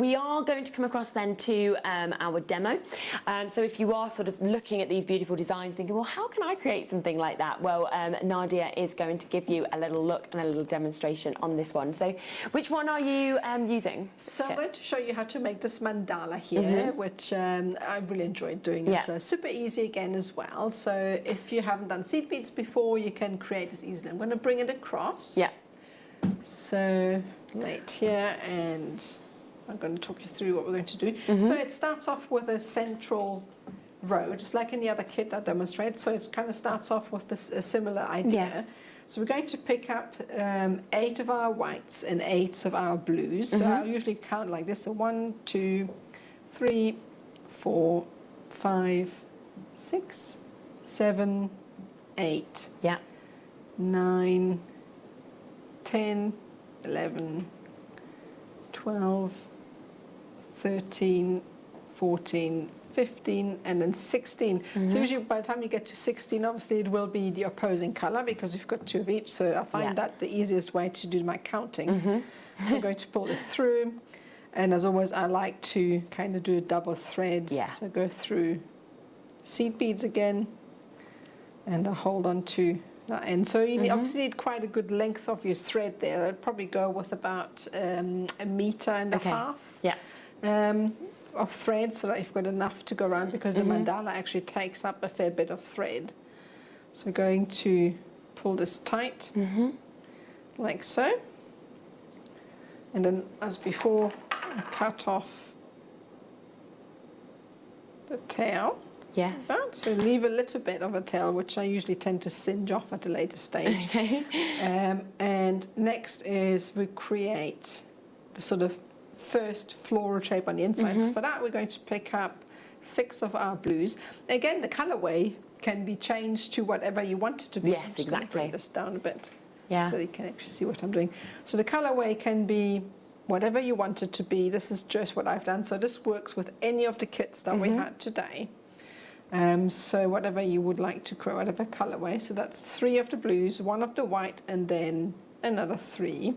we are going to come across then to our demo. So if you are sort of looking at these beautiful designs thinking, well, how can I create something like that? Well, Nadia is going to give you a little look and a little demonstration on this one. So which one are you using? So I'm going to show you how to make this mandala here, which I really enjoyed doing. It's super easy again as well. So if you haven't done seed beads before, you can create this easily. I'm going to bring it across. Yeah. So late here, and I'm going to talk you through what we're going to do. So it starts off with a central row, just like in the other kit I demonstrated. So it kind of starts off with this a similar idea. Yes. So we're going to pick up 8 of our whites and 8 of our blues. So I usually count like this. So 1, 2, 3, 4, 5, 6, 7, 8, 9, 10, 11, 12, 13, 14, 15, and then 16. So usually by the time you get to 16, obviously it will be the opposing color because you've got 2 of each. So I find that the easiest way to do my counting. So I'm going to pull this through, and as always I like to kind of do a double thread. So go through seed beads again, and I hold on to that end. So you obviously need quite a good length of your thread there. I'd probably go with about 1.5 meters of thread, so that you've got enough to go around, because the mandala actually takes up a fair bit of thread. So we're going to pull this tight, like so, and then as before cut off the tail. Yes. So leave a little bit of a tail, which I usually tend to singe off at a later stage. And next is we create the sort of first floral shape on the inside. So for that we're going to pick up 6 of our blues. Again, the colorway can be changed to whatever you want it to be. Yes, exactly. Bring this down a bit so you can actually see what I'm doing. So the colorway can be whatever you want it to be. This is just what I've done. So this works with any of the kits that we had today. So whatever you would like to create, whatever colorway. So that's 3 of the blues, 1 of the white, and then another 3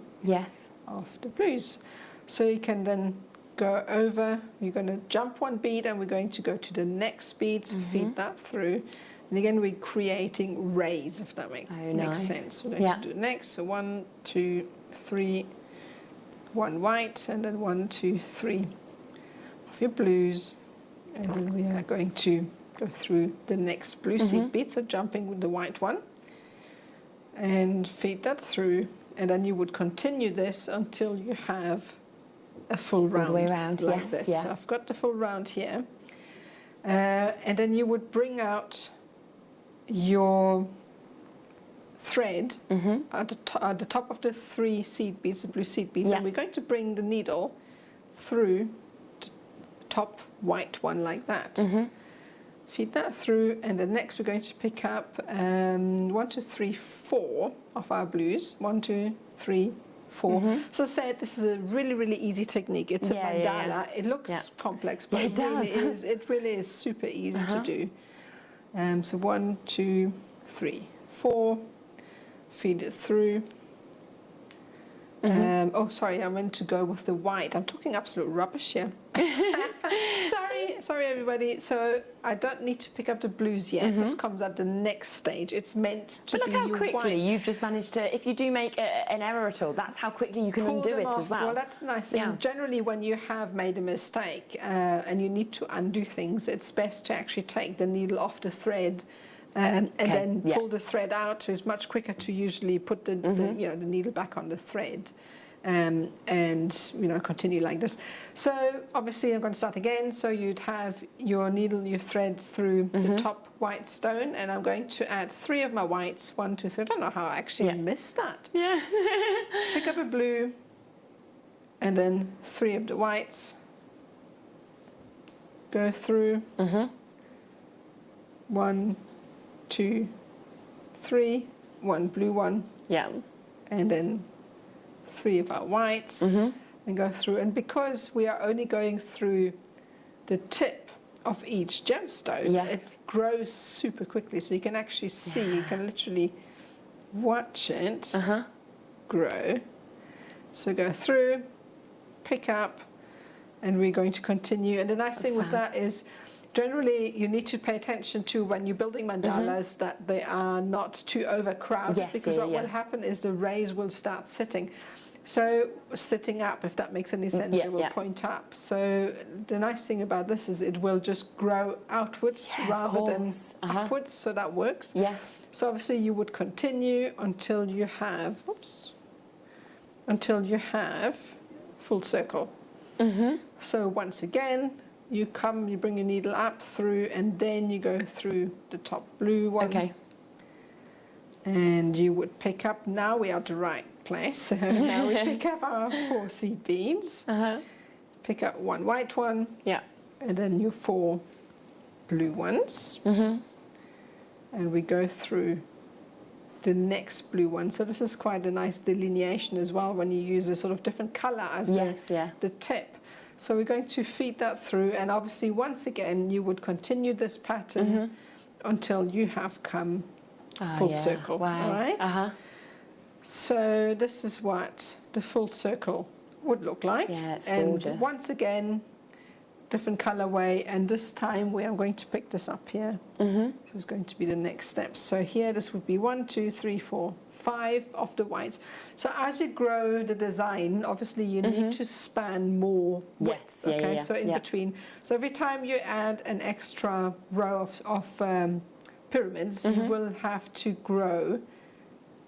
of the blues. So you can then go over, you're going to jump 1 bead, and we're going to go to the next bead, so feed that through. And again, we're creating rays, if that makes sense. We're going to do next. So 1, 2, 3, 1 white, and then 1, 2, 3 of your blues. And then we are going to go through the next blue seed bead, so jumping with the white one, and feed that through, and then you would continue this until you have a full round, all the way around, like this. So I've got the full round here, and then you would bring out your thread at the top of the 3 seed beads, the blue seed beads, and we're going to bring the needle through the top white one like that. Feed that through, and then next we're going to pick up 1, 2, 3, 4 of our blues. 1, 2, 3, 4. So I said this is a really easy technique. It's a mandala. It looks complex, but it really is super easy to do. So 1, 2, 3, 4. Feed it through. Oh, sorry, I meant to go with the white. I'm talking absolute rubbish here. Sorry, everybody. So I don't need to pick up the blues yet. This comes at the next stage. It's meant to be your white. But look how quickly you've just managed to, if you do make an error at all, that's how quickly you can undo it as well. Well, that's the nice thing. Generally, when you have made a mistake and you need to undo things, it's best to actually take the needle off the thread and then pull the thread out. So it's much quicker to usually put the needle back on the thread. And continue like this. So obviously I'm going to start again. So you'd have your needle, your thread through the top white stone, and I'm going to add 3 of my whites. 1, 2, 3. I don't know how I actually missed that. Pick up a blue, and then 3 of the whites. Go through. 1, 2, 3. 1 blue one. And then 3 of our whites, and go through. And because we are only going through the tip of each gemstone, it grows super quickly. So you can actually see, you can literally watch it grow. So go through, pick up, and we're going to continue. And the nice thing with that is, generally, you need to pay attention to when you're building mandalas that they are not too overcrowded, Yes, because what will happen is the rays will start sitting. So sitting up, if that makes any sense, it will point up. So the nice thing about this is it will just grow outwards rather than upwards, so that works. Yes. So obviously you would continue until you have, until you have full circle. So once again, you come, you bring your needle up through, and then you go through the top blue one. Okay. And you would pick up, now we are at the right place, so now we pick up our 4 seed beads, pick up 1 white one, and then your 4 blue ones, and we go through the next blue one. So this is quite a nice delineation as well when you use a sort of different color as the tip. So we're going to feed that through, and obviously once again you would continue this pattern until you have come full circle. Wow. All right? So this is what the full circle would look like. Yeah, it's and gorgeous. Once again, different colorway, and this time we are going to pick this up here. This is going to be the next step. So here this would be 1, 2, 3, 4, 5 of the whites. So as you grow the design, obviously you need to span more width. So in between. So every time you add an extra row of pyramids, you will have to grow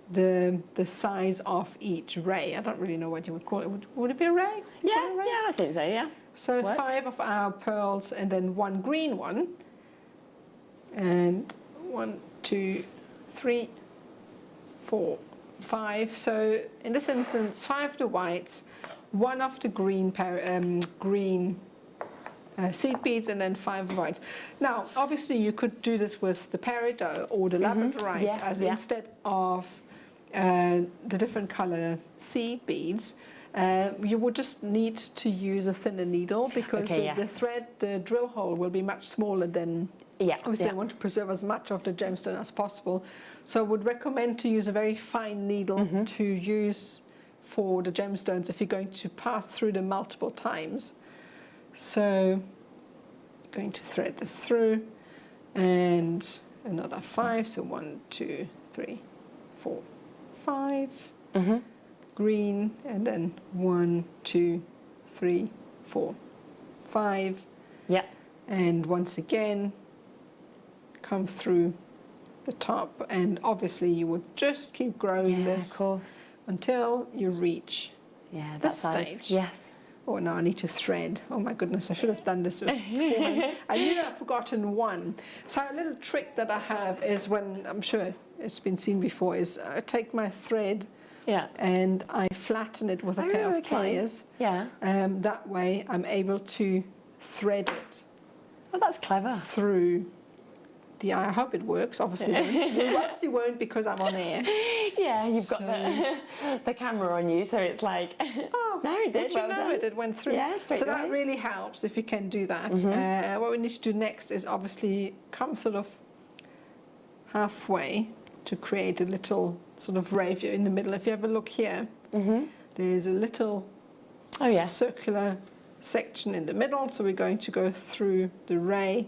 the size of each ray. I don't really know what you would call it. Would it be a ray? Yeah, I think so, yeah. So 5 of our pearls, and then 1 green one. And 1, 2, 3, 4, 5. So in this instance, 5 of the whites, 1 of the green seed beads, and then 5 of whites. Now, obviously, you could do this with the peridot or the labradorite, as instead of the different color seed beads. You would just need to use a thinner needle, because the thread, the drill hole will be much smaller than. Obviously, I want to preserve as much of the gemstone as possible. So I would recommend to use a very fine needle to use for the gemstones if you're going to pass through them multiple times. So going to thread this through, and another 5. So 1, 2, 3, 4, 5. Green, and then 1, 2, 3, 4, 5. And once again, come through the top, and obviously you would just keep growing this until you reach this stage. Yes. Oh, now I need to thread. Oh my goodness, I should have done this beforehand. I knew I'd forgotten one. So a little trick that I have is, when, I'm sure it's been seen before, is I take my thread and I flatten it with a pair of pliers. That way I'm able to thread it. Oh, that's clever. Through the eye. I hope it works. Obviously, it obviously won't, because I'm on air. Yeah, you've got the camera on you, so it's like, oh, no, it did. Well done. It went through. Yeah, so that really helps if you can do that. What we need to do next is obviously come sort of halfway to create a little sort of ray. If you're in the middle, if you have a look here, there's a little circular section in the middle. So we're going to go through the ray,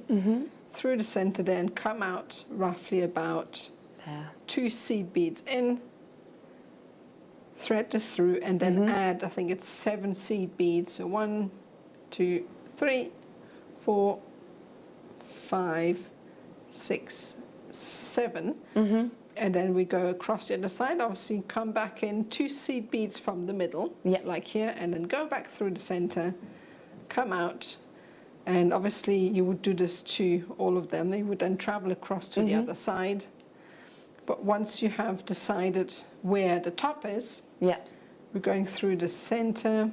through the center there, and come out roughly about 2 seed beads in, thread this through, and then add, I think it's 7 seed beads. So 1, 2, 3, 4, 5, 6, 7. And then we go across the other side, obviously come back in 2 seed beads from the middle, like here, and then go back through the center, come out, and obviously you would do this to all of them. You would then travel across to the other side. But once you have decided where the top is, we're going through the center.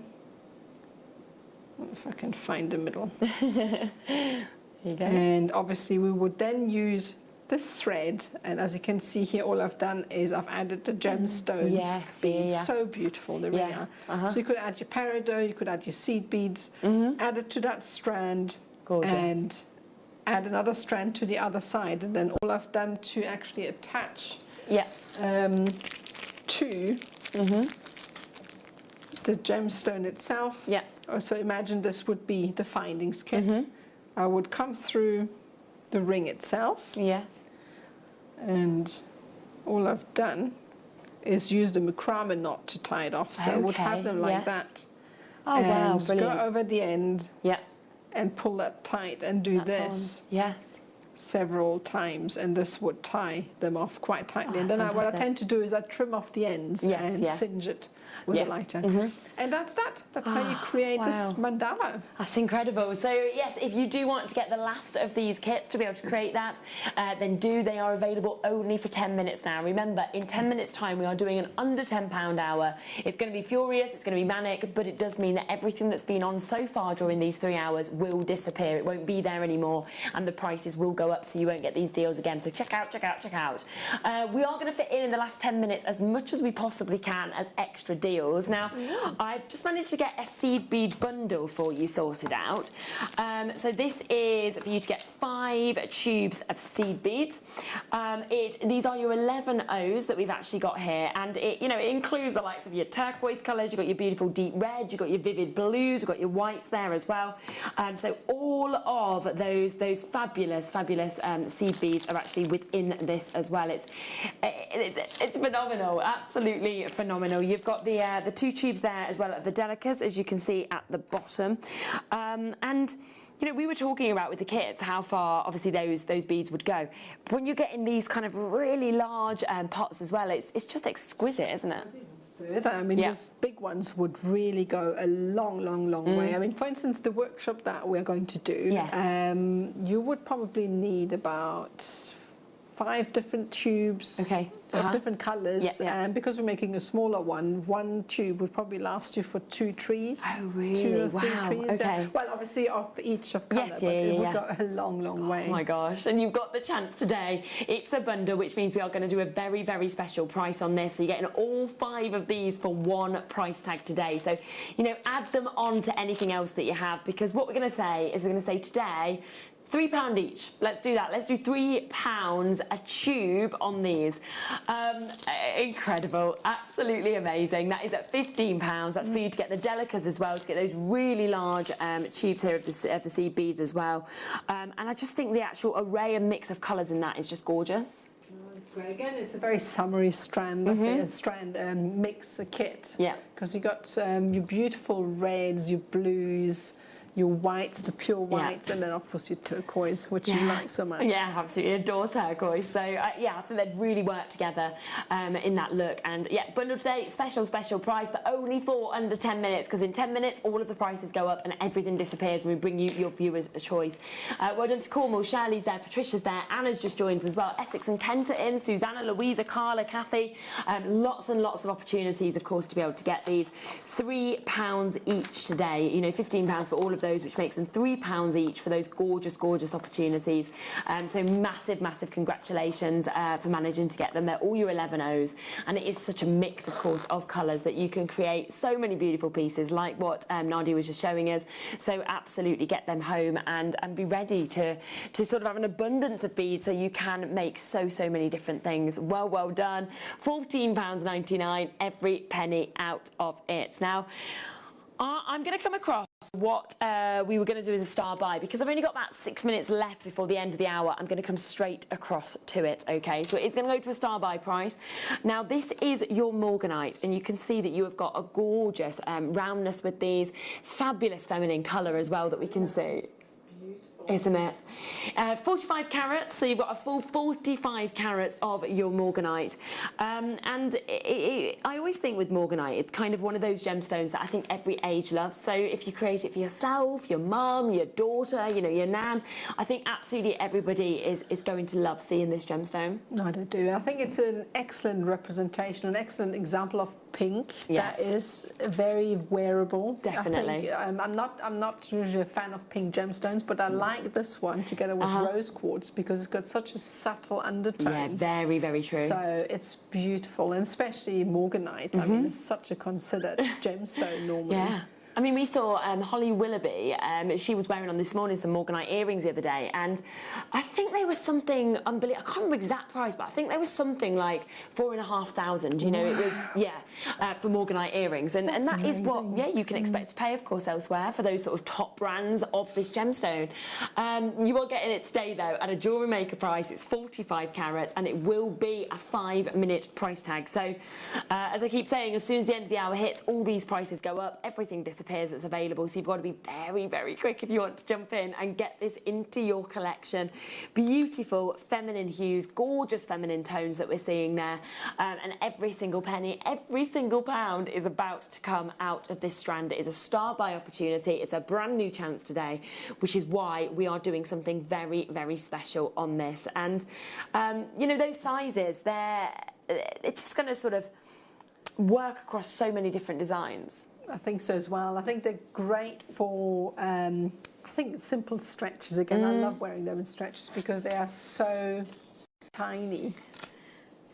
If I can find the middle. There you go. And obviously we would then use this thread, and as you can see here, all I've done is I've added the gemstone beads. So beautiful, they really are. So you could add your peridot, you could add your seed beads, add it to that strand, and add another strand to the other side, and then all I've done to actually attach to the gemstone itself So imagine this would be the findings kit. I would come through the ring itself. Yes. And all I've done is use the macrame knot to tie it off. So I would have them like that. Oh, wow, and brilliant. go over the end Yeah. and pull that tight and do this Yes. several times, and this would tie them off quite tightly. And then what I tend to do is I trim off the ends and singe it with a lighter. And that's that. That's how you create this mandala. That's incredible. So yes, if you do want to get the last of these kits to be able to create that, then they are available only for 10 minutes now. Remember, in 10 minutes time, we are doing an under £10 hour. It's going to be furious, it's going to be manic, but it does mean that everything that's been on so far during these 3 hours will disappear. It won't be there anymore, and the prices will go up, so you won't get these deals again. So check out, check out, check out. We are going to fit in the last 10 minutes as much as we possibly can as extra deals. Now, I've just managed to get a seed bead bundle for you sorted out. So this is for you to get 5 tubes of seed beads. These are your 11 O's that we've actually got here, and it includes the likes of your turquoise colours. You've got your beautiful deep red, you've got your vivid blues, you've got your whites there as well. So all of those fabulous seed beads are actually within this as well. It's phenomenal, absolutely phenomenal. You've got the 2 tubes there as well at the delicas, as you can see at the bottom, and we were talking about with the kits how far obviously those beads would go. When you're getting these kind of really large pots as well, it's just exquisite, isn't it? Further, I mean, those big ones would really go a long way. I mean, for instance, the workshop that we're going to do, you would probably need about 5 different tubes of different colours, and because we're making a smaller one tube would probably last you for 2 trees. Oh, really? 2 or 3 wow. trees. Okay. Yeah. Well, obviously of each of colour, but it would go a long way. Oh my gosh! And you've got the chance today. It's a bundle, which means we are going to do a very special price on this. So you're getting all 5 of these for one price tag today. So add them on to anything else that you have, because what we're going to say is today, £3 each. Let's do that. Let's do £3 a tube on these. Incredible, absolutely amazing. That is at £15. That's for you to get the delicas as well, to get those really large tubes here of the seed beads as well. And I just think the actual array and mix of colours in that is just gorgeous. It's great. Again, it's a very summery strand, mix kit. Yeah. Because you got your beautiful reds, your blues, your whites, the pure whites, and then of course your turquoise, which you like so much. Yeah, absolutely adore turquoise. So I think they'd really work together in that look. And bundle today, special price, but only for under 10 minutes, because in 10 minutes all of the prices go up and everything disappears when we bring you your viewers a choice. Well done to Cornwall. Shirley's there, Patricia's there, Anna's just joined as well, Essex and Kent are in, Susanna, Louisa, Carla, Kathy. Lots and lots of opportunities, of course, to be able to get these. £3 each today, £15 for all of those, which makes them £3 each for those gorgeous opportunities. So massive congratulations for managing to get them. They're all your 11 O's, and it is such a mix, of course, of colours that you can create so many beautiful pieces like what Nadia was just showing us. So absolutely get them home and be ready to sort of have an abundance of beads, so you can make so many different things. Well done. £14.99, every penny out of it. Now, I'm going to come across what we were going to do as a star buy, because I've only got about 6 minutes left before the end of the hour. I'm going to come straight across to it, okay? So it is going to go to a star buy price. Now, this is your Morganite, and you can see that you have got a gorgeous roundness with these. Fabulous feminine colour as well that we can see. Isn't it? 45 carats, so you've got a full 45 carats of your Morganite. And I always think with Morganite, it's kind of one of those gemstones that I think every age loves. So if you create it for yourself, your mum, your daughter, your nan, I think absolutely everybody is going to love seeing this gemstone. I do. I think it's an excellent representation, an excellent example of pink that is very wearable. Definitely. I think, I'm not usually a fan of pink gemstones, but I like this one together with rose quartz because it's got such a subtle undertone. Yeah, very true. So it's beautiful, and especially Morganite. I mean, it's such a considered gemstone normally. Yeah. I mean, we saw Holly Willoughby, she was wearing on this morning some Morganite earrings the other day, and I think they were something unbelievable. I can't remember exact price, but I think they were something like 4,500. You know, it was, for Morganite earrings. And that amazing. Is what, you can expect to pay, of course, elsewhere for those sort of top brands of this gemstone. You are getting it today, though, at a Jewellery Maker price. It's 45 carats, and it will be a 5-minute price tag. So, as I keep saying, as soon as the end of the hour hits, all these prices go up, everything disappears that's available. So you've got to be very, very quick if you want to jump in and get this into your collection. Beautiful feminine hues, gorgeous feminine tones that we're seeing there. And every single penny, every single pound is about to come out of this strand. It is a star buy opportunity. It's a brand new chance today, which is why we are doing something very, very special on this. And, you know, those sizes, it's just going to sort of work across so many different designs. I think so as well. I think they're great for, I think, simple stretches. Again, I love wearing them in stretches because they are so tiny.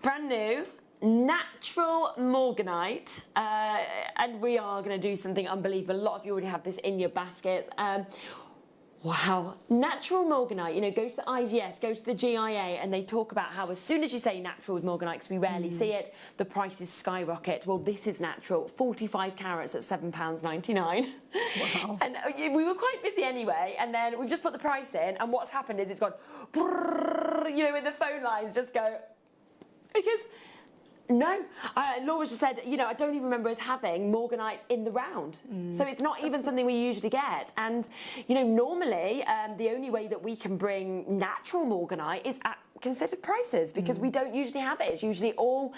Brand new, natural Morganite, and we are going to do something unbelievable. A lot of you already have this in your baskets. Wow, natural Morganite, you know, go to the IGS, go to the GIA, and they talk about how as soon as you say natural with Morganite, because we rarely see it, the prices skyrocket. Well, this is natural, 45 carats at £7.99. Wow. And we were quite busy anyway, and then we've just put the price in, and what's happened is it's gone, brrr, you know, when the phone lines just go, because... No, Laura just said, you know, I don't even remember us having Morganites in the round. So it's not even something we usually get. And, you know, normally the only way that we can bring natural Morganite is at considered prices because we don't usually have it. It's usually all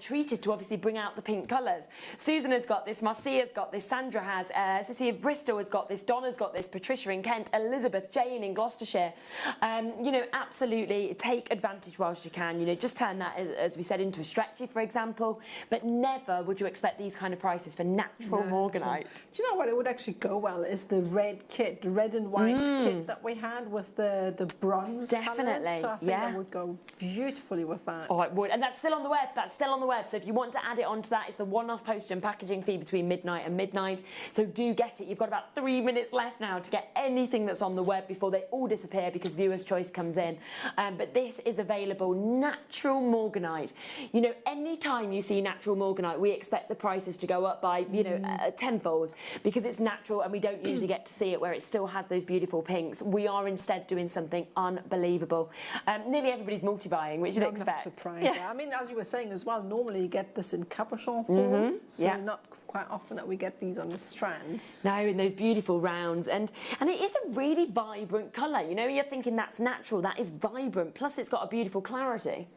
treated to obviously bring out the pink colours. Susan has got this, Marcia's got this, Sandra has, Cecilia of Bristol has got this, Donna's got this, Patricia in Kent, Elizabeth, Jane in Gloucestershire. You know, absolutely take advantage whilst you can. You know, just turn that, as we said, into a stretchy, for example, but never would you expect these kind of prices for natural Morganite. Do you know what it would actually go well is the red kit, the red and white kit that we had with the bronze Definitely, colours. So I think that would go beautifully with that. Oh, it would. And that's still on the web. That's still on the web. So if you want to add it onto that, it's the one-off postage and packaging fee between midnight and midnight. So do get it. You've got about 3 minutes left now to get anything that's on the web before they all disappear because viewer's choice comes in. But this is available, natural Morganite. You know, any time you see natural Morganite, we expect the prices to go up by, you know, tenfold because it's natural and we don't usually get to see it where it still has those beautiful pinks. We are instead doing something unbelievable. Nearly everybody's multi-buying, which you'd expect. Not surprised. I mean, as you were saying as well, normally you get this in cabochon form, so not quite often that we get these on the strand. No, in those beautiful rounds, and it is a really vibrant colour. You know, you're thinking that's natural, that is vibrant. Plus, it's got a beautiful clarity.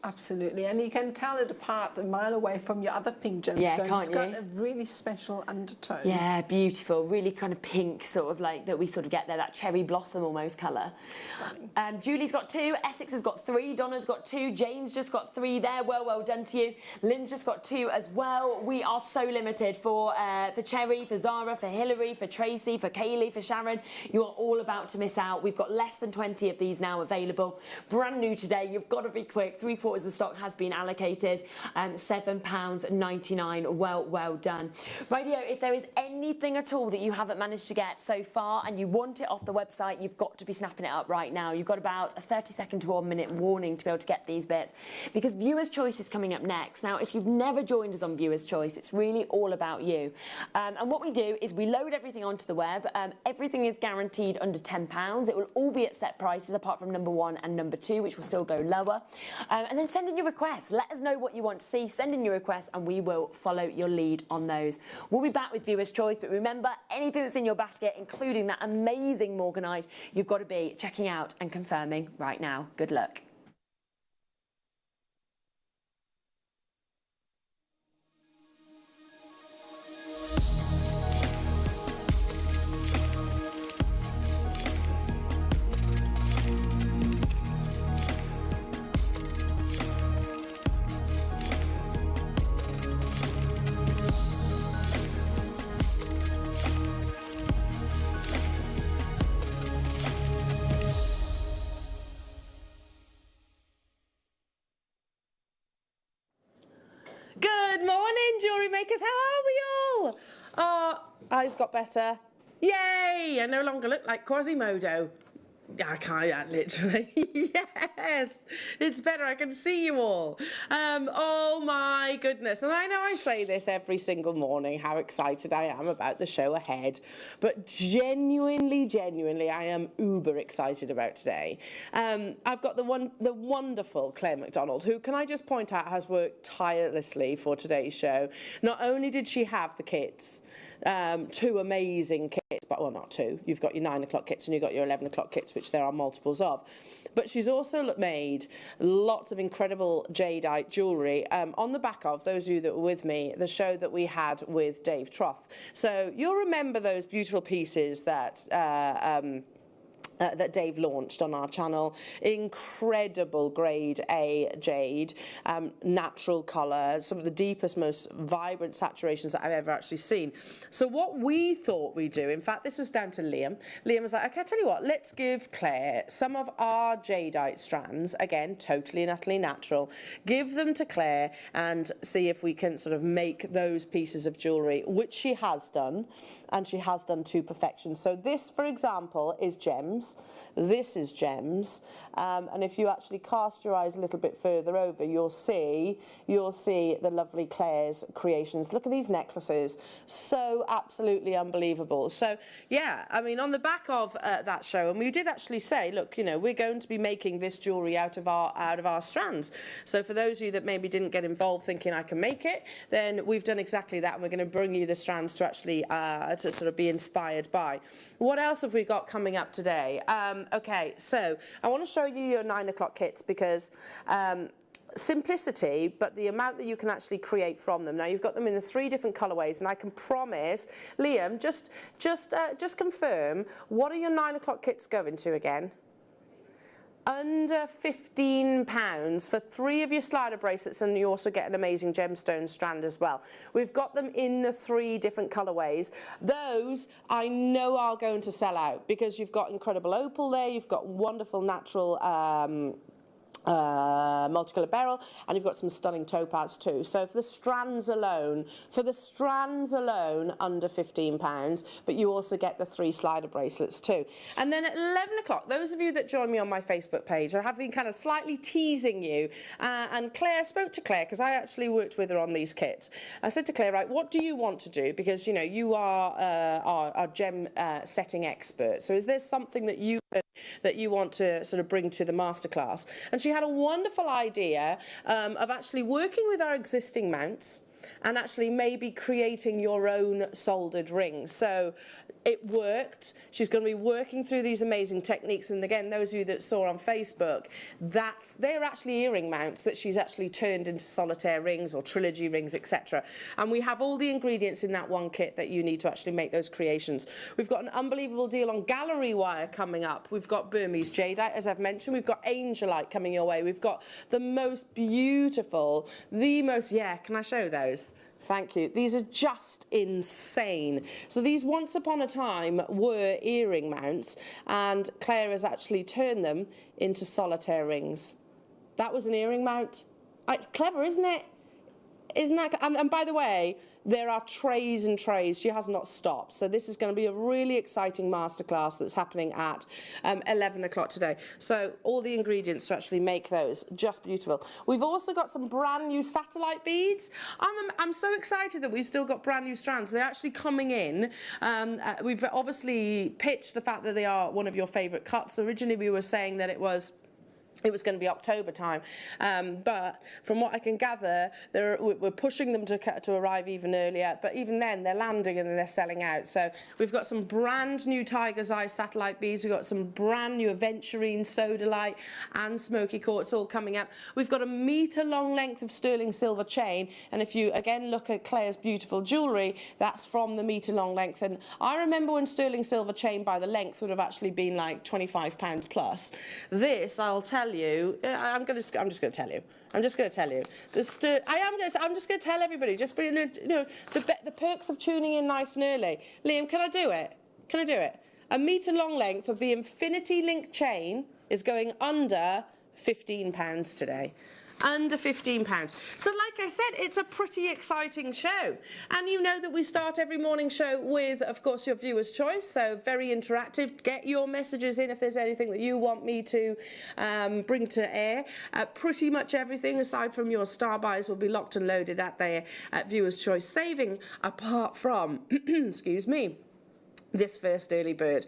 Absolutely, and you can tell it apart a mile away from your other pink gemstones. Yeah, can't it's got a really special undertone. Yeah, beautiful, really kind of pink, sort of like that we sort of get there, that cherry blossom almost colour. Stunning. Julie's got 2, Essex has got 3, Donna's got 2, Jane's just got 3 there. Well done to you. Lynn's just got 2 as well. We are so limited for Cherry, for Zara, for Hilary, for Tracy, for Kaylee, for Sharon. You are all about to miss out. We've got less than 20 of these now available. Brand new today. You've got to be quick. 3/4 of the stock has been allocated, and £7.99. Well done. Radio, if there is anything at all that you haven't managed to get so far and you want it off the website, you've got to be snapping it up right now. You've got about a 30-second to 1 minute warning to be able to get these bits because Viewer's Choice is coming up next. Now, if you've never joined us on Viewer's Choice, it's really all about you. And what we do is we load everything onto the web. Everything is guaranteed under £10. It will all be at set prices apart from number 1 and number 2, which will still go lower. And then send in your requests. Let us know what you want to see. Send in your requests and we will follow your lead on those. We'll be back with Viewer's Choice, but remember, anything that's in your basket, including that amazing Morganite, you've got to be checking out and confirming right now. Good luck. Good morning, jewellery makers. How are we all? Eyes got better. Yay! I no longer look like Quasimodo. I can't, literally. Yes, it's better. I can see you all. Oh my goodness. And I know I say this every single morning, how excited I am about the show ahead. But genuinely, I am uber excited about today. I've got the wonderful Claire McDonald, who, can I just point out, has worked tirelessly for today's show. Not only did she have the kits, 2 amazing kits, but well, not 2. You've got your 9 o'clock kits and you've got your 11 o'clock kits, which there are multiples of. But she's also made lots of incredible jadeite jewellery on the back of, those of you that were with me, the show that we had with Dave Troth. So you'll remember those beautiful pieces that that Dave launched on our channel. Incredible grade A jade, natural colour, some of the deepest, most vibrant saturations that I've ever actually seen. So what we thought we'd do, in fact, this was down to Liam. Liam was like, okay, I tell you what, let's give Claire some of our jadeite strands, again, totally and utterly natural, give them to Claire and see if we can sort of make those pieces of jewellery, which she has done, and she has done to perfection. So this, for example, is gems. This is gems, and if you actually cast your eyes a little bit further over, you'll see the lovely Claire's creations. Look at these necklaces, so absolutely unbelievable. So yeah, I mean, on the back of that show, and we did actually say, look, you know, we're going to be making this jewellery out of our strands. So for those of you that maybe didn't get involved thinking I can make it, then we've done exactly that, and we're going to bring you the strands to actually to sort of be inspired by. What else have we got coming up today? Okay, so I want to show you your 9 o'clock kits because simplicity, but the amount that you can actually create from them. Now you've got them in the 3 different colorways, and I can promise, Liam, just confirm, what are your 9 o'clock kits going to again? Under £15 for 3 of your slider bracelets, and you also get an amazing gemstone strand as well. We've got them in the 3 different colorways. Those I know are going to sell out because you've got incredible opal there, you've got wonderful natural multicolored beryl, and you've got some stunning topaz too. So for the strands alone, under £15, but you also get the 3 slider bracelets too. And then at 11 o'clock, those of you that join me on my Facebook page, I have been kind of slightly teasing you, and Claire, spoke to Claire because I actually worked with her on these kits. I said to Claire, right, what do you want to do? Because, you know, you are our gem setting expert. So is there something that you want to sort of bring to the masterclass? And she had a wonderful idea of actually working with our existing mounts and actually maybe creating your own soldered rings. So it worked. She's going to be working through these amazing techniques, and again, those of you that saw on Facebook, they're actually earring mounts that she's actually turned into solitaire rings or trilogy rings, etc. And we have all the ingredients in that one kit that you need to actually make those creations. We've got an unbelievable deal on gallery wire coming up. We've got Burmese jadeite, as I've mentioned. We've got angelite coming your way. We've got the most beautiful, yeah, can I show those? Thank you. These are just insane. So these once upon a time were earring mounts, and Claire has actually turned them into solitaire rings. That was an earring mount. It's clever, isn't it? Isn't that? And by the way, there are trays and trays. She has not stopped. So this is going to be a really exciting masterclass that's happening at 11 o'clock today. So all the ingredients to actually make those, just beautiful. We've also got some brand new satellite beads. I'm so excited that we've still got brand new strands. They're actually coming in. We've obviously pitched the fact that they are one of your favorite cuts. Originally we were saying that it was going to be October time, but from what I can gather, we're pushing them to arrive even earlier, but even then they're landing and they're selling out. So we've got some brand new Tiger's Eye satellite beads, we've got some brand new aventurine, sodalite and smoky quartz all coming up. We've got a metre long length of sterling silver chain, and if you again look at Claire's beautiful jewellery, that's from the metre long length. And I remember when sterling silver chain by the length would have actually been like £25 plus. This, I'll tell you, I'm just going to tell you. I'm just going to tell you. I'm just going to tell everybody. Just you know, the perks of tuning in nice and early. Liam, can I do it? Can I do it? A metre long length of the infinity link chain is going under £15 today. under £15. So like I said, it's a pretty exciting show. And you know that we start every morning show with, of course, your viewer's choice. So very interactive. Get your messages in if there's anything that you want me to bring to air. Pretty much everything aside from your star buys will be locked and loaded at their viewer's choice saving, apart from, excuse me, this first early bird.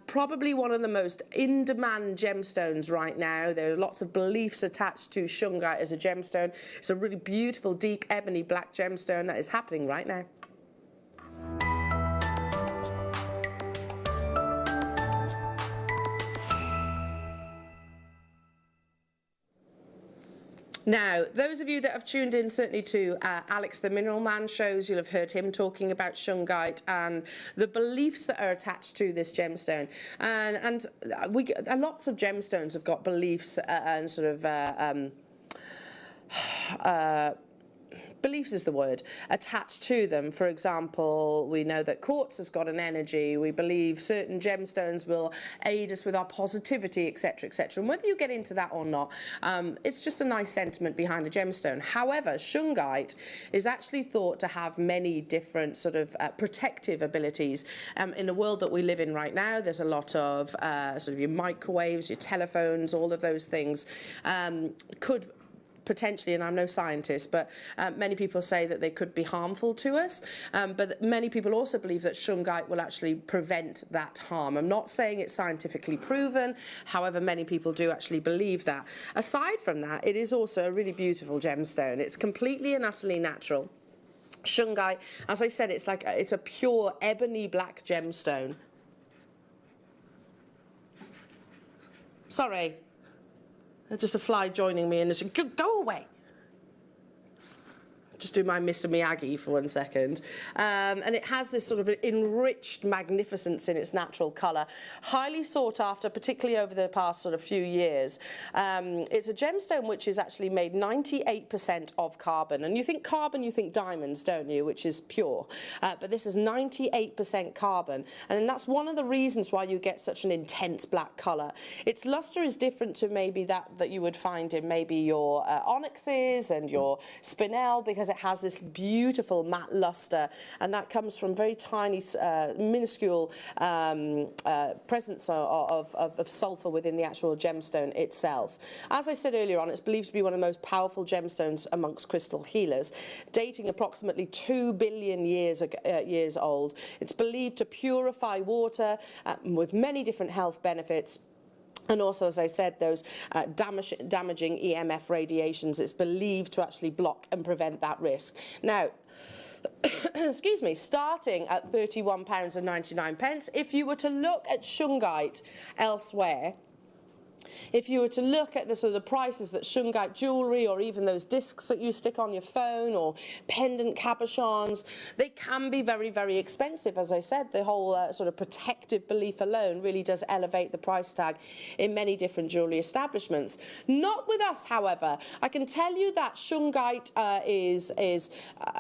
Probably one of the most in-demand gemstones right now. There are lots of beliefs attached to Shungite as a gemstone. It's a really beautiful, deep ebony black gemstone that is happening right now. Now, those of you that have tuned in certainly to Alex the Mineral Man shows, you'll have heard him talking about Shungite and the beliefs that are attached to this gemstone. And lots of gemstones have got beliefs and sort of beliefs is the word, attached to them. For example, we know that quartz has got an energy. We believe certain gemstones will aid us with our positivity, etc., etc. And whether you get into that or not, it's just a nice sentiment behind a gemstone. However, Shungite is actually thought to have many different sort of protective abilities. In the world that we live in right now, there's a lot of sort of your microwaves, your telephones, all of those things could potentially, and I'm no scientist, but many people say that they could be harmful to us. But many people also believe that Shungite will actually prevent that harm. I'm not saying it's scientifically proven, however, many people do actually believe that. Aside from that, it is also a really beautiful gemstone. It's completely and utterly natural. Shungite, as I said, it's a pure ebony black gemstone. Sorry. Just a fly joining me in this. Go away. Just do my Mr. Miyagi for 1 second. And it has this sort of enriched magnificence in its natural colour. Highly sought after, particularly over the past sort of few years. It's a gemstone which is actually made 98% of carbon. And you think carbon, you think diamonds, don't you, which is pure. But this is 98% carbon. And that's one of the reasons why you get such an intense black colour. Its lustre is different to maybe that you would find in maybe your onyxes and your spinel, because it has this beautiful matte luster, and that comes from very tiny, minuscule presence of sulfur within the actual gemstone itself. As I said earlier on, it's believed to be one of the most powerful gemstones amongst crystal healers, dating approximately 2 billion years old. It's believed to purify water with many different health benefits. And also, as I said, those damaging EMF radiations, it's believed to actually block and prevent that risk. Now, excuse me, starting at £31.99, if you were to look at Shungite elsewhere, if you were to look at the sort of the prices that Shungite jewellery, or even those discs that you stick on your phone, or pendant cabochons, they can be very, very expensive. As I said, the whole sort of protective belief alone really does elevate the price tag in many different jewellery establishments. Not with us, however. I can tell you that Shungite is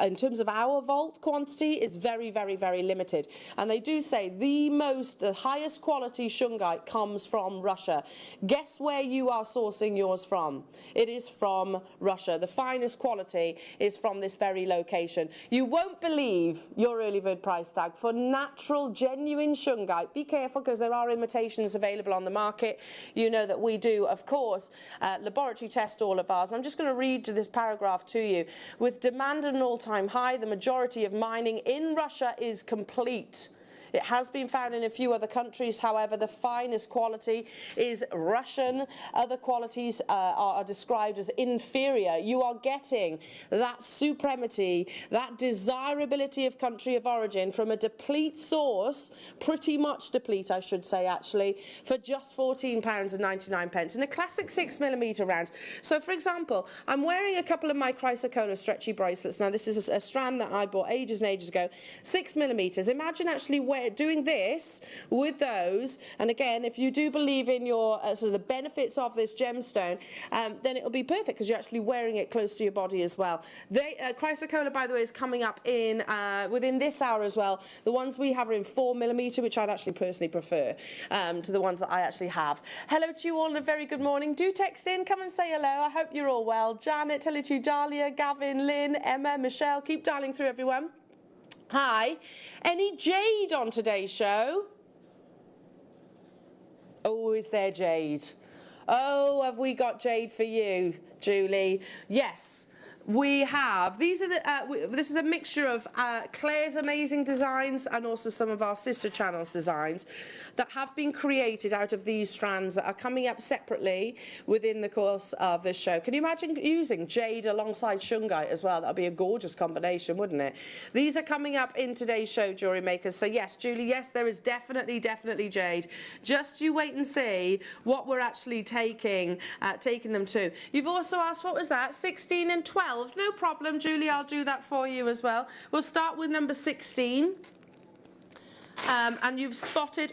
in terms of our vault quantity, is very, very, very limited. And they do say the highest quality Shungite comes from Russia. Guess where you are sourcing yours from? It is from Russia. The finest quality is from this very location. You won't believe your early bird price tag for natural, genuine Shungite. Be careful, because there are imitations available on the market. You know that we do, of course, laboratory test all of ours. And I'm just going to read this paragraph to you. With demand at an all-time high, the majority of mining in Russia is complete. It has been found in a few other countries. However, the finest quality is Russian. Other qualities are described as inferior. You are getting that supremacy, that desirability of country of origin from a deplete source, pretty much deplete, I should say, actually, for just £14.99 in a classic 6mm round. So, for example, I'm wearing a couple of my Chrysocolla stretchy bracelets. Now, this is a strand that I bought ages and ages ago, 6mm. Imagine actually wearing doing this with those, and again, if you do believe in your sort of the benefits of this gemstone, then it'll be perfect because you're actually wearing it close to your body as well. Chrysocolla, by the way, is coming up in within this hour as well. The ones we have are in 4mm, which I'd actually personally prefer to the ones that I actually have. Hello to you all and a very good morning. Do text in, come and say hello. I hope you're all well. Janet, hello to you, Dahlia, Gavin, Lynn, Emma, Michelle. Keep dialing through, everyone. Hi. Any jade on today's show? Oh, is there jade? Oh, have we got jade for you, Julie? Yes. We have, these are the, this is a mixture of Claire's amazing designs and also some of our sister channels designs that have been created out of these strands that are coming up separately within the course of this show. Can you imagine using jade alongside Shungite as well? That would be a gorgeous combination, wouldn't it? These are coming up in today's show, Jewellery Makers. So yes, Julie, yes, there is definitely jade. Just you wait and see what we're actually taking them to. You've also asked, what was that? 16 and 12. No problem, Julie, I'll do that for you as well. We'll start with number 16. And you've spotted,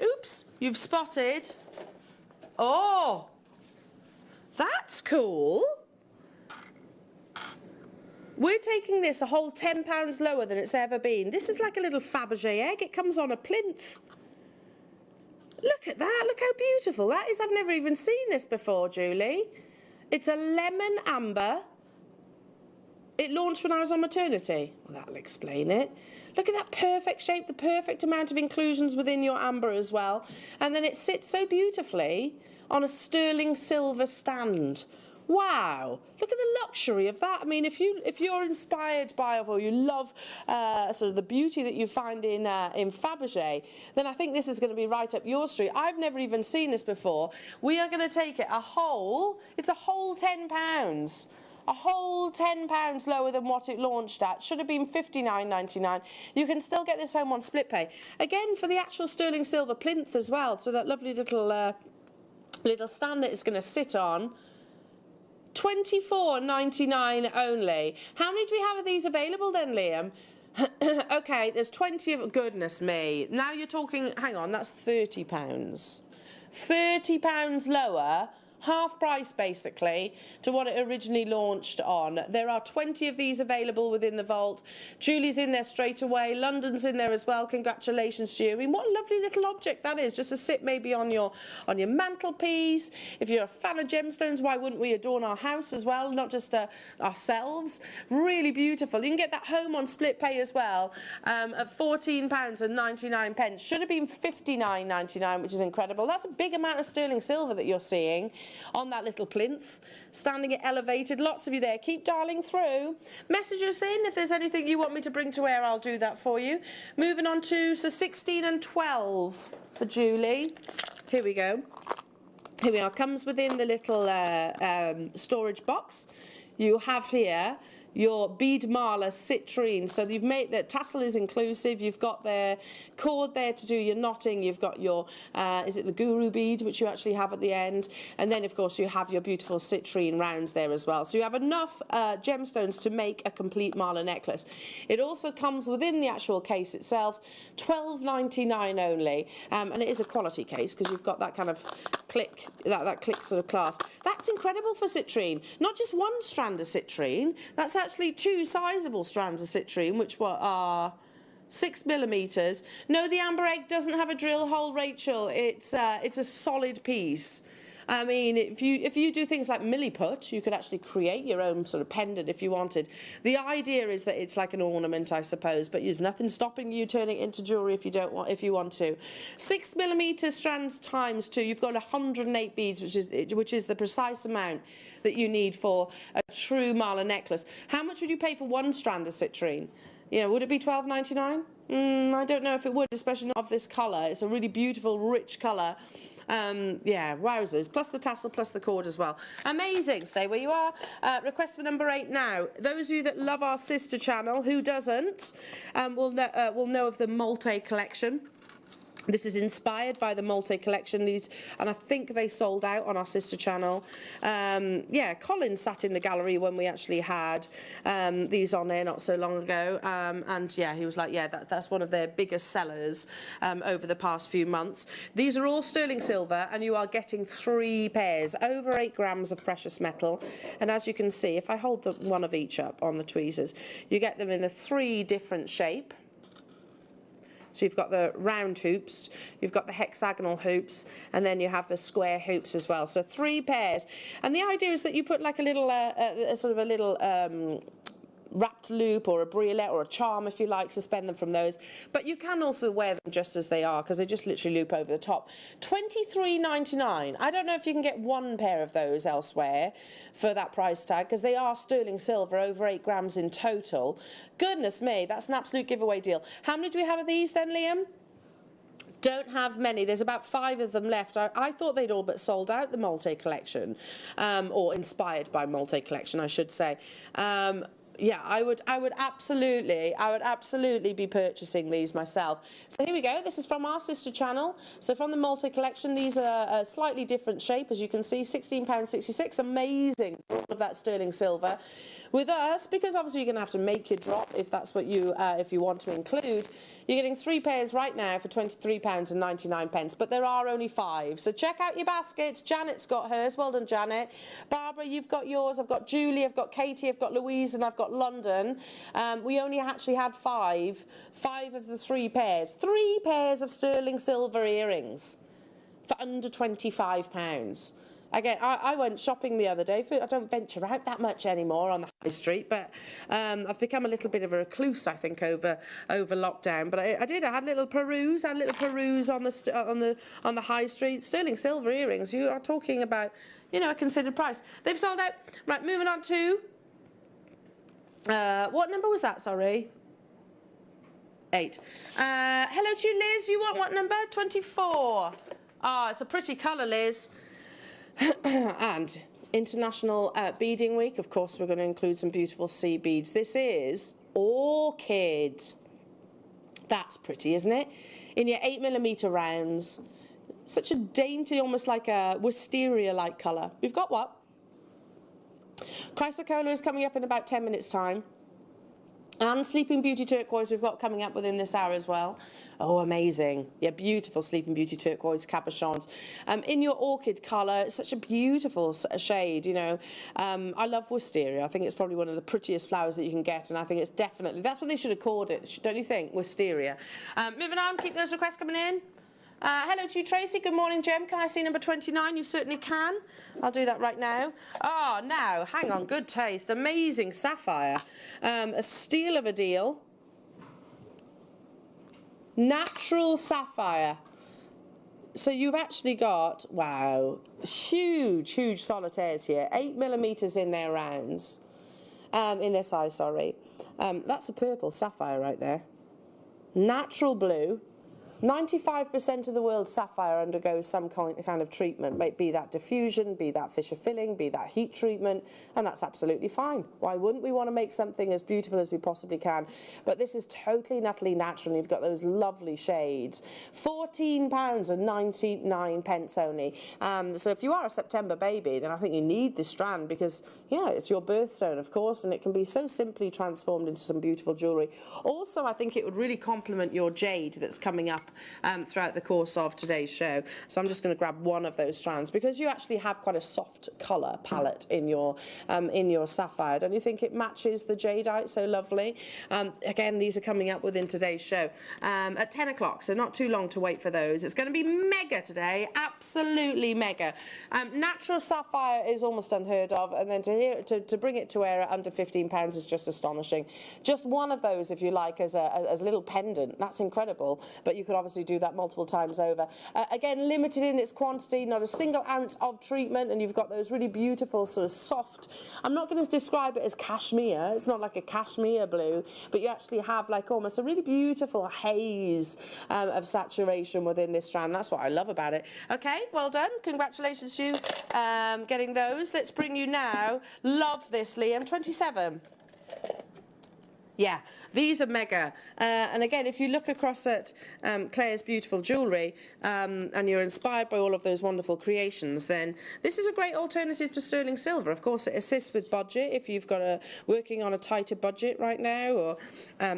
oh, that's cool. We're taking this a whole £10 lower than it's ever been. This is like a little Fabergé egg. It comes on a plinth. Look at that, look how beautiful that is. I've never even seen this before, Julie. It's a lemon amber. It launched when I was on maternity. Well, that'll explain it. Look at that perfect shape, the perfect amount of inclusions within your amber as well. And then it sits so beautifully on a sterling silver stand. Wow, look at the luxury of that. I mean, if you're inspired by or you love sort of the beauty that you find in Fabergé, then I think this is going to be right up your street. I've never even seen this before. We are going to take it it's a whole £10. A whole £10 lower than what it launched at. Should have been $59.99. You can still get this home on split pay. Again, for the actual sterling silver plinth as well. So that lovely little little stand that it's going to sit on. $24.99 only. How many do we have of these available then, Liam? Okay, there's 20 of, goodness me. Now you're talking, hang on, that's £30. £30 lower. Half price basically to what it originally launched on. There are 20 of these available within the vault. Julie's in there straight away. London's in there as well. Congratulations to you. I mean, what a lovely little object that is, just to sit maybe on your mantelpiece. If you're a fan of gemstones, why wouldn't we adorn our house as well, not just ourselves? Really beautiful. You can get that home on split pay as well at £14.99. Should have been $59.99, which is incredible. That's a big amount of sterling silver that you're seeing on that little plinth, standing it elevated. Lots of you there. Keep dialing through. Message us in if there's anything you want me to bring to air. I'll do that for you. Moving on to 16 and 12 for Julie. Here we go. Here we are. Comes within the little storage box. You have here your bead marler citrine. So you've made that tassel is inclusive. You've got the cord there to do your knotting. You've got your, is it the guru bead, which you actually have at the end. And then, of course, you have your beautiful citrine rounds there as well. So you have enough gemstones to make a complete marler necklace. It also comes within the actual case itself, $12.99 only. And it is a quality case because you've got that kind of click, that click sort of clasp. That's incredible for citrine. Not just one strand of citrine. That's actually two sizable strands of citrine, which are 6mm. No, the amber egg doesn't have a drill hole, Rachel. It's a solid piece. I mean, if you do things like milliput, you could actually create your own sort of pendant if you wanted. The idea is that it's like an ornament, I suppose, but there's nothing stopping you turning it into jewellery if you want to. 6mm strands times 2. You've got 108 beads, which is the precise amount that you need for a true marler necklace. How much would you pay for one strand of citrine? You know, would it be $12.99? I don't know if it would, especially not of this colour. It's a really beautiful, rich colour. Yeah, wowzers. Plus the tassel, plus the cord as well. Amazing. Stay where you are. Request for number 8 now. Those of you that love our sister channel, who doesn't, will know of the Molte collection. This is inspired by the Multi collection. These, and I think they sold out on our sister channel. Yeah, Colin sat in the gallery when we actually had these on there not so long ago. And yeah, he was like, yeah, that's one of their biggest sellers over the past few months. These are all sterling silver, and you are getting 3 pairs, over 8 grams of precious metal. And as you can see, if I hold one of each up on the tweezers, you get them in a 3 different shape. So you've got the round hoops, you've got the hexagonal hoops, and then you have the square hoops as well. So 3 pairs. And the idea is that you put like a little, sort of a little wrapped loop or a briolet or a charm, if you like, suspend them from those. But you can also wear them just as they are, because they just literally loop over the top. $23.99. I don't know if you can get 1 pair of those elsewhere for that price tag, because they are sterling silver, over 8 grams in total. Goodness me, that's an absolute giveaway deal. How many do we have of these then, Liam? Don't have many. There's about 5 of them left. I thought they'd all but sold out, the Multi collection, or inspired by Multi collection, I should say. Yeah, I would absolutely be purchasing these myself. So here we go. This is from our sister channel. So from the Multi collection, these are a slightly different shape, as you can see, £16.66. Amazing, all of that sterling silver. With us, because obviously you're going to have to make your drop if that's what you if you want to include. You're getting 3 pairs right now for £23.99, but there are only 5. So check out your baskets. Janet's got hers. Well done, Janet. Barbara, you've got yours. I've got Julie. I've got Katie. I've got Louise, and I've got London. We only actually had 5 of the 3 pairs. 3 pairs of sterling silver earrings for under £25. Again, I went shopping the other day. I don't venture out that much anymore on the high street, but I've become a little bit of a recluse, I think, over lockdown. But I did. I had a little peruse. on the high street. Sterling silver earrings. You are talking about, you know, a considered price. They've sold out. Right, moving on to what number was that? Sorry. 8. Hello to you, Liz. You want what number? 24. Ah, it's a pretty colour, Liz. And International Beading Week, of course, we're going to include some beautiful sea beads. This is Orchid. That's pretty, isn't it? In your 8mm rounds. Such a dainty, almost like a wisteria-like colour. We've got what? Chrysocolla is coming up in about 10 minutes' time. And Sleeping Beauty turquoise we've got coming up within this hour as well. Oh, amazing. Yeah, beautiful Sleeping Beauty turquoise cabochons. In your orchid colour, it's such a beautiful shade, you know. I love wisteria. I think it's probably one of the prettiest flowers that you can get, and I think it's definitely, that's what they should have called it, don't you think? Wisteria. Moving on, keep those requests coming in. Hello to you, Tracy. Good morning, Gem. Can I see number 29? You certainly can. I'll do that right now. Oh, now, hang on. Good taste. Amazing sapphire. A steal of a deal. Natural sapphire. So you've actually got, wow, huge solitaires here. 8mm in their rounds. In their size, sorry. That's a purple sapphire right there. Natural blue. 95% of the world's sapphire undergoes some kind of treatment, be that diffusion, be that Fisher filling, be that heat treatment, and that's absolutely fine. Why wouldn't we want to make something as beautiful as we possibly can? But this is totally utterly natural, and you've got those lovely shades. £14.99 only. So if you are a September baby, then I think you need this strand because, yeah, it's your birthstone, of course, and it can be so simply transformed into some beautiful jewellery. Also, I think it would really complement your jade that's coming up throughout the course of today's show. So I'm just going to grab one of those strands because you actually have quite a soft colour palette in your sapphire. Don't you think it matches the jadeite so lovely? Again, these are coming up within today's show at 10 o'clock, so not too long to wait for those. It's going to be mega today, absolutely mega. Natural sapphire is almost unheard of, and then to bring it to air at under £15 is just astonishing. Just one of those, if you like, as a little pendant, that's incredible, but you could obviously do that multiple times over. Again, limited in its quantity, not a single ounce of treatment, and you've got those really beautiful sort of soft, I'm not going to describe it as cashmere, it's not like a cashmere blue, but you actually have like almost a really beautiful haze of saturation within this strand. That's what I love about it. Okay, well done. Congratulations to you getting those. Let's bring you now, love this, Liam, 27. Yeah, these are mega. And again, if you look across at Claire's beautiful jewellery and you're inspired by all of those wonderful creations, then this is a great alternative to sterling silver. Of course, it assists with budget if you've got working on a tighter budget right now, or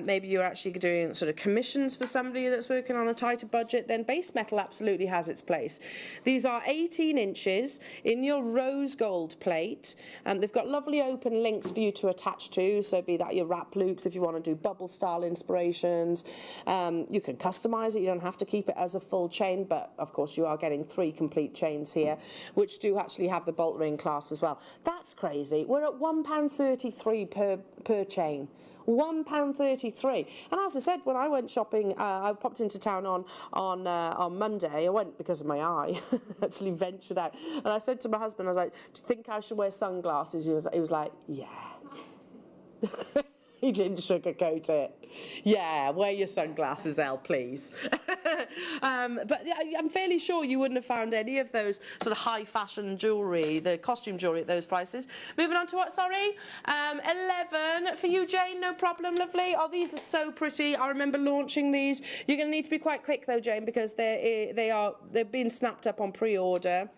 maybe you're actually doing sort of commissions for somebody that's working on a tighter budget, then base metal absolutely has its place. These are 18 inches in your rose gold plate. They've got lovely open links for you to attach to, so be that your wrap loops, if you want to do bubble style inspirations. You can customize it, you don't have to keep it as a full chain, but of course you are getting 3 complete chains here, which do actually have the bolt ring clasp as well. That's crazy. We're at £1.33 per chain. £1.33. And as I said, when I went shopping, I popped into town on Monday. I went because of my eye. Actually ventured out, and I said to my husband, I was like, "Do you think I should wear sunglasses?" He was like, "Yeah." He didn't sugarcoat it. Yeah, wear your sunglasses, Elle, please. But I'm fairly sure you wouldn't have found any of those sort of high fashion jewellery, the costume jewellery at those prices. Moving on to what, sorry? 11 for you, Jane, no problem, lovely. Oh, these are so pretty. I remember launching these. You're going to need to be quite quick though, Jane, because they're being snapped up on pre-order.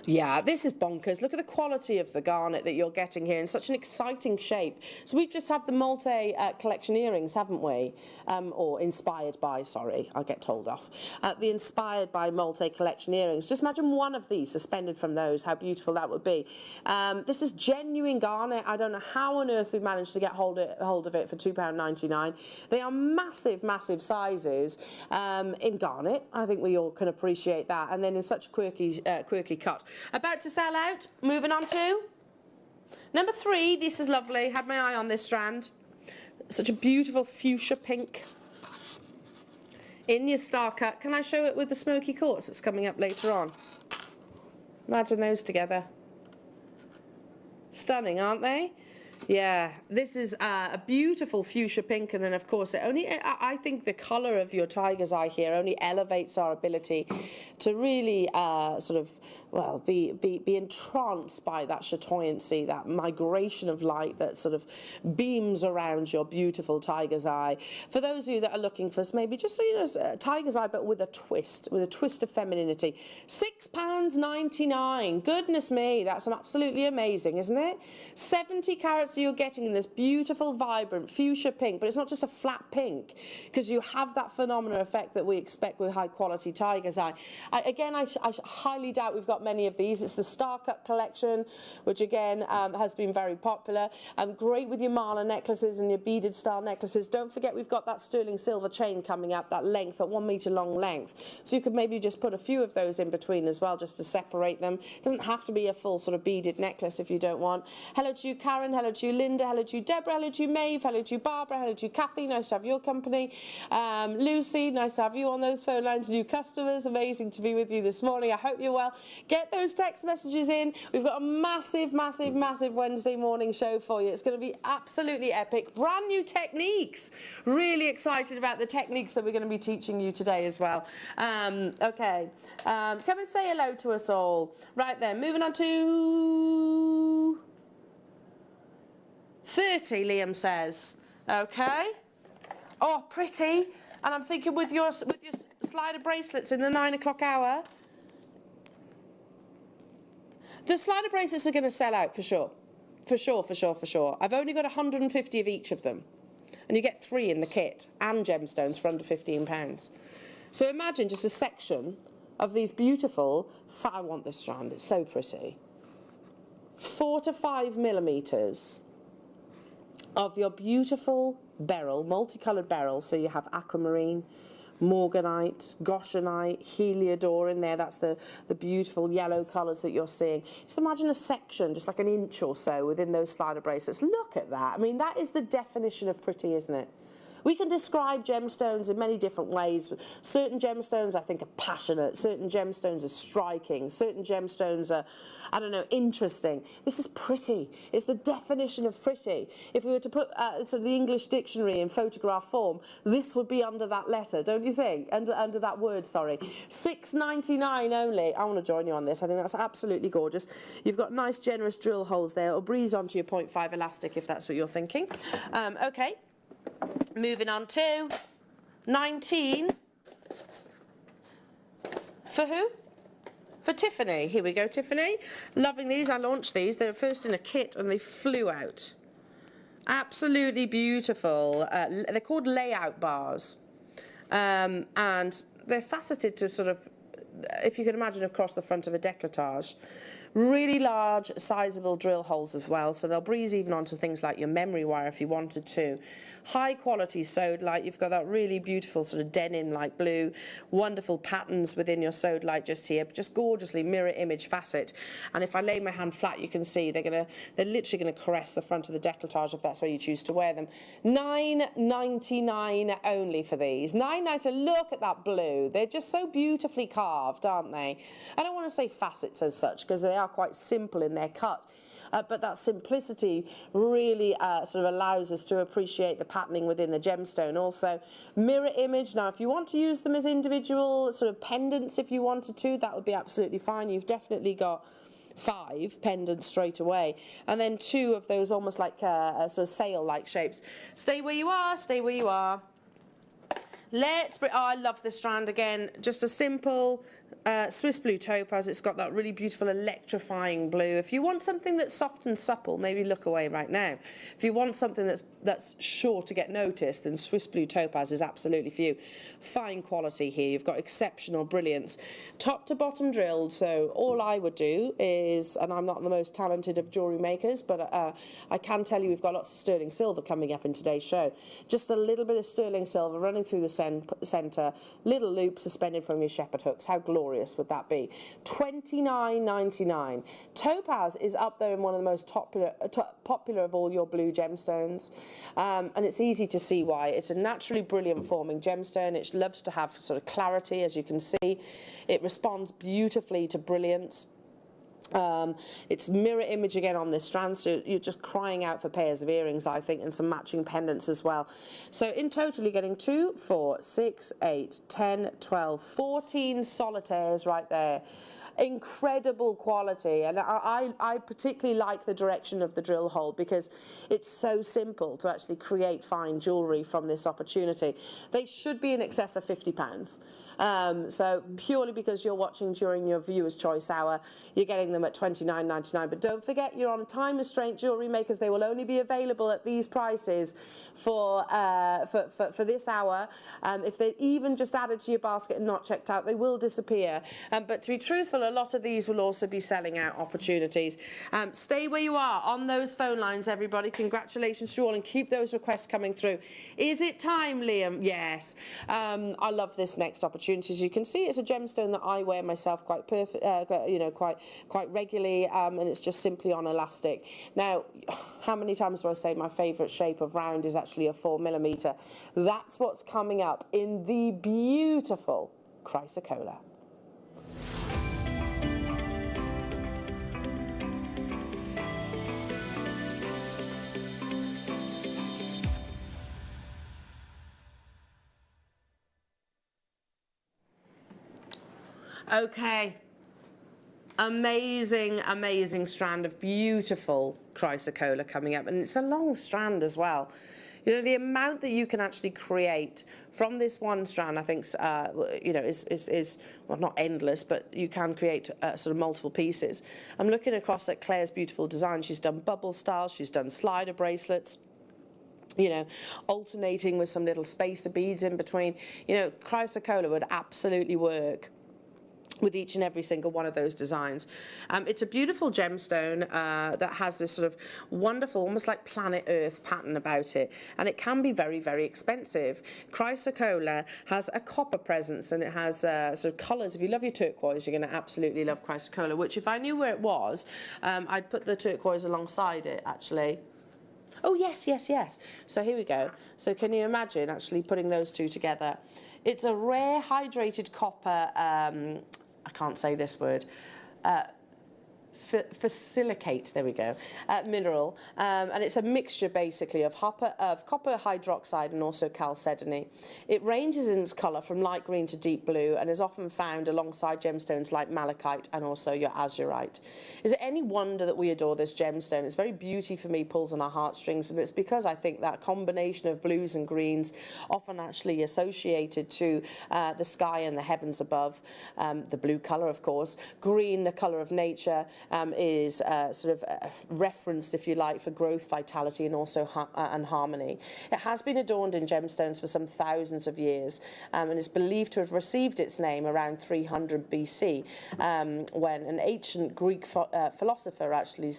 Yeah, this is bonkers. Look at the quality of the garnet that you're getting here in such an exciting shape. So we've just had the Malte collection earrings, haven't we? Or inspired by, sorry, I'll get told off. The inspired by Malte collection earrings. Just imagine one of these suspended from those, how beautiful that would be. This is genuine garnet. I don't know how on earth we've managed to get hold of it for £2.99. They are massive, massive sizes in garnet. I think we all can appreciate that. And then in such a quirky cut. About to sell out. Moving on to number 3. This is lovely. Had my eye on this strand. Such a beautiful fuchsia pink. In your star cut. Can I show it with the smoky quartz that's coming up later on? Imagine those together. Stunning, aren't they? Yeah, this is a beautiful fuchsia pink, and then of course I think the colour of your tiger's eye here only elevates our ability to really sort of, well, be entranced by that chatoyancy, that migration of light that sort of beams around your beautiful tiger's eye. For those of you that are looking for maybe just, you know, a tiger's eye but with a twist of femininity, £6.99. Goodness me, that's absolutely amazing, isn't it? 70 carats you're getting in this beautiful, vibrant fuchsia pink, but it's not just a flat pink, because you have that phenomenal effect that we expect with high quality tiger's eye. I highly doubt we've got many of these. It's the Star Cut collection, which again has been very popular. Great with your mala necklaces and your beaded style necklaces. Don't forget we've got that sterling silver chain coming up, that length, that 1 metre long length. So you could maybe just put a few of those in between as well, just to separate them. It doesn't have to be a full sort of beaded necklace if you don't want. Hello to you, Karen. Hello to you, Linda. Hello to you, Deborah. Hello to you, Maeve. Hello to you, Barbara. Hello to you, Kathy. Nice to have your company. Lucy, nice to have you on those phone lines. New customers, amazing to be with you this morning. I hope you're well. Get those text messages in. We've got a massive, massive, massive Wednesday morning show for you. It's going to be absolutely epic. Brand new techniques. Really excited about the techniques that we're going to be teaching you today as well. Okay. Come and say hello to us all. Right then, moving on to 30, Liam says. Okay. Oh, pretty. And I'm thinking with your slider bracelets in the 9 o'clock hour. The slider bracelets are going to sell out for sure. For sure, for sure, for sure. I've only got 150 of each of them. And you get 3 in the kit and gemstones for under £15. So imagine just a section of these beautiful, I want this strand, it's so pretty, 4 to 5 millimetres of your beautiful beryl, multicoloured beryl. So you have aquamarine, Morganite, Goshenite, Heliodor in there. That's the beautiful yellow colours that you're seeing. Just imagine a section, just like an inch or so within those slider bracelets. Look at that. I mean, that is the definition of pretty, isn't it? We can describe gemstones in many different ways. Certain gemstones, I think, are passionate. Certain gemstones are striking. Certain gemstones are, I don't know, interesting. This is pretty. It's the definition of pretty. If we were to put sort of the English dictionary in photograph form, this would be under that letter, don't you think? Under that word, sorry. $6.99 only. I want to join you on this. I think that's absolutely gorgeous. You've got nice, generous drill holes there. It'll breeze onto your 0.5 elastic if that's what you're thinking. Okay. Moving on to 19. For who? For Tiffany. Here we go, Tiffany. Loving these. I launched these. They were first in a kit and they flew out. Absolutely beautiful. They're called layout bars. And they're faceted to sort of, if you can imagine, across the front of a décolletage. Really large, sizable drill holes as well, so they'll breeze even onto things like your memory wire if you wanted to. High quality sodalite. You've got that really beautiful sort of denim like blue, wonderful patterns within your sodalite just here, just gorgeously mirror image facet. And if I lay my hand flat, you can see they're literally gonna caress the front of the décolletage if that's where you choose to wear them. $9.99 only for these. $9.99. Look at that blue. They're just so beautifully carved, aren't they? I don't want to say facets as such because they are quite simple in their cut. But that simplicity really sort of allows us to appreciate the patterning within the gemstone. Also, mirror image. Now, if you want to use them as individual sort of pendants, if you wanted to, that would be absolutely fine. You've definitely got 5 pendants straight away, and then 2 of those almost like sort of sail-like shapes. Stay where you are. Stay where you are. Let's bring, oh, I love this strand again. Just a simple Swiss blue topaz. It's got that really beautiful electrifying blue. If you want something that's soft and supple, maybe look away right now. If you want something that's sure to get noticed, then Swiss blue topaz is absolutely for you. Fine quality here. You've got exceptional brilliance. Top to bottom drilled. So all I would do is, and I'm not the most talented of jewellery makers, but I can tell you we've got lots of sterling silver coming up in today's show. Just a little bit of sterling silver running through the centre, little loop suspended from your shepherd hooks. How glorious would that be? $29.99. Topaz is up there in one of the most popular of all your blue gemstones, and it's easy to see why. It's a naturally brilliant forming gemstone. It loves to have sort of clarity, as you can see. It responds beautifully to brilliance. It's mirror image again on this strand, so you're just crying out for pairs of earrings, I think, and some matching pendants as well. So in total you're getting 2, 4, 6, 8, 10, 12, 14 solitaires right there. Incredible quality, and I particularly like the direction of the drill hole because it's so simple to actually create fine jewellery from this opportunity. They should be in excess of £50. So purely because you're watching during your Viewer's Choice Hour, you're getting them at $29.99. But don't forget, you're on time restraint, Jewellery Makers. They will only be available at these prices for this hour. If they're even just added to your basket and not checked out, they will disappear. But to be truthful, a lot of these will also be selling out opportunities. Stay where you are on those phone lines, everybody. Congratulations to you all, and keep those requests coming through. Is it time, Liam? Yes. I love this next opportunity. As you can see, it's a gemstone that I wear myself quite quite regularly, and it's just simply on elastic. Now, how many times do I say my favourite shape of round is actually a 4mm? That's what's coming up in the beautiful Chrysocolla. Okay, amazing, amazing strand of beautiful Chrysocolla coming up, and it's a long strand as well. You know, the amount that you can actually create from this one strand, I think, you know, is well, not endless, but you can create sort of multiple pieces. I'm looking across at Claire's beautiful design. She's done bubble styles, she's done slider bracelets, you know, alternating with some little spacer beads in between. You know, Chrysocolla would absolutely work with each and every single one of those designs. It's a beautiful gemstone that has this sort of wonderful, almost like planet Earth pattern about it, and it can be very, very expensive. Chrysocolla has a copper presence, and it has sort of colours. If you love your turquoise, you're going to absolutely love Chrysocolla, which if I knew where it was, I'd put the turquoise alongside it, actually. Oh, yes, yes, yes. So here we go. So can you imagine actually putting those two together? It's a rare hydrated copper, I can't say this word, silicate, there we go, mineral, and it's a mixture basically of copper hydroxide and also chalcedony. It ranges in its colour from light green to deep blue and is often found alongside gemstones like malachite and also your azurite. Is it any wonder that we adore this gemstone? Its very beauty for me pulls on our heartstrings, and it's because I think that combination of blues and greens, often actually associated to the sky and the heavens above, the blue colour of course, green the colour of nature, is referenced, if you like, for growth, vitality, and also and harmony. It has been adorned in gemstones for some thousands of years, and is believed to have received its name around 300 BC, when an ancient Greek philosopher actually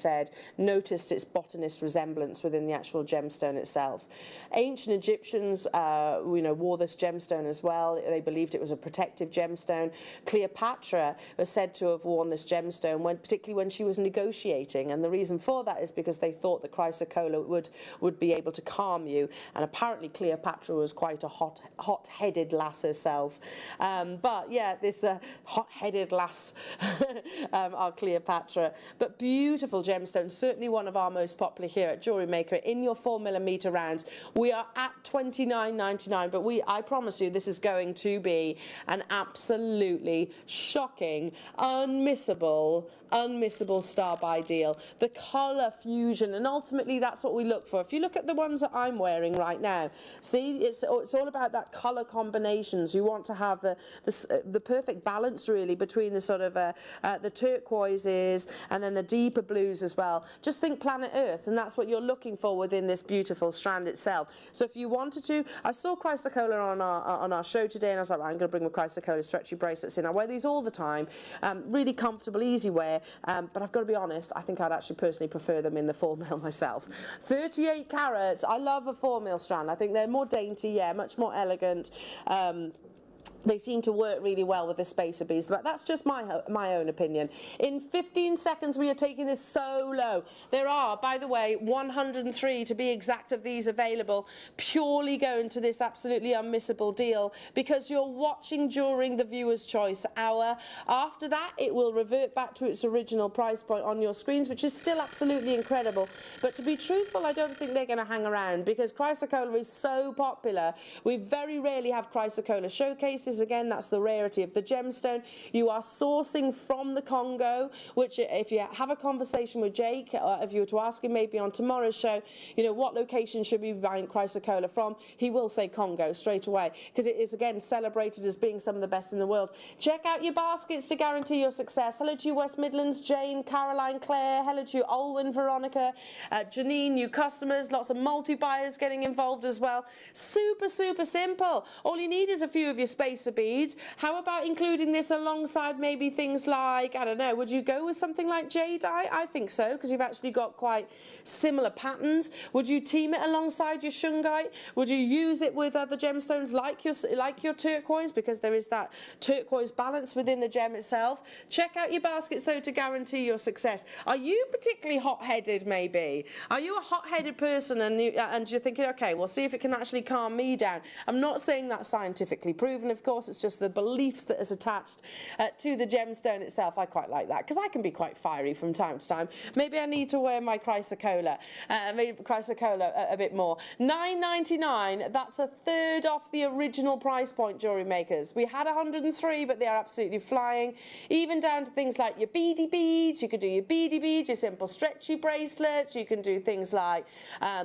noticed its botanist resemblance within the actual gemstone itself. Ancient Egyptians, wore this gemstone as well. They believed it was a protective gemstone. Cleopatra was said to have worn this gemstone particularly when she was negotiating, and the reason for that is because they thought that Chrysocolla would be able to calm you, and apparently Cleopatra was quite a hot-headed lass herself. But yeah, this hot-headed lass, our Cleopatra, but beautiful gemstones, certainly one of our most popular here at Jewellery Maker in your 4mm rounds. We are at $29.99, but I promise you this is going to be an absolutely shocking, unmissable star buy deal. The colour fusion, and ultimately that's what we look for. If you look at the ones that I'm wearing right now, see, it's all about that colour combinations. You want to have the perfect balance really between the sort of the turquoises and then the deeper blues as well. Just think planet Earth, and that's what you're looking for within this beautiful strand itself. So if you wanted to, I saw Chrysocolla on our show today, and I was like, right, I'm going to bring my Chrysocolla stretchy bracelets in. I wear these all the time, really comfortable, easy wear. But I've got to be honest, I think I'd actually personally prefer them in the 4mm myself. 38 carats, I love a 4mm strand. I think they're more dainty, yeah, much more elegant. They seem to work really well with the spacer beads, but that's just my own opinion. In 15 seconds, we are taking this so low. There are, by the way, 103 to be exact of these available, purely going to this absolutely unmissable deal because you're watching during the viewer's choice hour. After that, it will revert back to its original price point on your screens, which is still absolutely incredible. But to be truthful, I don't think they're going to hang around because Chrysocolla is so popular. We very rarely have Chrysocolla showcases. Again, that's the rarity of the gemstone. You are sourcing from the Congo, which if you have a conversation with Jake, or if you were to ask him maybe on tomorrow's show, what location should we be buying Chrysocolla from, he will say Congo straight away because it is again celebrated as being some of the best in the world. Check out your baskets to guarantee your success. Hello to you, West Midlands, Jane, Caroline, Claire. Hello to you, Olwyn, Veronica, Janine, new customers, lots of multi-buyers getting involved as well. Super, super simple. All you need is a few of your spacer beads. How about including this alongside maybe things like, I don't know, would you go with something like Jadeite? I think so, because you've actually got quite similar patterns. Would you team it alongside your Shungite? Would you use it with other gemstones like your turquoise, because there is that turquoise balance within the gem itself? Check out your baskets though to guarantee your success. Are you particularly hot-headed maybe? Are you a hot-headed person and you're thinking, okay, we'll see if it can actually calm me down? I'm not saying that's scientifically proven, of course, it's just the beliefs that is attached to the gemstone itself. I quite like that because I can be quite fiery from time to time. Maybe I need to wear my Chrysocolla, a bit more. $9.99, that's a third off the original price point, Jewellery Makers. We had 103, but they are absolutely flying, even down to things like your beady beads. You could do your beady beads, your simple stretchy bracelets. You can do things like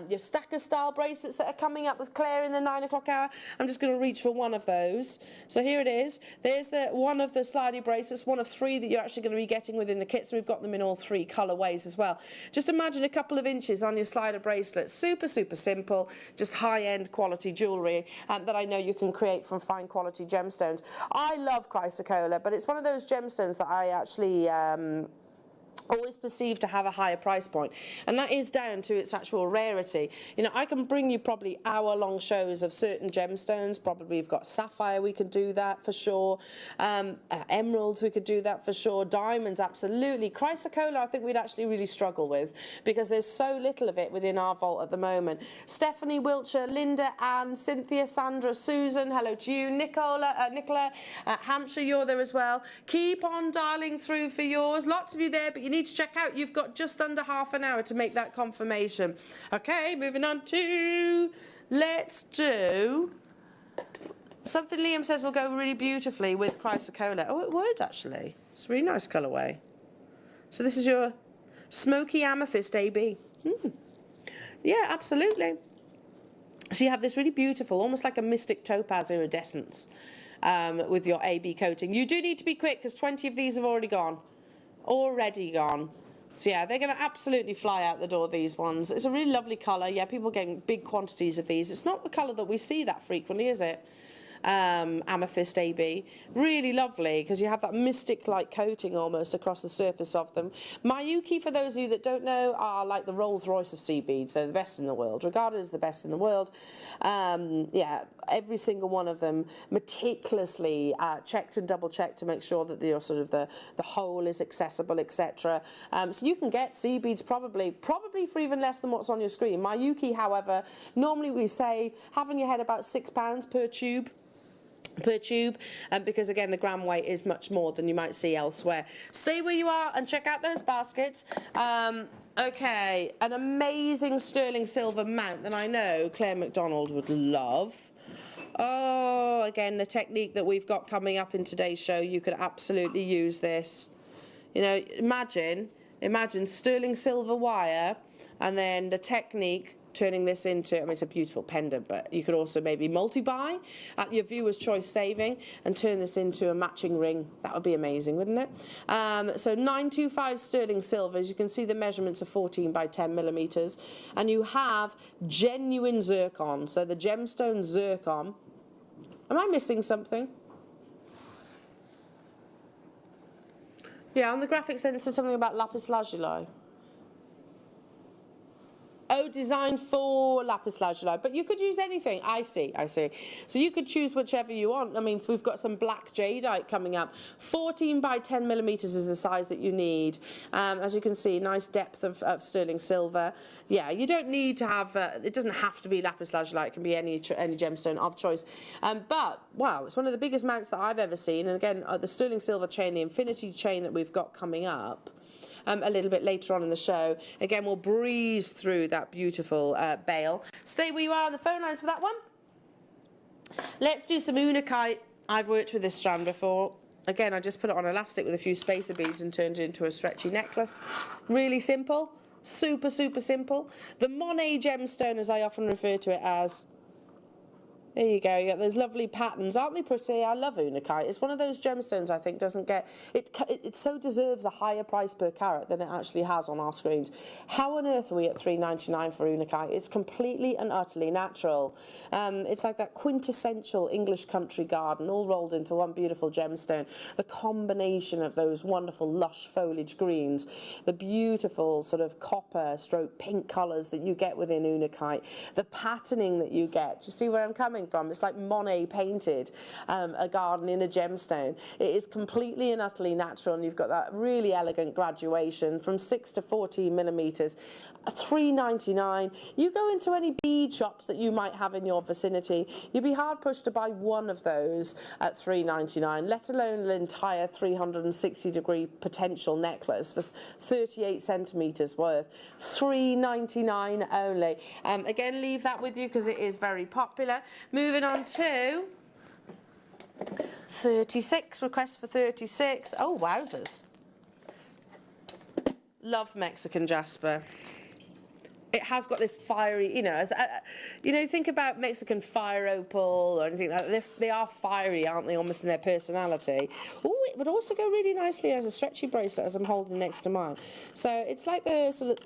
your stacker style bracelets that are coming up with Claire in the 9 o'clock hour. I'm just going to reach for one of those. So here it is. There's one of the slidey bracelets, one of 3 that you're actually going to be getting within the kit. So we've got them in all 3 colourways as well. Just imagine a couple of inches on your slider bracelet. Super, super simple, just high-end quality jewellery that I know you can create from fine quality gemstones. I love Chrysocolla, but it's one of those gemstones that I actually always perceived to have a higher price point, and that is down to its actual rarity. You know, I can bring you probably hour-long shows of certain gemstones. Probably we've got sapphire, we could do that for sure. Emeralds, we could do that for sure. Diamonds, absolutely. Chrysocolla, I think we'd actually really struggle with because there's so little of it within our vault at the moment. Stephanie, Wiltshire, Linda, Anne, Cynthia, Sandra, Susan, hello to you. Nicola, Hampshire, you're there as well. Keep on dialing through for yours. Lots of you there, but you need to check out, you've got just under half an hour to make that confirmation. Okay, moving on to, let's do something Liam says will go really beautifully with Chrysocolla. Oh, it would actually. It's a really nice colourway. So this is your smoky amethyst AB. Yeah, absolutely. So you have this really beautiful, almost like a mystic topaz iridescence with your AB coating. You do need to be quick because 20 of these have already gone. So yeah, they're going to absolutely fly out the door, these ones. It's a really lovely colour. Yeah, people are getting big quantities of these. It's not the colour that we see that frequently, is it? Amethyst AB. Really lovely because you have that mystic-like coating almost across the surface of them. Mayuki, for those of you that don't know, are like the Rolls-Royce of sea beads. They're the best in the world, regarded as the best in the world. Yeah, every single one of them meticulously checked and double-checked to make sure that the sort of the hole is accessible, etc. So you can get sea beads probably for even less than what's on your screen. Mayuki, however, normally we say have in your head about £6 per tube. Because again the gram weight is much more than you might see elsewhere. Stay where you are and check out those baskets. Okay, an amazing sterling silver mount that I know Claire McDonald would love. Oh, again, the technique that we've got coming up in today's show, you could absolutely use this. You know, imagine sterling silver wire and then the technique turning this into, I mean, it's a beautiful pendant, but you could also maybe multi-buy at your viewer's choice saving and turn this into a matching ring. That would be amazing, wouldn't it? So 925 sterling silver, as you can see the measurements are 14 by 10 millimeters, and you have genuine zircon, so the gemstone zircon. Am I missing something? Yeah, on the graphics then it said something about lapis lazuli. Oh, designed for lapis lazuli, but you could use anything. I see. So you could choose whichever you want. I mean, we've got some black jadeite coming up. 14 by 10 millimeters is the size that you need. As you can see, nice depth of sterling silver. Yeah, you don't need to have, it doesn't have to be lapis lazuli. It can be any gemstone of choice. But, wow, it's one of the biggest mounts that I've ever seen. And again, the sterling silver chain, the infinity chain that we've got coming up, a little bit later on in the show. Again, we'll breeze through that beautiful bale. Stay where you are on the phone lines for that one. Let's do some Unakite. I've worked with this strand before. Again, I just put it on elastic with a few spacer beads and turned it into a stretchy necklace. Really simple. Super, super simple. The Monet gemstone, as I often refer to it as. There you go, you got those lovely patterns. Aren't they pretty? I love Unakite. It's one of those gemstones I think doesn't get, it so deserves a higher price per carat than it actually has on our screens. How on earth are we at $3.99 for Unakite? It's completely and utterly natural. It's like that quintessential English country garden all rolled into one beautiful gemstone. The combination of those wonderful lush foliage greens, the beautiful sort of copper stroke pink colours that you get within Unakite, the patterning that you get. Do you see where I'm coming from? It's like Monet painted a garden in a gemstone. It is completely and utterly natural, and you've got that really elegant graduation from 6 to 14 millimeters. $3.99. You go into any bead shops that you might have in your vicinity, you'd be hard pushed to buy one of those at $3.99, let alone an entire 360-degree potential necklace with 38 centimeters worth. $3.99 only. Again, leave that with you because it is very popular. Moving on to 36, request for 36. Oh, wowzers. Love Mexican jasper. It has got this fiery, think about Mexican fire opal or anything like that. They are fiery, aren't they, almost in their personality. Oh, it would also go really nicely as a stretchy bracelet, as I'm holding next to mine. So it's like the sort of,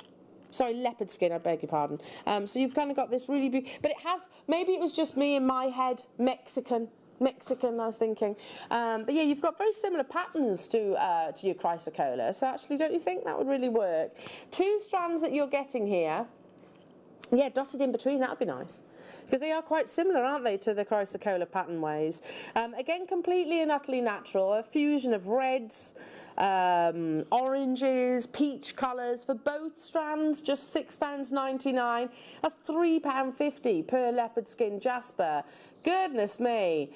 sorry, leopard skin, I beg your pardon. So you've kind of got this really beautiful, but it has, maybe it was just me in my head, Mexican. Mexican, I was thinking. But yeah, you've got very similar patterns to your Chrysocolla. So actually, don't you think that would really work? 2 strands that you're getting here, yeah, dotted in between, that would be nice. Because they are quite similar, aren't they, to the Chrysocolla pattern ways. Again, completely and utterly natural, a fusion of reds, oranges, peach colours for both strands, just £6.99. That's £3.50 per leopard skin jasper. Goodness me.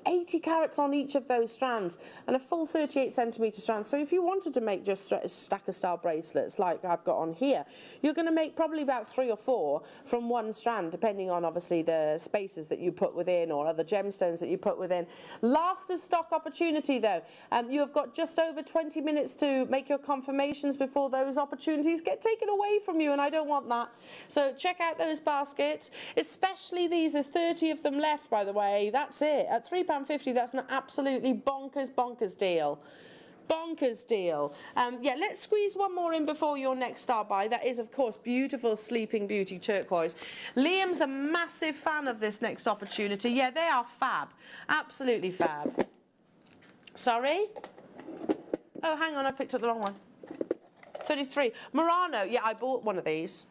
80 carats on each of those strands and a full 38 centimetre strand. So if you wanted to make just stacker style bracelets like I've got on here, you're going to make probably about 3 or 4 from one strand, depending on obviously the spaces that you put within or other gemstones that you put within. Last of stock opportunity though. You have got just over 20 minutes to make your confirmations before those opportunities get taken away from you, and I don't want that. So check out those baskets, especially these. There's 30 of them left, by the way. That's it. At £3.50, that's an absolutely bonkers deal. Bonkers deal. Yeah, let's squeeze one more in before your next star buy. That is, of course, beautiful Sleeping Beauty turquoise. Liam's a massive fan of this next opportunity. Yeah, they are fab. Absolutely fab. Sorry? Oh, hang on, I picked up the wrong one. 33. Murano. Yeah, I bought one of these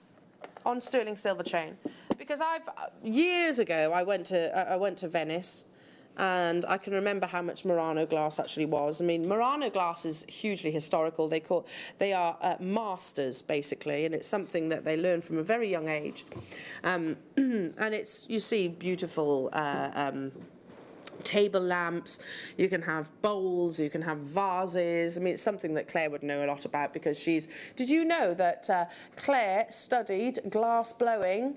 on sterling silver chain because years ago I went to Venice. And I can remember how much Murano glass actually was. I mean, Murano glass is hugely historical. They are masters, basically, and it's something that they learn from a very young age. And you see beautiful table lamps, you can have bowls, you can have vases. I mean, it's something that Claire would know a lot about because did you know that Claire studied glass blowing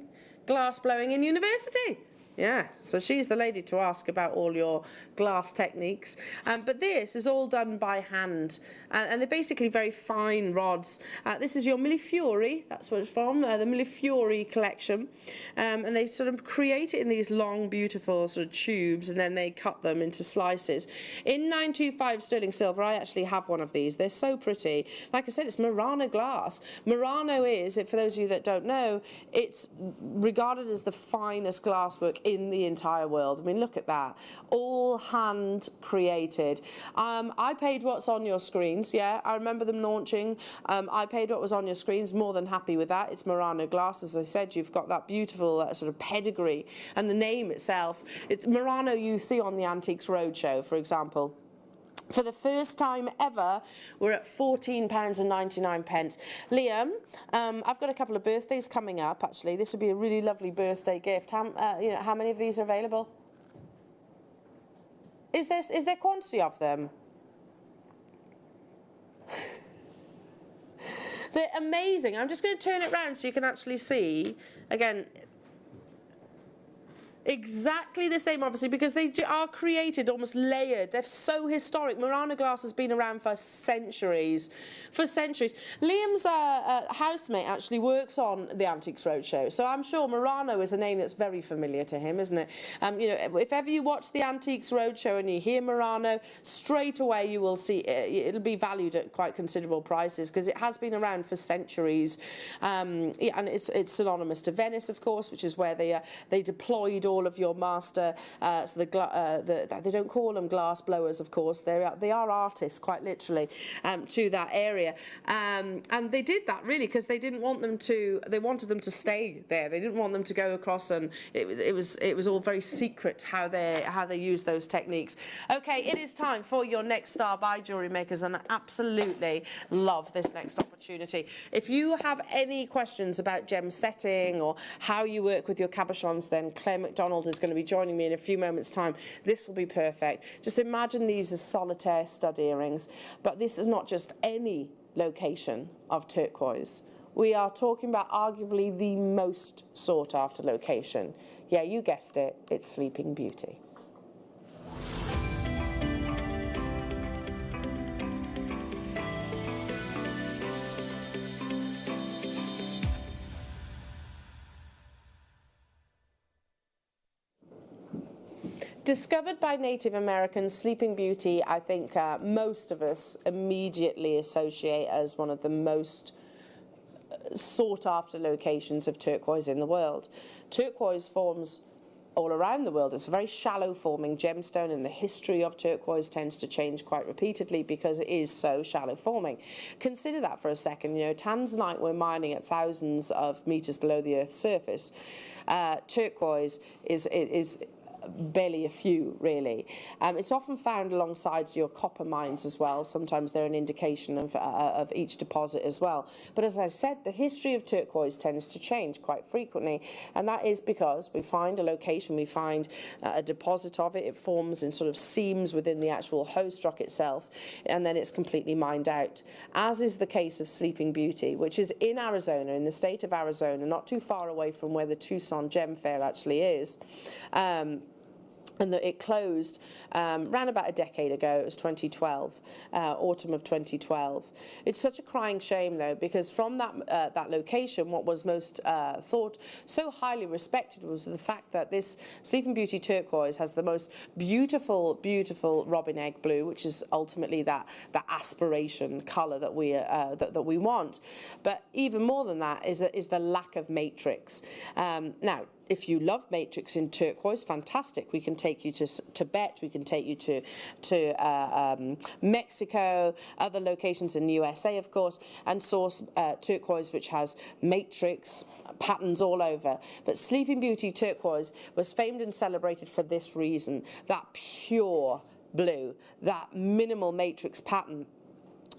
in university? Yeah, so she's the lady to ask about all your glass techniques. But this is all done by hand, and they're basically very fine rods. This is your Millefiori, that's what it's from, the Millefiori collection. And they sort of create it in these long, beautiful sort of tubes, and then they cut them into slices. In 925 sterling silver, I actually have one of these. They're so pretty. Like I said, it's Murano glass. Murano is, for those of you that don't know, it's regarded as the finest glasswork in the entire world. I mean, look at that. All hand created. I paid what's on your screens. Yeah, I remember them launching. I paid what was on your screens. More than happy with that. It's Murano glass. As I said, you've got that beautiful sort of pedigree, and the name itself. It's Murano you see on the Antiques Roadshow, for example. For the first time ever, we're at £14.99. Liam, I've got a couple of birthdays coming up, actually. This would be a really lovely birthday gift. How many of these are available? Is there quantity of them? They're amazing. I'm just going to turn it around so you can actually see. Again, exactly the same, obviously, because they are created almost layered. They're so historic. Murano glass has been around for centuries. Liam's housemate actually works on the Antiques Roadshow, so I'm sure Murano is a name that's very familiar to him, isn't it? If ever you watch the Antiques Roadshow and you hear Murano, straight away you will see it'll be valued at quite considerable prices because it has been around for centuries. And it's synonymous to Venice, of course, which is where they deployed all of your master. So they don't call them glass blowers, of course. They are artists, quite literally, to that area. And they did that really because they didn't want them to. They wanted them to stay there. They didn't want them to go across, and it was all very secret how they use those techniques. Okay, it is time for your next star by Jewellery Makers, and I absolutely love this next opportunity. If you have any questions about gem setting or how you work with your cabochons, then Claire McDonald is going to be joining me in a few moments' time. This will be perfect. Just imagine these as solitaire stud earrings, but this is not just any location of turquoise. We are talking about arguably the most sought after location. Yeah, you guessed it, it's Sleeping Beauty. Discovered by Native Americans, Sleeping Beauty, I think most of us immediately associate as one of the most sought-after locations of turquoise in the world. Turquoise forms all around the world. It's a very shallow forming gemstone, and the history of turquoise tends to change quite repeatedly because it is so shallow forming. Consider that for a second. You know, tanzanite we're mining at thousands of meters below the Earth's surface. Turquoise is barely a few, really. It's often found alongside your copper mines as well. Sometimes they're an indication of each deposit as well. But as I said, the history of turquoise tends to change quite frequently, and that is because we find a location, we find a deposit of it, it forms in sort of seams within the actual host rock itself, and then it's completely mined out. As is the case of Sleeping Beauty, which is in Arizona, in the state of Arizona, not too far away from where the Tucson Gem Fair actually is. And that it closed around about a decade ago. It was 2012, autumn of 2012. It's such a crying shame, though, because from that location, what was most thought so highly respected was the fact that this Sleeping Beauty turquoise has the most beautiful, beautiful robin egg blue, which is ultimately that aspiration colour that we want. But even more than that is the lack of matrix. Now, if you love matrix in turquoise, fantastic. We can take you to Tibet, we can take you to Mexico, other locations in the USA, of course, and source turquoise which has matrix patterns all over. But Sleeping Beauty turquoise was famed and celebrated for this reason, that pure blue, that minimal matrix pattern,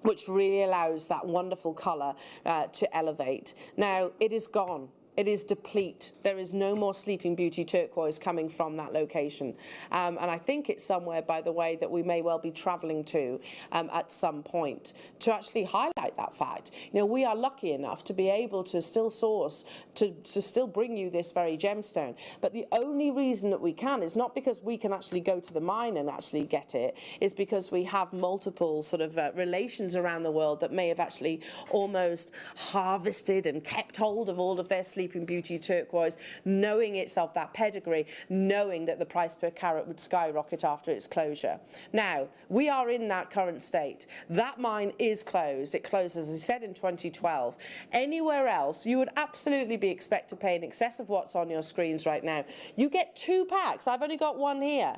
which really allows that wonderful colour to elevate. Now, it is gone. It is deplete. There is no more Sleeping Beauty turquoise coming from that location. And I think it's somewhere, by the way, that we may well be travelling to at some point to actually highlight that fact. You know, we are lucky enough to be able to still source, to still bring you this very gemstone. But the only reason that we can is not because we can actually go to the mine and actually get it, is because we have multiple sort of relations around the world that may have actually almost harvested and kept hold of all of their Sleeping Beauty turquoise, knowing it's of that pedigree, knowing that the price per carat would skyrocket after its closure. Now, we are in that current state. That mine is closed. It closed, as I said, in 2012. Anywhere else, you would absolutely be expected to pay in excess of what's on your screens right now. You get 2 packs. I've only got 1 here.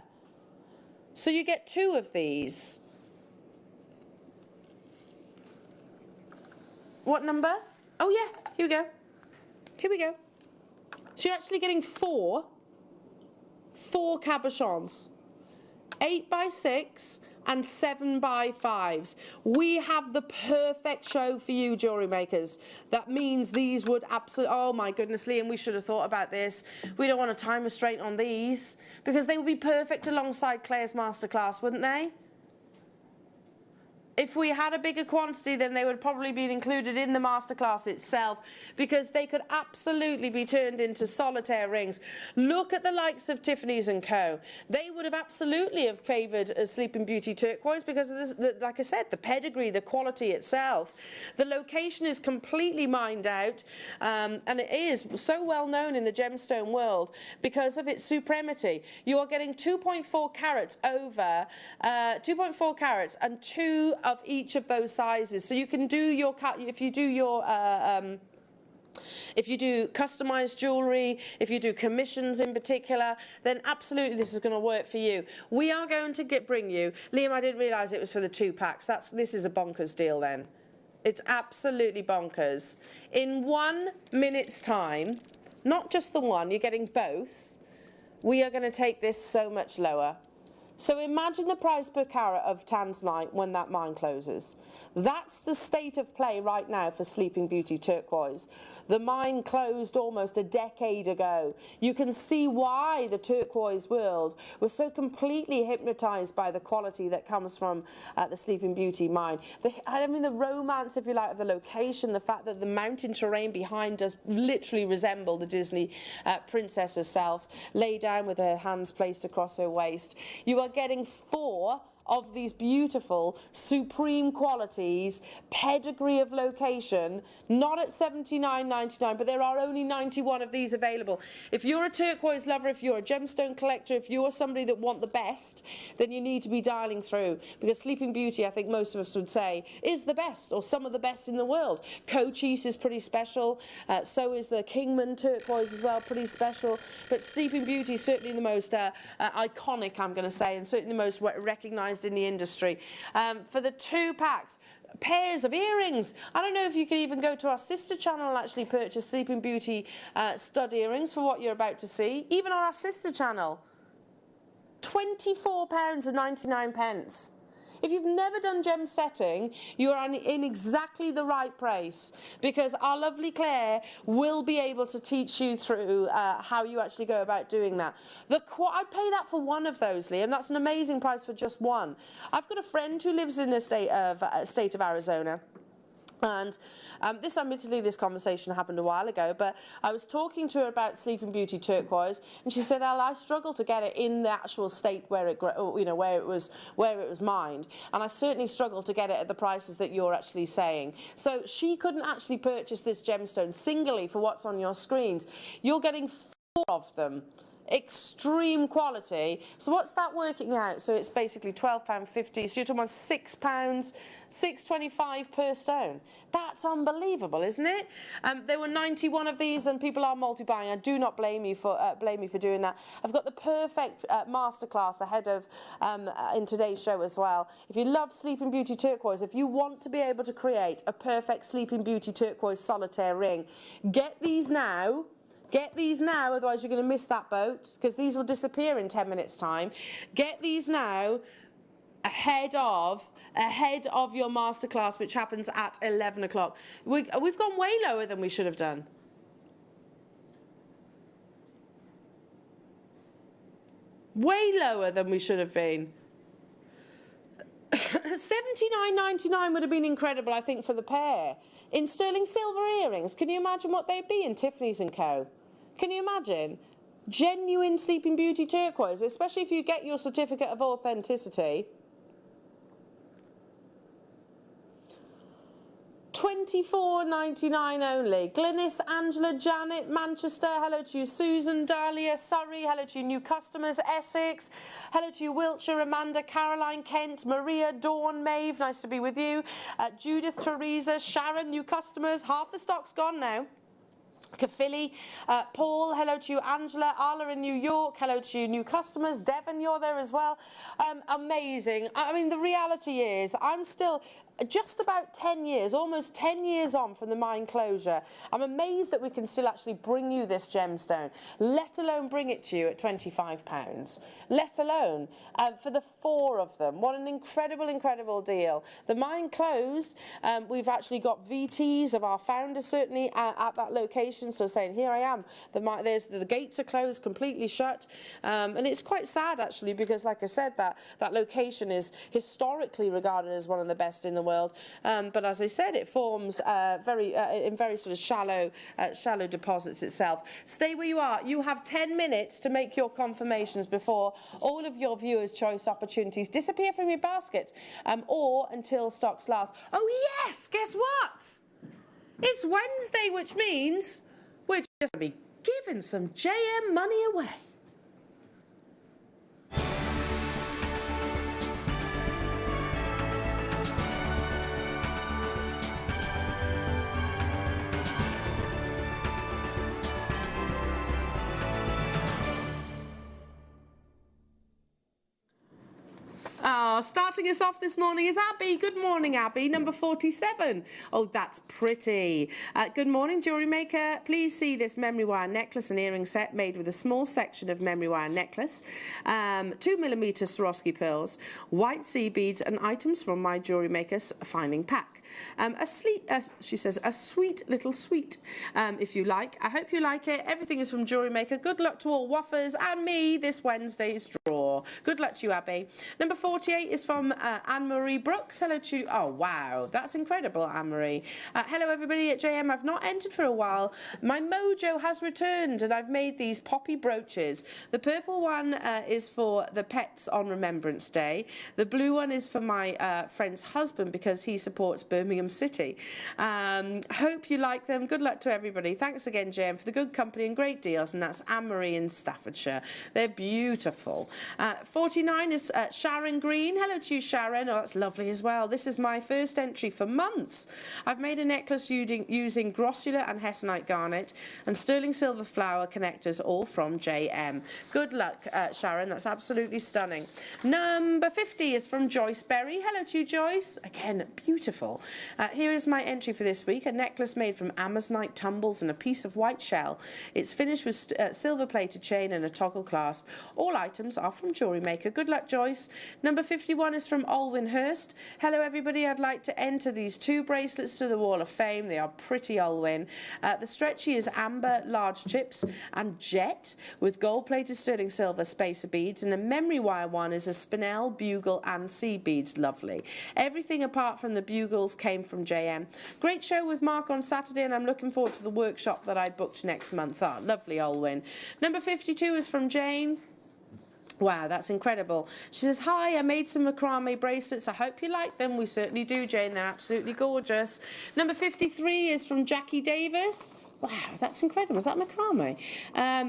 So you get 2 of these. What number? Oh, yeah, here we go. Here we go. So you're actually getting 4 cabochons, 8x6 and 7x5s. We have the perfect show for you, jewellery makers. That means these would absolutely, oh my goodness, Liam, we should have thought about this. We don't want a time restraint on these because they would be perfect alongside Claire's Masterclass, wouldn't they? If we had a bigger quantity, then they would probably be included in the masterclass itself because they could absolutely be turned into solitaire rings. Look at the likes of Tiffany's & Co. They would have absolutely have favoured a Sleeping Beauty turquoise because of this, like I said, the pedigree, the quality itself. The location is completely mined out, and it is so well known in the gemstone world because of its supremacy. You are getting 2.4 carats over, 2.4 carats and 2 of each of those sizes. So you can do your, if you do customized jewellery, if you do commissions in particular, then absolutely this is going to work for you. We are going to bring you, Liam, I didn't realise it was for the 2 packs. This is a bonkers deal then. It's absolutely bonkers. In 1 minute's time, not just the one, you're getting both, we are going to take this so much lower. So imagine the price per carat of tanzanite when that mine closes. That's the state of play right now for Sleeping Beauty turquoise. The mine closed almost a decade ago. You can see why the turquoise world was so completely hypnotized by the quality that comes from the Sleeping Beauty mine. I mean, the romance, if you like, of the location, the fact that the mountain terrain behind does literally resemble the Disney princess herself, lay down with her hands placed across her waist. You are getting 4 of these beautiful, supreme qualities, pedigree of location, not at $79.99, but there are only 91 of these available. If you're a turquoise lover, if you're a gemstone collector, if you're somebody that want the best, then you need to be dialing through, because Sleeping Beauty, I think most of us would say, is the best, or some of the best in the world. Cochise is pretty special, so is the Kingman turquoise as well, pretty special, but Sleeping Beauty is certainly the most iconic, I'm going to say, and certainly the most recognised in the industry. For the 2 packs, pairs of earrings. I don't know if you can even go to our sister channel and actually purchase Sleeping Beauty stud earrings for what you're about to see. Even on our sister channel, £24.99. If you've never done gem setting, you are in exactly the right place, because our lovely Claire will be able to teach you through how you actually go about doing that. I'd pay that for one of those, Liam. That's an amazing price for just one. I've got a friend who lives in the state of Arizona. And admittedly, this conversation happened a while ago, but I was talking to her about Sleeping Beauty turquoise, and she said, "I struggle to get it in the actual state where it, where it was mined, and I certainly struggle to get it at the prices that you're actually saying." So she couldn't actually purchase this gemstone singly for what's on your screens. You're getting 4 of them. Extreme quality. So what's that working out? So it's basically £12.50. So you're talking about £6, £6.25 per stone. That's unbelievable, isn't it? There were 91 of these, and people are multi-buying. I do not blame you for doing that. I've got the perfect masterclass ahead of in today's show as well. If you love Sleeping Beauty turquoise, if you want to be able to create a perfect Sleeping Beauty turquoise solitaire ring, get these now. Get these now, otherwise you're going to miss that boat, because these will disappear in 10 minutes' time. Get these now ahead of your masterclass, which happens at 11 o'clock. We've gone way lower than we should have done. Way lower than we should have been. $79.99 would have been incredible, I think, for the pair. In sterling silver earrings, can you imagine what they'd be in Tiffany's & Co? Can you imagine? Genuine Sleeping Beauty turquoise, especially if you get your certificate of authenticity. £24.99 only. Glynis, Angela, Janet, Manchester, hello to you. Susan, Dahlia, Surrey, hello to you. New customers, Essex, hello to you. Wiltshire, Amanda, Caroline, Kent, Maria, Dawn, Maeve, nice to be with you. Judith, Teresa, Sharon, new customers. Half the stock's gone now. Caphilly, Paul, hello to you. Angela, Arla in New York, hello to you. New customers. Devon, you're there as well. Amazing. I mean, the reality is I'm still just about 10 years, almost 10 years on from the mine closure. I'm amazed that we can still actually bring you this gemstone, let alone bring it to you at £25, let alone for the 4 of them. What an incredible, incredible deal. The mine closed. We've actually got VTs of our founders certainly at that location, so saying, here I am. The gates are closed, completely shut. And it's quite sad, actually, because, like I said, that location is historically regarded as one of the best in the world, but as I said, it forms in very sort of shallow deposits itself. Stay where you are. You have 10 minutes to make your confirmations before all of your viewers' choice opportunities disappear from your baskets, or until stocks last. Oh yes, guess what? It's Wednesday, which means we're just going to be giving some JM money away. Starting us off this morning is Abby. Good morning, Abby. Number 47. Oh, that's pretty. Good morning, Jewellery Maker. Please see this memory wire necklace and earring set made with a small section of memory wire necklace, 2mm Swarovski pearls, white sea beads, and items from my Jewellery Maker's finding pack. She says, a sweet little sweet, if you like. I hope you like it. Everything is from Jewellery Maker. Good luck to all woffers and me this Wednesday's draw. drawer. Good luck to you, Abby. Number 48 is from Anne-Marie Brooks. Hello to you. Oh, wow. That's incredible, Anne-Marie. Hello, everybody at JM. I've not entered for a while. My mojo has returned, and I've made these poppy brooches. The purple one is for the pets on Remembrance Day. The blue one is for my friend's husband because he supports Birmingham City. Hope you like them. Good luck to everybody. Thanks again, JM, for the good company and great deals, and that's Anne-Marie in Staffordshire. They're beautiful. 49 is Sharon Green. Hello to you, Sharon. Oh, that's lovely as well. This is my first entry for months. I've made a necklace using grossular and hessonite garnet and sterling silver flower connectors, all from JM. Good luck, Sharon. That's absolutely stunning. Number 50 is from Joyce Berry. Hello to you, Joyce. Again, beautiful. Here is my entry for this week. A necklace made from amazonite tumbles and a piece of white shell. It's finished with silver-plated chain and a toggle clasp. All items are from Jewellery Maker. Good luck, Joyce. Number 51 is from Olwyn Hurst. Hello, everybody. I'd like to enter these 2 bracelets to the Wall of Fame. They are pretty, Olwyn. The stretchy is amber, large chips, and jet with gold-plated sterling silver spacer beads, and the memory wire one is a spinel, bugle, and sea beads. Lovely. Everything apart from the bugles came from JM. Great show with Mark on Saturday, and I'm looking forward to the workshop that I booked next month. Ah, lovely, Olwyn. Number 52 is from Jane. Wow, that's incredible. She says, hi, I made some macrame bracelets. I hope you like them. We certainly do, Jane. They're absolutely gorgeous. Number 53 is from Jackie Davis. Wow, that's incredible. Is that macrame?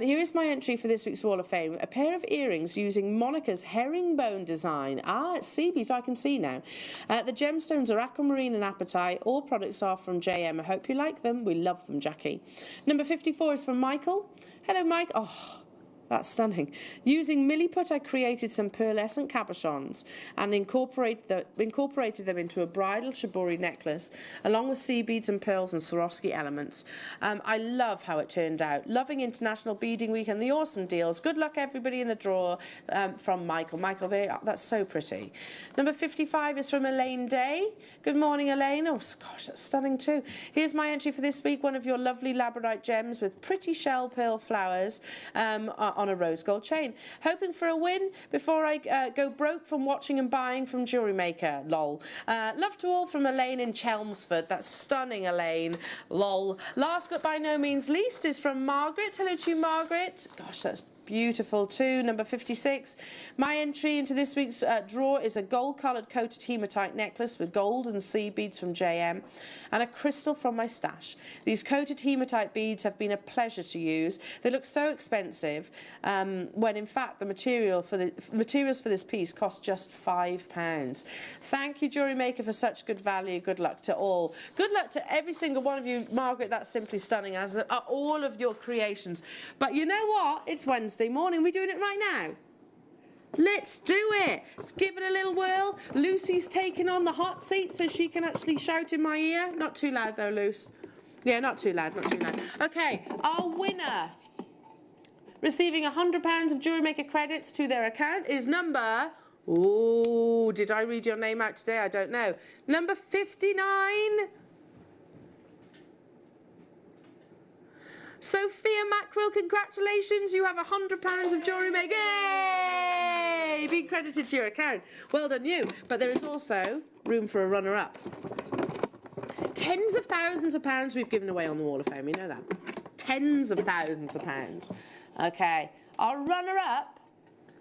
Here is my entry for this week's Wall of Fame. A pair of earrings using Monica's herringbone design. Ah, it's sea beads, I can see now. The gemstones are aquamarine and apatite. All products are from JM. I hope you like them. We love them, Jackie. Number 54 is from Michael. Hello, Mike. Oh, that's stunning. Using milliput, I created some pearlescent cabochons and incorporated them into a bridal shibori necklace, along with sea beads and pearls and Swarovski elements. I love how it turned out. Loving International Beading Week and the awesome deals. Good luck, everybody, in the draw from Michael. Michael, that's so pretty. Number 55 is from Elaine Day. Good morning, Elaine. Oh, gosh, that's stunning too. Here's my entry for this week. One of your lovely labradorite gems with pretty shell pearl flowers on a rose gold chain. Hoping for a win before I go broke from watching and buying from Jewellery Maker. Lol. Love to all from Elaine in Chelmsford. That's stunning, Elaine. Lol. Last but by no means least is from Margaret. Hello to you, Margaret. Gosh, that's beautiful too. Number 56. My entry into this week's draw is a gold-coloured coated hematite necklace with gold and sea beads from JM and a crystal from my stash. These coated hematite beads have been a pleasure to use. They look so expensive when in fact the materials for this piece cost just £5. Thank you, Jewellery Maker, for such good value. Good luck to all. Good luck to every single one of you. Margaret, that's simply stunning, as are all of your creations. But you know what? It's Wednesday morning. We're doing it right now. Let's do it. Let's give it a little whirl. Lucy's taking on the hot seat so she can actually shout in my ear. Not too loud though, Luce. Yeah, not too loud, not too loud. Okay, our winner receiving £100 of Jewellery Maker credits to their account is number... Oh, did I read your name out today? I don't know. Number 59... Sophia Mackerel, congratulations, you have £100 of Jewellery Maker. Yay! Being credited to your account. Well done, you. But there is also room for a runner-up. Tens of thousands of pounds we've given away on the Wall of Fame, you know that. Tens of thousands of pounds. Okay, our runner-up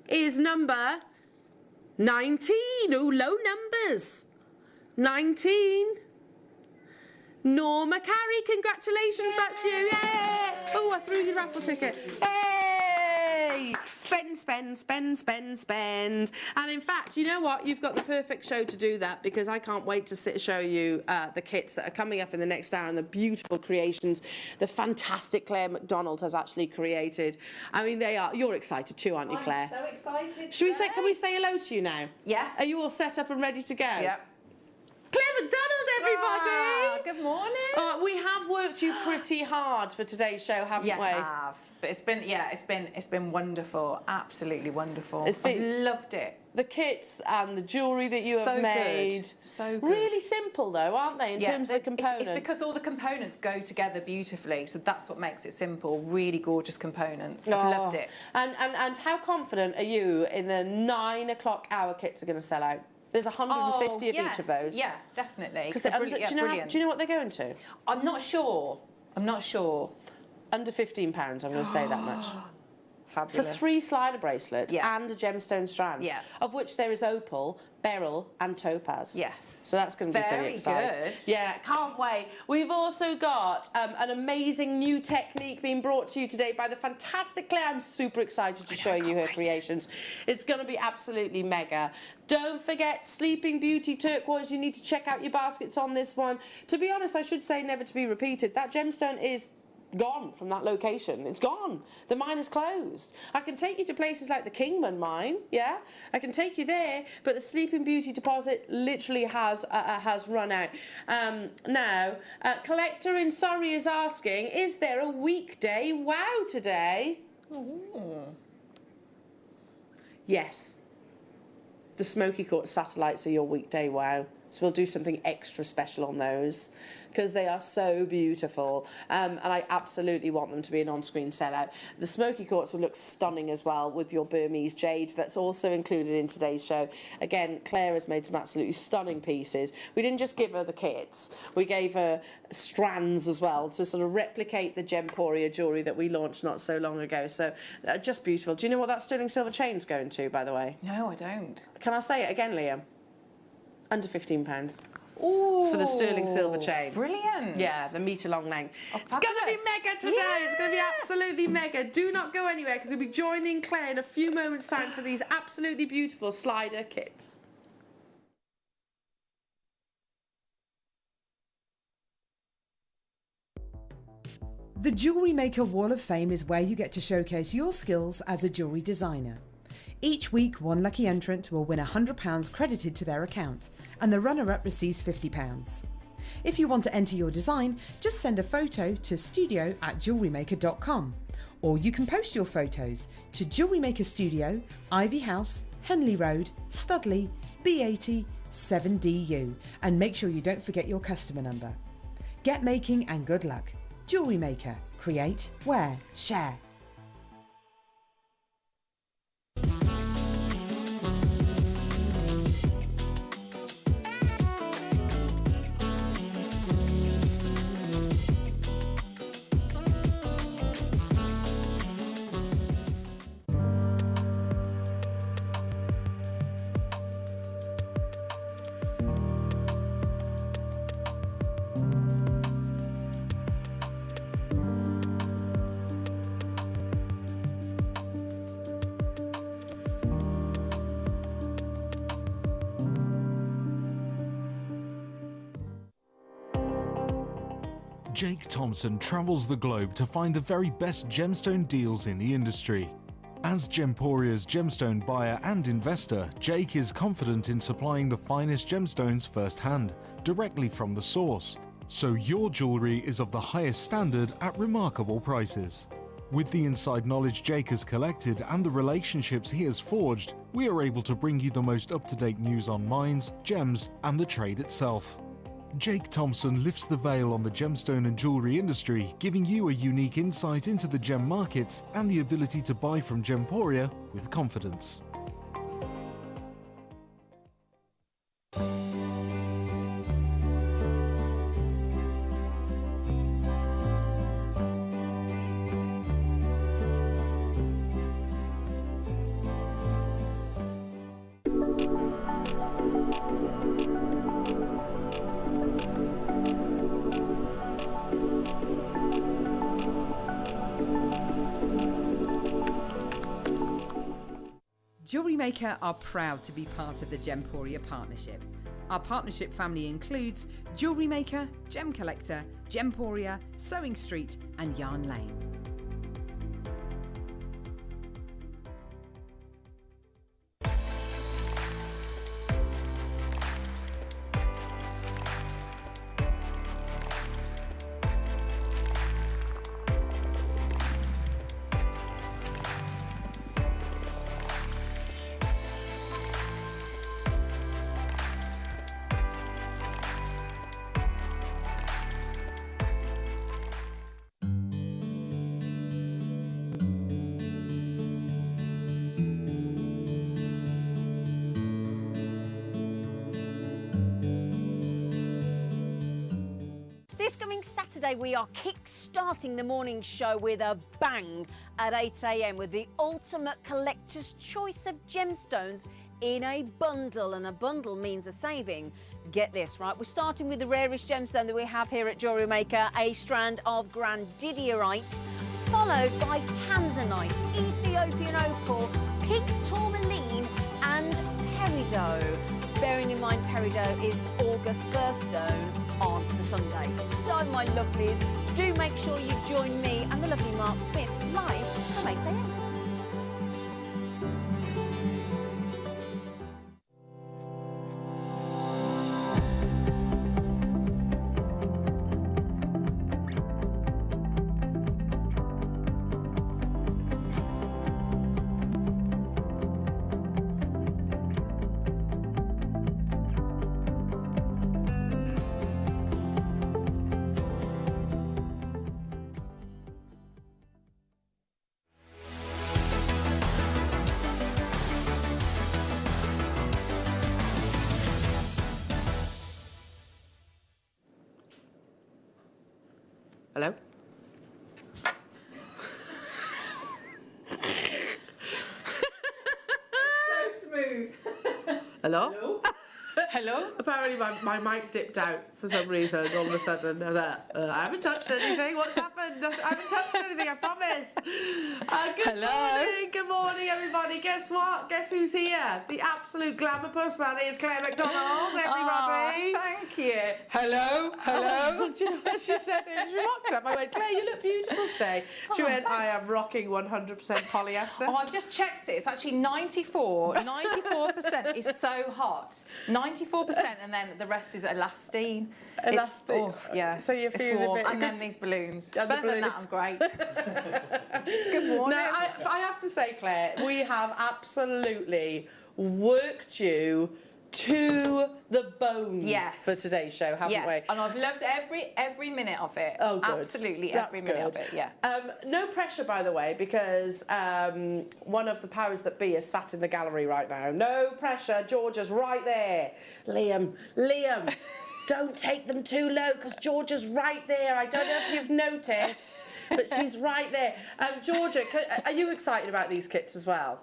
is number 19. Oh, low numbers. 19. Norma Carey, congratulations, that's you. Yay! Oh, I threw your raffle ticket. Hey! Spend, spend, spend, spend, spend. And in fact, you know what? You've got the perfect show to do that, because I can't wait to show you the kits that are coming up in the next hour and the beautiful creations the fantastic Claire McDonald has actually created. I mean, they are. You're excited too, aren't you, Claire? I'm so excited. Can we say hello to you now? Yes. Are you all set up and ready to go? Yep. Claire McDonald, everybody! Oh, good morning. We have worked you pretty hard for today's show, haven't we? Have. But it's been wonderful, absolutely wonderful. I've loved it. the kits and the jewellery that you So have made. good. So good. Really simple though, aren't they, in terms of the components? It's because all the components go together beautifully, so that's what makes it simple. Really gorgeous components. I've loved it. And how confident are you in the 9 o'clock hour kits are going to sell out? There's 150 of each of those. Yeah, definitely. Because They're do you know what they're going to? I'm not sure. Under £15, I'm going to say that much. For Fabulous. 3 slider bracelets and a gemstone strand, of which there is opal, beryl and topaz. Yes. So that's going to be pretty Very exciting. good. Yeah, can't wait. We've also got an amazing new technique being brought to you today by the fantastic Claire. I'm super excited to show you her creations. It's going to be absolutely mega. Don't forget Sleeping Beauty turquoise. You need to check out your baskets on this one. To be honest, I should say never to be repeated. That gemstone is gone from that location. It's gone. The mine is closed. I can take you to places like the Kingman mine, yeah? I can take you there, but the Sleeping Beauty deposit literally has run out. Now, Collector in Surrey is asking, is there a weekday wow today? Ooh. Yes. The Smoky Quartz satellites are your weekday wow. So we'll do something extra special on those because they are so beautiful, and I absolutely want them to be an on-screen sellout. The Smoky Quartz will look stunning as well with your Burmese jade. That's also included in today's show. Again, Claire has made some absolutely stunning pieces. We didn't just give her the kits, we gave her strands as well to sort of replicate the Gemporia jewellery that we launched not so long ago. So just beautiful. Do you know what that sterling silver chain's going to, by the way? No, I don't. Can I say it again, Liam? Under £15. Ooh. For the sterling silver chain. Brilliant. Yeah, the metre long length. Oh, it's going to be fabulous. mega today. It's going to be absolutely mega. Do not go anywhere because we'll be joining Claire in a few moments' time for these absolutely beautiful slider kits. The Jewellery Maker Wall of Fame is where you get to showcase your skills as a jewellery designer. Each week, one lucky entrant will win £100 credited to their account, and the runner-up receives £50. If you want to enter your design, just send a photo to studio@jewellerymaker.com, or you can post your photos to Jewellery Maker Studio, Ivy House, Henley Road, Studley, B80 7DU, and make sure you don't forget your customer number. Get making and good luck. Jewellery Maker. Create, wear, share. Jake Thompson travels the globe to find the very best gemstone deals in the industry. As Gemporia's gemstone buyer and investor, Jake is confident in supplying the finest gemstones firsthand, directly from the source, so your jewellery is of the highest standard at remarkable prices. With the inside knowledge Jake has collected and the relationships he has forged, we are able to bring you the most up-to-date news on mines, gems, and the trade itself. Jake Thompson lifts the veil on the gemstone and jewellery industry, giving you a unique insight into the gem markets and the ability to buy from Gemporia with confidence. Jewellery Maker are proud to be part of the Gemporia partnership. Our partnership family includes Jewellery Maker, Gem Collector, Gemporia, Sewing Street and Yarn Lane. This coming Saturday, we are kick-starting the morning show with a bang at 8 a.m. with the ultimate collector's choice of gemstones in a bundle, and a bundle means a saving. Get this, right? We're starting with the rarest gemstone that we have here at Jewellery Maker, a strand of Jadeite, followed by Tanzanite, Ethiopian opal, pink tourmaline and peridot. Bearing in mind peridot is August birthstone on the Sunday. So my lovelies, do make sure you join me and the lovely Mark Smith live from 8 a.m. Hello? So smooth. Hello? Hello? Hello? Apparently my mic dipped out for some reason all of a sudden. I was like, I haven't touched anything. What's happened? I haven't touched anything, I promise. Good morning, everybody. Guess what? Guess who's here? The absolute glamour personality is Claire McDonald, everybody. Oh, thank you. Hello, hello. Do you know what she said? She rocked up. I went, Claire, you look beautiful today. She went, I am rocking 100% polyester. Oh, I've just checked it. It's actually 94. 94% is so hot. 94%, and then the rest is elastine. Elastine. Yeah. So you're it's feeling a warm. bit- And then these balloons. Yeah, the Better than balloon. that, I'm great. Good morning. Now, I have to say, Claire, we have absolutely worked you to the bone Yes. for today's show, haven't Yes, we? and I've loved every minute of it. Oh, good. Absolutely That's every minute good. of it, yeah. No pressure, by the way, because one of the powers that be is sat in the gallery right now. No pressure. Georgia's right there. Liam, don't take them too low because Georgia's right there. I don't know if you've noticed, but she's right there. Georgia, are you excited about these kits as well?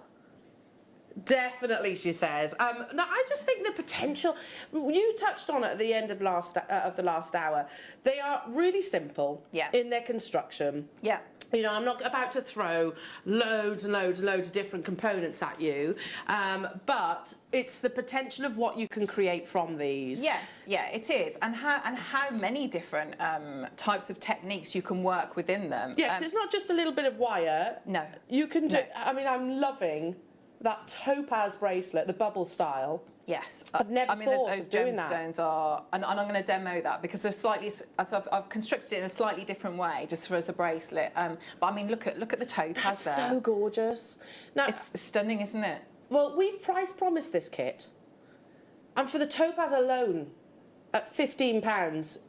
Definitely, she says. No, I just think the potential. You touched on it at the end of the last hour. They are really simple in their construction. Yeah. You know, I'm not about to throw loads and loads and loads of different components at you, but it's the potential of what you can create from these. Yes, yeah, it is, and how many different types of techniques you can work within them. Yeah, 'cause it's not just a little bit of wire. No. You can do. No. I mean, I'm loving that topaz bracelet, the bubble style. Yes, I've never thought those of doing that. gemstones are, and I'm going to demo that because they're slightly. So I've constructed it in a slightly different way, just for as a bracelet. But I mean, look at the topaz That's there. so gorgeous. Now, It's stunning, isn't it? well, we've price promised this kit, and for the topaz alone, at £15.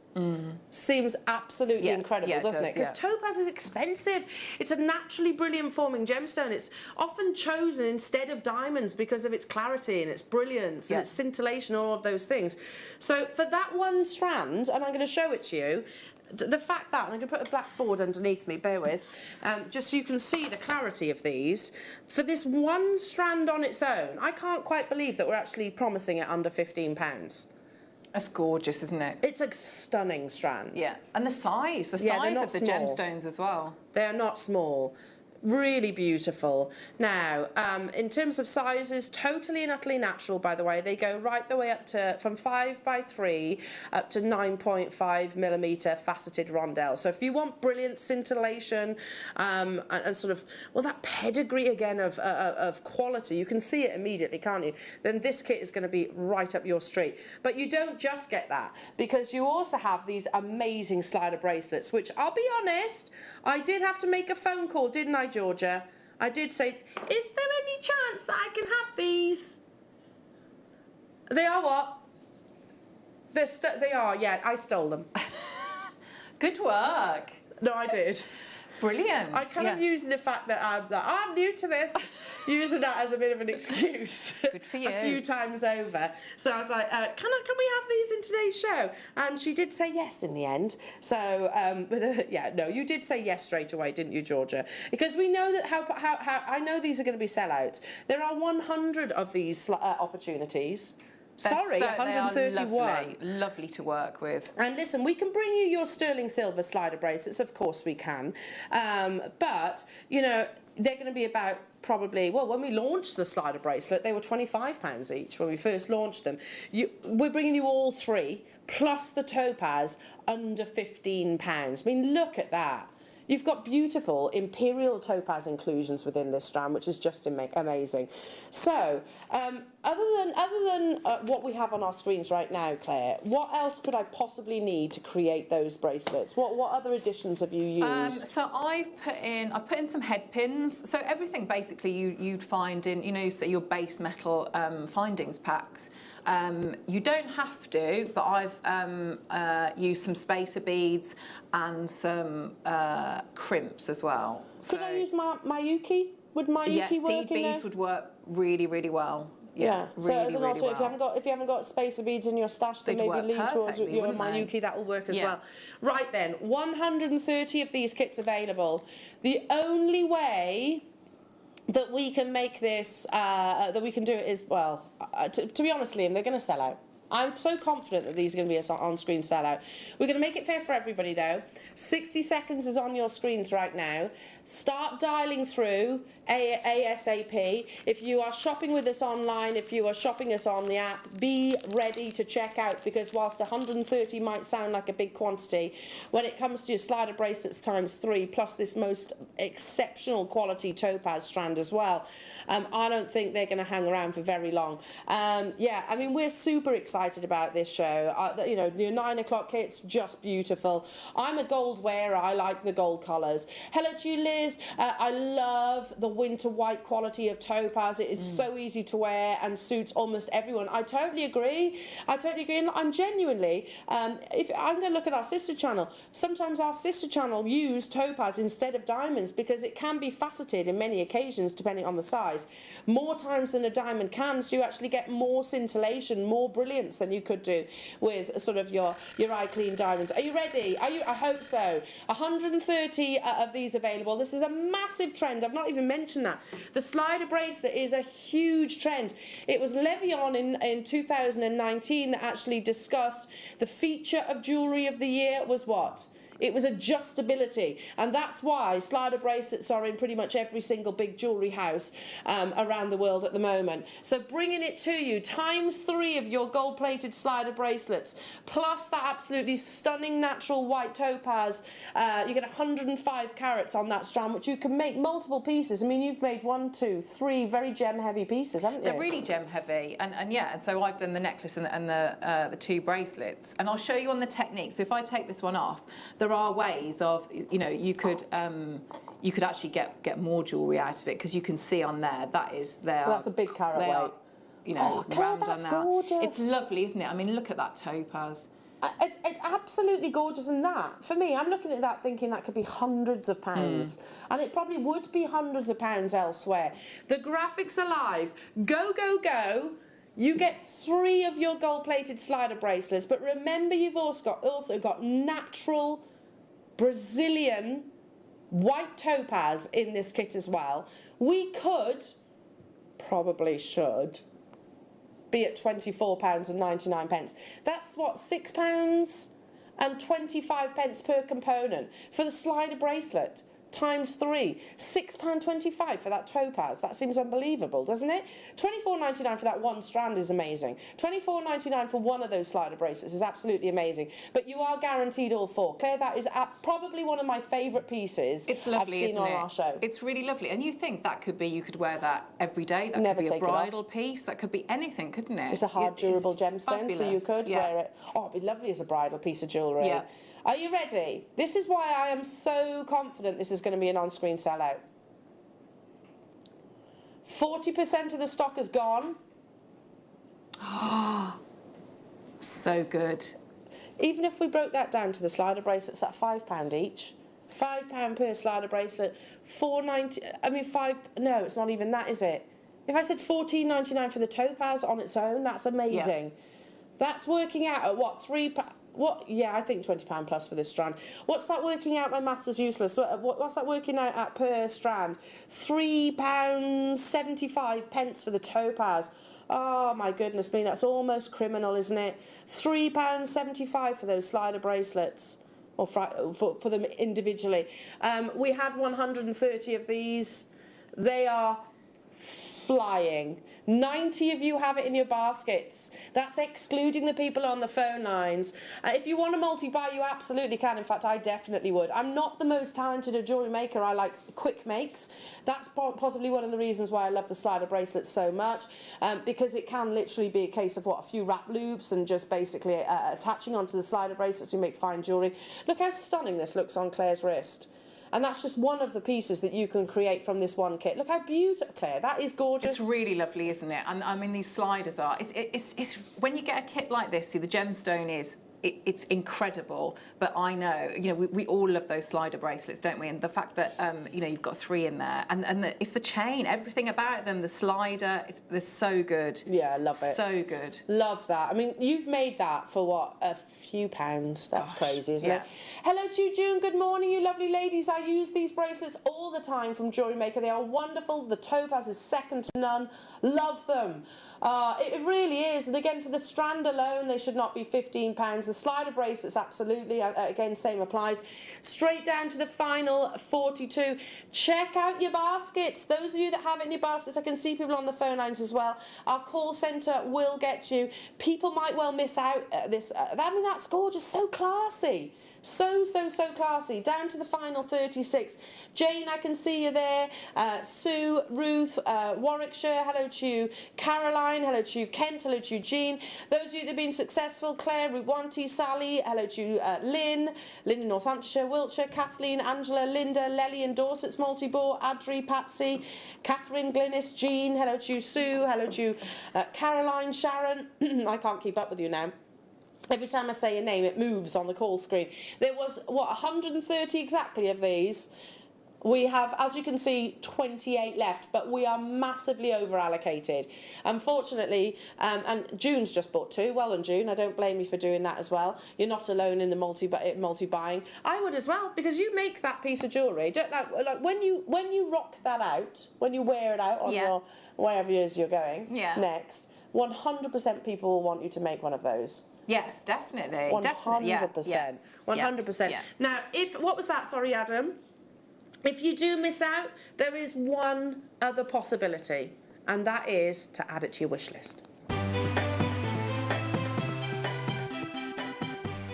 Seems absolutely incredible, yeah, it doesn't it? does, Because yeah. topaz is expensive. It's a naturally brilliant forming gemstone. It's often chosen instead of diamonds because of its clarity and its brilliance and its scintillation, all of those things. So for that one strand, and I'm going to show it to you, the fact that, and I'm going to put a black board underneath me, bear with, just so you can see the clarity of these. For this one strand on its own, I can't quite believe that we're actually promising it under £15. It's gorgeous, isn't it? It's a stunning strand. Yeah, and the size they're size not of the small. gemstones as well. They are not small. Really beautiful. Now, in terms of sizes, totally and utterly natural, by the way. They go right the way up to, from 5x3 up to 9.5mm faceted rondelle. So if you want brilliant scintillation and sort of, well, that pedigree again of quality, you can see it immediately, can't you? Then this kit is going to be right up your street. But you don't just get that, because you also have these amazing slider bracelets, which, I'll be honest, I did have to make a phone call, didn't I, Georgia? I did say, is there any chance that I can have these? They are what? They are, yeah, I stole them. Good work. No, I did. Brilliant. I kind of using the fact that I'm new to this, using that as a bit of an excuse. Good for you. A few times over. So I was like, can we have these in today's show? And she did say yes in the end. So you did say yes straight away, didn't you, Georgia? Because we know that how I know these are going to be sellouts. There are 100 of these opportunities. Sorry, 131. Lovely to work with. And listen, we can bring you your sterling silver slider bracelets, of course we can. But, you know, they're going to be about probably, well, when we launched the slider bracelet, they were £25 each when we first launched them. We're bringing you all three, plus the topaz, under £15. I mean, look at that. You've got beautiful imperial topaz inclusions within this strand, which is just amazing. So, other than what we have on our screens right now, Claire, what else could I possibly need to create those bracelets? What other additions have you used? So I've put in some head pins. So everything basically you'd find in, you know, say your base metal findings packs. You don't have to, but I've used some spacer beads and some crimps as well. Could I use my Mayuki? Would Mayuki work? Seed beads would work really, really well. Yeah. So as an alternative, if you haven't got spacer beads in your stash, then maybe lean towards your Mayuki. That will work as well. Right then, 130 of these kits available. The only way that we can make this, that we can do it is, well, to be honest, Liam, they're going to sell out. I'm so confident that these are going to be an on-screen sellout. We're going to make it fair for everybody, though. 60 seconds is on your screens right now. Start dialing through ASAP. If you are shopping with us online, if you are shopping us on the app, be ready to check out, because whilst 130 might sound like a big quantity, when it comes to your slider bracelets ×3, plus this most exceptional quality topaz strand as well, I don't think they're going to hang around for very long. Yeah, I mean, we're super excited about this show. You know, your 9 o'clock kit's just beautiful. I'm a gold wearer. I like the gold colours. Hello to you, Liz. I love the winter white quality of topaz. It is so easy to wear and suits almost everyone. I totally agree. And I'm genuinely, if I'm going to look at our sister channel, sometimes our sister channel use topaz instead of diamonds because it can be faceted in many occasions depending on the size. More times than a diamond can, so you actually get more scintillation, more brilliance than you could do with sort of your eye clean diamonds. Are you ready? I hope so. 130 of these available. This is a massive trend. I've not even mentioned that. The slider bracelet is a huge trend. It was Levion in 2019 that actually discussed the feature of jewellery of the year was what? It was adjustability, and that's why slider bracelets are in pretty much every single big jewellery house around the world at the moment. So bringing it to you, ×3 of your gold-plated slider bracelets, plus that absolutely stunning natural white topaz. You get 105 carats on that strand, which you can make multiple pieces. I mean, you've made 1, 2, 3 very gem-heavy pieces, haven't you? They're really gem-heavy, and so I've done the necklace and the 2 bracelets, and I'll show you on the technique. So if I take this one off, there are ways of, you know, you could actually get more jewellery out of it, because you can see on there that's a big carat weight. You know, Claire, that's gorgeous. It's lovely, isn't it? I mean, look at that topaz. It's absolutely gorgeous, and that, for me, I'm looking at that thinking that could be hundreds of pounds. And it probably would be hundreds of pounds elsewhere. The graphics are live. Go, go, go. You get 3 of your gold-plated slider bracelets, but remember you've also got natural Brazilian white topaz in this kit as well. We could, probably should, be at £24.99. That's what, £6.25 per component for the slider bracelet. ×3, £6.25 for that topaz. That seems unbelievable, doesn't it? £24.99 for that one strand is amazing. £24.99 for one of those slider bracelets is absolutely amazing. But you are guaranteed all 4. Claire, that is probably one of my favourite pieces it's lovely, I've seen on our show. It's really lovely. And you think that could be, you could wear that every day. That could be a bridal piece. That could be anything, couldn't it? It's a hard, durable gemstone, so you could wear it. Oh, it'd be lovely as a bridal piece of jewellery. Yeah. Are you ready? This is why I am so confident this is going to be an on-screen sellout. 40% of the stock is gone. So good. Even if we broke that down to the slider bracelets at £5 each, £5 per slider bracelet, $4.90. I mean, no, it's not even that, is it? If I said $14.99 for the topaz on its own, that's amazing. Yeah. That's working out at what, £3? What? Yeah, I think £20 plus for this strand. What's that working out? My maths is useless. What's that working out at per strand? £3.75 for the topaz. Oh my goodness me, that's almost criminal, isn't it? £3.75 for those slider bracelets, or for them individually. We had 130 of these. They are flying. 90 of you have it in your baskets. That's excluding the people on the phone lines. If you want to multi-buy, you absolutely can. In fact, I definitely would. I'm not the most talented jewellery maker. I like quick makes. That's possibly one of the reasons why I love the slider bracelets so much, because it can literally be a case of, a few wrap loops and just basically attaching onto the slider bracelets to make fine jewellery. Look how stunning this looks on Claire's wrist. And that's just one of the pieces that you can create from this one kit. Look how beautiful, Claire. That is gorgeous. It's really lovely, isn't it? And I mean, these sliders are. It's when you get a kit like this. See, the gemstone is. It's incredible, but I know, we all love those slider bracelets, don't we? And the fact that, you've got 3 in there, and it's the chain, everything about them, the slider, they're so good. Yeah, I love it. So good. Love that. I mean, you've made that for what, a few pounds? That's crazy, isn't it? Hello to you, June. Good morning, you lovely ladies. I use these bracelets all the time from Jewellery Maker. They are wonderful. The topaz is second to none. Love them. It really is. And again, for the strand alone, they should not be £15. The slider bracelets, absolutely. Again, same applies. Straight down to the final 42. Check out your baskets. Those of you that have it in your baskets, I can see people on the phone lines as well. Our call centre will get you. People might well miss out at this. I mean, that's gorgeous. So classy. So classy. Down to the final 36. Jane, I can see you there. Sue, Ruth, Warwickshire, hello to you. Caroline, hello to you. Kent, hello to you. Jean. Those of you that have been successful, Claire, Ruwanti, Sally, hello to you. Lynn in Northamptonshire, Wiltshire, Kathleen, Angela, Linda, Lely in Dorset's Multibore, Adri, Patsy, Catherine, Glynis, Jean, hello to you. Sue, hello to you. Caroline, Sharon. I can't keep up with you now. Every time I say your name, it moves on the call screen. There was, 130 exactly of these. We have, as you can see, 28 left, but we are massively over-allocated. Unfortunately, and June's just bought 2. Well done, June. I don't blame you for doing that as well. You're not alone in the multi-buying. I would as well, because you make that piece of jewellery. Don't like when you rock that out, when you wear it out on your wherever it is you're going next. 100% people will want you to make one of those. Yes, definitely. 100%. 100%. Yeah. Now, what was that? Sorry, Adam. If you do miss out, there is one other possibility, and that is to add it to your wish list.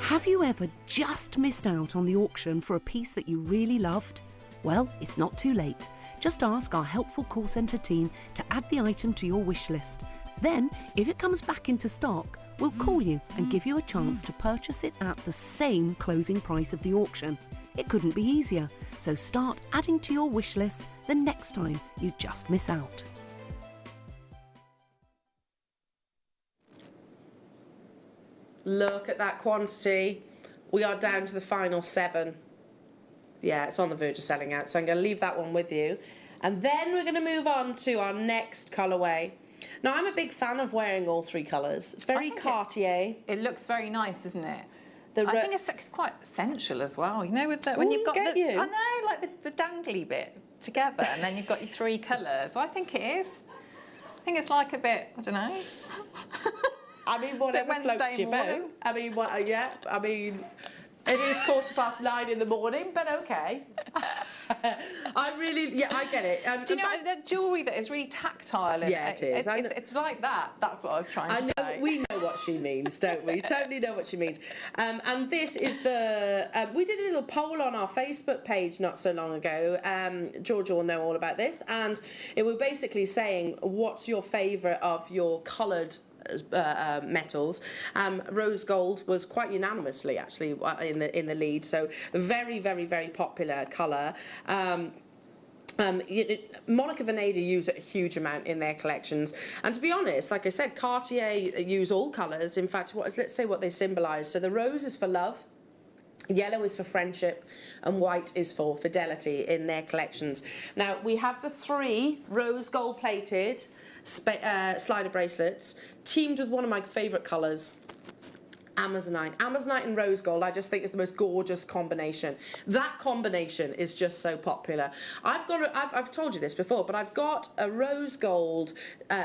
Have you ever just missed out on the auction for a piece that you really loved? Well, it's not too late. Just ask our helpful call centre team to add the item to your wish list. Then, if it comes back into stock, we'll call you and give you a chance to purchase it at the same closing price of the auction. It couldn't be easier, so start adding to your wish list the next time you just miss out. Look at that quantity. We are down to the final 7. Yeah, it's on the verge of selling out, so I'm going to leave that one with you. And then we're going to move on to our next colourway. Now, I'm a big fan of wearing all 3 colours. It's very Cartier. It looks very nice, isn't it? I think it's quite sensual as well. With the, when you've got I know, like the dangly bit together, and then you've got your 3 colours. I think it is. I think it's like a bit. I don't know. I mean, whatever floats your boat. I mean, I mean. It is 9:15 in the morning, but okay. I get it. Do you know the jewellery that is really tactile? Yeah, it is. It's like that. That's what I was trying to say. We know what she means, don't we? Totally know what she means. And this is the... we did a little poll on our Facebook page not so long ago. Georgia will know all about this. And it was basically saying, what's your favourite of your coloured metals? Rose gold was quite unanimously actually in the lead, so very popular colour. Monica Vinader use it a huge amount in their collections, and to be honest, like I said, Cartier use all colours. In fact, let's say what they symbolise. So the rose is for love. Yellow is for friendship and white is for fidelity in their collections. Now, we have the 3 rose gold plated slider bracelets teamed with one of my favourite colours, Amazonite. Amazonite and rose gold, I just think is the most gorgeous combination. That combination is just so popular. I've told you this before, but I've got a rose gold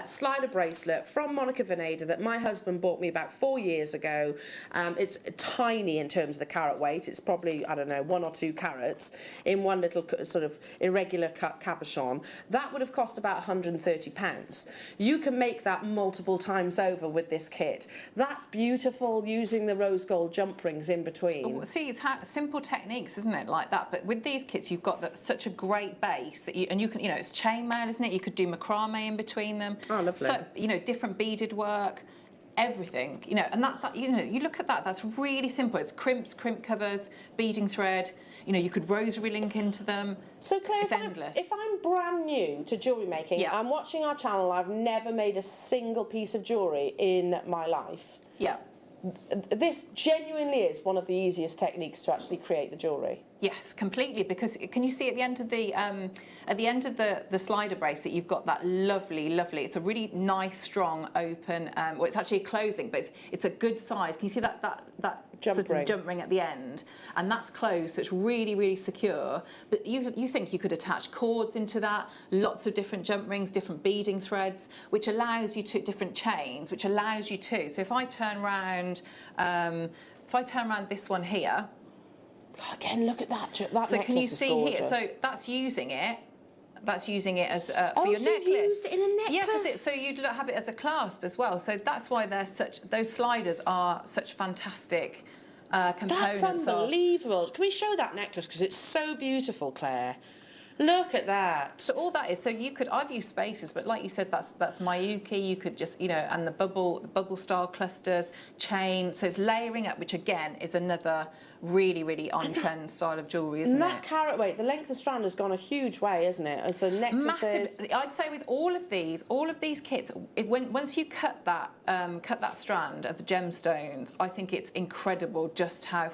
slider bracelet from Monica Vinader that my husband bought me about 4 years ago. It's tiny in terms of the carat weight. It's probably, I don't know, 1 or 2 carats in one little sort of irregular cut cabochon. That would have cost about £130. You can make that multiple times over with this kit. That's beautiful, using the rose gold jump rings in between. See, it's simple techniques, isn't it, like that? But with these kits, you've got such a great base that you can, it's chainmail, isn't it? You could do macrame in between them. Oh, lovely. So, different beaded work, everything, and that you look at that, that's really simple. It's crimps, crimp covers, beading thread. You could rosary link into them. So Claire, it's endless. If I'm brand new to jewellery making, Yeah. I'm watching our channel, I've never made a single piece of jewellery in my life. Yeah. This genuinely is one of the easiest techniques to actually create the jewellery. Yes, completely. Because can you see at the end of the slider bracelet, you've got that lovely. It's a really nice, strong, open. Well, it's actually a closed link, but it's a good size. Can you see that Jump ring. jump ring at the end? And that's closed, so it's really, really secure. But you think you could attach cords into that, lots of different jump rings, different beading threads, which allows you to different chains, which allows you to. So if I turn around, this one here. Again, look at that. So can you see here? So that's using it as for your necklace. Used it in a necklace. Yeah, because so you'd have it as a clasp as well. So that's why those sliders are such fantastic components. That's unbelievable. Can we show that necklace, because it's so beautiful, Claire? Look at that. So all that is, so I've used spaces, but like you said, that's Miyuki. You could just, and the bubble style clusters, chain. So it's layering up, which again is another really, really on trend style of jewellery, isn't it? That carat weight, the length of the strand has gone a huge way, isn't it? And so necklaces. Massive. I'd say with all of these kits, once you cut that strand of the gemstones, I think it's incredible just how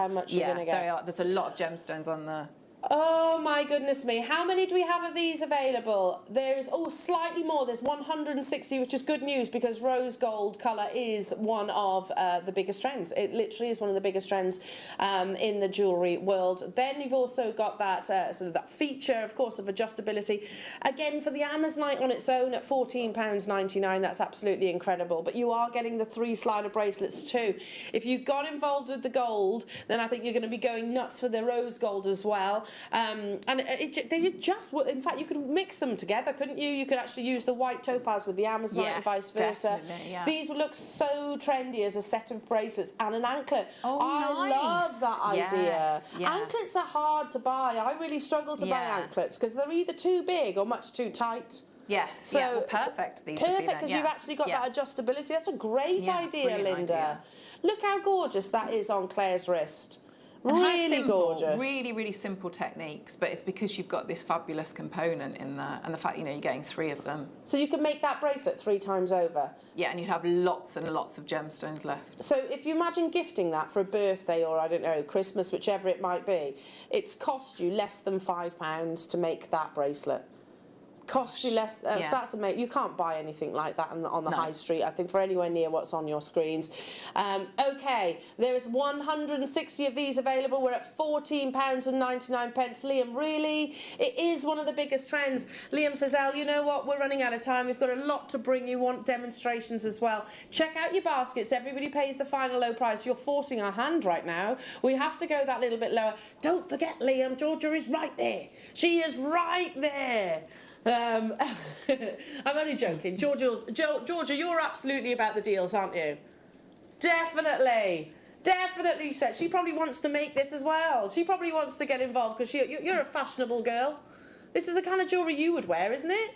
much you're going to get. There's a lot of gemstones on there. Oh my goodness me, how many do we have of these available? There's slightly more. There's 160, which is good news, because rose gold colour is one of the biggest trends. It literally is one of the biggest trends in the jewellery world. Then you've also got that sort of that feature, of course, of adjustability. Again, for the Amazonite on its own at £14.99, that's absolutely incredible. But you are getting the 3 slider bracelets too. If you got involved with the gold, then I think you're going to be going nuts for the rose gold as well. And they just, in fact, you could mix them together, couldn't you? You could actually use the white topaz with the Amazonite and vice versa. Yeah. These would look so trendy as a set of bracelets and an anklet. Oh, I nice. love that idea. Yes, yeah. Anklets are hard to buy. I really struggle to buy anklets because they're either too big or much too tight. Yes, So, well, perfect. These would be perfect, then, because you've actually got that adjustability. That's a great idea, brilliant Linda. idea. Look how gorgeous that is on Claire's wrist. And how Really simple, gorgeous. Really, really simple techniques, but it's because you've got this fabulous component in there, and the fact you're getting 3 of them. So you can make that bracelet 3 times over. Yeah, and you'd have lots and lots of gemstones left. So if you imagine gifting that for a birthday or, I don't know, Christmas, whichever it might be, it's cost you less than £5 to make that bracelet. Cost you less. So that's amazing. You can't buy anything like that on the high street, I think, for anywhere near what's on your screens. Okay, there is 160 of these available. We're at £14.99. Liam, really, it is one of the biggest trends. Liam says, Elle, you know what? We're running out of time. We've got a lot to bring you. Want demonstrations as well. Check out your baskets. Everybody pays the final low price. You're forcing our hand right now. We have to go that little bit lower. Don't forget, Liam, Georgia is right there. She is right there. I'm only joking. Georgia, you're absolutely about the deals, aren't you? Definitely, she said. She probably wants to make this as well. She probably wants to get involved because you're a fashionable girl. This is the kind of jewellery you would wear, isn't it?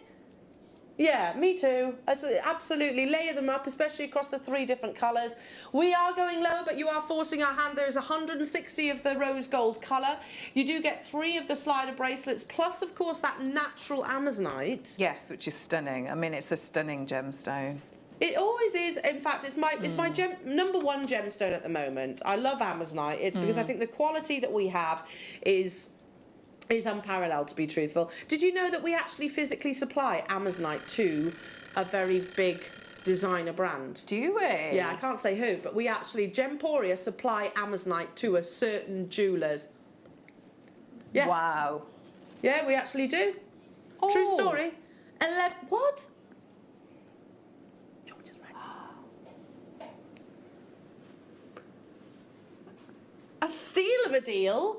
Yeah, me too. Absolutely. Layer them up, especially across the 3 different colours. We are going lower, but you are forcing our hand. There's 160 of the rose gold colour. You do get 3 of the slider bracelets, plus, of course, that natural Amazonite. Yes, which is stunning. I mean, it's a stunning gemstone. It always is. In fact, it's my number one gemstone at the moment. I love Amazonite. It's because I think the quality that we have is unparalleled, to be truthful. Did you know that we actually physically supply Amazonite to a very big designer brand? Do we? Yeah, I can't say who, but we actually, Gemporia supply Amazonite to a certain jewellers. Yeah. Wow. Yeah, we actually do. Oh. True story. What? A steal of a deal.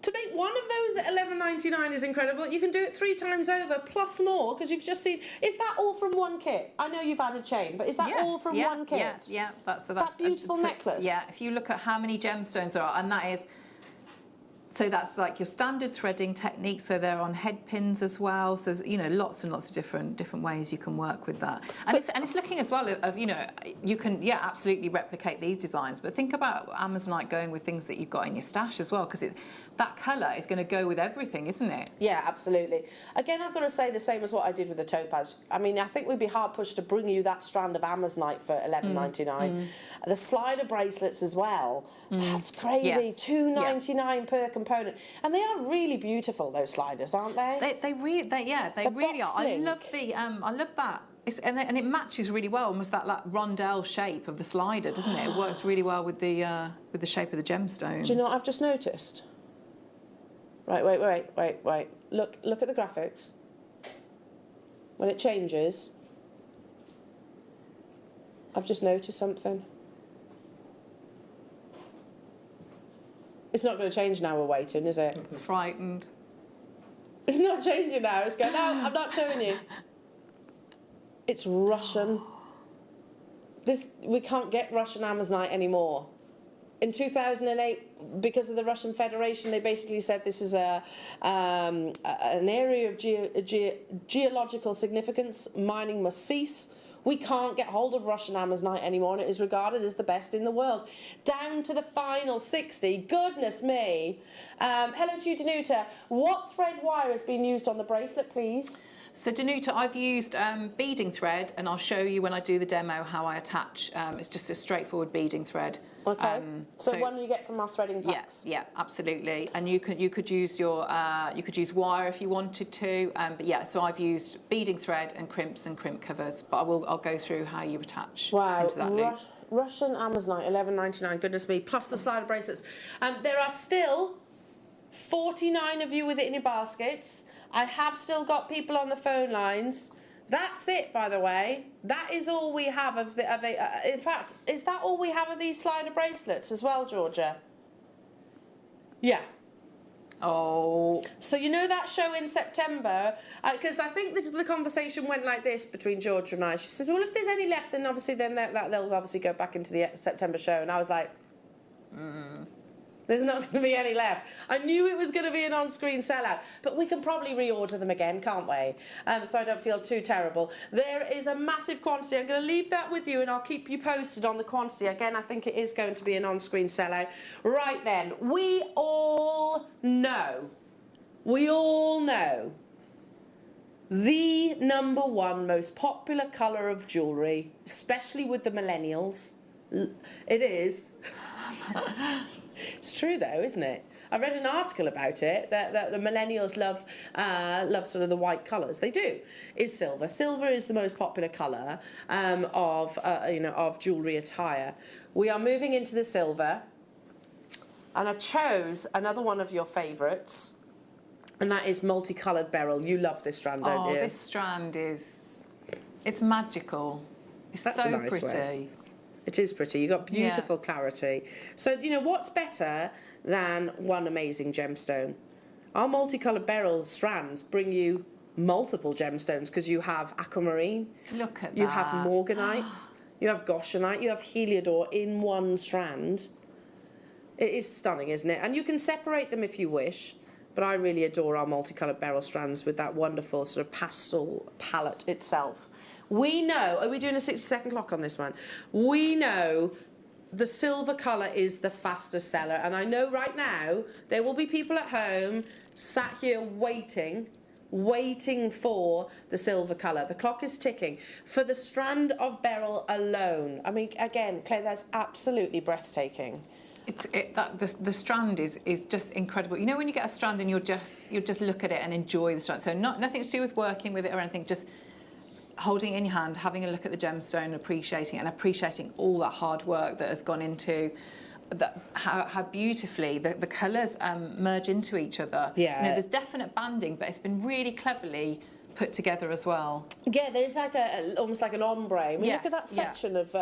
To make one of those at $11.99 is incredible. You can do it 3 times over, plus more, because you've just seen. Is that all from one kit? I know you've added chain, but is that all from one kit? Yeah. That's that beautiful necklace. Yeah, if you look at how many gemstones there are, and that is. So that's like your standard threading technique. So they're on head pins as well. So there's, you know, lots and lots of different ways you can work with that. And, it's looking as well of, you know, you can absolutely replicate these designs. But think about Amazonite going with things that you've got in your stash as well, because that colour is going to go with everything, isn't it? Yeah, absolutely. Again, I've got to say the same as what I did with the topaz. I mean, I think we'd be hard pushed to bring you that strand of Amazonite for $11.99. The slider bracelets as well. That's crazy. Yeah. $2.99 per component, and they are really beautiful. Those sliders, aren't they? They really are. I love I love that. And it matches really well, almost that rondelle shape of the slider, doesn't it? It works really well with the shape of the gemstones. Do you know what I've just noticed? Right, wait. Look at the graphics. When it changes, I've just noticed something. It's not going to change now we're waiting, is it? It's frightened. It's not changing now. It's going, no, I'm not showing you. It's Russian. We can't get Russian Amazonite anymore. In 2008, because of the Russian Federation, they basically said this is an area of geological significance. Mining must cease. We can't get hold of Russian Amazonite anymore, and it is regarded as the best in the world. Down to the final 60. Goodness me. Hello to you, Danuta. What thread wire has been used on the bracelet, please? So Danuta, I've used beading thread, and I'll show you when I do the demo how I attach. It's just a straightforward beading thread. Okay. So one you get from our threading packs. Yeah, absolutely. And you could use you could use wire if you wanted to. But yeah, so I've used beading thread and crimps and crimp covers. But I'll go through how you attach into that loop. Russian Amazonite, $11.99. Goodness me. Plus the slider bracelets. There are still 49 of you with it in your baskets. I have still got people on the phone lines. That's it, by the way. That is all we have of the. In fact, is that all we have of these slider bracelets as well, Georgia? Yeah. Oh. So you know that show in September? Because I think the conversation went like this between Georgia and I. She says, "Well, if there's any left, then obviously they'll obviously go back into the September show." And I was like, There's not going to be any left. I knew it was going to be an on-screen sellout, but we can probably reorder them again, can't we? So I don't feel too terrible. There is a massive quantity. I'm going to leave that with you, and I'll keep you posted on the quantity. Again, I think it is going to be an on-screen sellout. Right then, we all know the #1 most popular colour of jewellery, especially with the millennials. It is... It's true though, isn't it? I read an article about it that the millennials love sort of the white colours. They do. Is silver. Silver is the most popular colour of jewellery attire. We are moving into the silver, and I chose another one of your favourites, and that is multicoloured beryl. You love this strand, don't you? Oh, this strand it's magical. It's That's so a nice pretty. way. It is pretty. You've got beautiful clarity. So, you know, what's better than one amazing gemstone? Our multicoloured beryl strands bring you multiple gemstones because you have aquamarine. Look at that. You have morganite. You have goshenite. You have heliodor in one strand. It is stunning, isn't it? And you can separate them if you wish. But I really adore our multicoloured beryl strands with that wonderful sort of pastel palette itself. We know, are we doing a 60-second clock on this one? We know the silver colour is the fastest seller. And I know right now there will be people at home sat here waiting waiting for the silver colour. The clock is ticking. For the strand of beryl alone, I mean, again, Claire, that's absolutely breathtaking. The strand is just incredible. You know, when you get a strand and you'll just look at it and enjoy the strand. So nothing to do with working with it or anything, just holding it in your hand, having a look at the gemstone, appreciating it, and appreciating all that hard work that has gone into how beautifully the colours merge into each other. Yeah. You know, there's definite banding, but it's been really cleverly put together as well. Yeah, there's like almost like an ombre. I mean, Yes, look at that yeah. section of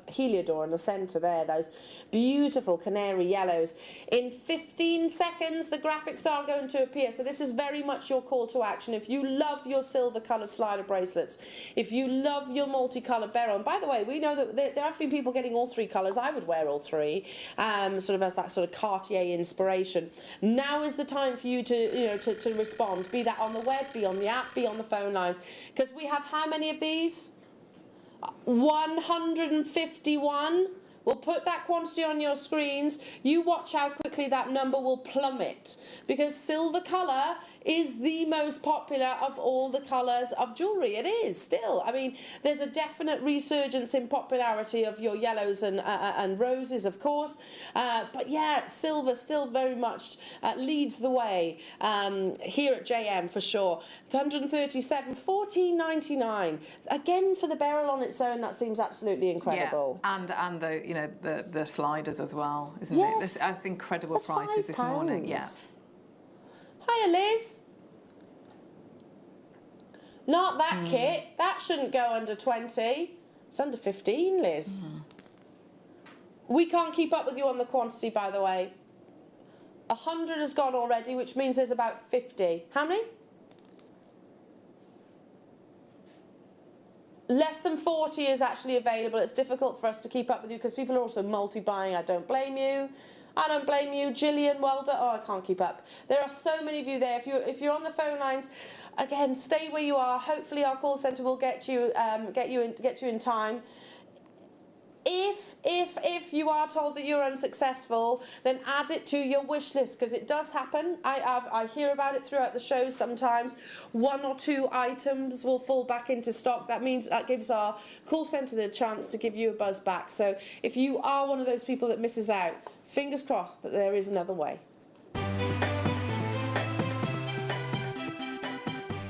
heliodor in the centre there, those beautiful canary yellows. In 15 seconds, the graphics are going to appear. So this is very much your call to action. If you love your silver coloured slider bracelets, if you love your multicoloured beryl, and by the way, we know that there have been people getting all three colours. I would wear all three, sort of as that sort of Cartier inspiration. Now is the time for you to respond, be that on the web, be on the app, be on the phone lines, because we have how many of these? 151. We'll put that quantity on your screens. You watch how quickly that number will plummet, because silver colour is the most popular of all the colours of jewellery. It is still. I mean, there's a definite resurgence in popularity of your yellows and roses, of course. But yeah, silver still very much leads the way here at JM for sure. 137, 14.99. Again, for the beryl on its own, that seems absolutely incredible. Yeah. And the sliders as well, isn't Yes. it? That's incredible That's prices this morning. £5. Yeah. Hiya, Liz. Not that kit. That shouldn't go under 20. It's under 15, Liz. We can't keep up with you on the quantity, by the way. 100 has gone already, which means there's about 50. How many? Less than 40 is actually available. It's difficult for us to keep up with you because people are also multi-buying. I don't blame you. I don't blame you, Gillian. Well done. Oh, I can't keep up. There are so many of you there. If you're on the phone lines, again, stay where you are. Hopefully, our call centre will get you in time. If you are told that you're unsuccessful, then add it to your wish list, because it does happen. I hear about it throughout the show sometimes. 1 or 2 items will fall back into stock. That means that gives our call centre the chance to give you a buzz back. So if you are one of those people that misses out, fingers crossed that there is another way.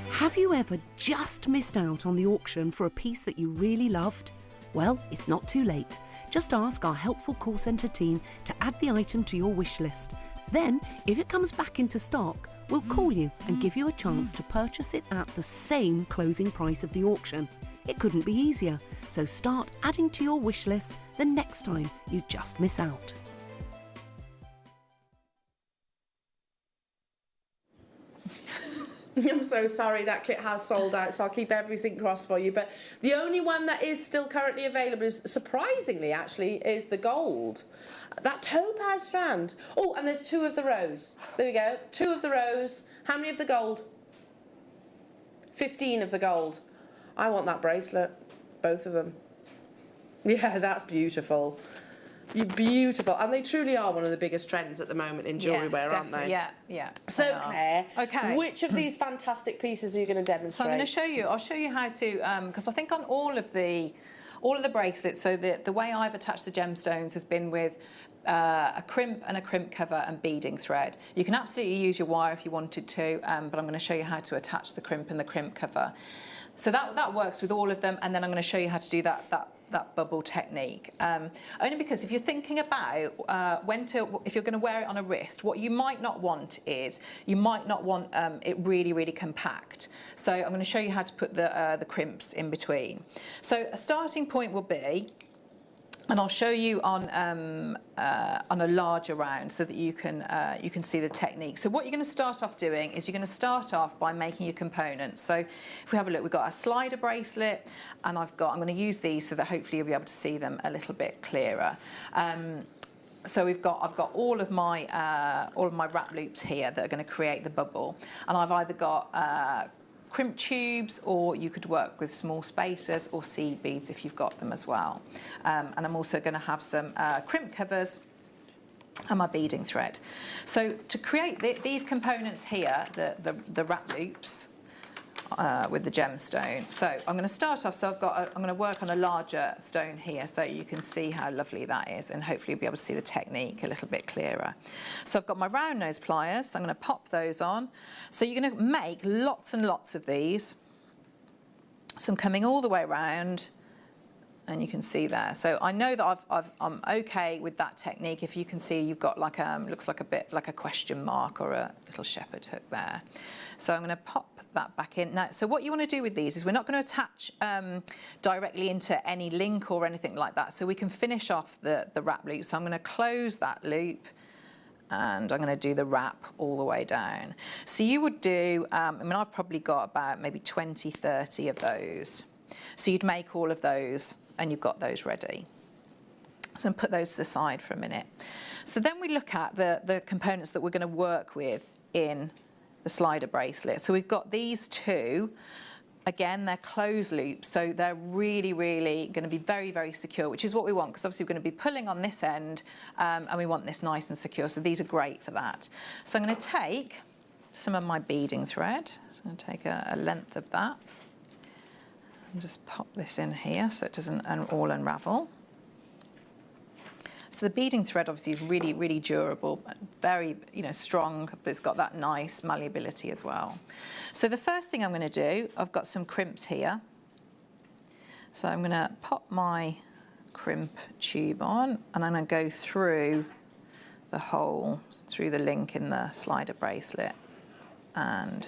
Have you ever just missed out on the auction for a piece that you really loved? Well, it's not too late. Just ask our helpful call centre team to add the item to your wish list. Then, if it comes back into stock, we'll call you and give you a chance to purchase it at the same closing price of the auction. It couldn't be easier, so start adding to your wish list the next time you just miss out. I'm so sorry, that kit has sold out, so I'll keep everything crossed for you. But the only one that is still currently available, is surprisingly actually, is the gold. That topaz strand. Oh, and there's 2 of the rose. There we go, 2 of the rose. How many of the gold? 15 of the gold. I want that bracelet, both of them. Yeah, that's beautiful. Beautiful, and they truly are one of the biggest trends at the moment in jewellery wear, aren't they? Yeah, yeah. So Claire, okay, which of these fantastic pieces are you going to demonstrate? So I'm going to show you. I'll show you how to, because I think on all of the bracelets. So the way I've attached the gemstones has been with a crimp and a crimp cover and beading thread. You can absolutely use your wire if you wanted to, but I'm going to show you how to attach the crimp and the crimp cover. So that works with all of them, and then I'm going to show you how to do that bubble technique. Only because if you're thinking about if you're going to wear it on a wrist, what you might not want is it really, really compact. So I'm going to show you how to put the crimps in between. So a starting point will be, and I'll show you on a larger round so that you can see the technique. So what you're going to start off doing is you're going to start off by making your components. So if we have a look, we've got a slider bracelet, and I'm going to use these so that hopefully you'll be able to see them a little bit clearer. So I've got all of my wrap loops here that are going to create the bubble, and I've either got crimp tubes, or you could work with small spacers or seed beads if you've got them as well. And I'm also going to have some crimp covers and my beading thread. So to create these components here, the wrap loops with the gemstone. So I'm going to start off, I'm going to work on a larger stone here so you can see how lovely that is, and hopefully you'll be able to see the technique a little bit clearer. So I've got my round nose pliers, so I'm going to pop those on. So you're going to make lots and lots of these. So I'm coming all the way around, and you can see there. So I know that I'm okay with that technique. If you can see, you've got like looks like a bit like a question mark or a little shepherd hook there. So I'm going to pop that back in. Now, so what you want to do with these is we're not going to attach directly into any link or anything like that. So we can finish off the wrap loop. So I'm going to close that loop, and I'm going to do the wrap all the way down. So you would do, I mean, I've probably got about maybe 20, 30 of those. So you'd make all of those, and you've got those ready. So I'm put those to the side for a minute. So then we look at the components that we're going to work with in the slider bracelet. So we've got these two. Again, they're closed loops, so they're really, really going to be very, very secure, which is what we want, because obviously we're going to be pulling on this end, and we want this nice and secure. So these are great for that. So I'm going to take some of my beading thread. So I'm going to take a length of that. And just pop this in here so it doesn't all unravel. So the beading thread obviously is really, really durable, very, strong, but it's got that nice malleability as well. So the first thing I'm going to do, I've got some crimps here. So I'm going to pop my crimp tube on, and I'm going to go through the hole, through the link in the slider bracelet, and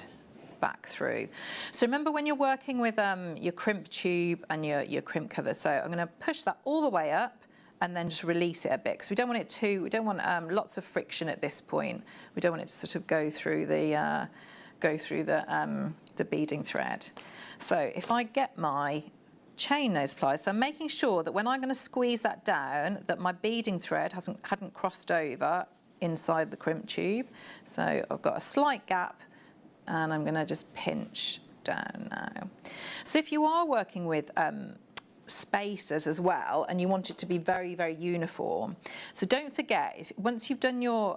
back through. So remember, when you're working with your crimp tube and your crimp cover, so I'm going to push that all the way up and then just release it a bit, because we don't want lots of friction at this point. We don't want it to sort of go through the beading thread. So if I get my chain nose pliers, so I'm making sure that when I'm going to squeeze that down, that my beading thread hadn't crossed over inside the crimp tube. So I've got a slight gap, and I'm going to just pinch down now. So if you are working with spacers as well, and you want it to be very, very uniform, so don't forget, once you've done your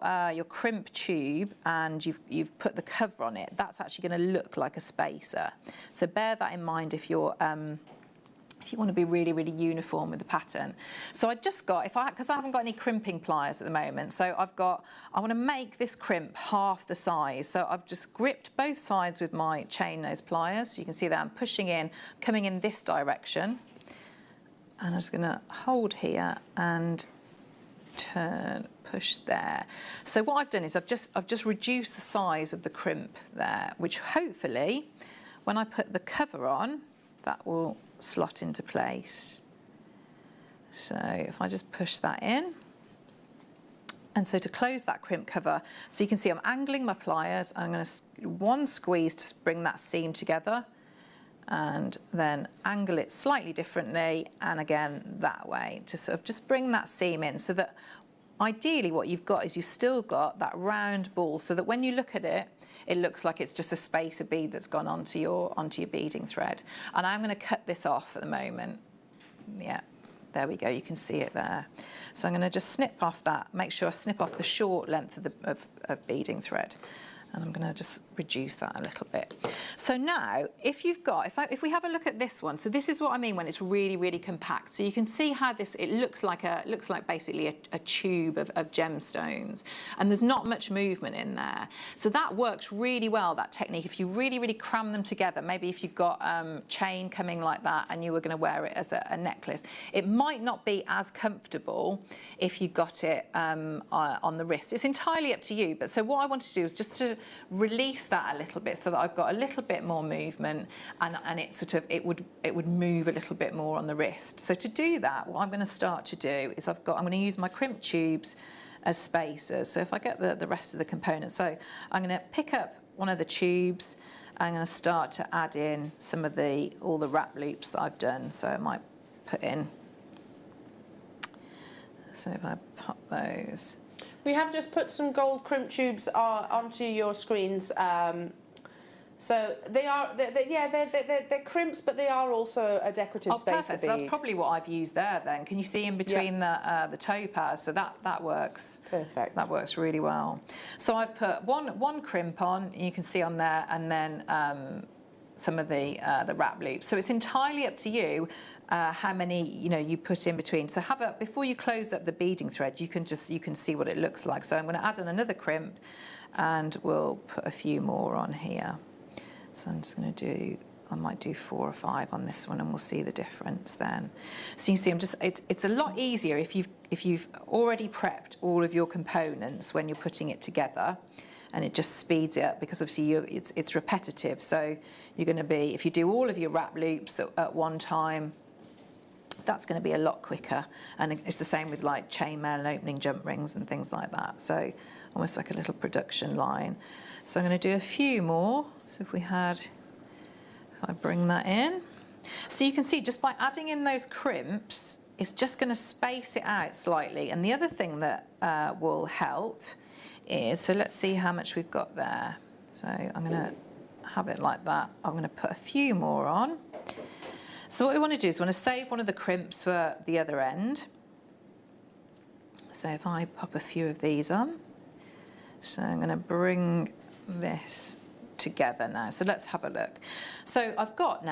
crimp tube and you've put the cover on it, that's actually going to look like a spacer. So bear that in mind if you want to be really, really uniform with the pattern. So I just got, because I haven't got any crimping pliers at the moment, so I want to make this crimp half the size. So I've just gripped both sides with my chain nose pliers. So you can see that I'm pushing in, coming in this direction. And I'm just going to hold here and push there. So what I've done is I've just reduced the size of the crimp there, which hopefully, when I put the cover on, that will slot into place. So if I just push that in, and so to close that crimp cover, so you can see I'm angling my pliers, I'm going to one squeeze to bring that seam together, and then angle it slightly differently, and again that way to sort of just bring that seam in, so that ideally what you've got is you've still got that round ball, so that when you look at it, it looks like it's just a spacer bead that's gone onto your beading thread. And I'm going to cut this off at the moment. Yeah, there we go. You can see it there. So I'm going to just snip off that. Make sure I snip off the short length of beading thread. And I'm going to just reduce that a little bit. So now, if we have a look at this one, so this is what I mean when it's really, really compact. So you can see how it looks like basically a tube of gemstones, and there's not much movement in there. So that works really well, that technique. If you really, really cram them together, maybe if you've got chain coming like that and you were going to wear it as a necklace, it might not be as comfortable if you got it on the wrist. It's entirely up to you. But so what I want to do is just to release that a little bit, so that I've got a little bit more movement, and it would move a little bit more on the wrist. So to do that, what I'm going to start to do is I'm going to use my crimp tubes as spacers. So if I get the rest of the components, so I'm going to pick up one of the tubes, I'm going to start to add in some of all the wrap loops that I've done. So I might put in, so if I pop those. We have just put some gold crimp tubes onto your screens So they're crimps, but they are also a decorative spacer perfect. So bead. that's probably what I've used there then. Can you see in between the topaz? So that works. Perfect. That works really well. So I've put one crimp on, you can see on there, and then some of the wrap loops. So it's entirely up to you how many you put in between. So before you close up the beading thread, you can see what it looks like. So I'm going to add on another crimp, and we'll put a few more on here. So I'm just going to I might do 4 or 5 on this one, and we'll see the difference then. So you see, it's a lot easier if you've already prepped all of your components when you're putting it together, and it just speeds it up because obviously it's repetitive. So you're going to be, if you do all of your wrap loops at one time, that's going to be a lot quicker. And it's the same with like chainmail and opening jump rings and things like that. So almost like a little production line. So I'm going to do a few more. So if I bring that in. So you can see just by adding in those crimps, it's just going to space it out slightly. And the other thing that will help is, so let's see how much we've got there. So I'm going to have it like that. I'm going to put a few more on. So what we want to do is we want to save one of the crimps for the other end. So if I pop a few of these on. So I'm going to bring this together now. So let's have a look. So I've got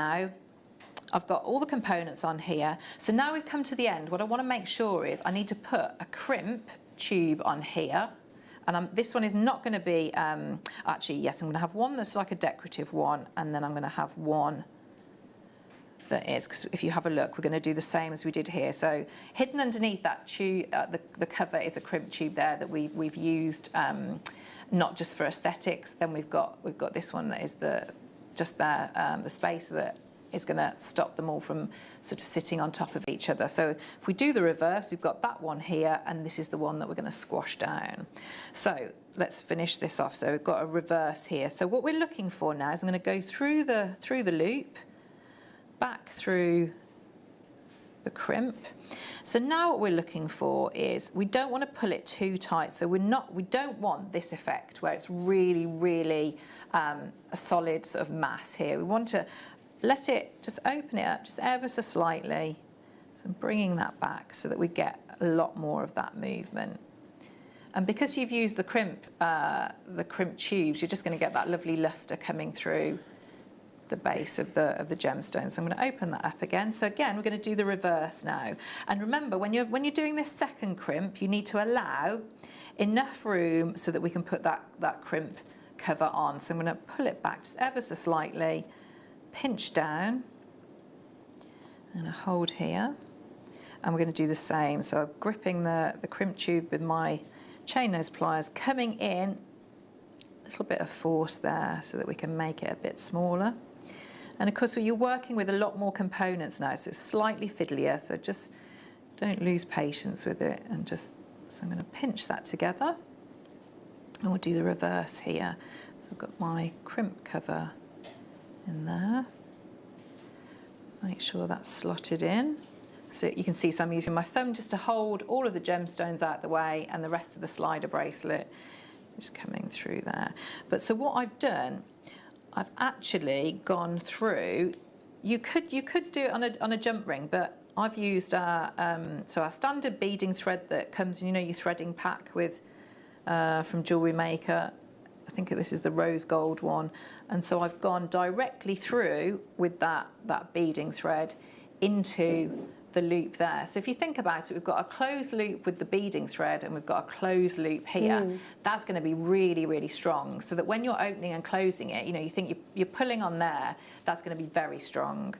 all the components on here. So now we've come to the end. What I want to make sure is I need to put a crimp tube on here. And this one is not going to be, actually, yes, I'm going to have one that's like a decorative one, and then I'm going to have one that is, because if you have a look, we're going to do the same as we did here. So hidden underneath that tube, the cover is a crimp tube there that we've used, not just for aesthetics. Then we've got this one that is the space that is going to stop them all from sort of sitting on top of each other. So if we do the reverse, we've got that one here, and this is the one that we're going to squash down. So let's finish this off. So we've got a reverse here. So what we're looking for now is I'm going to go through the loop, back through the crimp. So now what we're looking for is, we don't want to pull it too tight. So we don't want this effect where it's really, really a solid sort of mass here. We want to let it, just open it up just ever so slightly. So I'm bringing that back so that we get a lot more of that movement. And because you've used the crimp tubes, you're just going to get that lovely luster coming through the base of the gemstone. So I'm going to open that up again. So again, we're going to do the reverse now. And remember, when you're doing this second crimp, you need to allow enough room so that we can put that crimp cover on. So I'm going to pull it back just ever so slightly, pinch down, and I hold here. And we're going to do the same. So I'm gripping the crimp tube with my chain nose pliers, coming in, a little bit of force there so that we can make it a bit smaller. And of course, you're working with a lot more components now, so it's slightly fiddlier, so just don't lose patience with it. And so I'm going to pinch that together, and we'll do the reverse here. So I've got my crimp cover in there. Make sure that's slotted in. So you can see, so I'm using my thumb just to hold all of the gemstones out the way, and the rest of the slider bracelet is coming through there. But so what I've done, I've actually gone through. You could do it on a jump ring, but I've used our standard beading thread that comes in, your threading pack with from Jewellery Maker. I think this is the rose gold one, and so I've gone directly through with that beading thread into the loop there. So if you think about it, we've got a closed loop with the beading thread, and we've got a closed loop here. That's going to be really, really strong, so that when you're opening and closing it, you think you're pulling on there, that's going to be very strong.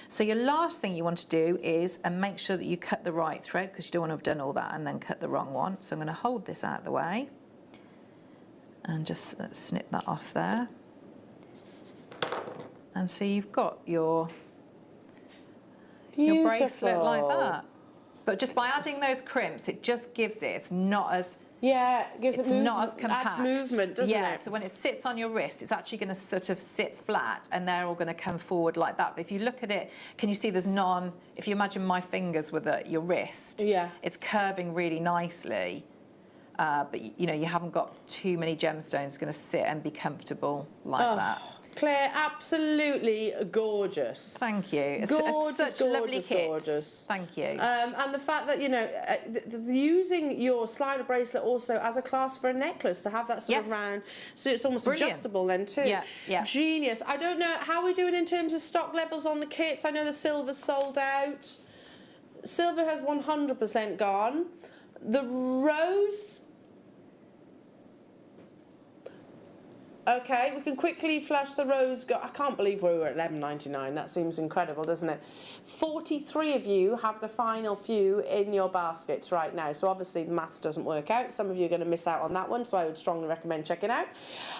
So your last thing you want to do is make sure that you cut the right thread, because you don't want to have done all that and then cut the wrong one. So I'm going to hold this out of the way and just snip that off there. And so you've got your bracelet like that. But just by adding those crimps, it just gives it, it's not as not as compact. Adds movement, doesn't it? Yeah, so when it sits on your wrist, it's actually going to sort of sit flat, and they're all going to come forward like that. But if you look at it, can you see there's if you imagine my fingers with your wrist, it's curving really nicely. But you haven't got too many gemstones going to sit and be comfortable like that. Claire, absolutely gorgeous. Thank you. It's Gorgeous, such a lovely gorgeous, kit. gorgeous. Thank you. And the fact that, you know, using your slider bracelet also as a clasp for a necklace to have that sort of Yes. round, so it's almost Brilliant. adjustable then too. Yeah, yeah. Genius. I don't know how we're doing in terms of stock levels on the kits. I know the silver's sold out. Silver has 100% gone. The rose... Okay, we can quickly flash the rose. I can't believe we were at $11.99. That seems incredible, doesn't it? 43 of you have the final few in your baskets right now. So obviously the maths doesn't work out. Some of you are going to miss out on that one, so I would strongly recommend checking out.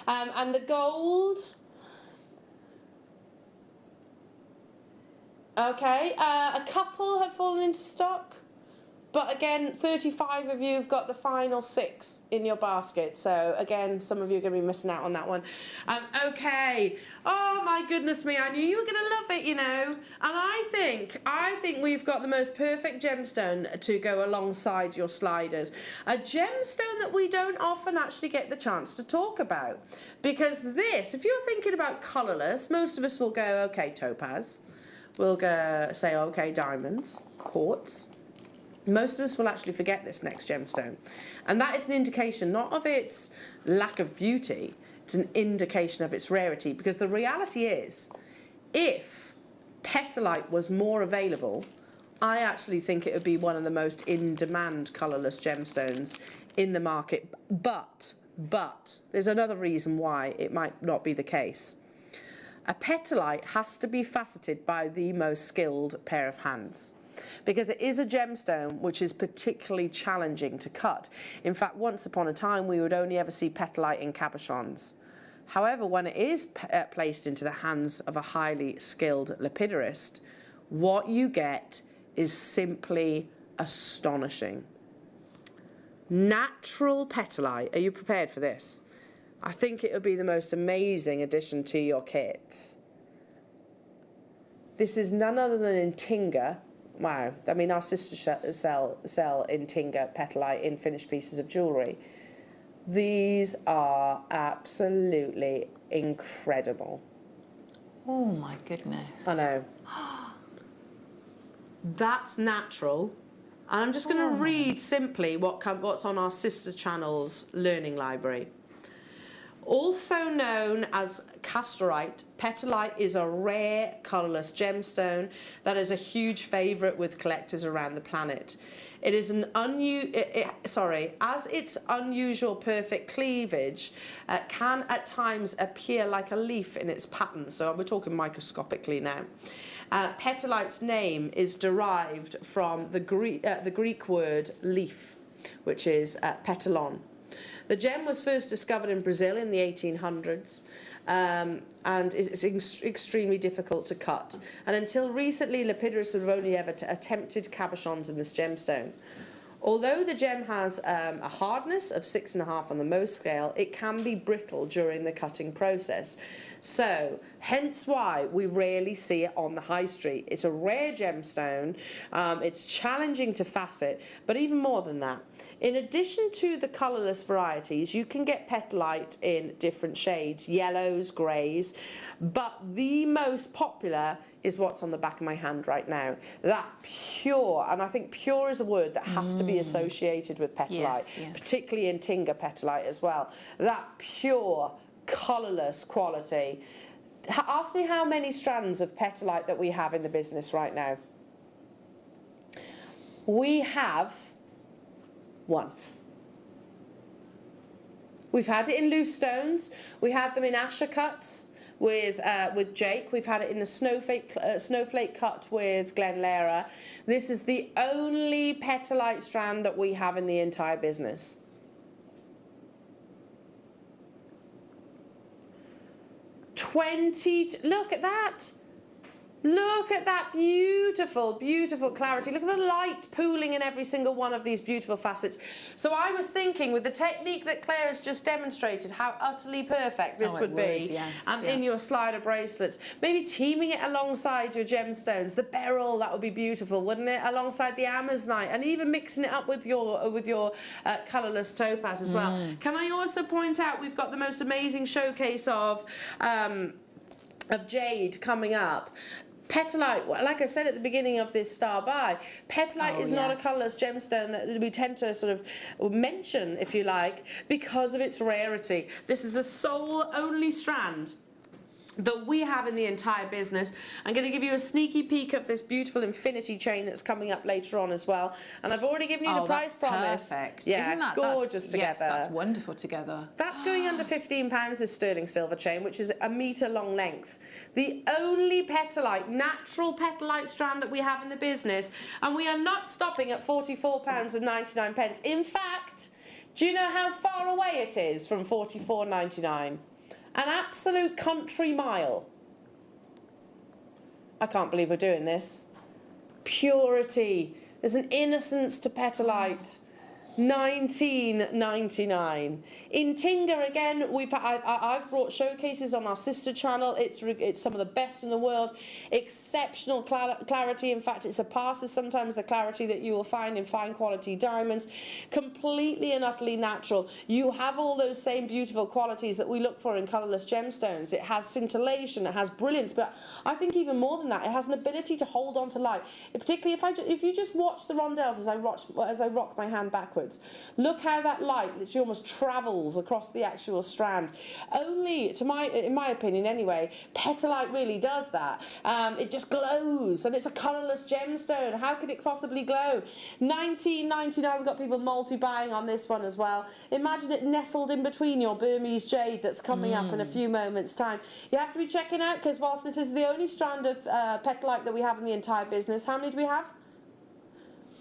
And the gold... Okay, a couple have fallen into stock. But again, 35 of you have got the final 6 in your basket. So again, some of you are going to be missing out on that one. Okay. Oh my goodness me, I knew you were going to love it, you know. And I think we've got the most perfect gemstone to go alongside your sliders. A gemstone that we don't often actually get the chance to talk about. Because this, if you're thinking about colourless, most of us will go, okay, topaz. We'll go say, okay, diamonds, quartz. Most of us will actually forget this next gemstone. And that is an indication not of its lack of beauty, it's an indication of its rarity. Because the reality is, if petalite was more available, I actually think it would be one of the most in-demand colourless gemstones in the market. But, there's another reason why it might not be the case. A petalite has to be faceted by the most skilled pair of hands. Because it is a gemstone which is particularly challenging to cut. In fact, once upon a time, we would only ever see petalite in cabochons. However, when it is placed into the hands of a highly skilled lapidarist, what you get is simply astonishing. Natural petalite. Are you prepared for this? I think it would be the most amazing addition to your kits. This is none other than in Tinga. Wow, I mean, our sisters sell in Tinga petalite in finished pieces of jewellery. These are absolutely incredible. Oh my goodness. I know. That's natural. And I'm just going to read simply what's on our sister channel's learning library. Also known as casterite, petalite is a rare colourless gemstone that is a huge favourite with collectors around the planet. It is an as its unusual perfect cleavage can at times appear like a leaf in its pattern. So we're talking microscopically now. Petalite's name is derived from the Greek word leaf, which is petalon. The gem was first discovered in Brazil in the 1800s and is extremely difficult to cut. And until recently, lapidarists have only ever attempted cabochons in this gemstone. Although the gem has a hardness of 6.5 on the Mohs scale, it can be brittle during the cutting process. So, hence why we rarely see it on the high street. It's a rare gemstone, it's challenging to facet, but even more than that, in addition to the colourless varieties, you can get petalite in different shades, yellows, greys, but the most popular is what's on the back of my hand right now. That pure, and I think pure is a word that has to be associated with petalite, Yes, yeah. particularly in Tinga petalite as well. That pure, colourless quality. Ask me how many strands of petalite that we have in the business right now. We have 1. We've had it in loose stones. We had them in Asher cuts with Jake. We've had it in the snowflake cut with Glen Lara. This is the only petalite strand that we have in the entire business. Look at that. Look at that beautiful, beautiful clarity. Look at the light pooling in every single one of these beautiful facets. So I was thinking, with the technique that Claire has just demonstrated, how utterly perfect this would be yes, in your slider bracelets. Maybe teaming it alongside your gemstones. The beryl, that would be beautiful, wouldn't it? Alongside the amazonite, and even mixing it up with your colourless topaz as well. Can I also point out we've got the most amazing showcase of of jade coming up. Petalite, like I said at the beginning of this star buy, petalite is not a colourless gemstone that we tend to sort of mention, if you like, because of its rarity. This is the sole only strand that we have in the entire business. I'm going to give you a sneaky peek of this beautiful infinity chain that's coming up later on as well. And I've already given you the price promise. Perfect. Yeah, Isn't that gorgeous together. Yes, that's wonderful together. That's going under £15, this sterling silver chain, which is a metre long length. The only petalite, natural petalite strand that we have in the business, and we are not stopping at £44.99. In fact, do you know how far away it is from £44.99? An absolute country mile. I can't believe we're doing this. Purity. There's an innocence to petalite. $19.99. In Tinga again, I've brought showcases on our sister channel. It's some of the best in the world. Exceptional clarity. In fact, it surpasses sometimes the clarity that you will find in fine quality diamonds. Completely and utterly natural. You have all those same beautiful qualities that we look for in colourless gemstones. It has scintillation, it has brilliance, but I think even more than that, it has an ability to hold on to light. Particularly if you just watch the rondelles as I rock my hand backwards. Look how that light literally almost travels across the actual strand. Only, in my opinion anyway, petalite really does that. It just glows, and it's a colourless gemstone. How could it possibly glow? $19.99. We've got people multi-buying on this one as well. Imagine it nestled in between your Burmese jade that's coming up in a few moments' time. You have to be checking out, because whilst this is the only strand of petalite that we have in the entire business, how many do we have?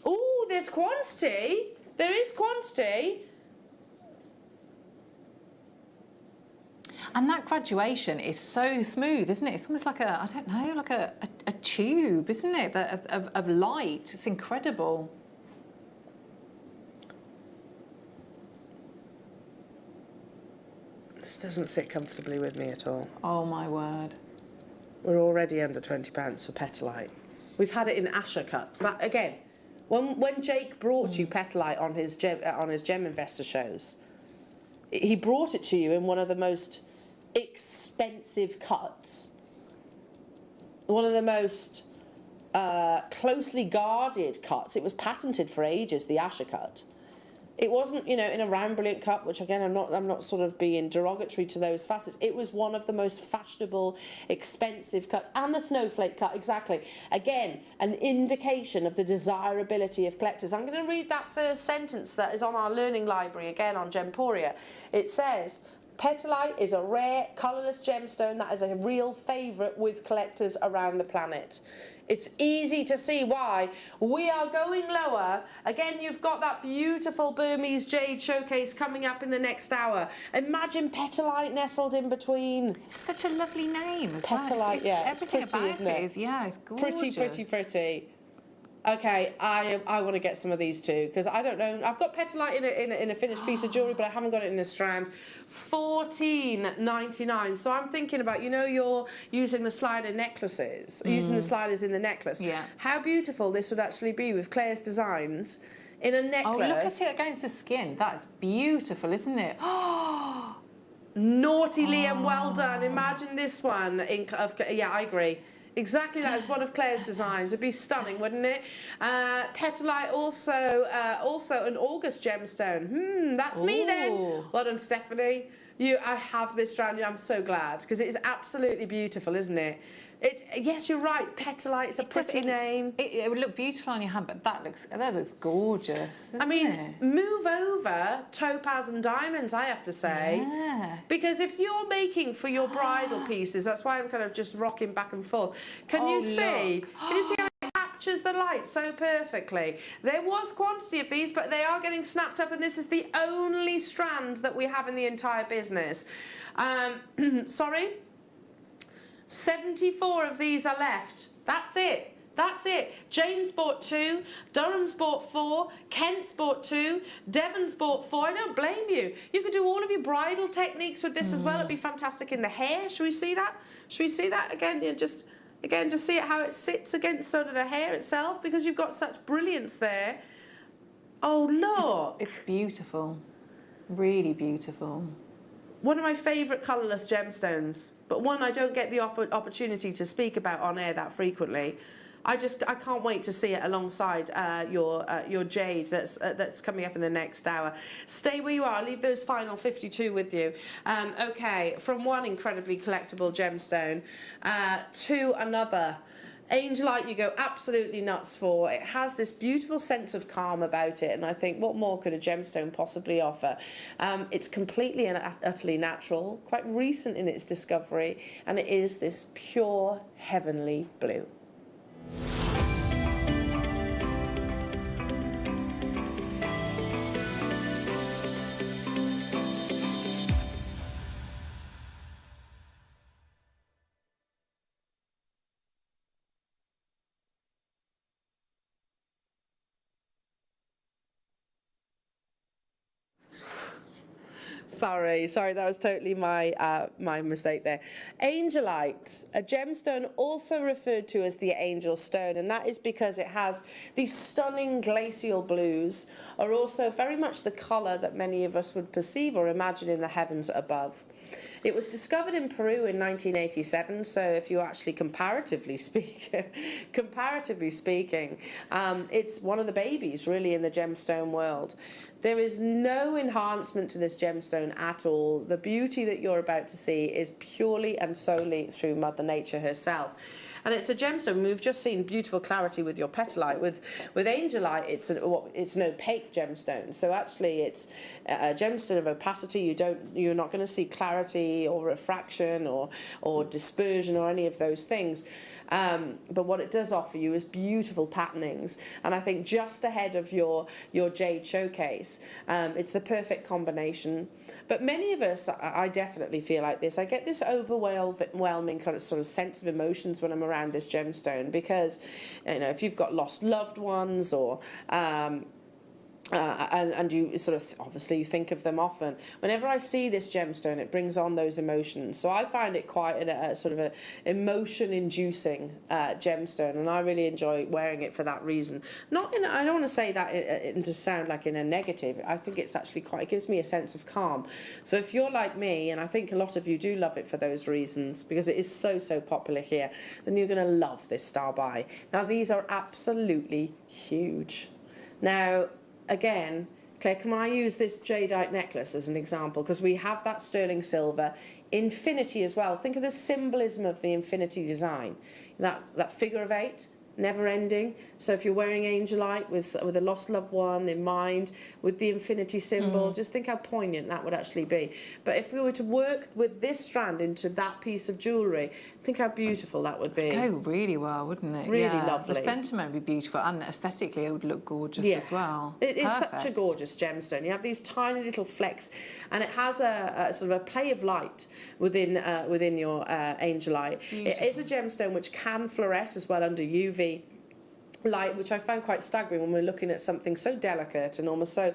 Ooh, there's quantity. There is quantity. And that graduation is so smooth, isn't it? It's almost like I don't know, like a tube, isn't it, of light. It's incredible. This doesn't sit comfortably with me at all. Oh my word. We're already under £20 for petalite. We've had it in Asher cuts. That again. When Jake brought you petalite on his gem investor shows, he brought it to you in one of the most expensive cuts, one of the most closely guarded cuts. It was patented for ages, the Asher cut. It wasn't, in a round brilliant cut, which again I'm not sort of being derogatory to those facets. It was one of the most fashionable, expensive cuts, and the snowflake cut, exactly. Again, an indication of the desirability of collectors. I'm going to read that first sentence that is on our learning library again on Gemporia. It says, petalite is a rare, colourless gemstone that is a real favourite with collectors around the planet. It's easy to see why. We are going lower. Again, you've got that beautiful Burmese jade showcase coming up in the next hour. Imagine petalite nestled in between. It's such a lovely name as Petalite, well. yeah. Everything It's pretty, about isn't it? is, yeah, it's gorgeous. Pretty. Okay, I want to get some of these too, because I don't know. I've got petalite in a finished piece of jewellery, but I haven't got it in a strand. $14.99. So I'm thinking about, you're using the slider necklaces, using the sliders in the necklace. Yeah. How beautiful this would actually be with Claire's designs in a necklace. Oh, look at it against the skin. That's beautiful, isn't it? Naughty Liam, well done. Imagine this one. Yeah, I agree. Exactly that. It's one of Claire's designs. It'd be stunning, wouldn't it? Petalite also an August gemstone. That's me then. Well done, Stephanie. I have this strand. I'm so glad, because it is absolutely beautiful, isn't it? Yes, you're right. Petalite. It's a pretty name. It would look beautiful on your hand, but that looks gorgeous. I mean, move over topaz and diamonds, I have to say. Yeah. Because if you're making for your bridal pieces, that's why I'm kind of just rocking back and forth. Can you see? Can you see how it captures the light so perfectly? There was quantity of these, but they are getting snapped up, and this is the only strand that we have in the entire business. Sorry? 74 of these are left. That's it. That's it. Jane's bought 2, Durham's bought 4, Kent's bought 2, Devon's bought 4. I don't blame you. You could do all of your bridal techniques with this as well. It'd be fantastic in the hair. Should we see that? Should we see that again? Just see it how it sits against sort of the hair itself, because you've got such brilliance there. Oh, look. It's beautiful. Really beautiful. one of my favourite colourless gemstones, but one I don't get the opportunity to speak about on air that frequently. I can't wait to see it alongside your jade that's coming up in the next hour. Stay where you are. I'll leave those final 52 with you. Okay, from one incredibly collectible gemstone to another. Angelite you go absolutely nuts for. It has this beautiful sense of calm about it, and I think what more could a gemstone possibly offer? It's completely and utterly natural, quite recent in its discovery, and it is this pure heavenly blue. Sorry, that was totally my my mistake there. Angelite, a gemstone also referred to as the angel stone, and that is because it has these stunning glacial blues, are also very much the colour that many of us would perceive or imagine in the heavens above. It was discovered in Peru in 1987, so if you actually comparatively speaking, it's one of the babies really in the gemstone world. There is no enhancement to this gemstone at all. The beauty that you're about to see is purely and solely through Mother Nature herself. And it's a gemstone. We've just seen beautiful clarity with your petalite. With Angelite, it's an opaque gemstone. So actually, it's a gemstone of opacity. You're not going to see clarity or refraction or dispersion or any of those things. But what it does offer you is beautiful patternings, and I think just ahead of your jade showcase, it's the perfect combination. But many of us, I definitely feel like this. I get this overwhelming kind of sort of sense of emotions when I'm around this gemstone, because if you've got lost loved ones or and you sort of obviously you think of them often. Whenever I see this gemstone, it brings on those emotions. So I find it quite a sort of a emotion-inducing gemstone, and I really enjoy wearing it for that reason. I don't want to say that to sound like in a negative. I think it's actually it gives me a sense of calm. So if you're like me, and I think a lot of you do love it for those reasons, because it is so popular here, then you're going to love this star by. Now these are absolutely huge. Now, again, Claire, can I use this jadeite necklace as an example? Because we have that sterling silver, infinity as well. Think of the symbolism of the infinity design. That figure of 8, never ending. So if you're wearing Angelite with a lost loved one in mind, with the infinity symbol, just think how poignant that would actually be. But if we were to work with this strand into that piece of jewellery, think how beautiful that would be. Go really well, wouldn't it? Really lovely. The sentiment would be beautiful, and aesthetically it would look gorgeous as well. It is such a gorgeous gemstone. You have these tiny little flecks, and it has a sort of a play of light within your Angelite. It is a gemstone which can fluoresce as well under UV light, which I found quite staggering when we're looking at something so delicate and almost so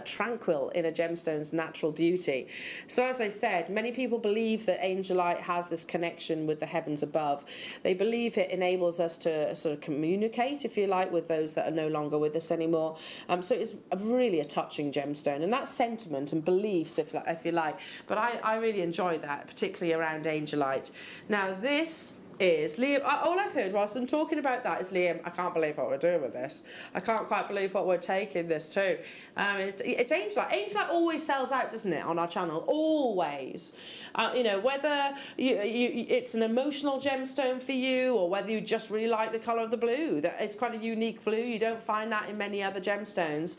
tranquil in a gemstone's natural beauty. So as I said, many people believe that Angelite has this connection with the heavens above. They believe it enables us to sort of communicate, if you like, with those that are no longer with us anymore. So it's really a touching gemstone, and that's sentiment and beliefs, if you like. But I really enjoy that, particularly around Angelite. Now this is Liam. All I've heard whilst I'm talking about that is, Liam, I can't believe what we're doing with this. I can't quite believe what we're taking this to. It's Angelite. Angelite always sells out, doesn't it, on our channel? Always. Whether it's an emotional gemstone for you, or whether you just really like the colour of the blue. It's quite a unique blue. You don't find that in many other gemstones.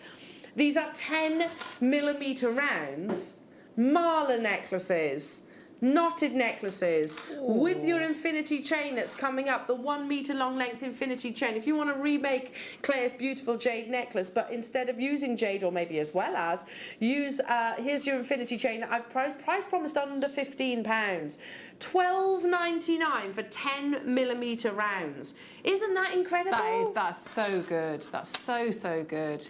These are 10mm rounds, mala necklaces, knotted necklaces. Ooh. With your infinity chain that's coming up, the 1 metre long length infinity chain. If you want to remake Claire's beautiful jade necklace, but instead of using jade, or maybe as well as, use here's your infinity chain that I've price promised under £15. $12.99 for 10mm rounds. Isn't that incredible? That's so good. That's so good.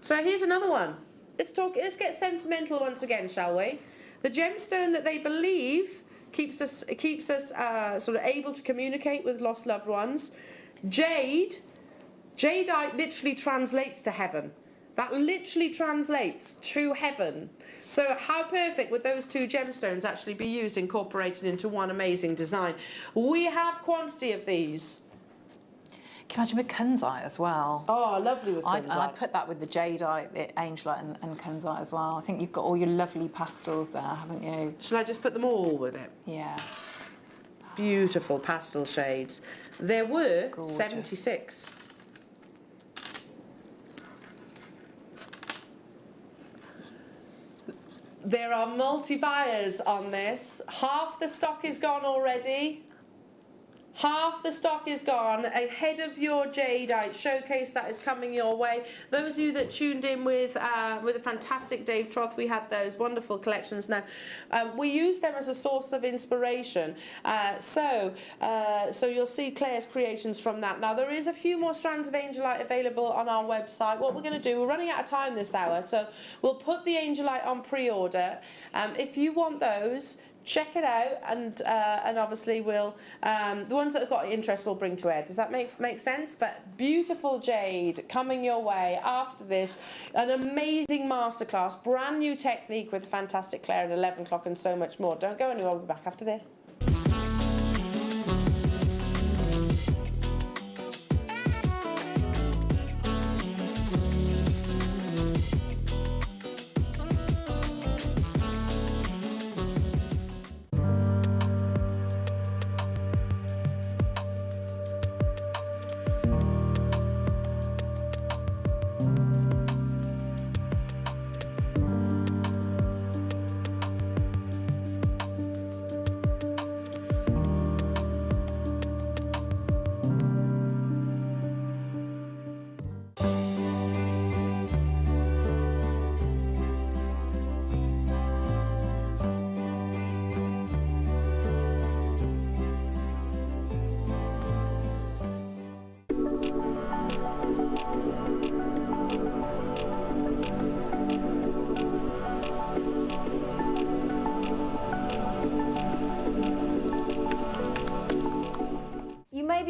So here's another one. Let's get sentimental once again, shall we? The gemstone that they believe keeps us sort of able to communicate with lost loved ones. Jadeite literally translates to heaven. That literally translates to heaven. So how perfect would those two gemstones actually be used, incorporated into one amazing design? We have quantity of these. Can you imagine with Kunzite as well? Oh, lovely with Kunzite. I'd put that with the Jadeite, the Angelite and Kunzite as well. I think you've got all your lovely pastels there, haven't you? Shall I just put them all with it? Yeah. Beautiful pastel shades. There were Gorgeous. 76. There are multi-buyers on this. Half the stock is gone already. Half the stock is gone ahead of your Jadeite showcase that is coming your way. Those of you that tuned in with a fantastic Dave Troth, we had those wonderful collections. Now, we use them as a source of inspiration. So you'll see Claire's creations from that. Now, there is a few more strands of Angelite available on our website. What we're going to do, we're running out of time this hour, so we'll put the Angelite on pre-order. If you want those, check it out, and obviously we'll the ones that have got interest we'll bring to air. Does that make sense? But beautiful jade coming your way after this. An amazing masterclass, brand new technique with fantastic Claire at 11 o'clock, and so much more. Don't go anywhere. We'll be back after this.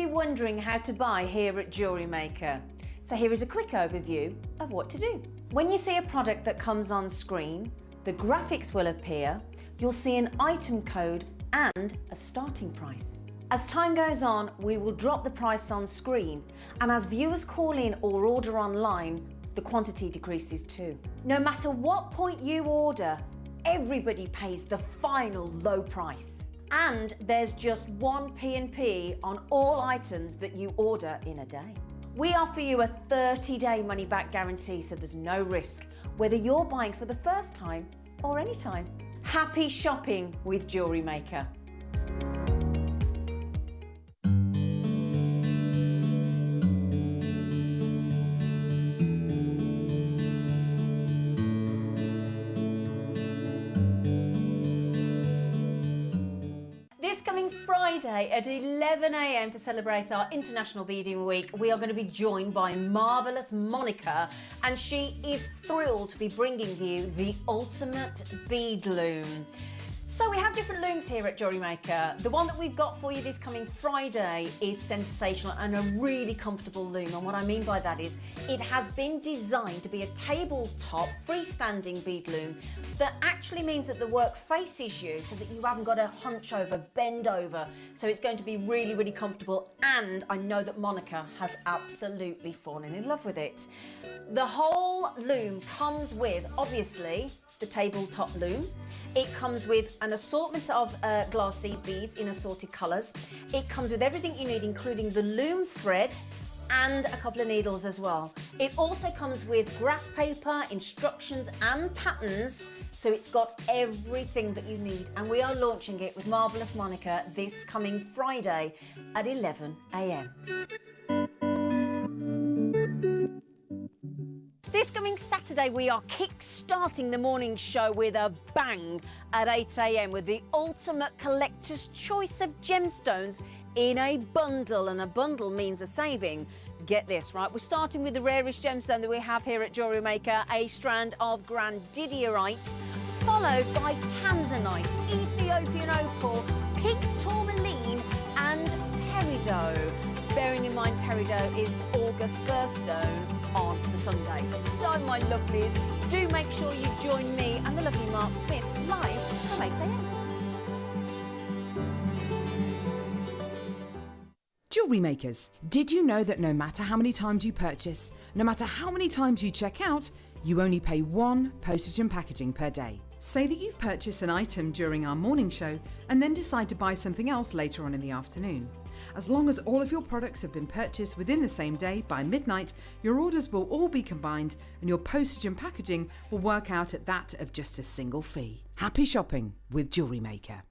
Wondering how to buy here at Jewellery Maker. So here is a quick overview of what to do. When you see a product that comes on screen, the graphics will appear, you'll see an item code and a starting price. As time goes on, we will drop the price on screen, and as viewers call in or order online, the quantity decreases too. No matter what point you order, everybody pays the final low price. And there's just one P&P on all items that you order in a day. We offer you a 30-day money-back guarantee, so there's no risk, whether you're buying for the first time or any time. Happy shopping with Jewellery Maker. Friday at 11 AM to celebrate our International Beading Week, we are going to be joined by marvellous Monica, and she is thrilled to be bringing you the ultimate bead loom. So we have different looms here at Jewellery Maker. The one that we've got for you this coming Friday is sensational and a really comfortable loom. And what I mean by that is it has been designed to be a tabletop freestanding bead loom that actually means that the work faces you so that you haven't got to hunch over, bend over. So it's going to be really, really comfortable, and I know that Monica has absolutely fallen in love with it. The whole loom comes with, obviously, the tabletop loom. It comes with an assortment of glass seed beads in assorted colours. It comes with everything you need, including the loom thread and a couple of needles as well. It also comes with graph paper, instructions and patterns, so it's got everything that you need. And we are launching it with Marvellous Monica this coming Friday at 11 AM. This coming Saturday, we are kick-starting the morning show with a bang at 8 AM with the ultimate collector's choice of gemstones in a bundle, and a bundle means a saving. Get this, right? We're starting with the rarest gemstone that we have here at Jewellery Maker, a strand of Grandidierite, followed by Tanzanite, Ethiopian opal, pink tourmaline and peridot. bearing in mind peridot is August birthstone on the Sunday. So, my lovelies, do make sure you join me and the lovely Mark Smith live from 8 a.m. Jewellery makers, did you know that no matter how many times you purchase, no matter how many times you check out, you only pay 1 postage and packaging per day? Say that you've purchased an item during our morning show and then decide to buy something else later on in the afternoon. As long as all of your products have been purchased within the same day by midnight, your orders will all be combined and your postage and packaging will work out at that of just a single fee. Happy shopping with Jewellery Maker.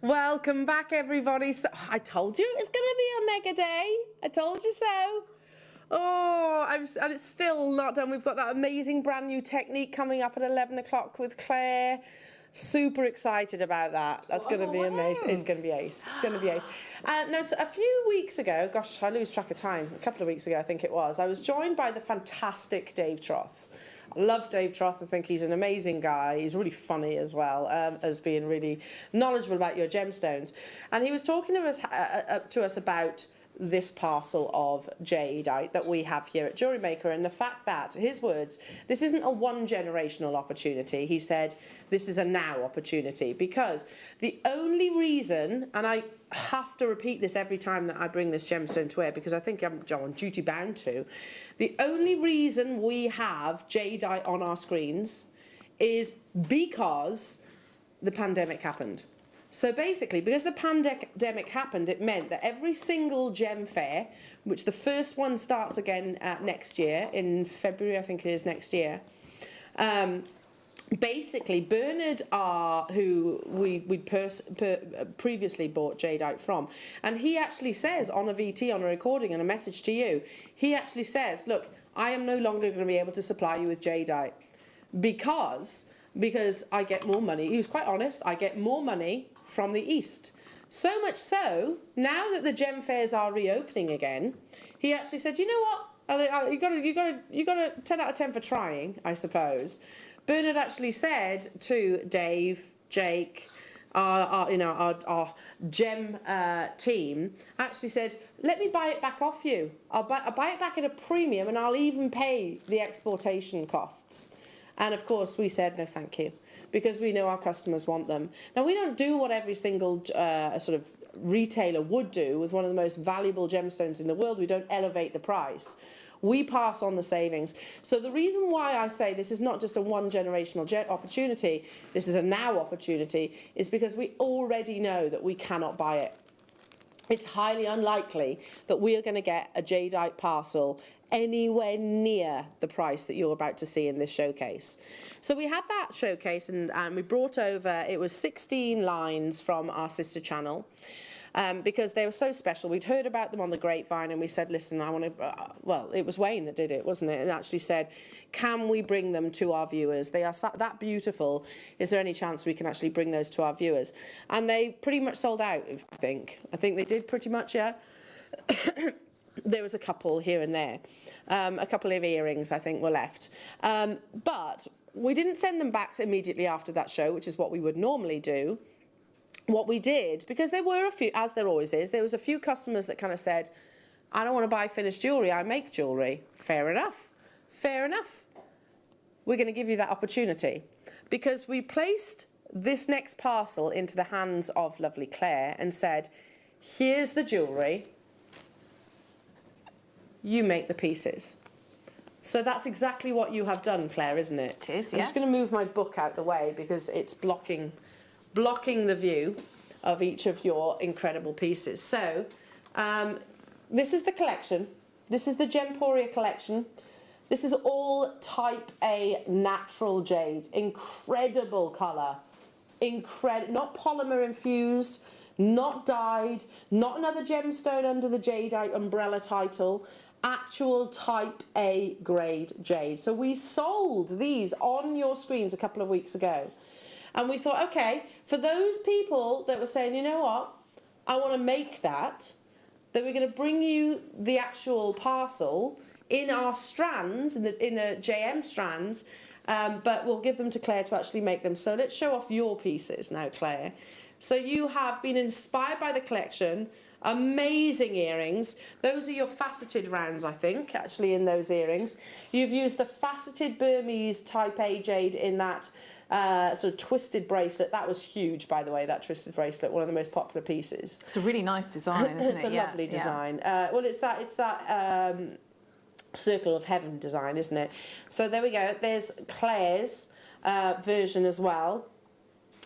Welcome back, everybody. So, I told you it was going to be a mega day. I told you so. Oh, and it's still not done. We've got that amazing brand new technique coming up at 11 o'clock with Claire. Super excited about that. That's going to be amazing. It's going to be ace. It's going to be ace. No, a few weeks ago, gosh, I lose track of time. A couple of weeks ago, I think it was. I was joined by the fantastic Dave Troth. I love Dave Troth. I think he's an amazing guy. He's really funny as well, as being really knowledgeable about your gemstones. And he was talking to us about this parcel of jadeite that we have here at Jewellery Maker, and the fact that, his words, this isn't a one-generational opportunity. He said this is a now opportunity, because the only reason, and I have to repeat this every time that I bring this gemstone to air because I think I'm on duty bound to, the only reason we have jadeite on our screens is because the pandemic happened. So basically, because the pandemic happened, it meant that every single gem fair, which the first one starts again next year, in February, I think it is next year, basically Bernard who we'd previously bought jadeite from, and he actually says on a VT, on a recording and a message to you, he actually says, look, I am no longer going to be able to supply you with jadeite because I get more money. He was quite honest, I get more money from the East. So much so, now that the gem fairs are reopening again, he actually said, you know what, you got a 10 out of 10 for trying, I suppose. Bernard actually said to Dave, Jake, our gem team, actually said, let me buy it back off you. I'll buy it back at a premium, and I'll even pay the exportation costs. And of course we said no thank you, because we know our customers want them. Now, we don't do what every single sort of retailer would do with one of the most valuable gemstones in the world. We don't elevate the price. We pass on the savings. So the reason why I say this is not just a one-generational opportunity, this is a now opportunity, is because we already know that we cannot buy it. It's highly unlikely that we are going to get a jadeite parcel anywhere near the price that you're about to see in this showcase. So we had that showcase, and we brought over, it was 16 lines from our sister channel, because they were so special. We'd heard about them on the grapevine, and we said, listen, I want to, well, it was Wayne that did it, wasn't it? And actually said, can we bring them to our viewers? They are that beautiful. Is there any chance we can actually bring those to our viewers? And they pretty much sold out, I think. I think they did pretty much, yeah. There was a couple here and there. A couple of earrings, I think, were left. But we didn't send them back immediately after that show, which is what we would normally do. What we did, because there were a few, as there always is, there was a few customers that kind of said, I don't want to buy finished jewellery, I make jewellery. Fair enough. Fair enough. We're going to give you that opportunity. Because we placed this next parcel into the hands of lovely Claire and said, here's the jewellery. You make the pieces. So that's exactly what you have done, Claire, isn't it? It is, I'm yeah. just going to move my book out the way because it's blocking the view of each of your incredible pieces. So this is the collection. This is the Gemporia collection. This is all type A natural jade. Incredible colour. Not polymer infused, not dyed, not another gemstone under the jadeite umbrella title. Actual type A grade jade. So we sold these on your screens a couple of weeks ago. And we thought, okay, for those people that were saying, you know what, I want to make that, then we're going to bring you the actual parcel in our strands, in the JM strands, but we'll give them to Claire to actually make them. So let's show off your pieces now, Claire. So you have been inspired by the collection. Amazing earrings. Those are your faceted rounds, I think, actually, in those earrings. You've used the faceted Burmese Type A jade in that sort of twisted bracelet. That was huge, by the way, that twisted bracelet, one of the most popular pieces. It's a really nice design, isn't it? It's a lovely design. Well, it's that circle of heaven design, isn't it? So there we go. There's Claire's version as well.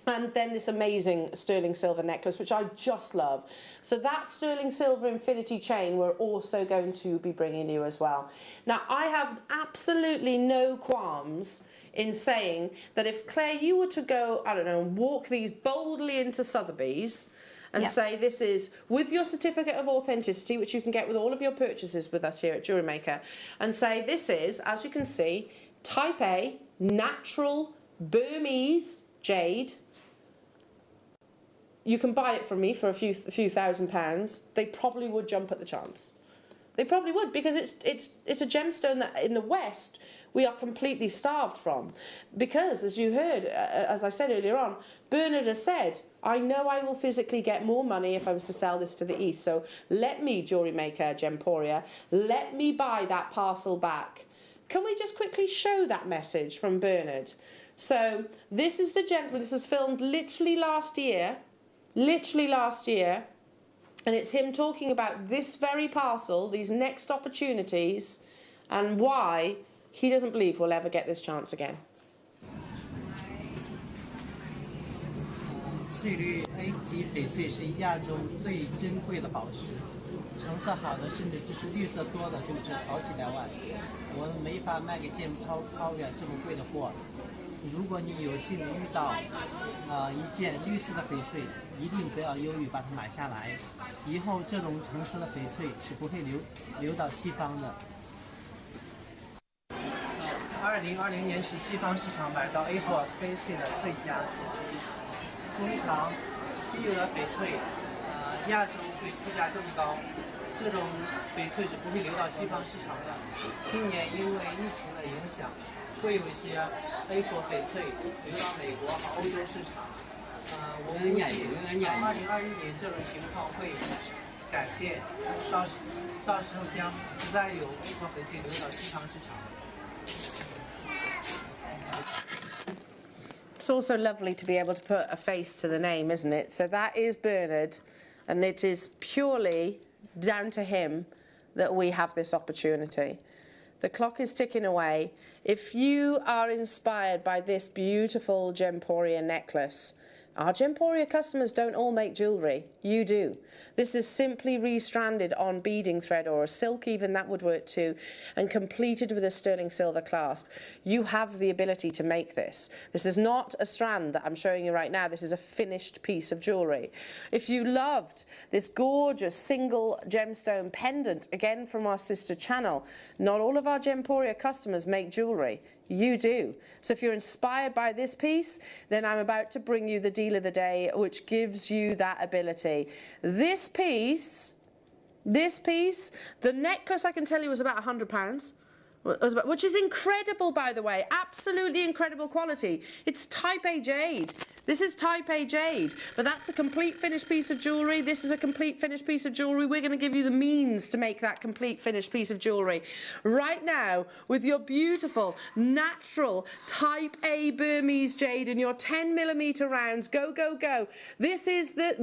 And then this amazing sterling silver necklace, which I just love. So that sterling silver infinity chain we're also going to be bringing you as well. Now, I have absolutely no qualms in saying that if, Claire, you were to go, I don't know, walk these boldly into Sotheby's and say this is, with your certificate of authenticity, which you can get with all of your purchases with us here at Jewellery Maker, and say this is, as you can see, Type A, natural Burmese jade. You can buy it from me for a few £1,000s. They probably would jump at the chance. They probably would, because it's a gemstone that in the West we are completely starved from. Because, as you heard, as I said earlier on, Bernard has said, I know I will physically get more money if I was to sell this to the East. So let me, Jewellery Maker, Gemporia, let me buy that parcel back. Can we just quickly show that message from Bernard? So this is the gentleman. This was filmed literally last year. And it's him talking about this very parcel, these next opportunities, and why he doesn't believe we'll ever get this chance again. 翠绿 A 级翡翠是亚洲最珍贵的宝石，成色好的甚至就是绿色多的就值好几百万。我们没法卖给Gemporia这么贵的货。如果你有幸遇到一件绿色的翡翠，一定不要犹豫，把它买下来。以后这种成色的翡翠是不会流到西方的。2020年是西方市场买到 A 货翡翠的最佳时期。通常稀有的翡翠，亚洲会出价更高。这种翡翠是不会流到西方市场的。今年因为疫情的影响，会有一些 A 货翡翠流到美国和欧洲市场。我估计2021年这种情况会改变，到时候将不再有 A 货翡翠流到西方市场。It's also lovely to be able to put a face to the name, isn't it? So that is Bernard, and it is purely down to him that we have this opportunity. The clock is ticking away. If you are inspired by this beautiful Gemporia necklace, our Gemporia customers don't all make jewellery. You do. This is simply restranded on beading thread or a silk even, that would work too, and completed with a sterling silver clasp. You have the ability to make this. This is not a strand that I'm showing you right now. This is a finished piece of jewellery. If you loved this gorgeous single gemstone pendant, again from our sister channel, not all of our Gemporia customers make jewellery. You do. So if you're inspired by this piece, then I'm about to bring you the deal of the day, which gives you that ability. This piece, the necklace I can tell you was about £100. Which is incredible, by the way, absolutely incredible quality. It's Type A jade. This is Type A jade, but that's a complete finished piece of jewellery. This is a complete finished piece of jewellery. We're going to give you the means to make that complete finished piece of jewellery right now with your beautiful natural Type A Burmese jade and your 10mm rounds. Go, go, go. This is the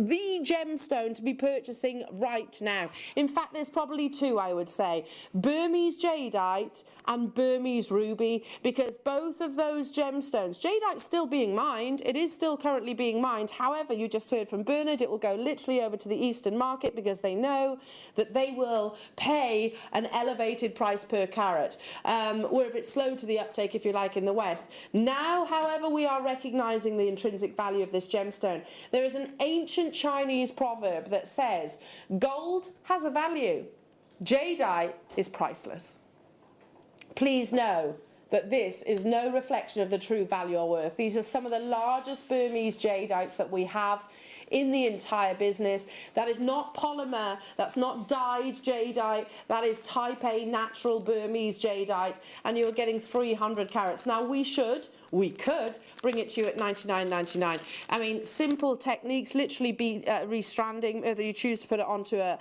gemstone to be purchasing right now. In fact, there's probably two, I would say. Burmese Jadeite and Burmese ruby, because both of those gemstones, Jadeite's still being mined, it is still currently being mined. However, you just heard from Bernard, it will go literally over to the Eastern market because they know that they will pay an elevated price per carat. We're a bit slow to the uptake, if you like, in the West. Now, however, we are recognizing the intrinsic value of this gemstone. There is an ancient Chinese proverb that says, gold has a value, jadeite is priceless. Please know that this is no reflection of the true value or worth. These are some of the largest Burmese jadeites that we have in the entire business. That is not polymer, that's not dyed jadeite, that is type A natural Burmese jadeite, and you're getting 300 carats. Now we could bring it to you at $99.99. I mean, simple techniques, literally restranding, whether you choose to put it onto a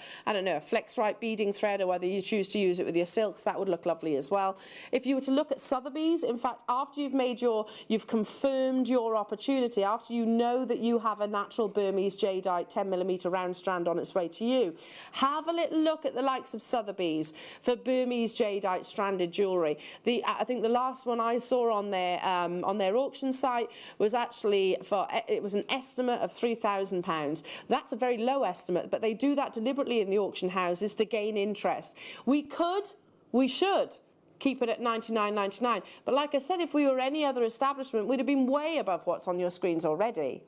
flex right beading thread, or whether you choose to use it with your silks, that would look lovely as well. If you were to look at Sotheby's, in fact, after you've confirmed your opportunity, after you know that you have a natural Burmese jadeite 10mm round strand on its way to you, have a little look at the likes of Sotheby's for Burmese jadeite stranded jewellery. I think the last one I saw on their auction site was actually it was an estimate of £3,000. That's a very low estimate, but they do that deliberately in the auction houses to gain interest. We should keep it at $99.99. But like I said, if we were any other establishment, we'd have been way above what's on your screens already.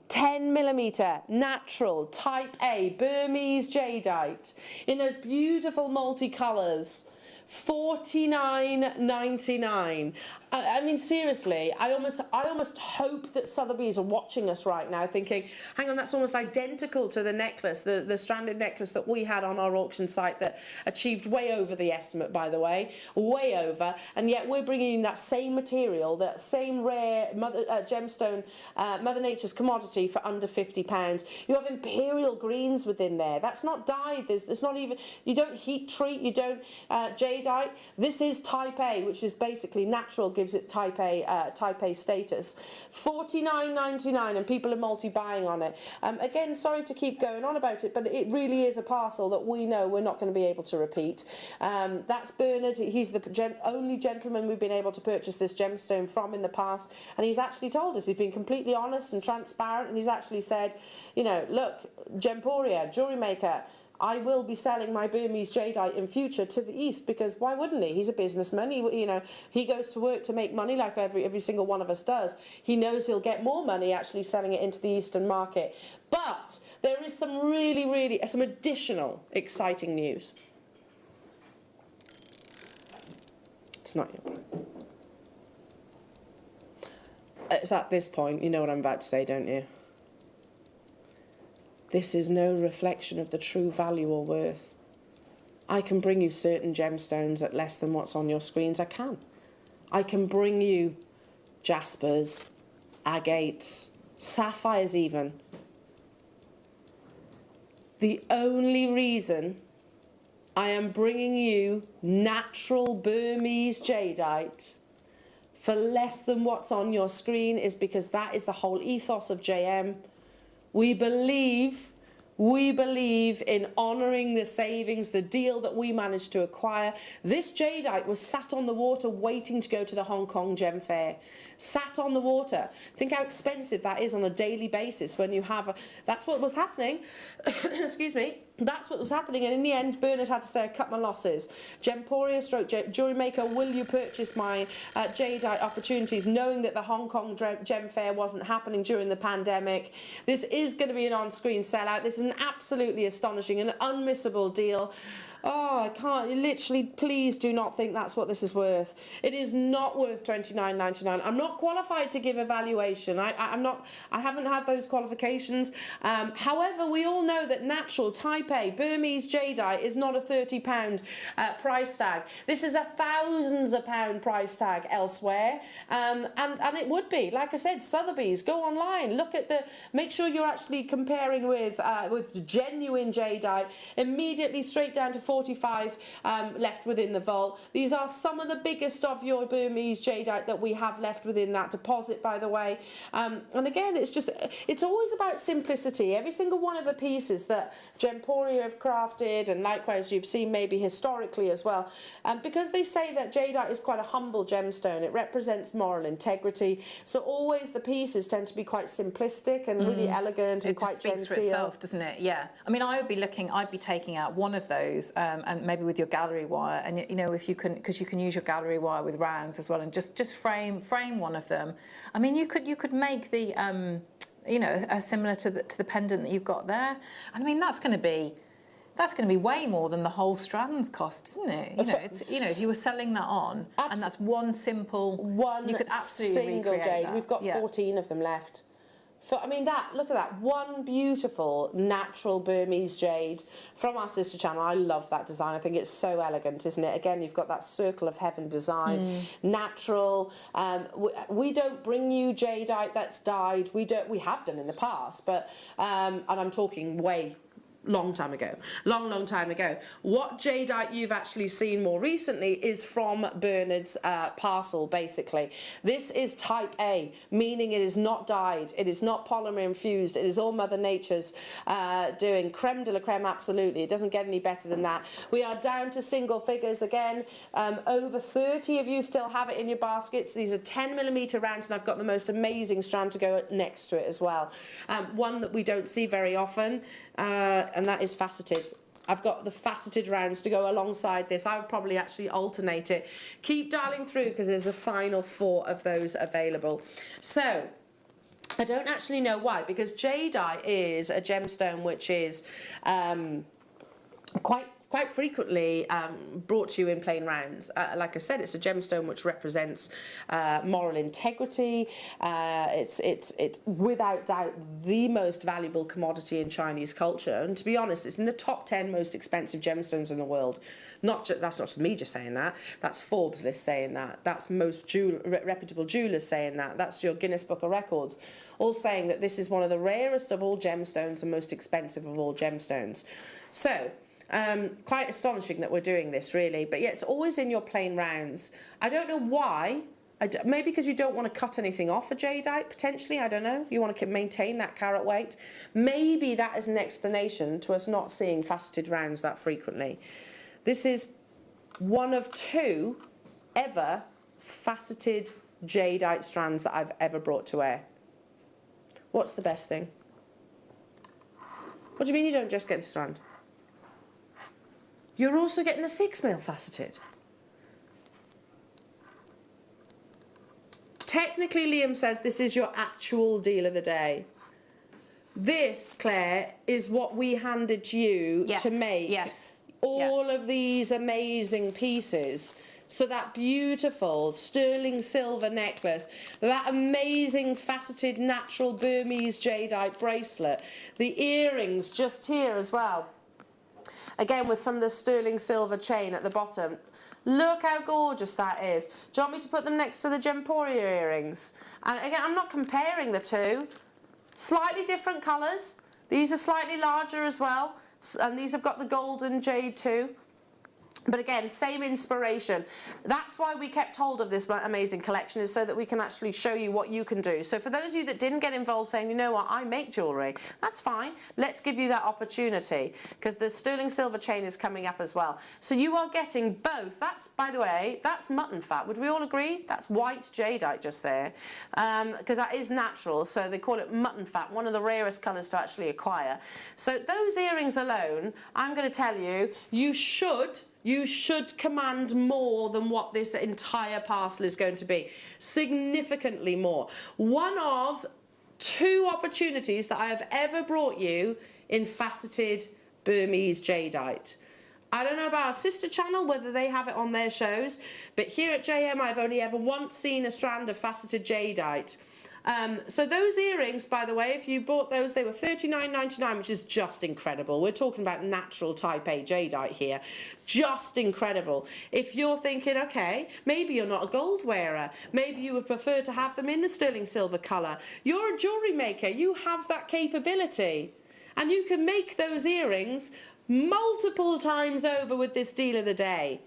10mm natural type A Burmese jadeite in those beautiful multicolours. $49.99. I mean, seriously, I almost hope that Sotheby's are watching us right now thinking, hang on, that's almost identical to the necklace, the stranded necklace that we had on our auction site that achieved way over the estimate, by the way, way over, and yet we're bringing in that same material, that same rare gemstone, Mother Nature's commodity for under £50. You have imperial greens within there. That's not dyed. There's not even, you don't heat treat, you don't jadeite. This is type A, which is basically natural, gives it type A status. $49.99, and people are multi-buying on it. Again, sorry to keep going on about it, but it really is a parcel that we know we're not going to be able to repeat. That's Bernard. He's the only gentleman we've been able to purchase this gemstone from in the past, and he's actually told us, he's been completely honest and transparent, and he's actually said, you know, look, Gemporia, Jewellery Maker, I will be selling my Burmese jadeite in future to the East, because why wouldn't he? He's a businessman. He goes to work to make money like every single one of us does. He knows he'll get more money actually selling it into the Eastern market. But there is some some additional exciting news. It's not your point. It's at this point, you know what I'm about to say, don't you? This is no reflection of the true value or worth. I can bring you certain gemstones at less than what's on your screens. I can bring you jaspers, agates, sapphires even. The only reason I am bringing you natural Burmese jadeite for less than what's on your screen is because that is the whole ethos of JM. We believe in honouring the savings, the deal that we managed to acquire. This jadeite was sat on the water waiting to go to the Hong Kong Gem Fair. Sat on the water. Think how expensive that is on a daily basis when you have that's what was happening. Excuse me. That's what was happening, and in the end, Bernard had to say, cut my losses. Gemporia / Jewellery Maker, will you purchase my jadeite opportunities, knowing that the Hong Kong Gem Fair wasn't happening during the pandemic? This is going to be an on-screen sellout. This is an absolutely astonishing and unmissable deal. Oh, I can't, literally, please do not think that's what this is worth. It is not worth $29.99. I'm not qualified to give a valuation. I haven't had those qualifications. However, we all know that natural type A Burmese jadeite is not a £30 price tag. This is a thousands of pound price tag elsewhere, and it would be, like I said, Sotheby's. Go online, look at make sure you're actually comparing with genuine jadeite. Immediately straight down to 45 left within the vault. These are some of the biggest of your Burmese jadeite that we have left within that deposit, by the way. And again, it's always about simplicity. Every single one of the pieces that Gemporia have crafted, and likewise you've seen maybe historically as well, because they say that jadeite is quite a humble gemstone. It represents moral integrity. So always the pieces tend to be quite simplistic and really elegant and quite genteel. It speaks for itself, doesn't it? Yeah. I mean, I'd be taking out one of those, and maybe with your gallery wire, and you know, if you can, because you can use your gallery wire with rounds as well, and just frame one of them. I mean, you could make the you know, similar to the pendant that you've got there, and I mean that's going to be, That's going to be way more than the whole strand's cost, isn't it? You know, it's, you know, if you were selling that on, and that's one simple, one you could absolutely single recreate jade. that. We've got 14 of them left. I mean, look at that, one beautiful natural Burmese jade from our sister channel. I love that design. I think it's so elegant, isn't it? Again, you've got that circle of heaven design, natural. We don't bring you jadeite that's dyed. We have done in the past, but and I'm talking long time ago. What jadeite you've actually seen more recently is from Bernard's parcel, basically. This is type A, meaning it is not dyed, it is not polymer infused, it is all Mother Nature's doing. Creme de la creme, absolutely. It doesn't get any better than that. We are down to single figures again. Over 30 of you still have it in your baskets. These are 10mm rounds, and I've got the most amazing strand to go next to it as well. One that we don't see very often, and that is faceted. I've got the faceted rounds to go alongside this. I would probably actually alternate it. Keep dialing through because there's a final 4 of those available. So I don't actually know why, because jadeite is a gemstone which is quite frequently brought to you in plain rounds. Like I said, it's a gemstone which represents moral integrity. It's without doubt the most valuable commodity in Chinese culture, and to be honest, it's in the top 10 most expensive gemstones in the world. That's not just me just saying that. That's Forbes list saying that. That's most reputable jewelers saying that. That's your Guinness Book of Records, all saying that this is one of the rarest of all gemstones and most expensive of all gemstones. So quite astonishing that we're doing this, really, but yeah, it's always in your plain rounds. I don't know why. Maybe because you don't want to cut anything off a jadeite, potentially, I don't know. You want to maintain that carat weight. Maybe that is an explanation to us not seeing faceted rounds that frequently. This is one of 2 ever faceted jadeite strands that I've ever brought to air. What's the best thing? What do you mean you don't just get the strand? You're also getting the 6mm faceted. Technically, Liam says this is your actual deal of the day. This, Claire, is what we handed you to make all of these amazing pieces. So that beautiful sterling silver necklace, that amazing faceted natural Burmese jadeite bracelet, the earrings just here as well. Again, with some of the sterling silver chain at the bottom. Look how gorgeous that is. Do you want me to put them next to the Gemporia earrings? And again, I'm not comparing the 2. Slightly different colours. These are slightly larger as well. And these have got the golden jade too. But again, same inspiration. That's why we kept hold of this amazing collection, is so that we can actually show you what you can do. So for those of you that didn't get involved saying, you know what, I make jewellery, that's fine. Let's give you that opportunity, because the sterling silver chain is coming up as well. So you are getting both. That's, by the way, that's mutton fat. Would we all agree? That's white jadeite just there, because that is natural. So they call it mutton fat, one of the rarest colours to actually acquire. So those earrings alone, I'm going to tell you, you should command more than what this entire parcel is going to be. Significantly more. One of 2 opportunities that I have ever brought you in faceted Burmese jadeite. I don't know about our sister channel, whether they have it on their shows, but here at JM I've only ever once seen a strand of faceted jadeite. So those earrings, by the way, if you bought those, they were $39.99, which is just incredible. We're talking about natural type A jadeite here. Just incredible. If you're thinking, okay, maybe you're not a gold wearer, maybe you would prefer to have them in the sterling silver colour. You're a jewellery maker, you have that capability. And you can make those earrings multiple times over with this deal of the day.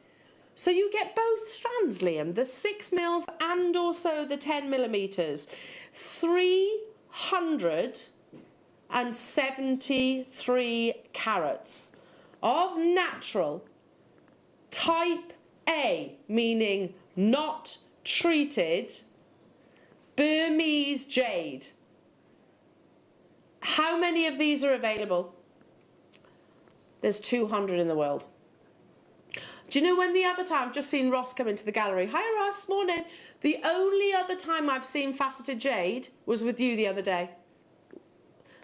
So you get both strands, Liam, the 6mm and also the 10mm. 373 carats of natural type A, meaning not treated, Burmese jade. How many of these are available? There's 200 in the world. Do you know when the other time, I've just seen Ross come into the gallery. Hi Ross, morning. The only other time I've seen faceted jade was with you the other day.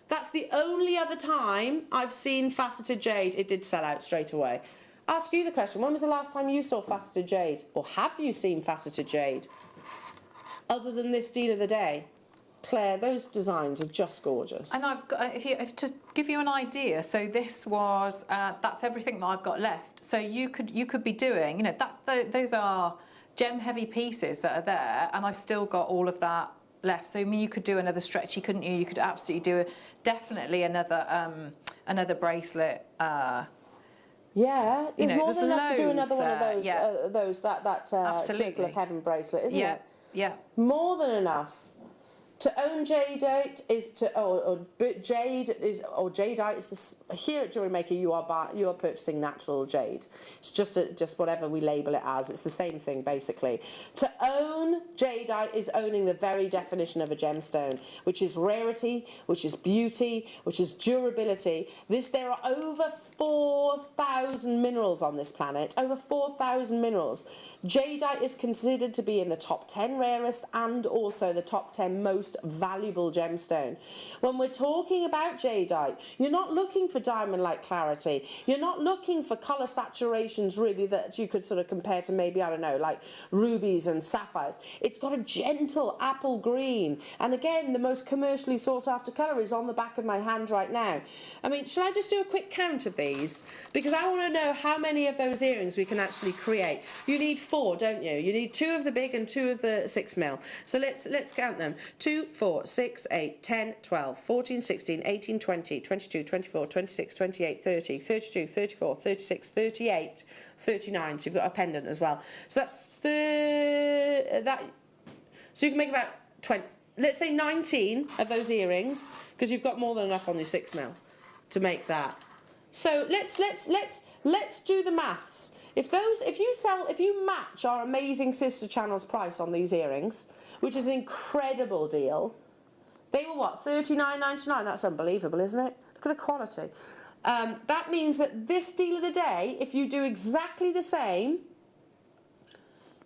That's the only other time I've seen faceted jade. It did sell out straight away. Ask you the question, when was the last time you saw faceted jade? Or have you seen faceted jade? Other than this deal of the day. Claire, those designs are just gorgeous. And I've got, if to give you an idea, so this was, that's everything that I've got left. So you could be doing, you know, those are gem heavy pieces that are there, and I've still got all of that left. So I mean, you could do another stretchy, couldn't you? You could absolutely do definitely another bracelet. Yeah, it's more there's than enough to do another one of there, those. yeah. That Circle of Heaven bracelet, isn't it? Yeah. More than enough. To own Jadeite is to, or jade is, or Jadeite is this. Here at Jewellery Maker, you are purchasing natural jade. It's just whatever we label it as. It's the same thing basically. To own Jadeite is owning the very definition of a gemstone, which is rarity, which is beauty, which is durability. There are over 4,000 minerals on this planet. Over 4,000 minerals. Jadeite is considered to be in the top 10 rarest and also the top 10 most valuable gemstone. When we're talking about jadeite, you're not looking for diamond-like clarity. You're not looking for colour saturations really that you could sort of compare to maybe, I don't know, like rubies and sapphires. It's got a gentle apple green. And again, the most commercially sought after colour is on the back of my hand right now. I mean, shall I just do a quick count of these? Because I want to know how many of those earrings we can actually create. You need 4, don't you? You need 2 of the big and 2 of the 6mm. So let's count them. 2, 4, 6, 8, 10, 12, 14, 16, 18, 20, 22, 24, 26, 28, 30, 32, 34, 36, 38, 39. So you've got a pendant as well. So that's so you can make about 20, let's say 19 of those earrings, because you've got more than enough on your 6mm to make that. So let's do the maths. If you match our amazing sister channel's price on these earrings, which is an incredible deal, they were what, $39.99? That's unbelievable, isn't it? Look at the quality. That means that this deal of the day, if you do exactly the same,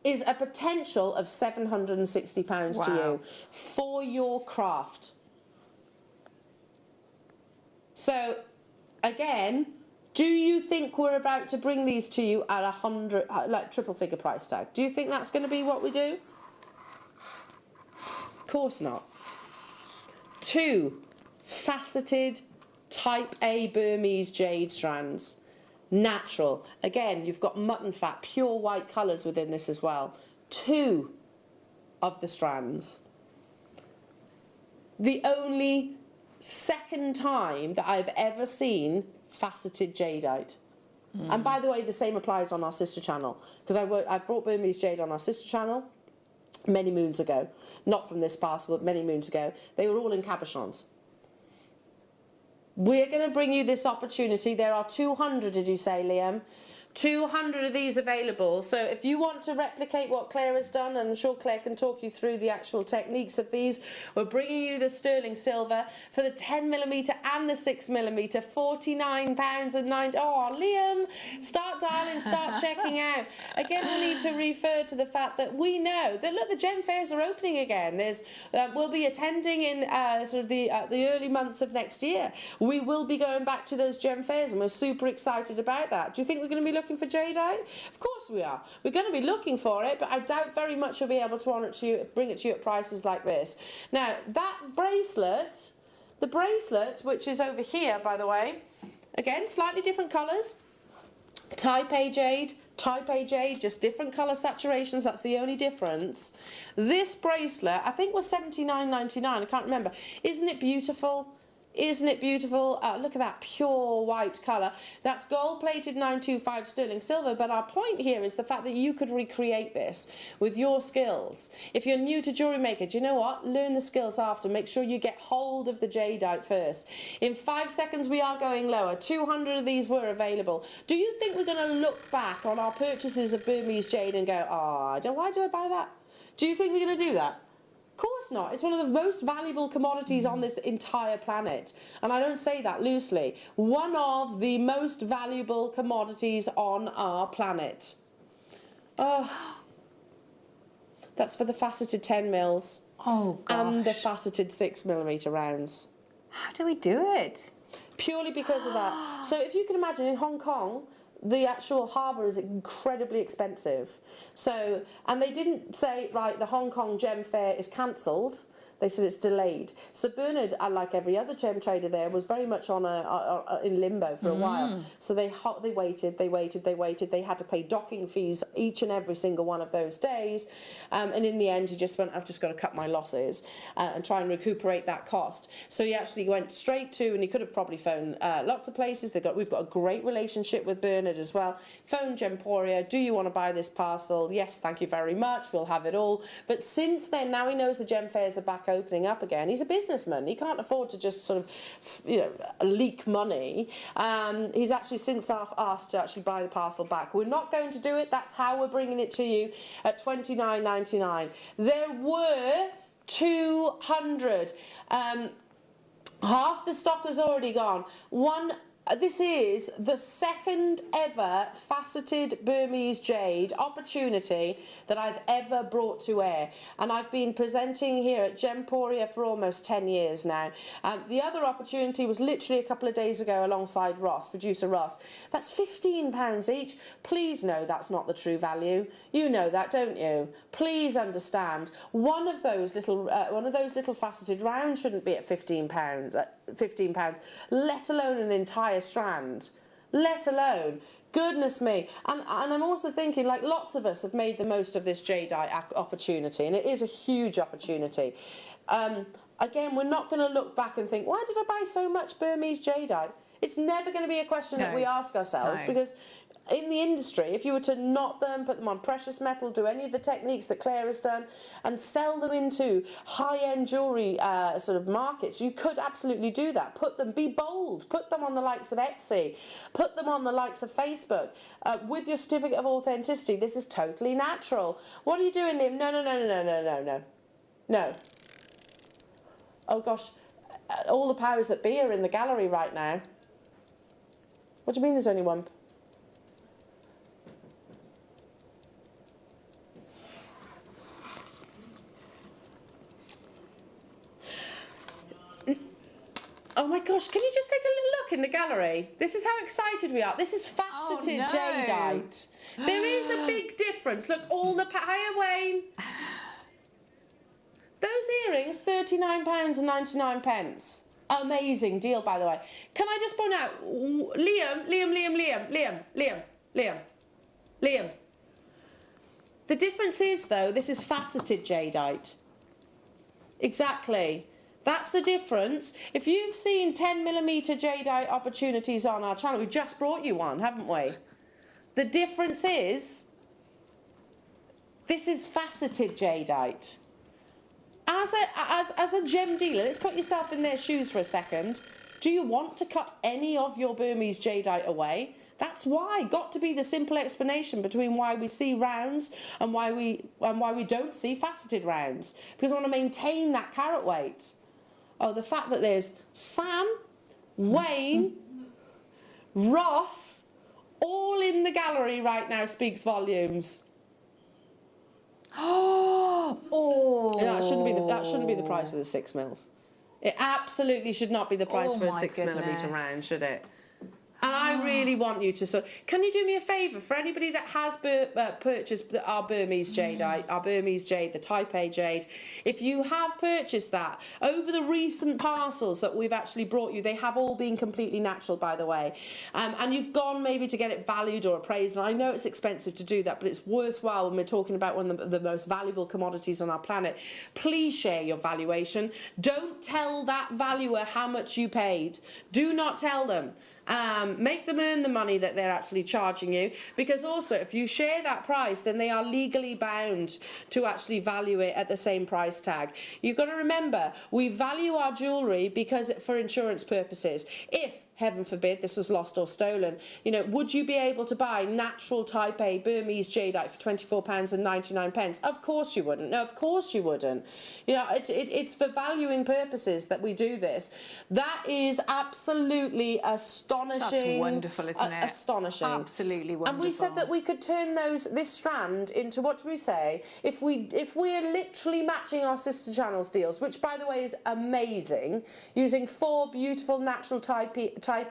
is a potential of £760 to you for your craft. So, again, do you think we're about to bring these to you at 100, like triple figure price tag? Do you think that's going to be what we do? Of course not. 2 faceted type A Burmese jade strands. Natural. Again, you've got mutton fat, pure white colours within this as well. 2 of the strands. The only second time that I've ever seen faceted jadeite. And by the way, the same applies on our sister channel, because I brought Burmese jade on our sister channel many moons ago. Not from this parcel, but many moons ago. They were all in cabochons. We're going to bring you this opportunity. There are 200, did you say, Liam? 200 of these available. So if you want to replicate what Claire has done, and I'm sure Claire can talk you through the actual techniques of these, we're bringing you the sterling silver for the 10mm and the 6mm, £49.90. Oh, Liam, start dialing, start checking out. Again, we need to refer to the fact that we know that, look, the gem fairs are opening again. We'll be attending in sort of the early months of next year. We will be going back to those gem fairs, and we're super excited about that. Do you think we're going to be looking for jadeite? Of course we are. We're going to be looking for it, but I doubt very much we'll be able to bring it to you at prices like this. Now, that bracelet, the bracelet, which is over here, by the way, again, slightly different colours. Type A jade, just different colour saturations, that's the only difference. This bracelet, I think was $79.99, I can't remember. Isn't it beautiful? Isn't it beautiful? Look at that pure white colour. That's gold-plated 925 sterling silver, but our point here is the fact that you could recreate this with your skills. If you're new to Jewellery Maker, do you know what? Learn the skills after. Make sure you get hold of the jadeite first. In 5 seconds, we are going lower. 200 of these were available. Do you think we're going to look back on our purchases of Burmese jade and go, why did I buy that? Do you think we're going to do that? Of course not. It's one of the most valuable commodities on this entire planet. And I don't say that loosely. One of the most valuable commodities on our planet. Oh, that's for the faceted 10 mils. Oh, gosh. And the faceted 6mm rounds. How do we do it? Purely because of that. So if you can imagine, in Hong Kong, the actual harbour is incredibly expensive. So, and they didn't say, right, the Hong Kong Gem Fair is cancelled. They said it's delayed. So Bernard, like every other gem trader there, was very much on in limbo for a while. So they waited. They had to pay docking fees each and every single one of those days. And in the end, he just went, I've just got to cut my losses and try and recuperate that cost. So he actually went straight to, and he could have probably phoned lots of places. We've got a great relationship with Bernard as well. Phone Gemporia, do you want to buy this parcel? Yes, thank you very much. We'll have it all. But since then, now he knows the gem fairs are back opening up again. He's a businessman. He can't afford to just sort of, leak money. He's actually since asked to actually buy the parcel back. We're not going to do it. That's how we're bringing it to you at $29.99. There were 200. Half the stock has already gone. This is the second ever faceted Burmese jade opportunity that I've ever brought to air, and I've been presenting here at Gemporia for almost 10 years now. The other opportunity was literally a couple of days ago alongside Ross, producer Ross. That's £15 each. Please know that's not the true value. You know that, don't you? Please understand. One of those little faceted rounds shouldn't be at £15, let alone an entire strand, let alone, goodness me. And I'm also thinking, like, lots of us have made the most of this jadeite opportunity, and it is a huge opportunity. Again, we're not going to look back and think, why did I buy so much Burmese jadeite? It's never going to be a question that we ask ourselves, because in the industry, if you were to knot them, put them on precious metal, do any of the techniques that Claire has done, and sell them into high-end jewellery sort of markets, you could absolutely do that. Be bold. Put them on the likes of Etsy. Put them on the likes of Facebook. With your certificate of authenticity, this is totally natural. What are you doing, Liam? No. Oh, gosh. All the powers that be are in the gallery right now. What do you mean there's only one? Oh my gosh, can you just take a little look in the gallery? This is how excited we are. This is faceted jadeite. There is a big difference. Look, all the higher Wayne. Those earrings, £39.99. Amazing deal, by the way. Can I just point out, Liam. The difference is, though, this is faceted jadeite. Exactly. That's the difference. If you've seen 10mm jadeite opportunities on our channel, we've just brought you one, haven't we? The difference is, this is faceted jadeite. As a gem dealer, let's put yourself in their shoes for a second. Do you want to cut any of your Burmese jadeite away? That's why. Got to be the simple explanation between why we see rounds and why we don't see faceted rounds. Because I want to maintain that carat weight. Oh, the fact that there's Sam, Wayne, Ross, all in the gallery right now speaks volumes. Oh, yeah, that shouldn't be the price of the 6 mils. It absolutely should not be the price for a 6mm round, should it? And I really want you to. So, can you do me a favour for anybody that has purchased our Burmese jadeite, our Burmese jade, the Type A jade? If you have purchased that over the recent parcels that we've actually brought you, they have all been completely natural, by the way. And you've gone maybe to get it valued or appraised. And I know it's expensive to do that, but it's worthwhile when we're talking about one of the most valuable commodities on our planet. Please share your valuation. Don't tell that valuer how much you paid. Do not tell them. Make them earn the money that they're actually charging you, because also if you share that price, then they are legally bound to actually value it at the same price tag. You've got to remember, we value our jewellery because for insurance purposes. If heaven forbid this was lost or stolen, you know, would you be able to buy natural type A Burmese jadeite for £24.99? Of course you wouldn't. No, of course you wouldn't. You know, it's for valuing purposes that we do this. That is absolutely astonishing. That's wonderful, isn't it? Astonishing. Absolutely wonderful. And we said that we could turn this strand into, what do we say? If we're literally matching our sister channels deals, which by the way is amazing, using 4 beautiful natural type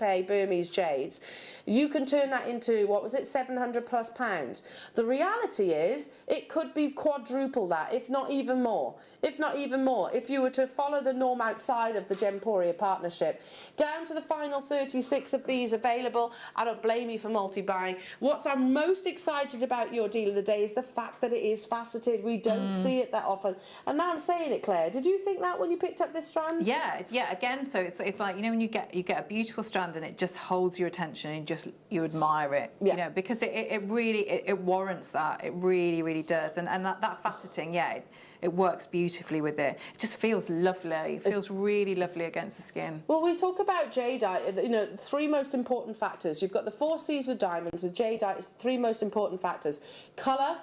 A Burmese jades, you can turn that into, what was it, £700+. The reality is it could be quadruple that, if not even more. If you were to follow the norm outside of the Gemporia partnership. Down to the final 36 of these available. I don't blame you for multi-buying. What I'm most excited about your deal of the day is the fact that it is faceted. We don't see it that often. And now I'm saying it, Claire, did you think that when you picked up this strand? Yeah, again, so it's like, you know, when you get a beautiful strand and it just holds your attention and you admire it, you know, because it really warrants that. It really, really does. And that faceting, yeah, it works beautifully with it. It just feels lovely. It feels really lovely against the skin. Well, we talk about jadeite, you know, 3 most important factors. You've got the 4 C's with diamonds. With jadeite, it's 3 most important factors: colour,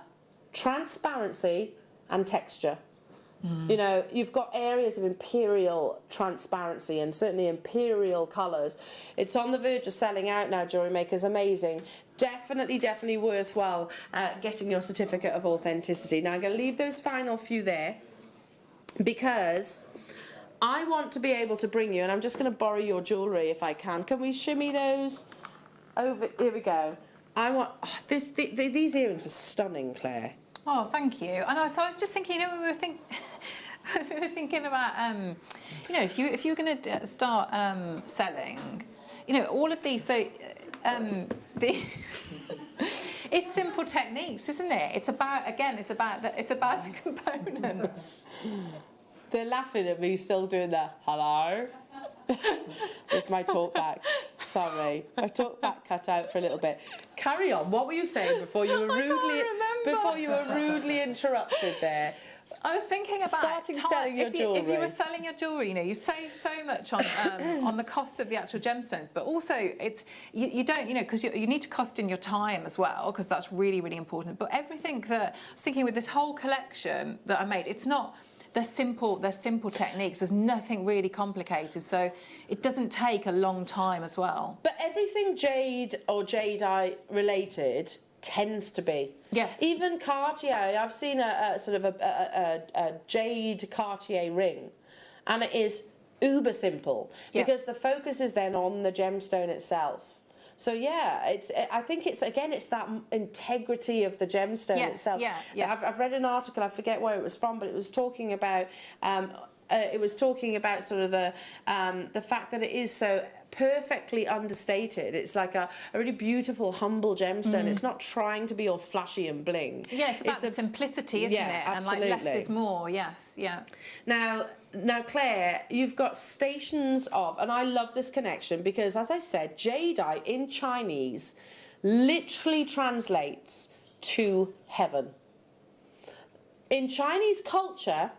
transparency, and texture. You know, you've got areas of imperial transparency and certainly imperial colours. It's on the verge of selling out now, Jewellery Maker's amazing. Definitely worthwhile getting your certificate of authenticity. Now I'm going to leave those final few there because I want to be able to bring you, and I'm just going to borrow your jewellery if I can. Can we shimmy those over? Here we go. I want these earrings are stunning, Claire. Oh, thank you. So I was just thinking, you know, we were thinking about, you know, if you were going to start selling, you know, all of these. So it's simple techniques, isn't it? It's about the components. They're laughing at me still doing that. Hello. There's my talk back. Sorry, my talk back cut out for a little bit. Carry on. What were you saying before you were rudely interrupted there? I was thinking about selling your jewellery. If you were selling your jewellery, you know, you save so much on the cost of the actual gemstones, but also it's you don't, you know, because you need to cost in your time as well, because that's really, really important. But everything that I was thinking with this whole collection that I made, it's not. They're simple techniques. There's nothing really complicated, so it doesn't take a long time as well. But everything jade or jadeite related tends to be. Yes. Even Cartier, I've seen a sort of a jade Cartier ring, and it is uber simple because the focus is then on the gemstone itself. So yeah, I think it's that integrity of the gemstone itself. Yeah. I've read an article, I forget where it was from, but it was talking about sort of the fact that it is so perfectly understated. It's like a really beautiful, humble gemstone. It's not trying to be all flashy and bling. Yeah, it's about the simplicity, isn't it? Absolutely. And like less is more. Yes, yeah. Now, Claire, you've got stations of, and I love this connection because, as I said, jadeite in Chinese literally translates to heaven. In Chinese culture,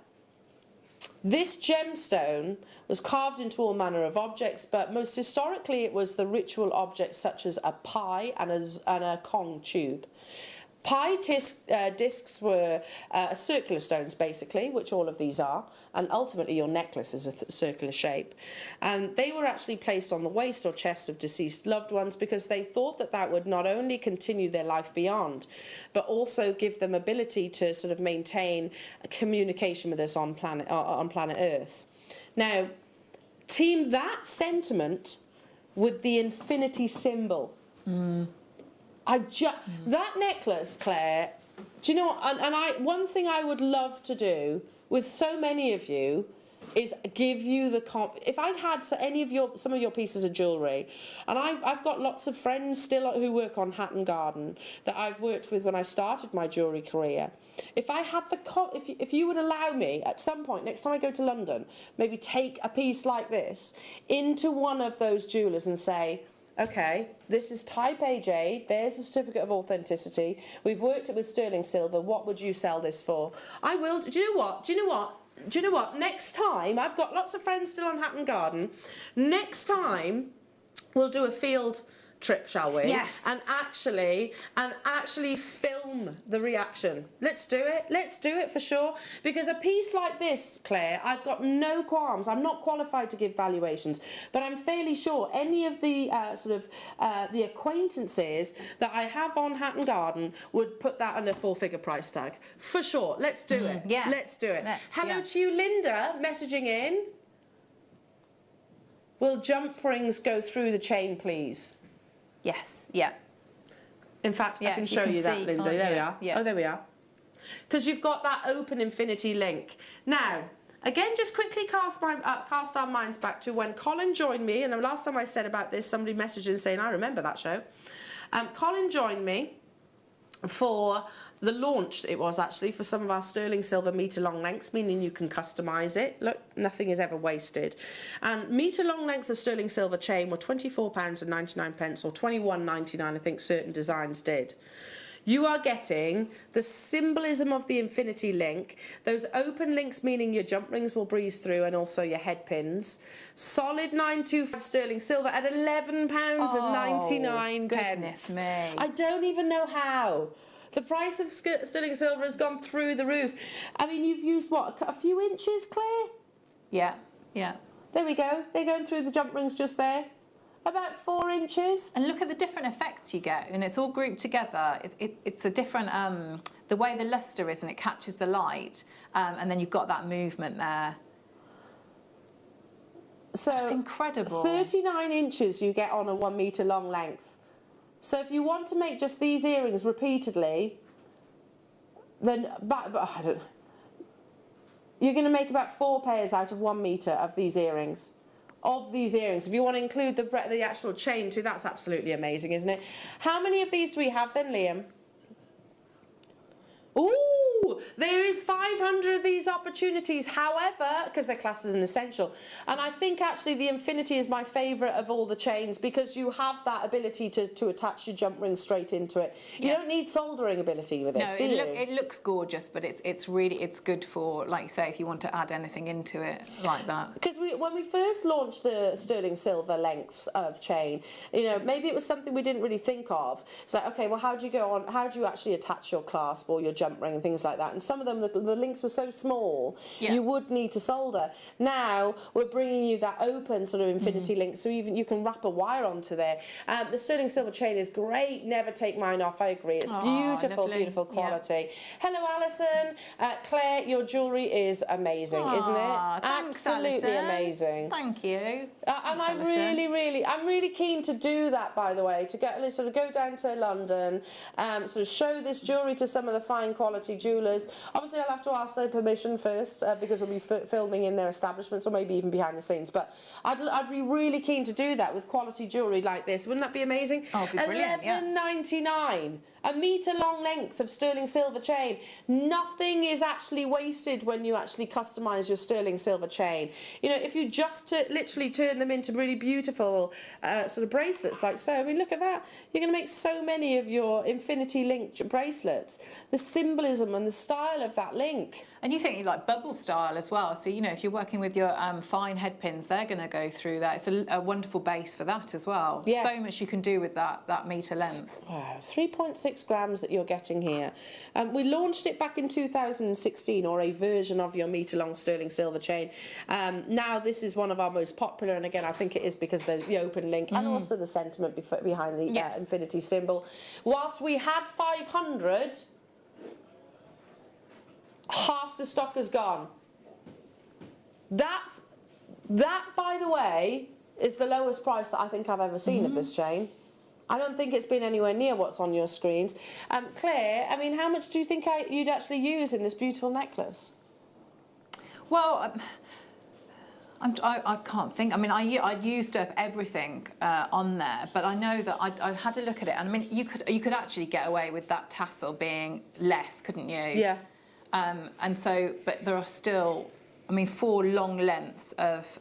this gemstone was carved into all manner of objects, but most historically it was the ritual objects such as a pie and a Kong tube. Pie discs were circular stones, basically, which all of these are, and ultimately your necklace is a circular shape. And they were actually placed on the waist or chest of deceased loved ones because they thought that would not only continue their life beyond, but also give them ability to sort of maintain a communication with us on planet Earth. Now, team that sentiment with the infinity symbol. That necklace, Claire, do you know what? One thing I would love to do with so many of you is give you if I had some of your pieces of jewellery, and I've got lots of friends still who work on Hatton Garden that I've worked with when I started my jewellery career. If I had if you would allow me at some point next time I go to London, maybe take a piece like this into one of those jewellers and say, okay, this is type A jade, there's a certificate of authenticity, we've worked it with sterling silver, what would you sell this for? I will. Do you know what? Next time, I've got lots of friends still on Hatton Garden, next time we'll do a field trip, shall we? Yes. And actually film the reaction. Let's do it. Let's do it for sure. Because a piece like this, Claire, I've got no qualms. I'm not qualified to give valuations, but I'm fairly sure any of the the acquaintances that I have on Hatton Garden would put that under 4-figure price tag for sure. Let's do it. Yeah. Let's do it. Hello yeah. to you, Linda, messaging in. Will jump rings go through the chain, please? Yes. Yeah. In fact, Yeah, I can you show can you that, see, Linda. can't There we you? are. Yeah. Oh, there we are. Because you've got that open infinity link. Now, again, just quickly cast our minds back to when Colin joined me, and the last time I said about this, somebody messaged in saying, I remember that show. Colin joined me for the launch, it was actually, for some of our sterling silver metre long lengths, meaning you can customise it. Look, nothing is ever wasted. And metre long length of sterling silver chain were £24.99 or £21.99, I think certain designs did. You are getting the symbolism of the infinity link, those open links meaning your jump rings will breeze through and also your head pins. Solid 925 sterling silver at £11.99. Goodness me. I don't even know how. The price of sterling silver has gone through the roof. I mean, you've used, what, a few inches, Claire? Yeah. Yeah. There we go. They're going through the jump rings just there. About 4 inches. And look at the different effects you get, and it's all grouped together. It's a different, the way the lustre is, and it catches the light, and then you've got that movement there. So That's incredible. 39 inches you get on a 1 metre long length. So if you want to make just these earrings repeatedly, then you're going to make about 4 pairs out of 1 metre of these earrings. If you want to include the actual chain too, that's absolutely amazing, isn't it? How many of these do we have then, Liam? Ooh, there is 500 of these opportunities, however, because they're classed as an essential. And I think actually the Infinity is my favourite of all the chains because you have that ability to attach your jump ring straight into it. You don't need soldering ability with this, do you? It looks gorgeous, but it's really good for, like you say, if you want to add anything into it like that. Because when we first launched the sterling silver lengths of chain, you know, maybe it was something we didn't really think of. It's like, okay, well, how do you actually attach your clasp or your jump ring and things like that? And some of them, the links were so small, you would need to solder. Now we're bringing you that open sort of infinity link, so even you can wrap a wire onto there. The sterling silver chain is great. Never take mine off. I agree. It's beautiful, lovely. beautiful quality. Hello, Alison. Claire, your jewellery is amazing, isn't it? Thanks, Absolutely Alison. amazing. Thank you. And Thanks, I'm Alison. really keen to do that, by the way, to sort of go down to London, sort of show this jewellery to some of the fine quality jewellers. Obviously, I'll have to ask their permission first because we'll be filming in their establishments or maybe even behind the scenes. But I'd be really keen to do that with quality jewellery like this. Wouldn't that be amazing? Oh, it'd be brilliant, yeah. £11.99. A metre long length of sterling silver chain. Nothing is actually wasted when you actually customise your sterling silver chain. You know, if you just literally turn them into really beautiful sort of bracelets like so, I mean, look at that. You're going to make so many of your infinity linked bracelets. The symbolism and the style of that link. And you think you like bubble style as well. So, you know, if you're working with your fine head pins, they're going to go through that. It's a wonderful base for that as well. Yeah. So much you can do with that metre length. Wow, 3.6 grams that you're getting here. We launched it back in 2016, or a version of your metre-long sterling silver chain. Now this is one of our most popular, and again, I think it is because the open link and also the sentiment behind the infinity symbol. Whilst we had 500, half the stock has gone. That, by the way, is the lowest price that I think I've ever seen of this chain. I don't think it's been anywhere near what's on your screens. Claire, I mean, how much do you think you'd actually use in this beautiful necklace? Well, I can't think. I mean, I used up everything on there, but I know that I had to look at it. And I mean, you could actually get away with that tassel being less, couldn't you? Yeah. And so, but there are still, I mean, 4 long lengths of,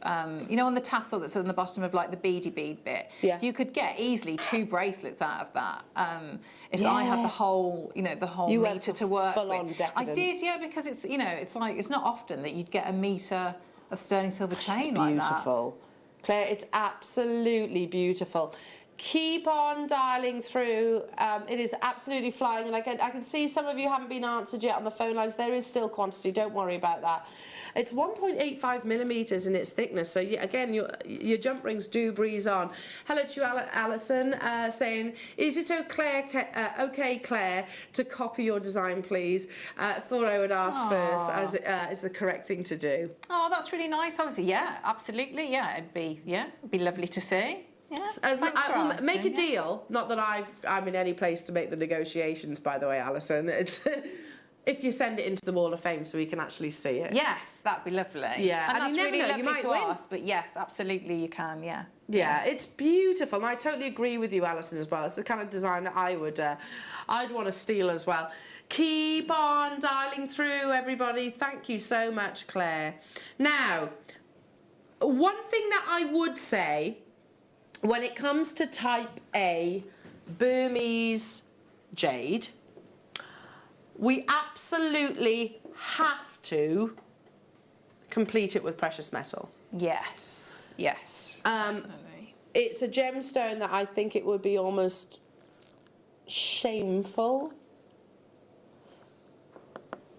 you know, on the tassel that's on the bottom of like the beady bead bit, you could get easily 2 bracelets out of that. I had the whole, you know, the whole metre to work with. I did, yeah, because it's, you know, it's like, it's not often that you'd get a metre of sterling silver chain like that. Beautiful. Claire, it's absolutely beautiful. Keep on dialing through. It is absolutely flying, and I can see some of you haven't been answered yet on the phone lines. There is still quantity, don't worry about that. It's 1.85 millimetres in its thickness, so again, your jump rings do breeze on. Hello to you, Alison, saying, is it okay, Claire, to copy your design, please? Thought I would ask first, as it is the correct thing to do. Oh, that's really nice, Alison. Yeah, absolutely. Yeah, it'd be lovely to see. Yeah, We'll make a deal. Not that I'm in any place to make the negotiations, by the way, Alison. It's if you send it into the Wall of Fame so we can actually see it. Yes, that'd be lovely. Yeah, and that's really lovely you might to win. ask. But yes, absolutely, you can. Yeah. Yeah, it's beautiful, and I totally agree with you, Alison, as well. It's the kind of design that I'd want to steal as well. Keep on dialing through, everybody. Thank you so much, Claire. Now, one thing that I would say, when it comes to type A Burmese jade, we absolutely have to complete it with precious metal. Yes. Yes. Definitely. It's a gemstone that I think it would be almost shameful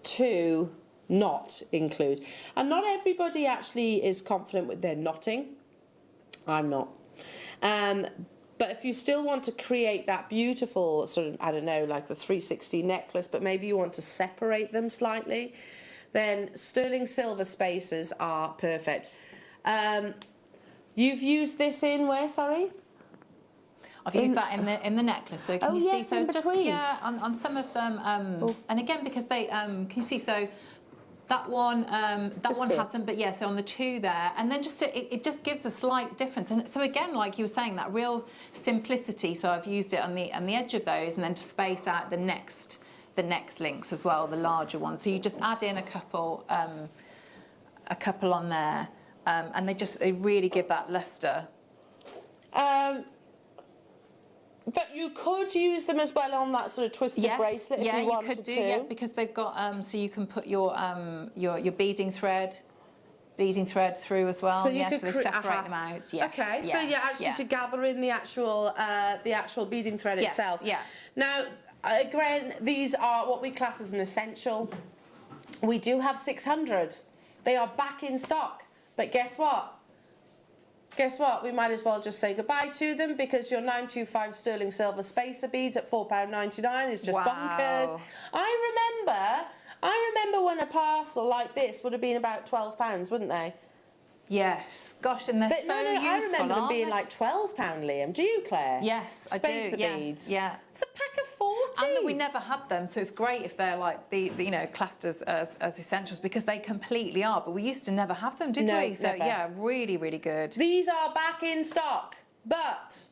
to not include. And not everybody actually is confident with their knotting. I'm not. But if you still want to create that beautiful sort of, I don't know, like the 360 necklace, but maybe you want to separate them slightly, then sterling silver spacers are perfect. You've used this in where, sorry? I've used that in the necklace. So can you see? So in just between. on some of them, and again because they can you see? So that one hasn't, but yeah. So on the two there, and then just it just gives a slight difference. And so again, like you were saying, that real simplicity. So I've used it on the edge of those, and then to space out the next links as well, the larger ones. So you just add in a couple on there, and they really give that luster. But you could use them as well on that sort of twisted bracelet if you wanted could do, to. yeah, because they've got so you can put your beading thread through as well. So you yes, could they separate them out. Yes. Okay, so actually to gather in the actual beading thread itself. Yeah. Now, again, these are what we class as an essential. We do have 600. They are back in stock. But guess what? We might as well just say goodbye to them, because your 925 sterling silver spacer beads at £4.99 is just bonkers. I remember when a parcel like this would have been about £12, wouldn't they? Yes. Gosh, and they're so useful. I remember them being like £12, Liam. Do you, Claire? Yes, Spacer I do. beads. Yes, yeah. It's a pack of 40. And that we never had them, so it's great if they're like the classed as essentials, because they completely are. But we used to never have them, did we? So never. yeah, really, really good. These are back in stock, but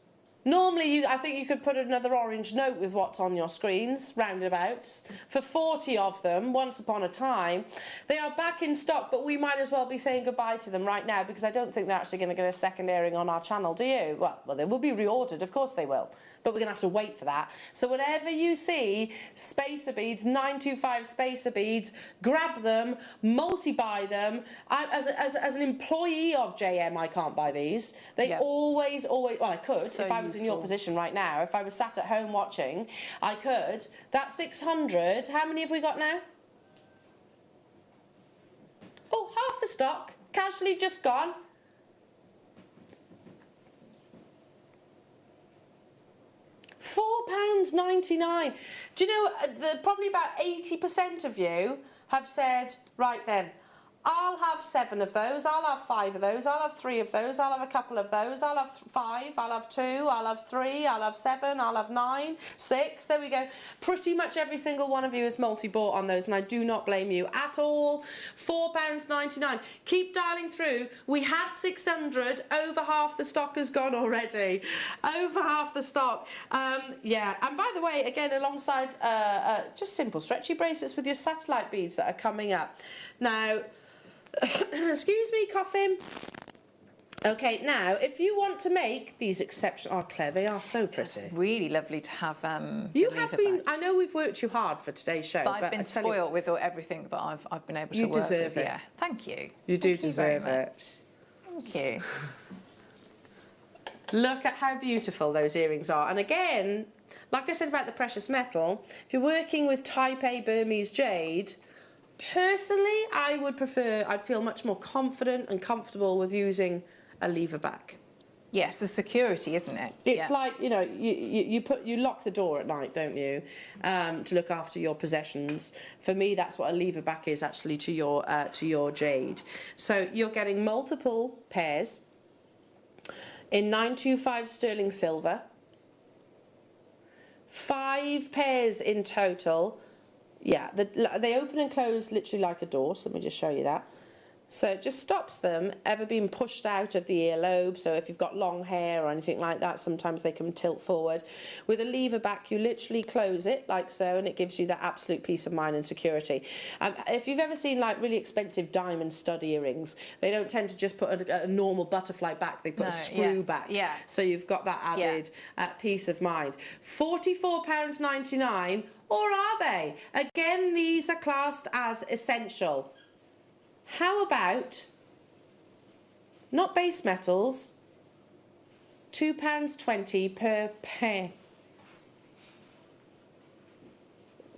normally I think you could put another orange note with what's on your screens, roundabouts, for 40 of them, once upon a time. They are back in stock, but we might as well be saying goodbye to them right now, because I don't think they're actually going to get a second airing on our channel, do you? Well, they will be reordered, of course they will, but we're going to have to wait for that. So whatever you see, spacer beads, 925 spacer beads, grab them, multi-buy them. As an employee of JM, I can't buy these. They always, well, I could, So if I was in your position right now, if I was sat at home watching, I could. That 600, how many have we got now? Oh, half the stock, casually just gone. £4.99. Do you know, probably about 80% of you have said, right then, I'll have 7 of those, I'll have 5 of those, I'll have 3 of those, I'll have a couple of those, I'll have 5, I'll have 2, I'll have 3, I'll have 7, I'll have 9, 6, there we go. Pretty much every single one of you is multi-bought on those, and I do not blame you at all. £4.99. Keep dialing through. We had 600, over half the stock has gone already. Over half the stock. Yeah, and by the way, again, alongside just simple stretchy bracelets with your satellite beads that are coming up. Now, excuse me, coughing. Okay, now, if you want to make these exceptional... Oh, Claire, they are so pretty. It's really lovely to have you have been... I know we've worked you hard for today's show, but I've been spoiled with everything that I've been able to work with. You deserve it. Yeah, thank you. You do deserve it. Thank you. Look at how beautiful those earrings are. And again, like I said about the precious metal, if you're working with Type A Burmese jade, personally, I'd feel much more confident and comfortable with using a lever back. Yes, the security, isn't it? It's like, you know, you lock the door at night, don't you, to look after your possessions. For me, that's what a lever back is actually to your jade. So you're getting multiple pairs in 925 sterling silver, 5 pairs in total. Yeah, they open and close literally like a door, so let me just show you that. So it just stops them ever being pushed out of the earlobe. So if you've got long hair or anything like that, sometimes they can tilt forward. With a lever back, you literally close it like so, and it gives you that absolute peace of mind and security. If you've ever seen like really expensive diamond stud earrings, they don't tend to just put a normal butterfly back, they put a screw back. Yeah. So you've got that added peace of mind. £44.99, or are they? Again, these are classed as essential. How about, not base metals, £2.20 per pair.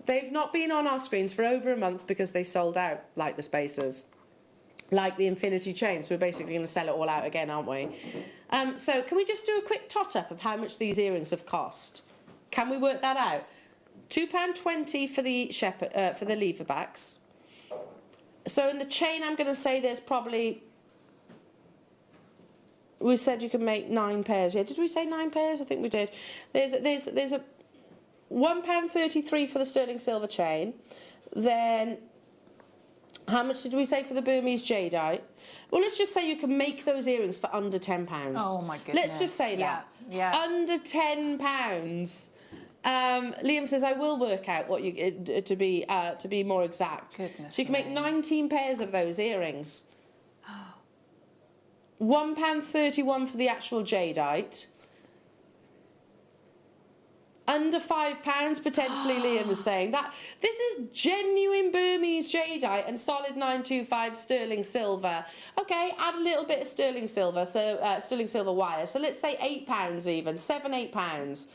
They've not been on our screens for over a month because they sold out, like the spacers, like the infinity chain. So we're basically going to sell it all out again, aren't we? So can we just do a quick tot-up of how much these earrings have cost? Can we work that out? £2.20 for the for the lever backs. So in the chain, I'm going to say there's probably, we said you can make 9 pairs. Yeah, did we say 9 pairs? I think we did. There's a £1.33 for the sterling silver chain. Then how much did we say for the Burmese jadeite? Well, let's just say you can make those earrings for under £10. Oh my goodness. Let's just say that. Yeah. Under £10. Liam says, I will work out what you to be more exact. Goodness so you can make 19 pairs of those earrings. £1.31 for the actual jadeite. Under £5 potentially. Liam is saying that this is genuine Burmese jadeite and solid 925 sterling silver. Okay, add a little bit of sterling silver, so sterling silver wire. So let's say £8 even, £7-8.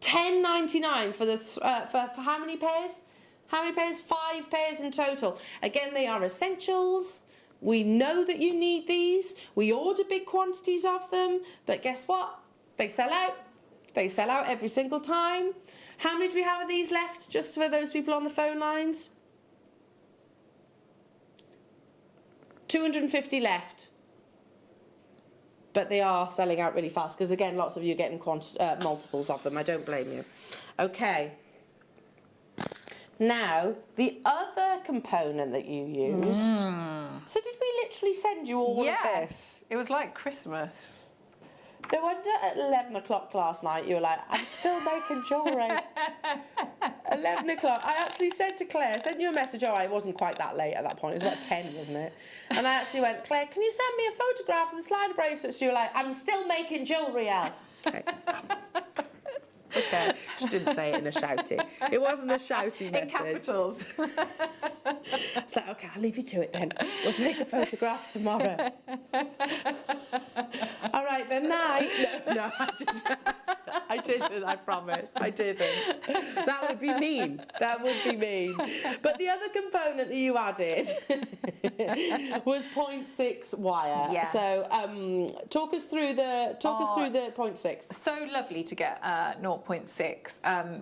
£10.99 for the for how many pairs? How many pairs? 5 pairs in total. Again, they are essentials. We know that you need these. We order big quantities of them, but guess what? They sell out. They sell out every single time. How many do we have of these left, just for those people on the phone lines? 250 left. But they are selling out really fast because, again, lots of you are getting multiples of them. I don't blame you. Okay. Now, the other component that you used. So did we literally send you all of this? It was like Christmas. No wonder at 11 o'clock last night you were like, I'm still making jewellery. 11 o'clock. I actually said to Claire, I sent you a message. Oh, it wasn't quite that late at that point. It was about 10, wasn't it? And I actually went, Claire, can you send me a photograph of the slider bracelets? You were like, I'm still making jewellery, Al. Okay. Okay. She didn't say it in a shouty. It wasn't a shouty message. In capitals. It's like, okay, I'll leave you to it then. We'll take a photograph tomorrow. All right, then night. No, I didn't. I didn't, I promise. I didn't. That would be mean. That would be mean. But the other component that you added was 0.6 wire. Yes. So talk us through the 0.6. So lovely to get 0.6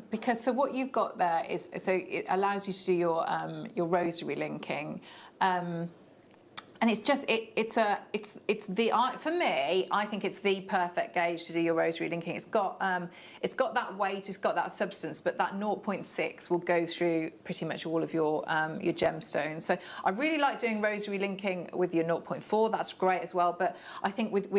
because so what you've got there is so it allows you to do your rosary linking. And it's just it's the for me I think it's the perfect gauge to do your rosary linking. It's got that weight, it's got that substance, but that 0.6 will go through pretty much all of your gemstones. So I really like doing rosary linking with your 0.4. That's great as well. But I think with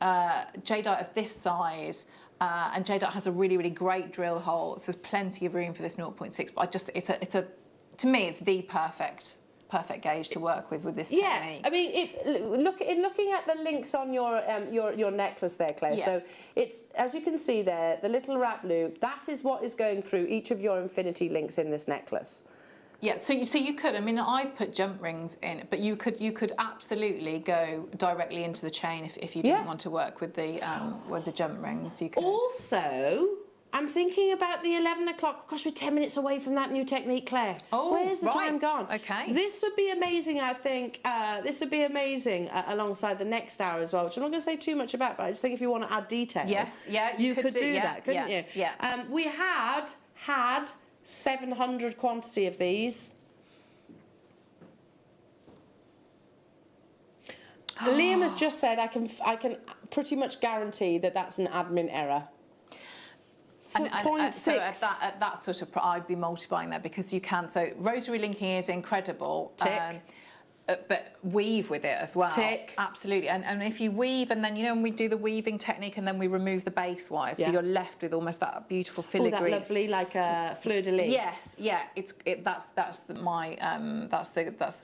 jadeite of this size. And jadeite has a really, really great drill hole, so there's plenty of room for this 0.6. But to me, it's the perfect gauge to work with this technique. I mean, looking at the links on your necklace there, Claire. Yeah. So it's, as you can see there, the little wrap loop. That is what is going through each of your infinity links in this necklace. Yeah, so you could. I mean, I've put jump rings in, but you could absolutely go directly into the chain if you didn't want to work with the jump rings. You could. Also, I'm thinking about the 11 o'clock. Gosh, we're 10 minutes away from that new technique, Claire. Oh, where's the time gone? Okay. This would be amazing, I think. This would be amazing alongside the next hour as well, which I'm not going to say too much about, but I just think if you want to add detail. Yes, yeah, you could do yeah, that, couldn't yeah, you? Yeah. We had 700 quantity of these. Liam has just said I can pretty much guarantee that that's an admin error. And so at that sort of, I'd be multiplying that because you can. So rosary linking is incredible. Tick. But weave with it as well. Tick. Absolutely. And if you weave, and then, you know, when we do the weaving technique and then we remove the base wires, so you're left with almost that beautiful filigree. That lovely, like a fleur de lis. Yes, yeah. That's the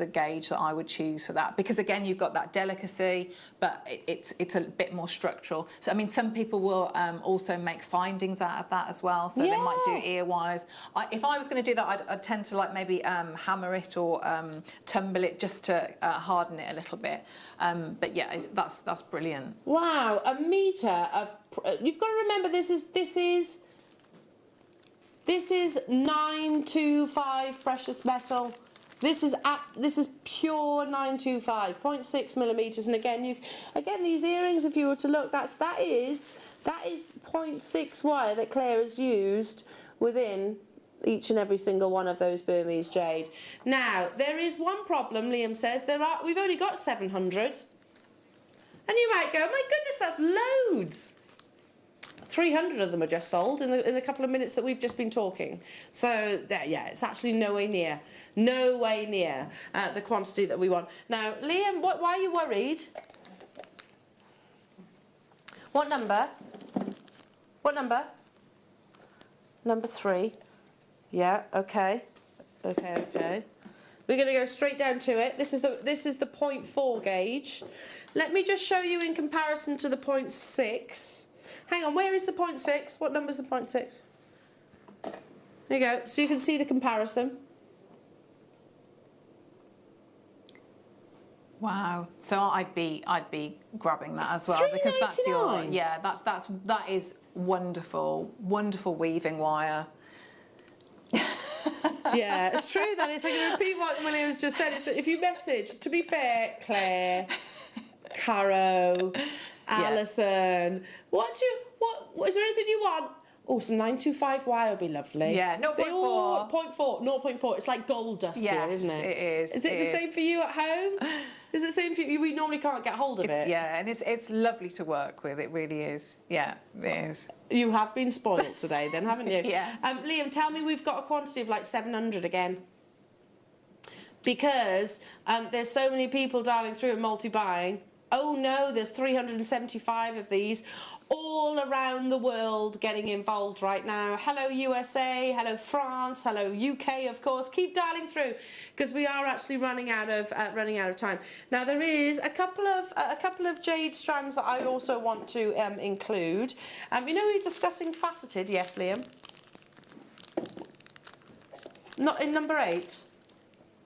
gauge that I would choose for that, because again you've got that delicacy, but it's a bit more structural. So I mean, some people will also make findings out of that as well. So they might do ear wires. If I was going to do that, I'd tend to like maybe hammer it or tumble it just to harden it a little bit. But yeah, that's brilliant. Wow, a metre of. You've got to remember this is 925 precious metal. This is pure 925, 0.6 millimeters. And again, these earrings, if you were to look, that is 0.6 wire that Claire has used within each and every single one of those Burmese jade. Now, there is one problem, Liam says. We've only got 700. And you might go, my goodness, that's loads. 300 of them are just sold in the couple of minutes that we've just been talking. So, yeah, it's actually no way near the quantity that we want. Now, Liam, why are you worried? What number? What number? Number 3. Yeah, okay. Okay. We're going to go straight down to it. This is the 0.4 gauge. Let me just show you in comparison to the 0.6. Hang on, where is the 0.6? What number is the 0.6? There you go. So you can see the comparison. Wow. So I'd be grabbing that as well, because that's that is wonderful weaving wire. Yeah, it's true. That is. I'm going to repeat what William's just said. It's that if you message, to be fair, Claire, Caro, Alison, what is there anything you want? Oh, some 925 wire would be lovely. Yeah, 0.4. 0.4. It's like gold dust here, isn't it? It is. Is it the same for you at home? Is it the same for you? We normally can't get hold of it. Yeah, and it's lovely to work with. It really is. Yeah, it is. You have been spoiled today then, haven't you? Yeah. Liam, tell me we've got a quantity of like 700 again. Because there's so many people dialing through and multi-buying. Oh no, there's 375 of these all around the world getting involved right now. Hello USA, hello France, hello UK, of course. Keep dialing through because we are actually running out of time. Now there is a couple of jade strands that I also want to include. You know, we're discussing faceted, yes, Liam. Not in number 8.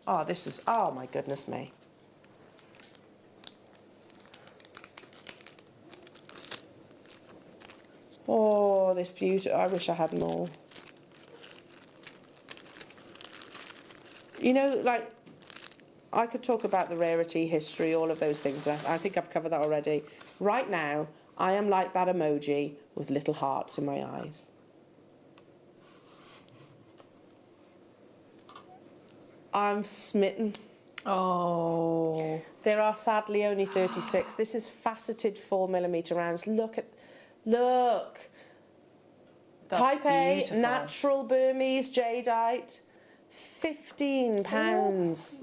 Oh, oh my goodness me. Oh, this beauty. I wish I had more. You know, like, I could talk about the rarity, history, all of those things. I think I've covered that already. Right now, I am like that emoji with little hearts in my eyes. I'm smitten. Oh. There are sadly only 36. This is faceted 4mm rounds. Look. That's Type A, beautiful. natural Burmese jadeite, £15.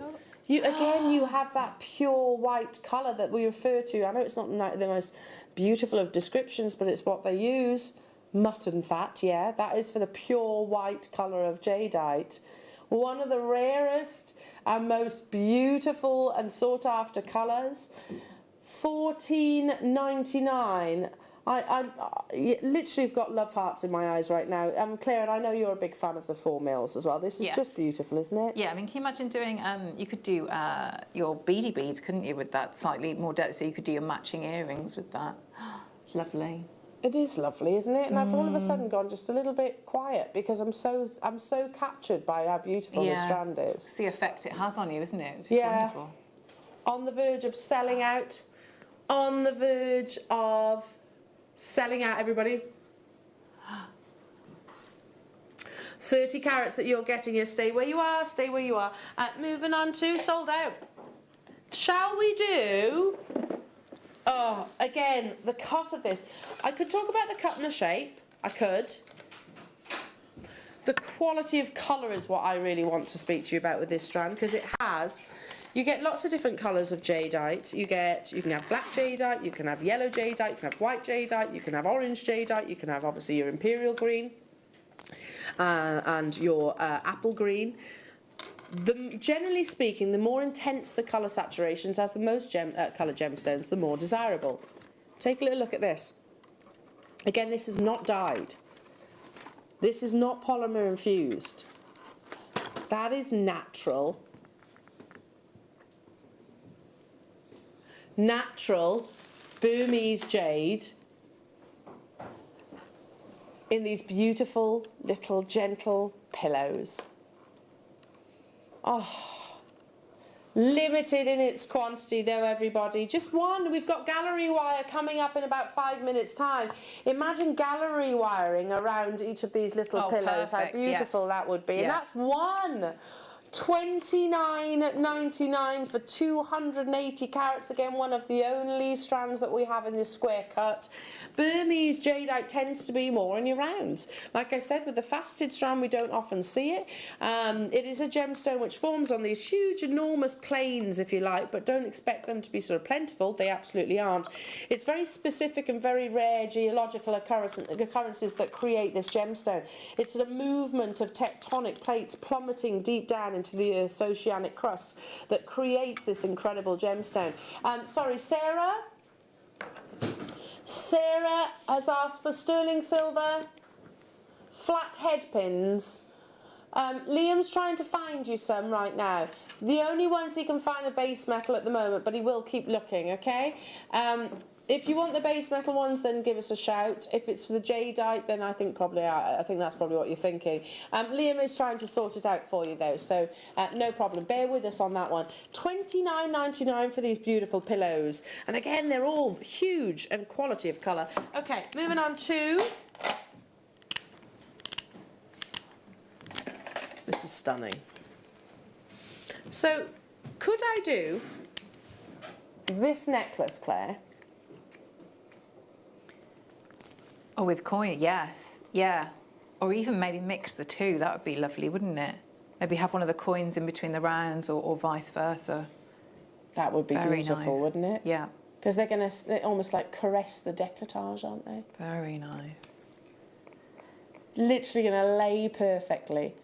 You have that pure white colour that we refer to. I know it's not the most beautiful of descriptions, but it's what they use. Mutton fat, yeah, that is for the pure white colour of jadeite. One of the rarest and most beautiful and sought after colours. $14.99. I literally have got love hearts in my eyes right now. Claire, and I know you're a big fan of the 4 mils as well. This is just beautiful, isn't it? Yeah, I mean, can you imagine doing, you could do your beady beads, couldn't you, with that slightly more delicate, so you could do your matching earrings with that. Lovely. It is lovely, isn't it? And I've all of a sudden gone just a little bit quiet because I'm so captured by how beautiful the strand is. It's the effect it has on you, isn't it? It's wonderful. On the verge of selling out. On the verge of selling out, everybody. 30 carats that you're getting here. Stay where you are, stay where you are. Moving on to sold out. Shall we do... Oh, again, the cut of this. I could talk about the cut and the shape. I could. The quality of colour is what I really want to speak to you about with this strand, because it has... You get lots of different colours of jadeite. You can have black jadeite, you can have yellow jadeite, you can have white jadeite, you can have orange jadeite, you can have obviously your imperial green and your apple green. Generally speaking, the more intense the colour saturations, as the most coloured gemstones, the more desirable. Take a little look at this. Again, this is not dyed. This is not polymer infused. That is natural. Natural Burmese jade in these beautiful little gentle pillows. Oh, limited in its quantity though, everybody. Just one. We've got gallery wire coming up in about 5 minutes' time. Imagine gallery wiring around each of these little pillows. Perfect, how beautiful that would be. Yeah. And that's one. $29.99 for 280 carats. Again, one of the only strands that we have in this square cut. Burmese jadeite tends to be more in your rounds. Like I said, with the faceted strand, we don't often see it. It is a gemstone which forms on these huge, enormous planes, if you like, but don't expect them to be sort of plentiful. They absolutely aren't. It's very specific and very rare geological occurrences that create this gemstone. It's a movement of tectonic plates plummeting deep down into the Earth's oceanic crust that creates this incredible gemstone. Sorry, Sarah? Sarah has asked for sterling silver, flat head pins. Liam's trying to find you some right now. The only ones he can find are base metal at the moment, but he will keep looking, okay? If you want the base metal ones, then give us a shout. If it's for the jadeite, then I think that's probably what you're thinking. Liam is trying to sort it out for you, though, so no problem. Bear with us on that one. $29.99 for these beautiful pillows. And again, they're all huge and quality of colour. Okay, moving on to... This is stunning. So, could I do this necklace, Claire? Oh, with coin, yes, yeah. Or even maybe mix the two, that would be lovely, wouldn't it? Maybe have one of the coins in between the rounds or vice versa. That would be Very beautiful, nice. wouldn't it? Yeah. Because they're almost like caress the décolletage, aren't they? Very nice. Literally going to lay perfectly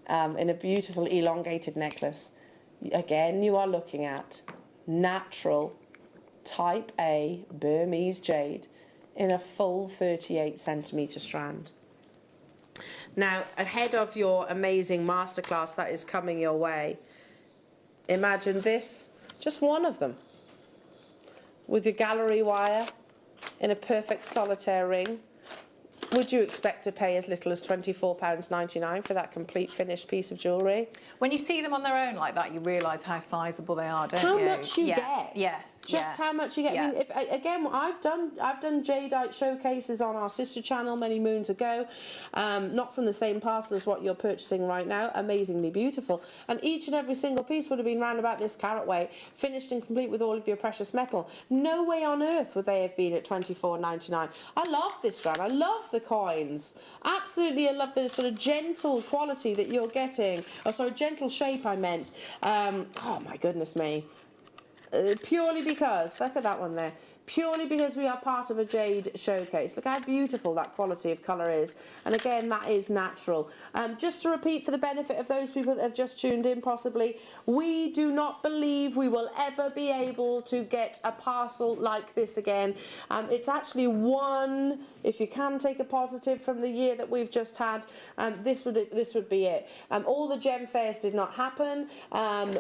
in a beautiful elongated necklace. Again, you are looking at natural type A Burmese jade in a full 38 centimetre strand. Now, ahead of your amazing masterclass that is coming your way, imagine this, just one of them, with your gallery wire in a perfect solitaire ring. Would you expect to pay as little as £24.99 for that complete finished piece of jewellery? When you see them on their own like that, you realise how sizable they are, don't How you? much you get? Yes. Just how much you get. Yeah. I mean, again, I've done jadeite showcases on our sister channel many moons ago, not from the same parcel as what you're purchasing right now. Amazingly beautiful, and each and every single piece would have been round about this carat weight, finished and complete with all of your precious metal. No way on earth would they have been at £24.99. I love this strand. I love the coins. Absolutely, I love the sort of gentle quality that you're getting. Oh, sorry, gentle shape. I meant. Oh my goodness me. Purely because, look at that one there, purely because we are part of a jade showcase. Look how beautiful that quality of colour is. And again, that is natural. Just to repeat for the benefit of those people that have just tuned in possibly, we do not believe we will ever be able to get a parcel like this again. It's actually one, if you can take a positive from the year that we've just had, this would be it. All the gem fairs did not happen,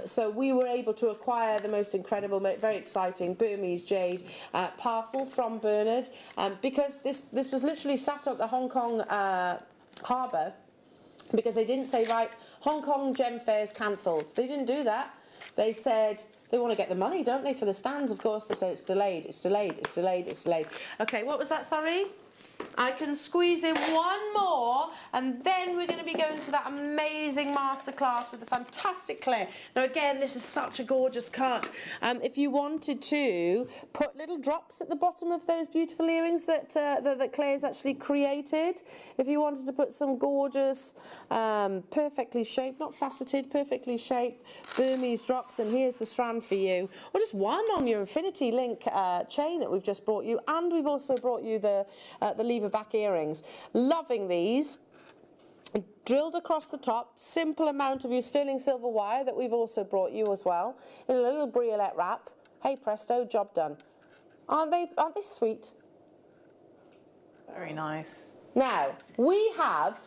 so we were able to acquire the most incredible, very exciting Burmese jade parcel from Bernard, because this was literally sat up the Hong Kong harbour, because they didn't say, right, Hong Kong gem fairs cancelled. They didn't do that. They said they want to get the money, don't they, for the stands? Of course, they say it's delayed, it's delayed, it's delayed, it's delayed. Okay, what was that, sorry? I can squeeze in one more, and then we're going to be going to that amazing masterclass with the fantastic Claire. Now, again, this is such a gorgeous cut. If you wanted to put little drops at the bottom of those beautiful earrings that Claire's actually created, if you wanted to put some gorgeous, perfectly shaped, not faceted, perfectly shaped Burmese drops, then here's the strand for you. Or just one on your infinity link chain that we've just brought you, and we've also brought you the lever back earrings. Loving these. Drilled across the top, simple amount of your sterling silver wire that we've also brought you as well, in a little briolette wrap. Hey presto, job done. Aren't they sweet? Very nice. Now, we have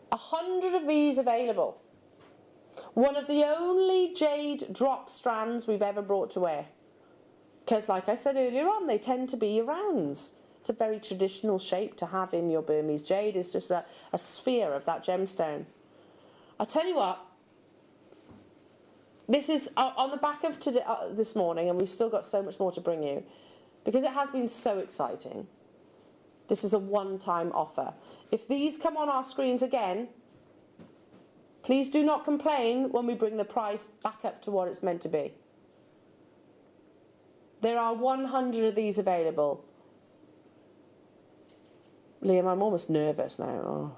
100 of these available. One of the only jade drop strands we've ever brought to wear. Because, like I said earlier on, they tend to be your rounds. It's a very traditional shape to have in your Burmese jade. It's just a sphere of that gemstone. I'll tell you what, this is on the back of today, this morning, and we've still got so much more to bring you, because it has been so exciting. This is a one-time offer. If these come on our screens again, please do not complain when we bring the price back up to what it's meant to be. There are 100 of these available. Liam, I'm almost nervous now. Oh.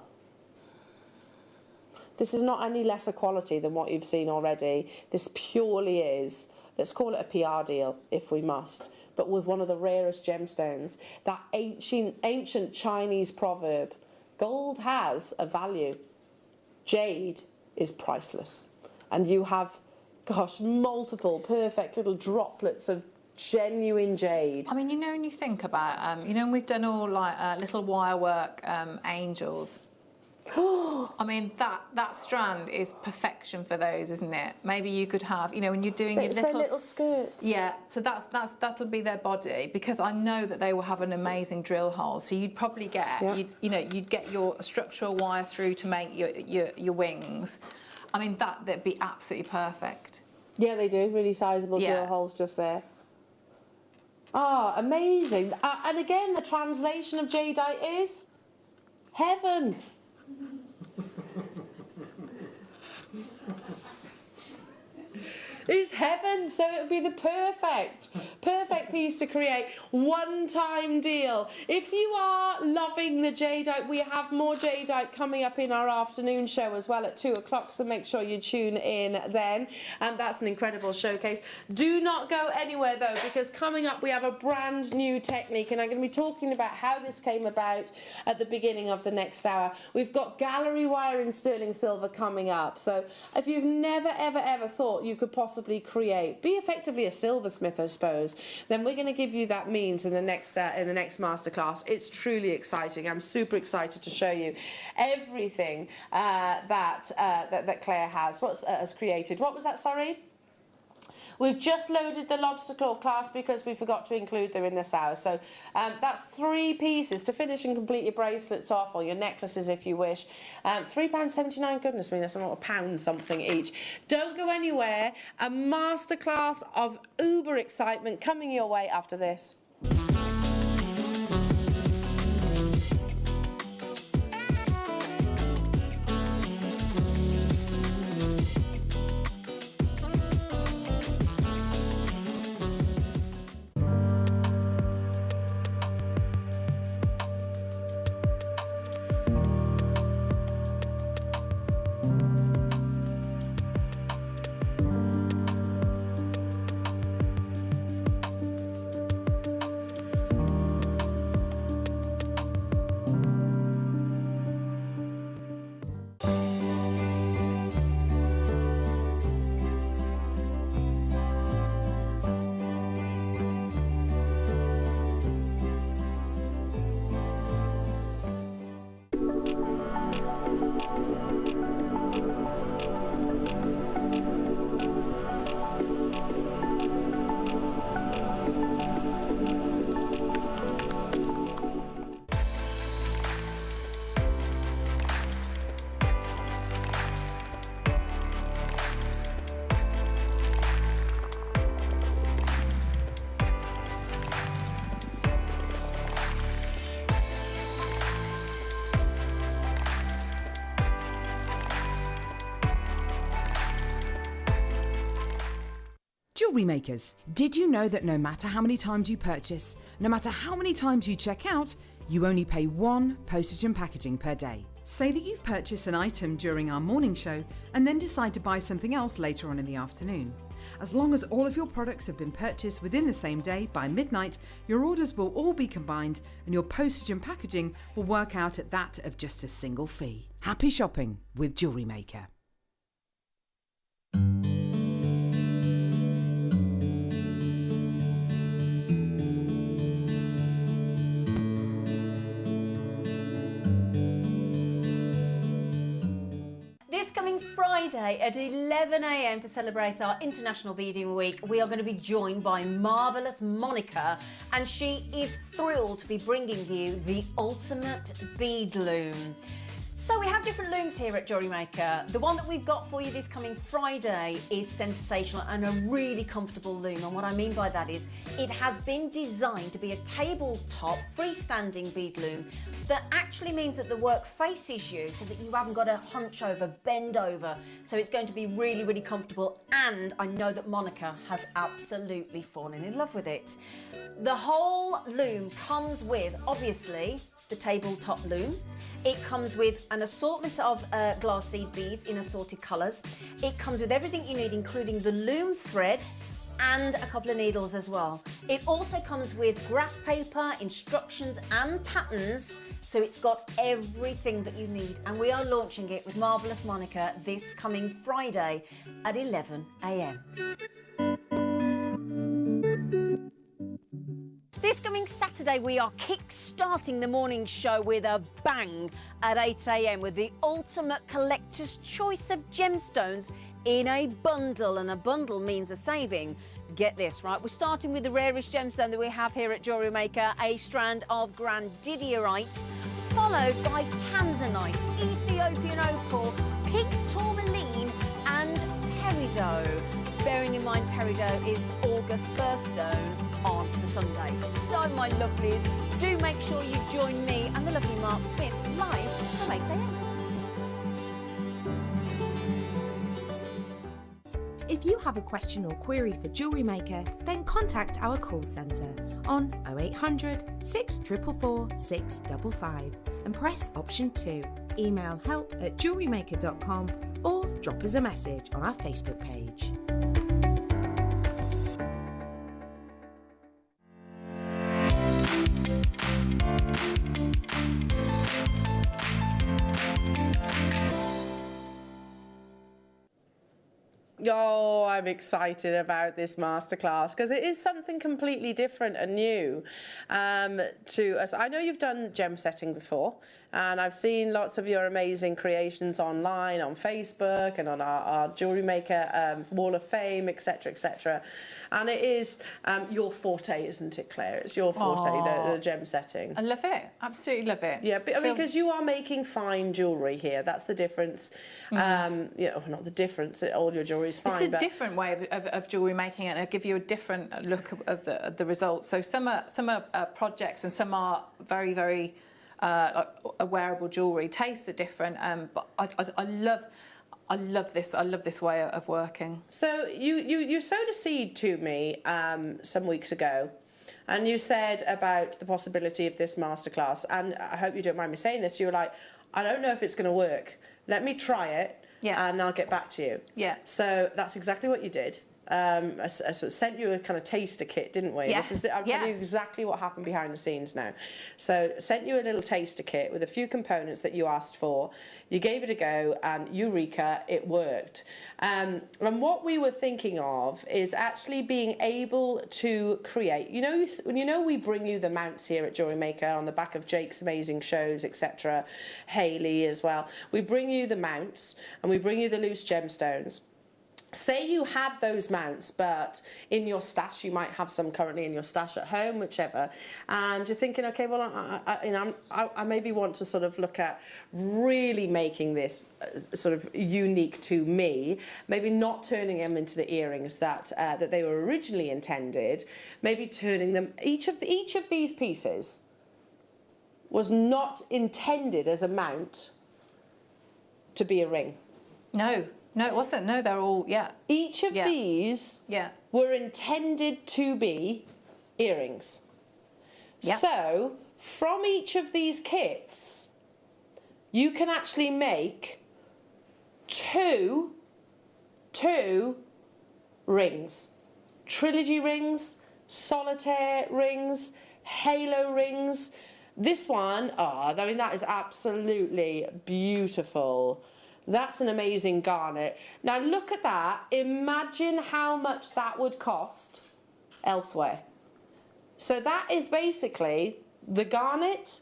This is not any lesser quality than what you've seen already. This purely is, let's call it a PR deal, if we must, but with one of the rarest gemstones. That ancient Chinese proverb, gold has a value, jade is priceless. And you have, gosh, multiple perfect little droplets of genuine jade. I mean, you know, when you think about, you know, we've done all like little wire work angels. I mean, that strand is perfection for those, isn't it? Maybe you could have, you know, when you're doing your little skirts. Yeah, so that'll be their body, because I know that they will have an amazing drill hole. So you'd probably get, you'd get your structural wire through to make your wings. I mean, that'd be absolutely perfect. Yeah, they do. Really sizable drill holes just there. Ah, amazing. And again, the translation of Jadeite is heaven. Is heaven, so it would be the perfect piece to create. One-time deal. If you are loving the Jadeite, we have more Jadeite coming up in our afternoon show as well at 2 o'clock, so make sure you tune in then. And that's an incredible showcase. Do not go anywhere though, because coming up we have a brand new technique, and I'm going to be talking about how this came about at the beginning of the next hour. We've got gallery wire in sterling silver coming up, so if you've never ever thought you could possibly be effectively a silversmith, I suppose, then we're going to give you that means in the next masterclass. It's truly exciting. I'm super excited to show you everything that Claire has created. What was that? Sorry. We've just loaded the lobster claw class because we forgot to include them in this hour. So that's 3 pieces to finish and complete your bracelets off, or your necklaces if you wish. £3.79, goodness me, that's not £1 something each. Don't go anywhere. A masterclass of uber excitement coming your way after this. Jewellery makers, did you know that no matter how many times you purchase, no matter how many times you check out, you only pay 1 postage and packaging per day? Say that you've purchased an item during our morning show and then decide to buy something else later on in the afternoon. As long as all of your products have been purchased within the same day by midnight, your orders will all be combined and your postage and packaging will work out at that of just a single fee. Happy shopping with Jewellery Maker. This coming Friday at 11 a.m. to celebrate our International Beading Week, we are going to be joined by marvellous Monica, and she is thrilled to be bringing you the ultimate bead loom. So we have different looms here at Jewellery Maker. The one that we've got for you this coming Friday is sensational and a really comfortable loom. And what I mean by that is it has been designed to be a tabletop freestanding bead loom that actually means that the work faces you so that you haven't got to hunch over, bend over. So it's going to be really, really comfortable, and I know that Monica has absolutely fallen in love with it. The whole loom comes with, obviously, the tabletop loom. It comes with an assortment of glass seed beads in assorted colours. It comes with everything you need, including the loom thread and a couple of needles as well. It also comes with graph paper, instructions and patterns, so it's got everything that you need. And we are launching it with marvellous Monica this coming Friday at 11 a.m. This coming Saturday, we are kick-starting the morning show with a bang at 8 a.m. with the ultimate collector's choice of gemstones in a bundle, and a bundle means a saving. Get this, right? We're starting with the rarest gemstone that we have here at Jewellery Maker, a strand of Diorite, followed by Tanzanite, Ethiopian opal, pink tourmaline and peridot. Bearing in mind peridot is August birthstone on the Sunday. So, my lovelies, do make sure you join me and the lovely Mark Smith live from 8 a.m. If you have a question or query for Jewellery Maker, then contact our call centre on 0800 644 655 and press option 2. Email help@jewellerymaker.com or drop us a message on our Facebook page. Oh, I'm excited about this masterclass because it is something completely different and new to us. I know you've done gem setting before, and I've seen lots of your amazing creations online, on Facebook and on our Jewellery Maker Wall of Fame, etc., etc. And it is your forte, isn't it, Claire? It's your forte, the gem setting. I love it. Absolutely love it. Yeah, but I mean, because you are making fine jewellery here. That's the difference. Not the difference. All your jewellery is fine. It's a different way of jewellery making, and it'll give you a different look of the results. So some are projects, and some are very, very like a wearable jewellery. Tastes are different, but I love this. I love this way of working. So you sowed a seed to me some weeks ago, and you said about the possibility of this masterclass. And I hope you don't mind me saying this. You were like, I don't know if it's going to work. Let me try it, and I'll get back to you. Yeah. So that's exactly what you did. I sort of sent you a kind of taster kit, didn't we? Yes. I'm telling you exactly what happened behind the scenes now. So sent you a little taster kit with a few components that you asked for. You gave it a go, and eureka, it worked. And what we were thinking of is actually being able to create. You know, we bring you the mounts here at Jewellery Maker on the back of Jake's amazing shows, etc. Hayley as well. We bring you the mounts, and we bring you the loose gemstones. Say you had those mounts, but in your stash, you might have some currently in your stash at home, whichever, and you're thinking, okay, well, I maybe want to sort of look at really making this sort of unique to me, maybe not turning them into the earrings that they were originally intended, maybe turning them, each of these pieces was not intended as a mount to be a ring. No, it wasn't. No, they're all, Each of these were intended to be earrings. Yep. So from each of these kits, you can actually make two rings. Trilogy rings, solitaire rings, halo rings. This one, I mean, that is absolutely beautiful. That's an amazing garnet. Now look at that. Imagine how much that would cost elsewhere. So that is basically the garnet,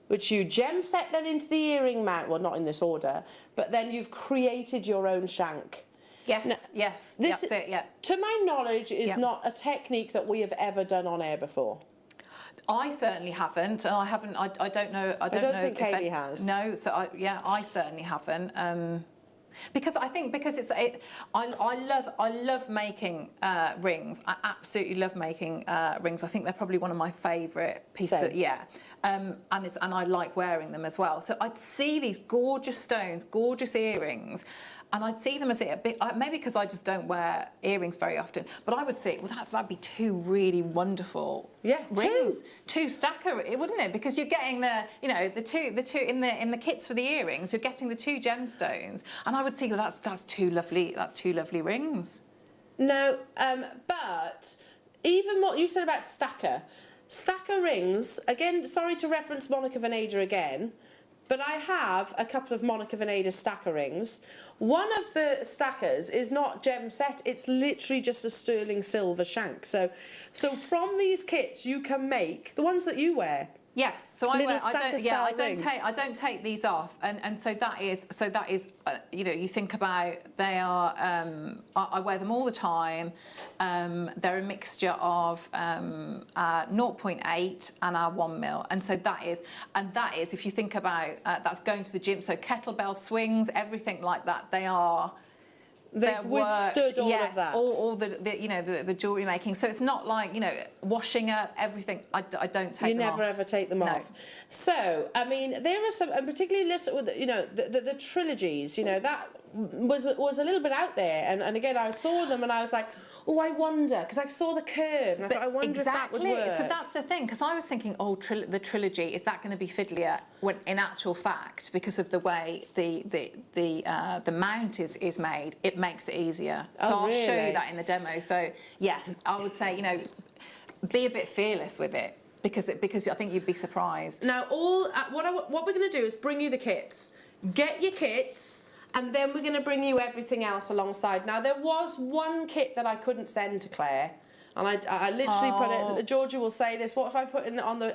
which you gem set then into the earring mount. Well, not in this order, but then you've created your own shank. Yes, Now, yes, this, that's it, yeah. to my knowledge, is Yeah. not a technique that we have ever done on air before. I certainly haven't, and I haven't. I don't know. I don't know think if Kaylee has. No, so I certainly haven't. Because I think I love making rings. I absolutely love making rings. I think they're probably one of my favourite pieces. Same. Yeah, and I like wearing them as well. So I'd see these gorgeous stones, gorgeous earrings. And I'd see them as a bit, maybe because I just don't wear earrings very often, but I would see, well, that'd be two really wonderful rings. Two stacker, wouldn't it? Because you're getting the two in the kits for the earrings, you're getting the two gemstones. And I would see, well, that's two lovely rings. No, but even what you said about stacker rings, again, sorry to reference Monica Veneda again, but I have a couple of Monica Veneda stacker rings. One of the stackers is not gem set, it's literally just a sterling silver shank. So from these kits you can make the ones that you wear. Yes, so I don't take these off, and so that is you think about, they are I wear them all the time. They're a mixture of 0.8 and our 1 mil, and so that is if you think about that's going to the gym. So kettlebell swings, everything like that, they've withstood all of that. All the jewellery making. So it's not like, washing up everything. I don't take them off. You never ever take them off. So, I mean, there are some, and particularly listen with, the trilogies, that was a little bit out there. And again, I saw them and I was like, oh, I wonder, because I saw the curve and I thought, I wonder if that would work. So that's the thing, because I was thinking, the trilogy, is that going to be fiddlier? When in actual fact, because of the way the mount is made, it makes it easier. So I'll show you that in the demo. So yes, I would say, be a bit fearless with it, because I think you'd be surprised. Now, what we're going to do is bring you the kits. Get your kits. And then we're going to bring you everything else alongside. Now, there was one kit that I couldn't send to Claire. And I literally put it, Georgia will say this, what if I put it on the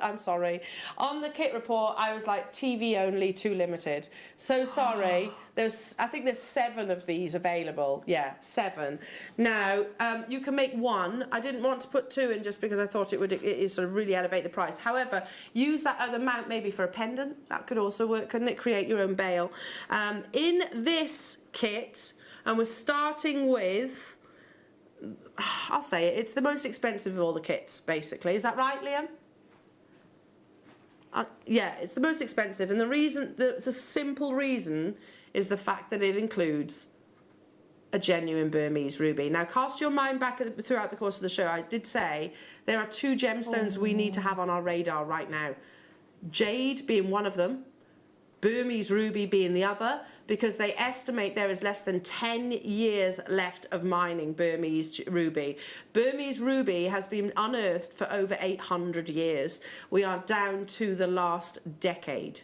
kit report, I was like, TV only, too limited. So sorry, I think there's 7 of these available. Yeah, 7. Now, you can make 1. I didn't want to put 2 in just because I thought it sort of really elevate the price. However, use that other mount maybe for a pendant. That could also work, couldn't it? Create your own bail. In this kit, and we're starting with, I'll say it, it's the most expensive of all the kits, basically. Is that right, Liam? Yeah, it's the most expensive, and the simple reason is the fact that it includes a genuine Burmese ruby. Now, cast your mind back throughout the course of the show. I did say there are 2 gemstones we need to have on our radar right now. Jade being one of them, Burmese ruby being the other, because they estimate there is less than 10 years left of mining Burmese ruby. Burmese ruby has been unearthed for over 800 years. We are down to the last decade.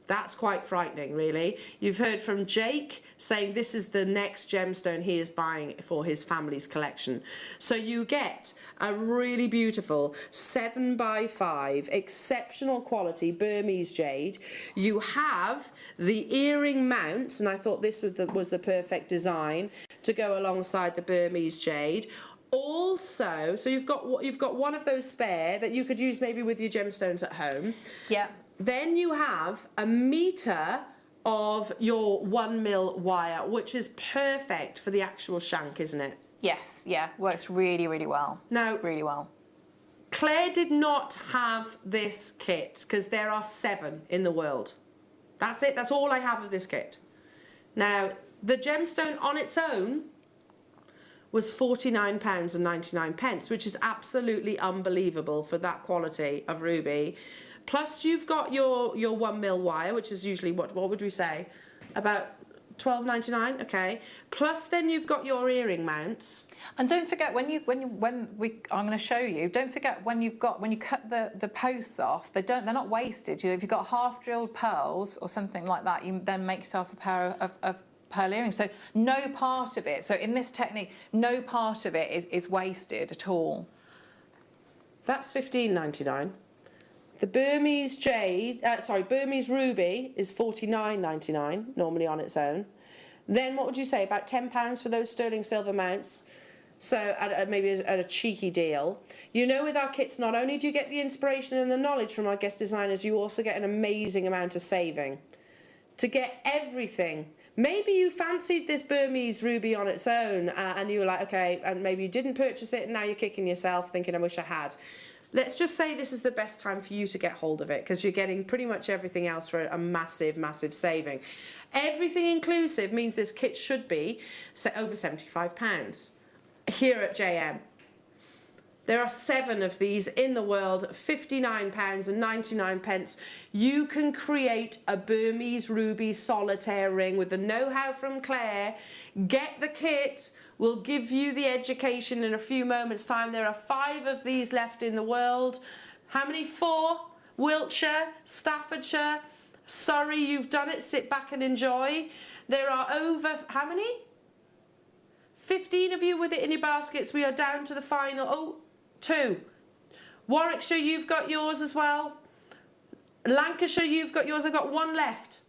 That's quite frightening, really. You've heard from Jake saying this is the next gemstone he is buying for his family's collection. So you get a really beautiful 7x5 exceptional quality Burmese jade. You have the earring mounts, and I thought this was the perfect design to go alongside the Burmese jade. Also, so you've got one of those spare that you could use maybe with your gemstones at home. Yeah. Then you have a metre of your 1 mil wire, which is perfect for the actual shank, isn't it? Yes, yeah, works really, really well. Now, really well. Claire did not have this kit because there are 7 in the world. That's it, that's all I have of this kit. Now, the gemstone on its own was £49.99, which is absolutely unbelievable for that quality of ruby. Plus you've got your 1mm wire, which is usually, what would we say, about £12.99, okay. Plus then you've got your earring mounts. And don't forget I'm going to show you. Don't forget when you cut the posts off, they're not wasted. You know, if you've got half drilled pearls or something like that, you then make yourself a pair of pearl earrings. So no part of it. So in this technique, no part of it is wasted at all. That's £15.99. The Burmese Burmese ruby is £49.99 normally on its own. Then what would you say, about £10 for those sterling silver mounts? So maybe at a cheeky deal. You know, with our kits, not only do you get the inspiration and the knowledge from our guest designers, you also get an amazing amount of saving. To get everything. Maybe you fancied this Burmese ruby on its own and you were like, okay, and maybe you didn't purchase it and now you're kicking yourself thinking, I wish I had. Let's just say this is the best time for you to get hold of it because you're getting pretty much everything else for a massive, massive saving. Everything inclusive means this kit should be over £75 here at JM. There are 7 of these in the world, £59.99. You can create a Burmese ruby solitaire ring with the know-how from Claire. Get the kit. We'll give you the education in a few moments' time. There are 5 of these left in the world. How many? 4? Wiltshire, Staffordshire, Surrey, you've done it. Sit back and enjoy. There are over, how many? 15 of you with it in your baskets. We are down to the final. 2. Warwickshire, you've got yours as well. Lancashire, you've got yours. I've got 1 left.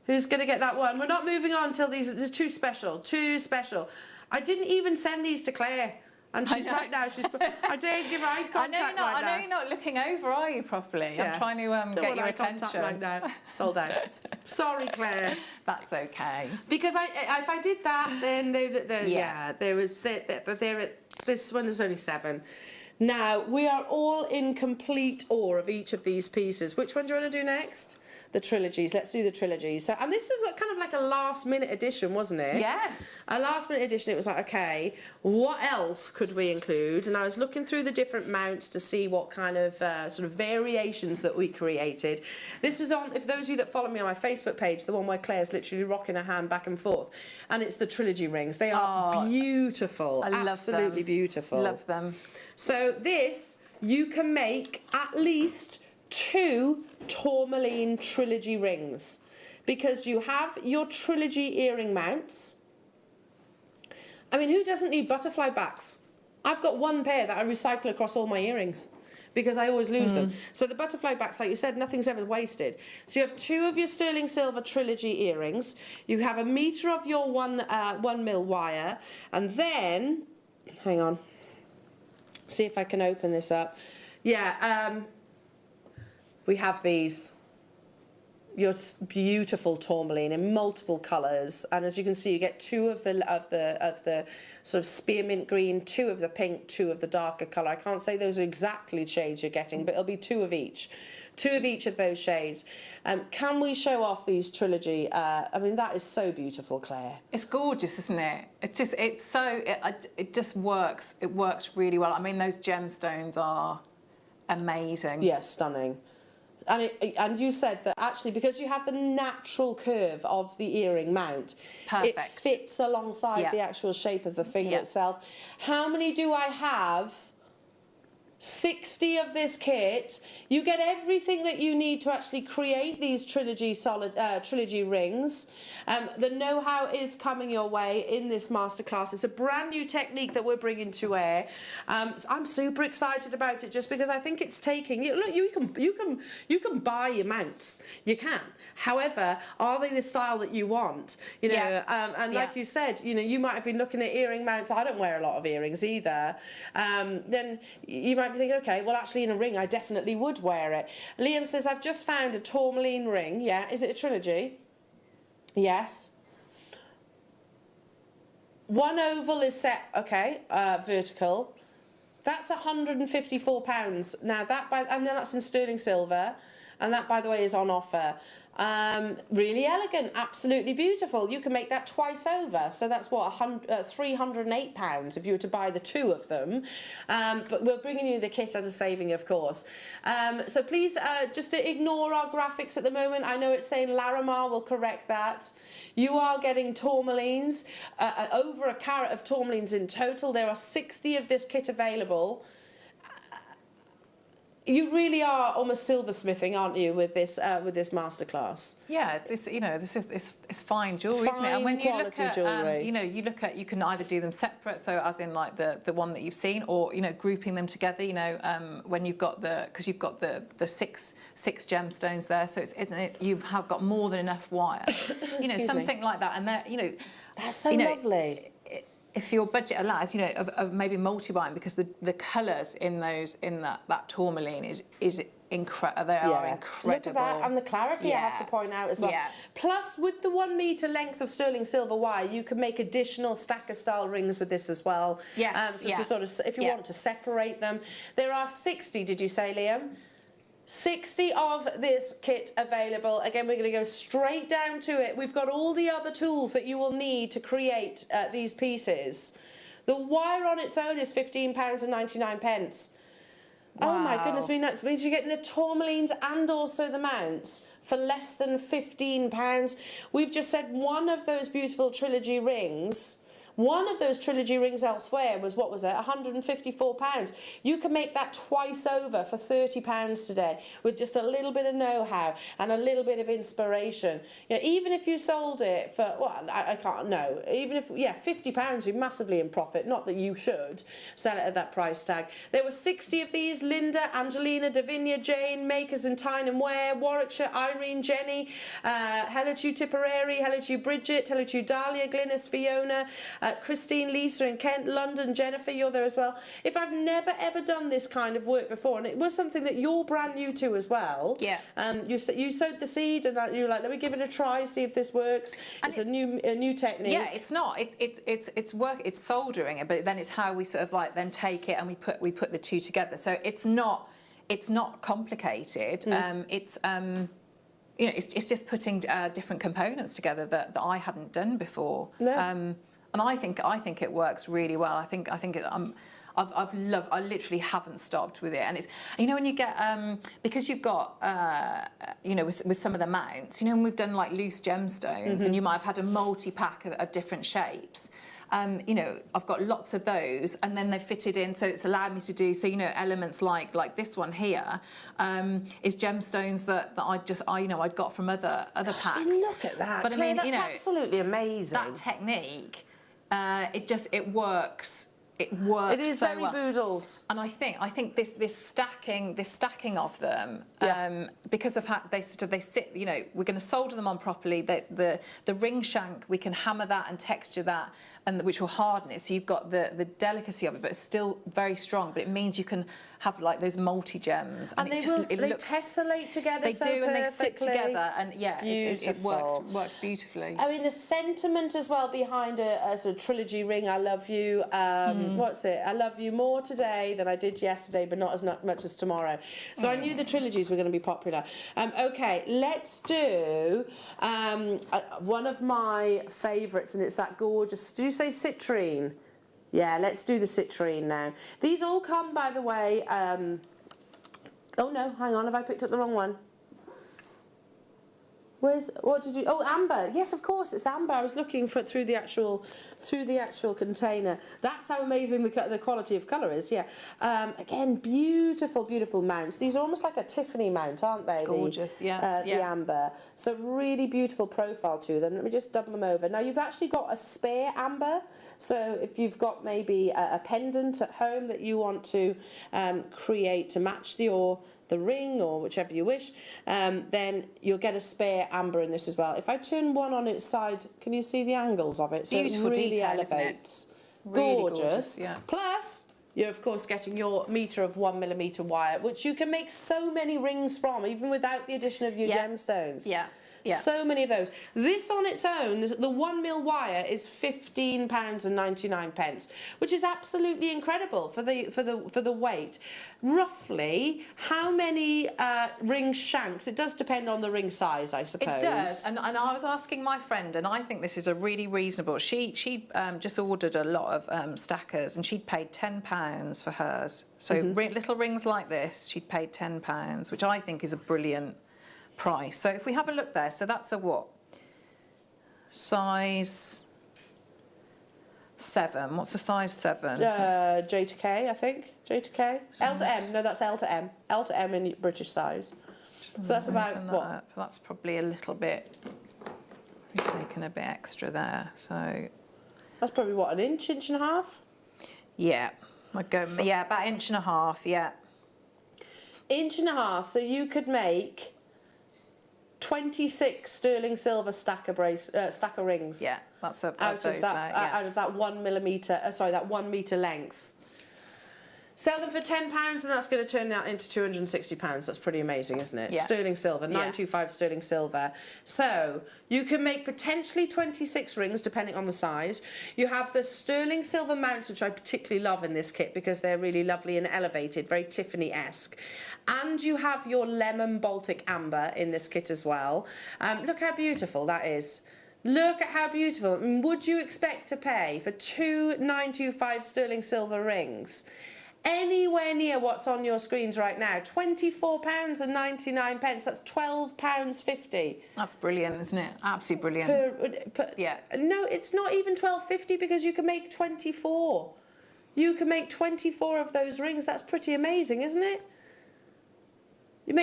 Who's going to get that one? We're not moving on until these are too special. Too special. I didn't even send these to Claire. And she's right now, I dare give eye contact I know you're not looking over, are you, properly? Yeah. I'm trying to get your attention. Right now. Sold out. Sorry, Claire. That's okay. Because if I did that, then this one is only 7. Now, we are all in complete awe of each of these pieces. Which one do you want to do next? The trilogies. Let's do the trilogies. So, and this was kind of like a last-minute addition, wasn't it? Yes. A last-minute addition. It was like, okay, what else could we include? And I was looking through the different mounts to see what kind of sort of variations that we created. This was on, if those of you that follow me on my Facebook page, the one where Claire's literally rocking her hand back and forth, and it's the trilogy rings. They are beautiful. I love absolutely them. beautiful. Love them. So this, you can make at least 2 tourmaline trilogy rings because you have your trilogy earring mounts. I mean, who doesn't need butterfly backs? I've got 1 pair that I recycle across all my earrings because I always lose them. So the butterfly backs, like you said, nothing's ever wasted. So you have 2 of your sterling silver trilogy earrings. You have 1 metre of your 1mm wire, and then, hang on, see if I can open this up. Yeah, we have these, your beautiful tourmaline in multiple colours, and as you can see, you get 2 of the sort of spearmint green, 2 of the pink, 2 of the darker colour. I can't say those are exactly shades you're getting, but it'll be 2 of each. 2 of each of those shades. Can we show off these trilogy? I mean, that is so beautiful, Claire. It's gorgeous, isn't it? It just works. It works really well. I mean, those gemstones are amazing. Yeah, stunning. And you said that actually because you have the natural curve of the earring mount, perfect. It fits alongside the actual shape of the finger itself. How many do I have? 60 of this kit. You get everything that you need to actually create these trilogy rings. The know-how is coming your way in this masterclass. It's a brand new technique that we're bringing to air. So I'm super excited about it just because I think it's taking. Look, you can buy your mounts. You can. However, are they the style that you want? You know, and like you said, you know, you might have been looking at earring mounts. I don't wear a lot of earrings either. Then you might be thinking, okay, well, actually, in a ring, I definitely would wear it. Liam says, I've just found a tourmaline ring. Yeah, is it a trilogy? Yes. 1 oval is set, okay, vertical. That's £154. Now, and then that's in sterling silver. And that, by the way, is on offer. Really elegant, absolutely beautiful. You can make that twice over, so that's what, £308 if you were to buy the two of them. But we're bringing you the kit at a saving, of course. So please just ignore our graphics at the moment. I know it's saying Larimar, will correct that. You are getting tourmalines, over a carat of tourmalines in total. There are 60 of this kit available. You really are almost silversmithing, aren't you, with this masterclass? Yeah, this it's fine jewellery, isn't it? And when you look at jewellery, you can either do them separate, so as in like the one that you've seen, or grouping them together. When you've got because you've got the six gemstones there, so you have got more than enough wire. Something like that, and that's so lovely. If your budget allows, of maybe multi-buying, because the colours in that tourmaline is incredible. They are incredible. Look at that, and the clarity, I have to point out as well. Yeah. Plus, with the 1 metre length of sterling silver wire, you can make additional stacker style rings with this as well. Yes. So sort of, if you want to separate them, there are 60. Did you say, Liam? 60 of this kit available. Again, we're going to go straight down to it. We've got all the other tools that you will need to create these pieces. The wire on its own is £15.99. Wow. Oh my goodness me, that means you're getting the tourmalines and also the mounts for less than £15. We've just said one of those beautiful trilogy rings. One of those trilogy rings elsewhere was, what was it, £154. You can make that twice over for £30 today with just a little bit of know-how and a little bit of inspiration. Even if you sold it for, well, I can't know, even if, £50, you're massively in profit. Not that you should sell it at that price tag. There were 60 of these. Linda, Angelina, Davinia, Jane, Makers in Tyne and Ware, Warwickshire, Irene, Jenny, hello to you, Tipperary, hello to you, Bridget, hello to you, Dahlia, Glynis, Fiona, Christine, Lisa in Kent, London, Jennifer, you're there as well. If I've never ever done this kind of work before, and it was something that you're brand new to as well, you sowed the seed and you're like, let me give it a try, see if this works. And it's a new technique. Yeah, it's not. It's work. It's soldering it, but then it's how we sort of like then take it and we put the two together. So it's not complicated. It's just putting different components together that I hadn't done before. No. And I think it works really well. I literally haven't stopped with it, and it's when you get because you've got with some of the mounts, and we've done like loose gemstones, and you might have had a multi-pack of different shapes. I've got lots of those, and then they've fitted in, so it's allowed me to do elements like this one here is gemstones that I'd got from other packs. Look at that! But Claire, that's absolutely amazing. That technique, it works. It works. It is so very well. Boodles. And I think this stacking of them, because of how they sit. We're going to solder them on properly. The ring shank, we can hammer that and texture that, and which will harden it. So you've got the delicacy of it, but it's still very strong. But it means you can have like those multi gems, and they tessellate together. They so do, and they perfectly. sit together, and it works beautifully. I mean, the sentiment as well behind as a trilogy ring. I love you. What's it? I love you more today than I did yesterday, but not as much as tomorrow. So I knew the trilogies were going to be popular. Okay, let's do one of my favourites, and it's that gorgeous. Did you say citrine? Yeah, let's do the citrine now. These all come, by the way. Oh no, hang on, have I picked up the wrong one? What did you? Oh, amber. Yes, of course, it's amber. I was looking through the actual container. That's how amazing the quality of colour is. Yeah. Again, beautiful, beautiful mounts. These are almost like a Tiffany mount, aren't they? Gorgeous. The amber. So really beautiful profile to them. Let me just double them over. Now you've actually got a spare amber. So if you've got maybe a pendant at home that you want to create to match the ring or whichever you wish, then you'll get a spare amber in this as well. If I turn one on its side, can you see the angles of it? It's beautiful, so it really detail, elevates. isn't it? Really gorgeous. Yeah. Plus, you're of course getting your metre of 1mm wire, which you can make so many rings from, even without the addition of your gemstones. Yeah. Yeah. So many of those. This on its own, the 1mm wire is £15.99, which is absolutely incredible for the weight. Roughly, how many ring shanks? It does depend on the ring size, I suppose. It does, and I was asking my friend, and I think this is a really reasonable. She just ordered a lot of stackers, and she'd paid £10 for hers. So little rings like this, she'd paid £10, which I think is a brilliant price. So if we have a look there, so that's a what? Size 7. What's a size 7? J to K, I think. J to K. L to M. No, that's L to M. L to M in British size. So that's about what? That's probably a little bit. We've taken a bit extra there, so that's probably what, an inch, inch and a half? Yeah, I'd go. Yeah, about 1.5 inches. Yeah, 1.5 inches. So you could make 26 sterling silver stacker rings. Yeah, that's out of that 1mm. Sorry, that 1 metre length. Sell them for £10 and that's going to turn out into £260. That's pretty amazing, isn't it? Yeah. Sterling silver, 925 sterling silver. So you can make potentially 26 rings depending on the size. You have the sterling silver mounts, which I particularly love in this kit because they're really lovely and elevated, very Tiffany-esque. And you have your lemon Baltic amber in this kit as well. Look how beautiful that is. Look at how beautiful. Would you expect to pay for 2 925 sterling silver rings anywhere near what's on your screens right now? £24.99. That's £12.50. That's brilliant, isn't it? Absolutely brilliant. Yeah. No, it's not even £12.50 because you can make 24. You can make 24 of those rings. That's pretty amazing, isn't it? You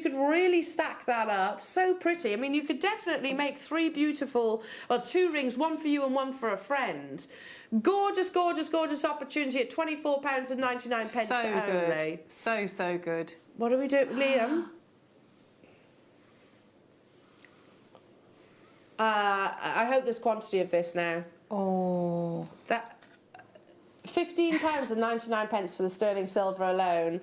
could really stack that up. So pretty. I mean, you could definitely make 3 beautiful, well, 2 rings, one for you and one for a friend. Gorgeous, gorgeous, gorgeous opportunity at £24.99 so only. Good. So good. What do we do, Liam? I hope there's quantity of this now. Oh. That £15.99 for the sterling silver alone.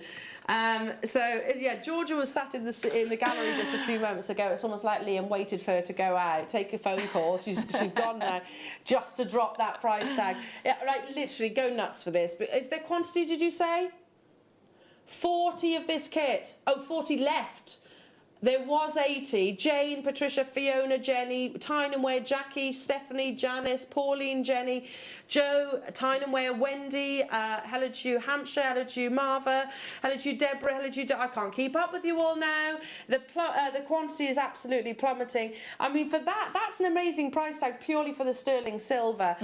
Georgia was sat in the gallery just a few moments ago. It's almost like Liam waited for her to go out, take a phone call. She's gone now, just to drop that price tag. Yeah, right, literally go nuts for this. But is there quantity? Did you say 40 of this kit? Oh, 40 left. There was 80. Jane, Patricia, Fiona, Jenny, Tyne&Wear, Jackie, Stephanie, Janice, Pauline, Jenny, Joe, Tyne&Wear, Wendy, hello to you, Hampshire, hello to you, Marva, hello to you, Deborah, hello to you, I can't keep up with you all now. The quantity is absolutely plummeting. I mean, for that's an amazing price tag purely for the sterling silver.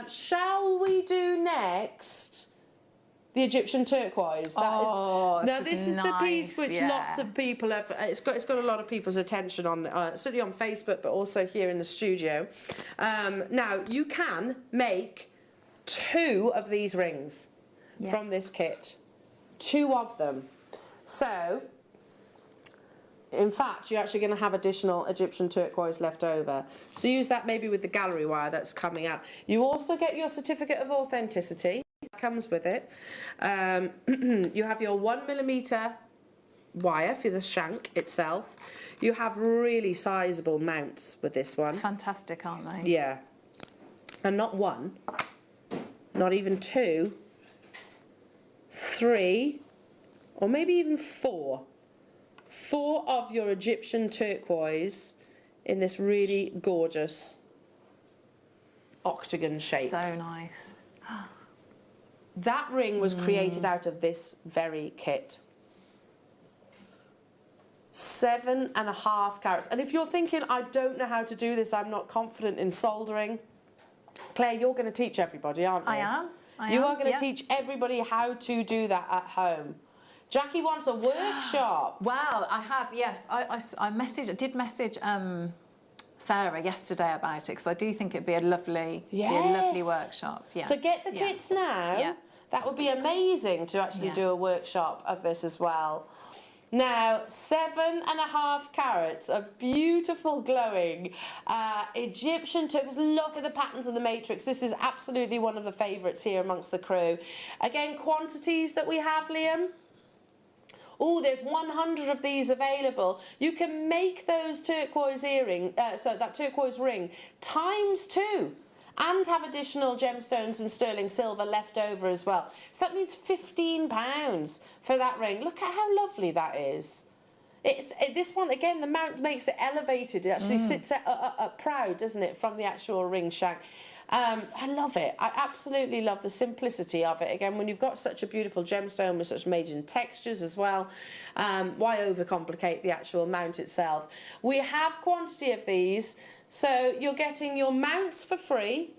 Shall we do next the Egyptian turquoise? This is the piece which lots of people have. It's got a lot of people's attention on, certainly on Facebook, but also here in the studio. Now you can make 2 of these rings from this kit, 2 of them. So, in fact, you're actually going to have additional Egyptian turquoise left over. So use that maybe with the gallery wire that's coming up. You also get your certificate of authenticity. Comes with it. You have your 1mm wire for the shank itself. You have really sizable mounts with this one. Fantastic, aren't they? Yeah. And not 1, not even 2, 3, or maybe even 4. 4 of your Egyptian turquoise in this really gorgeous octagon shape. So nice. That ring was created out of this very kit. 7.5 carats. And if you're thinking, I don't know how to do this, I'm not confident in soldering, Claire, you're going to teach everybody, aren't you? I am. You are going to teach everybody how to do that at home. Jackie wants a workshop. Well, I have, yes. I did message Sarah yesterday about it because I do think it'd be a lovely workshop. Yeah. So get the kits now. Yeah. That would be amazing to actually do a workshop of this as well. Now, 7.5 carats of beautiful glowing Egyptian turquoise. Look at the patterns of the matrix. This is absolutely one of the favourites here amongst the crew. Again, quantities that we have, Liam. oh, there's 100 of these available. You can make those turquoise earring, so that turquoise ring, ×2. And have additional gemstones and sterling silver left over as well. So that means £15 for that ring. Look at how lovely that is. This one, again, the mount makes it elevated. It actually sits up proud, doesn't it, from the actual ring shank. I love it. I absolutely love the simplicity of it. Again, when you've got such a beautiful gemstone with such amazing textures as well, why overcomplicate the actual mount itself? We have quantity of these, so you're getting your mounts for free,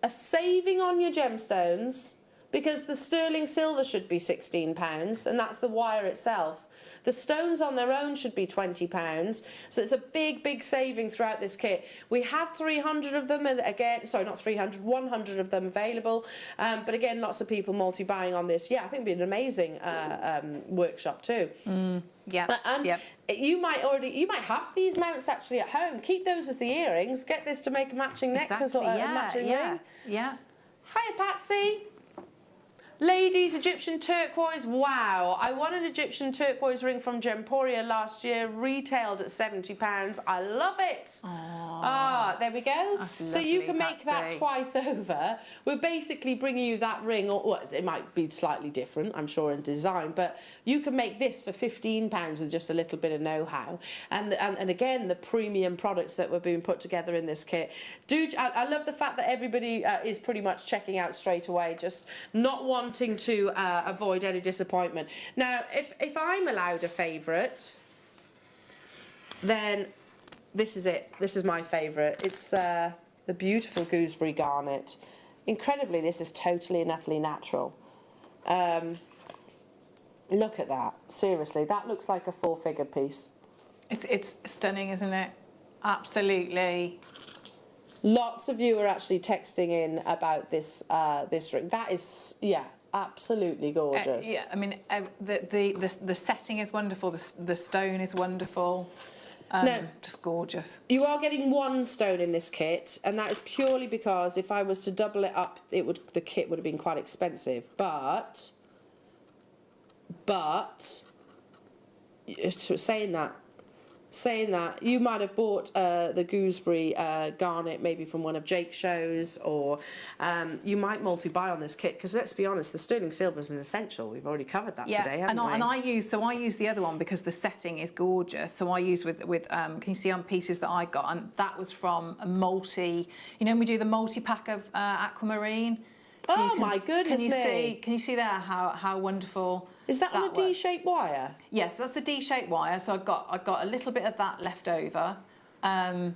a saving on your gemstones, because the sterling silver should be £16, and that's the wire itself. The stones on their own should be £20, so it's a big, big saving throughout this kit. We had 300 of them, and again, sorry, not 300, 100 of them available, but again, lots of people multi-buying on this. Yeah, I think it'd be an amazing workshop too. Yeah. You might have these mounts actually at home. Keep those as the earrings. Get this to make a matching necklace or a matching ring. Yeah. Hiya, Patsy. Ladies, Egyptian turquoise, wow. I won an Egyptian turquoise ring from Gemporia last year, retailed at £70. I love it. Ah, there we go. That's so you lovely, can make that Patsy. twice over. We're basically bringing you that ring, or well, it might be slightly different, I'm sure, in design, but you can make this for £15 with just a little bit of know-how. And again, the premium products that were being put together in this kit. I love the fact that everybody is pretty much checking out straight away, just not wanting to avoid any disappointment. Now, if I'm allowed a favourite, then this is it. This is my favourite. It's the beautiful gooseberry garnet. Incredibly, this is totally and utterly natural. Look at that. Seriously, that looks like a four-figure piece. It's stunning, isn't it? Absolutely. Lots of you are actually texting in about this this ring. That is, yeah, absolutely gorgeous. Yeah, I mean, the setting is wonderful. The stone is wonderful. No. Just gorgeous. You are getting one stone in this kit, and that is purely because if I was to double it up, the kit would have been quite expensive. But saying that, you might have bought the gooseberry garnet maybe from one of Jake's shows, or you might multi-buy on this kit, because let's be honest, the sterling silver is an essential. We've already covered that today, haven't we? And I use the other one because the setting is gorgeous. So I use with can you see on pieces that I got, and that was from a multi. You know, when we do the multi-pack of aquamarine. So my goodness me. Can you see there how wonderful? Is that on a D-shaped wire? Yes, that's the D-shaped wire. So I got a little bit of that left over, but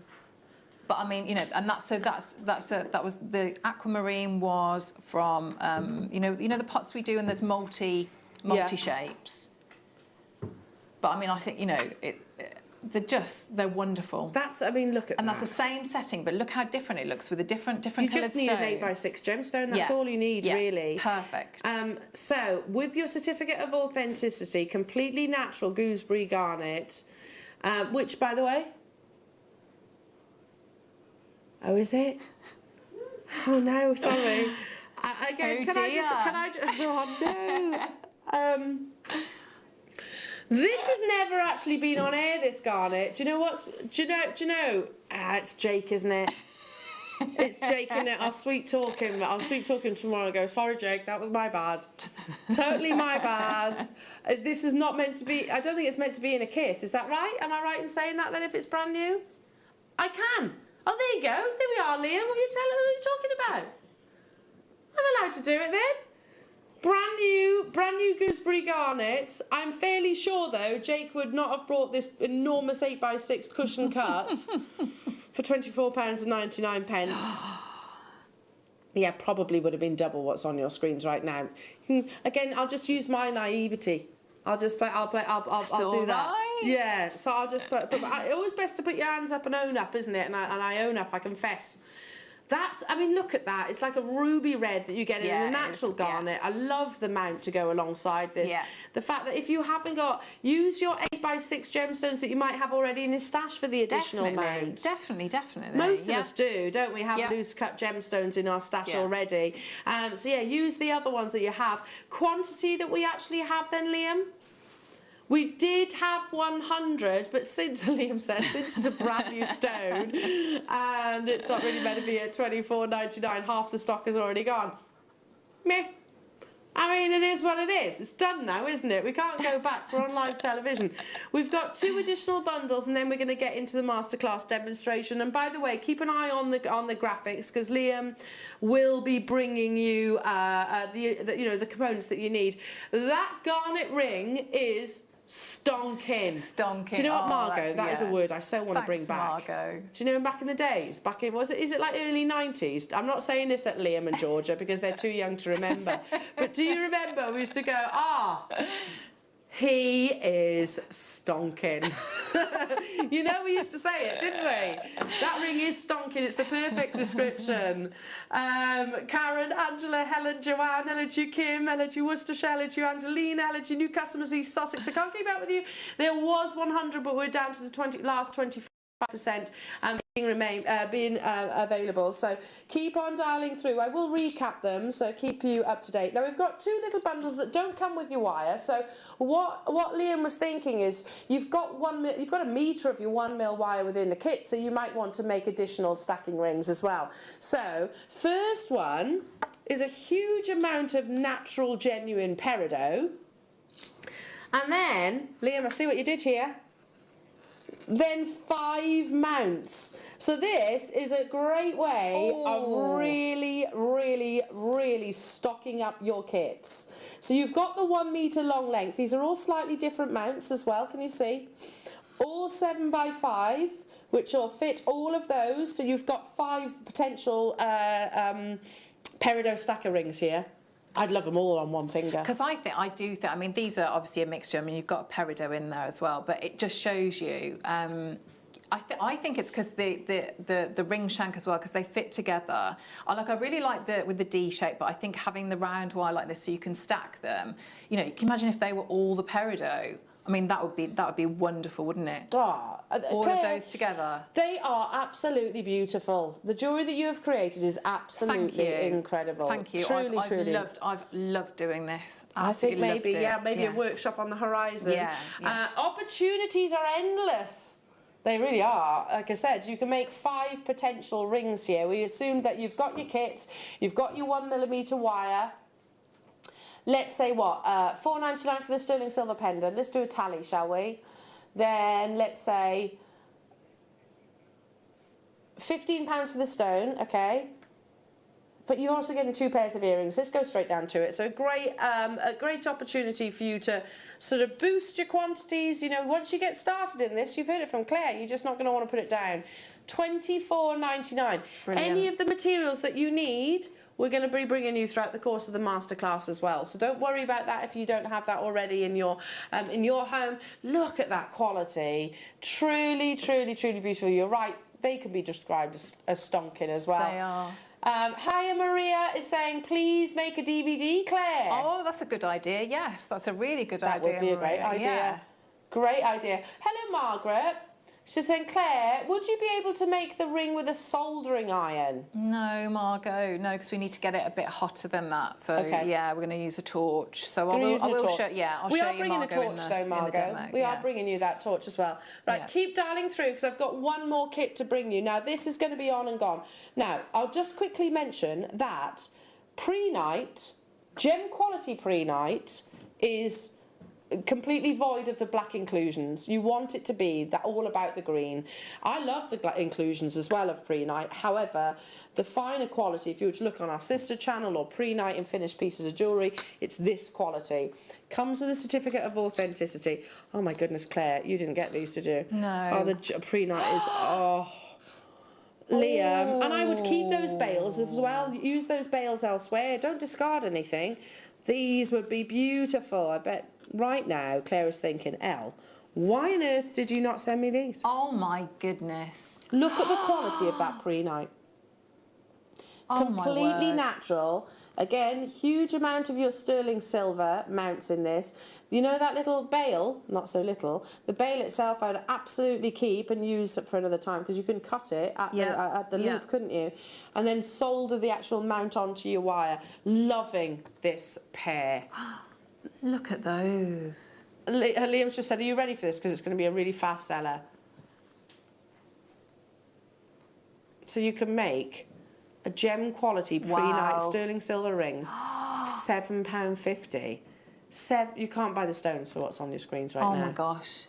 I mean, you know, and that was the aquamarine was from you know the pots we do, and there's multi shapes. But I mean, I think, you know, they're wonderful. I mean, look at that. And that's the same setting, but look how different it looks with a different You coloured just need stone. an 8x6 gemstone. That's all you need, really. Perfect. So, with your certificate of authenticity, completely natural gooseberry garnet, which, by the way, oh, is it? Oh no, sorry. Again, oh no. This has never actually been on air, this garnet. Do you know? It's Jake, isn't it? It's Jake, isn't it? I'll sweet talk him tomorrow and go, sorry Jake, that was my bad. Totally my bad. This is not meant to be, I don't think it's meant to be in a kit. Is that right? Am I right in saying that then, if it's brand new? I can. Oh, there you go. There we are, Liam. What are you talking about? I'm allowed to do it then. Brand new gooseberry garnet. I'm fairly sure though Jake would not have brought this enormous 8x6 cushion cut for £24.99. Yeah, probably would have been double what's on your screens right now. Again, I'll just use my naivety. I'll do that. Right. Yeah, so I'll just put it's always best to put your hands up and own up, isn't it? And I own up, I confess. I mean, look at that. It's like a ruby red that you get in a natural garnet. I love the mount to go alongside this. Yeah. The fact that if you haven't got, use your 8x6 gemstones that you might have already in your stash for the additional mount. Definitely. Most of us do, don't we? Have loose cut gemstones in our stash already. So yeah, use the other ones that you have. Quantity that we actually have then, Liam? We did have 100, but since, Liam says, since it's a brand new stone and it's not really meant to be at $24.99, half the stock has already gone. Meh. I mean, it is what it is. It's done now, isn't it? We can't go back. We're on live television. We've got 2 additional bundles, and then we're going to get into the masterclass demonstration. And by the way, keep an eye on the graphics, because Liam will be bringing you the components that you need. That garnet ring is stonking. Stonking. Do you know what, Margot? That's, that is a word I so want to bring Thanks, back. Margot. Do you know back in the days? Back in, is it like early 90s? I'm not saying this at Liam and Georgia because they're too young to remember. But do you remember we used to go, he is stonking. You know, we used to say it, didn't we? That ring is stonking. It's the perfect description. Karen, Angela, Helen, Joanne, hello to you, Kim, hello to you, Worcestershire, hello to you, Angelina, hello to you, new customers, East Sussex. I can't keep up with you. There was 100, but we're down to the last 25%. And being available, so keep on dialing through. I will recap them, so keep you up to date. Now we've got 2 little bundles that don't come with your wire. So what Liam was thinking is you've got a metre of your 1mm wire within the kit, so you might want to make additional stacking rings as well. So first one is a huge amount of natural genuine peridot, and then Liam, I see what you did here. Then 5 mounts. So this is a great way of really, really, really stocking up your kits. So you've got the 1 metre long length. These are all slightly different mounts as well, can you see? All 7x5, which will fit all of those. So you've got 5 potential peridot stacker rings here. I'd love them all on one finger. Because I think, I mean, these are obviously a mixture. I mean, you've got a peridot in there as well, but it just shows you. I think it's because the ring shank as well, because they fit together. I really like with the D shape, but I think having the round wire like this so you can stack them. You know, you can imagine if they were all the peridot. I mean, that would be wonderful, wouldn't it? Oh, all Claire, of those together. They are absolutely beautiful. The jewellery that you have created is absolutely incredible. Thank you. Truly, truly. I've loved doing this. I think maybe, maybe a workshop on the horizon. Yeah. Opportunities are endless. They really are. Like I said, you can make 5 potential rings here. We assumed that you've got your kit, you've got your 1mm wire. Let's say what, $4.99 for the sterling silver pendant. Let's do a tally, shall we? Then let's say £15 for the stone, okay? But you're also getting 2 pairs of earrings. Let's go straight down to it. So a great opportunity for you to sort of boost your quantities. You know, once you get started in this, you've heard it from Claire, you're just not going to want to put it down. $24.99. Any of the materials that you need, we're going to be bringing you throughout the course of the masterclass as well. So don't worry about that if you don't have that already in your home. Look at that quality. Truly, truly, truly beautiful. You're right. They can be described as stonking as well. They are. Hiya Maria is saying, please make a DVD, Claire. Oh, that's a good idea. Yes, that's a really good idea. That would be a great idea. Yeah. Great idea. Hello, Margaret. She's saying, Claire, would you be able to make the ring with a soldering iron? No, Margot, no, because we need to get it a bit hotter than that. So, yeah, we're going to use a torch. So I will show, I'll show you, Margot, in the demo. We are bringing you that torch as well. Right, keep dialing through because I've got one more kit to bring you. Now, this is going to be on and gone. Now, I'll just quickly mention that pre-night, gem quality pre-night is completely void of the black inclusions. You want it to be all about the green. I love the inclusions as well of pre-night. However, the finer quality, if you were to look on our sister channel or pre-night and finished pieces of jewellery, it's this quality. Comes with a certificate of authenticity. Oh my goodness, Claire, you didn't get these, did you? No. Oh, the pre-night is, Liam. And I would keep those bales as well. Use those bales elsewhere. Don't discard anything. These would be beautiful. I bet right now Claire is thinking, Elle, why on earth did you not send me these? Oh my goodness. Look at the quality of that pre-night. Completely natural. Again, huge amount of your sterling silver mounts in this. You know that little bale, not so little, the bale itself I would absolutely keep and use for another time because you can cut it at the loop, couldn't you? And then solder the actual mount onto your wire. Loving this pair. Look at those. Liam's just said, are you ready for this? Because it's going to be a really fast seller. So you can make a gem quality pre-night sterling silver ring for £7.50. You can't buy the stones for what's on your screens right now. Oh my gosh.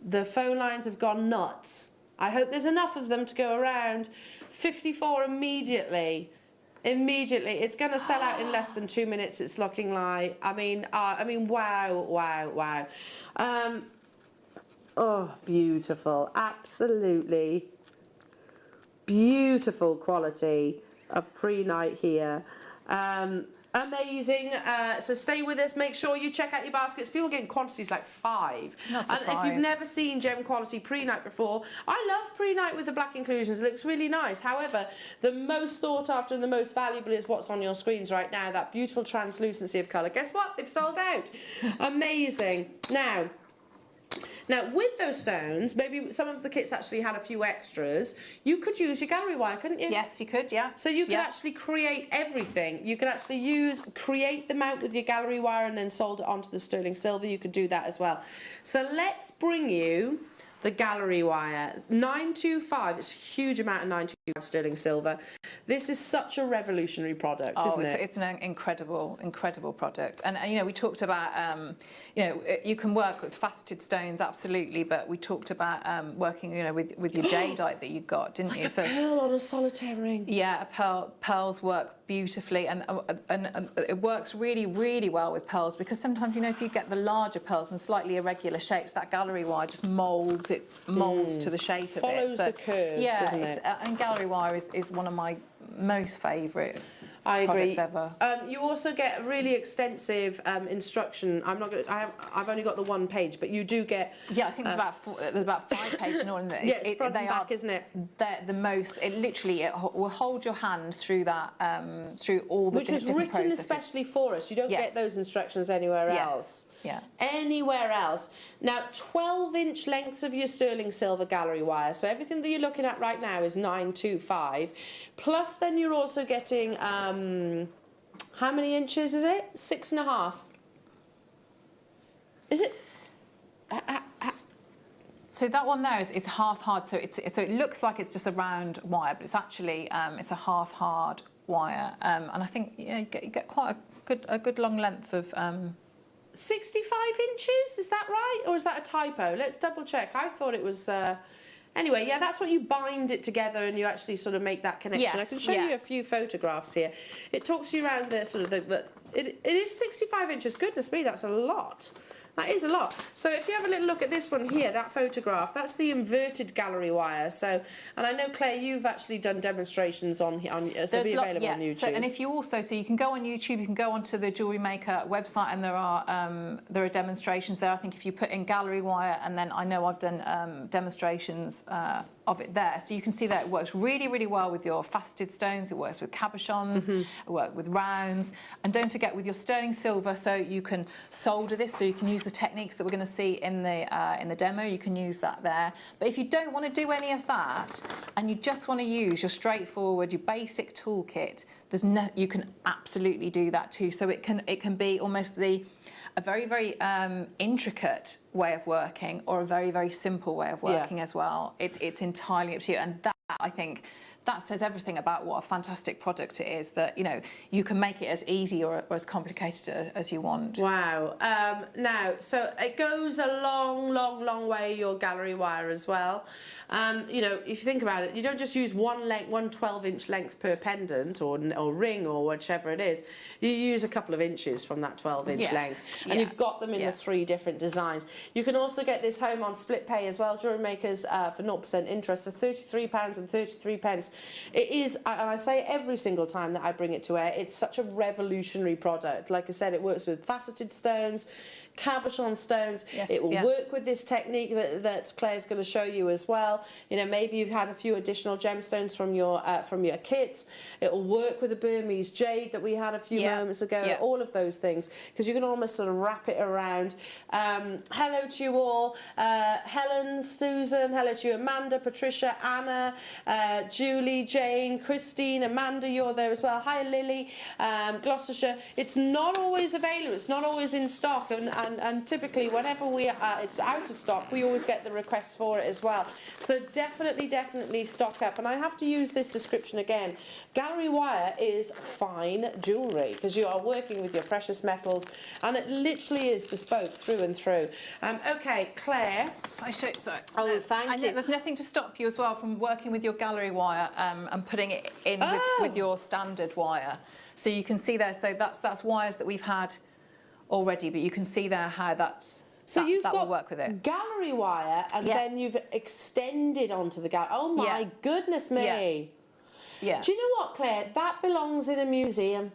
The phone lines have gone nuts. I hope there's enough of them to go around. 54 immediately. Immediately. It's going to sell out in less than 2 minutes, it's looking like. I mean, wow. Oh, beautiful. Absolutely beautiful quality of pre-night here. Amazing. So stay with us. Make sure you check out your baskets. People get quantities like 5. Not and if you've surprised. never seen gem quality pre-night before, I love pre-night with the black inclusions. It looks really nice. However, the most sought after and the most valuable is what's on your screens right now. That beautiful translucency of colour. Guess what? They've sold out. Amazing. Now, with those stones, maybe some of the kits actually had a few extras. You could use your gallery wire, couldn't you? Yes, you could, yeah. So you could actually create everything. You could actually create the mount with your gallery wire and then solder it onto the sterling silver. You could do that as well. So let's bring you the gallery wire. 925, it's a huge amount of 925 sterling silver. This is such a revolutionary product, isn't it? It's an incredible product. And you know, we talked about, you know, you can work with faceted stones, absolutely, but we talked about working, you know, with your jadeite that you got, didn't you? So a pearl on a solitaire ring. Yeah, pearls work beautifully, and it works really, really well with pearls, because sometimes, you know, if you get the larger pearls and slightly irregular shapes, that gallery wire just molds to the shape of it. Follows the curves, doesn't it? And gallery wire is one of my most favourite I agree. products ever. You also get really extensive instruction. I've only got the one page, but you do get. Yeah, I think there's about 5 pages in all. Isn't it? Yeah, it's front and back, isn't it? They're the most. It literally will hold your hand through that, through all the different processes. Which was written especially for us. You don't get those instructions anywhere else. Yeah. Anywhere else. Now, 12-inch lengths of your sterling silver gallery wire. So everything that you're looking at right now is 925. Plus, then you're also getting, how many inches is it? 6.5. Is it? So that one there is half hard. So it looks like it's just a round wire, but it's actually it's a half hard wire. And I think you get quite a good long length of. 65 inches, is that right? Or is that a typo? Let's double check. I thought it was... Anyway, yeah, that's when you bind it together and you actually sort of make that connection. Yes, I can show you a few photographs here. It talks you around the sort of it is 65 inches. Goodness me, that's a lot. That is a lot. So if you have a little look at this one here, that photograph, that's the inverted gallery wire. So, and I know, Claire, you've actually done demonstrations on so it'll be available on YouTube. So, and if you also, so you can go on YouTube, you can go onto the Jewellery Maker website, and there are demonstrations there. I think if you put in gallery wire, and then I know I've done demonstrations of it there, so you can see that it works really, really well with your faceted stones. It works with cabochons, it works with rounds, and don't forget with your sterling silver. So you can solder this, so you can use the techniques that we're going to see in the demo. You can use that there. But if you don't want to do any of that, and you just want to use your straightforward, your basic toolkit, you can absolutely do that too. So it can be almost a very, very intricate way of working, or a very, very simple way of working as well. It's entirely up to you, and that, I think, that says everything about what a fantastic product it is, that, you know, you can make it as easy or as complicated as you want. Wow. Now, so it goes a long, long, long way, your gallery wire as well. You know, if you think about it, you don't just use one 12-inch length per pendant or ring or whichever it is. You use a couple of inches from that 12-inch length, and you've got them in the 3 different designs. You can also get this home on split pay as well. Jewellery Makers for 0% interest for £33.33. It is, and I say every single time that I bring it to air, it's such a revolutionary product. Like I said, it works with faceted stones, cabochon stones. It will work with this technique that Claire's going to show you as well. You know, maybe you've had a few additional gemstones from your kits. It will work with the Burmese jade that we had a few moments ago. All of those things, because you can almost sort of wrap it around. Hello to you all, Helen, Susan. Hello to you, Amanda, Patricia, Anna, Julie, Jane, Christine, Amanda. You're there as well. Hi, Lily, Gloucestershire. It's not always available. It's not always in stock, and and typically whenever it's out of stock, we always get the requests for it as well. So definitely stock up. And I have to use this description again. Gallery wire is fine jewellery because you are working with your precious metals, and it literally is bespoke through and through. Okay, Claire. I show, sorry. Oh, thank you. There's nothing to stop you as well from working with your gallery wire and putting it in with your standard wire. So you can see there, so that's wires that we've had already, but you can see there how that will work with it. Gallery wire, and then you've extended onto the gallery. Oh my goodness me. Yeah. Do you know what, Claire? That belongs in a museum.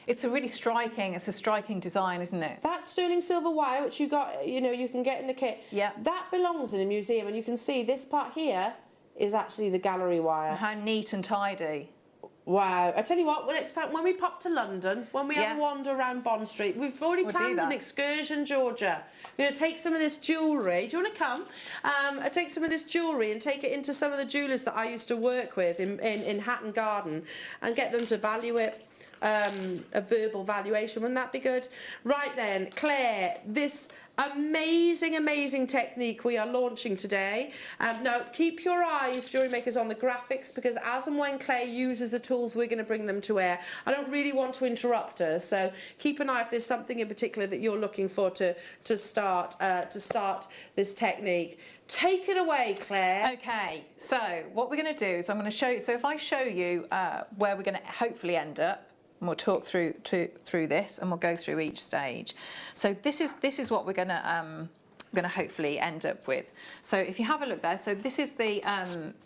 It's a striking design, isn't it? That sterling silver wire, which you can get in the kit. Yeah. That belongs in a museum, and you can see this part here is actually the gallery wire. And how neat and tidy. Wow. I tell you what, next time when we pop to London, when we have a wander around Bond Street, we've already planned an excursion, Georgia. We're going to take some of this jewellery. Do you want to come? Take some of this jewellery and take it into some of the jewellers that I used to work with in Hatton Garden and get them to value it. A verbal valuation, wouldn't that be good? Right then, Claire, this amazing technique we are launching today. Now, keep your eyes, Jewellery Makers, on the graphics, because as and when Claire uses the tools, we're going to bring them to air. I don't really want to interrupt her, so keep an eye if there's something in particular that you're looking for to start this technique. Take it away, Claire. Okay, so what we're going to do is I'm going to show you. So if I show you where we're going to hopefully end up, and we'll talk through this, and we'll go through each stage. So this is what we're going to hopefully end up with. So if you have a look there, so this is the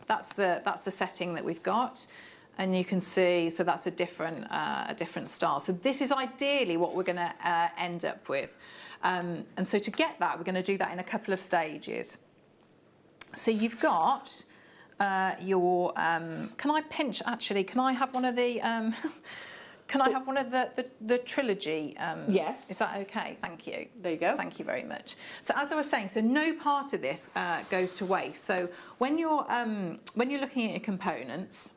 that's the setting that we've got, and you can see. So that's a different style. So this is ideally what we're going to end up with. And so to get that, we're going to do that in a couple of stages. So you've got your. Can I pinch? Actually, can I have one of the? Can I have one of the trilogy? Yes. Is that okay? Thank you. There you go. Thank you very much. So as I was saying, so no part of this goes to waste. So when you're looking at your components,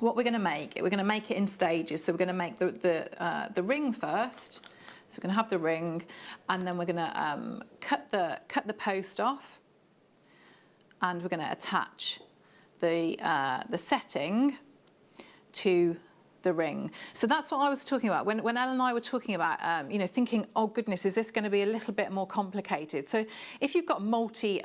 what we're going to make it in stages. So we're going to make the ring first. So we're going to have the ring, and then we're going to cut the post off, and we're going to attach the setting to the ring. So that's what I was talking about when Ellen and I were talking about thinking, oh goodness, is this going to be a little bit more complicated? So if you've got multi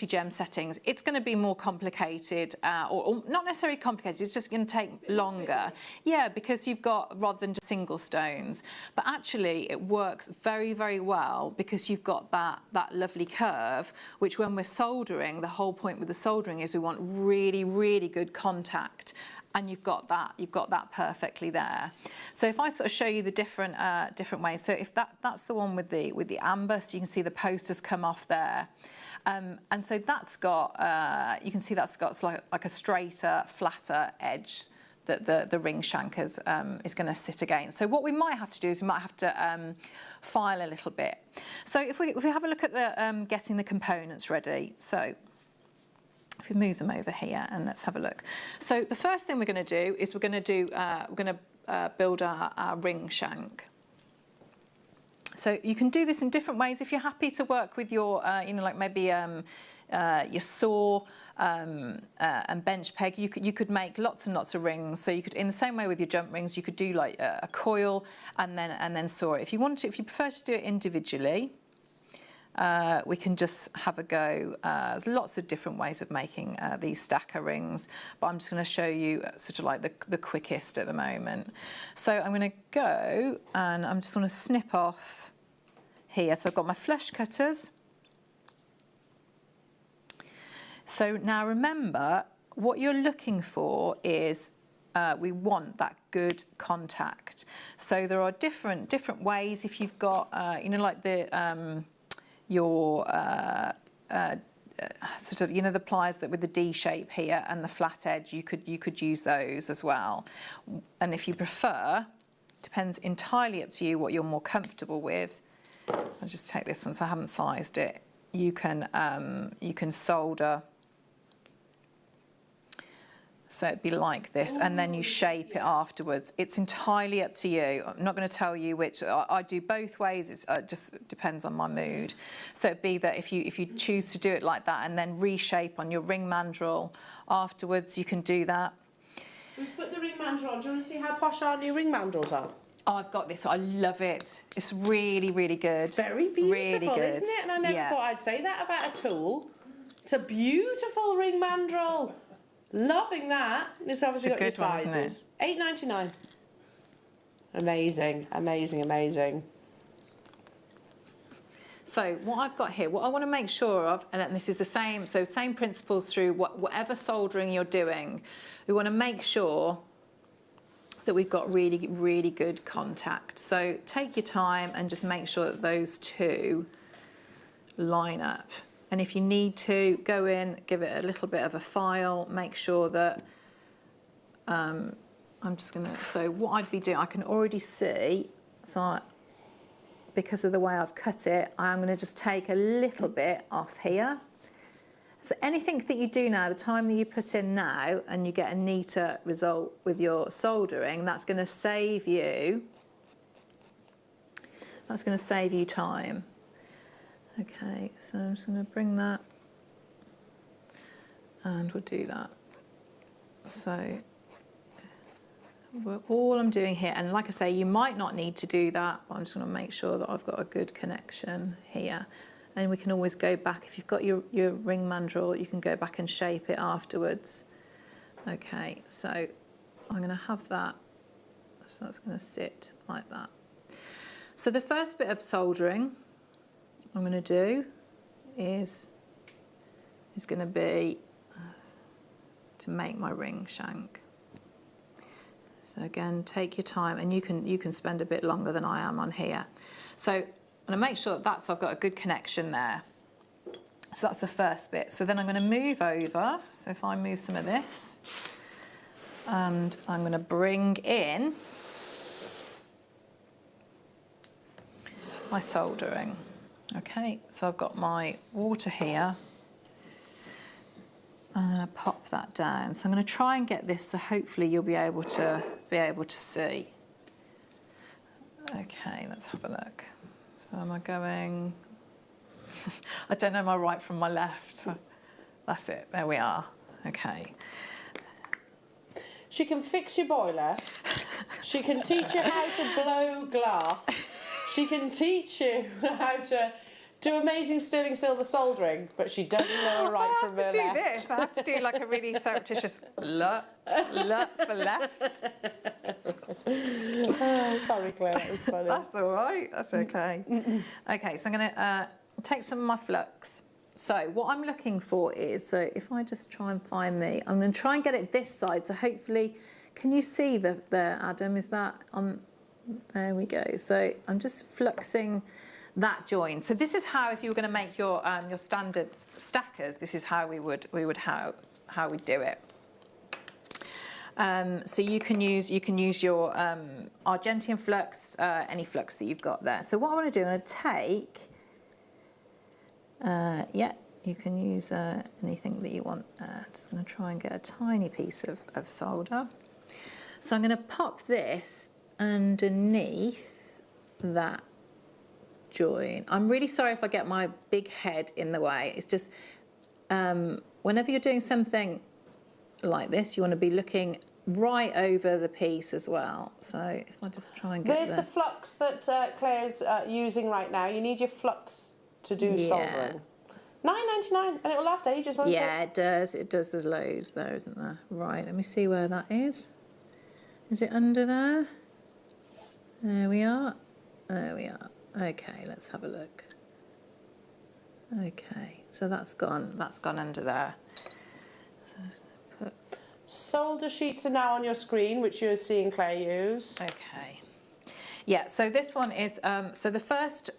gem settings, it's going to be more complicated, or not necessarily complicated, it's just going to take longer. Yeah, because you've got, rather than just single stones. But actually it works very, very well because you've got that lovely curve, which when we're soldering, the whole point with the soldering is we want really, really good contact. And you've got that perfectly there. So if I sort of show you the different ways, so if that's the one with the amber, so you can see the post has come off there, and so that's got you can see that's got like a straighter, flatter edge that the ring shank is going to sit against. So what we might have to do is we might have to file a little bit. So if we have a look at the getting the components ready, so. If we move them over here and let's have a look. So the first thing we're going to do is we're going to build our ring shank. So you can do this in different ways. If you're happy to work with your, like maybe your saw and bench peg, you could make lots and lots of rings. So you could, in the same way with your jump rings, you could do like a coil and then saw it. If you prefer to do it individually. We can just have a go. There's lots of different ways of making these stacker rings, but I'm just going to show you sort of like the quickest at the moment. So I'm going to go and I'm just going to snip off here. So I've got my flush cutters. So now remember, what you're looking for is we want that good contact. So there are different ways. If you've got, like the your sort of, the pliers that with the D shape here and the flat edge, you could use those as well. And if you prefer, depends entirely up to you what you're more comfortable with. I'll just take this one, so I haven't sized it. You can solder So it'd be like this, and then you shape it afterwards. It's entirely up to you. I'm not going to tell you which. I do both ways. It just depends on my mood. So it'd be that if you choose to do it like that and then reshape on your ring mandrel afterwards, you can do that. We've put the ring mandrel on. Do you want to see how posh our new ring mandrels are? Oh, I've got this. I love it. It's really, really good. Very beautiful, really good. isn't it? And I never thought I'd say that about a tool. It's a beautiful ring mandrel. Loving that. It's obviously got your sizes. £8.99. Amazing, amazing, amazing. So what I've got here, what I want to make sure of, and this is the same, so same principles through whatever soldering you're doing, we want to make sure that we've got really, really good contact. So take your time and just make sure that those two line up. And if you need to, go in, give it a little bit of a file, make sure that, I'm just gonna, so what I'd be doing, I can already see, so because of the way I've cut it, I'm gonna just take a little bit off here. So anything that you do now, the time that you put in now, and you get a neater result with your soldering, that's gonna save you time. Okay, so I'm just going to bring that, and we'll do that. So all I'm doing here, and like I say, you might not need to do that, but I'm just going to make sure that I've got a good connection here. And we can always go back, if you've got your ring mandrel, you can go back and shape it afterwards. Okay, so I'm going to have that, so that's going to sit like that. So the first bit of soldering I'm going to do is going to be to make my ring shank. So again, take your time, and you can spend a bit longer than I am on here. So I'm going to make sure that I've got a good connection there. So that's the first bit. So then I'm going to move over. So if I move some of this, and I'm going to bring in my soldering. Okay, so I've got my water here. I'm going to pop that down. So I'm going to try and get this so hopefully you'll be able to see. Okay, let's have a look. So am I going? I don't know my right from my left. That's it. There we are. Okay. She can fix your boiler. She can teach you how to blow glass. She can teach you how to do amazing sterling silver soldering, but she doesn't know her right from her left. I have to do this. I have to do like a really surreptitious look for left. Oh, sorry, Claire, that was funny. That's all right. That's okay. Okay, so I'm going to take some of my flux. So what I'm looking for is, so if I just try and find I'm going to try and get it this side. So hopefully, can you see the Adam? Is that on? There we go. So I'm just fluxing that join. So this is how, if you were going to make your standard stackers, this is how we would how we do it. So you can use your Argentian flux, any flux that you've got there. So what I want to do, I'm going to take, you can use anything that you want. Just going to try and get a tiny piece of solder. So I'm going to pop this underneath that join. I'm really sorry if I get my big head in the way. It's just whenever you're doing something like this, you want to be looking right over the piece as well. So if I just try and get There's the flux that Claire's using right now. You need your flux to do soldering. £9.99, and it will last ages, won't it? Yeah, it does. It does. There's loads there, isn't there? Right, let me see where that is. Is it under there? There we are. There we are. Okay, let's have a look. Okay, so that's gone under there. So put... Solder sheets are now on your screen, which you're seeing Claire use. Okay. Yeah, so this one is so the first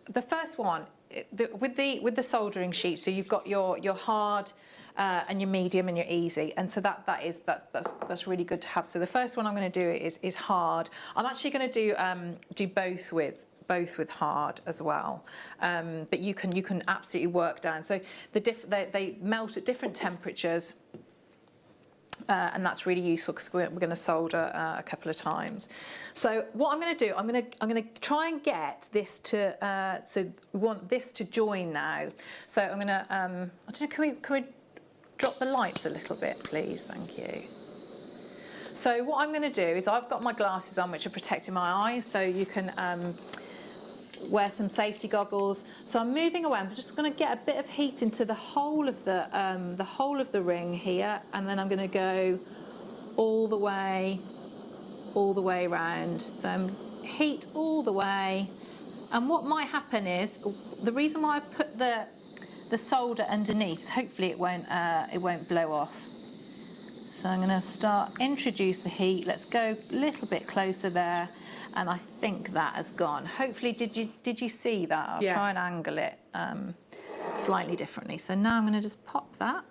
one with the soldering sheet. So you've got your hard and your medium and your easy, and so that's really good to have. So the first one I'm going to do is hard. I'm actually going to do both with hard as well, but you can absolutely work down. So they melt at different temperatures. And that's really useful because we're going to solder a couple of times. So what I'm going to do, I'm going to try and get this to. So we want this to join now. So I'm going to. I don't know. Can we drop the lights a little bit, please? Thank you. So what I'm going to do is I've got my glasses on, which are protecting my eyes, so you can wear some safety goggles. So I'm moving away. I'm just going to get a bit of heat into the whole of the ring here, and then I'm going to go all the way around. So heat all the way. And what might happen is the reason why I've put the solder underneath, hopefully it won't blow off. So I'm going to introduce the heat. Let's go a little bit closer there, and I think that has gone. Hopefully, did you see that? I'll try and angle it slightly differently. So now I'm going to just pop that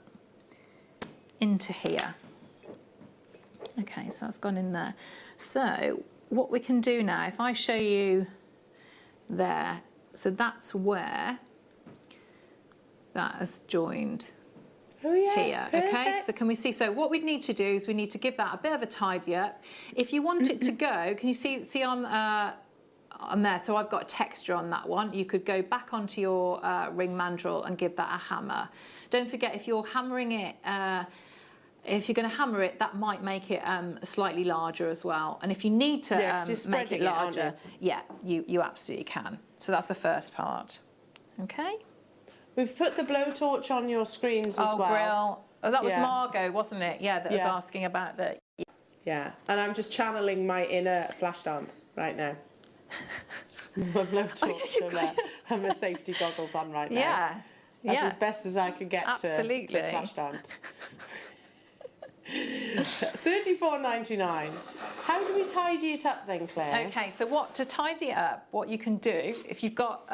into here. Okay, so that's gone in there. So what we can do now, if I show you there, so that's where that has joined. Oh yeah, here, perfect. okay? So can we see? So what we need to do is we need to give that a bit of a tidy up. If you want it to go, can you see on there? So I've got a texture on that one. You could go back onto your ring mandrel and give that a hammer. Don't forget, if you're hammering it, if you're going to hammer it, that might make it slightly larger as well. And if you need to make it larger, you absolutely can. So that's the first part. Okay. We've put the blowtorch on your screens as well. Oh, brill. Oh, that was Margot, wasn't it? Yeah, that was asking about the... Yeah, and I'm just channeling my inner flash dance right now. My blowtorch and my safety goggles on right now. Yeah. That's as best as I can get to flash dance. $34.99. How do we tidy it up then, Claire? Okay, so to tidy it up, what you can do, if you've got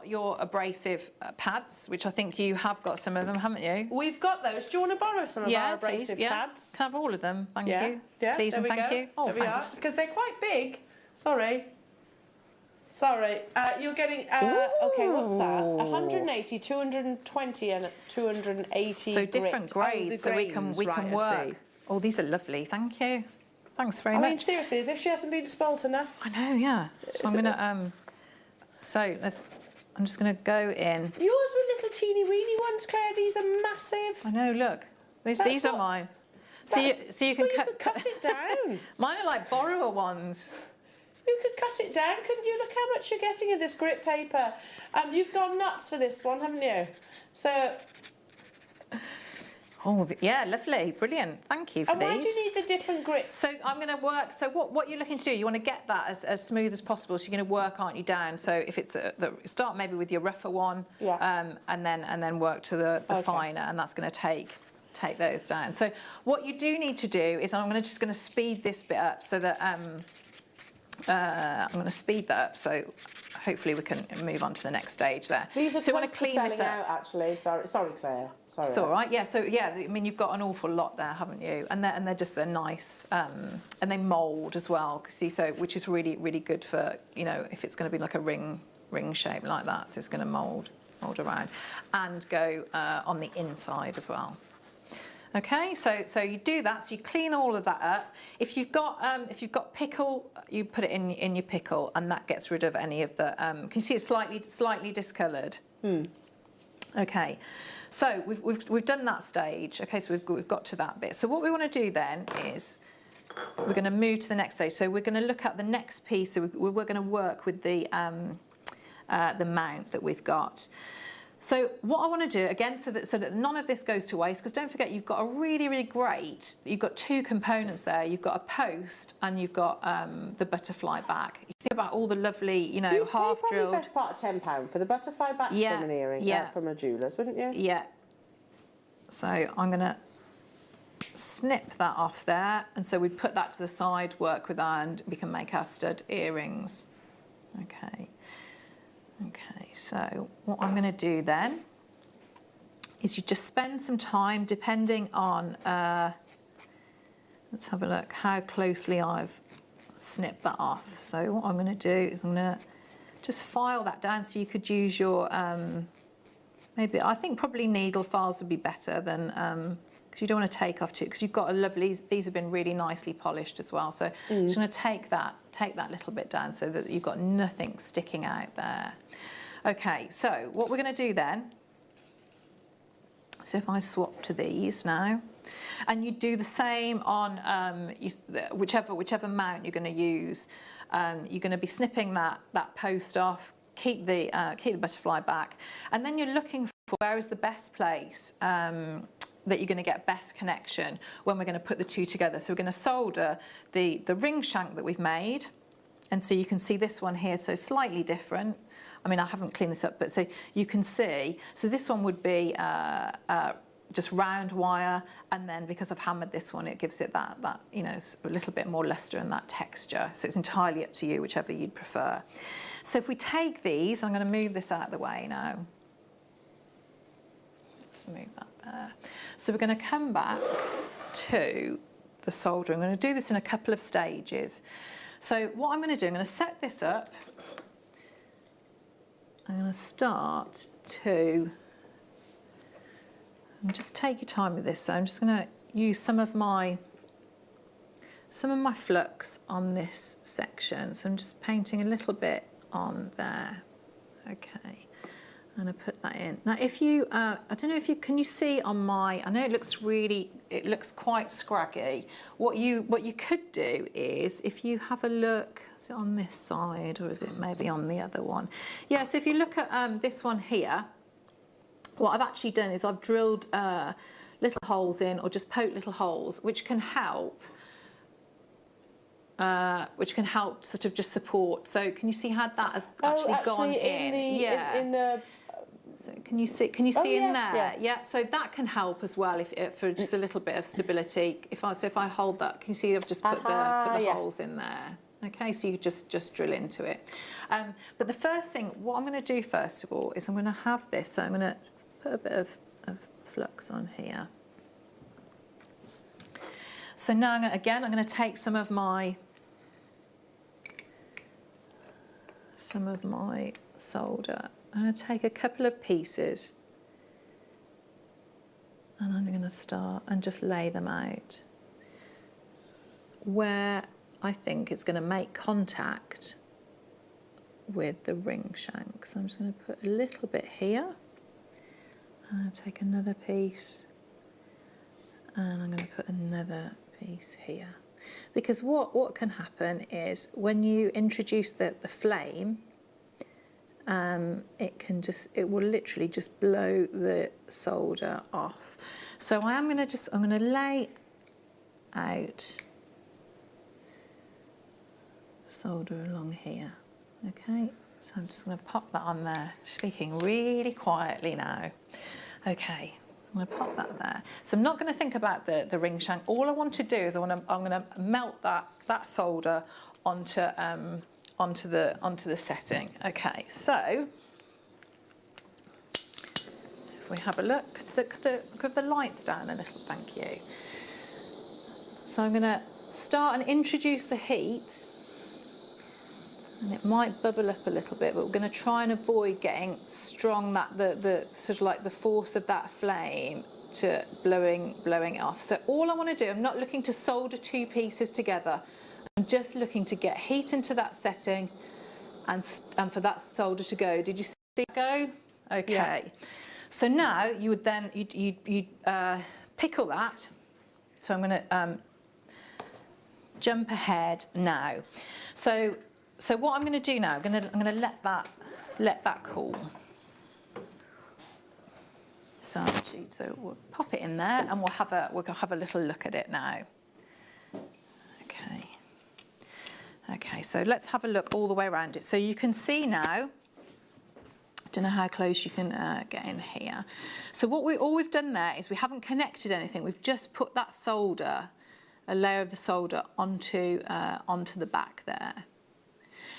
your abrasive pads, which I think you have got some of them, haven't you? We've got those. Do you want to borrow some of our abrasive pads? Can I have all of them? Thank you. Yeah, please and thank you. Oh, thanks. Because they're quite big. Sorry. You're getting, okay, what's that? 180, 220 and 280 So different grades, so we can work. Oh, these are lovely, thank you. Thanks very much. I mean, seriously, as if she hasn't been spoilt enough. I know, yeah. So I'm going to, I'm just going to go in. Yours were little teeny weeny ones, Claire. These are massive. I know, look. These are mine. So you can cut it down. Mine are like borrower ones. You could cut it down, couldn't you? Look how much you're getting of this grit paper. You've gone nuts for this one, haven't you? So... Oh, yeah, lovely. Brilliant. Thank you for these. And why do you need the different grits? So I'm going to work... So what you're looking to do, you want to get that as smooth as possible. So you're going to work, aren't you, down? So if it's... start maybe with your rougher one, and then work to the finer, and that's going to take those down. So what you do need to do is I'm just going to speed this bit up so that... I'm going to speed that up, so hopefully we can move on to the next stage there. These are so you want to clean this up. Out, actually. Sorry, Claire. Sorry. It's all right. Yeah. So yeah, I mean, you've got an awful lot there, haven't you? And they're nice, and they mould as well. See, so which is really good for if it's going to be like a ring shape like that. So it's going to mould around and go on the inside as well. Okay, so you do that. So you clean all of that up. If you've got pickle, you put it in your pickle, and that gets rid of any of the. Can you see it's slightly discoloured? Okay, so we've done that stage. Okay, so we've got to that bit. So what we want to do then is we're going to move to the next stage. So we're going to look at the next piece. So we're going to work with the mount that we've got. So what I want to do, again, so that none of this goes to waste, because don't forget, you've got a really great, you've got two components there. You've got a post and you've got the butterfly back. You think about all the lovely, half-drilled... the best part of £10 for the butterfly backs from an earring, from a jeweller's, wouldn't you? Yeah. So I'm going to snip that off there. And so we put that to the side, work with that, and we can make our stud earrings. Okay. Okay, so what I'm going to do then is you just spend some time, depending on, let's have a look, how closely I've snipped that off. So what I'm going to do is I'm going to just file that down, so you could use your, I think probably needle files would be better than because you don't want to take off too, because you've got a lovely, these have been really nicely polished as well. So I'm just going to take that little bit down so that you've got nothing sticking out there. Okay, so what we're going to do then, so if I swap to these now, and you do the same on whichever mount you're going to use. You're going to be snipping that post off, keep the butterfly back, and then you're looking for where is the best place that you're going to get best connection when we're going to put the two together. So we're going to solder the ring shank that we've made, and so you can see this one here, so slightly different. I mean, I haven't cleaned this up, but so you can see, so this one would be just round wire, and then because I've hammered this one, it gives it that you know, a little bit more luster and that texture. So it's entirely up to you, whichever you'd prefer. So if we take these, I'm going to move this out of the way now. Let's move that there. So we're going to come back to the soldering. I'm going to do this in a couple of stages. So what I'm going to do, I'm going to set this up. I'm going to start to, and just take your time with this. So I'm just going to use some of my flux on this section. So I'm just painting a little bit on there. Okay, I'm going to put that in. Now, if you, I don't know if you can see on my, I know it looks quite scraggy. What you could do is, if you have a look, is it on this side or is it maybe on the other one? Yeah. So if you look at this one here. What I've actually done is I've drilled little holes in, or just poked little holes, which can help sort of just support. So can you see how that has actually gone in? So can you see in there? Yeah. So that can help as well for just a little bit of stability. If I hold that, can you see I've just put the holes in there? Okay, so you just drill into it. But the first thing, what I'm going to do first of all is I'm going to have this. So I'm going to put a bit of flux on here. So now I'm going to take some of my solder. I'm going to take a couple of pieces, and I'm going to start and just lay them out where I think it's going to make contact with the ring shank. So I'm just going to put a little bit here, and I'll take another piece, and I'm going to put another piece here. Because what can happen is when you introduce the flame, it will literally just blow the solder off. So I'm going to lay out solder along here. Okay, so I'm just going to pop that on there, speaking really quietly now. Okay, I'm going to pop that there. So I'm not going to think about the ring shank. All I want to do is I'm going to melt that solder onto the setting. Okay, so if we have a look, could the lights down a little, thank you. So I'm going to start and introduce the heat, and it might bubble up a little bit, but we're going to try and avoid getting strong, the sort of like the force of that flame to blowing it off. So all I want to do, I'm not looking to solder two pieces together. I'm just looking to get heat into that setting and for that solder to go. Did you see it go? Okay. Yeah. So now you would then you'd pickle that. So I'm going to jump ahead now. So what I'm going to do now, I'm going to let that cool. So we'll pop it in there, and we'll have a little look at it now. Okay. Okay. So let's have a look all the way around it. So you can see now. I don't know how close you can get in here. So all we've done there is we haven't connected anything. We've just put that solder, a layer of the solder onto the back there.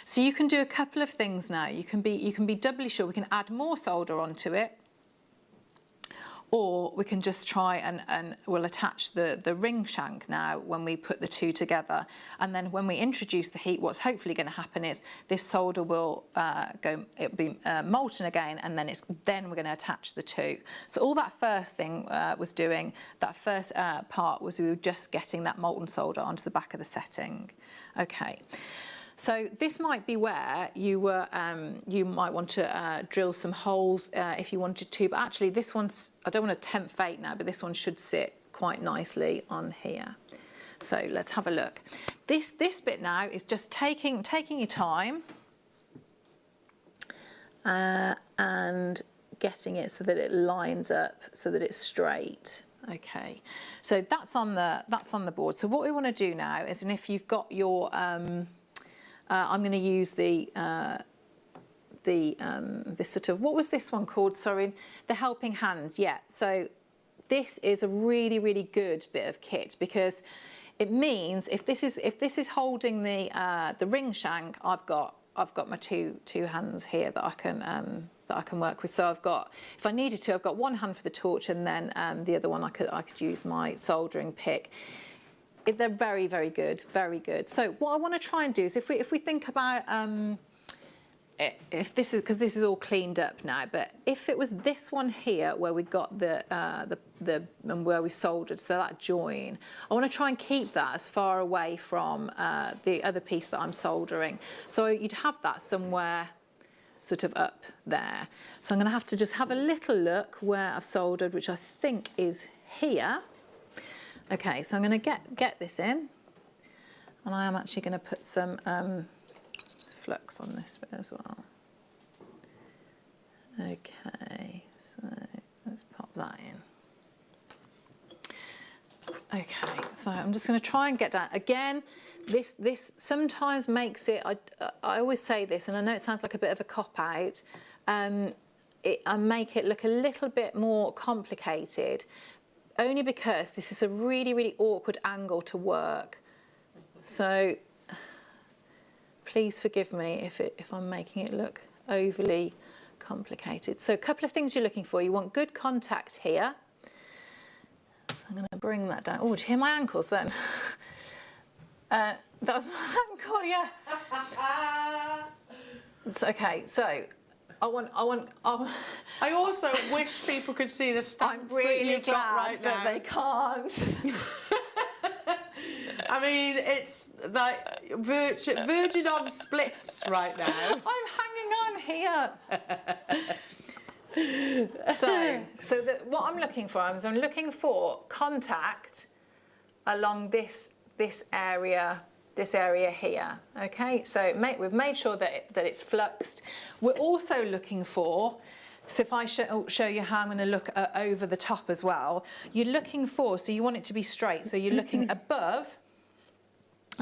So you can do a couple of things now. You can be doubly sure. We can add more solder onto it, Or we can just try and we'll attach the ring shank now when we put the two together. And then when we introduce the heat, what's hopefully going to happen is this solder will it'll be molten again, and then we're going to attach the two. So all that first thing was doing, that first part was we were just getting that molten solder onto the back of the setting. Okay. So this might be where you were, you might want to drill some holes if you wanted to, but actually this one's, I don't want to tempt fate now, but this one should sit quite nicely on here. So let's have a look. This bit now is just taking your time and getting it so that it lines up, so that it's straight. Okay, so that's on the board. So what we want to do now is, and if you've got your I'm going to use this sort of, what was this one called? Sorry, the helping hand. Yeah. So this is a really, really good bit of kit, because it means if this is holding the ring shank, I've got my two hands here that I can work with. So I've got, if I needed to, I've got one hand for the torch, and then the other one I could use my soldering pick. They're very, very good, very good. So what I want to try and do is, if we think about if this is, because this is all cleaned up now, but if it was this one here where we got the and where we soldered, so that join, I want to try and keep that as far away from the other piece that I'm soldering. So you'd have that somewhere sort of up there. So I'm going to have to just have a little look where I've soldered, which I think is here. Okay, so I'm going to get this in, and I am actually going to put some flux on this bit as well. Okay, so let's pop that in. Okay, so I'm just going to try and get down. Again, this sometimes makes it, I always say this, and I know it sounds like a bit of a cop-out, I make it look a little bit more complicated, only because this is a really, really awkward angle to work. So please forgive me if I'm making it look overly complicated. So a couple of things you're looking for. You want good contact here. So I'm going to bring that down. Oh, do you hear my ankles then? That was my ankle, yeah. It's okay, so I also wish people could see the stamps. I'm really that you've got glad right that now. they can't. I mean, it's like virgin on splits right now. I'm hanging on here. So what I'm looking for is I'm looking for contact along this area. This area here, okay? So we've made sure that it's fluxed. We're also looking for, so if I show you how I'm going to look over the top as well, you're looking for, so you want it to be straight, so you're looking above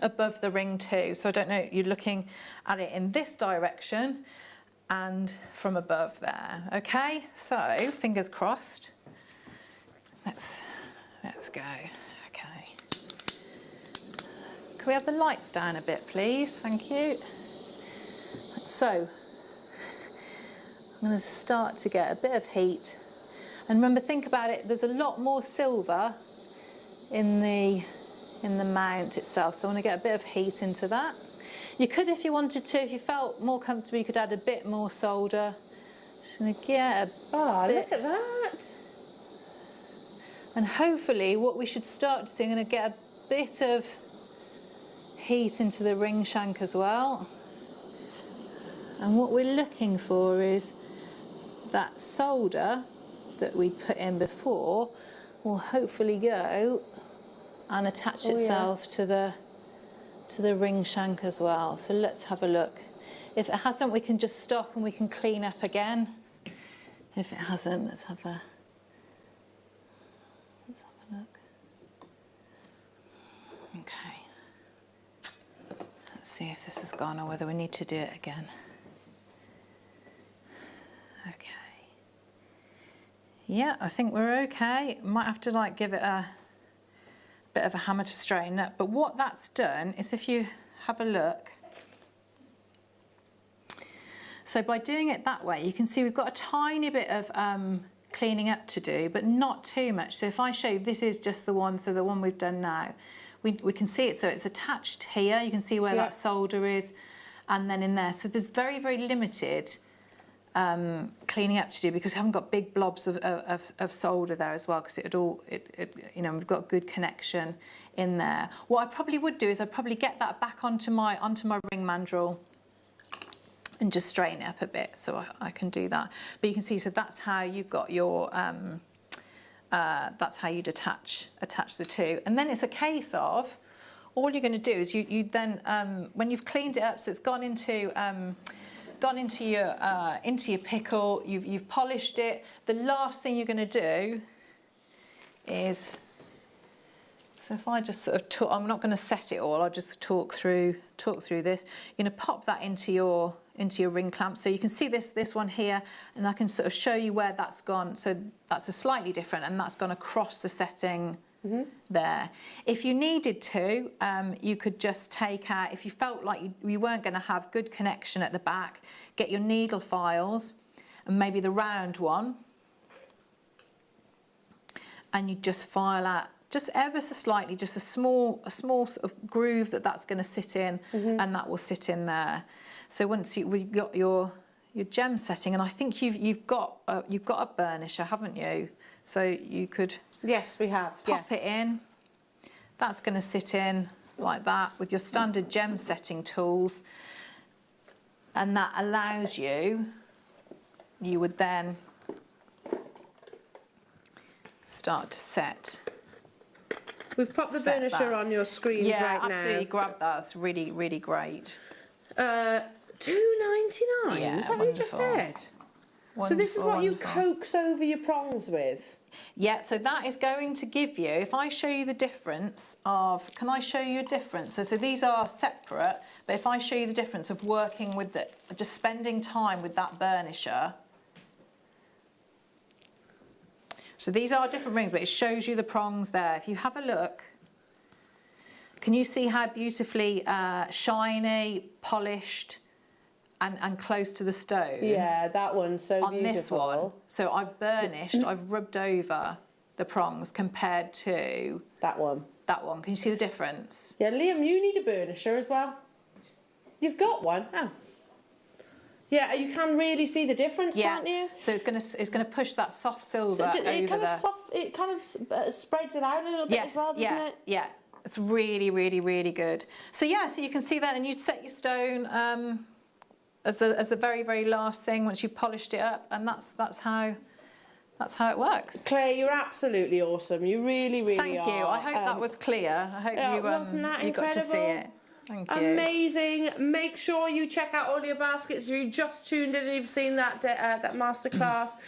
the ring too. So I don't know, you're looking at it in this direction and from above there, okay? So fingers crossed. Let's go. Okay. Can we have the lights down a bit, please? Thank you. So I'm going to start to get a bit of heat. And remember, think about it, there's a lot more silver in the mount itself. So I want to get a bit of heat into that. You could, if you wanted to, if you felt more comfortable, you could add a bit more solder. Just going to get a bit. Look at that. And hopefully what we should start to see, I'm going to get a bit of heat into the ring shank as well. And what we're looking for is that solder that we put in before will hopefully go and attach itself to the ring shank as well. So let's have a look. If it hasn't, we can just stop and we can clean up again. If it hasn't, let's have a look. Okay. Let's see if this has gone or whether we need to do it again. Okay. Yeah, I think we're okay. Might have to give it a bit of a hammer to straighten up. But what that's done is, if you have a look, so by doing it that way, you can see we've got a tiny bit of cleaning up to do, but not too much. So if I show you, this is just the one, so the one we've done now, we can see it, so it's attached here. You can see where that solder is, and then in there. So there's very, very limited cleaning up to do, because we haven't got big blobs of solder there as well, because you know, we've got good connection in there. What I probably would do is I'd probably get that back onto my ring mandrel and just straighten it up a bit, so I can do that. But you can see, so that's how you've got your, that's how you'd attach the two. And then it's a case of, all you're going to do is you then, when you've cleaned it up, so it's gone into your pickle, you've polished it. The last thing you're going to do is, so if I just sort of talk, I'm not going to set it all. I'll just talk through this. You're going to pop that into your ring clamp. So you can see this one here, and I can sort of show you where that's gone. So that's a slightly different, and that's gone across the setting there. If you needed to, you could just take out, if you felt like you weren't going to have good connection at the back, get your needle files and maybe the round one, and you just file out just ever so slightly, just a small sort of groove that's going to sit in, and that will sit in there. So once we've got your gem setting, and I think you've got a burnisher, haven't you? So you could, Yes, we have. pop it in. That's going to sit in like that with your standard gem setting tools, and that allows you would then start to set. We've popped the Set burnisher that. on your screens Yeah, right absolutely. now. Grab that. It's really, really great. $2.99. Yeah, Is that what you just wonderful. said? So this is what you Wonderful. coax over your prongs with. Yeah, so that is going to give you, if I show you the difference of, can I show you a difference? So these are separate, but if I show you the difference of working with just spending time with that burnisher. So these are different rings, but it shows you the prongs there. If you have a look, can you see how beautifully shiny, polished, and close to the stone? Yeah, that one's so on beautiful. this one. So I've burnished, I've rubbed over the prongs compared to That one. that one. Can you see the difference? Yeah, Liam, you need a burnisher as well. You've got one. Oh. Yeah, you can really see the difference, can't you? So it's gonna push that soft silver So over it kind the. of it kind of spreads it out a little bit as well, doesn't it? Yeah. It's really, really, really good. So yeah, so you can see that, and you set your stone as the very, very last thing once you polished it up, and that's how it works. Claire, you're absolutely awesome. You really, really Thank are. you. I hope that was clear. I hope wasn't that you got to see incredible? it. Thank you. Amazing. Make sure you check out all your baskets. If you just tuned in and you've seen that masterclass,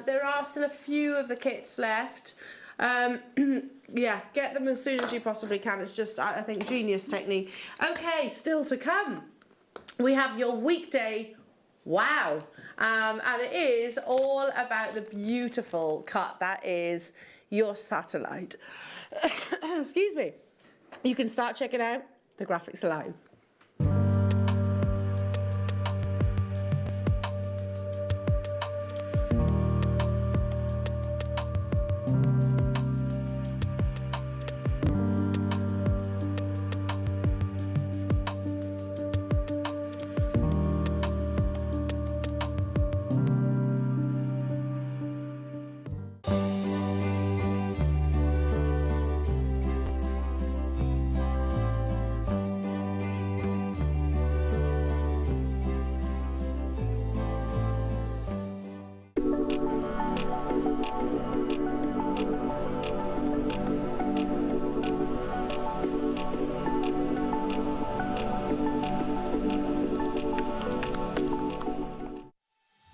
there are still a few of the kits left. Yeah, get them as soon as you possibly can. It's just, I think, genius technique. Okay, still to come. We have your weekday wow. And it is all about the beautiful cut that is your satellite. Excuse me. You can start checking out the graphics line.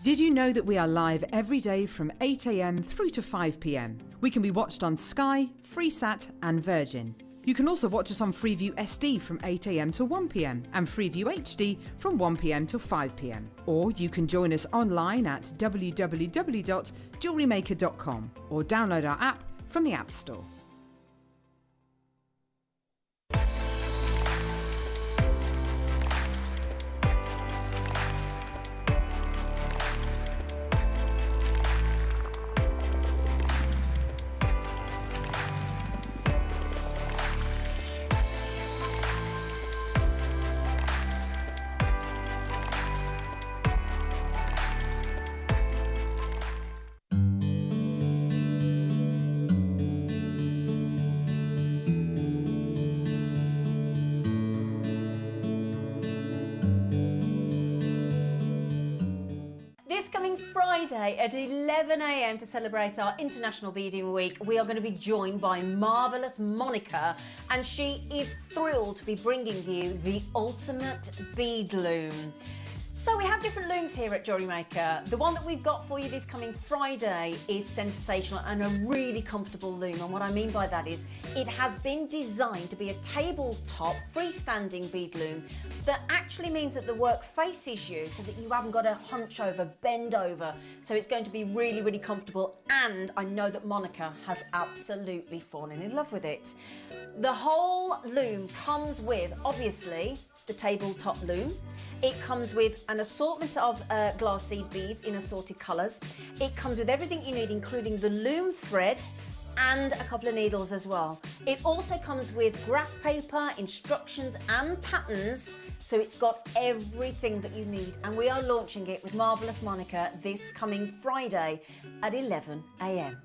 Did you know that we are live every day from 8 a.m. through to 5 p.m? We can be watched on Sky, Freesat and Virgin. You can also watch us on Freeview SD from 8 a.m. to 1 p.m. and Freeview HD from 1 p.m. to 5 p.m. Or you can join us online at www.jewellerymaker.com or download our app from the App Store. Friday at 11 a.m. to celebrate our International Beading Week, we are going to be joined by marvellous Monica, and she is thrilled to be bringing you the ultimate bead loom. So we have different looms here at Jewellery Maker. The one that we've got for you this coming Friday is sensational and a really comfortable loom. And what I mean by that is it has been designed to be a tabletop freestanding bead loom that actually means that the work faces you so that you haven't got to hunch over, bend over. So it's going to be really, really comfortable. And I know that Monica has absolutely fallen in love with it. The whole loom comes with, obviously, the tabletop loom. It comes with an assortment of glass seed beads in assorted colours. It comes with everything you need, including the loom thread and a couple of needles as well. It also comes with graph paper, instructions and patterns, so it's got everything that you need. And we are launching it with Marvellous Monica this coming Friday at 11 a.m.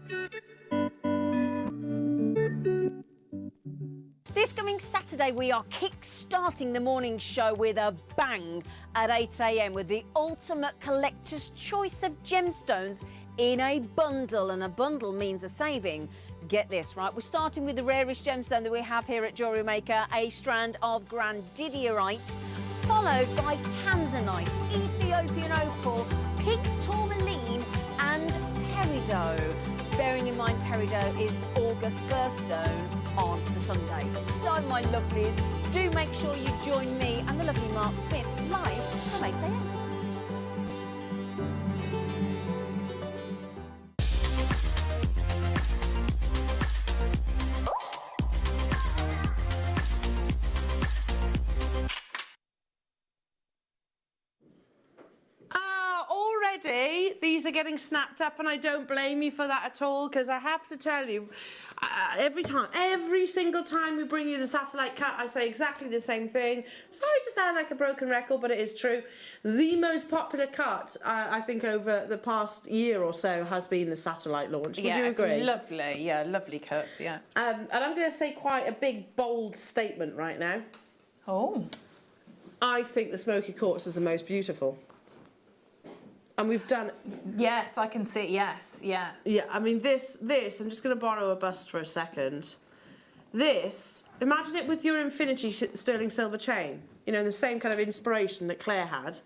This coming Saturday, we are kick-starting the morning show with a bang at 8 a.m. with the ultimate collector's choice of gemstones in a bundle, and a bundle means a saving. Get this, right? We're starting with the rarest gemstone that we have here at Jewellery Maker, a strand of Jadeite, followed by Tanzanite, Ethiopian opal, pink tourmaline and peridot. Bearing in mind peridot is August birthstone on the Sunday. So my lovelies, do make sure you join me and the lovely Mark Smith live from 8 a.m. Already, these are getting snapped up, and I don't blame you for that at all, because I have to tell you, every single time we bring you the satellite cut, I say exactly the same thing. Sorry to sound like a broken record, but it is true. The most popular cut, I think, over the past year or so has been the satellite launch. Would you agree? It's lovely. Yeah, lovely cuts, yeah. And I'm going to say quite a big, bold statement right now. Oh. I think the smoky quartz is the most beautiful. And we've done... Yes, I can see, yes, yeah. Yeah, I mean, this, I'm just going to borrow a bust for a second. This, imagine it with your infinity sterling silver chain. You know, the same kind of inspiration that Claire had.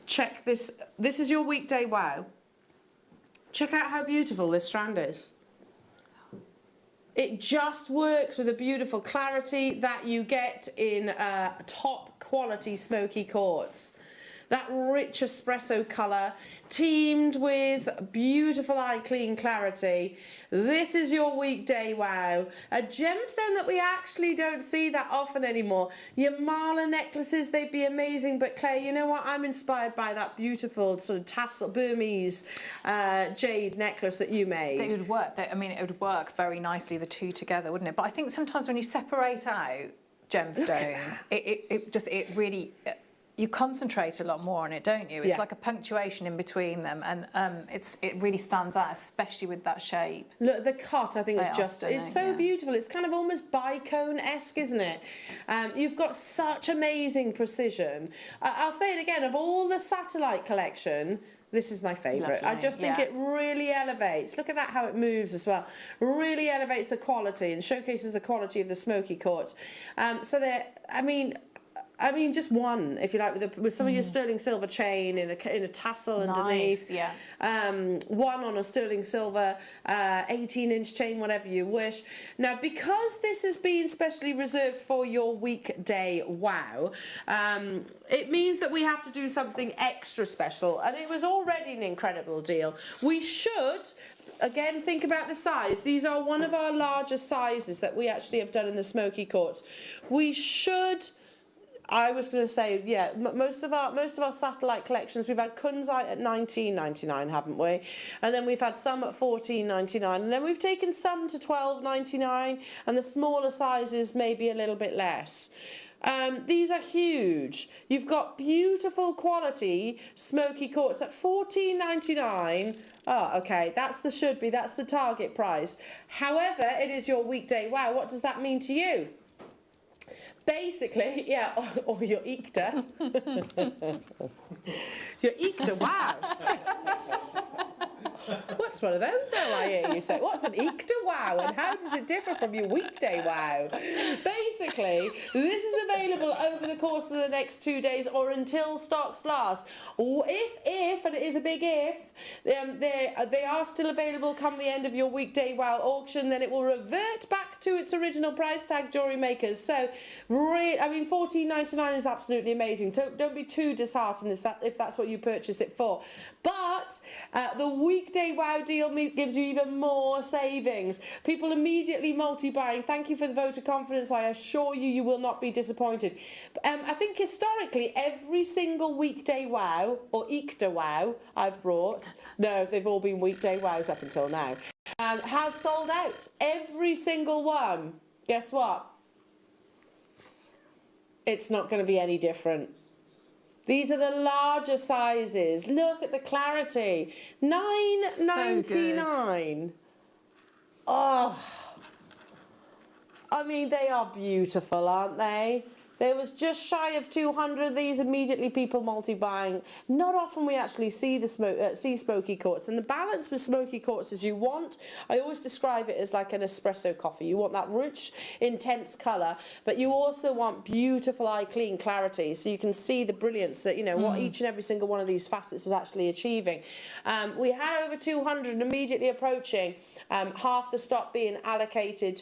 Check this. This is your weekday wow. Check out how beautiful this strand is. It just works with a beautiful clarity that you get in top quality smoky quartz. That rich espresso colour, teamed with beautiful eye clean clarity. This is your weekday wow. A gemstone that we actually don't see that often anymore. Your mala necklaces, they'd be amazing, but Claire, you know what? I'm inspired by that beautiful sort of tassel Burmese jade necklace that you made. It would work. I mean, it would work very nicely, the two together, wouldn't it? But I think sometimes when you separate out gemstones, it really... You concentrate a lot more on it, don't you? It's like a punctuation in between them, and it really stands out, especially with that shape. Look, the cut, I think, is just, it's so beautiful. It's kind of almost bicone-esque, isn't it? You've got such amazing precision. I'll say it again, of all the satellite collection, this is my favourite. I just think it really elevates. Look at that, how it moves as well. Really elevates the quality and showcases the quality of the smoky quartz. So they're, I mean, just one, if you like, with some of your sterling silver chain in a tassel underneath. Yeah. One on a sterling silver 18-inch chain, whatever you wish. Now, because this has been specially reserved for your weekday wow, it means that we have to do something extra special, and it was already an incredible deal. We should... Again, think about the size. These are one of our larger sizes that we actually have done in the smoky quartz. We should... I was going to say, yeah, most of our satellite collections, we've had kunzite at $19.99, haven't we? And then we've had some at $14.99, and then we've taken some to $12.99, and the smaller sizes maybe a little bit less. These are huge. You've got beautiful quality smoky quartz at $14.99. Oh, okay, that's the target price. However, it is your weekday wow. What does that mean to you? basically, yeah, or your Ikta. Your Ikta, wow. What's one of those now I hear you say? What's an Ikta wow and how does it differ from your weekday wow? Basically, this is available over the course of the next 2 days or until stocks last. Or if, and it is a big if, they are still available come the end of your weekday wow auction, then it will revert back to its original price tag, Jewellery Makers. So, I mean, $14.99 is absolutely amazing. Don't be too disheartened if that's what you purchase it for. But the weekday wow deal gives you even more savings. People immediately multi-buying. Thank you for the vote of confidence. I assure you, you will not be disappointed. I think historically, every single weekday wow, or Ikta wow, I've brought, no, they've all been weekday wows up until now, has sold out. Every single one. Guess what? It's not going to be any different. These are the larger sizes. Look at the clarity. $9.99. Oh, I mean, they are beautiful, aren't they? There was just shy of 200 of these. Immediately people multi-buying. Not often we actually see the smoky quartz. And the balance with smoky quartz is you want, I always describe it as like an espresso coffee. You want that rich, intense colour, but you also want beautiful eye clean clarity. So you can see the brilliance that, you know, what each and every single one of these facets is actually achieving. We had over 200 immediately approaching, half the stock being allocated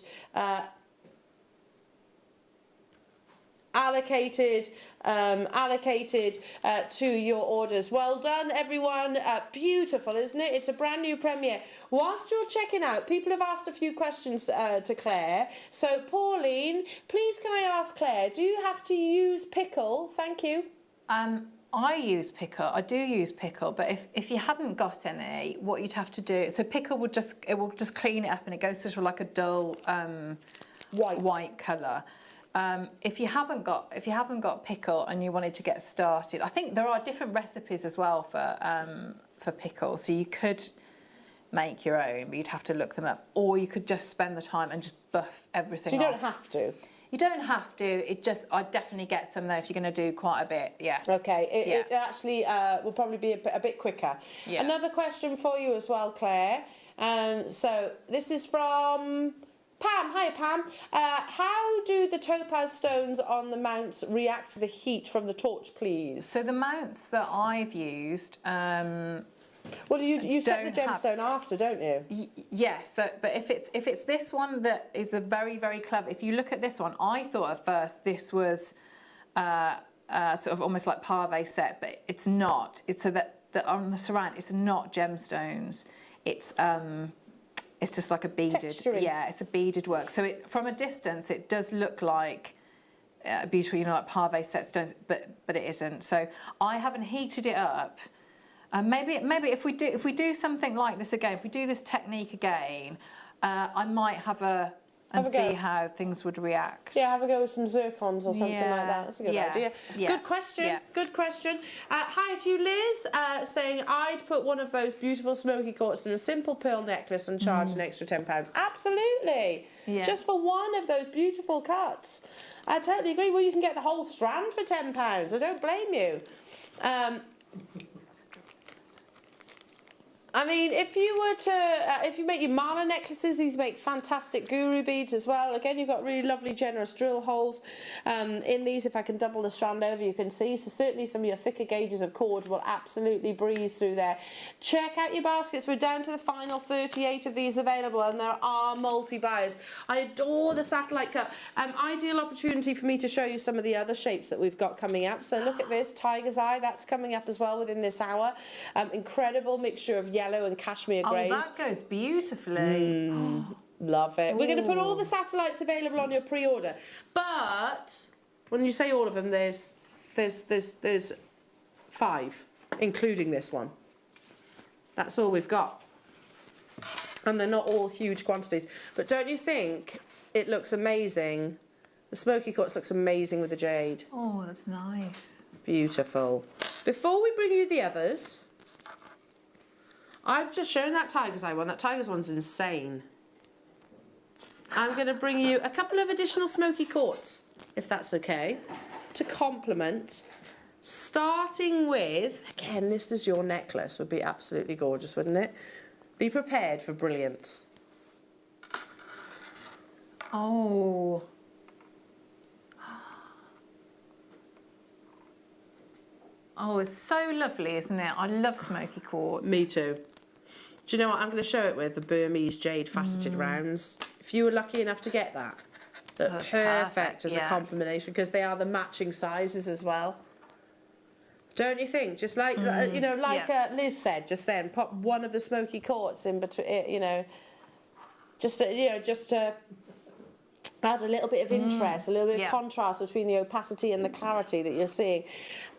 to your orders. Well done, everyone. Beautiful, isn't it? It's a brand new premiere. Whilst you're checking out, people have asked a few questions to Claire. So, Pauline, please can I ask Claire, do you have to use pickle? Thank you. I use pickle. I do use pickle, but if you hadn't got any, what you'd have to do, so pickle will just clean it up and it goes to sort of like a dull white colour. If you haven't got pickle and you wanted to get started, I think there are different recipes as well for pickle. So you could make your own, but you'd have to look them up, or you could just spend the time and just buff everything. So you don't have to. You don't have to. I'd definitely get some though if you're going to do quite a bit. Yeah. Okay. It actually will probably be a bit quicker. Yeah. Another question for you as well, Claire. So this is from Pam. Hi, Pam. How do the topaz stones on the mounts react to the heat from the torch, please? So the mounts that I've used. Well, you set the gemstone after, don't you? Yes. So, but if it's this one that is a very, very clever. If you look at this one, I thought at first this was sort of almost like pave set, but it's not. It's so that on the surround, it's not gemstones. It's just like a beaded. Texturing. Yeah, it's a beaded work. So from a distance, it does look like beautiful, you know, like pave set stones, but it isn't. So I haven't heated it up. Maybe if we do something like this again, if we do this technique again, I might see how things would react. Yeah, have a go with some zircons or something like that. That's a good idea. Yeah. Good question. Yeah. Good question. Hi to you, Liz, saying I'd put one of those beautiful smoky quartz in a simple pearl necklace and charge an extra £10. Absolutely. Yeah. Just for one of those beautiful cuts. I totally agree. Well, you can get the whole strand for £10. I don't blame you. I mean, if you were to, if you make your mala necklaces, these make fantastic guru beads as well. Again, you've got really lovely, generous drill holes in these. If I can double the strand over, you can see. So certainly some of your thicker gauges of cord will absolutely breeze through there. Check out your baskets. We're down to the final 38 of these available, and there are multi-buyers. I adore the satellite cut. Ideal opportunity for me to show you some of the other shapes that we've got coming up. So look at this, tiger's eye. That's coming up as well within this hour. Incredible mixture of yellow and cashmere greys. Oh, that goes beautifully. Love it. Ooh. We're going to put all the satellites available on your pre-order. But when you say all of them, there's 5, including this one. That's all we've got. And they're not all huge quantities. But don't you think it looks amazing? The smoky quartz looks amazing with the jade. Oh, that's nice. Beautiful. Before we bring you the others, I've just shown that tiger's eye one. That tiger's one's insane. I'm going to bring you a couple of additional smoky quartz. if that's okay, to complement. Starting with, again, this is your necklace, would be absolutely gorgeous, wouldn't it? Be prepared for brilliance. Oh. Oh, it's so lovely, isn't it? I love smoky quartz. Me too. Do you know what I'm going to show it with? The Burmese jade faceted rounds. If you were lucky enough to get that, that's perfect as a combination, because they are the matching sizes as well. Don't you think? Just like, you know, like Liz said just then, pop one of the smoky quartz in between, you know, just to add a little bit of interest, a little bit of contrast between the opacity and the clarity that you're seeing.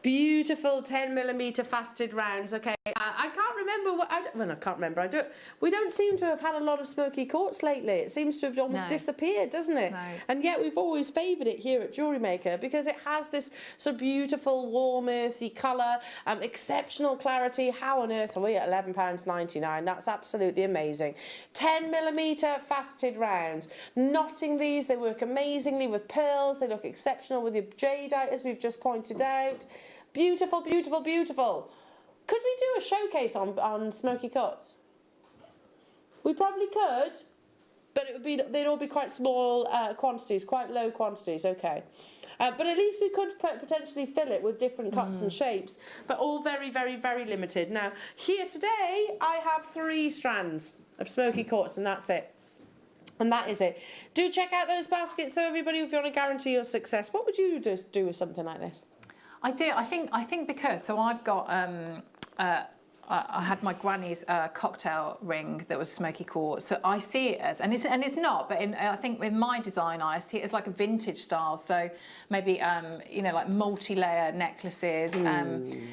Beautiful 10mm faceted rounds. Okay, I can't remember what. I can't remember. We don't seem to have had a lot of smoky quartz lately. It seems to have almost disappeared, doesn't it? No. And yet we've always favoured it here at Jewellery Maker because it has this sort of beautiful, warm, earthy colour, exceptional clarity. How on earth are we at £11.99? That's absolutely amazing. 10mm faceted rounds. Knotting these, they work amazingly with pearls. They look exceptional with your jadeite, as we've just pointed out. Beautiful, beautiful, beautiful. Could we do a showcase on smoky quartz? We probably could, but they'd all be quite small quantities, quite low quantities. Okay, but at least we could potentially fill it with different cuts and shapes, but all very, very, very limited. Now here today, I have 3 strands of smoky quartz, and that's it. And that is it. Do check out those baskets, though, everybody, if you want to guarantee your success. What would you just do with something like this? I do. I think because I've got I had my granny's cocktail ring that was smoky quartz. So I see it as, and it's not, but I think with my design, I see it as like a vintage style. So maybe you know, like multi-layer necklaces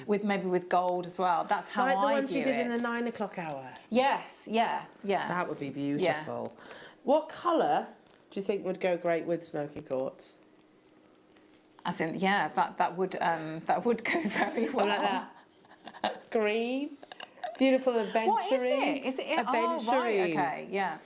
with gold as well. That's how I view it. Like the ones you did in the 9 o'clock hour. Yes. Yeah. That would be beautiful. Yeah. What colour do you think would go great with smoky quartz? I think that would go very well. Like that. Green, beautiful aventurine. What is it? Is it aventurine? Oh, right, okay, yeah.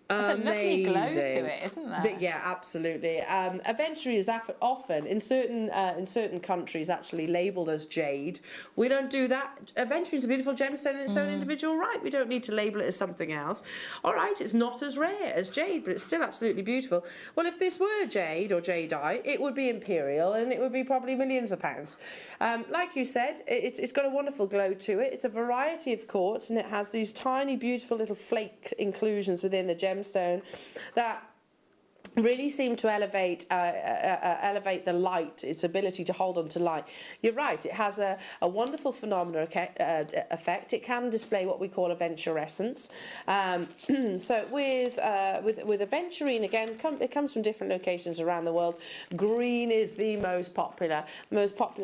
There's a lovely glow to it, isn't there? Yeah, absolutely. Aventurine is often in certain countries actually labelled as jade. We don't do that. Aventurine is a beautiful gemstone in its own individual right. We don't need to label it as something else. All right, it's not as rare as jade, but it's still absolutely beautiful. Well, if this were jade or jadeite, it would be imperial, and it would be probably millions of pounds. Like you said, it's got a wonderful glow to it. It's a variety of quartz, and it has these tiny, beautiful little flake inclusions within the gemstone that really seem to elevate the light, its ability to hold on to light. You're right, it has a wonderful phenomenal effect. It can display what we call aventurescence. So with aventurine, again, it comes from different locations around the world. Green is the most popular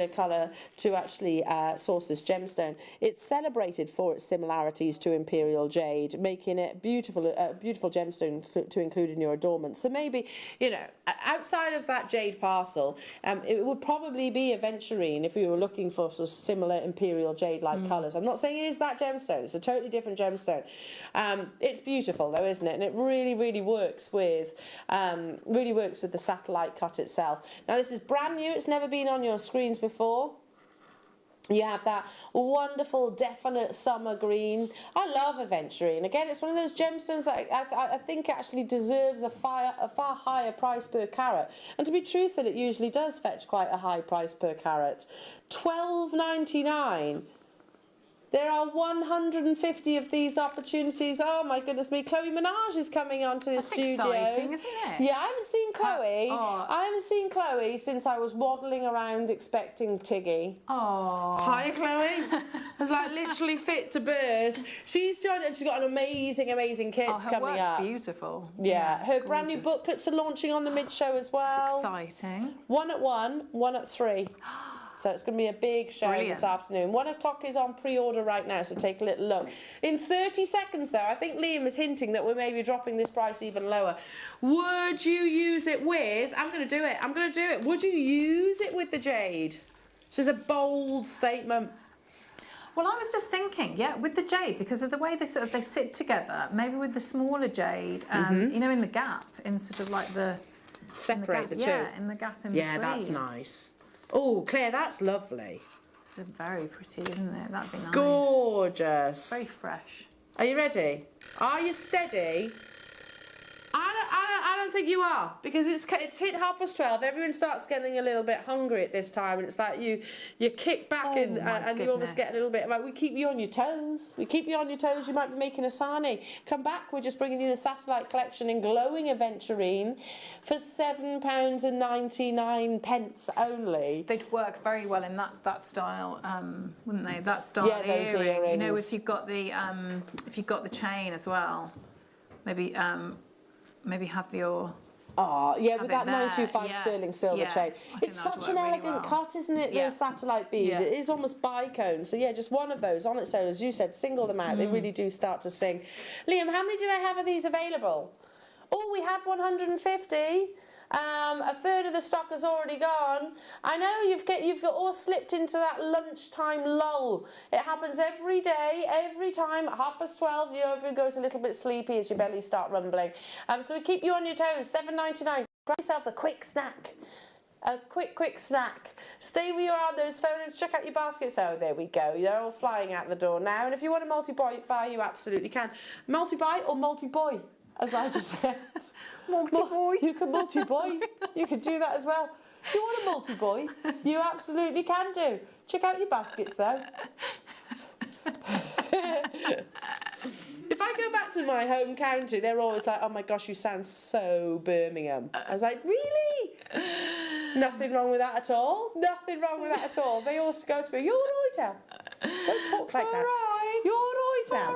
colour to actually source this gemstone. It's celebrated for its similarities to imperial jade, making it beautiful gemstone to include in your adornments. So maybe, you know, outside of that jade parcel, it would probably be aventurine if we were looking for sort of similar imperial jade-like colours. I'm not saying it is that gemstone. It's a totally different gemstone. It's beautiful, though, isn't it? And it really, really works with the satellite cut itself. Now, this is brand new. It's never been on your screens before. You have that wonderful, definite summer green. I love aventurine. Again, it's one of those gemstones that I think actually deserves a far higher price per carat. And to be truthful, it usually does fetch quite a high price per carat. $12.99. There are 150 of these opportunities. Oh my goodness me! Chloe Minaj is coming onto the studio. That's exciting, isn't it? Yeah, I haven't seen Chloe. I haven't seen Chloe since I was waddling around expecting Tiggy. Oh. Hi, Chloe. I was like literally fit to burst. She's joined and she's got an amazing kits coming up. Her work's beautiful. Yeah, her brand new booklets are launching on the mid-show as well. It's exciting. 1 at 1, 1 at 3. So it's going to be a big show this afternoon. 1 o'clock is on pre-order right now, so take a little look. In 30 seconds, though, I think Liam is hinting that we're maybe dropping this price even lower. Would you use it with... I'm going to do it. Would you use it with the jade? This is a bold statement. Well, I was just thinking, with the jade, because of the way they sit together, maybe with the smaller jade, you know, in the gap, in sort of like the separate the two. Yeah, in the gap in between. Yeah, that's nice. Oh, Claire, that's lovely. It's very pretty, isn't it? That'd be nice. Gorgeous. Very fresh. Are you ready? Are you steady? I don't think you are, because it's hit 12:30. Everyone starts getting a little bit hungry at this time, and it's like you kick back and you almost get a little bit like, we keep you on your toes. We keep you on your toes. You might be making a sarnie. Come back. We're just bringing you the satellite collection in glowing aventurine for £7.99 only. They'd work very well in that style, wouldn't they? That style those earring. You know, earrings. if you've got the chain as well, maybe have your. Oh, yeah, with that it there, 925 yes, sterling silver yeah. chain. I think It's that would such an work really elegant well. cut, isn't it? Yeah. The satellite bead. Yeah. It is almost bicone. So, yeah, just one of those on its own. As you said, single them out. They really do start to sing. Liam, how many did I have of these available? Oh, we had 150. A third of the stock has already gone. I know you've all slipped into that lunchtime lull. It happens every day, every time at 12:30. Everyone goes a little bit sleepy as your belly start rumbling. So we keep you on your toes. £7.99. Grab yourself a quick snack. A quick snack. Stay where you are on those phones. Check out your baskets. Oh, there we go. They're all flying out the door now. And if you want a multi-buy, you absolutely can. Multi-buy or multi-boy? As I just said. Multi-boy. You can multi-boy. You can do that as well. If you want a multi-boy, you absolutely can do. Check out your baskets though. If I go back to my home county, they're always like, oh my gosh, you sound so Birmingham. I was like, really? Nothing wrong with that at all. Nothing wrong with that at all. They always go to me, you're right, Al. Don't talk like that. You're right, Al.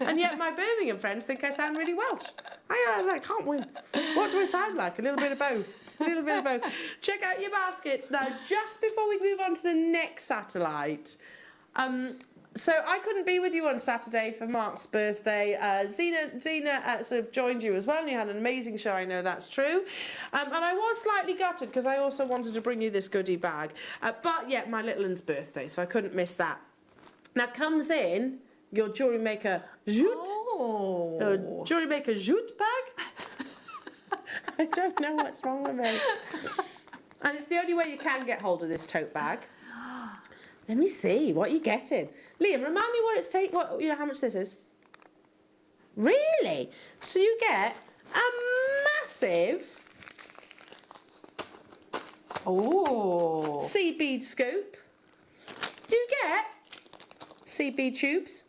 And yet my Birmingham friends think I sound really Welsh. I can't win. What do I sound like? A little bit of both. A little bit of both. Check out your baskets. Now, just before we move on to the next satellite, so I couldn't be with you on Saturday for Mark's birthday. Zena sort of joined you as well, and you had an amazing show, I know that's true. And I was slightly gutted because I also wanted to bring you this goodie bag. But yeah, my little one's birthday, so I couldn't miss that. Now comes in your Jewellery Maker jute. Oh. Jewellery Maker jute bag. I don't know what's wrong with me. And it's the only way you can get hold of this tote bag. Let me see what you're getting. Liam, remind me what it's how much this is. Really? So you get a massive seed bead scoop. You get seed bead tubes.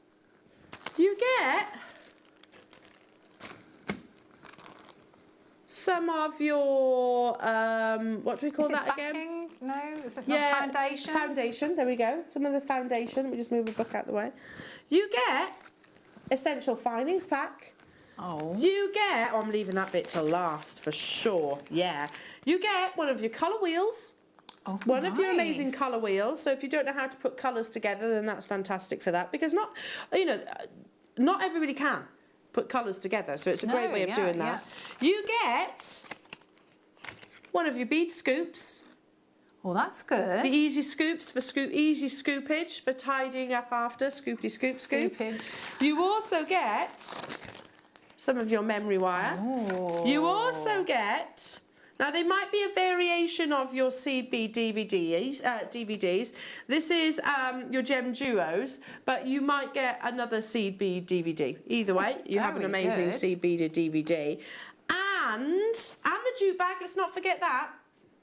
You get some of your what do we call that again? No, is it not foundation? Foundation, there we go. Some of the foundation. Let me just move the book out the way. You get essential findings pack. Oh. You get, I'm leaving that bit till last for sure. Yeah. You get one of your colour wheels. Oh, one of your amazing colour wheels. So if you don't know how to put colours together, then that's fantastic for that, because not everybody can put colours together, so it's a great way of doing that. Yeah. You get one of your bead scoops. Oh, that's good. The easy scoops for easy scoopage for tidying up after, scoopity scoop scoop. You also get some of your memory wire. Oh. You also get, now they might be a variation of your seed bead DVDs. This is your gem duos, but you might get another seed bead DVD. Either way, you have an amazing seed beaded DVD. And the jute bag, let's not forget that.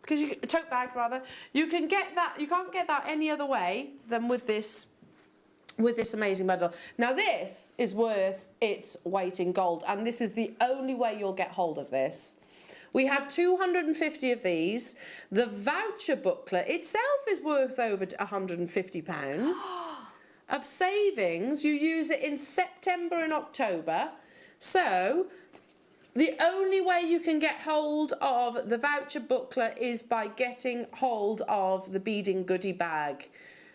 Because tote bag rather, you can get that. You can't get that any other way than with this amazing bundle. Now this is worth its weight in gold, and this is the only way you'll get hold of this. We had 250 of these. The voucher booklet itself is worth over £150 of savings. You use it in September and October, so. The only way you can get hold of the voucher booklet is by getting hold of the beading goodie bag.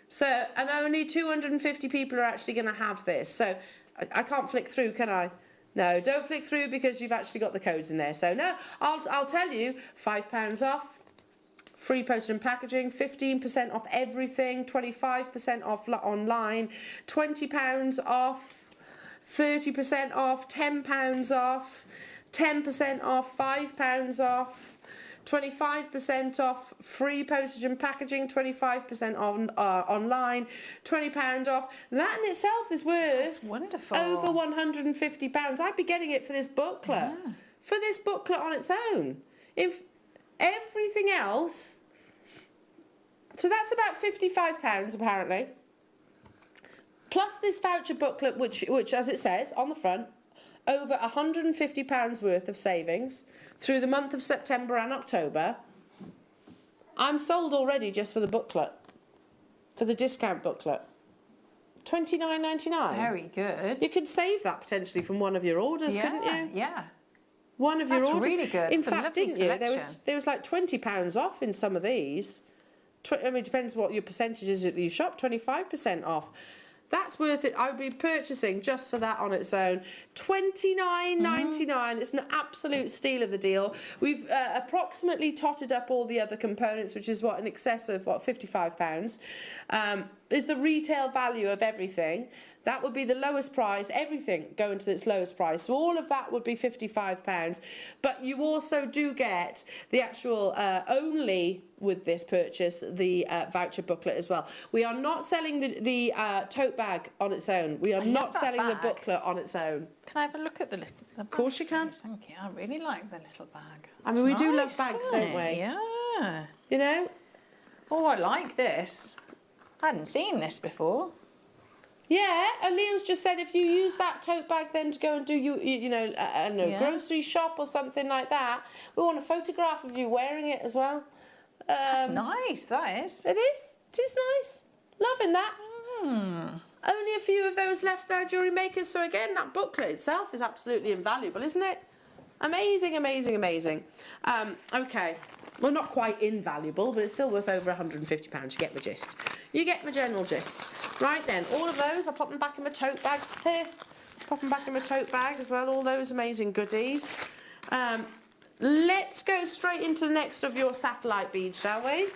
So, and only 250 people are actually going to have this. So, I can't flick through, can I? No, don't flick through because you've actually got the codes in there. So, no, I'll tell you, £5 off, free postage and packaging, 15% off everything, 25% off online, £20 off, 30% off, £10 off, 10% off, £5 off, 25% off, free postage and packaging, 25% on online, £20 off. That in itself is worth That's wonderful. over £150. I'd be getting it for this booklet. Yeah. For this booklet on its own. If everything else, so that's about £55 apparently. Plus this voucher booklet, which as it says on the front, over £150 worth of savings through the month of September and October. I'm sold already just for the booklet, for the discount booklet. $29.99. Very good. You could save that potentially from one of your orders, couldn't you? Yeah. One of your That's orders. really good. In It's a fact, lovely didn't you? selection. There was like £20 off in some of these. I mean, it depends what your percentage is that you shop. 25% off. That's worth it. I would be purchasing just for that on its own. $29.99. It's an absolute steal of the deal. We've approximately totted up all the other components, which is what, in excess of what, £55. Is the retail value of everything. That would be the lowest price, everything going to its lowest price. So all of that would be £55. But you also do get the actual, only with this purchase, the voucher booklet as well. We are not selling the tote bag on its own. We are not selling the booklet on its own. Can I have a look at the little bag? Of course you can. Thank you. I really like the little bag. I mean, we do love Nice, bags, isn't don't it? we? Yeah. You know? Oh, I like this. I hadn't seen this before. Yeah, and Liam's just said if you use that tote bag then to go and do I don't know, Yeah. grocery shop or something like that, we want a photograph of you wearing it as well. That's nice, that is. It is. It is nice. Loving that. Only a few of those left now, Jewellery Makers. So again, that booklet itself is absolutely invaluable, isn't it? Amazing, amazing, amazing. Okay. Well, not quite invaluable, but it's still worth over £150. You get my gist. You get my general gist. Right then, all of those, I'll pop them back in my tote bag. Here, pop them back in my tote bag as well, all those amazing goodies. Let's go straight into the next of your satellite beads, shall we?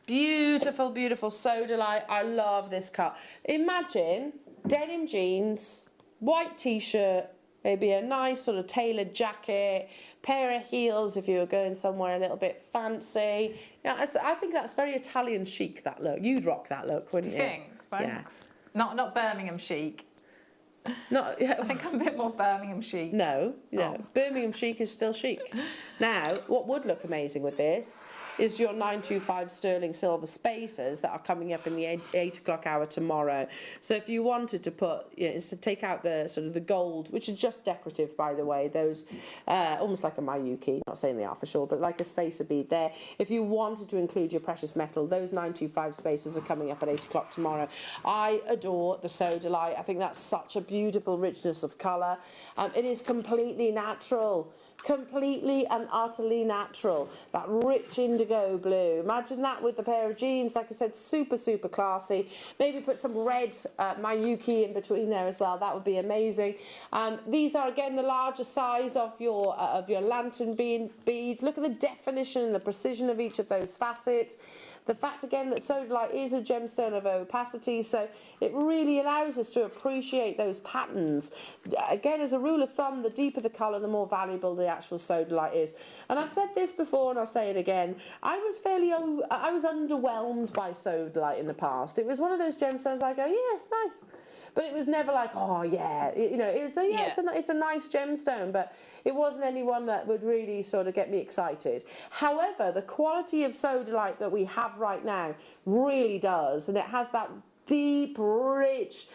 Beautiful, beautiful sodalite. I love this cut. Imagine denim jeans, white t-shirt, maybe a nice sort of tailored jacket, pair of heels if you were going somewhere a little bit fancy. Yeah, I think that's very Italian chic, that look. You'd rock that look, wouldn't you? Do you think? Thanks. Not Birmingham chic. Not, I think I'm a bit more Birmingham chic. No. Birmingham chic is still chic. Now, what would look amazing with this is your 925 sterling silver spacers that are coming up in the 8 o'clock hour tomorrow. So if you wanted to put, is to take out the sort of the gold, which is just decorative, by the way, those almost like a Mayuki, not saying they are for sure, but like a spacer bead there. If you wanted to include your precious metal, those 925 spacers are coming up at 8 o'clock tomorrow. I adore the sodalite. I think that's such a beautiful richness of colour. It is completely natural. Completely and utterly natural. That rich indigo blue. Imagine that with a pair of jeans. Like I said, super, super classy. Maybe put some red Mayuki in between there as well. That would be amazing. These are, again, the larger size of your lantern beads. Look at the definition and the precision of each of those facets. The fact, again, that sodalite is a gemstone of opacity, so it really allows us to appreciate those patterns. Again, as a rule of thumb, the deeper the colour, the more valuable the actual sodalite is. And I've said this before, and I'll say it again. I was underwhelmed by sodalite in the past. It was one of those gemstones I go, yeah, it's nice. But it was never like, oh yeah, it was it's a nice gemstone, but it wasn't anyone that would really sort of get me excited. However, the quality of sodalite that we have right now really does, and it has that deep, rich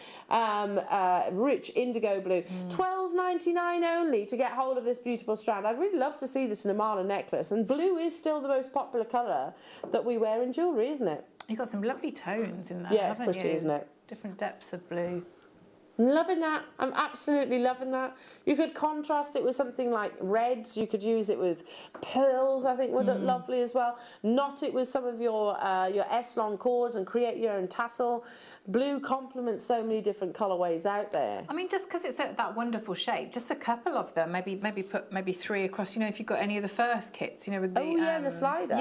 indigo blue. $12.99 only to get hold of this beautiful strand. I'd really love to see this in a mala necklace, and blue is still the most popular colour that we wear in jewellery, isn't it? You've got some lovely tones in there, Yeah, it's haven't pretty, you? isn't it? Different depths of blue. I'm loving that. I'm absolutely loving that. You could contrast it with something like reds. You could use it with pearls, I think would look lovely as well. Knot it with some of your S-long cords and create your own tassel. Blue complements so many different colourways out there. I mean, just because it's that wonderful shape, just a couple of them, maybe put 3 across, if you've got any of the first kits, with the... Oh, yeah, and the slider.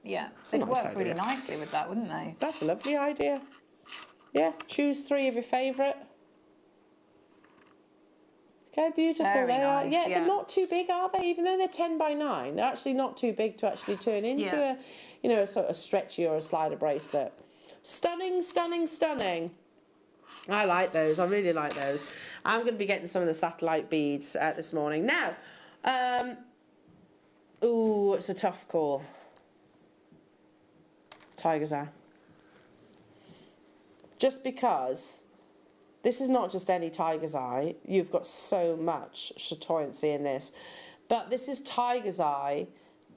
Yeah. They'd nice work idea. really nicely with that, wouldn't they? That's a lovely idea. Yeah, choose 3 of your favourite. how beautiful Very they are. nice, Yeah, yeah. they're not too big, are they? Even though they're 10 by 9, they're actually not too big to actually turn into Yeah. a, you know, a sort of stretchy or a slider bracelet. Stunning, stunning, stunning. I like those. I really like those. I'm going to be getting some of the satellite beads this morning. Now, ooh, it's a tough call. Tiger's Eye. Just because this is not just any tiger's eye. You've got so much chatoyancy in this. But this is tiger's eye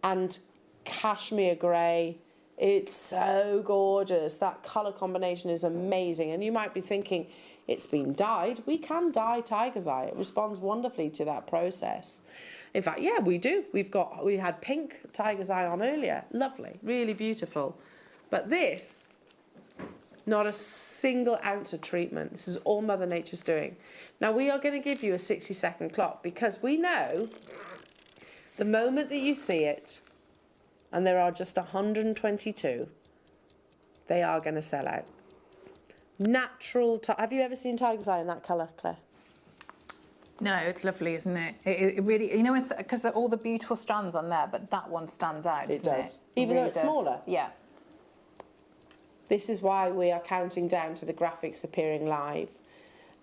and cashmere grey. It's so gorgeous. That colour combination is amazing. And you might be thinking, it's been dyed. We can dye tiger's eye. It responds wonderfully to that process. In fact, yeah, we do. We had pink tiger's eye on earlier. Lovely, really beautiful. But this, not a single ounce of treatment. This is all Mother Nature's doing. Now, we are going to give you a 60-second clock because we know the moment that you see it, and there are just 122, they are going to sell out. Natural. Have you ever seen tiger's eye in that colour, Claire? No, it's lovely, isn't it? It really, you know, it's because all the beautiful strands on there, but that one stands out, It doesn't does. it? Even though it's smaller? Yeah. This is why we are counting down to the graphics appearing live.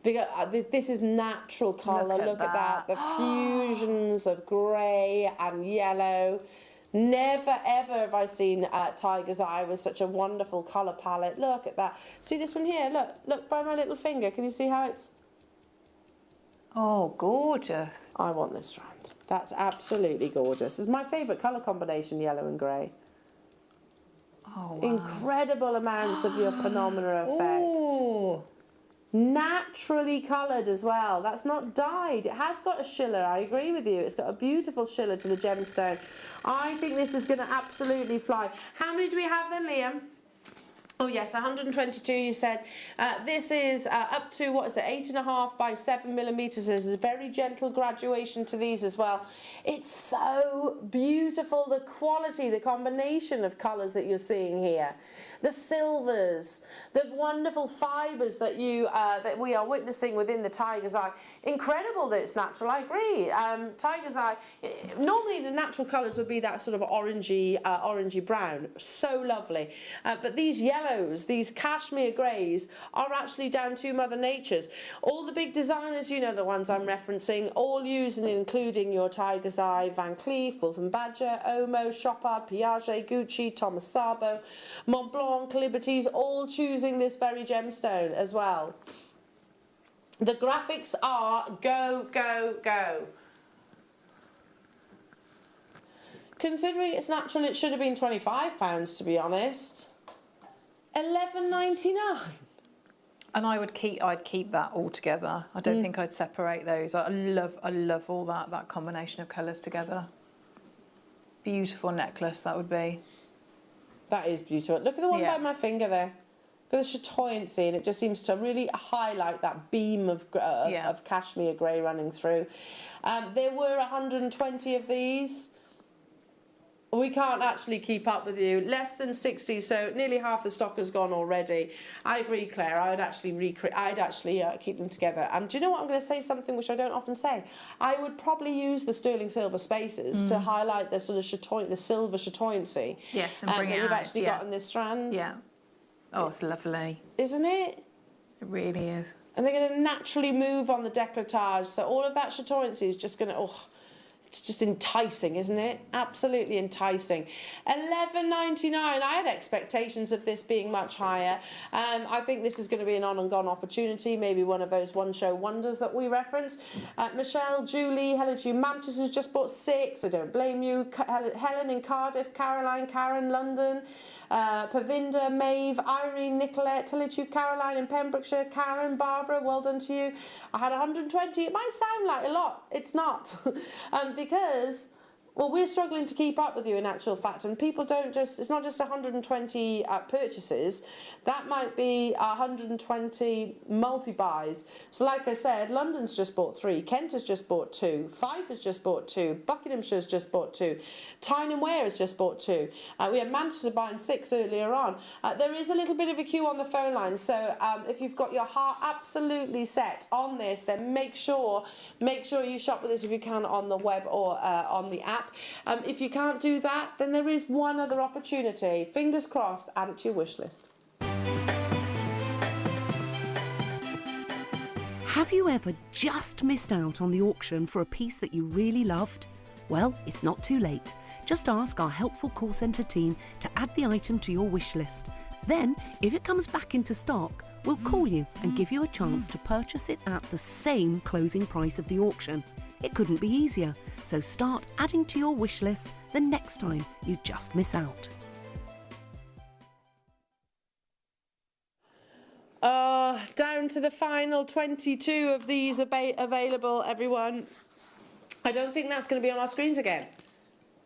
Because this is natural colour. Look at that. The fusions of grey and yellow. Never ever have I seen tiger's eye with such a wonderful colour palette. Look at that. See this one here? Look by my little finger. Can you see how it's... Oh, gorgeous. I want this strand. That's absolutely gorgeous. It's my favourite colour combination, yellow and grey. Oh, wow. Incredible amounts of your phenomena effect. Ooh. Naturally coloured as well. That's not dyed. It has got a shiller, I agree with you. It's got a beautiful shiller to the gemstone. I think this is going to absolutely fly. How many do we have then, Liam? Oh yes, 122 you said. This is up to, what is it, 8.5 by 7 millimetres. There's a very gentle graduation to these as well. It's so beautiful, the quality, the combination of colours that you're seeing here. The silvers, the wonderful fibres that that we are witnessing within the tiger's eye. Incredible that it's natural, I agree. Tiger's eye, normally the natural colours would be that sort of orangey brown. So lovely. But these yellows, these cashmere greys, are actually down to Mother Nature's. All the big designers, you know the ones I'm referencing, all use and including your tiger's eye, Van Cleef, Wolf & Badger, Omo, Chopard, Piaget, Gucci, Thomas Sabo, Montblanc, Liberties, all choosing this very gemstone as well. The graphics are go, go, go. Considering it's natural, it should have been £25, to be honest. $11.99. And I'd keep that all together. I don't think I'd separate those. I love all that combination of colours together. Beautiful necklace that would be. That is beautiful. Look at the one Yeah. by my finger there. Look at the chatoyancy, and it just seems to really highlight that beam of cashmere grey running through. There were 120 of these. We can't actually keep up with you. Less than 60, so nearly half the stock has gone already. I agree, Claire. I'd actually keep them together. And do you know what? I'm going to say something which I don't often say. I would probably use the sterling silver spaces to highlight the sort of the silver chatoyancy. Yes, and bring it that you've out, actually yeah. got in this strand. Yeah. Oh, it's lovely. Isn't it? It really is. And they're going to naturally move on the décolletage. So all of that chatoyancy is just going to... It's just enticing, isn't it? Absolutely enticing. $11.99. I had expectations of this being much higher. I think this is going to be an on and gone opportunity, maybe one of those one-show wonders that we reference. Michelle, Julie, Helen to you, Manchester's just bought 6. I don't blame you. Helen in Cardiff, Caroline, Karen, London, Pavinda, Maeve, Irene, Nicolette, hello to you, Caroline in Pembrokeshire, Karen, Barbara, well done to you. I had 120. It might sound like a lot. It's not. Because Well, we're struggling to keep up with you in actual fact, and people don't just, it's not just 120 purchases, that might be 120 multi-buys. So like I said, London's just bought 3, Kent has just bought 2, Fife has just bought 2, Buckinghamshire's just bought 2, Tyne and Wear has just bought 2, we had Manchester buying 6 earlier on. There is a little bit of a queue on the phone line, so if you've got your heart absolutely set on this, then make sure you shop with us if you can on the web or on the app. If you can't do that, then there is one other opportunity. Fingers crossed, add it to your wish list. Have you ever just missed out on the auction for a piece that you really loved? Well, it's not too late. Just ask our helpful call centre team to add the item to your wish list. Then, if it comes back into stock, we'll call you and give you a chance to purchase it at the same closing price of the auction. It couldn't be easier, so start adding to your wish list the next time you just miss out. Down to the final 22 of these available, everyone. I don't think that's going to be on our screens again.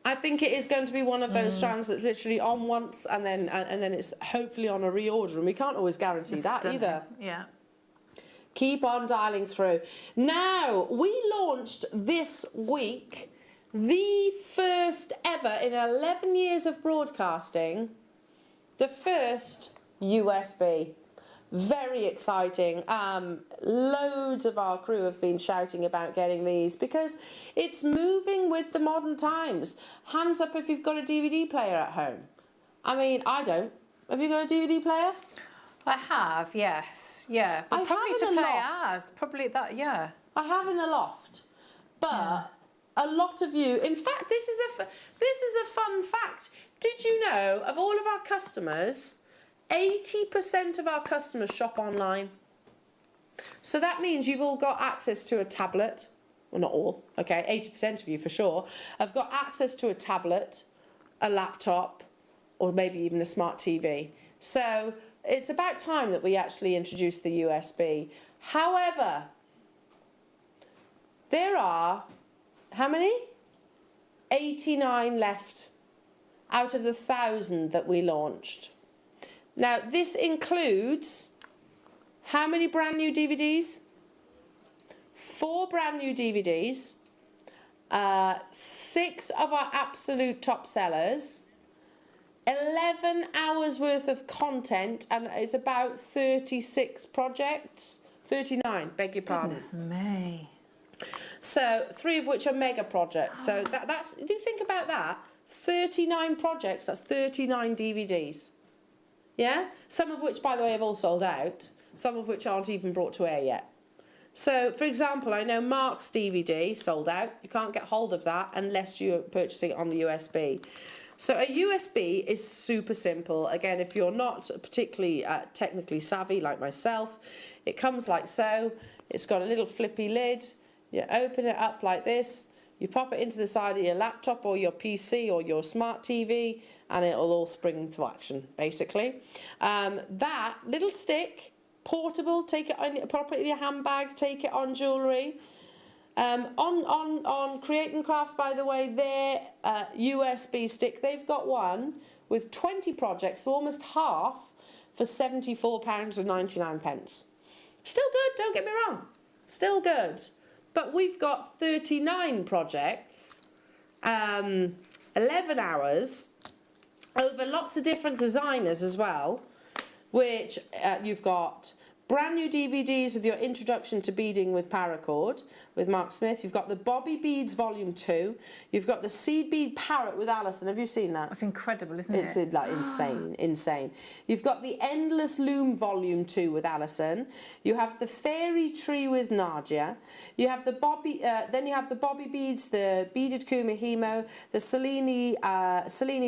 I think it is going to be one of those strands that's literally on once and then it's hopefully on a reorder, and we can't always guarantee that either. Yeah. Keep on dialing through. Now, we launched this week the first ever in 11 years of broadcasting, the first USB. Very exciting. Loads of our crew have been shouting about getting these because it's moving with the modern times. Hands up if you've got a DVD player at home. I mean, I don't. Have you got a DVD player? I have, yes. Yeah. But probably to play as. Probably that, yeah. I have in the loft. But a lot of you, in fact, this is a fun fact. Did you know, of all of our customers, 80% of our customers shop online. So that means you've all got access to a tablet. Well, not all, okay, 80% of you for sure have got access to a tablet, a laptop, or maybe even a smart TV. So it's about time that we actually introduce the USB. However, there are, how many? 89 left out of the 1,000 that we launched. Now, this includes how many brand new DVDs? 4 brand new DVDs, 6 of our absolute top sellers, 11 hours worth of content, and it's about 36 projects. 39, beg your pardon. Goodness me. So 3 of which are mega projects. So that's, if you think about that, 39 projects, that's 39 DVDs. Yeah? Some of which, by the way, have all sold out. Some of which aren't even brought to air yet. So, for example, I know Mark's DVD sold out. You can't get hold of that unless you're purchasing it on the USB. So a USB is super simple. Again, if you're not particularly technically savvy like myself, it comes like so. It's got a little flippy lid. You open it up like this. You pop it into the side of your laptop or your PC or your smart TV, and it'll all spring into action, basically. That little stick, portable, take it on, pop it in your handbag, take it on jewellery. On Create and Craft, by the way, their USB stick, they've got one with 20 projects, so almost half, for £74.99. Still good, don't get me wrong. Still good. But we've got 39 projects, 11 hours, over lots of different designers as well, which you've got brand new DVDs with your introduction to beading with paracord with Mark Smith. You've got the Bobby Beads Volume 2. You've got the Seed Bead Parrot with Alison. Have you seen that? That's incredible, isn't it? It's like insane. You've got the Endless Loom Volume 2 with Alison. You have the Fairy Tree with Nadia. You have the then you have the Bobby Beads, the Beaded Kumihimo, the Cellini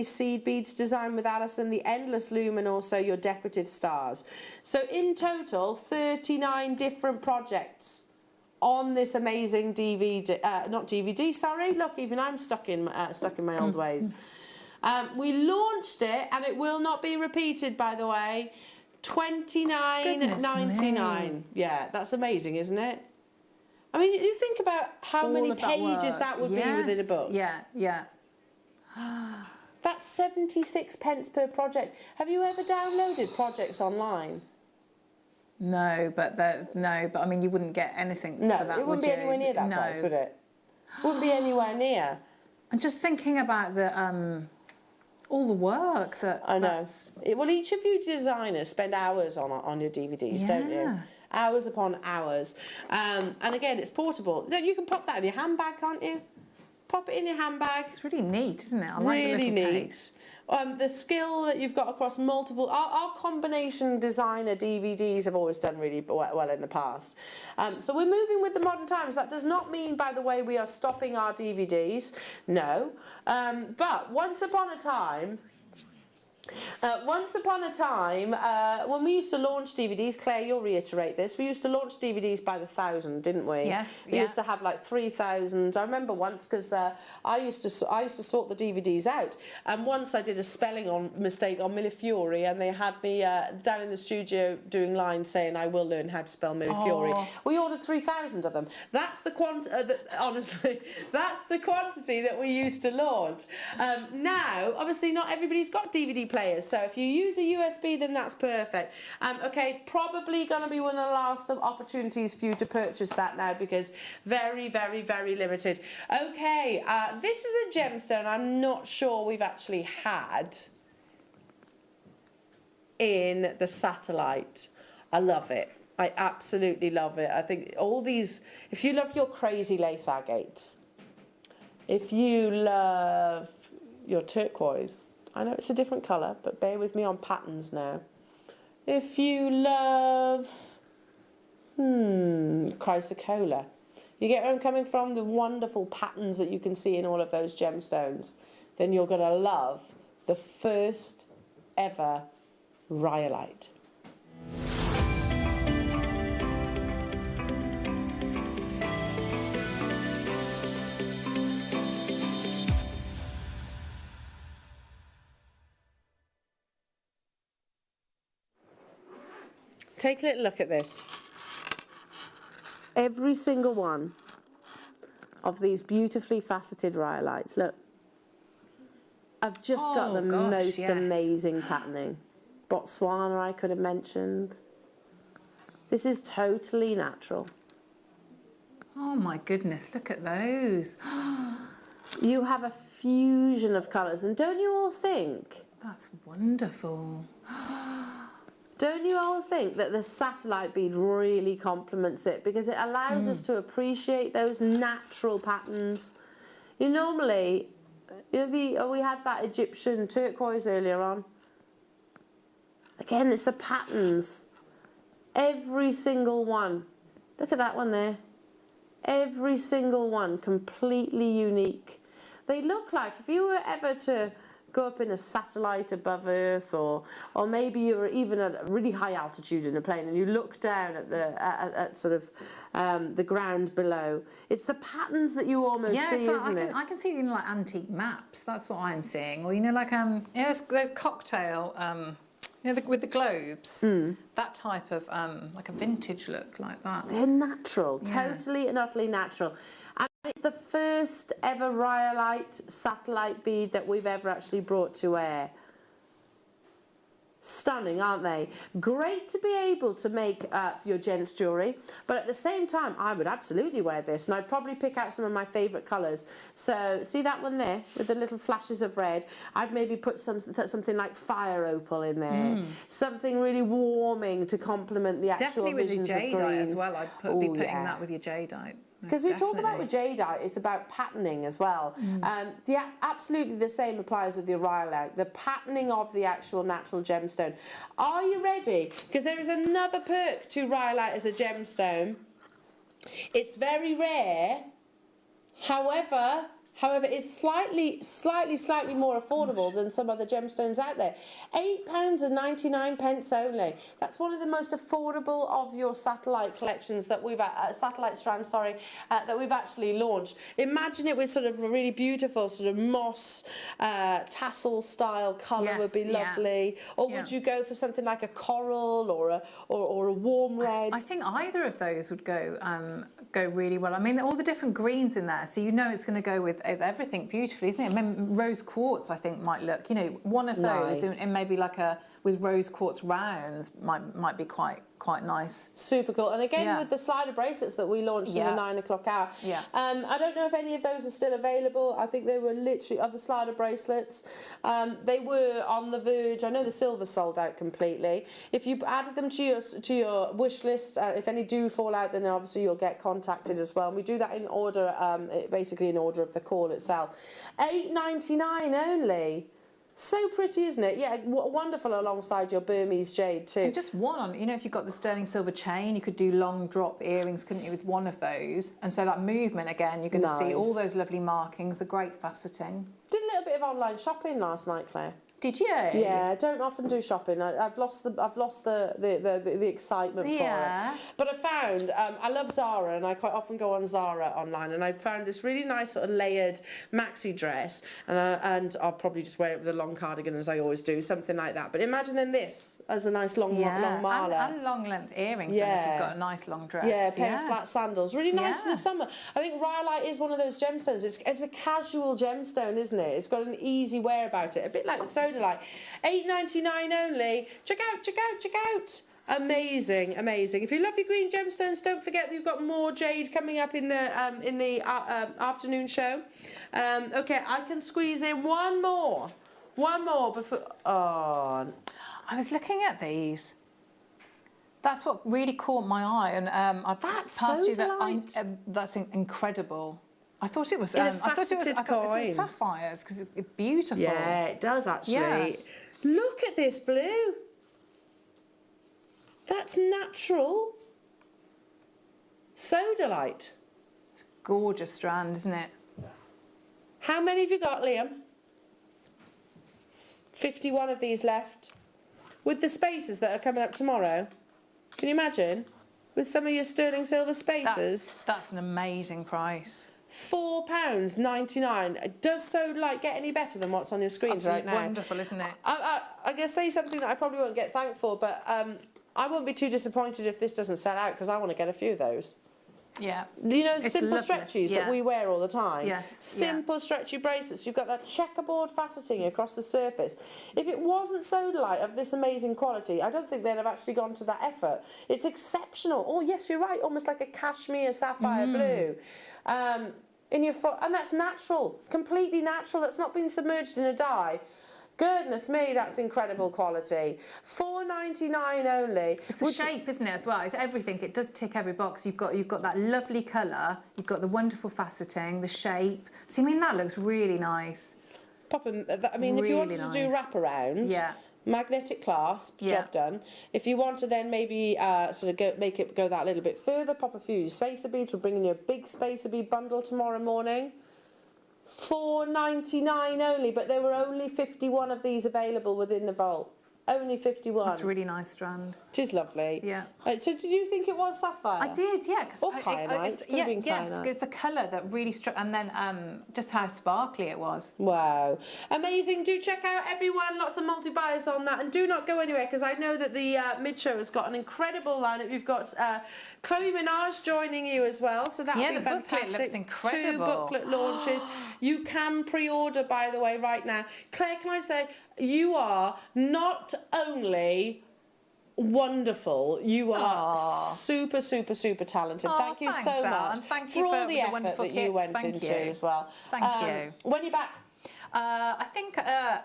Seed Beads design with Alison, the Endless Loom, and also your Decorative Stars. So in total, 39 different projects on this amazing DVD, sorry, look, even I'm stuck in my old ways. We launched it, and it will not be repeated, by the way, $29.99. Yeah, that's amazing, isn't it? I mean, you think about how All many of that pages work. that would be within a Yes. book. Yeah, yeah. That's 76 pence per project. Have you ever downloaded projects online? No, but I mean, you wouldn't get anything No, for that, it wouldn't would be you? anywhere near that No. price, would it? Wouldn't be anywhere near. I'm just thinking about the all the work that I know. that's- Well, each of you designers spend hours on your DVDs, don't you? Yeah. Hours upon hours. And again, it's portable. You can pop that in your handbag, can't you? Pop it in your handbag. It's really neat, isn't it? I like the Really little neat. case. The skill that you've got across multiple... Our combination designer DVDs have always done really well in the past. So we're moving with the modern times. That does not mean, by the way, we are stopping our DVDs. No. But once upon a time... when we used to launch DVDs, Claire, you'll reiterate this, we used to launch DVDs by the 1,000, didn't we? Yes, We yeah. used to have like 3,000. I remember once, because I used to sort the DVDs out, and once I did a spelling mistake on Millefiori, and they had me down in the studio doing lines saying, I will learn how to spell Millefiori. Oh. We ordered 3,000 of them. That's the honestly, that's the quantity that we used to launch. Now, obviously, not everybody's got DVD players, so if you use a USB, then that's perfect. Okay, probably going to be one of the last opportunities for you to purchase that now, because very, very, very limited. Okay, this is a gemstone I'm not sure we've actually had in the satellite. I love it. I absolutely love it. I think all these, if you love your crazy lace agates, if you love your turquoise, I know it's a different colour, but bear with me on patterns now. If you love, Chrysocolla, you get where I'm coming from? The wonderful patterns that you can see in all of those gemstones, then you're going to love the first ever rhyolite. Take a little look at this. Every single one of these beautifully faceted rhyolites, look. I've just got the gosh, most yes. amazing patterning. Botswana I could have mentioned. This is totally natural. Oh my goodness, look at those. You have a fusion of colours, and don't you all think? That's wonderful. Don't you all think that the satellite bead really complements it, because it allows us to appreciate those natural patterns? You normally, we had that Egyptian turquoise earlier on. Again, it's the patterns. Every single one. Look at that one there. Every single one completely unique. They look like, if you were ever to go up in a satellite above Earth, or maybe you're even at a really high altitude in a plane and you look down at the ground below. It's the patterns that you almost see, isn't it? I can see like antique maps. That's what I'm seeing, or like those cocktail with the globes. That type of like a vintage look like that. They're natural, Yeah. totally and utterly natural. And it's the first ever rhyolite satellite bead that we've ever actually brought to air. Stunning, aren't they? Great to be able to make for your gents jewellery, but at the same time, I would absolutely wear this, and I'd probably pick out some of my favourite colours. So, see that one there with the little flashes of red? I'd maybe put something like fire opal in there, something really warming to complement the actual Definitely with your visions of jadeite greens. as well. I'd be putting that with your jadeite. Because we talk about with jadeite, it's about patterning as well. Absolutely the same applies with your rhyolite, the patterning of the actual natural gemstone. Are you ready? Because there is another perk to rhyolite as a gemstone. It's very rare, however, However, it's slightly more affordable than some other gemstones out there. £8.99 only. That's one of the most affordable of your satellite collections that we've satellite strands, sorry, that we've actually launched. Imagine it with sort of a really beautiful sort of moss tassel style colour would be lovely. Or would you go for something like a coral or a warm red? I think either of those would go really well. I mean, all the different greens in there, so you know it's going to go with everything beautifully, isn't it? I mean, rose quartz, I think, might look, you know, one of those, and maybe like with rose quartz rounds might be quite nice. Super cool. And again, with the slider bracelets that we launched in the 9 o'clock hour. I don't know if any of those are still available. I think they were literally, of the slider bracelets, they were on the verge. I know the silver sold out completely. If you added them to your wish list, if any do fall out, then obviously you'll get contacted as well. And we do that in order, basically in order of the call itself. $8.99 only. So pretty, isn't it? Yeah, wonderful alongside your Burmese jade too. And just one, you know, if you've got the sterling silver chain, you could do long drop earrings, couldn't you, with one of those? And so that movement, again, you're going to see all those lovely markings, the great faceting. Did a little bit of online shopping last night, Claire. Did you? Yeah, I don't often do shopping. I've lost the excitement for it. But I found I love Zara, and I quite often go on Zara online, and I found this really nice sort of layered maxi dress, and I'll probably just wear it with a long cardigan as I always do, something like that. But imagine then this as a nice long mala. And long length earrings. Then if you've got a nice long dress. Yeah, a pair of flat sandals, really nice for the summer. I think rhyolite is one of those gemstones. It's a casual gemstone, isn't it? It's got an easy wear about it, a bit like the sodalite. $8.99 only. Check out. Amazing. If you love your green gemstones, don't forget that you've got more jade coming up in the afternoon show. Okay, I can squeeze in one more before. Oh, I was looking at these. That's what really caught my eye, and I that's passed you sodalite. that. That's incredible. I thought it was. In a I thought it was coin. sapphires because it's beautiful. Yeah, it does actually. Yeah. Look at this blue. That's natural sodalite. It's a gorgeous strand, isn't it? How many have you got, Liam? 51 of these left. With the spaces that are coming up tomorrow. Can you imagine? With some of your sterling silver spaces. That's an amazing price. £4.99. Does sodalite get any better than what's on your screens right now? Wonderful, isn't it? I'm going to say something that I probably won't get thanked for, but I won't be too disappointed if this doesn't sell out, because I want to get a few of those. Yeah. You know, the It's simple lovely. stretchies that we wear all the time. Yes. Simple stretchy bracelets. You've got that checkerboard faceting across the surface. If it wasn't sodalite of this amazing quality, I don't think they'd have actually gone to that effort. It's exceptional. Oh, yes, you're right. Almost like a cashmere sapphire blue. In your foot, and that's natural, completely natural. That's not been submerged in a dye. Goodness me, that's incredible quality. $4.99 only. It's the shape, isn't it, as well? It's everything. It does tick every box. You've got that lovely colour. You've got the wonderful faceting, the shape. So, I mean, that looks really nice. Pop them. I mean, if you wanted to do wraparound, magnetic clasp, job done. If you want to then maybe make it go that little bit further, pop a few spacer beads. We're bringing you a big spacer bead bundle tomorrow morning. $4.99 only, but there were only 51 of these available within the vault. Only 51. That's a really nice strand. It is lovely. Yeah. So did you think it was sapphire? I did, yeah. Or kyanite. Yes, because the colour that really struck, and then just how sparkly it was. Wow. Amazing. Do check out everyone. Lots of multi-buyers on that. And do not go anywhere, because I know that the mid-show has got an incredible lineup. You've got Chloe Minaj joining you as well, so that'll be fantastic. Yeah, the booklet looks incredible. 2 booklet launches. You can pre-order, by the way, right now. Claire, can I say, you are not only wonderful, you are super, super, super talented. Thank you thanks, so Al, much and thank you for all for the the effort wonderful that you kits. went Thank into you. as well. Thank you. When are you back? I think, I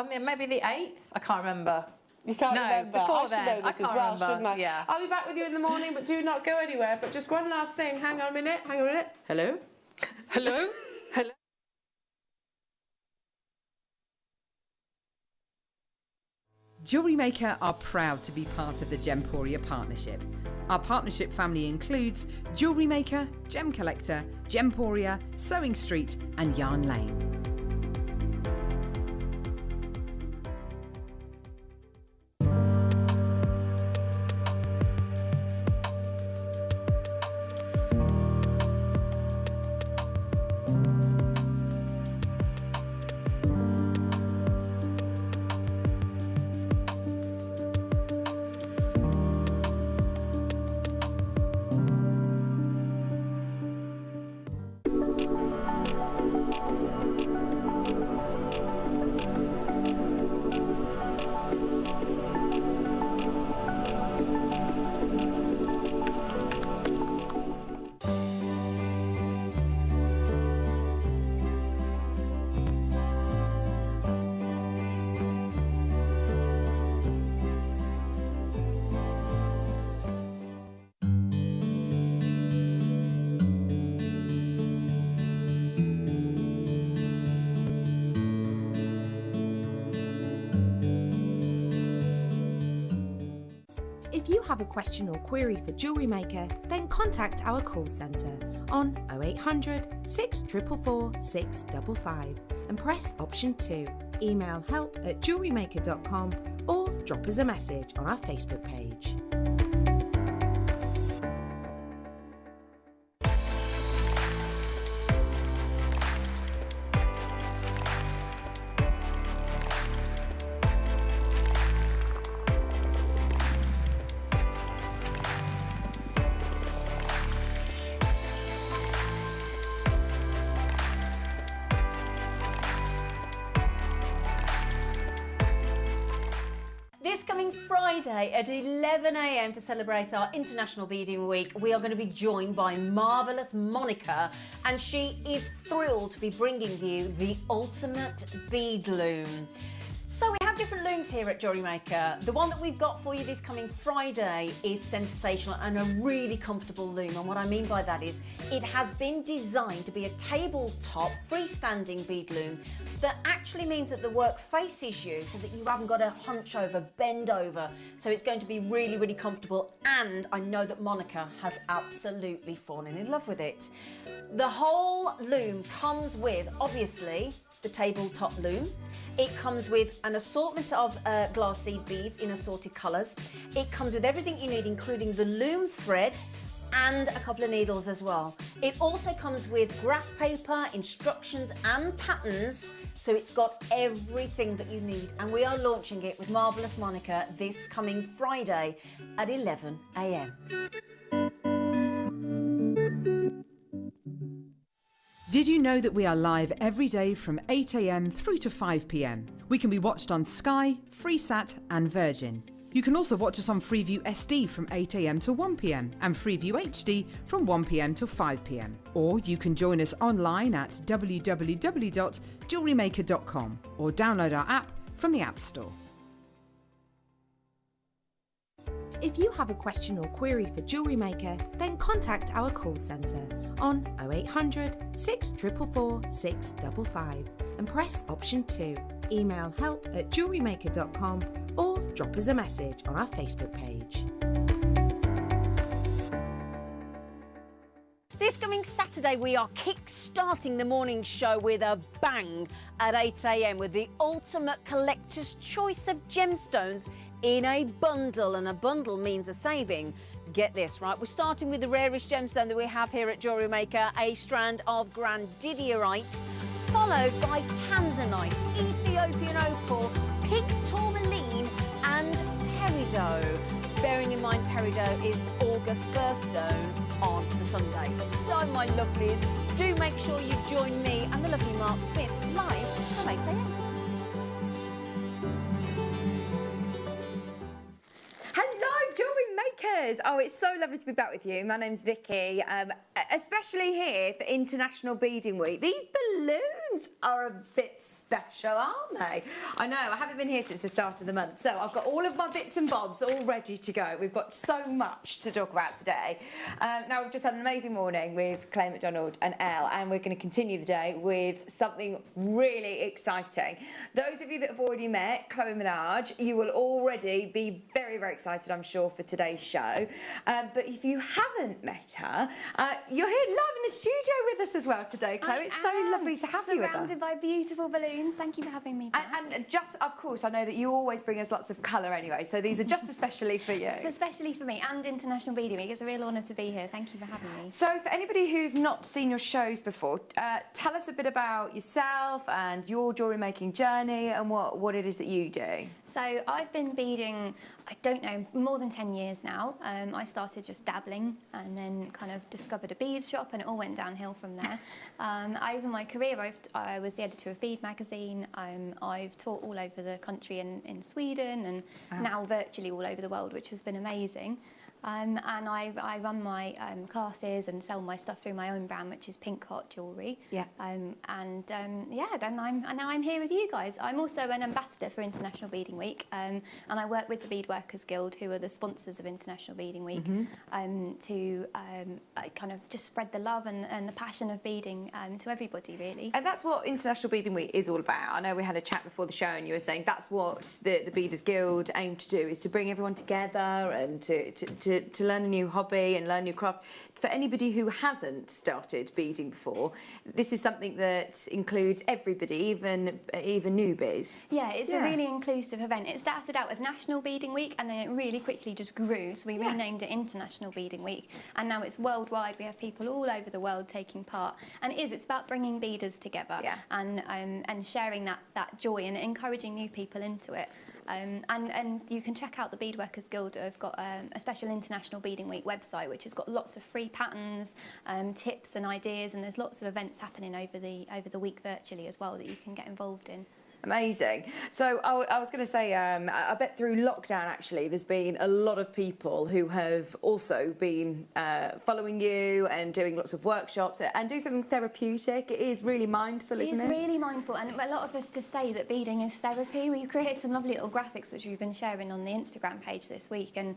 mean, maybe the 8th? I can't remember. You can't remember. Before I should then. know this I as can't well, remember. shouldn't I? Yeah. I'll be back with you in the morning, but do not go anywhere. But just one last thing. Hang on a minute. Hello? Hello? Hello? Jewellery Maker are proud to be part of the Gemporia partnership. Our partnership family includes Jewellery Maker, Gem Collector, Gemporia, Sewing Street and Yarn Lane. If you have a question or query for Jewellery Maker, then contact our call centre on 0800 644 655 and press option 2. Email help@jewellerymaker.com or drop us a message on our Facebook page. This coming Friday at 11 a.m. to celebrate our International Beading Week, we are going to be joined by marvellous Monica, and she is thrilled to be bringing you the ultimate bead loom. So we have different looms here at Jewellery Maker. The one that we've got for you this coming Friday is sensational and a really comfortable loom. And what I mean by that is it has been designed to be a tabletop freestanding bead loom that actually means that the work faces you so that you haven't got to hunch over, bend over. So it's going to be really, really comfortable. And I know that Monica has absolutely fallen in love with it. The whole loom comes with, obviously, the tabletop loom. It comes with an assortment of glass seed beads in assorted colours. It comes with everything you need, including the loom thread and a couple of needles as well. It also comes with graph paper, instructions and patterns, so it's got everything that you need. And we are launching it with Marvellous Monica this coming Friday at 11 a.m. Did you know that we are live every day from 8 a.m. through to 5 p.m? We can be watched on Sky, Freesat and Virgin. You can also watch us on Freeview SD from 8 a.m. to 1 p.m. and Freeview HD from 1 p.m. to 5 p.m. Or you can join us online at www.jewellerymaker.com or download our app from the App Store. If you have a question or query for Jewellery Maker, then contact our call centre on 0800 644 655 and press option 2. Email help@jewellerymaker.com or drop us a message on our Facebook page. This coming Saturday, we are kick-starting the morning show with a bang at 8 a.m. with the ultimate collector's choice of gemstones in a bundle, and a bundle means a saving. Get this, right? We're starting with the rarest gemstone that we have here at Jewellery Maker, a strand of Diorite, followed by Tanzanite, Ethiopian opal, pink tourmaline and peridot. Bearing in mind peridot is August birthstone on the Sunday. So my lovelies, do make sure you join me and the lovely Mark Smith live from 8 a.m. Hello, Jewellery Makers! Oh, it's so lovely to be back with you. My name's Vicky, especially here for International Beading Week. These balloons balloons are a bit special, aren't they? I know, I haven't been here since the start of the month, so I've got all of my bits and bobs all ready to go. We've got so much to talk about today. Now, we've just had an amazing morning with Claire McDonald and Elle, and we're going to continue the day with something really exciting. Those of you that have already met Chloe Menage, you will already be very, very excited, I'm sure, for today's show. But if you haven't met her, you're here live in the studio with us as well today, Chloe. It's so lovely to have you with us. Surrounded by beautiful balloons. Thank you for having me back. And just, of course, I know that you always bring us lots of colour anyway, so these are just especially for you. Especially for me and International Beading Week. It's a real honour to be here. Thank you for having me. So for anybody who's not seen your shows before, tell us a bit about yourself and your jewellery making journey and what it is that you do. So I've been beading, I don't know, more than 10 years now. I started just dabbling and then kind of discovered a bead shop, and it all went downhill from there. Over my career, I was the editor of Bead magazine. I've taught all over the country in Sweden and now virtually all over the world, which has been amazing. And I run my classes and sell my stuff through my own brand, which is Pink Hot Jewellery. Yeah. Then now I'm here with you guys. I'm also an ambassador for International Beading Week, and I work with the Bead Workers Guild, who are the sponsors of International Beading Week, to kind of just spread the love and the passion of beading to everybody, really. And that's what International Beading Week is all about. I know we had a chat before the show, and you were saying that's what the Beaders Guild aim to do, is to bring everyone together and to learn a new hobby and learn a new craft. For anybody who hasn't started beading before, this is something that includes everybody, even newbies. Yeah, it's a really inclusive event. It started out as National Beading Week, and then it really quickly just grew, so we renamed it International Beading Week, and now it's worldwide. We have people all over the world taking part, and it's about bringing beaders together and sharing that joy and encouraging new people into it. And you can check out the Bead Workers Guild. I've got a special International Beading Week website, which has got lots of free patterns, tips and ideas, and there's lots of events happening over the week virtually as well that you can get involved in. Amazing. So I was going to say, I bet through lockdown, actually, there's been a lot of people who have also been following you and doing lots of workshops and do something therapeutic. It is really mindful, isn't it? It's really mindful, and a lot of us just say that beading is therapy. We've created some lovely little graphics which we've been sharing on the Instagram page this week, and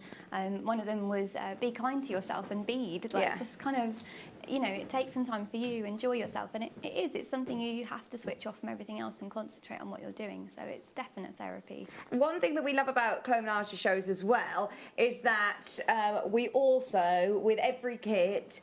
one of them was be kind to yourself and bead. Just kind of, you know, it takes some time for you, enjoy yourself, and it's something you have to switch off from everything else and concentrate on what you're doing, so it's definite therapy. One thing that we love about Chloe Menage's shows as well is that we also, with every kit,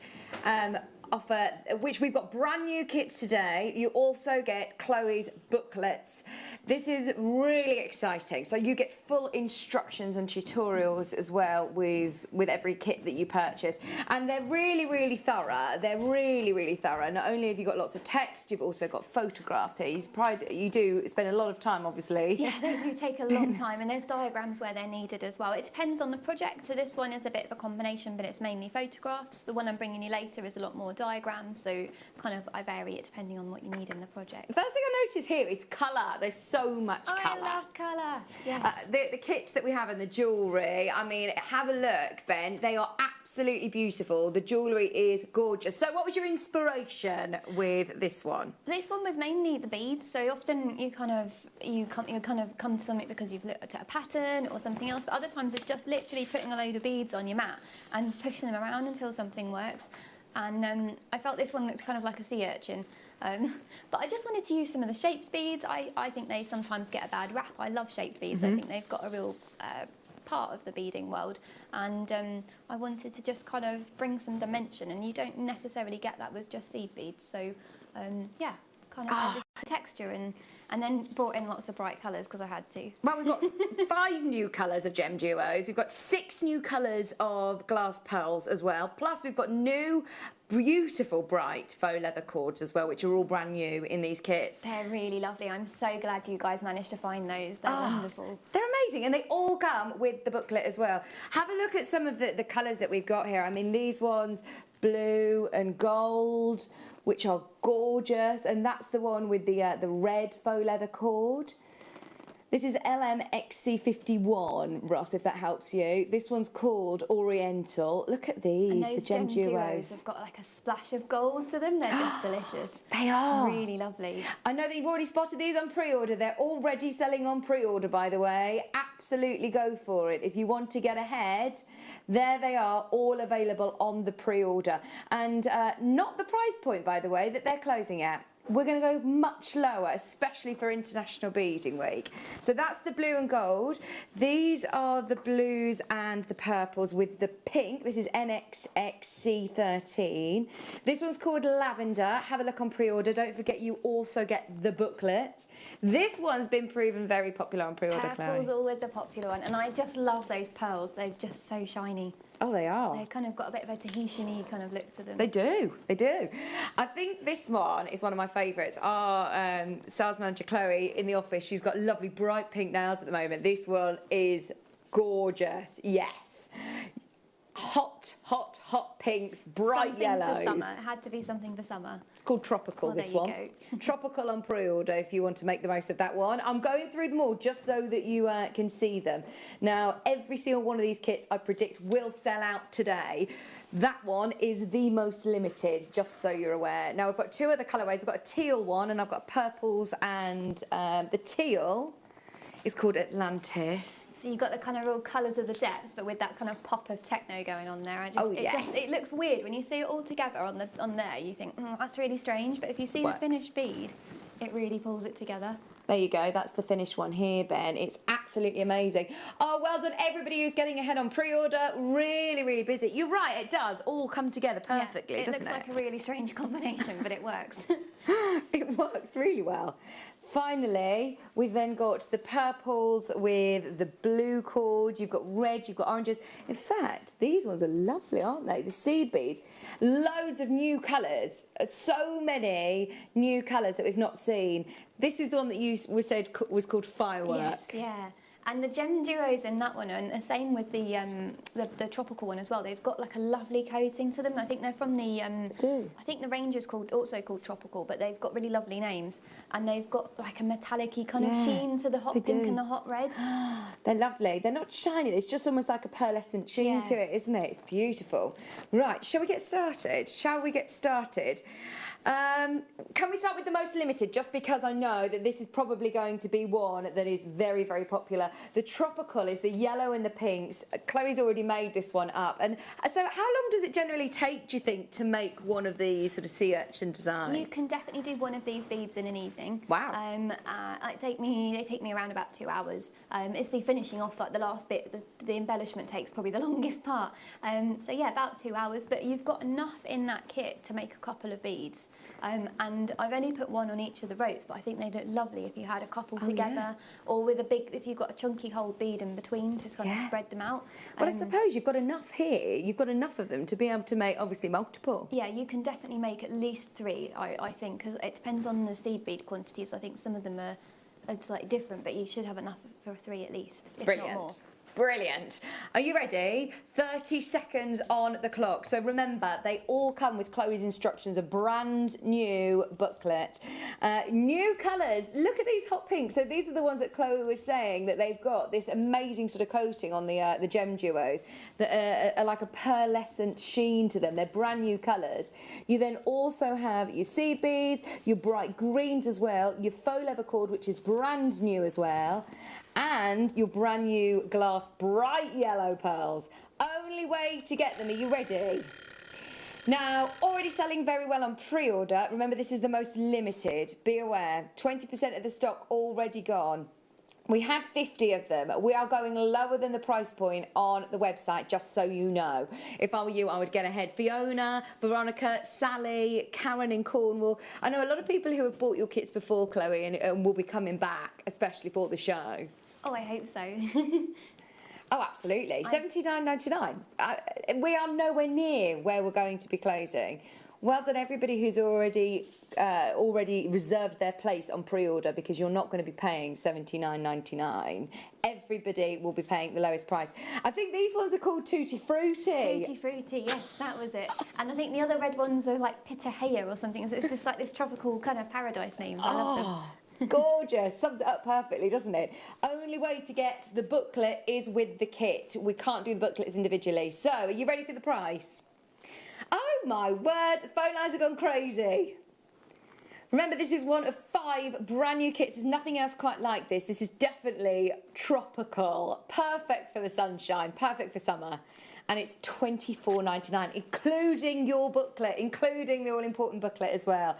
offer, which we've got brand new kits today, you also get Chloe's booklets. This is really exciting. So you get full instructions and tutorials as well with every kit that you purchase. And they're really, really thorough. They're really, really thorough. Not only have you got lots of text, you've also got photographs here. You do spend a lot of time, obviously. Yeah, they do take a long time, and there's diagrams where they're needed as well. It depends on the project. So this one is a bit of a combination, but it's mainly photographs. The one I'm bringing you later is a lot more diagrams, so kind of I vary it depending on what you need in the project. The first thing I notice here is colour. There's so much colour. I love colour. Yes. The kits that we have in the jewellery, I mean, have a look, Ben. They are absolutely beautiful. The jewellery is gorgeous. So what was your inspiration with this one? This one was mainly the beads. So often you kind of come to something because you've looked at a pattern or something else, but other times it's just literally putting a load of beads on your mat and pushing them around until something works. And I felt this one looked kind of like a sea urchin. But I just wanted to use some of the shaped beads. I think they sometimes get a bad rap. I love shaped beads. I think they've got a real part of the beading world. And I wanted to just kind of bring some dimension, and you don't necessarily get that with just seed beads. So, yeah, kind of added texture and then brought in lots of bright colours because I had to. Well, we've got 5 new colours of gem duos. We've got 6 new colours of glass pearls as well. Plus, we've got new, beautiful, bright faux leather cords as well, which are all brand new in these kits. They're really lovely. I'm so glad you guys managed to find those. They're wonderful. They're amazing, and they all come with the booklet as well. Have a look at some of the colours that we've got here. I mean, these ones, blue and gold, which are gorgeous, and that's the one with the red faux leather cord. This is LMXC51, Ross, if that helps you. This one's called Oriental. Look at these, And those the gem duos. have got like a splash of gold to them. They're just delicious. They are. Really lovely. I know that you've already spotted these on pre-order. They're already selling on pre-order, by the way. Absolutely go for it. If you want to get ahead, there they are, all available on the pre-order. And not the price point, by the way, that they're closing at. We're going to go much lower, especially for International Beading Week. So that's the blue and gold. These are the blues and the purples with the pink. This is NXXC13. This one's called Lavender. Have a look on pre-order. Don't forget you also get the booklet. This one's been proven very popular on pre-order, Chloe. Purple's always a popular one, and I just love those pearls. They're just so shiny. Oh, they are. They've kind of got a bit of a Tahitian-y kind of look to them. They do, they do. I think this one is one of my favourites. Our sales manager, Chloe, in the office, she's got lovely bright pink nails at the moment. This one is gorgeous, yes. Hot, hot, hot pinks, bright something yellows. For summer. It had to be something for summer. It's called Tropical, Well, this there you one. go. Tropical on pre-order if you want to make the most of that one. I'm going through them all just so that you can see them. Now, every single one of these kits I predict will sell out today. That one is the most limited, just so you're aware. Now, I've got two other colourways. I've got a teal one and I've got purples, and the teal is called Atlantis. So you've got the kind of real colours of the depths, but with that kind of pop of techno going on there. It looks weird when you see it all together on there. You think, that's really strange. But if you see the finished bead, it really pulls it together. There you go, that's the finished one here, Ben. It's absolutely amazing. Oh, well done everybody who's getting ahead on pre-order. Really, really busy. You're right, it does all come together perfectly, doesn't it? It looks like a really strange combination, but it works. It works really well. Finally, we've then got the purples with the blue cord. You've got red, you've got oranges. In fact, these ones are lovely, aren't they? The seed beads. Loads of new colours. So many new colours that we've not seen. This is the one that you said was called Firework. Yes, yeah. And the gem duos in that one, and the same with the tropical one as well. They've got like a lovely coating to them. I think they're from the I think the range is also called tropical, but they've got really lovely names, and they've got like a metallic-y kind of sheen to the hot pink and the hot red. They're lovely. They're not shiny. It's just almost like a pearlescent sheen to it, isn't it? It's beautiful. Right, shall we get started? Shall we get started? Can we start with the most limited, just because I know that this is probably going to be one that is very, very popular. The tropical is the yellow and the pinks. Chloe's already made this one up. And so how long does it generally take, do you think, to make one of these sort of sea urchin designs? You can definitely do one of these beads in an evening. Wow. They take me around about 2 hours. It's the finishing off, like the last bit, the embellishment takes probably the longest part. So yeah, about 2 hours, but you've got enough in that kit to make a couple of beads. And I've only put one on each of the ropes, but I think they look lovely if you had a couple together, or with a big, if you've got a chunky whole bead in between to kind of spread them out. Well, I suppose you've got enough here, you've got enough of them to be able to make, obviously, multiple. Yeah, you can definitely make at least 3, I think, because it depends on the seed bead quantities. I think some of them are slightly different, but you should have enough for 3 at least, if not more. Brilliant. Are you ready? 30 seconds on the clock. So remember, they all come with Chloe's instructions, a brand new booklet. New colours. Look at these hot pinks. So these are the ones that Chloe was saying that they've got this amazing sort of coating on the gem duos that are like a pearlescent sheen to them. They're brand new colours. You then also have your seed beads, your bright greens as well, your faux leather cord, which is brand new as well, and your brand new glass bright yellow pearls. Only way to get them. Are you ready? Now, already selling very well on pre-order. Remember, this is the most limited. Be aware, 20% of the stock already gone. We had 50 of them. We are going lower than the price point on the website, just so you know. If I were you, I would get ahead. Fiona, Veronica, Sally, Karen in Cornwall. I know a lot of people who have bought your kits before, Chloe, and will be coming back, especially for the show. Oh, I hope so. Oh, absolutely. $79.99. We are nowhere near where we're going to be closing. Well done, everybody who's already reserved their place on pre-order, because you're not going to be paying $79.99. Everybody will be paying the lowest price. I think these ones are called Tutti Frutti. Tutti Frutti, yes, that was it. And I think the other red ones are like Pitahaya or something. So it's just like this tropical kind of paradise names. I love them. Gorgeous. Sums it up perfectly, doesn't it? Only way to get the booklet is with the kit. We can't do the booklets individually. So, are you ready for the price? Oh my word, the phone lines have gone crazy. Remember, this is one of 5 brand new kits. There's nothing else quite like this. This is definitely tropical. Perfect for the sunshine, perfect for summer. And it's $24.99, including your booklet, including the all-important booklet as well.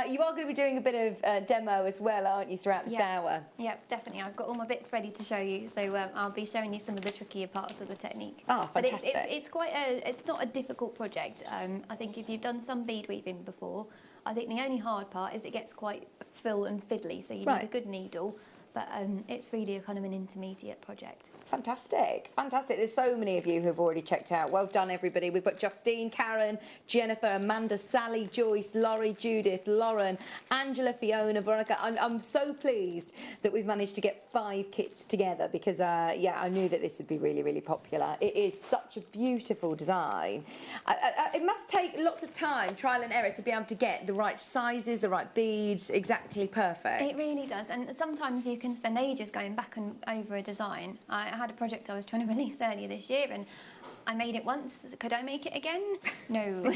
You are going to be doing a bit of demo as well, aren't you, throughout this hour? Yep, definitely. I've got all my bits ready to show you, so I'll be showing you some of the trickier parts of the technique. Oh, fantastic. But it's quite it's not a difficult project. I think if you've done some bead weaving before, I think the only hard part is it gets quite full and fiddly, so you need a good needle. But it's really a kind of an intermediate project. Fantastic, fantastic. There's so many of you who've already checked out. Well done, everybody. We've got Justine, Karen, Jennifer, Amanda, Sally, Joyce, Laurie, Judith, Lauren, Angela, Fiona, Veronica. I'm so pleased that we've managed to get 5 kits together because, yeah, I knew that this would be really, really popular. It is such a beautiful design. It must take lots of time, trial and error, to be able to get the right sizes, the right beads, exactly perfect. It really does, and sometimes you can spend ages going back and over a design. I had a project I was trying to release earlier this year, and I made it once. Could I make it again? No.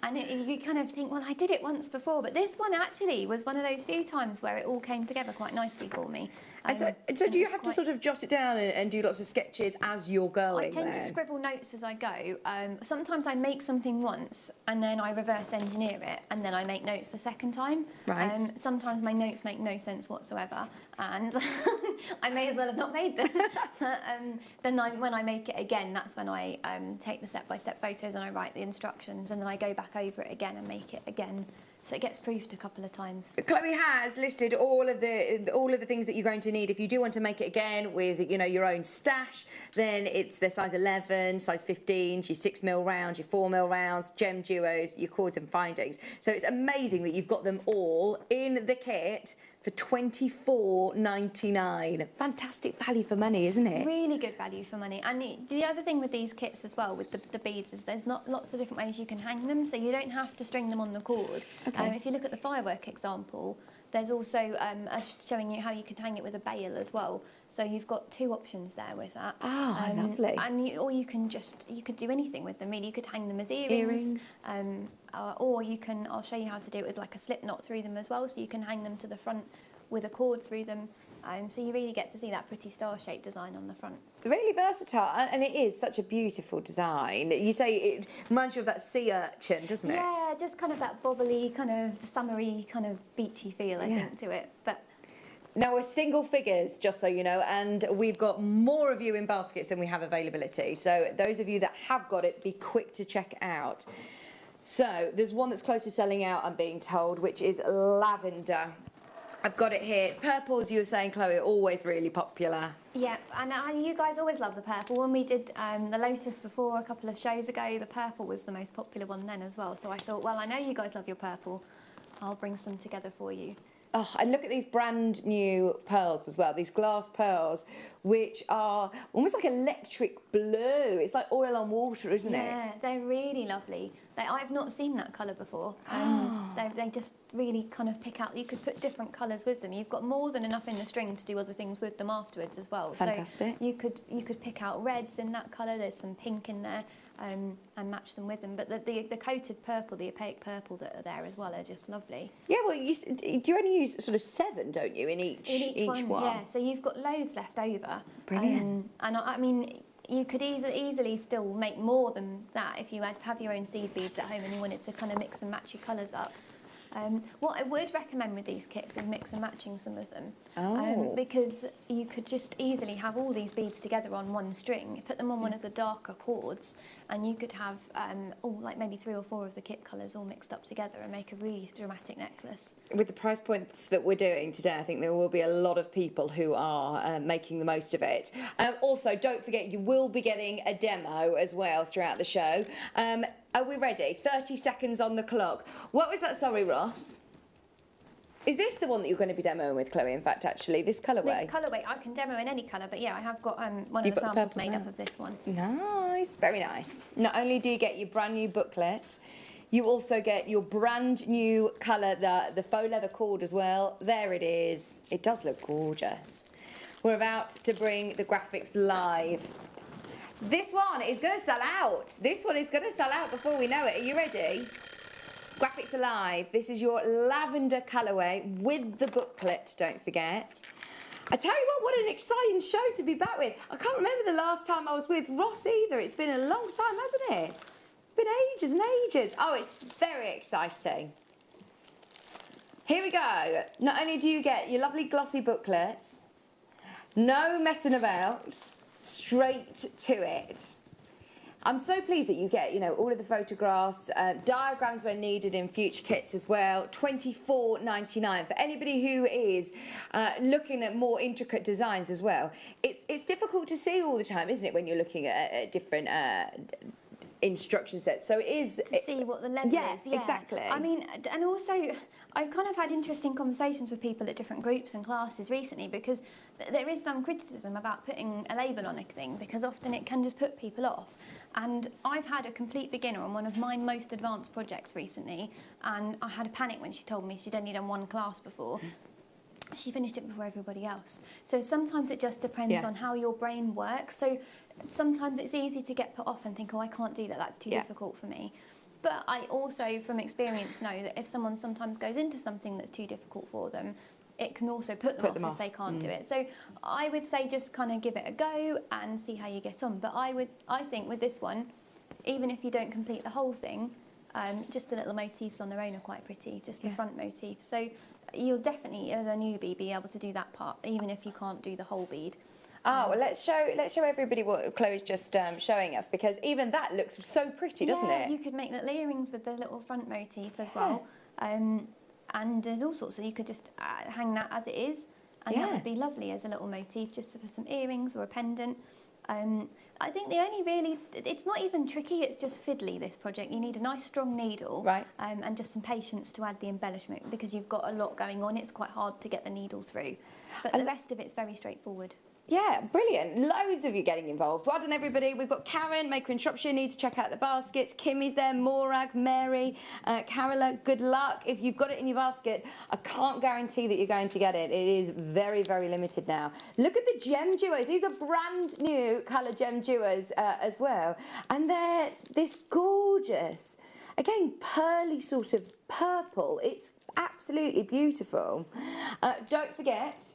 And you kind of think, well, I did it once before, but this one actually was one of those few times where it all came together quite nicely for me. And so do you have to sort of jot it down and do lots of sketches as you're going? I tend to scribble notes as I go. Sometimes I make something once and then I reverse engineer it and then I make notes the second time. Right. Sometimes my notes make no sense whatsoever and I may as well have not made them. Then when I make it again, that's when I take the step-by-step photos and I write the instructions and then I go back over it again and make it again. So it gets proofed a couple of times. Chloe has listed all of the things that you're going to need. If you do want to make it again with, you know, your own stash, then it's the size 11, size 15, your 6mm rounds, your 4mm rounds, gem duos, your cords and findings. So it's amazing that you've got them all in the kit for $24.99. Fantastic value for money, isn't it? Really good value for money. And the other thing with these kits as well, with the beads, is there's not lots of different ways you can hang them, so you don't have to string them on the cord. Okay. If you look at the firework example, there's also showing you how you can hang it with a bail as well. So you've got 2 options there with that. Ah, lovely. And you could do anything with them. Really, you could hang them as earrings. Or you can. I'll show you how to do it with like a slip knot through them as well. So you can hang them to the front with a cord through them. So you really get to see that pretty star-shaped design on the front. Really versatile, and it is such a beautiful design. You say it reminds you of that sea urchin, doesn't it? Yeah, just kind of that bobbly, kind of summery, kind of beachy feel, I think, to it. But now we're single figures, just so you know, and we've got more of you in baskets than we have availability. So those of you that have got it, be quick to check out. So there's one that's close to selling out, I'm being told, which is lavender. I've got it here. Purples, you were saying, Chloe, are always really popular. yeah, and you guys always love the purple. When we did the lotus before a couple of shows ago, the purple was the most popular one then as well. So I thought, well, I know you guys love your purple. I'll bring some together for you. Oh, and look at these brand new pearls as well, these glass pearls, which are almost like electric blue. It's like oil on water, isn't it? Yeah, they're really lovely. I've not seen that colour before. They just really kind of pick out. You could put different colours with them. You've got more than enough in the string to do other things with them afterwards as well. Fantastic. So you could pick out reds in that colour. There's some pink in there. And match them with them. But the coated purple, the opaque purple that are there as well are just lovely. Yeah, well, you only use sort of 7, don't you, in each one? Yeah, so you've got loads left over. Brilliant. And I mean, you could easily still make more than that if you have your own seed beads at home and you wanted to kind of mix and match your colours up. What I would recommend with these kits is mix and matching some of them. Because you could just easily have all these beads together on one string, put them on one of the darker cords, and you could have like maybe 3 or 4 of the kit colours all mixed up together and make a really dramatic necklace. With the price points that we're doing today, I think there will be a lot of people who are making the most of it. Also, don't forget, you will be getting a demo as well throughout the show. Are we ready? 30 seconds on the clock. What was that, sorry, Ross? Is this the one that you're going to be demoing with, Chloe, in fact, actually, this colourway? This colourway, I can demo in any colour, but yeah, I have got one of the samples made up of this one. Nice, very nice. Not only do you get your brand new booklet, You also get your brand new colour, the faux leather cord as well. There it is. It does look gorgeous. We're about to bring the graphics live. This one is going to sell out. This one is going to sell out before we know it. Are you ready? Graphics are live. This is your lavender colourway with the booklet, don't forget. I tell you what an exciting show to be back with. I can't remember the last time I was with Ross either. It's been a long time, hasn't it? It's been ages and ages. Oh, it's very exciting. Here we go. Not only do you get your lovely glossy booklets, no messing about, straight to it. I'm so pleased that you get, you know, all of the photographs, diagrams when needed in future kits as well. $24.99 for anybody who is looking at more intricate designs as well. It's difficult to see all the time, isn't it, when you're looking at different instruction sets. So it is to see what the level is. Yeah, exactly. I mean, and also I've kind of had interesting conversations with people at different groups and classes recently, because there is some criticism about putting a label on a thing, because often it can just put people off. And I've had a complete beginner on one of my most advanced projects recently, and I had a panic when she told me she'd only done one class before. She finished it before everybody else. So sometimes it just depends on how your brain works. So sometimes it's easy to get put off and think, oh, I can't do that, that's too difficult for me. But I also, from experience, know that if someone sometimes goes into something that's too difficult for them, it can also put them off if they can't do it. So I would say just kind of give it a go and see how you get on. But I think with this one, even if you don't complete the whole thing, just the little motifs on their own are quite pretty, just the front motifs. So you'll definitely, as a newbie, be able to do that part, even if you can't do the whole bead. Oh, well, let's show everybody what Chloe's just showing us, because even that looks so pretty, doesn't it? Yeah, you could make little earrings with the little front motif as well. And there's all sorts, so you could just hang that as it is, and that would be lovely as a little motif, just for some earrings or a pendant. I think the only really, it's not even tricky, it's just fiddly, this project. You need a nice strong needle, and just some patience to add the embellishment, because you've got a lot going on. It's quite hard to get the needle through, but the rest of it's very straightforward. Yeah, brilliant. Loads of you getting involved. Well done, everybody. We've got Karen, Maker in Shropshire, need to check out the baskets. Kimmy's there, Morag, Mary, Carola, good luck. If you've got it in your basket, I can't guarantee that you're going to get it. It is very, very limited now. Look at the gem duos. These are brand new colour gem duos as well. And they're this gorgeous, again, pearly sort of purple. It's absolutely beautiful. Don't forget,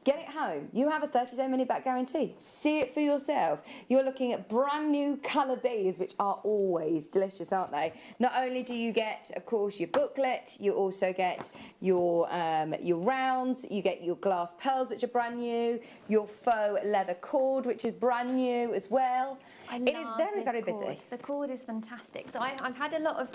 get it home. You have a 30-day money-back guarantee. See it for yourself. You're looking at brand new colour beads, which are always delicious, aren't they? Not only do you get, of course, your booklet, you also get your rounds, you get your glass pearls, which are brand new, your faux leather cord, which is brand new as well. It is very, very busy. The cord is fantastic. So I've had a lot of,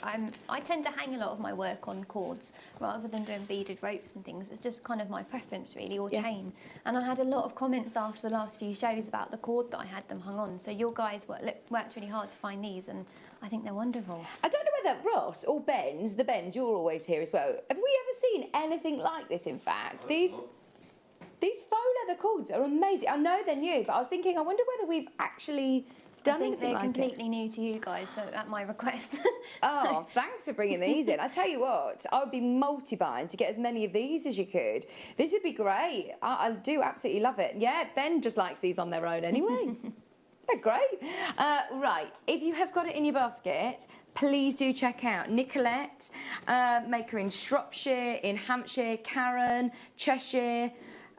I tend to hang a lot of my work on cords rather than doing beaded ropes and things. It's just kind of my preference, really, or chain. And I had a lot of comments after the last few shows about the cord that I had them hung on. So your guys worked really hard to find these, and I think they're wonderful. I don't know whether Ross or Ben's, you're always here as well. Have we ever seen anything like this, in fact? These faux leather cords are amazing. I know they're new, but I was thinking, I wonder whether we've actually done anything like it. I think they're completely new to you guys, so at my request. Oh, thanks for bringing these in. I tell you what, I would be multi-buying to get as many of these as you could. This would be great. I do absolutely love it. Yeah, Ben just likes these on their own anyway. They're great. Right, if you have got it in your basket, please do check out Nicolette, Maker in Shropshire, in Hampshire, Karen, Cheshire.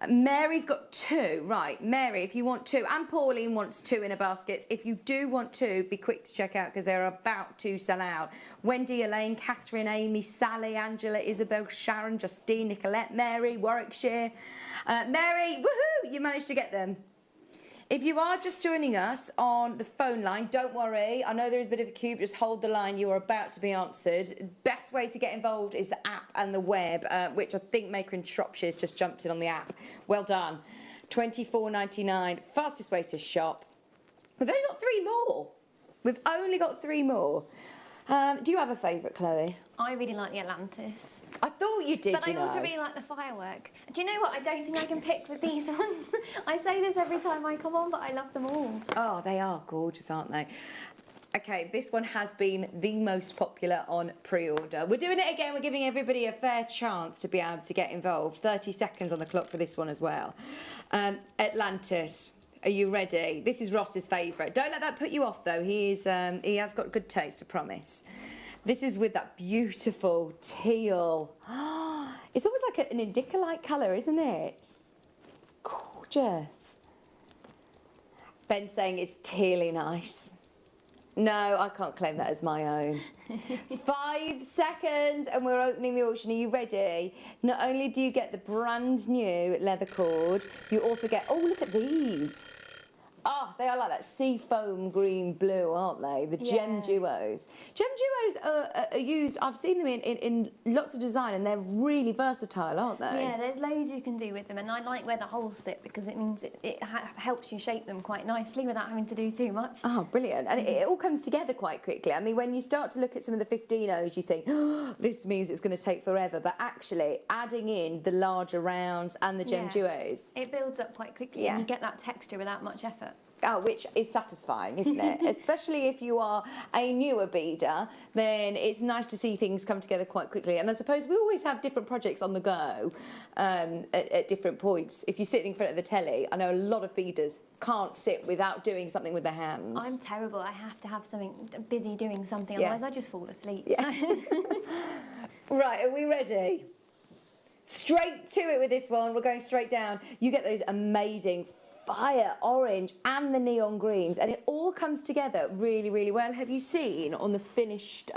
Mary's got two. Right, Mary, if you want two, and Pauline wants two in a basket. If you do want two, be quick to check out, because they're about to sell out. Wendy, Elaine, Catherine, Amy, Sally, Angela, Isabel, Sharon, Justine, Nicolette, Mary, Warwickshire. Mary, woohoo, you managed to get them. If you are just joining us on the phone line, don't worry. I know there is a bit of a queue, just hold the line. You are about to be answered. Best way to get involved is the app and the web, which I think Maker in Shropshire has just jumped in on the app. Well done. $24.99, fastest way to shop. We've only got three more. We've only got three more. Do you have a favourite, Chloe? I really like the Atlantis. I thought you did, But I also really like the firework. Do you know what? I don't think I can pick with these ones. I say this every time I come on, but I love them all. Oh, they are gorgeous, aren't they? Okay, this one has been the most popular on pre-order. We're doing it again. We're giving everybody a fair chance to be able to get involved. 30 seconds on the clock for this one as well. Atlantis. Are you ready? This is Ross's favourite. Don't let that put you off, though. He has got good taste, I promise. This is with that beautiful teal. It's almost like an indica-like colour, isn't it? It's gorgeous. Ben's saying it's teally nice. No, I can't claim that as my own. 5 seconds and we're opening the auction. Are you ready? Not only do you get the brand new leather cord, you also get, oh, look at these. Oh, they are like that sea foam green blue, aren't they? The gem duos. Gem duos are used, I've seen them in lots of design and they're really versatile, aren't they? Yeah, there's loads you can do with them, and I like where the holes sit because it means it helps you shape them quite nicely without having to do too much. Oh, brilliant. And it all comes together quite quickly. I mean, when you start to look at some of the 15-0s, you think, oh, this means it's going to take forever. But actually, adding in the larger rounds and the gem duos. It builds up quite quickly and you get that texture without much effort. Oh, which is satisfying, isn't it? Especially if you are a newer beader, then it's nice to see things come together quite quickly. And I suppose we always have different projects on the go at different points. If you sit in front of the telly, I know a lot of beaders can't sit without doing something with their hands. I'm terrible. I have to have something busy doing something, otherwise I just fall asleep. Yeah. Right, are we ready? Straight to it with this one. We're going straight down. You get those amazing fire orange and the neon greens, and it all comes together really, really well. Have you seen on the finished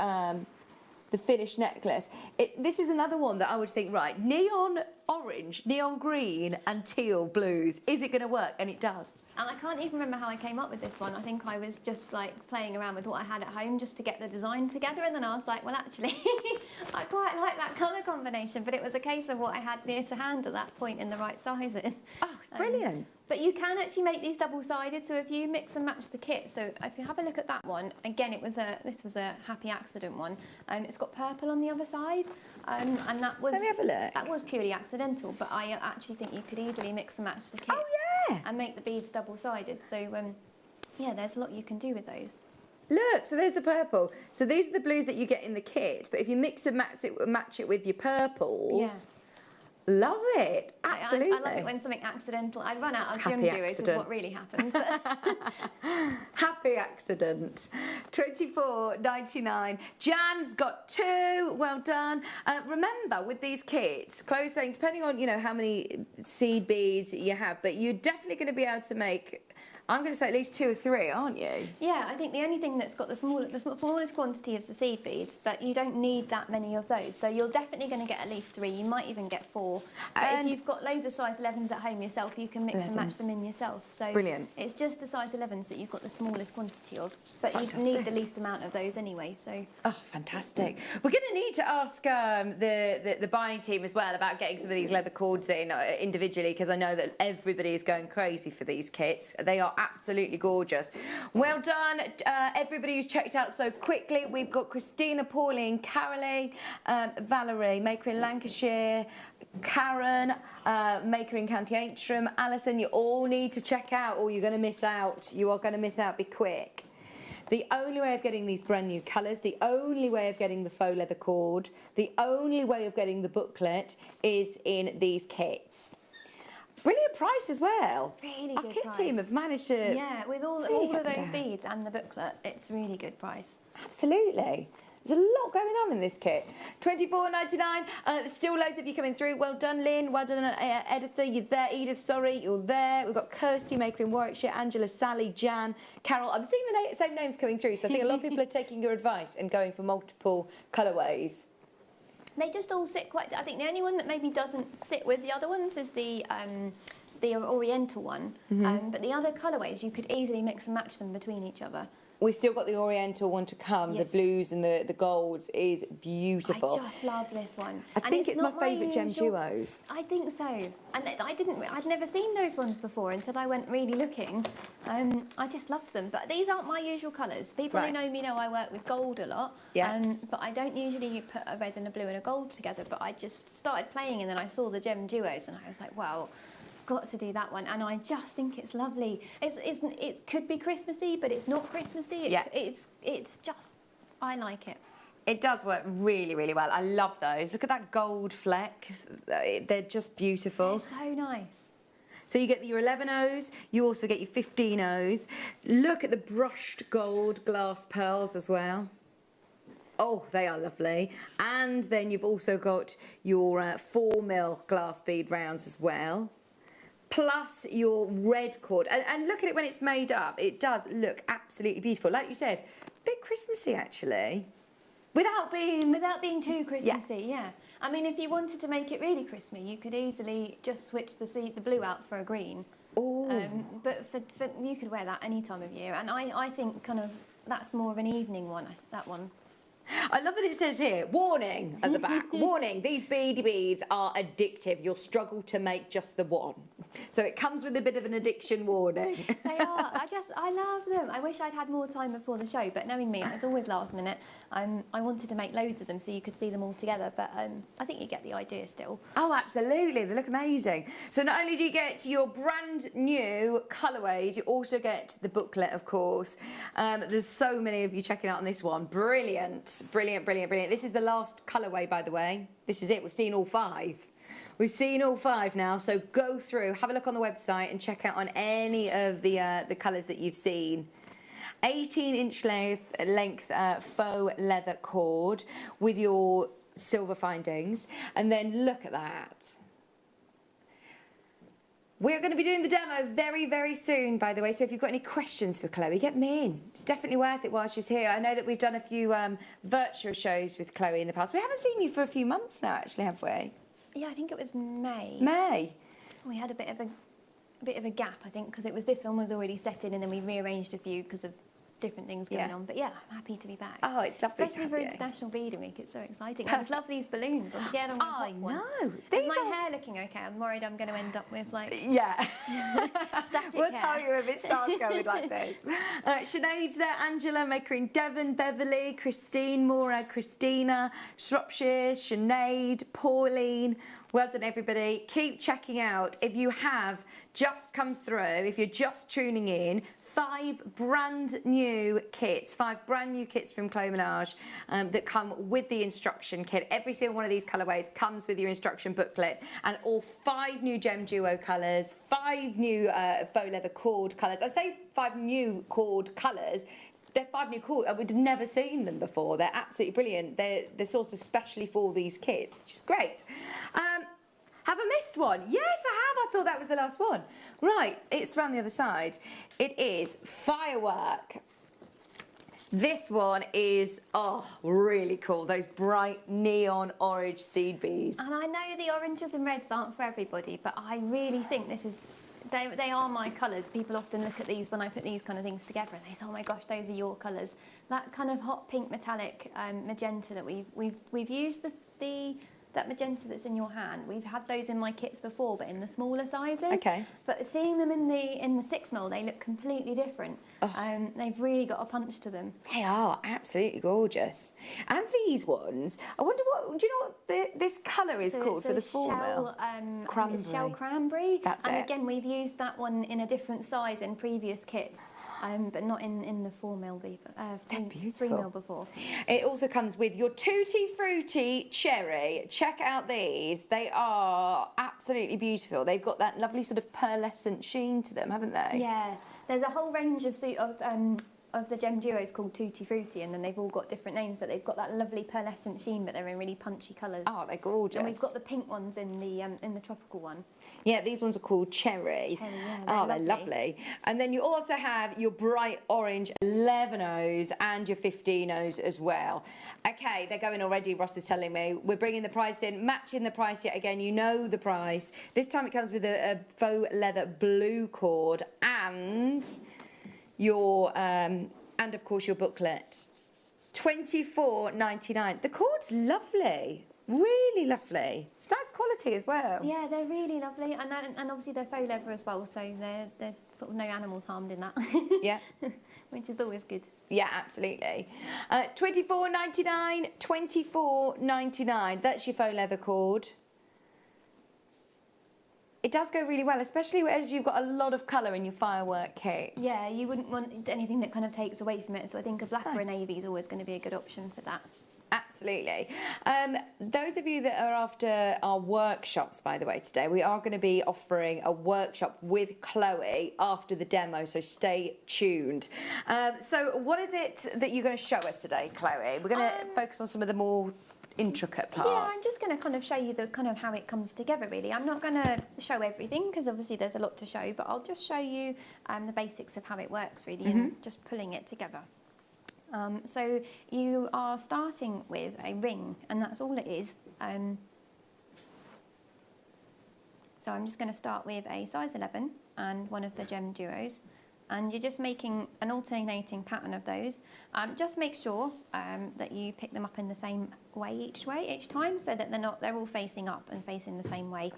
necklace? This is another one that I would think, right, neon orange, neon green and teal blues. Is it going to work? And it does. And I can't even remember how I came up with this one. I think I was just like playing around with what I had at home just to get the design together, and then I was like, well, actually, I quite like that colour combination, but it was a case of what I had near to hand at that point in the right sizes. Oh, it's brilliant. But you can actually make these double-sided, so if you mix and match the kit, so if you have a look at that one, again, this was a happy accident one. It's got purple on the other side, and that was... Let me have a look. That was purely accidental, but I actually think you could easily mix and match the kits. Oh, yeah! And make the beads double-sided, so yeah, there's a lot you can do with those. Look, so there's the purple. So these are the blues that you get in the kit, but if you mix and match it with your purples... Love it, absolutely. I love it when something accidental. I run out of gem duos, is what really happened. Happy accident. $24.99. Jan's got 2. Well done. Remember, with these kits, Chloe's saying, depending on how many seed beads you have, but you're definitely going to be able to make. I'm going to say at least 2 or 3, aren't you? Yeah, I think the only thing that's got the smallest quantity is the seed beads, but you don't need that many of those. So you're definitely going to get at least 3. You might even get 4. But if you've got loads of size 11s at home yourself, you can mix and match them in yourself. So brilliant. It's just the size 11s that you've got the smallest quantity of, but you need the least amount of those anyway. So fantastic. We're going to need to ask the buying team as well about getting some of these leather cords in individually, because I know that everybody is going crazy for these kits. They are absolutely gorgeous. Well done, everybody who's checked out so quickly. We've got Christina, Pauline, Caroline, Valerie, maker in Lancashire, Karen, maker in County Antrim, Alison. You all need to check out, or you're going to miss out. You are going to miss out. Be quick. The only way of getting these brand new colours, the only way of getting the faux leather cord, the only way of getting the booklet is in these kits. Brilliant price as well. Really good price. Our kit team have managed to... Yeah, with all of those beads and the booklet, it's really good price. Absolutely. There's a lot going on in this kit. $24.99. There's still loads of you coming through. Well done, Lynn. Well done, Editha. You're there. Edith, sorry, you're there. We've got Kirsty, maker in Warwickshire, Angela, Sally, Jan, Carol. I'm seeing the same names coming through, so I think a lot of people are taking your advice and going for multiple colourways. They just all sit quite... I think the only one that maybe doesn't sit with the other ones is the Oriental one. But the other colourways, you could easily mix and match them between each other. We've still got the Oriental one to come. Yes. The blues and the golds is beautiful. I just love this one. I think it's my favourite gem duos. I think so. And I'd never seen those ones before until I went really looking. I just loved them. But these aren't my usual colours. People who know me know I work with gold a lot. Yeah. But I don't usually put a red and a blue and a gold together. But I just started playing and then I saw the gem duos and I was like, wow. got to do that one, and I just think it's lovely. It could be Christmassy, but it's not Christmassy. It's just, I like it. It does work really, really well. I love those. Look at that gold fleck. They're just beautiful. They're so nice. So you get your 11 O's, you also get your 15 O's. Look at the brushed gold glass pearls as well. Oh, they are lovely. And then you've also got your 4mm glass bead rounds as well. Plus your red cord. And look at it when it's made up. It does look absolutely beautiful. Like you said, a bit Christmassy actually. Without being too Christmassy, yeah. I mean, if you wanted to make it really Christmassy, you could easily just switch the blue out for a green. Oh. But for you could wear that any time of year, and I think kind of that's more of an evening one. That one. I love that it says here, warning at the back, warning, these beady beads are addictive. You'll struggle to make just the one. So it comes with a bit of an addiction warning. They are. I love them. I wish I'd had more time before the show, but knowing me, it's always last minute. I wanted to make loads of them so you could see them all together, but I think you get the idea still. Oh, absolutely. They look amazing. So not only do you get your brand new colourways, you also get the booklet, of course. There's so many of you checking out on this one. Brilliant. Brilliant, brilliant, brilliant. This is the last colourway, by the way. This is it. We've seen all 5. We've seen all 5 now, so go through, have a look on the website and check out on any of the colours that you've seen. 18-inch length faux leather cord with your silver findings, and then look at that. We're going to be doing the demo very, very soon, by the way, so if you've got any questions for Chloe, get them in. It's definitely worth it while she's here. I know that we've done a few virtual shows with Chloe in the past. We haven't seen you for a few months now, actually, have we? Yeah, I think it was May. May. We had a bit of a gap, I think, because this one was already set in, and then we rearranged a few because of different things going on. But yeah, I'm happy to be back. Oh, it's lovely especially to for have you. International Beading Week. It's so exciting. I just love these balloons. I'm scared I'm going to pop one. I know. Is my hair looking okay? I'm worried I'm going to end up with like static We'll hair. tell you if it starts going like this. Sinead's there, Angela, Maker in Devon, Beverly, Christine, Maura, Christina, Shropshire, Sinead, Pauline. Well done, everybody. Keep checking out. If you have just come through, if you're just tuning in, 5 brand new kits, 5 brand new kits from Chloe Menage that come with the instruction kit. Every single one of these colourways comes with your instruction booklet, and all 5 new gem duo colours, 5 new faux leather cord colours. I say 5 new cord colours. They're 5 new cord. We'd never seen them before. They're absolutely brilliant. They're sourced especially for these kits, which is great. Have I missed one? Yes, I have. I thought that was the last one. Right, it's around the other side. It is Firework. This one is, really cool. Those bright neon orange seed beads. And I know the oranges and reds aren't for everybody, but I really think this is... They are my colours. People often look at these when I put these kind of things together and they say, oh my gosh, those are your colours. That kind of hot pink metallic magenta that we've used that magenta that's in your hand. We've had those in my kits before, but in the smaller sizes. Okay. But seeing them in the 6mm, they look completely different. They've really got a punch to them. They are absolutely gorgeous. And these ones, I wonder do you know what this colour is called for the 4mm? Cranberry. It's shell cranberry. That's and it. again, we've used that one in a different size in previous kits. But not in the 4mm before. They're beautiful. 3mm before. It also comes with your Tutti Frutti Cherry. Check out these. They are absolutely beautiful. They've got that lovely sort of pearlescent sheen to them, haven't they? Yeah. There's a whole range of the gem duos called Tutti Frutti, and then they've all got different names, but they've got that lovely pearlescent sheen, but they're in really punchy colours. Oh, they're gorgeous. And we've got the pink ones in the tropical one. Yeah, these ones are called Cherry. They're lovely. And then you also have your bright orange 11 O's and your 15 O's as well. Okay, they're going already, Ross is telling me. We're bringing the price in, matching the price yet again. You know the price. This time it comes with a faux leather blue cord and your and of course your booklet. $24.99. The cord's lovely. Really lovely. It's nice quality as well. Yeah, they're really lovely, and obviously they're faux leather as well, so there's sort of no animals harmed in that. Yeah. Which is always good. Yeah, absolutely. $24.99, $24.99. That's your faux leather cord. It does go really well, especially as you've got a lot of colour in your firework kit. Yeah, you wouldn't want anything that kind of takes away from it. So I think a black or a navy is always going to be a good option for that. Absolutely. Those of you that are after our workshops, by the way, today, we are going to be offering a workshop with Chloe after the demo, so stay tuned. So what is it that you're going to show us today, Chloe? We're going to focus on some of the more intricate parts. Yeah, I'm just going to kind of show you the kind of how it comes together, really. I'm not going to show everything because obviously there's a lot to show, but I'll just show you the basics of how it works, really, and just pulling it together. So you are starting with a ring, and that's all it is. So I'm just going to start with a size 11 and one of the gem duos, and you're just making an alternating pattern of those. Just make sure that you pick them up in the same way each time, so that they're all facing up and facing the same way.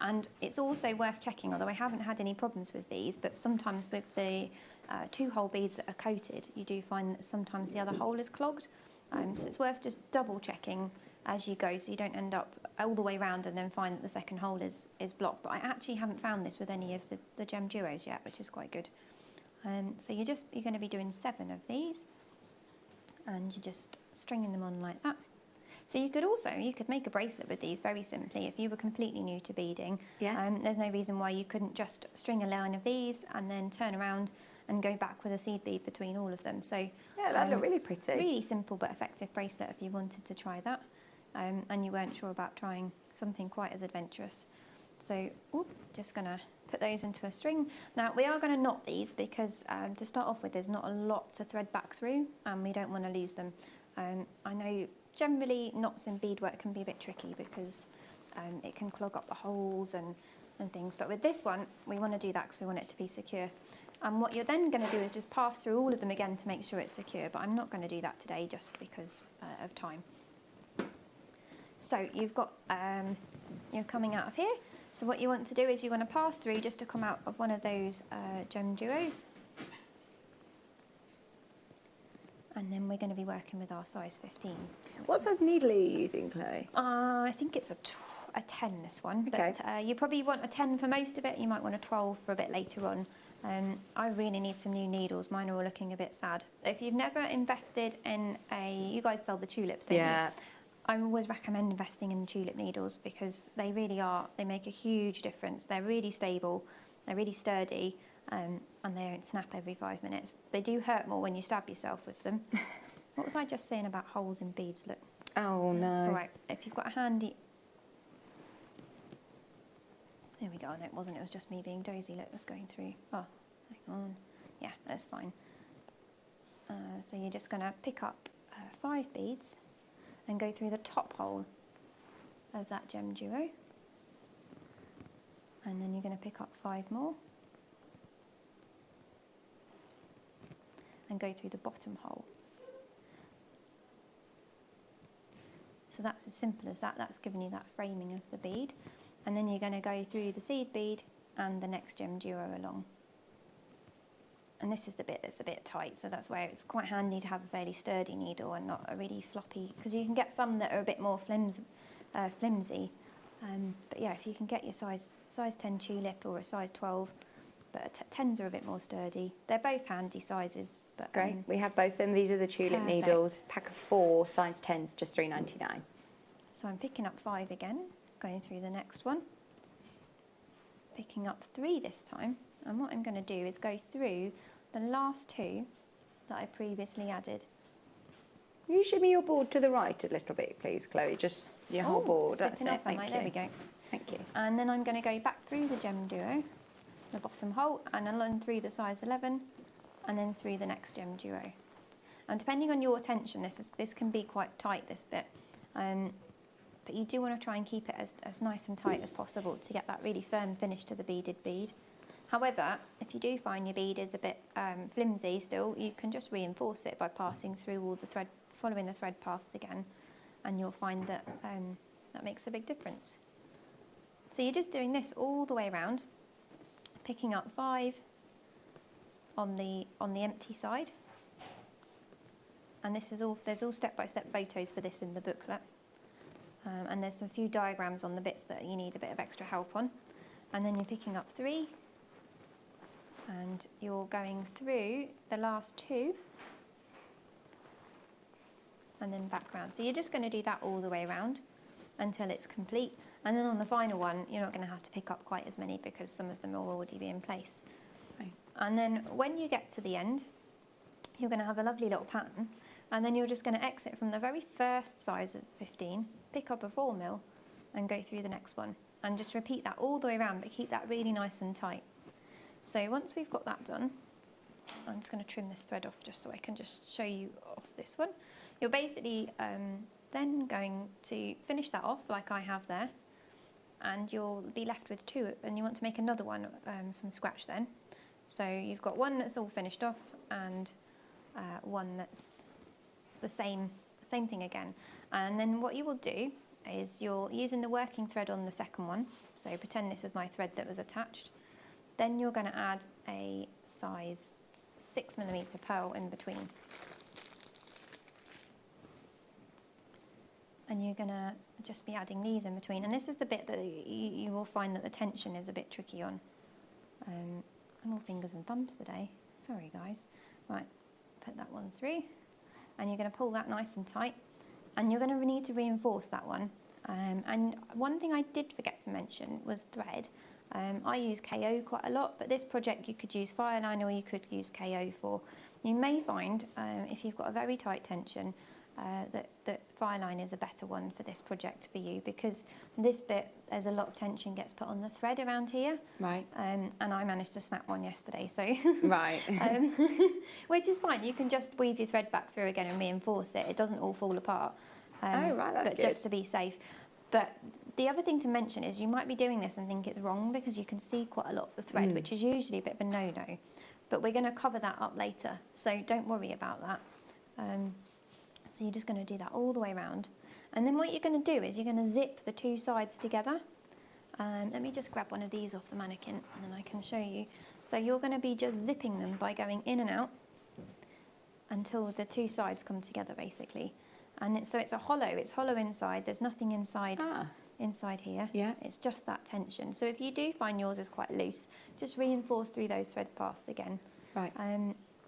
And it's also worth checking, although I haven't had any problems with these, but sometimes with the 2-hole beads that are coated, you do find that sometimes the other hole is clogged. So it's worth just double checking as you go, so you don't end up all the way around and then find that the second hole is blocked. But I actually haven't found this with any of the gem duos yet, which is quite good. So you're going to be doing 7 of these, and you're just stringing them on like that. So you could make a bracelet with these very simply if you were completely new to beading. Yeah. There's no reason why you couldn't just string a line of these and then turn around and go back with a seed bead between all of them. So yeah, that'd look really pretty. Really simple but effective bracelet if you wanted to try that, and you weren't sure about trying something quite as adventurous. So just going to put those into a string. Now we are going to knot these because to start off with, there's not a lot to thread back through, and we don't want to lose them. I know generally knots in beadwork can be a bit tricky because it can clog up the holes and things, but with this one we want to do that because we want it to be secure. And what you're then going to do is just pass through all of them again to make sure it's secure, but I'm not going to do that today just because of time. So you've got, you're coming out of here. So what you want to do is you want to pass through just to come out of one of those gem duos. And then we're going to be working with our size 15s. What size needle are you using, Chloe? I think it's a 10, this one. Okay. But you probably want a 10 for most of it. You might want a 12 for a bit later on. I really need some new needles. Mine are all looking a bit sad. If you've never invested in you guys sell the tulips, don't you? Yeah. I always recommend investing in tulip needles because they really they make a huge difference. They're really stable, they're really sturdy, and they don't snap every 5 minutes. They do hurt more when you stab yourself with them. What was I just saying about holes in beads? Look. Oh no. It's all right. If you've got a handy... There we go. No, it wasn't. It was just me being dozy. Look, it's going through. Oh, hang on. Yeah, that's fine. So you're just going to pick up 5 beads and go through the top hole of that gem duo. And then you're going to pick up 5 more and go through the bottom hole. So that's as simple as that. That's giving you that framing of the bead. And then you're going to go through the seed bead and the next gem duo along. And this is the bit that's a bit tight, so that's where it's quite handy to have a fairly sturdy needle and not a really floppy, because you can get some that are a bit more flimsy. But yeah, if you can get your size 10 tulip or a size 12, but 10s are a bit more sturdy. They're both handy sizes. But great, we have both of them. These are the tulip needles, pack of 4, size 10s, just $3.99. So I'm picking up 5 again, going through the next one, picking up 3 this time, and what I'm going to do is go through the last 2 that I previously added. Will you shimmy your board to the right a little bit, please, Chloe? Just your whole board. That's it. Thank you. There we go. Thank you. And then I'm going to go back through the gem duo, the bottom hole, and then through the size 11, and then through the next gem duo. And depending on your tension, this can be quite tight, this bit. But you do want to try and keep it as nice and tight as possible to get that really firm finish to the beaded bead. However, if you do find your bead is a bit flimsy still, you can just reinforce it by passing through all the thread, following the thread paths again, and you'll find that that makes a big difference. So you're just doing this all the way around, picking up 5 on the empty side, and this is all. There's all step-by-step photos for this in the booklet. and there's a few diagrams on the bits that you need a bit of extra help on. And then you're picking up 3, and you're going through the last 2, and then back round. So you're just going to do that all the way around until it's complete. And then on the final one, you're not going to have to pick up quite as many because some of them will already be in place. Right. And then when you get to the end, you're going to have a lovely little pattern, and then you're just going to exit from the very first size of 15, pick up a 4mm, and go through the next one. And just repeat that all the way around, but keep that really nice and tight. So once we've got that done, I'm just going to trim this thread off just so I can just show you off this one. You're basically then going to finish that off like I have there, and you'll be left with 2, and you want to make another one from scratch then. So you've got one that's all finished off and one that's the same thing again. And then what you will do is you're using the working thread on the second one, so pretend this is my thread that was attached. Then you're going to add a size 6mm pearl in between. And you're going to just be adding these in between. And this is the bit that you will find that the tension is a bit tricky on. I'm all fingers and thumbs today. Sorry, guys. Right, put that one through. And you're going to pull that nice and tight. And you're going to need to reinforce that one. And one thing I did forget to mention was thread. I use KO quite a lot, but this project you could use Fireline or you could use KO for. You may find, if you've got a very tight tension, that Fireline is a better one for this project for you, because this bit, there's a lot of tension gets put on the thread around here. Right. And I managed to snap one yesterday, so. Right. Which is fine. You can just weave your thread back through again and reinforce it. It doesn't all fall apart. Oh, right, that's but good. Just to be safe. But the other thing to mention is you might be doing this and think it's wrong because you can see quite a lot of the thread, which is usually a bit of a no-no. But we're going to cover that up later, so don't worry about that. So you're just going to do that all the way around. And then what you're going to do is you're going to zip the 2 sides together. Let me just grab one of these off the mannequin and then I can show you. So you're going to be just zipping them by going in and out until the 2 sides come together, basically. And so it's hollow inside. There's nothing inside inside here. Yeah. It's just that tension. So if you do find yours is quite loose, just reinforce through those thread paths again. Right.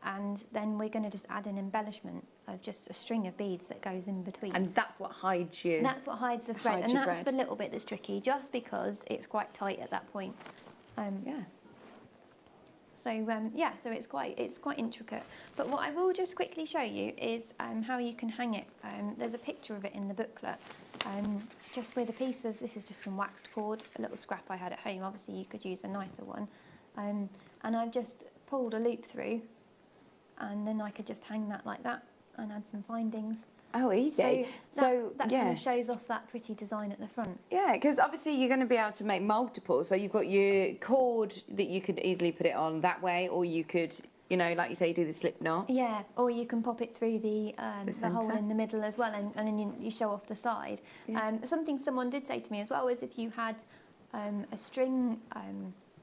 And then we're going to just add an embellishment of just a string of beads that goes in between. And that's what hides you. That's what hides the thread, Hides and your that's thread. the little bit that's tricky, just because it's quite tight at that point. Yeah. So so it's quite intricate. But what I will just quickly show you is how you can hang it. There's a picture of it in the booklet. Just with a piece of, this is just some waxed cord, a little scrap I had at home. Obviously you could use a nicer one. And I've just pulled a loop through, and then I could just hang that like that and add some findings. Oh, easy. So that kind of shows off that pretty design at the front. Yeah, because obviously you're going to be able to make multiple. So you've got your cord that you could easily put it on that way, or you could, you know, like you say, do the slip knot. Yeah, or you can pop it through the hole centre. in the middle as well, and then you show off the side. Yeah. Something someone did say to me as well is if you had a string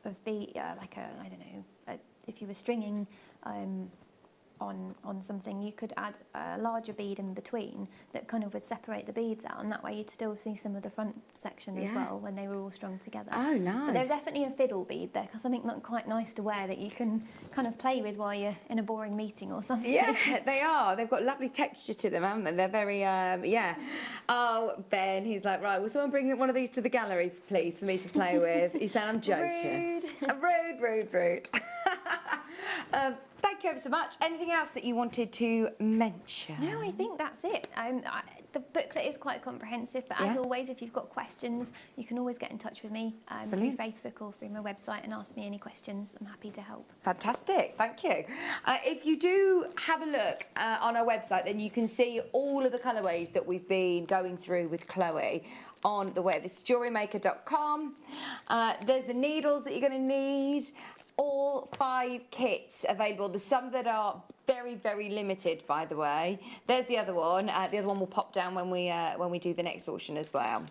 of bead, I don't know, if you were stringing on something, you could add a larger bead in between that kind of would separate the beads out, and that way you'd still see some of the front section as well when they were all strung together. Oh, nice. But there's definitely a fiddle bead there, because something not quite nice to wear that you can kind of play with while you're in a boring meeting or something. Yeah, they are. They've got lovely texture to them, haven't they? They're very, yeah. Oh, Ben, he's like, right, will someone bring one of these to the gallery, please, for me to play with? He said, I'm joking. Rude. Thank you ever so much. Anything else that you wanted to mention? No, I think that's it. The booklet is quite comprehensive, but as always, if you've got questions, you can always get in touch with me through Facebook or through my website and ask me any questions. I'm happy to help. Fantastic, thank you. If you do have a look on our website, then you can see all of the colourways that we've been going through with Chloe on the web. It's JewelleryMaker.com. There's the needles that you're going to need. All 5 kits available. There's some that are very, very limited, by the way. There's the other one. The other one will pop down when we do the next auction as well.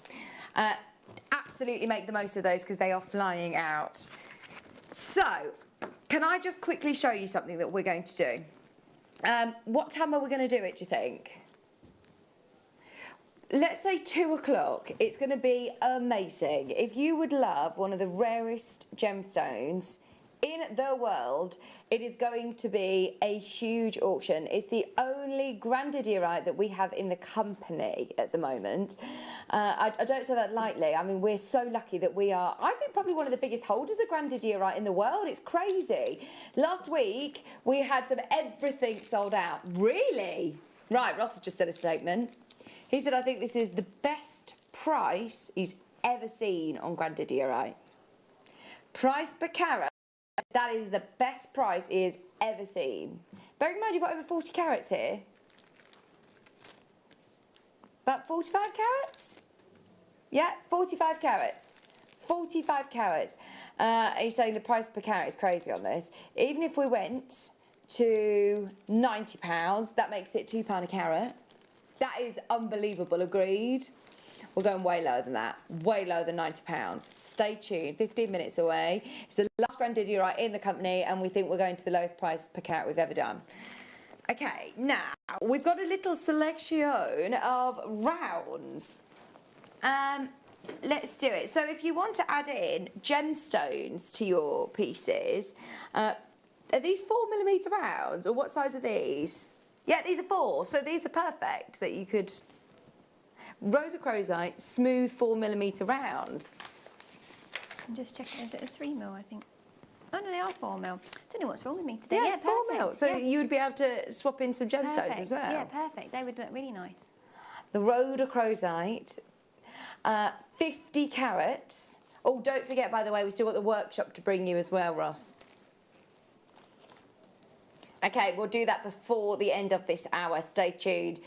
Absolutely make the most of those because they are flying out. So, can I just quickly show you something that we're going to do? What time are we going to do it, do you think? let's say 2 o'clock. It's going to be amazing. If you would love one of the rarest gemstones in the world, it is going to be a huge auction. It's the only grandidiorite that we have in the company at the moment. I don't say that lightly. I mean, we're so lucky that we are, I think, probably one of the biggest holders of grandidiorite in the world. It's crazy. Last week, we had everything sold out. Really? Right, Ross has just said a statement. He said, I think this is the best price he's ever seen on grandidiorite. Price per carat. That is the best price he has ever seen. Bear in mind, you've got over 40 carats here. About 45 carats? Yeah, 45 carats. 45 carats. He's saying the price per carat is crazy on this. Even if we went to £90, that makes it £2 a carat. That is unbelievable, agreed. We're going way lower than that, way lower than £90. Stay tuned, 15 minutes away. It's the last grandidiorite in the company, and we think we're going to the lowest price per carat we've ever done. Okay, now, we've got a little selection of rounds. Let's do it. So if you want to add in gemstones to your pieces, are these 4mm rounds, or what size are these? Yeah, these are 4, so these are perfect that you could... Rhodochrosite, smooth 4mm rounds. I'm just checking, is it a 3mm, I think? Oh no, they are 4mm. Don't know what's wrong with me today. Yeah, Yeah, 4mm. So you would be able to swap in some gemstones as well. Yeah, perfect. They would look really nice. The rhodochrosite, 50 carats. Oh, don't forget, by the way, we've still got the workshop to bring you as well, Ross. Okay, we'll do that before the end of this hour. Stay tuned.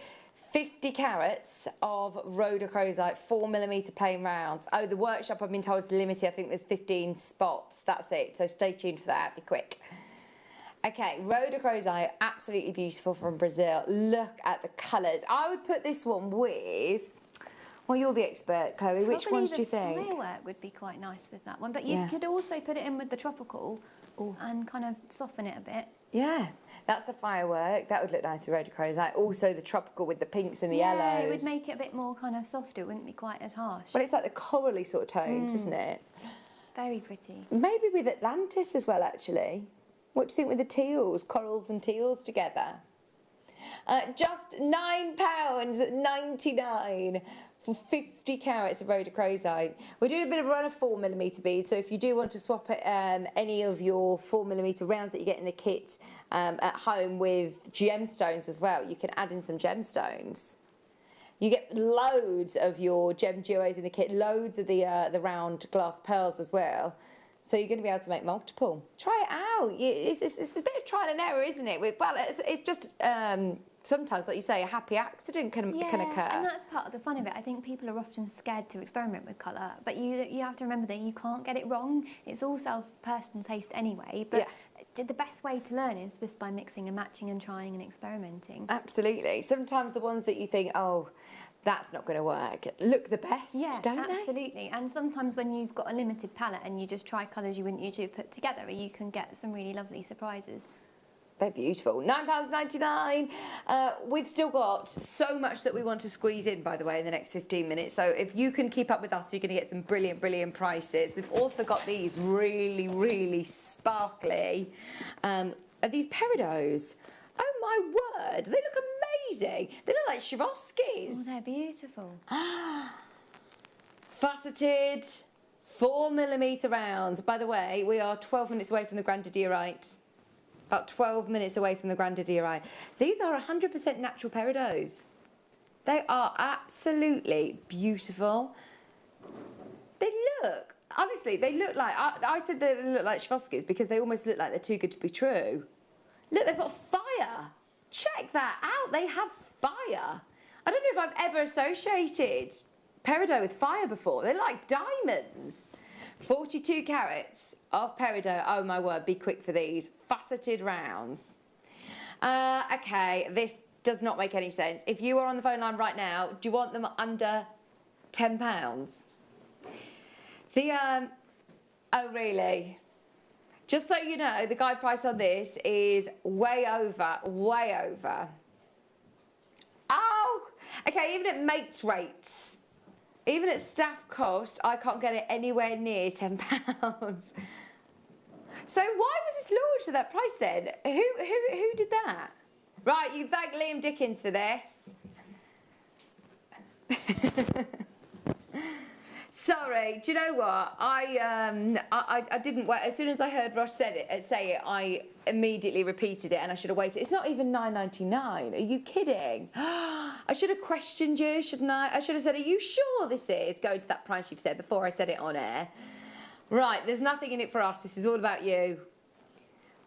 50 carats of rhodochrosite, 4mm plain rounds. Oh, the workshop, I've been told, is limited. I think there's 15 spots. That's it. So stay tuned for that. Be quick. Okay, rhodochrosite, absolutely beautiful from Brazil. Look at the colours. I would put this one with... Well, you're the expert, Chloe. Which ones do you think? The firework would be quite nice with that one. But you could also put it in with the tropical and kind of soften it a bit. Yeah, that's the firework. That would look nice with rhodochrosite. Also the tropical with the pinks and the yellows. Yeah, it would make it a bit more kind of softer. It wouldn't be quite as harsh. Well, it's like the corally sort of tones, isn't it? Very pretty. Maybe with Atlantis as well, actually. What do you think with the teals, corals and teals together? Just £9.99 for 50 carats of rhodochrosite. We're doing a bit of a run of 4mm beads, so if you do want to swap it, any of your 4mm rounds that you get in the kit at home with gemstones as well, you can add in some gemstones. You get loads of your gem duos in the kit, loads of the round glass pearls as well. So you're going to be able to make multiple. Try it out. It's a bit of trial and error, isn't it? Well, it's just sometimes, like you say, a happy accident can occur. And that's part of the fun of it. I think people are often scared to experiment with colour, but you have to remember that you can't get it wrong. It's all personal taste anyway. But the best way to learn is just by mixing and matching and trying and experimenting. Absolutely. Sometimes the ones that you think, oh, that's not going to work, look the best, don't they? Absolutely. And sometimes when you've got a limited palette and you just try colours you wouldn't usually put together, you can get some really lovely surprises. They're beautiful. £9.99. We've still got so much that we want to squeeze in, by the way, in the next 15 minutes. So if you can keep up with us, you're going to get some brilliant, brilliant prices. We've also got these really, really sparkly. Are these peridots? Oh, my word. They look amazing. They look like Swarovskis. Oh, they're beautiful. Faceted 4mm rounds. By the way, we are 12 minutes away from the grandidiorite. About 12 minutes away from the grandidiorite. These are 100% natural peridots. They are absolutely beautiful. They look, honestly, they look like, I said they look like Swarovskis because they almost look like they're too good to be true. Look, they've got fire. Check that out, they have fire. I don't know if I've ever associated peridot with fire before. They're like diamonds. 42 carats of peridot. Oh my word, be quick for these. Faceted rounds. Okay, this does not make any sense. If you are on the phone line right now, do you want them under £10? Oh really? Just so you know, the guide price on this is way over. Oh, Okay, even at mates rates, even at staff cost, I can't get it anywhere near £10. So why was this launched at that price then? Who did that? Right, you thank Liam Dickens for this. Sorry, do you know what? I didn't wait. As soon as I heard Ross say it, I immediately repeated it, and I should have waited. It's not even £9.99. Are you kidding? I should have questioned you, shouldn't I? I should have said, "Are you sure this is going to that price you've said?" before I said it on air. Right, there's nothing in it for us. This is all about you.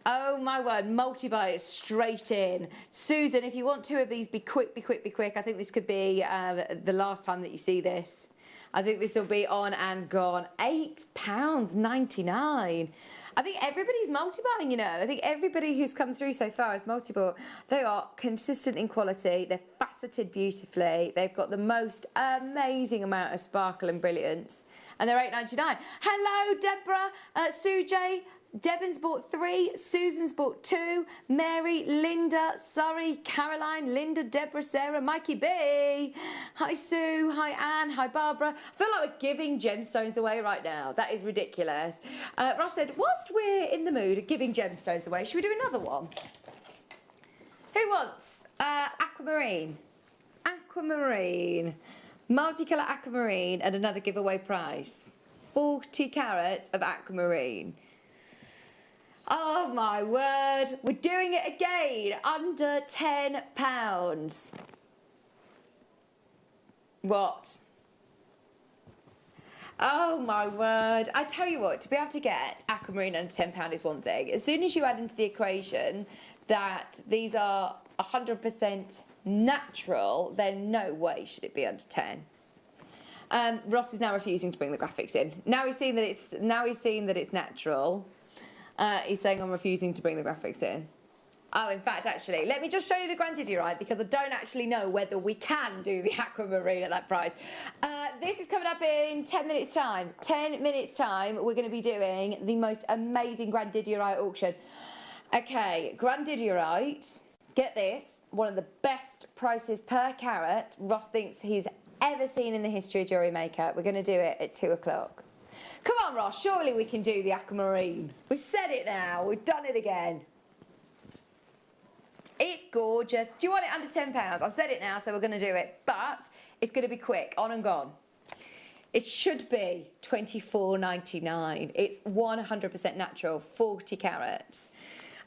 Oh my word, multi-buy it straight in. Susan, if you want 2 of these, be quick, be quick, be quick. I think this could be the last time that you see this. I think this will be on and gone. £8.99. I think everybody's multi-buying, you know. I think everybody who's come through so far is multi-bought. They are consistent in quality. They're faceted beautifully. They've got the most amazing amount of sparkle and brilliance. And they're £8.99. Hello, Deborah, Sue J. Devon's bought 3, Susan's bought 2, Mary, Linda, Surrey, Caroline, Linda, Deborah, Sarah, Mikey B. Hi Sue, hi Anne, hi Barbara. I feel like we're giving gemstones away right now. That is ridiculous. Ross said, whilst we're in the mood of giving gemstones away, should we do another one? Who wants aquamarine? Aquamarine. Multicolour aquamarine and another giveaway price. 40 carats of aquamarine. Oh my word, we're doing it again, under £10. What? Oh my word, I tell you what, to be able to get aquamarine under £10 is one thing. As soon as you add into the equation that these are 100% natural, then no way should it be under 10. Ross is now refusing to bring the graphics in. Now he's seen that it's natural. He's saying I'm refusing to bring the graphics in. Oh, in fact, actually, let me just show you the Grandidierite because I don't actually know whether we can do the aquamarine at that price. This is coming up in 10 minutes' time. 10 minutes' time, we're going to be doing the most amazing Grandidierite auction. Okay, Grandidierite, get this, one of the best prices per carat Ross thinks he's ever seen in the history of Jewellery Maker. We're going to do it at 2 o'clock. Come on, Ross, surely we can do the aquamarine. We've said it now, we've done it again. It's gorgeous. Do you want it under £10? I've said it now, so we're going to do it. But it's going to be quick, on and gone. It should be £24.99. It's 100% natural, 40 carats.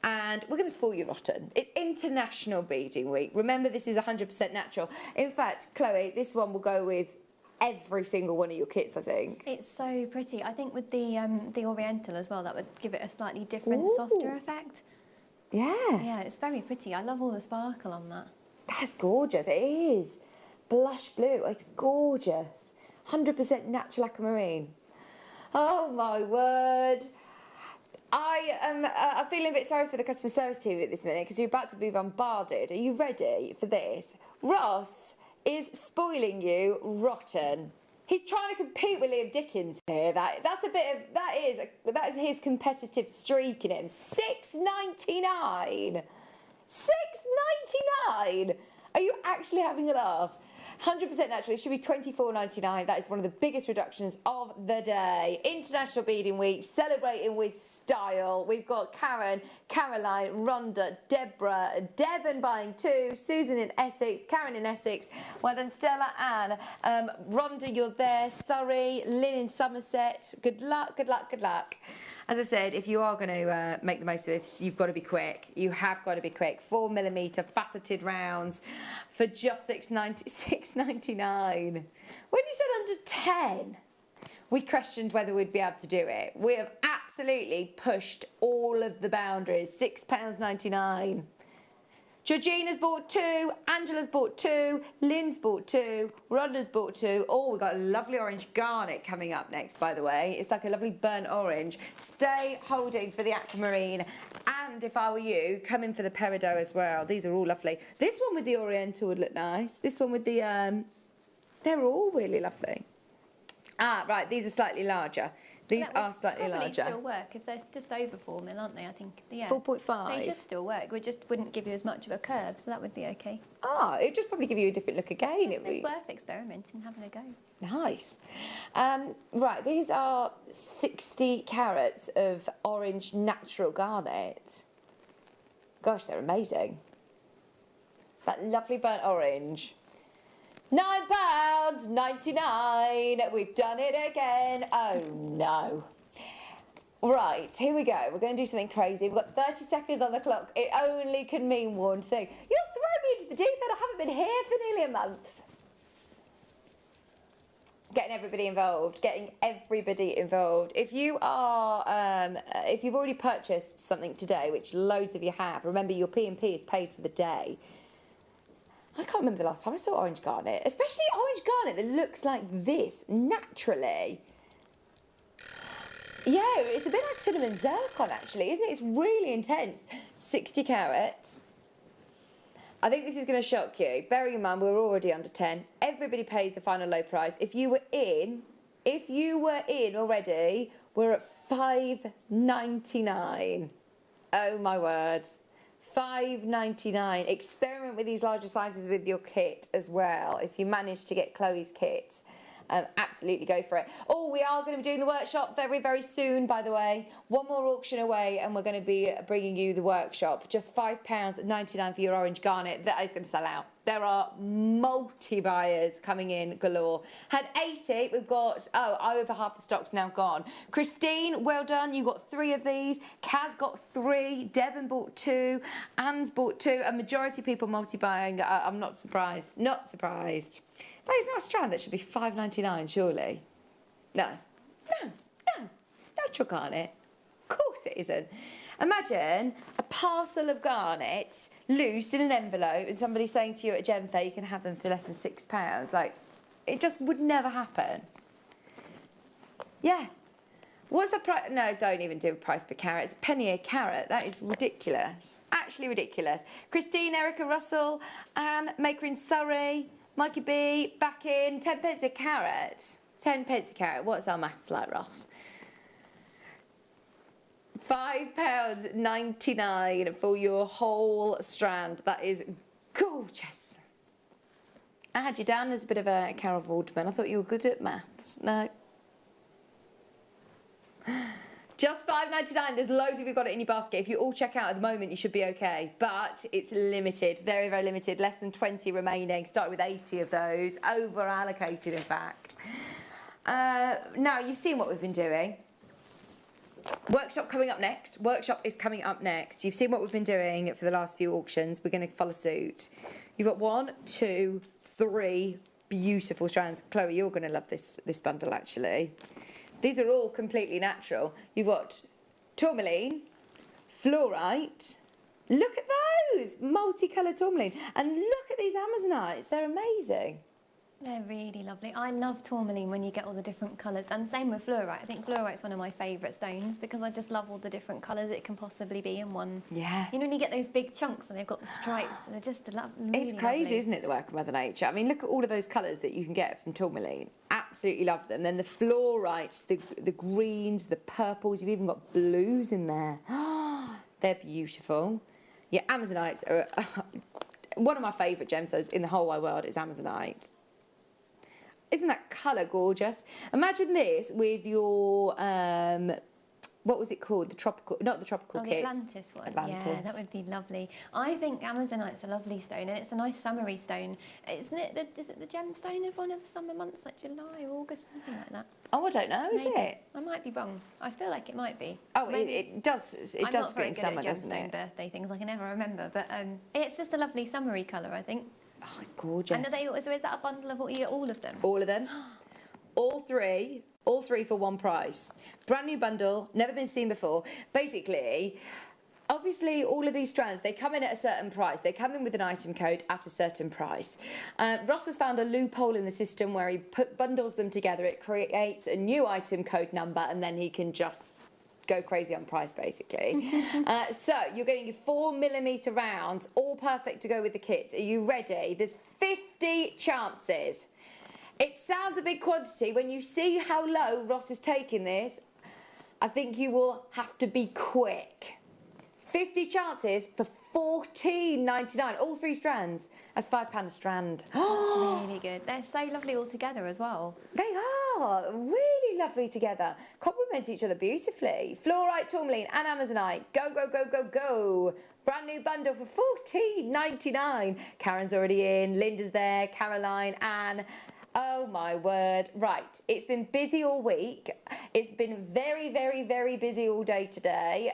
And we're going to spoil you rotten. It's International Beading Week. Remember, this is 100% natural. In fact, Chloe, this one will go with every single one of your kits, I think. It's so pretty. I think with the Oriental as well, that would give it a slightly different, softer effect. Yeah. Yeah, it's very pretty. I love all the sparkle on that. That's gorgeous. It is. Blush blue. It's gorgeous. 100% natural aquamarine. Oh, my word. I'm feeling a bit sorry for the customer service team at this minute because you're about to be bombarded. Are you ready for this? Ross is spoiling you rotten. He's trying to compete with Liam Dickens here. That is his competitive streak in him. $6.99. $6.99. Are you actually having a laugh? 100% natural. It should be £24.99. That is one of the biggest reductions of the day. International Beading Week, celebrating with style. We've got Karen, Caroline, Rhonda, Deborah, Devon buying 2, Susan in Essex, Karen in Essex. Well done, Stella, Anne. Rhonda, you're there. Surrey, Lynn in Somerset. Good luck, good luck, good luck. As I said, if you are going to make the most of this, you've got to be quick. You have got to be quick. 4mm faceted rounds for just $6.99. When you said under 10, we questioned whether we'd be able to do it. We have absolutely pushed all of the boundaries. £6.99. Georgina's bought 2, Angela's bought 2, Lynn's bought 2, Rhonda's bought 2. Oh, we've got a lovely orange garnet coming up next, by the way. It's like a lovely burnt orange. Stay holding for the aquamarine. And if I were you, come in for the peridot as well. These are all lovely. This one with the Oriental would look nice. This one with the... they're all really lovely. Ah, right, these are slightly larger. These That are would slightly probably larger. still work if they're just over 4 mil, aren't they? I think. Yeah. 4.5. They should still work. We just wouldn't give you as much of a curve, so that would be okay. Ah, it'd just probably give you a different look again. It'd It's be worth experimenting, having a go. nice. Right, these are 60 carats of orange natural garnet. Gosh, they're amazing. That lovely burnt orange. £9.99. We've done it again. Oh no. Right, here we go. We're going to do something crazy. We've got 30 seconds on the clock. It only can mean one thing. You're throwing me into the deep end. I haven't been here for nearly a month. Getting everybody involved. Getting everybody involved. If you are, if you've already purchased something today, which loads of you have, remember your P&P is paid for the day. I can't remember the last time I saw orange garnet, especially orange garnet that looks like this naturally. Yeah, it's a bit like cinnamon zircon actually, isn't it? It's really intense. 60 carats. I think this is going to shock you. Bearing in mind we're already under 10. Everybody pays the final low price. If you were in already, we're at $5.99. Oh my word. $5.99. Experiment with these larger sizes with your kit as well. If you manage to get Chloe's kit, absolutely go for it. Oh, we are going to be doing the workshop very, very soon, by the way. One more auction away and we're going to be bringing you the workshop. Just £5.99 for your orange garnet. That is going to sell out. There are multi-buyers coming in galore. Had 80, we've got, over half the stock's now gone. Christine, well done, you got 3 of these. Kaz got 3, Devon bought 2, Anne's bought 2. A majority of people multi-buying. I'm not surprised, not surprised. That is not a strand that should be £5.99, surely. No, natural garnet. Of course it isn't. Imagine a parcel of garnet loose in an envelope and somebody saying to you at a gem fair you can have them for less than £6. Like, it just would never happen. Yeah. What's the price? No, don't even do a price per carat. It's a penny a carat. That is ridiculous. Actually ridiculous. Christine, Erica Russell, Anne, Maker in Surrey, Mikey B, back in, 10 pence a carat. 10 pence a carat. What's our maths like, Ross? £5.99 for your whole strand. That is gorgeous. I had you down as a bit of a Carol Vorderman. I thought you were good at maths. No. Just £5.99. There's loads of you got it in your basket. If you all check out at the moment, you should be okay. But it's limited, very, very limited. Less than 20 remaining. Started with 80 of those. Over allocated, in fact. Now, you've seen what we've been doing. Workshop coming up next. Workshop is coming up next. You've seen what we've been doing for the last few auctions. We're going to follow suit. You've got 1, 2, 3 beautiful strands. Chloe, you're going to love this bundle, actually. These are all completely natural. You've got tourmaline, fluorite. Look at those! Multicoloured tourmaline. And look at these amazonites. They're amazing. They're really lovely. I love tourmaline when you get all the different colours, and same with fluorite. I think fluorite's one of my favourite stones because I just love all the different colours it can possibly be in one. Yeah. You know when you get those big chunks and they've got the stripes, they're just really It's crazy, lovely. isn't it, the work of Mother Nature? I mean, look at all of those colours that you can get from tourmaline. Absolutely love them. Then the fluorites, the greens, the purples, you've even got blues in there. They're beautiful. Yeah, amazonites are one of my favourite gemstones in the whole wide world is amazonite. Isn't that colour gorgeous? Imagine this with your, what was it called? The tropical, not the tropical kit. The Atlantis one. Atlantis. Yeah, that would be lovely. I think amazonite's a lovely stone, and it's a nice summery stone. Isn't it? Is it the gemstone of one of the summer months, like July or August, something like that? Oh, I don't know. Is Maybe. it? I might be wrong. I feel like it might be. Oh, it does. It does fit in summer, doesn't I'm not very good at gemstone birthday things. I can never remember, but it's just a lovely summery colour, I think. Oh, it's gorgeous. And so is that a bundle of all of them? All of them. All three for one price. Brand new bundle, never been seen before. Basically, obviously all of these strands, they come in at a certain price. They come in with an item code at a certain price. Ross has found a loophole in the system where he bundles them together. It creates a new item code number and then he can just go crazy on price, basically. So you're getting your 4mm rounds, all perfect to go with the kits. Are you ready? There's 50 chances. It sounds a big quantity. When you see how low Ross is taking this, I think you will have to be quick. 50 chances for $14.99, all 3 strands. That's £5 a strand. That's really good. They're so lovely all together as well. They are really lovely together. Complement each other beautifully. Fluorite, tourmaline and Amazonite. Go, go, go, go, go. Brand new bundle for $14.99. Karen's already in. Linda's there. Caroline, Anne. Oh my word. Right, it's been busy all week. It's been very, very, very busy all day today.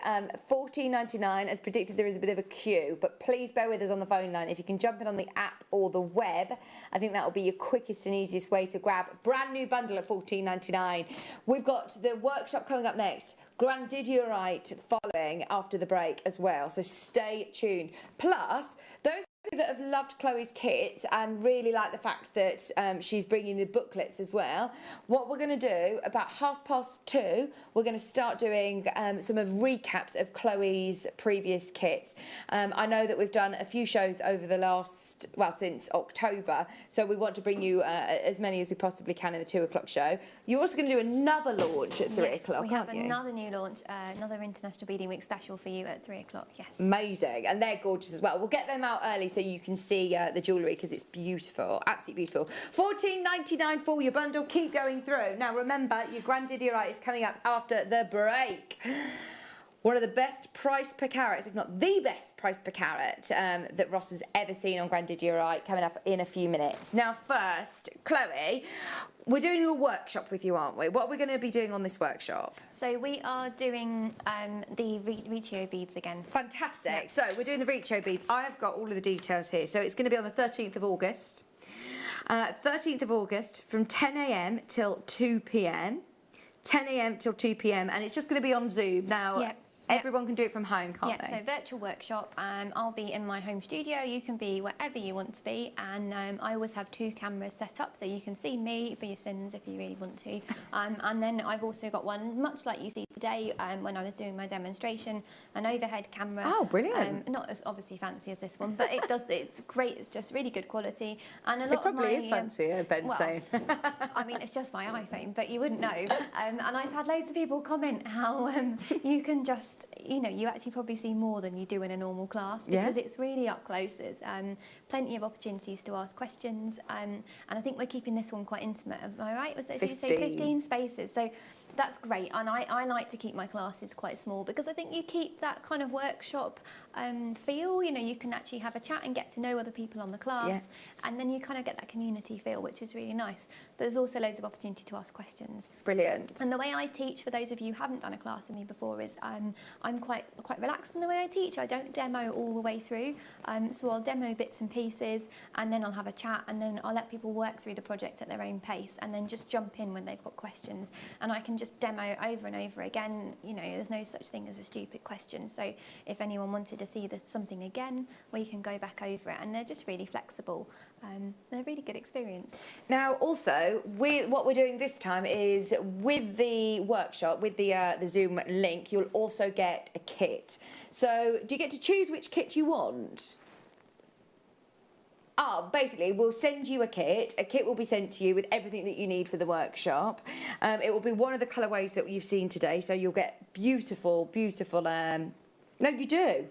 $14.99, as predicted, there is a bit of a queue, but please bear with us on the phone line. If you can jump in on the app or the web, I think that will be your quickest and easiest way to grab a brand new bundle at $14.99. We've got the workshop coming up next. Grandidierite following after the break as well, so stay tuned. Plus, those that have loved Chloe's kits and really like the fact that she's bringing the booklets as well, what we're going to do about 2:30, we're going to start doing some of recaps of Chloe's previous kits. I know that we've done a few shows over the last, well, since October, so we want to bring you as many as we possibly can in the 2 o'clock show. You're also going to do another launch at 3 o'clock, we have aren't you? another new launch, another International Beading Week special for you at 3 o'clock, yes. Amazing, and they're gorgeous as well. We'll get them out early so you can see the jewellery because it's beautiful, absolutely beautiful. $14.99 for your bundle. Keep going through. Now remember, your Grandidierite is coming up after the break. One of the best price per carat, if not the best price per carat that Ross has ever seen on Grandidierite, coming up in a few minutes. Now first, Chloe, we're doing a workshop with you, aren't we? What are we going to be doing on this workshop? So we are doing the Riccio beads again. Fantastic. Yep. So we're doing the Riccio beads. I have got all of the details here. So it's going to be on the 13th of August. 13th of August from 10 a.m. till 2 p.m. 10 a.m. till 2 p.m. and it's just going to be on Zoom. Now, Yep. everyone can do it from home, can't Yeah, they? so virtual workshop. I'll be in my home studio. You can be wherever you want to be, and I always have 2 cameras set up, so you can see me for your sins if you really want to. And then I've also got one, much like you see today, when I was doing my demonstration, an overhead camera. Oh, brilliant! Not as obviously fancy as this one, but it's great. It's just really good quality, and a lot It probably of my, is fancy, Ben's saying. I mean, it's just my iPhone, but you wouldn't know. And I've had loads of people comment how you can just, you know, you actually probably see more than you do in a normal class because it's really up close. There's plenty of opportunities to ask questions, and I think we're keeping this one quite intimate. Am I right? Was that, did you say 15 spaces? So that's great, and I like to keep my classes quite small because I think you keep that kind of workshop feel. You know, you can actually have a chat and get to know other people on the class, and then you kind of get that community feel, which is really nice. But there's also loads of opportunity to ask questions. Brilliant. And the way I teach, for those of you who haven't done a class with me before, is I'm quite relaxed in the way I teach. I don't demo all the way through, so I'll demo bits and pieces, and then I'll have a chat, and then I'll let people work through the project at their own pace, and then just jump in when they've got questions, and I can just demo over and over again. You know, there's no such thing as a stupid question, so if anyone wanted to see something again, we can go back over it, and they're just really flexible. They're a really good experience. Now, also, what we're doing this time is with the workshop, with the Zoom link, you'll also get a kit. So, do you get to choose which kit you want? Basically, we'll send you a kit. A kit will be sent to you with everything that you need for the workshop. It will be one of the colourways that you've seen today, so you'll get beautiful, beautiful... No, you do.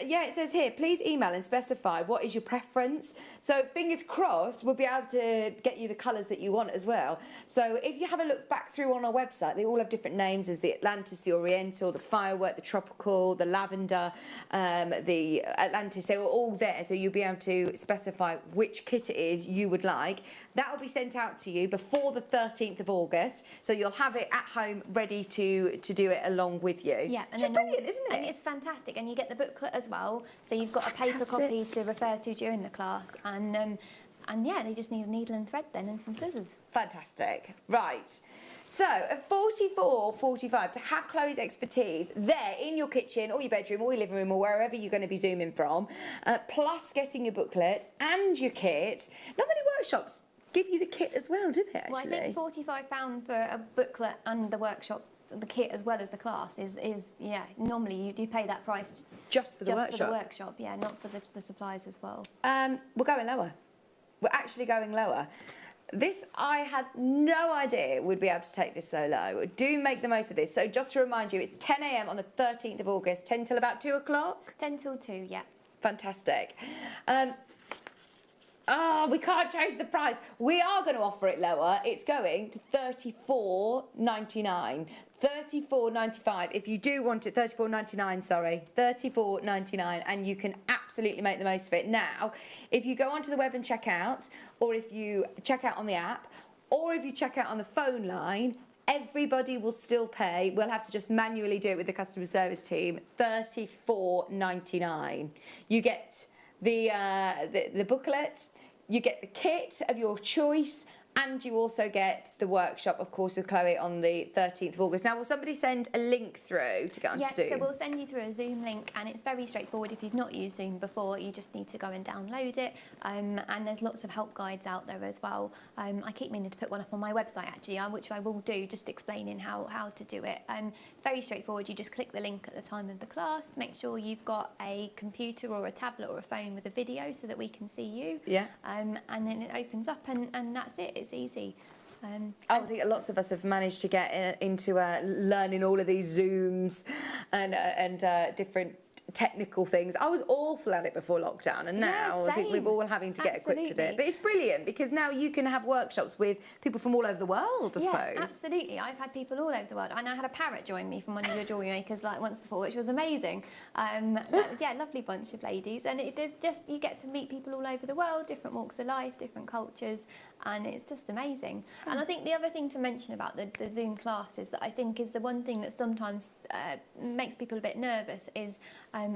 Yeah, it says here, please email and specify what is your preference. So fingers crossed, we'll be able to get you the colours that you want as well. So if you have a look back through on our website, they all have different names. There's the Atlantis, the Oriental, the Firework, the Tropical, the Lavender, the Atlantis. They were all there, so you'll be able to specify which kit it is you would like. That will be sent out to you before the 13th of August, so you'll have it at home ready to do it along with you. Yeah, and then brilliant, isn't it? And it's fantastic, and you get the booklet as well, so you've got a paper copy to refer to during the class, and yeah, they just need a needle and thread then and some scissors. Fantastic. Right. So at $44.45 to have Chloe's expertise there in your kitchen or your bedroom or your living room or wherever you're going to be zooming from, plus getting your booklet and your kit. Not many workshops give you the kit as well, do they, actually? Well, I think £45 for a booklet and the workshop, the kit as well as the class is yeah, normally you pay that price just for the workshop. Just for the workshop, yeah, not for the supplies as well. We're going lower. We're actually going lower. This, I had no idea we'd be able to take this so low. Do make the most of this. So just to remind you, it's 10 a.m. on the 13th of August, 10 till about 2 o'clock? 10 till 2, yeah. Fantastic. We can't change the price. We are going to offer it lower. It's going to $34.99. $34.95. If you do want it, $34.99, sorry. $34.99, and you can absolutely make the most of it. Now, if you go onto the web and check out, or if you check out on the app, or if you check out on the phone line, everybody will still pay. We'll have to just manually do it with the customer service team. $34.99. You get the booklet, you get the kit of your choice, and you also get the workshop, of course, with Chloe on the 13th of August. Now, will somebody send a link through to get onto Zoom? So we'll send you through a Zoom link, and it's very straightforward. If you've not used Zoom before, you just need to go and download it. And there's lots of help guides out there as well. I keep meaning to put one up on my website, actually, which I will do, just explaining how to do it. Very straightforward. You just click the link at the time of the class. Make sure you've got a computer or a tablet or a phone with a video so that we can see you. Yeah. And then it opens up, and that's it. It's easy. I think lots of us have managed to get into learning all of these Zooms and different technical things. I was awful at it before lockdown, and now I think we're all having to get equipped with it. But it's brilliant because now you can have workshops with people from all over the world, I suppose. Absolutely. I've had people all over the world, and I had a parrot join me from one of your jewellery makers like once before, which was amazing. Lovely bunch of ladies, and it did just, you get to meet people all over the world, different walks of life, different cultures, and it's just amazing. And I think the other thing to mention about the Zoom class is that I think is the one thing that sometimes makes people a bit nervous is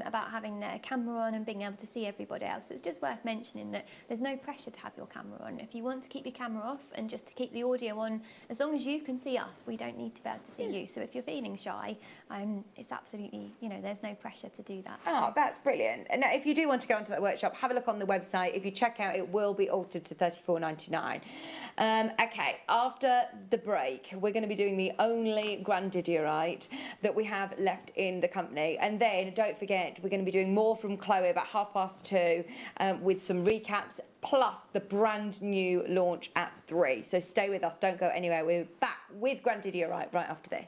about having their camera on and being able to see everybody else. So it's just worth mentioning that there's no pressure to have your camera on. If you want to keep your camera off and just to keep the audio on, as long as you can see us, we don't need to be able to see you. So if you're feeling shy, it's absolutely, there's no pressure to do that. Oh, that's brilliant. And now, if you do want to go onto that workshop, have a look on the website. If you check out, it will be altered to $34.99. Okay, after the break, we're going to be doing the only Grandidierite that we have left in the company. And then, don't forget, we're going to be doing more from Chloe about 2:30 with some recaps, plus the brand new launch at 3. So stay with us, don't go anywhere. We're back with Grandidierite right after this.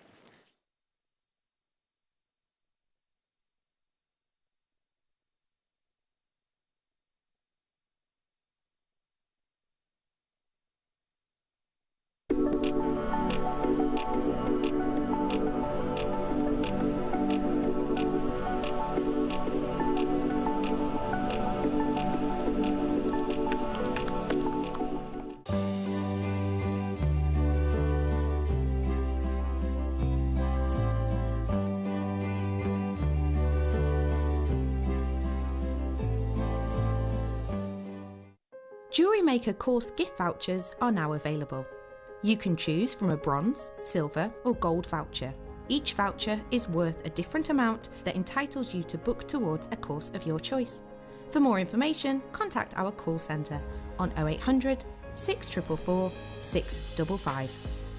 Jewellery Maker course gift vouchers are now available. You can choose from a bronze, silver or gold voucher. Each voucher is worth a different amount that entitles you to book towards a course of your choice. For more information, contact our call centre on 0800 644 655.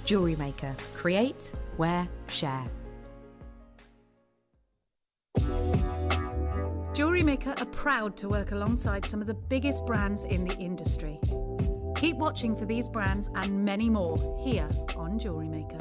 Jewellery Maker. Create, wear, share. Jewellery Maker are proud to work alongside some of the biggest brands in the industry. Keep watching for these brands and many more here on Jewellery Maker.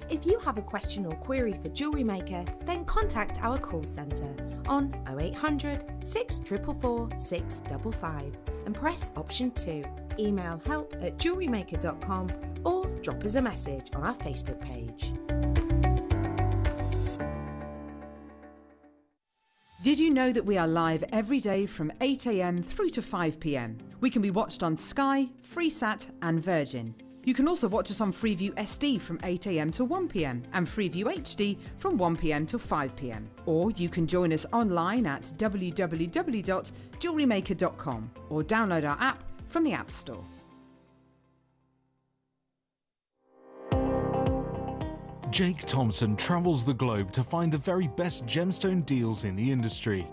If you have a question or query for Jewellery Maker, then contact our call centre on 0800 644 655 and press option 2. Email help@jewellerymaker.com or drop us a message on our Facebook page. Did you know that we are live every day from 8 a.m. through to 5 p.m? We can be watched on Sky, Freesat and Virgin. You can also watch us on Freeview SD from 8 a.m. to 1 p.m. and Freeview HD from 1 p.m. to 5 p.m. Or you can join us online at www.jewellerymaker.com or download our app from the App Store. Jake Thompson travels the globe to find the very best gemstone deals in the industry.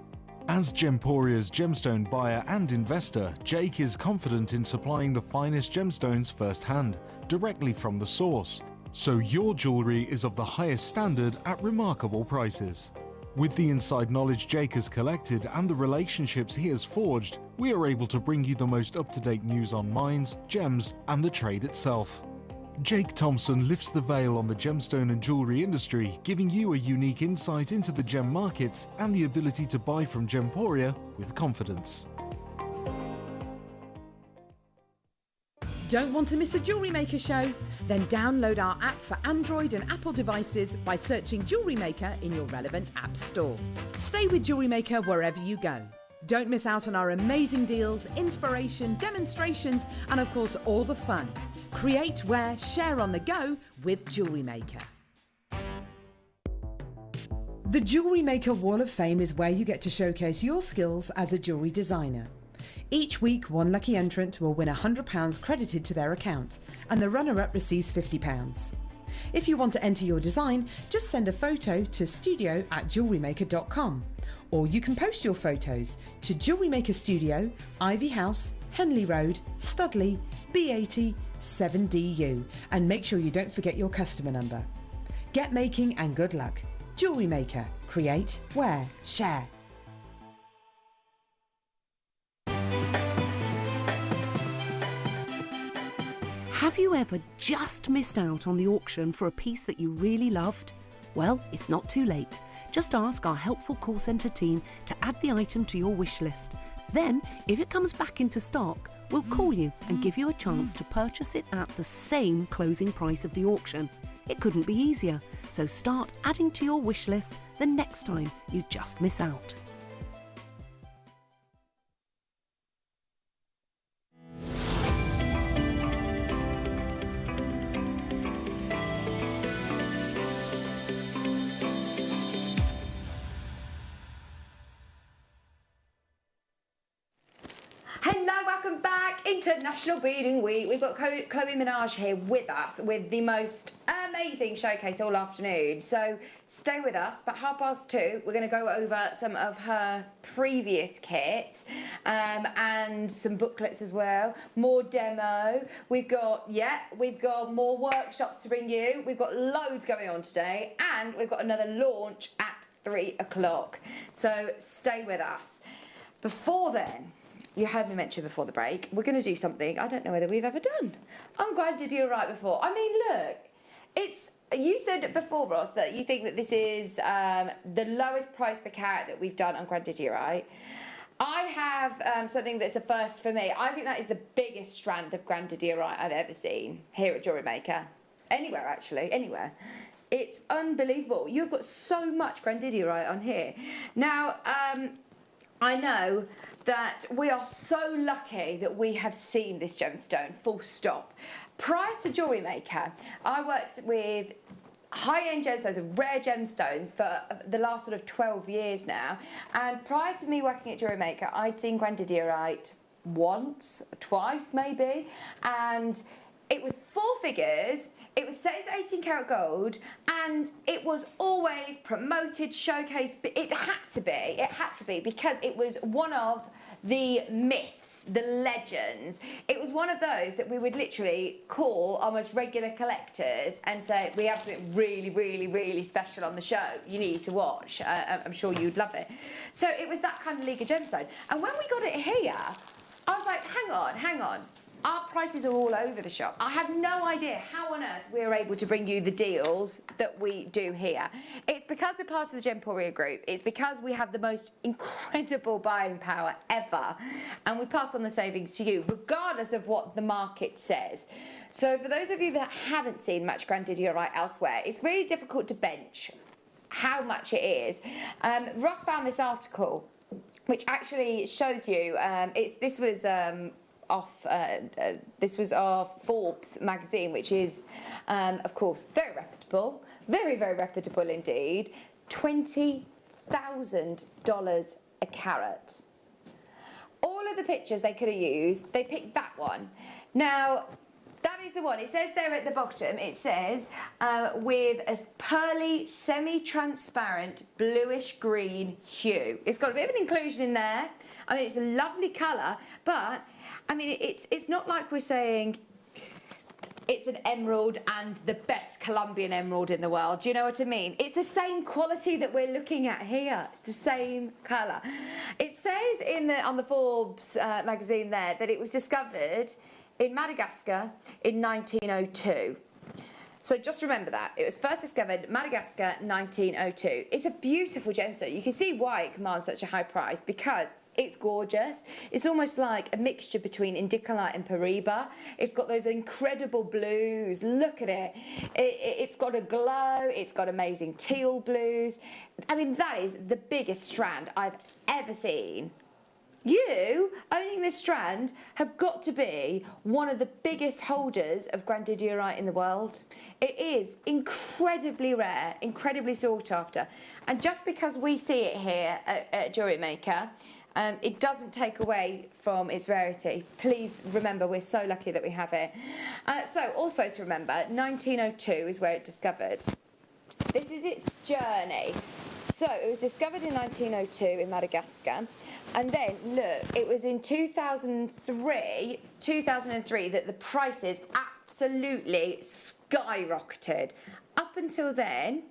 As Gemporia's gemstone buyer and investor, Jake is confident in supplying the finest gemstones firsthand, directly from the source, so your jewellery is of the highest standard at remarkable prices. With the inside knowledge Jake has collected and the relationships he has forged, we are able to bring you the most up-to-date news on mines, gems, and the trade itself. Jake Thompson lifts the veil on the gemstone and jewellery industry, giving you a unique insight into the gem markets and the ability to buy from Gemporia with confidence. Don't want to miss a Jewellery Maker show? Then download our app for Android and Apple devices by searching Jewellery Maker in your relevant app store. Stay with Jewellery Maker wherever you go. Don't miss out on our amazing deals, inspiration, demonstrations, and of course all the fun. Create, wear, share on the go with Jewellery Maker. The Jewellery Maker Wall of Fame is where you get to showcase your skills as a jewellery designer. Each week, one lucky entrant will win £100 credited to their account, and the runner-up receives £50. If you want to enter your design, just send a photo to studio@jewellerymaker.com, or you can post your photos to Jewellery Maker Studio, Ivy House, Henley Road, Studley, B80 7DU, and make sure you don't forget your customer number. Get making and good luck. Jewellery Maker. Create, wear, share. Have you ever just missed out on the auction for a piece that you really loved? Well, it's not too late. Just ask our helpful call centre team to add the item to your wish list. Then, if it comes back into stock, we'll call you and give you a chance to purchase it at the same closing price of the auction. It couldn't be easier, so start adding to your wish list the next time you just miss out. Hello, welcome back. International Beading Week. We've got Chloe Minaj here with us with the most amazing showcase all afternoon. So stay with us. But 2:30, we're going to go over some of her previous kits and some booklets as well. More demo. We've got more workshops to bring you. We've got loads going on today, and we've got another launch at 3 o'clock. So stay with us. Before then, you heard me mention before the break, we're going to do something I don't know whether we've ever done. I'm glad you did it right before. I mean, look, you said before, Ross, that you think that this is the lowest price per carat that we've done on Grandidierite. I have something that's a first for me. I think that is the biggest strand of Grandidierite I've ever seen here at Jewellery Maker. Anywhere, actually, anywhere. It's unbelievable. You've got so much Grandidierite on here. Now, I know that we are so lucky that we have seen this gemstone, full stop. Prior to Jewellery Maker, I worked with high-end gemstones, rare gemstones, for the last sort of 12 years now. And prior to me working at Jewellery Maker, I'd seen Grandidierite once, twice maybe, and it was 4 figures, it was set into 18 karat gold, and it was always promoted, showcased. It had to be, because it was one of the myths, the legends. It was one of those that we would literally call our most regular collectors and say, we have something really, really, really special on the show. You need to watch. I'm sure you'd love it. So it was that kind of League of Gemstone. And when we got it here, I was like, hang on. Our prices are all over the shop. I have no idea how on earth we're able to bring you the deals that we do here. It's because we're part of the Gemporia group. It's because we have the most incredible buying power ever. And we pass on the savings to you, regardless of what the market says. So for those of you that haven't seen much Grandidierite elsewhere, it's really difficult to bench how much it is. Ross found this article, which actually shows you, this was our Forbes magazine, which is, of course, very reputable, very, very reputable indeed. $20,000 a carat. All of the pictures they could have used, they picked that one. Now, that is the one. It says there at the bottom, it says, with a pearly, semi-transparent, bluish-green hue. It's got a bit of an inclusion in there. I mean, it's a lovely colour, but I mean, it's not like we're saying it's an emerald and the best Colombian emerald in the world. Do you know what I mean? It's the same quality that we're looking at here. It's the same colour. It says on the Forbes magazine there that it was discovered in Madagascar in 1902. So just remember that. It was first discovered in Madagascar 1902. It's a beautiful gemstone. You can see why it commands such a high price, because it's gorgeous. It's almost like a mixture between indicolite and Paraiba. It's got those incredible blues. Look at it. It's got a glow. It's got amazing teal blues. I mean, that is the biggest strand I've ever seen. You, owning this strand, have got to be one of the biggest holders of grandidierite in the world. It is incredibly rare, incredibly sought after. And just because we see it here at Jewellery Maker, it doesn't take away from its rarity. Please remember, we're so lucky that we have it. So also to remember, 1902 is where it discovered. This is its journey. So it was discovered in 1902 in Madagascar, and then look, it was in 2003 that the prices absolutely skyrocketed. Up until then,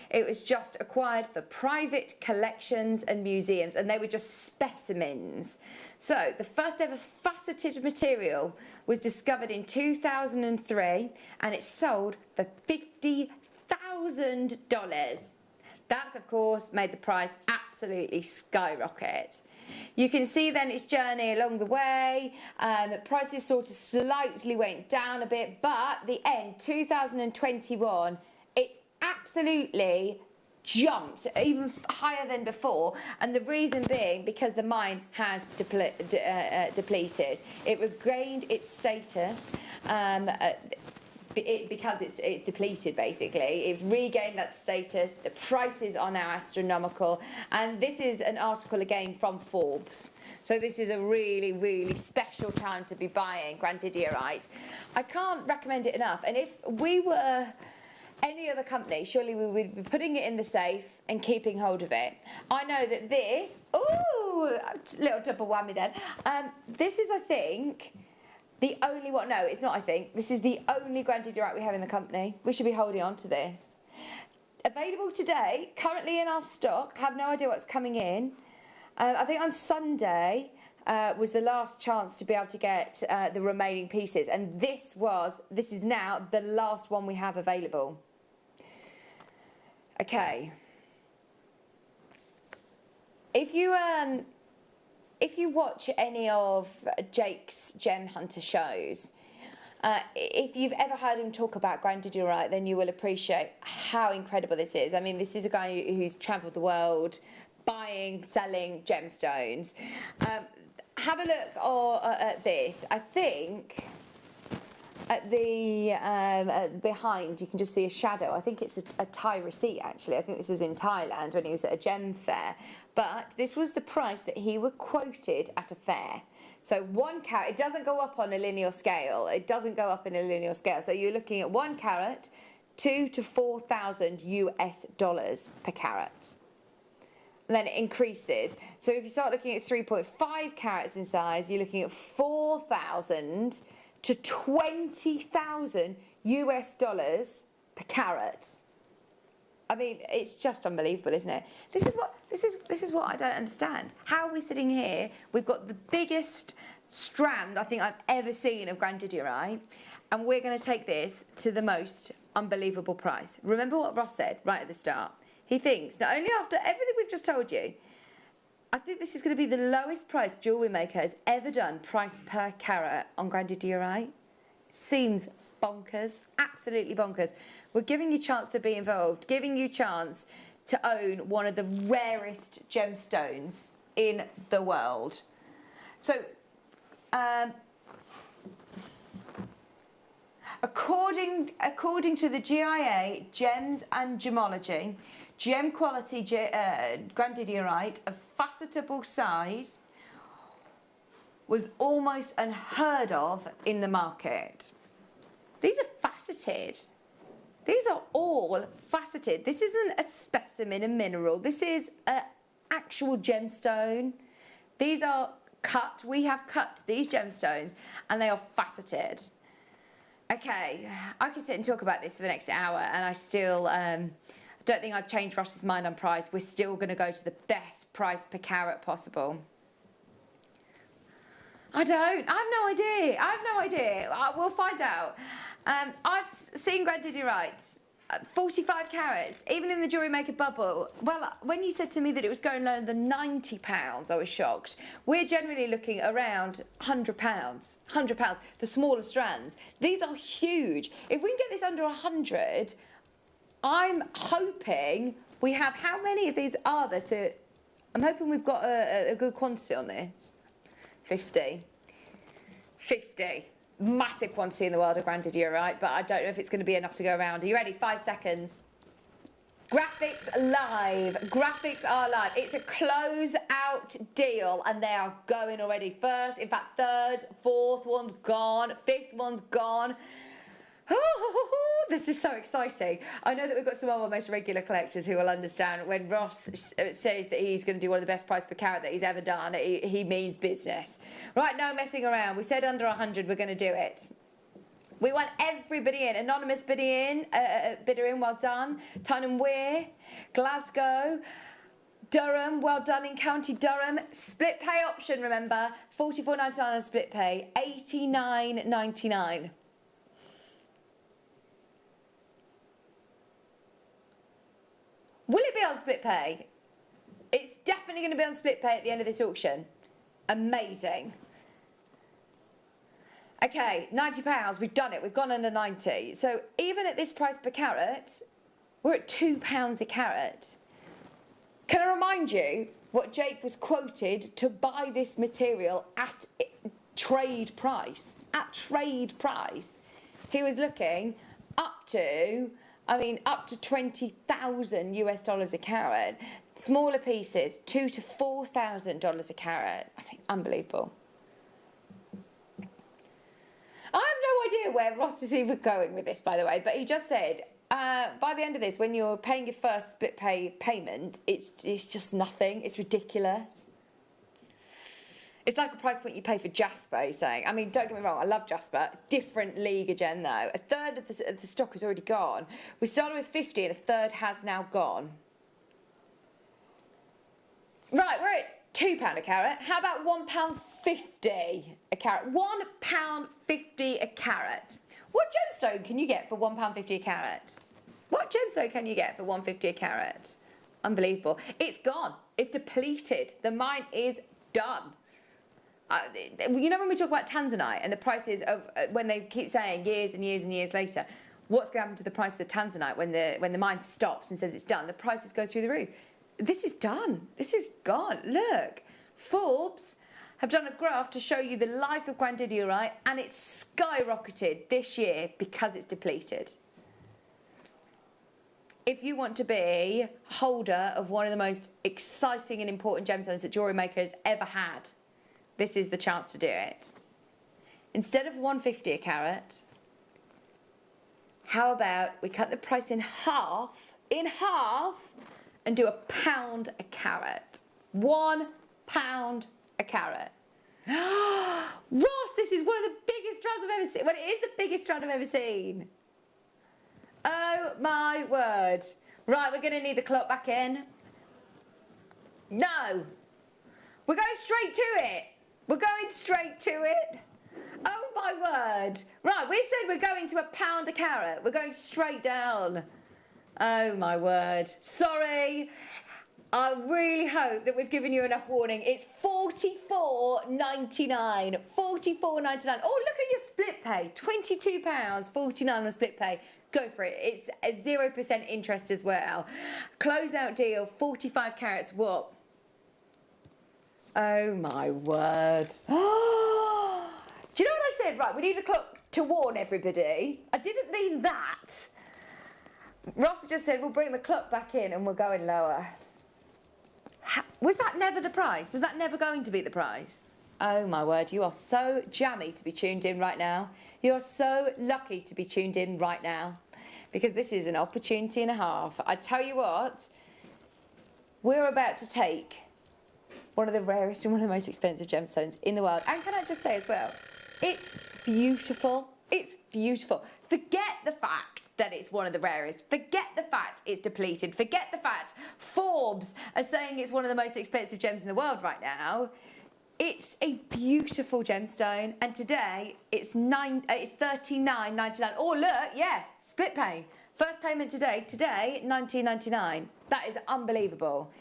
it was just acquired for private collections and museums, and they were just specimens. So the first ever faceted material was discovered in 2003, and it sold for $50,000. That's, of course, made the price absolutely skyrocket. You can see then its journey along the way. Prices sort of slightly went down a bit, but the end, 2021, it's absolutely jumped even higher than before, and the reason being because the mine has depleted. It regained its status because it's depleted, basically. It's regained that status. The prices are now astronomical, and this is an article again from Forbes. So this is a really, really special time to be buying grandidierite. I can't recommend it enough, and if we were any other company, surely we would be putting it in the safe and keeping hold of it. I know that this, ooh, little double whammy then. This is, I think, the only one, no, it's not I think, this is the only grandidierite we have in the company. We should be holding on to this. Available today, currently in our stock, have no idea what's coming in. I think on Sunday was the last chance to be able to get the remaining pieces, and this is now the last one we have available. Okay. If you watch any of Jake's Gem Hunter shows, if you've ever heard him talk about grandidierite, then you will appreciate how incredible this is. I mean, this is a guy who's travelled the world buying, selling gemstones. Have a look at this. I think at the behind you can just see a shadow. I think it's a Thai receipt, actually. I think this was in Thailand when he was at a gem fair. But this was the price that he was quoted at a fair. So 1 carat, it doesn't go up on a linear scale. It doesn't go up in a linear scale. So you're looking at 1 carat, $2,000 to $4,000 US per carat. And then it increases. So if you start looking at 3.5 carats in size, you're looking at 4,000 to 20,000 US dollars per carat. I mean, it's just unbelievable, isn't it? This is what I don't understand. How are we sitting here? We've got the biggest strand I think I've ever seen of grandidierite, and we're going to take this to the most unbelievable price. Remember what Ross said right at the start. He thinks, not only after everything we've just told you, I think this is going to be the lowest price Jewellery Maker has ever done, price per carat on grandidierite. Seems bonkers, absolutely bonkers. We're giving you a chance to be involved, giving you a chance to own one of the rarest gemstones in the world. So, according to the GIA, Gems and Gemology, gem quality grandidierite of facetable size was almost unheard of in the market. These are faceted. These are all faceted. This isn't a specimen, a mineral. This is an actual gemstone. These are cut. We have cut these gemstones, and they are faceted. Okay, I could sit and talk about this for the next hour, and I still don't think I'd change Ross's mind on price. We're still going to go to the best price per carat possible. I have no idea. We'll find out. I've seen Jadeite 45 carats, even in the Jewellery Maker bubble. Well, when you said to me that it was going lower than £90, I was shocked. We're generally looking around £100, £100 for smaller strands. These are huge. If we can get this under 100, I'm hoping we have, how many of these are there to, I'm hoping we've got a good quantity on this. 50. Massive quantity in the world of Jadeite, but I don't know if it's going to be enough to go around. Are you ready? 5 seconds. Graphics live. Graphics are live. It's a close-out deal, and they are going already. First, in fact, third, fourth one's gone, fifth one's gone. This is so exciting. I know that we've got some of our most regular collectors who will understand when Ross says that he's going to do one of the best price per carat that he's ever done, he means business. Right, no messing around. We said under 100, we're going to do it. We want everybody in. Anonymous bidder in, well done. Tyne & Wear, Glasgow, Durham, well done in County Durham. Split pay option, remember. £44.99 on split pay, £89.99. Will it be on split pay? It's definitely going to be on split pay at the end of this auction. Amazing. Okay, £90, we've done it. We've gone under 90. So even at this price per carat, we're at £2 a carat. Can I remind you what Jake was quoted to buy this material at trade price? At trade price. He was looking up to $20,000 a carat. Smaller pieces, $2,000 to $4,000 a carat. I mean, unbelievable. I have no idea where Ross is even going with this, by the way, but he just said, by the end of this, when you're paying your first split pay payment, it's just nothing. It's ridiculous. It's like a price point you pay for Jasper, he's saying. I mean, don't get me wrong, I love Jasper. Different league again, though. A third of the stock is already gone. We started with 50 and a third has now gone. Right, we're at £2 a carat. How about £1.50 a carat? £1.50 a carat. What gemstone can you get for £1.50 a carat? What gemstone can you get for £1.50 a carat? Unbelievable. It's gone. It's depleted. The mine is done. You know when we talk about tanzanite and the prices of when they keep saying years and years and years later, what's going to happen to the price of tanzanite when the mine stops and says it's done? The prices go through the roof. This is done. This is gone. Look, Forbes have done a graph to show you the life of Jadeite, and it's skyrocketed this year because it's depleted. If you want to be holder of one of the most exciting and important gemstones that Jewellery Maker has ever had, this is the chance to do it. Instead of £1.50 a carat, how about we cut the price in half, and do £1 a carat. £1 a carat. Ross, this is one of the biggest strands I've ever seen. Well, it is the biggest strand I've ever seen. Oh my word. Right, we're going to need the clock back in. No. We're going straight to it. We're going straight to it. Oh my word. Right, we said we're going to £1 a carat. We're going straight down. Oh my word. Sorry. I really hope that we've given you enough warning. It's £44.99. £44.99. Oh, look at your split pay. £22.49 on split pay. Go for it. It's a 0% interest as well. Closeout deal, 45 carats. What? Oh my word. Do you know what I said? Right, we need a clock to warn everybody. I didn't mean that. Ross just said we'll bring the clock back in and we're going lower. Was that never the price? Was that never going to be the price? Oh my word, you are so jammy to be tuned in right now. You are so lucky to be tuned in right now, because this is an opportunity and a half. I tell you what, we're about to take one of the rarest and one of the most expensive gemstones in the world. And can I just say as well, it's beautiful. It's beautiful. Forget the fact that it's one of the rarest. Forget the fact it's depleted. Forget the fact Forbes are saying it's one of the most expensive gems in the world right now. It's a beautiful gemstone, and today it's $39.99. Oh look, yeah, split pay. First payment today, $19.99. That is unbelievable.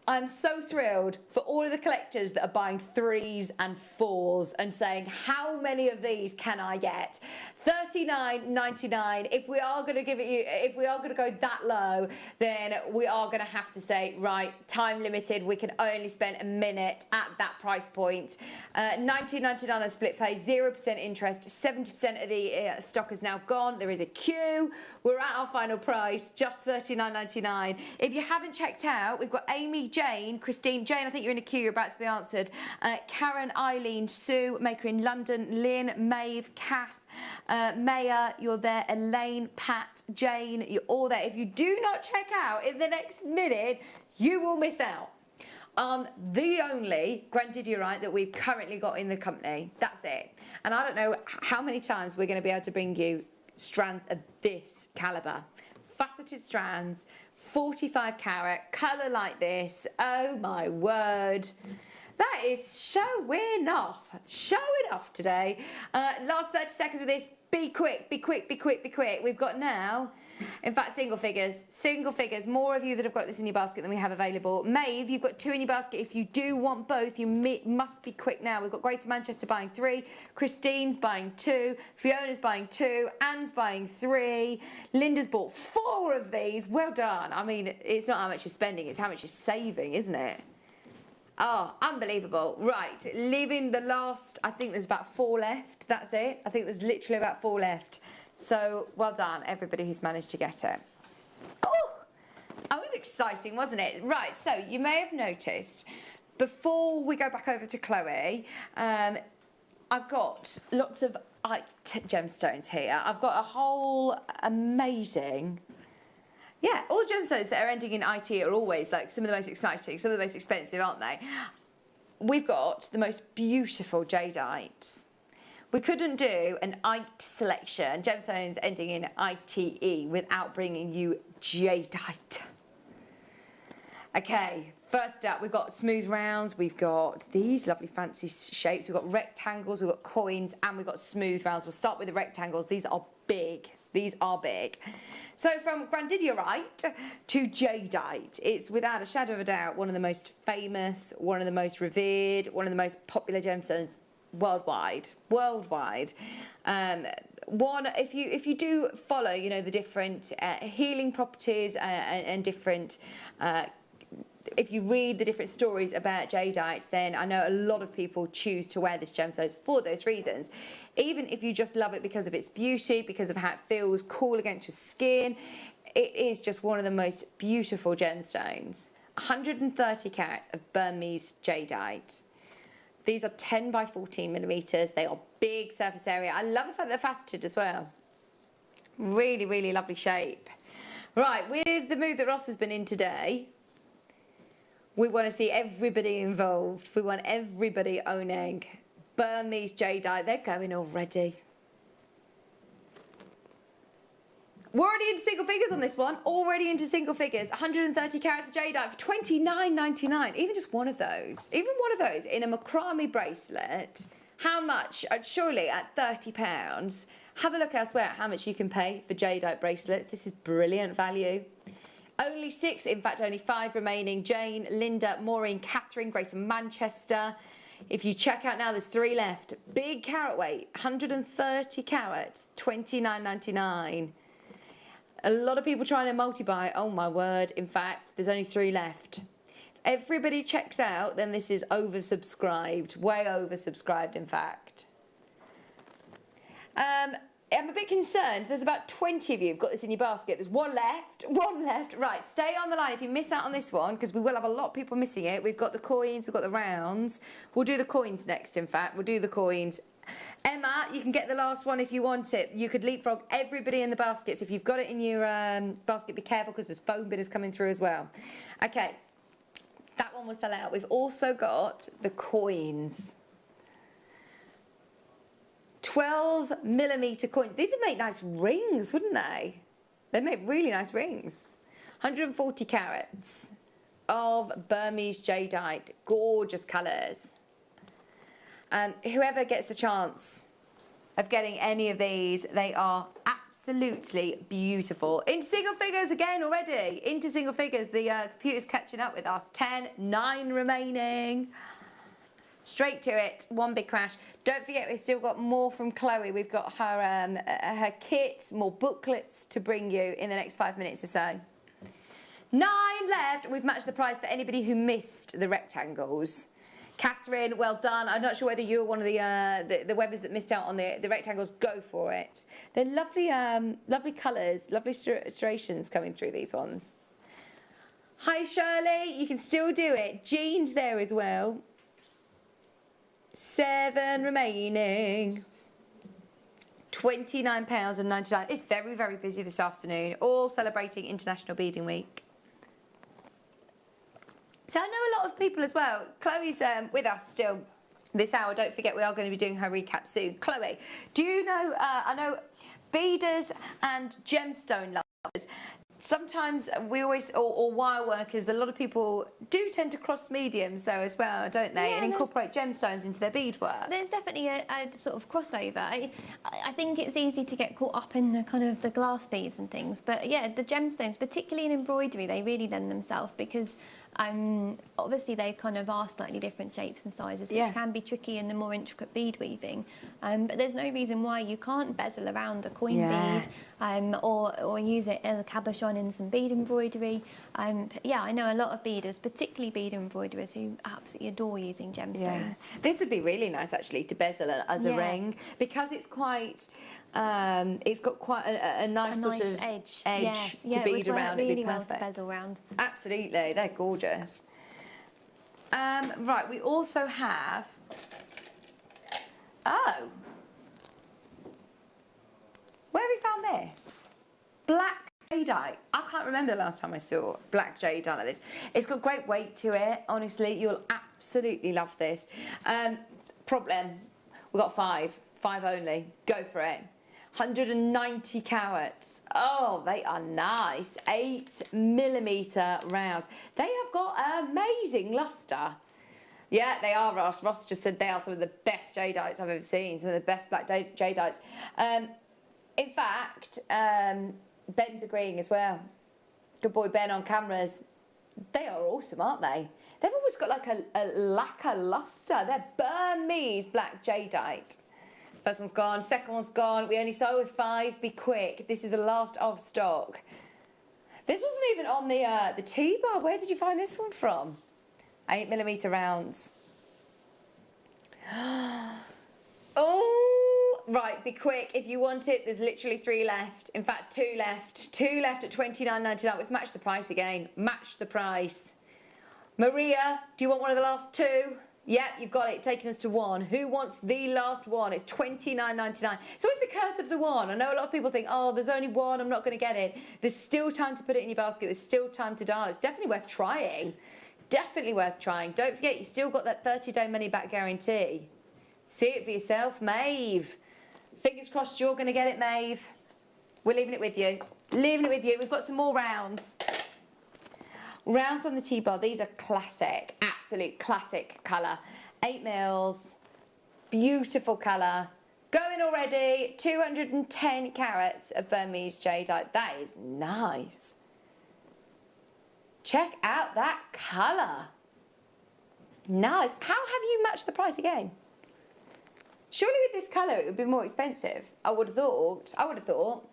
I'm so thrilled for all of the collectors that are buying 3s and 4s and saying, how many of these can I get? $39.99. If we are going to give it you, if we are going to go that low, then we are going to have to say, right, time limited. We can only spend a minute at that price point. $19.99 on split pay, 0% interest. 70% of the stock is now gone. There is a queue. We're at our final price, just $39.99. If you haven't checked out, we've got Amy, Jane, Christine, Jane, I think you're in a queue, you're about to be answered. Karen, Eileen, Sue, Maker in London, Lynn, Maeve, Kath, Maya, you're there, Elaine, Pat, Jane, you're all there. If you do not check out in the next minute, you will miss out on the only grandidierite that we've currently got in the company. That's it. And I don't know how many times we're going to be able to bring you strands of this calibre. Faceted strands, 45 carat, colour like this. Oh my word. That is showing off today. Last 30 seconds with this. Be quick, be quick, be quick, be quick. We've got now, in fact, single figures. More of you that have got this in your basket than we have available. Maeve, you've got 2 in your basket. If you do want both, you must be quick now. We've got Greater Manchester buying 3, Christine's buying 2, Fiona's buying 2, Anne's buying 3, Linda's bought 4 of these. Well done. I mean, it's not how much you're spending, it's how much you're saving, isn't it? Oh, unbelievable. Right, leaving the last, I think there's about 4 left. That's it. I think there's literally about 4 left. So, well done, everybody who's managed to get it. Oh, that was exciting, wasn't it? Right, so you may have noticed, before we go back over to Chloe, I've got lots of gemstones here. I've got a whole amazing... Yeah, all gemstones that are ending in IT are always like some of the most exciting, some of the most expensive, aren't they? We've got the most beautiful Jadeites. We couldn't do an IT selection, gemstones ending in ITE, without bringing you Jadeite. Okay, first up, we've got smooth rounds, we've got these lovely fancy shapes, we've got rectangles, we've got coins, and we've got smooth rounds. We'll start with the rectangles. These are big. These are big. So from grandidierite to Jadeite, it's without a shadow of a doubt one of the most famous, one of the most revered, one of the most popular gemstones worldwide. If you do follow, you know, the different healing properties and different. If you read the different stories about Jadeite, then I know a lot of people choose to wear this gemstone for those reasons. Even if you just love it because of its beauty, because of how it feels cool against your skin, it is just one of the most beautiful gemstones. 130 carats of Burmese Jadeite. These are 10 by 14 millimeters. They are big surface area. I love the fact they're faceted as well. Really, really lovely shape. Right, with the mood that Ross has been in today, we want to see everybody involved. We want everybody owning Burmese Jadeite. They're going already. We're already into single figures on this one. Already into single figures. 130 carats of Jadeite for $29.99. Even just one of those. Even one of those in a macrame bracelet. How much? Surely at £30. Have a look elsewhere at how much you can pay for Jadeite bracelets. This is brilliant value. Only 6, in fact only 5 remaining. Jane, Linda, Maureen, Catherine, Greater Manchester. If you check out now, there's 3 left. Big carat weight, 130 carats, $29.99. A lot of people trying to multi-buy. Oh my word. In fact, there's only 3 left. If everybody checks out, then this is oversubscribed. Way oversubscribed, in fact. I'm a bit concerned. There's about 20 of you who've got this in your basket. There's one left. Right, stay on the line if you miss out on this one, because we will have a lot of people missing it. We've got the coins, we've got the rounds. We'll do the coins next, in fact. We'll do the coins. Emma, you can get the last one if you want it. You could leapfrog everybody in the baskets. If you've got it in your basket, be careful, because there's foam bidders coming through as well. Okay, that one will sell out. We've also got the coins. 12mm coins. These would make nice rings, wouldn't they? They'd make really nice rings. 140 carats of Burmese jadeite. Gorgeous colours. And whoever gets the chance of getting any of these, they are absolutely beautiful. Into single figures again already. Into single figures. The computer's catching up with us. 10, 9 remaining. Straight to it, one big crash. Don't forget, we've still got more from Chloe. We've got her kits, more booklets to bring you in the next 5 minutes or so. 9 left. We've matched the price for anybody who missed the rectangles. Catherine, well done. I'm not sure whether you're one of the webbers that missed out on the rectangles. Go for it. They're lovely, lovely colours, lovely striations coming through these ones. Hi, Shirley. You can still do it. Jean's there as well. 7 remaining. £29.99. It's very, very busy this afternoon. All celebrating International Beading Week. So I know a lot of people as well. Chloe's with us still this hour. Don't forget, we are going to be doing her recap soon. Chloe, do you know, I know beaders and gemstone lovers, sometimes we always, or wire workers, a lot of people do tend to cross mediums though as well, don't they? Yeah, and incorporate gemstones into their beadwork. There's definitely a sort of crossover. I think it's easy to get caught up in the kind of the glass beads and things, but yeah, the gemstones, particularly in embroidery, they really lend themselves because obviously they kind of are slightly different shapes and sizes, which can be tricky in the more intricate bead weaving. But there's no reason why you can't bezel around a coin bead or use it as a cabochon in some bead embroidery. Yeah, I know a lot of beaders, particularly bead embroiderers, who absolutely adore using gemstones. Yeah. This would be really nice actually to bezel as a ring, because it's quite, it's got quite a nice sort of edge to bead around. Really It'd be well perfect. to bezel around. Absolutely, they're gorgeous. Right, we also have, where have we found this? Black jadeite. I can't remember the last time I saw black jadeite like this. It's got great weight to it, honestly. You'll absolutely love this. Problem, we've got 5 only. Go for it. 190 carats. Oh, they are nice. 8mm rounds. They have got amazing luster. Yeah, they are, Ross. Ross just said they are some of the best jadeites I've ever seen. Some of the best black jadeites. In fact, Ben's agreeing as well. Good boy Ben on cameras. They are awesome, aren't they? They've always got like a lacquer luster. They're Burmese black jadeite. First one's gone, second one's gone. We only sold with 5. Be quick. This is the last of stock. This wasn't even on the T-bar. Where did you find this one from? 8mm rounds. Oh, right. Be quick. If you want it, there's literally 3 left. In fact, 2 left. 2 left at $29.99. We've matched the price again. Matched the price. Maria, do you want one of the last 2? Yeah, you've got it. Taking us to 1. Who wants the last one? It's $29.99. It's always the curse of the one. I know a lot of people think, oh, there's only one, I'm not going to get it. There's still time to put it in your basket. There's still time to dial. It's definitely worth trying. Definitely worth trying. Don't forget, you still got that 30-day money-back guarantee. See it for yourself. Maeve. Fingers crossed you're going to get it, Maeve. We're leaving it with you. Leaving it with you. We've got some more rounds. Rounds from the T-bar. These are classic, absolute classic colour. 8mm, beautiful colour. Going already, 210 carats of Burmese jadeite. That is nice. Check out that colour. Nice. How have you matched the price again? Surely with this colour it would be more expensive. I would have thought.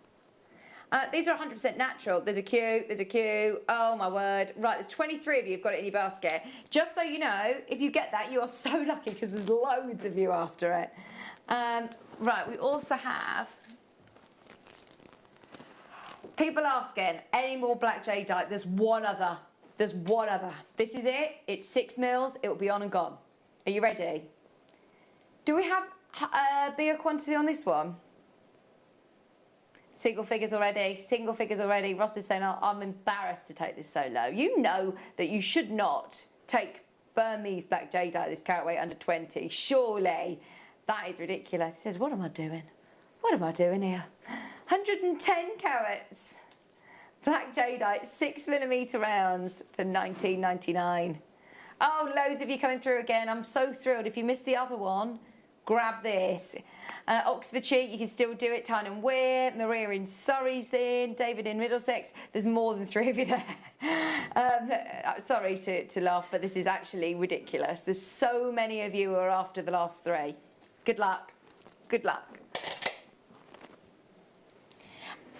These are 100% natural. There's a queue. Oh my word. Right, there's 23 of you who've got it in your basket. Just so you know, if you get that, you are so lucky because there's loads of you after it. Right, we also have people asking, any more black jadeite? There's one other. This is it. It's 6mm. It will be on and gone. Are you ready? Do we have a bigger quantity on this one? Single figures already. Ross is saying, oh, I'm embarrassed to take this so low. You know that you should not take Burmese black jadeite, this carat weight under 20. Surely. That is ridiculous. He says, what am I doing? What am I doing here? 110 carats. Black jadeite, 6mm rounds for $19.99. Oh, loads of you coming through again. I'm so thrilled. If you missed the other one, grab this. Oxfordshire, you can still do it. Tyne and Wear. Maria in Surrey's in. David in Middlesex. There's more than 3 of you there. Sorry to laugh, but this is actually ridiculous. There's so many of you who are after the last 3. Good luck. Good luck.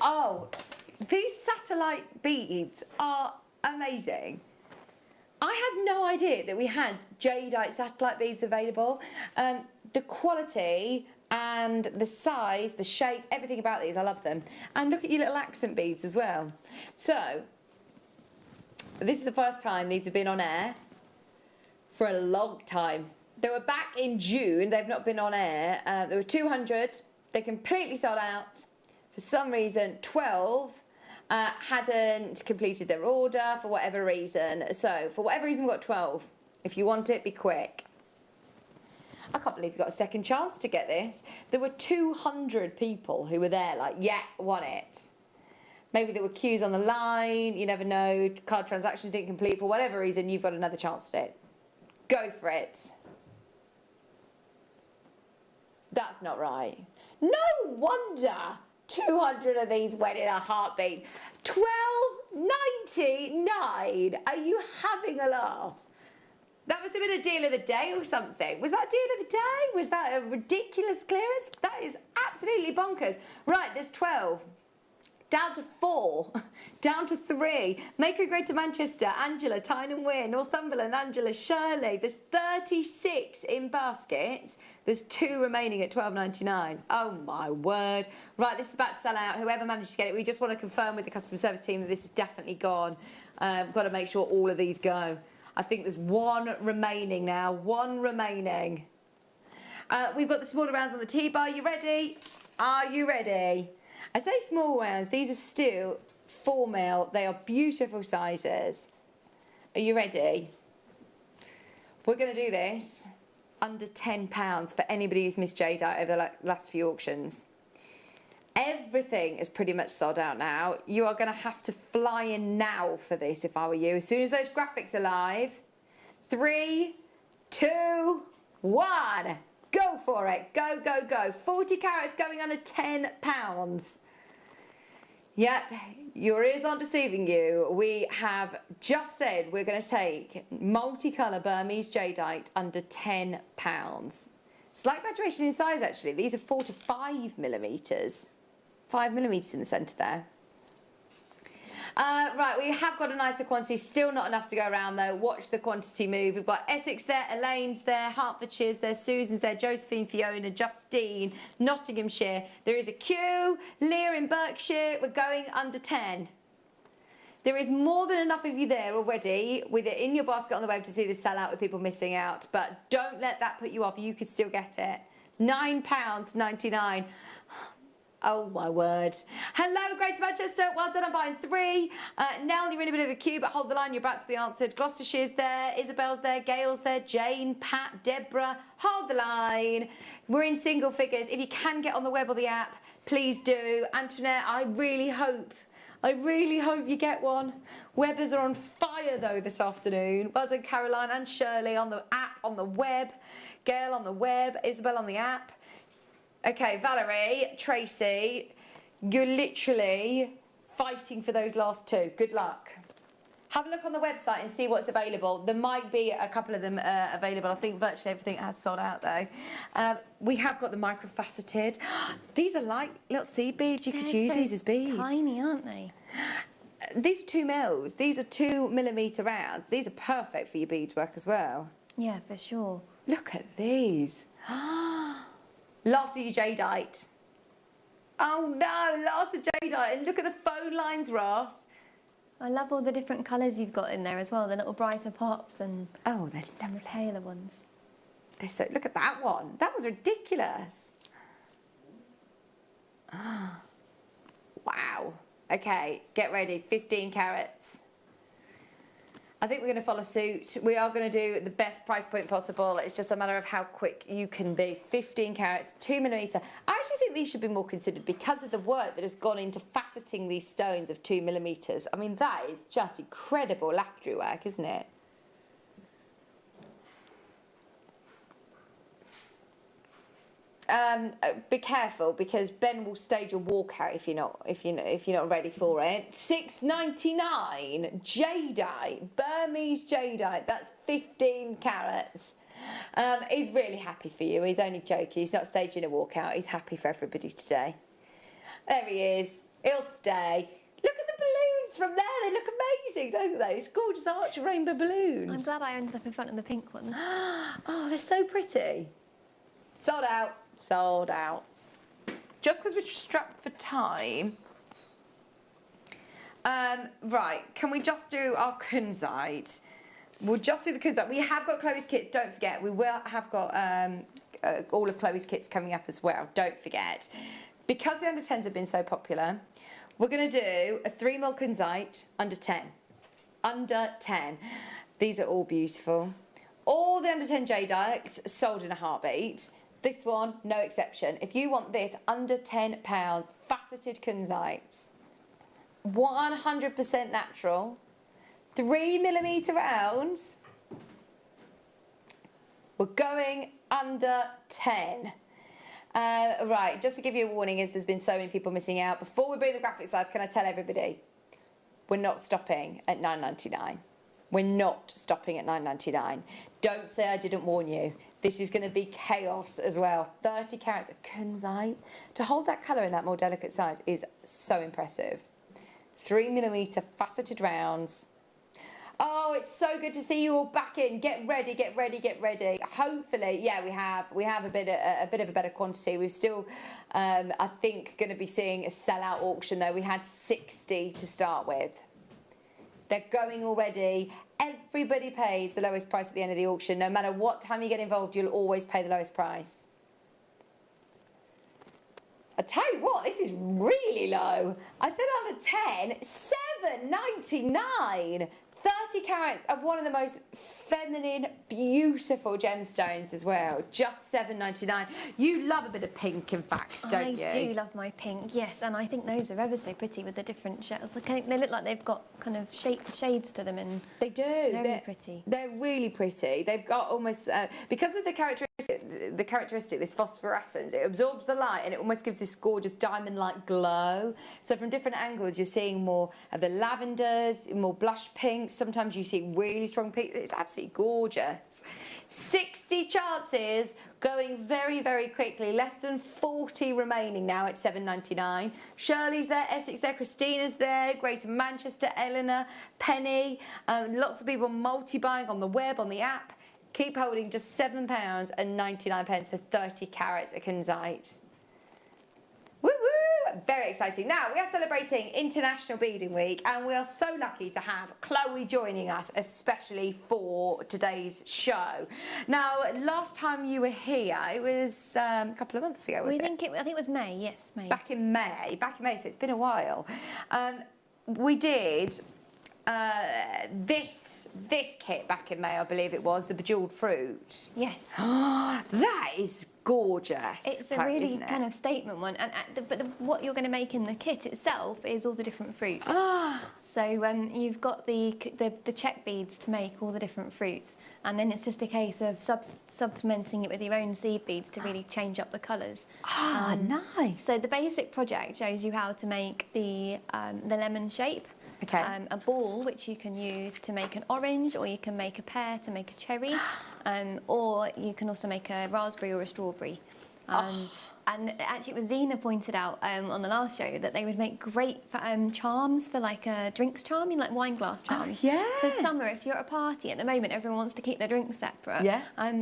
Oh, these satellite beads are amazing. I had no idea that we had jadeite satellite beads available. The quality and the size, the shape, everything about these, I love them. And look at your little accent beads as well. So, this is the first time these have been on air for a long time. They were back in June, they've not been on air. There were 200, they completely sold out. For some reason, 12 hadn't completed their order for whatever reason. So, for whatever reason, we've got 12. If you want it, be quick. I can't believe you got a second chance to get this. There were 200 people who were there, like, yeah, want it. Maybe there were queues on the line, you never know, card transactions didn't complete. For whatever reason, you've got another chance to do it. Go for it. That's not right. No wonder 200 of these went in a heartbeat. $12.99. Are you having a laugh? That must have been a deal of the day or something. Was that a deal of the day? Was that a ridiculous clearance? That is absolutely bonkers. Right, there's 12. Down to 4. Down to 3. Maker Greater Manchester, Angela, Tyne and Wear, Northumberland, Angela, Shirley. There's 36 in baskets. There's 2 remaining at $12.99. Oh my word. Right, this is about to sell out. Whoever managed to get it, we just want to confirm with the customer service team that this is definitely gone. We've got to make sure all of these go. I think there's 1 remaining now. 1 remaining. We've got the smaller rounds on the T-bar. You ready? Are you ready? I say small rounds. These are still 4mm. They are beautiful sizes. Are you ready? We're going to do this under £10 for anybody who's missed jadeite over the last few auctions. Everything is pretty much sold out now. You are going to have to fly in now for this if I were you. As soon as those graphics are live. 3, 2, 1. Go for it. Go, go, go. 40 carats going under £10. Yep, your ears aren't deceiving you. We have just said we're going to take multicolour Burmese jadeite under £10. Slight graduation in size actually. These are 4 to 5mm. 5mm in the centre there. Right, we have got a nicer quantity, still not enough to go around though. Watch the quantity move. We've got Essex there, Elaine's there, Hertfordshire's there, Susan's there, Josephine, Fiona, Justine, Nottinghamshire. There is a queue. Leah in Berkshire, we're going under 10. There is more than enough of you there already with it in your basket on the web to see this sell out with people missing out, but don't let that put you off. You could still get it. £9.99. Oh my word. Hello, Greater Manchester. Well done on buying 3. Nell, you're in a bit of a queue, but hold the line. You're about to be answered. Gloucestershire's there. Isabel's there. Gail's there. Jane, Pat, Deborah. Hold the line. We're in single figures. If you can get on the web or the app, please do. Antoinette, I really hope you get one. Webbers are on fire, though, this afternoon. Well done, Caroline and Shirley on the app, on the web. Gail on the web. Isabel on the app. Okay, Valerie, Tracy, you're literally fighting for those last 2. Good luck. Have a look on the website and see what's available. There might be a couple of them available. I think virtually everything has sold out though. We have got the microfaceted. These are like little seed beads. You could use these as beads. Tiny, aren't they? These are 2 mils. These are 2mm rounds. These are perfect for your beadswork as well. Yeah, for sure. Look at these. Last of your jadeite. Oh no, last of jadeite. And look at the phone lines, Ross. I love all the different colours you've got in there as well, the little brighter pops and oh, they're lovely. The paler ones. They're so. Look at that one. That was ridiculous. Wow. Okay, get ready. 15 carats. I think we're going to follow suit. We are going to do the best price point possible. It's just a matter of how quick you can be. 15 carats, 2mm. I actually think these should be more considered because of the work that has gone into faceting these stones of 2mm. I mean, that is just incredible lapidary work, isn't it? Be careful because Ben will stage a walkout if you're not ready for it. $6.99 jadeite, Burmese jadeite. That's 15 carats. He's really happy for you. He's only joking. He's not staging a walkout. He's happy for everybody today. There he is. He'll stay. Look at the balloons from there. They look amazing, don't they? It's gorgeous arch of rainbow balloons. I'm glad I ended up in front of the pink ones. Oh, they're so pretty. Sold out. Sold out. Just because we're strapped for time. Right, can we just do our kunzite? We'll just do the kunzite. We have got Chloe's kits, don't forget. We will have got all of Chloe's kits coming up as well, don't forget. Because the under 10s have been so popular, we're going to do a 3mm kunzite under 10. Under 10. These are all beautiful. All the under 10 jadeites sold in a heartbeat. This one, no exception. If you want this under £10, faceted kunzites, 100% natural, 3mm rounds, we're going under 10. Right, just to give you a warning, as there's been so many people missing out, before we bring the graphics live, can I tell everybody, we're not stopping at £9.99. We're not stopping at £9.99. Don't say I didn't warn you. This is going to be chaos as well. 30 carats of kunzite. To hold that colour in that more delicate size is so impressive. 3mm faceted rounds. Oh, it's so good to see you all back in. Get ready, get ready, get ready. Hopefully, yeah, we have a bit of a better quantity. We're still, I think, going to be seeing a sell-out auction though. We had 60 to start with. They're going already. Everybody pays the lowest price at the end of the auction. No matter what time you get involved, you'll always pay the lowest price. I tell you what, this is really low. I said under 10, $7.99. 30 carats of one of the most feminine, beautiful gemstones as well. Just $7.99. You love a bit of pink, in fact, don't you? I do love my pink, yes, and I think those are ever so pretty with the different shells. They look like they've got kind of shades to them, and they do. They're pretty. They're really pretty. They've got almost because of the characteristic, this phosphorescence. It absorbs the light and it almost gives this gorgeous diamond-like glow. So from different angles, you're seeing more of the lavenders, more blush pinks. Sometimes you see really strong pink. It's absolutely gorgeous. 60 chances, going very, very quickly. Less than 40 remaining now at $7.99. Shirley's there, Essex there, Christina's there, Greater Manchester, Eleanor, Penny. Lots of people multi-buying on the web, on the app. Keep holding, just £7.99 for 30 carats of kunzite. Woo woo! Very exciting. Now, we are celebrating International Beading Week, and we are so lucky to have Chloe joining us, especially for today's show. Now, last time you were here, it was a couple of months ago, wasn't it? I think it was May, yes, May. Back in May, so it's been a while. We did this kit back in May, I believe it was, the bejewelled fruit. Yes. That is gorgeous. It's a really kind of statement one, but what you're going to make in the kit itself is all the different fruits. So you've got the check beads to make all the different fruits, and then it's just a case of supplementing it with your own seed beads to really change up the colours. Nice. So the basic project shows you how to make the lemon shape. Okay. A ball which you can use to make an orange, or you can make a pear to make a cherry, or you can also make a raspberry or a strawberry. And actually, it was Zena pointed out on the last show that they would make great charms for like a drinks charm, like wine glass charms. For summer, if you're at a party at the moment, everyone wants to keep their drinks separate.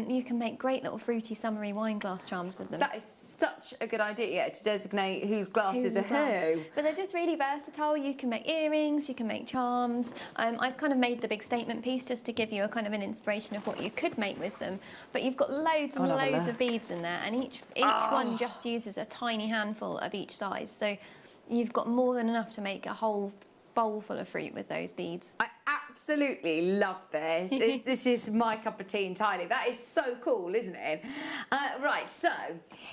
You can make great little fruity, summery wine glass charms with them. That is such a good idea to designate whose glasses are who. But they're just really versatile. You can make earrings, you can make charms. I've kind of made the big statement piece just to give you a kind of an inspiration of what you could make with them. But you've got loads and loads of beads in there, and each one just uses a tiny handful of each size. So you've got more than enough to make a whole bowl full of fruit with those beads. I absolutely love this. This is my cup of tea entirely. That is so cool, isn't it? Right, so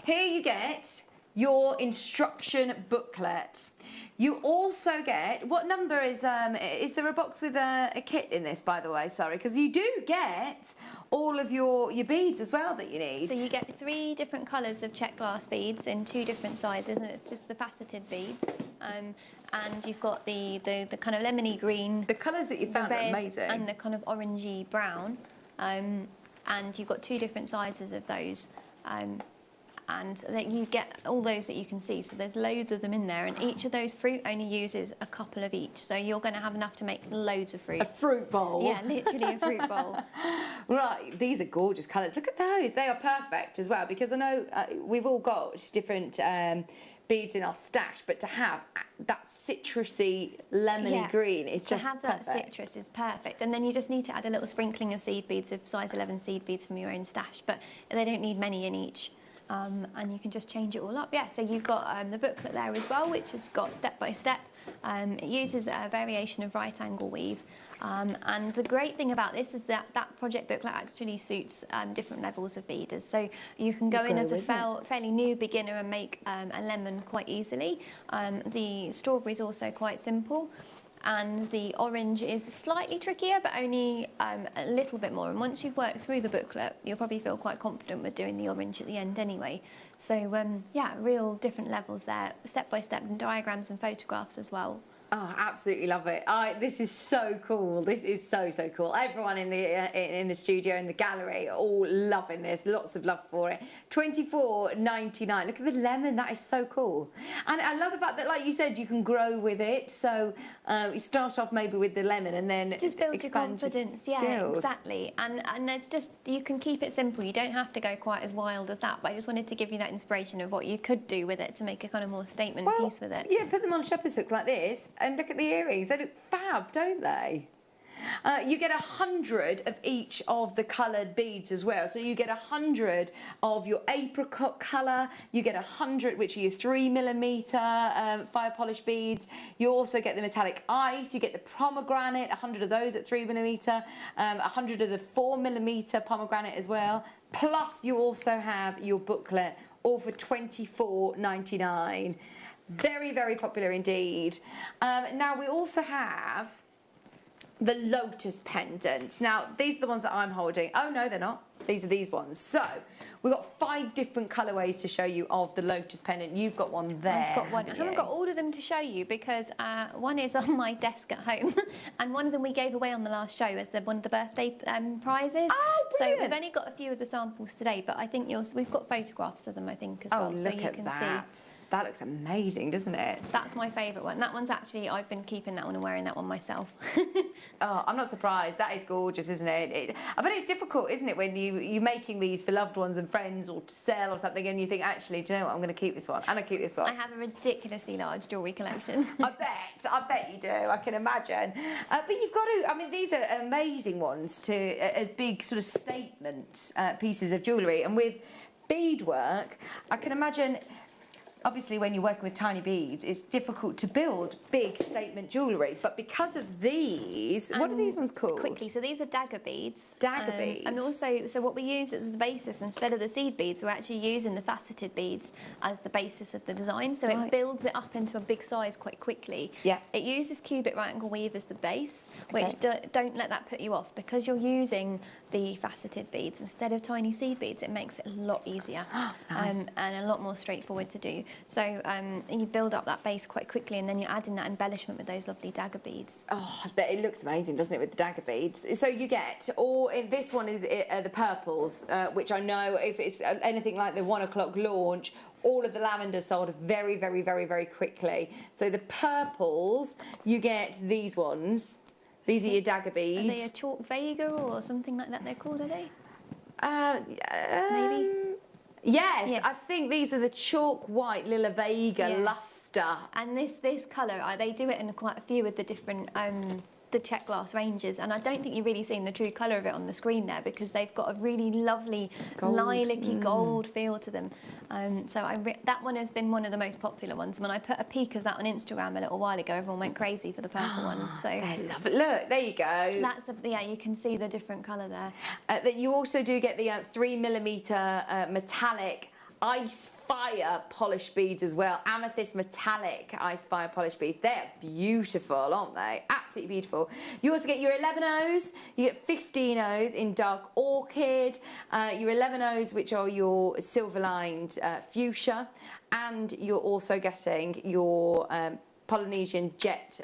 here you get your instruction booklet. You also get, what number is there a box with a kit in this, by the way? Sorry, because you do get all of your beads as well that you need. So you get 3 different colours of check glass beads in 2 different sizes, and it's just the faceted beads. And you've got the kind of lemony green. The colours that you found are amazing. And the kind of orangey brown. And you've got 2 different sizes of those. And then you get all those that you can see. So there's loads of them in there, and each of those fruit only uses a couple of each. So you're going to have enough to make loads of fruit. A fruit bowl. Yeah, literally a fruit bowl. Right, these are gorgeous colours. Look at those. They are perfect as well, because I know we've all got different beads in our stash, but to have that citrusy lemony green is just perfect. To have that citrus is perfect. And then you just need to add a little sprinkling of seed beads, of size 11 seed beads from your own stash, but they don't need many in each. And you can just change it all up. Yeah, so you've got the booklet there as well, which has got step by step. It uses a variation of right angle weave. And the great thing about this is that project booklet actually suits different levels of beaders. So you can go in as a fairly new beginner and make a lemon quite easily. The strawberry is also quite simple. And the orange is slightly trickier, but only a little bit more. And once you've worked through the booklet, you'll probably feel quite confident with doing the orange at the end anyway. So yeah, real different levels there, step by step, and diagrams and photographs as well. Oh, absolutely love it. This is so cool. This is so cool. Everyone in the studio, in the gallery, are all loving this. Lots of love for it. $24.99. Look at the lemon. That is so cool. And I love the fact that, like you said, you can grow with it. So you start off maybe with the lemon and then just build your confidence. Your yeah, exactly. And it's just, you can keep it simple. You don't have to go quite as wild as that. But I just wanted to give you that inspiration of what you could do with it to make a kind of more statement piece with it. Yeah, put them on a shepherd's hook like this. And look at the earrings, they look fab, don't they? You get 100 of each of the coloured beads as well. So you get 100 of your apricot colour, you get 100 which are your 3mm fire polish beads. You also get the metallic ice, you get the pomegranate, 100 of those at 3mm, 100 of the 4mm pomegranate as well. Plus you also have your booklet, all for $24.99. Very, very popular indeed. Now we also have the lotus pendants. Now these are the ones that I'm holding. Oh no, they're not. These are these ones. So we've got 5 different colourways to show you of the lotus pendant. You've got one there. I've got one. I haven't got all of them to show you because one is on my desk at home, and one of them we gave away on the last show as one of the birthday prizes. Oh, brilliant. So we've only got a few of the samples today, but I think we've got photographs of them, I think, as well, so you can see. That looks amazing, doesn't it? That's my favourite one. That one's actually, I've been keeping that one and wearing that one myself. Oh, I'm not surprised. That is gorgeous, isn't it? I bet it's difficult, isn't it, when you're making these for loved ones and friends or to sell or something, and you think, actually, do you know what? I'm going to keep this one, and I keep this one. I have a ridiculously large jewellery collection. I bet you do. I can imagine. But you've got to. I mean, these are amazing ones as big sort of statement pieces of jewellery, and with beadwork, I can imagine. Obviously, when you're working with tiny beads, it's difficult to build big statement jewellery. But because of these, what are these ones called? Quickly, so these are dagger beads. Dagger beads. And also, so what we use as the basis, instead of the seed beads, we're actually using the faceted beads as the basis of the design. So it builds it up into a big size quite quickly. Yeah. It uses cubic right angle weave as the base, which don't let that put you off. Because you're using the faceted beads instead of tiny seed beads, it makes it a lot easier and a lot more straightforward to do. So you build up that base quite quickly, and then you're adding that embellishment with those lovely dagger beads. Oh, it looks amazing, doesn't it, with the dagger beads? So you get, this one is the purples, which I know if it's anything like the 1 o'clock launch, all of the lavender sold very, very, very, very quickly. So the purples, you get these ones. These are your dagger beads. Are they a chalk vega or something like that they're called, are they? Maybe. Yes, I think these are the chalk white Lilla Vega luster. And this colour, they do it in quite a few of the different the check glass ranges, and I don't think you're really seeing the true colour of it on the screen there because they've got a really lovely lilac-y gold feel to them. So that one has been one of the most popular ones. When I put a peek of that on Instagram a little while ago, everyone went crazy for the purple one. So I love it. Look, there you go. That's yeah, you can see the different colour there. That you also do get the 3mm metallic ice fire polished beads as well. Amethyst metallic ice fire polished beads. They're beautiful, aren't they? Absolutely beautiful. You also get your 11Os, you get 15Os in dark orchid, your 11Os which are your silver lined fuchsia, and you're also getting your Polynesian jet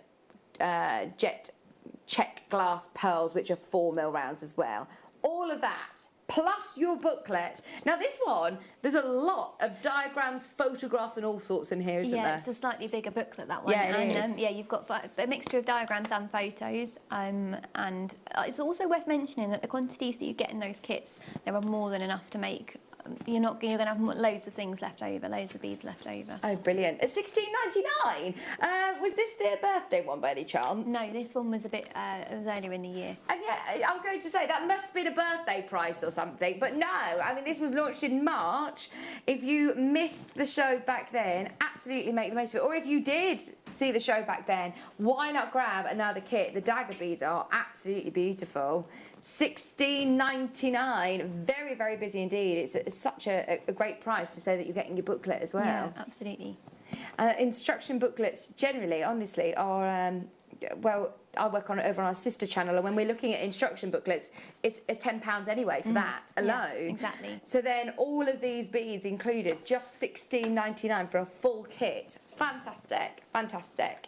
check glass pearls, which are 4mm rounds as well. All of that plus your booklet. Now this one, there's a lot of diagrams, photographs and all sorts in here, isn't there? Yeah, it's a slightly bigger booklet, that one. Yeah, it and, is. yeah, you've got a mixture of diagrams and photos. And it's also worth mentioning that the quantities that you get in those kits, there are more than enough to make. You're going to have loads of things left over, loads of beads left over. Oh, brilliant. At $16.99. Was this their birthday one by any chance? No, this one was a bit, it was earlier in the year. And yeah, I was going to say, that must have been a birthday price or something, but no, I mean, this was launched in March. If you missed the show back then, absolutely make the most of it. Or if you did see the show back then, why not grab another kit? The dagger beads are absolutely beautiful. $16.99, very, very busy indeed. It's such a great price to say that you're getting your booklet as well. Yeah, absolutely. Instruction booklets generally, honestly, are, well, I work on it over on our sister channel, and when we're looking at instruction booklets, it's £10 anyway for that alone. Yeah, exactly. So then all of these beads included, just $16.99 for a full kit. Fantastic, fantastic.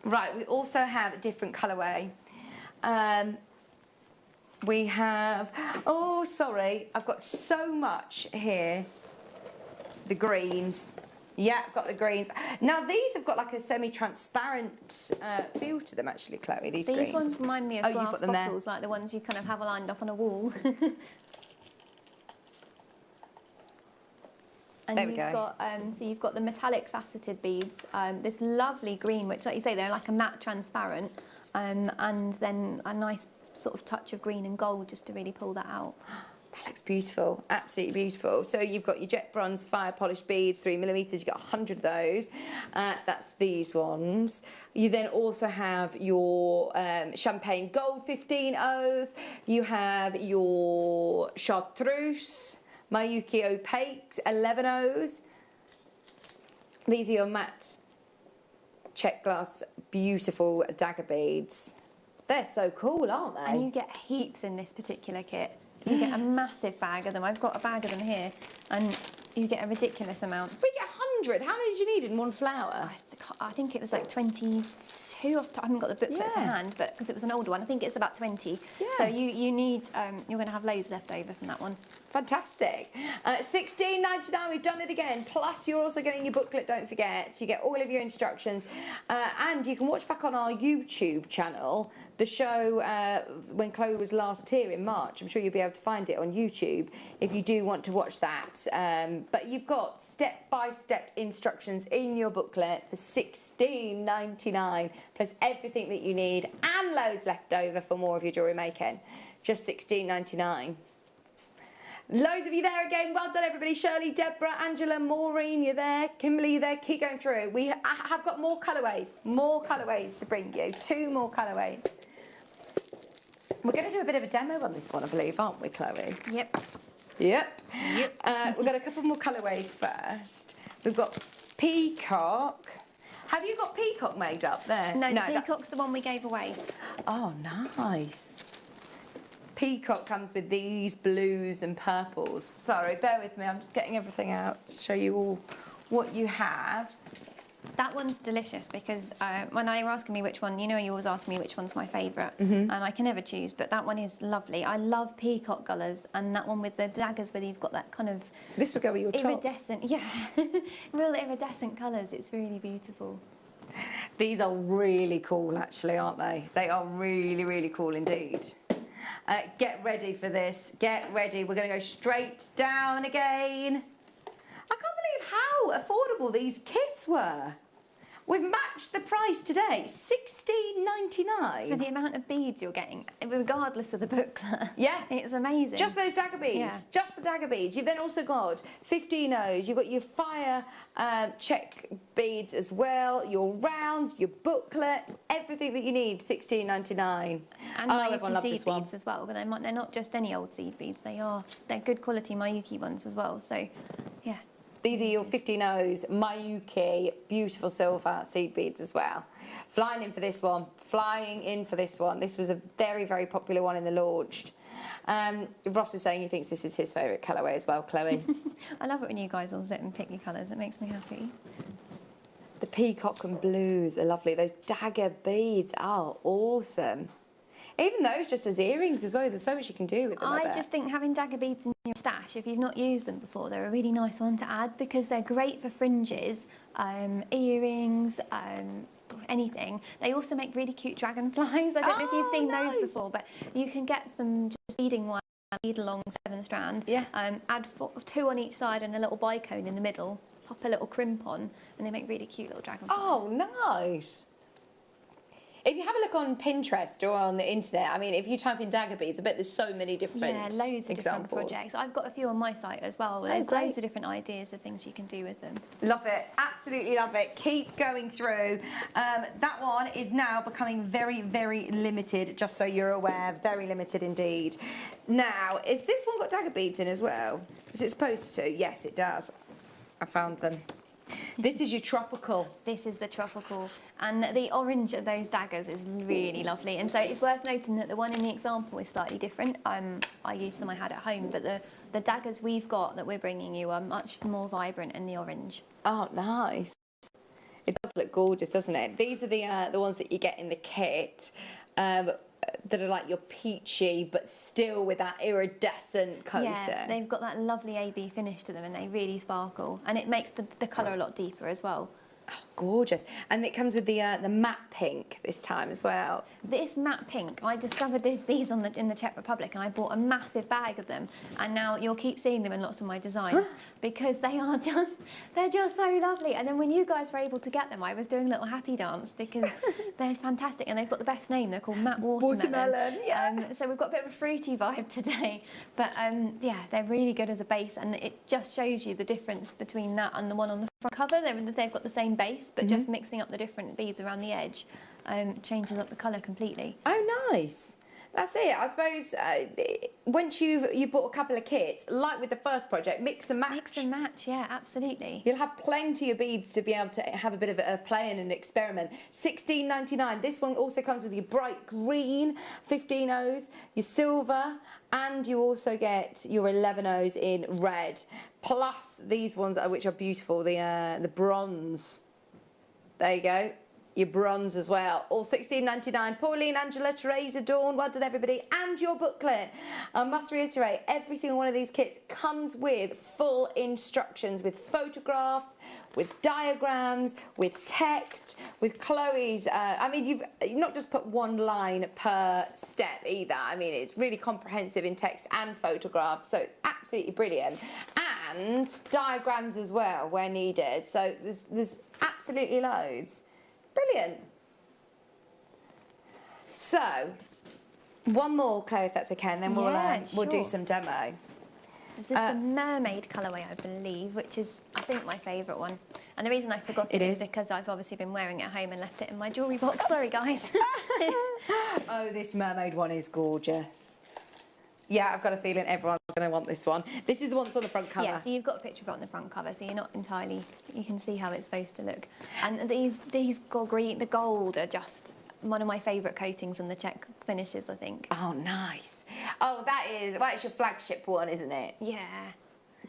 Right, we also have a different colourway. We have, oh, sorry, I've got so much here. The greens. Yeah, I've got the greens. Now, these have got like a semi-transparent feel to them, actually, Chloe, these greens. These ones remind me of you've glass got them bottles, there. like the ones you kind of have lined up on a wall. And there we go. Got, so you've got the metallic faceted beads, this lovely green, which, like you say, they're like a matte transparent, and then a nice sort of touch of green and gold just to really pull that out. That looks beautiful, absolutely beautiful. So you've got your jet bronze fire polished beads, 3mm, you've got 100 of those. That's these ones. You then also have your champagne gold 15Os. You have your chartreuse, Mayuki opaques, 11Os. These are your matte check glass, beautiful dagger beads. They're so cool, aren't they? And you get heaps in this particular kit. You get a massive bag of them. I've got a bag of them here, and you get a ridiculous amount. We get 100. How many did you need in one flower? I think it was like 22. I haven't got the booklet to hand, but because it was an older one, I think it's about 20. Yeah. So you need, you're going to have loads left over from that one. Fantastic. $16.99, we've done it again. Plus, you're also getting your booklet, don't forget. You get all of your instructions. And you can watch back on our YouTube channel the show when Chloe was last here in March. I'm sure you'll be able to find it on YouTube if you do want to watch that. But you've got step-by-step instructions in your booklet for $16.99, plus everything that you need and loads left over for more of your jewellery making. Just $16.99. Loads of you there again. Well done, everybody. Shirley, Deborah, Angela, Maureen, you're there. Kimberly, you're there. Keep going through. We have got more colourways to bring you. 2 more colourways. We're going to do a bit of a demo on this one, I believe, aren't we, Chloe? Yep. Yep. We've got a couple more colourways first. We've got Peacock. Have you got Peacock made up there? No, Peacock's the one we gave away. Oh, nice. Peacock comes with these blues and purples. Sorry, bear with me. I'm just getting everything out to show you all what you have. That one's delicious because when they were asking me which one, you know, you always ask me which one's my favourite, and I can never choose, but that one is lovely. I love peacock colours, and that one with the daggers where you've got that kind of... This will go with your top. Iridescent, yeah. Real iridescent colours. It's really beautiful. These are really cool, actually, aren't they? They are really, really cool indeed. Get ready for this. Get ready. We're going to go straight down again. I can't believe how affordable these kits were. We've matched the price today, $16.99. For the amount of beads you're getting, regardless of the booklet. Yeah. It's amazing. Just those dagger beads, Yeah. just the dagger beads. You've then also got 15 O's, you've got your fire check beads as well, your rounds, your booklets, everything that you need, $16.99. And Oh, everyone Mayuki loves seed this one. beads as well. They're not just any old seed beads. They're good quality Mayuki ones as well. So, yeah. These are your 15 O's, Mayuki, beautiful silver seed beads as well. Flying in for this one, flying in for this one. This was a very, very popular one in the launch. Ross is saying he thinks this is his favourite colourway as well, Chloe. I love it when you guys all sit and pick your colours. It makes me happy. The peacock and blues are lovely. Those dagger beads are awesome. Even those just as earrings as well. There's so much you can do with them. I just think having dagger beads in your stash, if you've not used them before, they're a really nice one to add because they're great for fringes, earrings, anything. They also make really cute dragonflies. I don't know if you've seen those before, but you can get some just beading one, bead along 7 strand. Yeah. Add 2 on each side and a little bicone in the middle. Pop a little crimp on, and they make really cute little dragonflies. Oh, nice. If you have a look on Pinterest or on the internet, I mean, if you type in dagger beads, I bet there's so many different loads of different examples. projects. I've got a few on my site as well. There's great. loads of different ideas of things you can do with them. Love it, absolutely love it. Keep going through. That one is now becoming very, very limited, just so you're aware, very limited indeed. Now, is this one got dagger beads in as well? Is it supposed to? Yes, it does. I found them. This is your tropical. This is the tropical, and the orange of those daggers is really lovely. And so it's worth noting that the one in the example is slightly different. I used some I had at home, but the daggers we've got that we're bringing you are much more vibrant in the orange. Oh, nice. It does look gorgeous, doesn't it? These are the ones that you get in the kit. That are like your peachy, but still with that iridescent coating. Yeah, they've got that lovely AB finish to them, and they really sparkle, and it makes the colour a lot deeper as well. Oh, gorgeous. And it comes with the matte pink this time as well. This matte pink, I discovered these in the Czech Republic, and I bought a massive bag of them, and now you'll keep seeing them in lots of my designs because they're just so lovely. And then when you guys were able to get them, I was doing a little happy dance because they're fantastic, and they've got the best name. They're called Matte Watermelon. Yeah. So we've got a bit of a fruity vibe today, but yeah, they're really good as a base, and it just shows you the difference between that and the one on the front cover. They've got the same base, but just mixing up the different beads around the edge changes up the colour completely. Oh, nice. That's it. I suppose once you've bought a couple of kits, like with the first project, mix and match. Mix and match, yeah, absolutely. You'll have plenty of beads to be able to have a bit of a play in and experiment. $16.99. This one also comes with your bright green 15 O's, your silver, and you also get your 11 O's in red. Plus these ones, which are beautiful, the bronze. There you go. Your bronze as well. All $16.99. Pauline, Angela, Teresa, Dawn, well done everybody. And your booklet. I must reiterate, every single one of these kits comes with full instructions, with photographs, with diagrams, with text, with Chloe's. I mean, you've not just put one line per step either. I mean, it's really comprehensive in text and photographs, so it's absolutely brilliant. And diagrams as well, where needed. So there's absolutely loads. Brilliant. So, one more, Chloe, if that's okay, and then we'll do some demo. This is the mermaid colourway, I believe, which is, I think, my favourite one. And the reason I forgot it is because I've obviously been wearing it at home and left it in my jewellery box. Sorry, guys. Oh, this mermaid one is gorgeous. Yeah, I've got a feeling everyone's going to want this one. This is the one that's on the front cover. Yeah, so you've got a picture of it on the front cover, so you're not entirely... You can see how it's supposed to look. And these green, the gold are just one of my favourite coatings in the Czech finishes, I think. Oh, nice. Oh, that is... Well, it's your flagship one, isn't it? Yeah.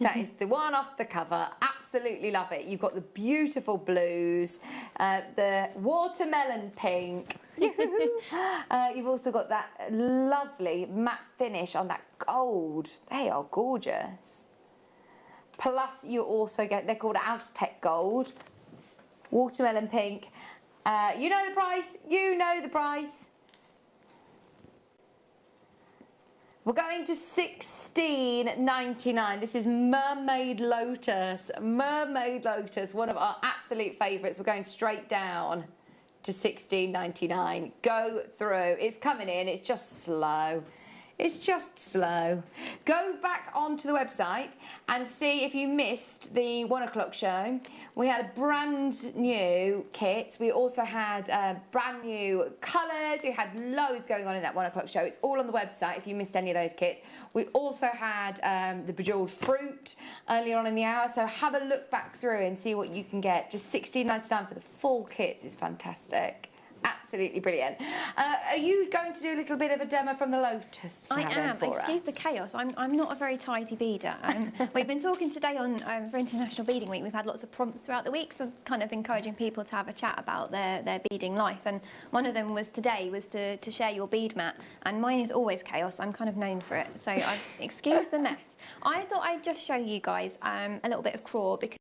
That is the one off the cover. Absolutely love it. You've got the beautiful blues, the watermelon pink. You've also got that lovely matte finish on that gold. They are gorgeous. Plus, you also get, they're called Aztec gold, watermelon pink. You know the price. You know the price. We're going to $16.99. This is Mermaid Lotus. Mermaid Lotus, one of our absolute favourites. We're going straight down to $16.99. Go through. It's coming in. It's just slow. It's just slow. Go back onto the website and see if you missed the 1 o'clock show. We had a brand new kit. We also had brand new colours. We had loads going on in that 1 o'clock show. It's all on the website if you missed any of those kits. We also had the bejewelled fruit earlier on in the hour. So have a look back through and see what you can get. Just $16.99 for the full kits is fantastic. Absolutely brilliant. Are you going to do a little bit of a demo from the Lotus? I am. Excuse the chaos. I'm not a very tidy beader. We've been talking today on for International Beading Week. We've had lots of prompts throughout the week for kind of encouraging people to have a chat about their beading life. And one of them was today was to share your bead mat. And mine is always chaos. I'm kind of known for it. So excuse the mess. I thought I'd just show you guys a little bit of craw because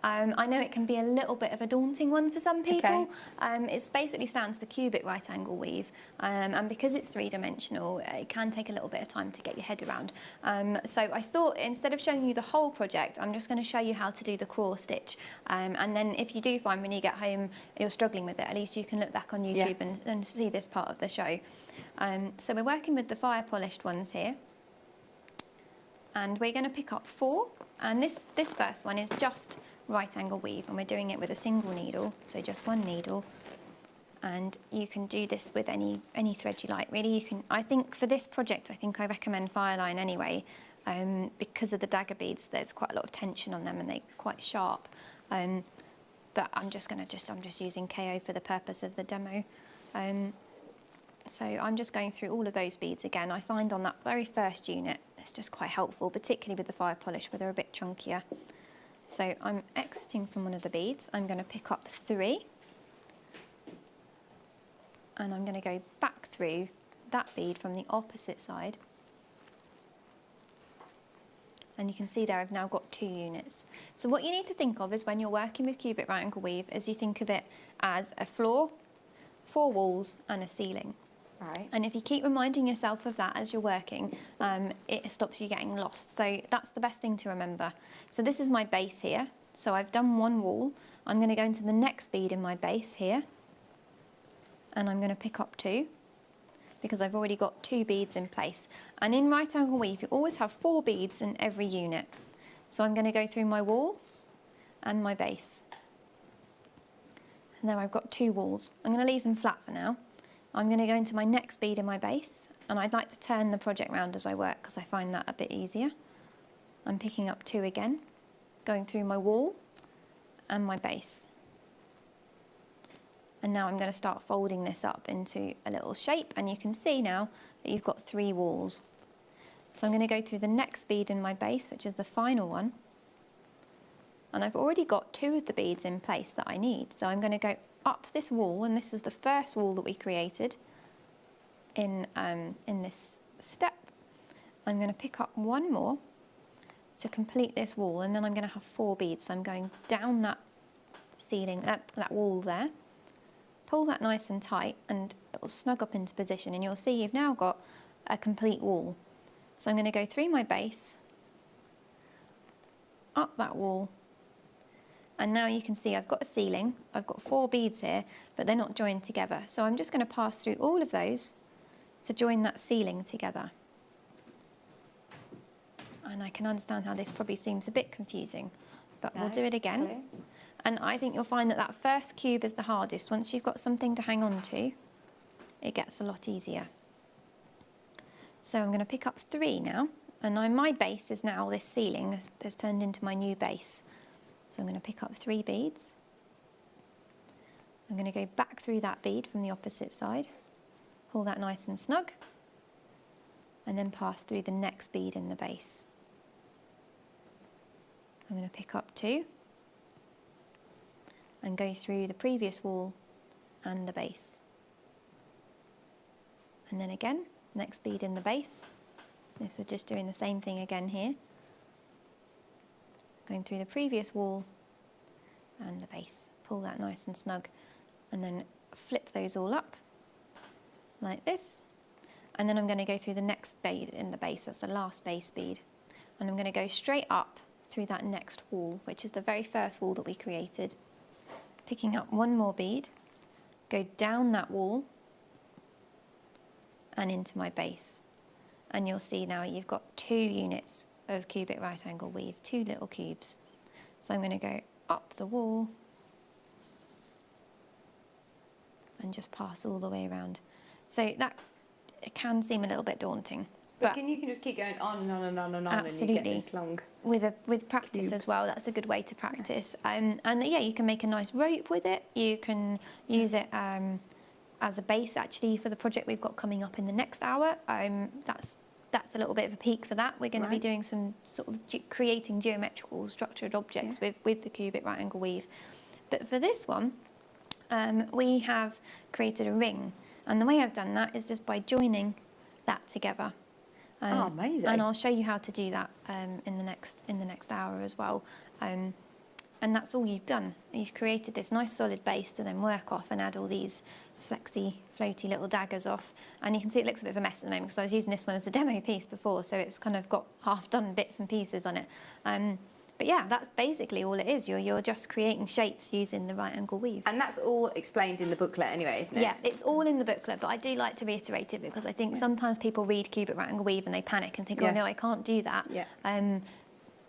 I know it can be a little bit of a daunting one for some people. Okay. It basically stands for cubic right angle weave, and because it's three-dimensional, it can take a little bit of time to get your head around. So I thought instead of showing you the whole project, I'm just going to show you how to do the craw stitch. And then if you do find when you get home you're struggling with it, at least you can look back on YouTube and see this part of the show. So we're working with the fire polished ones here. And we're going to pick up 4, and this first one is just right angle weave, and we're doing it with a single needle, so just one needle. And you can do this with any thread you like. Really, you can. I think for this project, I recommend Fireline anyway, because of the dagger beads. There's quite a lot of tension on them, and they're quite sharp. But I'm just using KO for the purpose of the demo. So I'm just going through all of those beads again. I find on that very first unit, it's just quite helpful, particularly with the fire polish where they're a bit chunkier. So I'm exiting from one of the beads. I'm going to pick up 3. And I'm going to go back through that bead from the opposite side. And you can see there I've now got 2 units. So what you need to think of is when you're working with cubic right angle weave, is you think of it as a floor, 4 walls and a ceiling. Right. And if you keep reminding yourself of that as you're working, it stops you getting lost. So that's the best thing to remember. So this is my base here. So I've done 1 wall. I'm going to go into the next bead in my base here. And I'm going to pick up 2 because I've already got 2 beads in place. And in right angle weave, you always have 4 beads in every unit. So I'm going to go through my wall and my base. And there I've got 2 walls. I'm going to leave them flat for now. I'm going to go into my next bead in my base, and I'd like to turn the project round as I work because I find that a bit easier. I'm picking up 2 again, going through my wall and my base. And now I'm going to start folding this up into a little shape, and you can see now that you've got 3 walls. So I'm going to go through the next bead in my base, which is the final one. And I've already got 2 of the beads in place that I need. So I'm going to go up this wall, and this is the first wall that we created in this step. I'm going to pick up 1 more to complete this wall, and then I'm going to have 4 beads. So I'm going down that ceiling, that wall there, pull that nice and tight, and it will snug up into position, and you'll see you've now got a complete wall. So I'm going to go through my base, up that wall, and now you can see I've got a ceiling, I've got 4 beads here, but they're not joined together. So I'm just going to pass through all of those to join that ceiling together. And I can understand how this probably seems a bit confusing, but we'll do it again. And I think you'll find that that first cube is the hardest. Once you've got something to hang on to, it gets a lot easier. So I'm going to pick up 3 now, and my base is now this ceiling has turned into my new base. So I'm going to pick up 3 beads. I'm going to go back through that bead from the opposite side, pull that nice and snug, and then pass through the next bead in the base. I'm going to pick up 2 and go through the previous wall and the base. And then again, next bead in the base. This we're just doing the same thing again here. Going through the previous wall and the base. Pull that nice and snug, and then flip those all up like this. and then I'm going to go through the next bead in the base. That's the last base bead, and I'm going to go straight up through that next wall, which is the very first wall that we created, picking up one more bead, go down that wall and into my base, and you'll see now you've got 2 units of cubic right angle weave, 2 little cubes. So I'm going to go up the wall and just pass all the way around. So that, it can seem a little bit daunting. But you can just keep going on and on and on and on, absolutely. and you get this long. With practice cubes. as well, that's a good way to practice. And yeah, you can make a nice rope with it. You can use it as a base actually for the project we've got coming up in the next hour. That's a little bit of a peek for that. We're going to be doing some sort of creating geometrical structured objects with the cubic right angle weave. But for this one, we have created a ring, and the way I've done that is just by joining that together. Oh, amazing! And I'll show you how to do that in the next hour as well. And that's all you've done. You've created this nice solid base to then work off and add all these flexy, floaty little daggers off. And you can see it looks a bit of a mess at the moment because I was using this one as a demo piece before, so it's kind of got half done bits and pieces on it. But yeah, that's basically all it is. You're just creating shapes using the right angle weave. And that's all explained in the booklet anyway, isn't it? Yeah, it's all in the booklet, but I do like to reiterate it because I think sometimes people read cubic right angle weave and they panic and think, oh no, I can't do that. Yeah.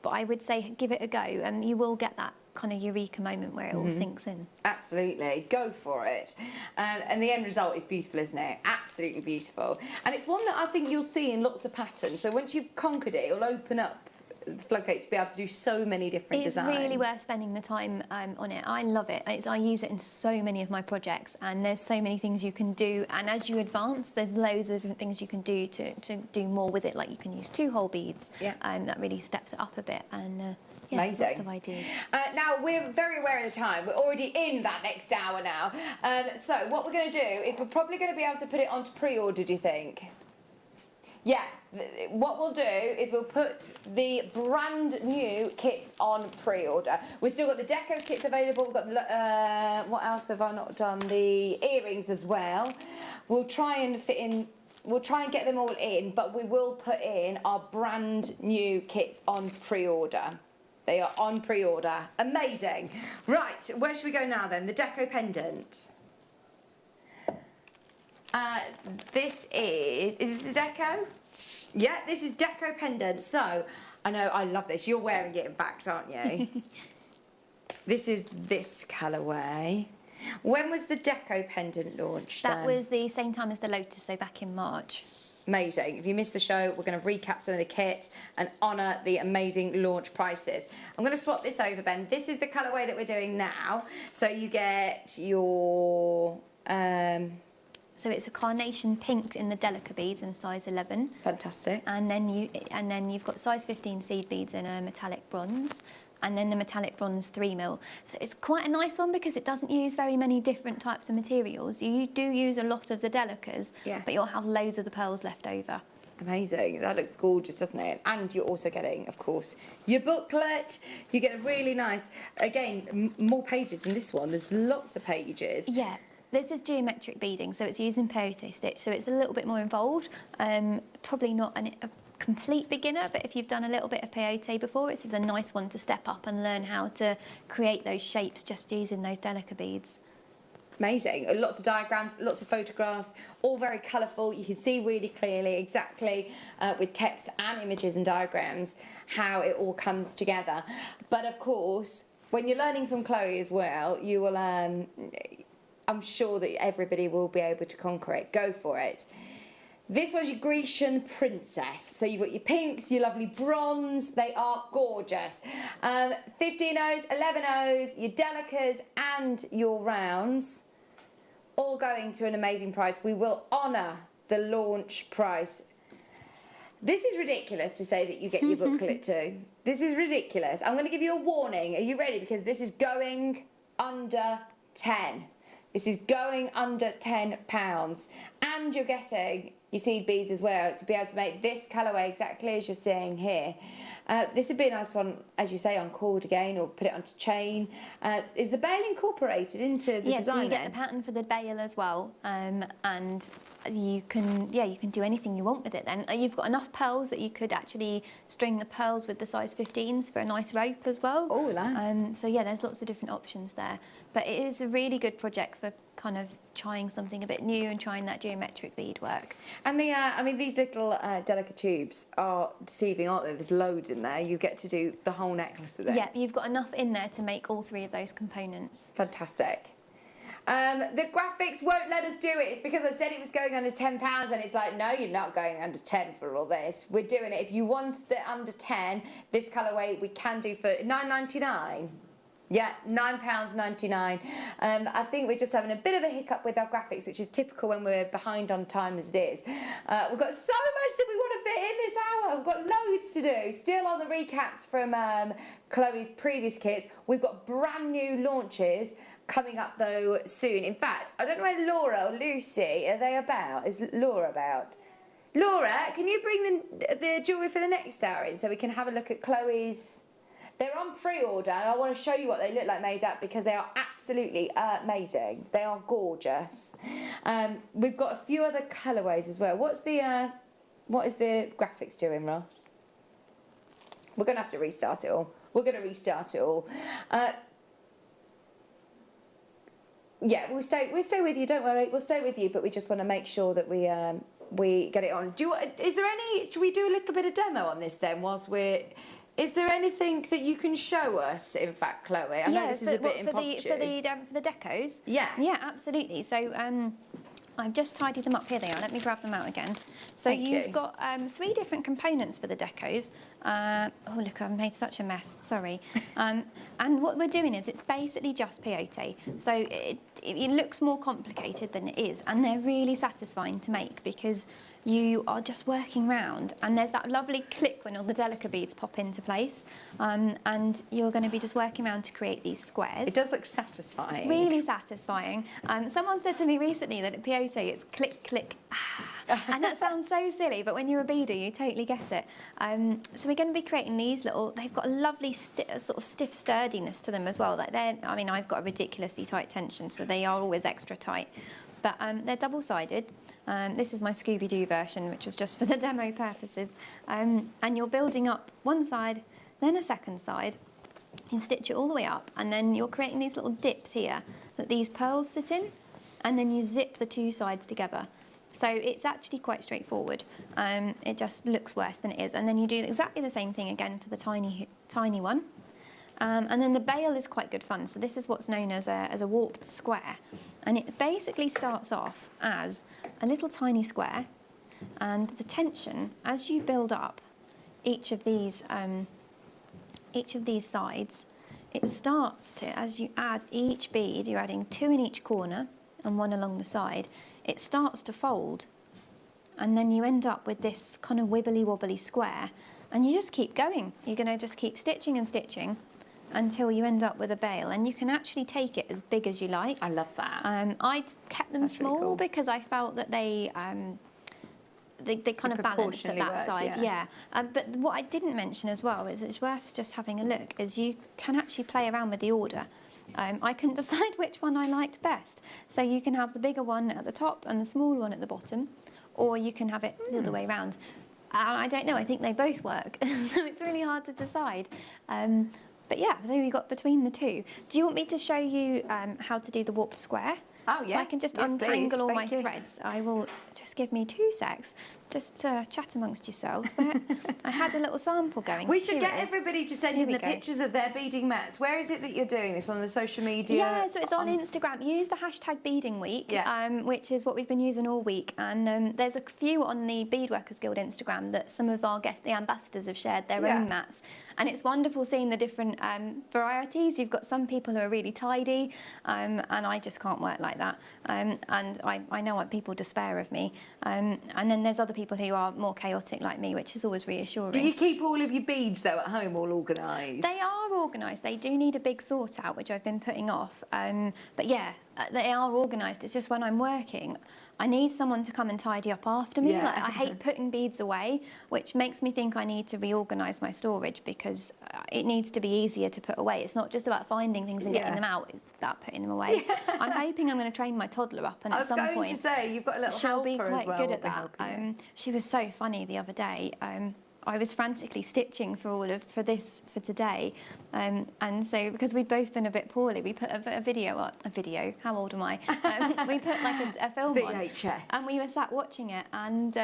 But I would say give it a go, and you will get that kind of eureka moment where it all sinks in. Absolutely, go for it. And the end result is beautiful, isn't it? Absolutely beautiful. And it's one that I think you'll see in lots of patterns. So once you've conquered it, it'll open up the floodgate to be able to do so many different designs. It's really worth spending the time on it. I love it. I use it in so many of my projects, and there's so many things you can do. And as you advance, there's loads of different things you can do to do more with it. Like you can use 2-hole beads. Yeah. That really steps it up a bit. And amazing. Lots of ideas. Now, we're very aware of the time. We're already in that next hour now. So what we're going to do is we're probably going to be able to put it onto pre-order, do you think? Yeah, what we'll do is we'll put the brand new kits on pre-order. We've still got the deco kits available. We've got the, what else have I not done? The earrings as well. We'll try and fit in. We'll try and get them all in, but we will put in our brand new kits on pre-order. They are on pre-order. Amazing. Right, where should we go now then? The deco pendant. This is this the deco? Yeah, this is deco pendant. So, I know, I love this. You're wearing it in fact, aren't you? This is this colourway. When was the deco pendant launched? That was the same time as the Lotus, so back in March. Amazing. If you missed the show, we're going to recap some of the kits and honour the amazing launch prices. I'm going to swap this over, Ben. This is the colourway that we're doing now. So you get your... So it's a carnation pink in the Delica beads in size 11. Fantastic. And then you've got size 15 seed beads in a metallic bronze, and then the metallic bronze 3mm. So it's quite a nice one because it doesn't use very many different types of materials. You do use a lot of the Delicas, but you'll have loads of the pearls left over. Amazing. That looks gorgeous, doesn't it? And you're also getting, of course, your booklet. You get a really nice, again, more pages in this one. There's lots of pages. Yeah. This is geometric beading, so it's using peyote stitch, so it's a little bit more involved. Probably not a complete beginner, but if you've done a little bit of peyote before, this is a nice one to step up and learn how to create those shapes just using those Delica beads. Amazing. Lots of diagrams, lots of photographs, all very colourful. You can see really clearly exactly with text and images and diagrams how it all comes together. But of course, when you're learning from Chloe as well, you will... I'm sure that everybody will be able to conquer it. Go for it. This one's your Grecian princess. So you've got your pinks, your lovely bronze. They are gorgeous. 15 O's, 11 O's, your Delicas and your rounds. All going to an amazing price. We will honour the launch price. This is ridiculous to say that you get your booklet too. This is ridiculous. I'm going to give you a warning. Are you ready? Because this is going under 10. This is going under £10, and you're getting your seed beads as well to be able to make this colourway exactly as you're seeing here. This would be a nice one, as you say, on cord again, or put it onto chain. Is the bail incorporated into the design? Yes, so you get the pattern for the bail as well, and you can do anything you want with it then. You've got enough pearls that you could actually string the pearls with the size 15s for a nice rope as well. Oh, nice. So yeah, there's lots of different options there. But it is a really good project for kind of trying something a bit new and trying that geometric beadwork. And the, I mean, these little delicate tubes are deceiving, aren't they? There's loads in there. You get to do the whole necklace with it. Yeah, you've got enough in there to make all 3 of those components. Fantastic. The graphics won't let us do it. It's because I said it was going under £10 and it's like, no, you're not going under 10 for all this. We're doing it. If you want the under 10, this colourway we can do for £9.99. Yeah, £9.99. I think we're just having a bit of a hiccup with our graphics, which is typical when we're behind on time as it is. We've got so much that we want to fit in this hour. We've got loads to do. Still on the recaps from Chloe's previous kits. We've got brand new launches coming up though soon. In fact, I don't know where Laura or Lucy, are they about? Is Laura about? Laura, can you bring the jewellery for the next hour in so we can have a look at Chloe's? They're on pre-order and I want to show you what they look like made up because they are absolutely amazing. They are gorgeous. We've got a few other colourways as well. What is the graphics doing, Ross? We're going to have to restart it all. We're going to restart it all. Yeah, we'll stay with you. Don't worry, we'll stay with you. But we just want to make sure that we get it on. Is there any? Should we do a little bit of demo on this then? Whilst we're, is there anything that you can show us? In fact, Chloe, I know this is a bit impromptu. For the decos. Yeah. Yeah, absolutely. So I've just tidied them up. Here they are. Let me grab them out again. So you've got 3 different components for the decos. Oh, look, I've made such a mess. Sorry. And what we're doing is it's basically just peyote. So it looks more complicated than it is. And they're really satisfying to make because you are just working round and there's that lovely click when all the delicate beads pop into place, and you're going to be just working around to create these squares. It does look satisfying. Really satisfying. Someone said to me recently that at peyote it's click, click, and that sounds so silly, but when you're a beader you totally get it. So we're going to be creating these little, they've got a lovely sort of stiff sturdiness to them as well. Like I mean, I've got a ridiculously tight tension, so they are always extra tight. But they're double-sided. This is my Scooby-Doo version, which was just for the demo purposes. And you're building up one side, then a second side. You stitch it all the way up, and then you're creating these little dips here that these pearls sit in, and then you zip the 2 sides together. So it's actually quite straightforward. It just looks worse than it is. And then you do exactly the same thing again for the tiny one. And then the bail is quite good fun. So this is what's known as a warped square. And it basically starts off as a little tiny square. And the tension, as you build up each of these sides, it starts to, as you add each bead, you're adding 2 in each corner and 1 along the side, it starts to fold. And then you end up with this kind of wibbly-wobbly square. And you just keep going. You're going to just keep stitching and stitching until you end up with a bail, and you can actually take it as big as you like. I love that. I kept them small really cool. because I felt that they kind of balanced at that side. Yeah. But what I didn't mention as well is it's worth just having a look, is you can actually play around with the order. I couldn't decide which one I liked best. So you can have the bigger one at the top and the small one at the bottom, or you can have it the other way around. I don't know, I think they both work, so it's really hard to decide. But yeah, so we got between the 2. Do you want me to show you how to do the warped square? Oh, yeah. So I can just untangle all my threads. I will, just give me 2 secs. Just chat amongst yourselves. But I had a little sample going. We should get everybody to send in the pictures of their beading mats. Where is it that you're doing this? On the social media? Yeah, so it's on Instagram. Use the hashtag Beading Week, which is what we've been using all week. And there's a few on the Beadworkers Guild Instagram that some of our the ambassadors have shared their own mats. And it's wonderful seeing the different varieties. You've got some people who are really tidy, and I just can't work like that. And I know what people despair of me. And then there's other people who are more chaotic like me, which is always reassuring. Do you keep all of your beads though at home all organised? They are organised. They do need a big sort out, which I've been putting off. But yeah, they are organised. It's just when I'm working, I need someone to come and tidy up after me. Yeah. Like, I hate putting beads away, which makes me think I need to reorganise my storage because it needs to be easier to put away. It's not just about finding things and getting them out, it's about putting them away. I'm hoping I'm going to train my toddler up, and at some point... I was going to say, you've got a little she'll be helper quite as well. good at that. She was so funny the other day. I was frantically stitching for today, and so because we'd both been a bit poorly, we put a video. How old am I? We put like a film VHS. on, and we were sat watching it, and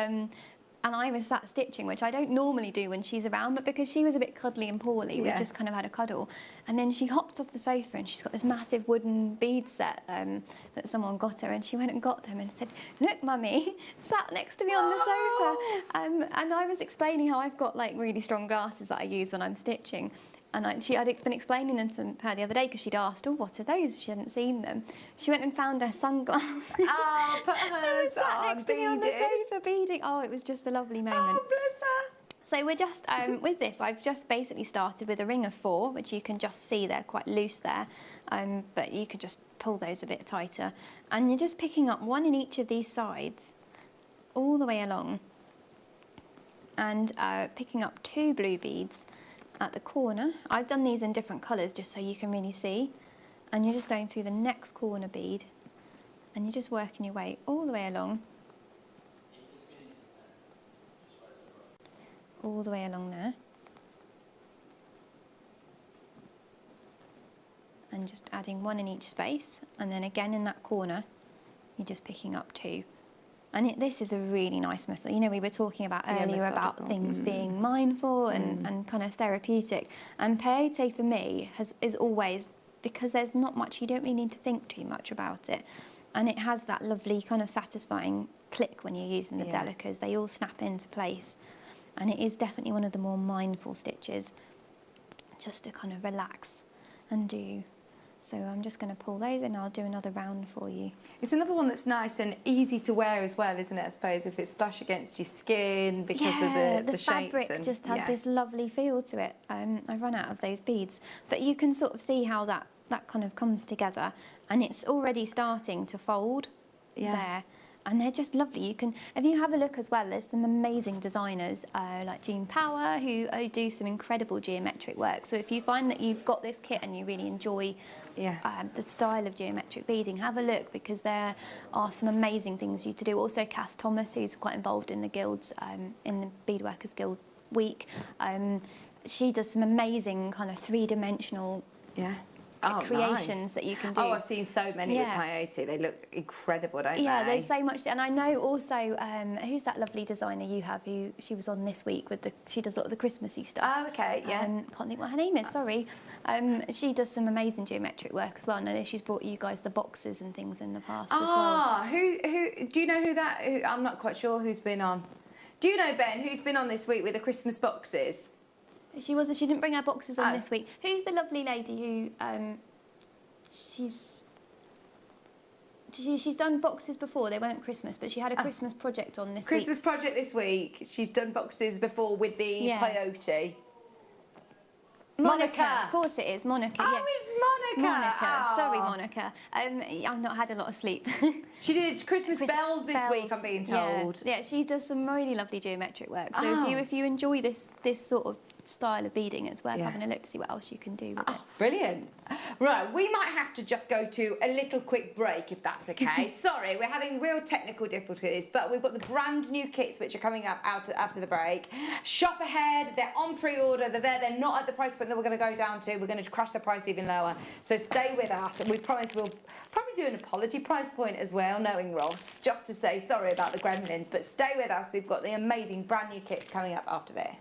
I was sat stitching, which I don't normally do when she's around, but because she was a bit cuddly and poorly, we just kind of had a cuddle. And then she hopped off the sofa and she's got this massive wooden bead set that someone got her, and she went and got them and said, "Look, Mummy," sat next to me on the sofa. And I was explaining how I've got like really strong glasses that I use when I'm stitching. And I'd been explaining them to her the other day because she'd asked, "Oh, what are those?" She hadn't seen them. She went and found her sunglasses. Oh, put hers sat next to me on the sofa beading. Oh, it was just a lovely moment. Oh, bless her. So we're just, with this, I've just basically started with a ring of 4, which you can just see they're quite loose there. But you could just pull those a bit tighter. And you're just picking up 1 in each of these sides, all the way along. And picking up 2 blue beads at the corner. I've done these in different colours just so you can really see. And you're just going through the next corner bead, and you're just working your way all the way along. All the way along there. And just adding 1 in each space, and then again in that corner, you're just picking up 2. And this is a really nice method. You know, we were talking about earlier about things being mindful and kind of therapeutic. And peyote for me is always, because there's not much, you don't really need to think too much about it. And it has that lovely kind of satisfying click when you're using the delicas. They all snap into place. And it is definitely one of the more mindful stitches, just to kind of relax and do. So I'm just going to pull those in. I'll do another round for you. It's another one that's nice and easy to wear as well, isn't it? I suppose if it's flush against your skin because of the fabric shapes just has this lovely feel to it. I've run out of those beads, but you can sort of see how that kind of comes together, and it's already starting to fold there. And they're just lovely. You can, if you have a look as well, there's some amazing designers like Jean Power who do some incredible geometric work. So if you find that you've got this kit and you really enjoy the style of geometric beading, have a look, because there are some amazing things you to do. Also, Kath Thomas, who's quite involved in the guilds, in the Beadworkers Guild Week, she does some amazing kind of 3-dimensional creations that you can do. Oh, I've seen so many with peyote. They look incredible, don't they? Yeah, there's so much. And I know also, who's that lovely designer you have who she was on this week with she does a lot of the Christmassy stuff. Oh, okay, yeah. Can't think what her name is, sorry. She does some amazing geometric work as well. And I know she's brought you guys the boxes and things in the past as well. Who, do you know who I'm not quite sure who's been on. Do you know, Ben, who's been on this week with the Christmas boxes? She didn't bring her boxes on this week. Who's the lovely lady who, she's done boxes before. They weren't Christmas, but she had a Christmas project on this week. Christmas project this week. She's done boxes before with the peyote. Monica. Of course it is, Monica. Oh, yes. it's Monica. Monica. Oh. Sorry, Monica. I've not had a lot of sleep. She did Christmas bells this week, I'm being told. Yeah, she does some really lovely geometric work. So if you enjoy this sort of style of beading, it's worth having a look to see what else you can do with it. Brilliant. Right, we might have to just go to a little quick break if that's okay. Sorry, we're having real technical difficulties, but we've got the brand new kits which are coming up after the break. Shop ahead, they're on pre-order, they're not at the price point that we're going to go down to. We're going to crush the price even lower. So stay with us. We promise we'll probably do an apology price point as well, knowing Ross, just to say sorry about the gremlins, but stay with us. We've got the amazing brand new kits coming up after this.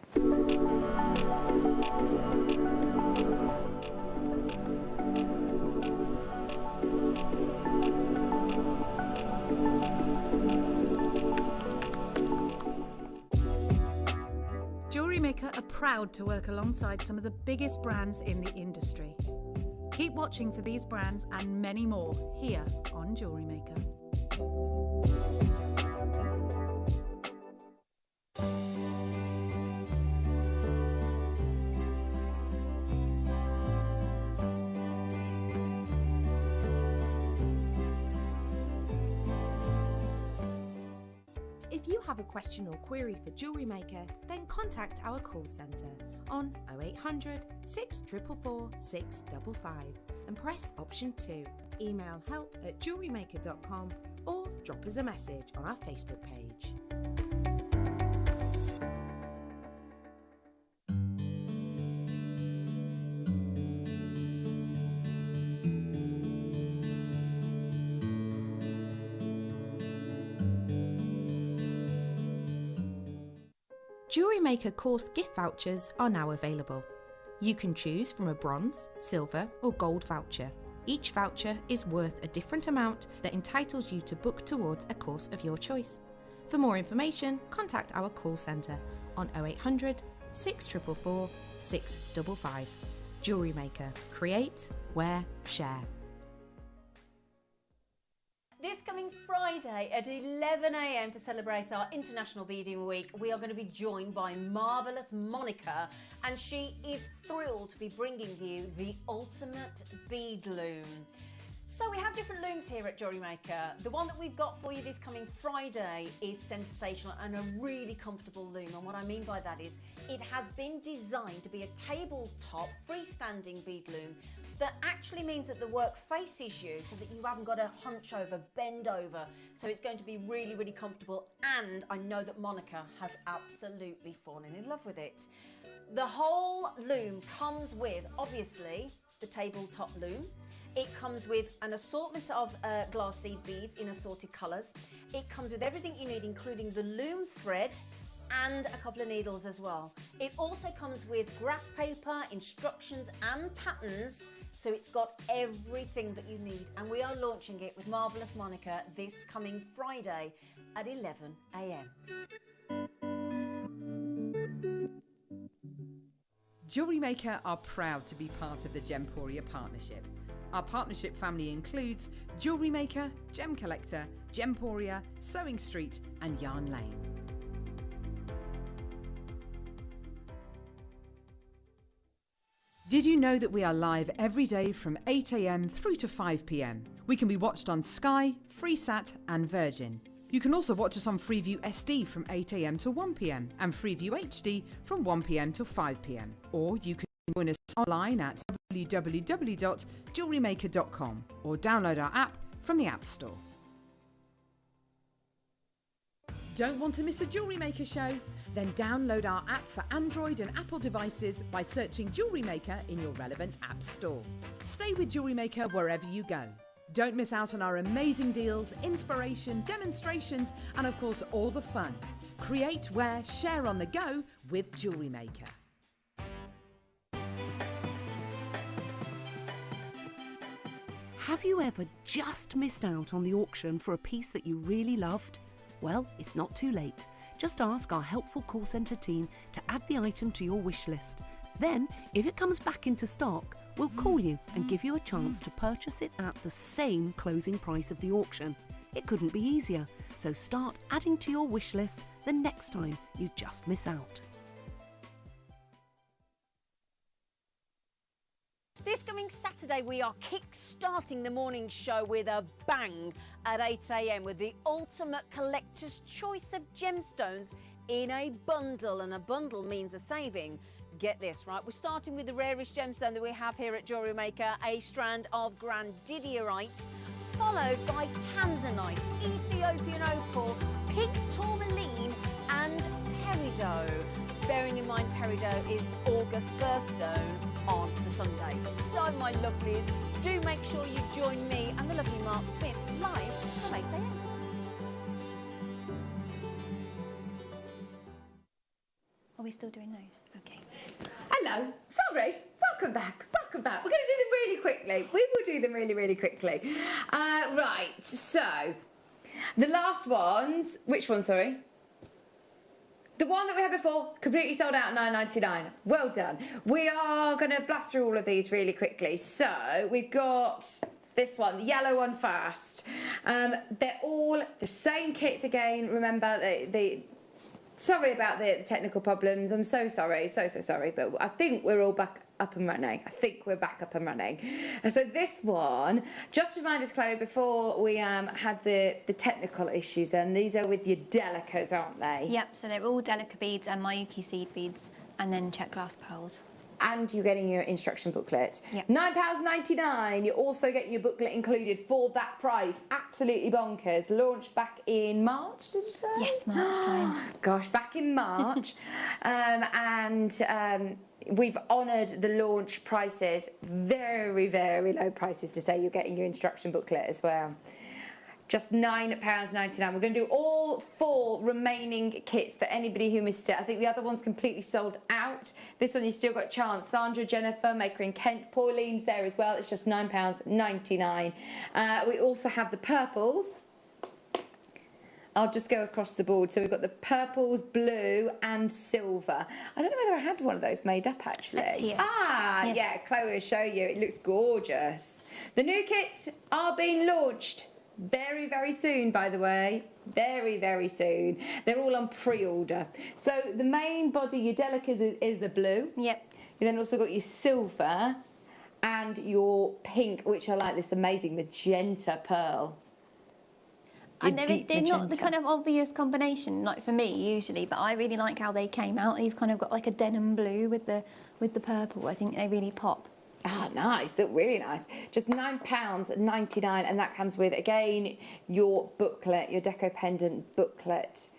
Jewellery Maker are proud to work alongside some of the biggest brands in the industry. Keep watching for these brands and many more here on Jewellery Maker. If you have a question or query for Jewellery Maker, then contact our call centre on 0800 644 655 and press option 2. Email help@jewellerymaker.com or drop us a message on our Facebook page. Jewellery Maker course gift vouchers are now available. You can choose from a bronze, silver or gold voucher. Each voucher is worth a different amount that entitles you to book towards a course of your choice. For more information, contact our call centre on 0800 644 655. Jewellery Maker. Create, wear, share. This coming Friday at 11 a.m. to celebrate our International Beading Week, we are going to be joined by marvellous Monica, and she is thrilled to be bringing you the ultimate bead loom. So we have different looms here at Jewellery Maker. The one that we've got for you this coming Friday is sensational and a really comfortable loom. And what I mean by that is it has been designed to be a tabletop freestanding bead loom that actually means that the work faces you so that you haven't got to hunch over, bend over. So it's going to be really, really comfortable. And I know that Monica has absolutely fallen in love with it. The whole loom comes with, obviously, the tabletop loom. It comes with an assortment of glass seed beads in assorted colours. It comes with everything you need, including the loom thread and a couple of needles as well. It also comes with graph paper, instructions and patterns, so it's got everything that you need. And we are launching it with Marvellous Monica this coming Friday at 11 a.m. Jewellery Maker are proud to be part of the Gemporia partnership. Our partnership family includes Jewellery Maker, Gem Collector, Gemporia, Sewing Street and Yarn Lane. Did you know that we are live every day from 8 a.m. through to 5 p.m? We can be watched on Sky, Freesat and Virgin. You can also watch us on Freeview SD from 8 a.m. to 1 p.m. and Freeview HD from 1 p.m. to 5 p.m. Or you can join us online at www.jewellerymaker.com or download our app from the App Store. Don't want to miss a Jewellery Maker show? Then download our app for Android and Apple devices by searching Jewellery Maker in your relevant app store. Stay with Jewellery Maker wherever you go. Don't miss out on our amazing deals, inspiration, demonstrations, and of course all the fun. Create, wear, share on the go with Jewellery Maker. Have you ever just missed out on the auction for a piece that you really loved? Well, it's not too late. Just ask our helpful call centre team to add the item to your wish list. Then, if it comes back into stock, we'll call you and give you a chance to purchase it at the same closing price of the auction. It couldn't be easier, so start adding to your wish list the next time you just miss out. This coming Saturday, we are kick-starting the morning show with a bang at 8 a.m. with the ultimate collector's choice of gemstones in a bundle, and a bundle means a saving. Get this, right? We're starting with the rarest gemstone that we have here at Jewellery Maker, a strand of Diorite, followed by Tanzanite, Ethiopian opal, pink tourmaline and peridot. Bearing in mind peridot is August birthstone on the Sunday. So my lovelies, do make sure you join me and the lovely Mark Smith live from 8 a.m. Are we still doing those? Okay. Hello, sorry, welcome back. We're going to do them really quickly. We will do them really, really quickly. Right, so the last ones, which one, sorry? The one that we had before, completely sold out at $9.99. Well done. We are going to blast through all of these really quickly. So we've got this one, the yellow one first. They're all the same kits again. Remember, sorry about the technical problems. I'm so sorry, so sorry. But I think we're all back up and running. I think we're back up and running. And so this one, just remind us, Chloe, before we had the technical issues, and these are with your delicas, aren't they? Yep, so they're all delica beads and Mayuki seed beads, and then check glass pearls. And you're getting your instruction booklet. Yep. £9.99. You also get your booklet included for that price. Absolutely bonkers. Launched back in March, did you say? Yes, March time. Gosh, back in March. We've honoured the launch prices. Very, very low prices to say you're getting your instruction booklet as well. Just £9.99. We're going to do all 4 remaining kits for anybody who missed it. I think the other one's completely sold out. This one, you still got a chance. Sandra, Jennifer, Maker in Kent, Pauline's there as well. It's just £9.99. We also have the purples. I'll just go across the board. So we've got the purples, blue and silver. I don't know whether I had one of those made up actually. That's here. Ah, Yes. yeah, Chloe will show you. It looks gorgeous. The new kits are being launched very, very soon, by the way. Very, very soon. They're all on pre-order. So the main body, your delicas, is the blue. Yep. You then also got your silver and your pink, which I like this amazing magenta pearl. And Your they're deep not the magenta. kind of obvious combination, like for me usually, but I really like how they came out. You've kind of got like a denim blue with the purple. I think they really pop. Ah, nice. Look really nice. Just £9.99, and that comes with, again, your booklet, your Deco Pendant booklet.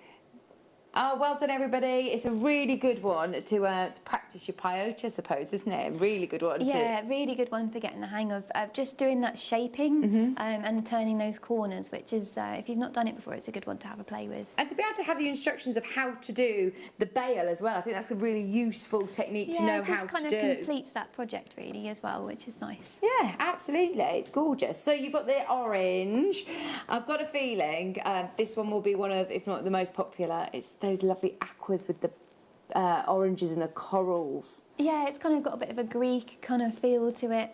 Oh, well done, everybody. It's a really good one to practice your peyote, I suppose, isn't it? A really good one. Yeah, really good one for getting the hang of just doing that shaping and turning those corners, which is, if you've not done it before, it's a good one to have a play with. And to be able to have the instructions of how to do the bail as well, I think that's a really useful technique to know how to do. Yeah, it just kind of completes that project really as well, which is nice. Yeah, absolutely. It's gorgeous. So you've got the orange. I've got a feeling this one will be one of, if not the most popular. It's those lovely aquas with the oranges and the corals. Yeah, it's kind of got a bit of a Greek kind of feel to it,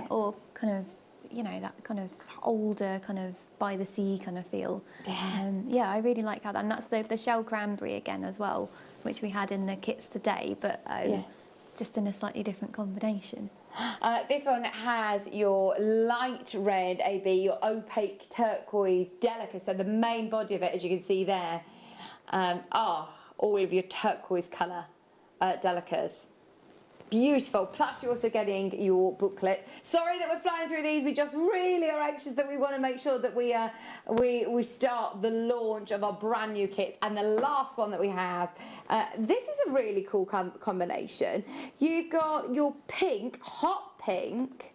or kind of, you know, that kind of older kind of by the sea kind of feel. Yeah, I really like how that, and that's the shell cranberry again as well, which we had in the kits today, but just in a slightly different combination. This one has your light red AB, your opaque turquoise delica, so the main body of it, as you can see there, all of your turquoise colour delicas. Beautiful. Plus, you're also getting your booklet. Sorry that we're flying through these. We just really are anxious that we want to make sure that we start the launch of our brand new kits. And the last one that we have, this is a really cool combination. You've got your pink, hot pink.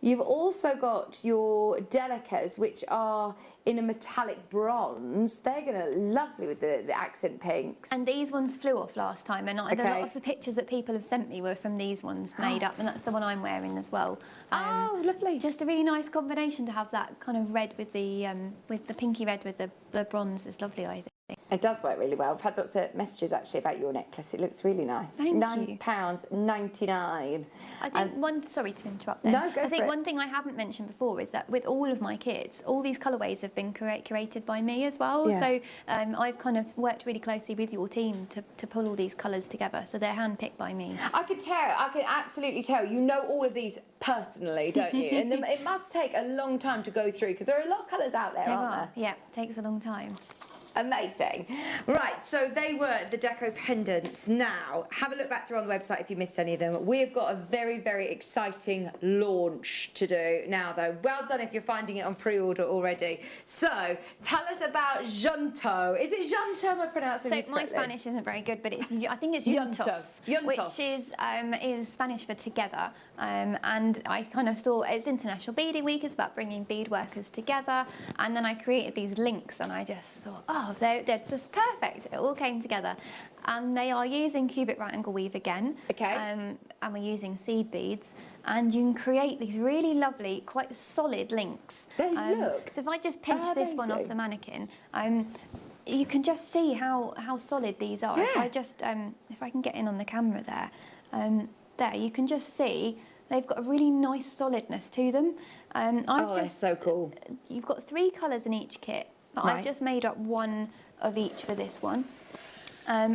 You've also got your delicas, which are in a metallic bronze. They're going to look lovely with the accent pinks. And these ones flew off last time, and a lot of the pictures that people have sent me were from these ones made up, and that's the one I'm wearing as well. Oh, lovely. Just a really nice combination to have that kind of red with the pinky red with the bronze is lovely, I think. It does work really well. I've had lots of messages actually about your necklace. It looks really nice. Thank you. £9.99. I think sorry to interrupt there. No, go for it. I think one thing I haven't mentioned before is that with all of my kits, all these colourways have been curated by me as well. Yeah. So I've kind of worked really closely with your team to pull all these colours together. So they're handpicked by me. I can absolutely tell. You know all of these personally, don't you? And it must take a long time to go through because there are a lot of colours out there, aren't there? Yeah, it takes a long time. Amazing. Right, so they were the Deco pendants. Now, have a look back through on the website if you missed any of them. We've got a very, very exciting launch to do now, though. Well done if you're finding it on pre-order already. So, tell us about Junto. Is it Junto? Am I pronouncing this correctly? My Spanish isn't very good, but I think it's Juntos, Juntos. which is Spanish for together. And I kind of thought it's International Beading Week. It's about bringing bead workers together. And then I created these links, and I just thought, oh, they're just perfect. It all came together. And they are using cubic right angle weave again. Okay. And we're using seed beads. And you can create these really lovely, quite solid links. They look So if I just pinch this one off the mannequin, you can just see how solid these are. Yeah. If I just, if I can get in on the camera there, there you can just see they've got a really nice solidness to them. That's so cool. You've got 3 colours in each kit, but Right. I've just made up one of each for this one.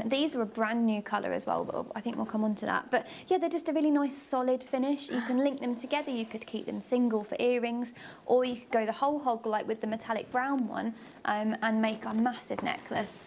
These are a brand new colour as well, but I think we'll come on to that. But yeah, they're just a really nice solid finish. You can link them together, you could keep them single for earrings, or you could go the whole hog like with the metallic brown one and make a massive necklace,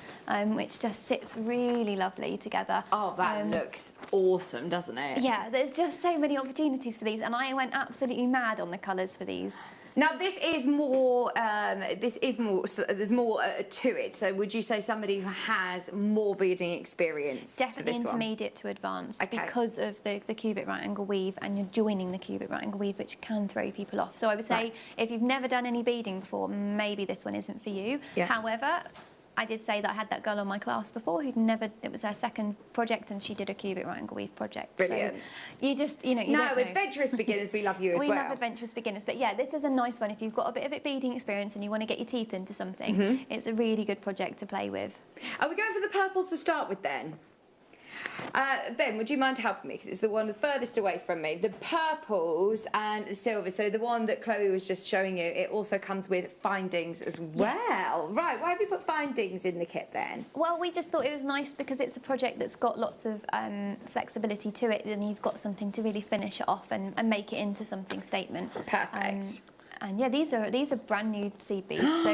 which just sits really lovely together. Oh, that looks awesome, doesn't it? Yeah, there's just so many opportunities for these, and I went absolutely mad on the colours for these. Now this is more. There's more to it. So would you say somebody who has more beading experience? Definitely for this intermediate to advanced, Okay. because of the cubic right angle weave, and you're joining the cubic right angle weave, which can throw people off. So I would say if you've never done any beading before, maybe this one isn't for you. Yeah. However, I did say that I had that girl on my class before who'd never, it was her second project and she did a cubic right angle weave project. Brilliant. So you just, you know, you No, don't know. adventurous beginners, we love you as we well. love adventurous beginners, but yeah, this is a nice one. If you've got a bit of beading experience and you want to get your teeth into something, it's a really good project to play with. Are we going for the purples to start with then? Ben, would you mind helping me? Because it's the one furthest away from me. The purples and the silver. So the one that Chloe was just showing you, it also comes with findings as well. Yes. Right, why have you put findings in the kit then? Well, we just thought it was nice because it's a project that's got lots of flexibility to it, and you've got something to really finish it off and make it into something statement. Perfect. And yeah, these are brand new seed beads. So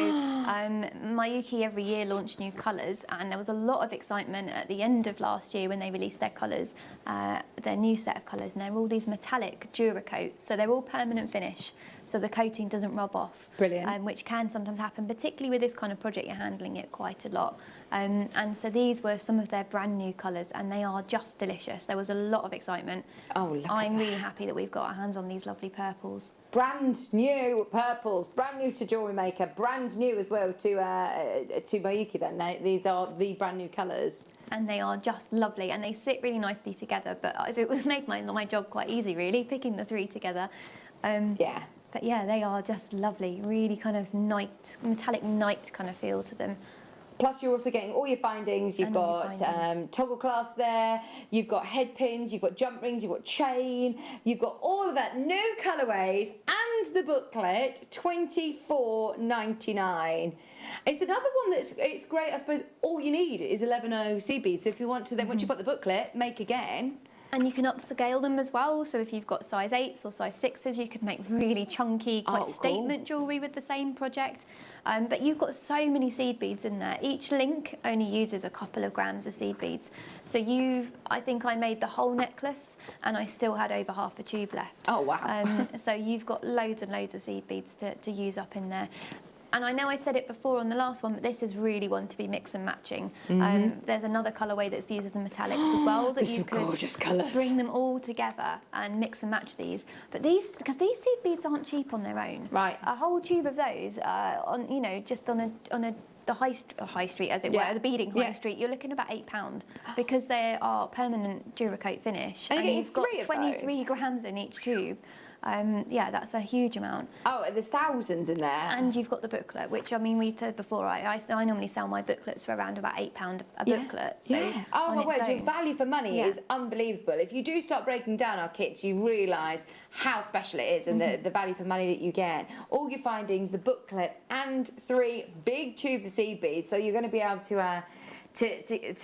Mayuki every year launched new colours, and there was a lot of excitement at the end of last year when they released their colours, their new set of colours, and they're all these metallic Duracoats. So they're all permanent finish, so the coating doesn't rub off. Brilliant. Which can sometimes happen, particularly with this kind of project, you're handling it quite a lot. And so these were some of their brand new colours, and they are just delicious. There was a lot of excitement. Oh, look I'm really happy that we've got our hands on these lovely purples. Brand new purples, brand new to Jewellery Maker, brand new as well to Mayuki then. These are the brand new colours. And they are just lovely, and they sit really nicely together, but so it was made my job quite easy, really, picking the three together. Yeah. But yeah, they are just lovely, really kind of metallic night kind of feel to them. Plus, you're also getting all your findings. You've got toggle clasp there. You've got head pins. You've got jump rings. You've got chain. You've got all of that. New colourways and the booklet. $24.99. It's another one it's great. I suppose all you need is 11O CB. So if you want to, then once you've got the booklet, make again. And you can upscale them as well. So if you've got size 8s or size 6s, you can make really chunky, quite statement jewellery with the same project. But you've got so many seed beads in there. Each link only uses a couple of grams of seed beads. So I think I made the whole necklace and I still had over half a tube left. Oh, wow. So you've got loads and loads of seed beads to use up in there. And I know I said it before on the last one, but this is really one to be mix and matching. There's another colourway that's uses the metallics as well. That you could gorgeous colours. Bring them all together and mix and match these. But because these seed beads aren't cheap on their own. Right. A whole tube of those, just on the high street, as it were, the beading high street, you're looking about £8 because they are permanent Duracoat finish. And you've got 23 grams in each tube. Yeah, that's a huge amount. Oh, there's thousands in there. And you've got the booklet, which, I mean, we said before, I normally sell my booklets for around about £8 a booklet. So Oh, my word, your value for money is unbelievable. If you do start breaking down our kits, you realise how special it is and the value for money that you get. All your findings, the booklet, and 3 big tubes of seed beads. So you're going to be able to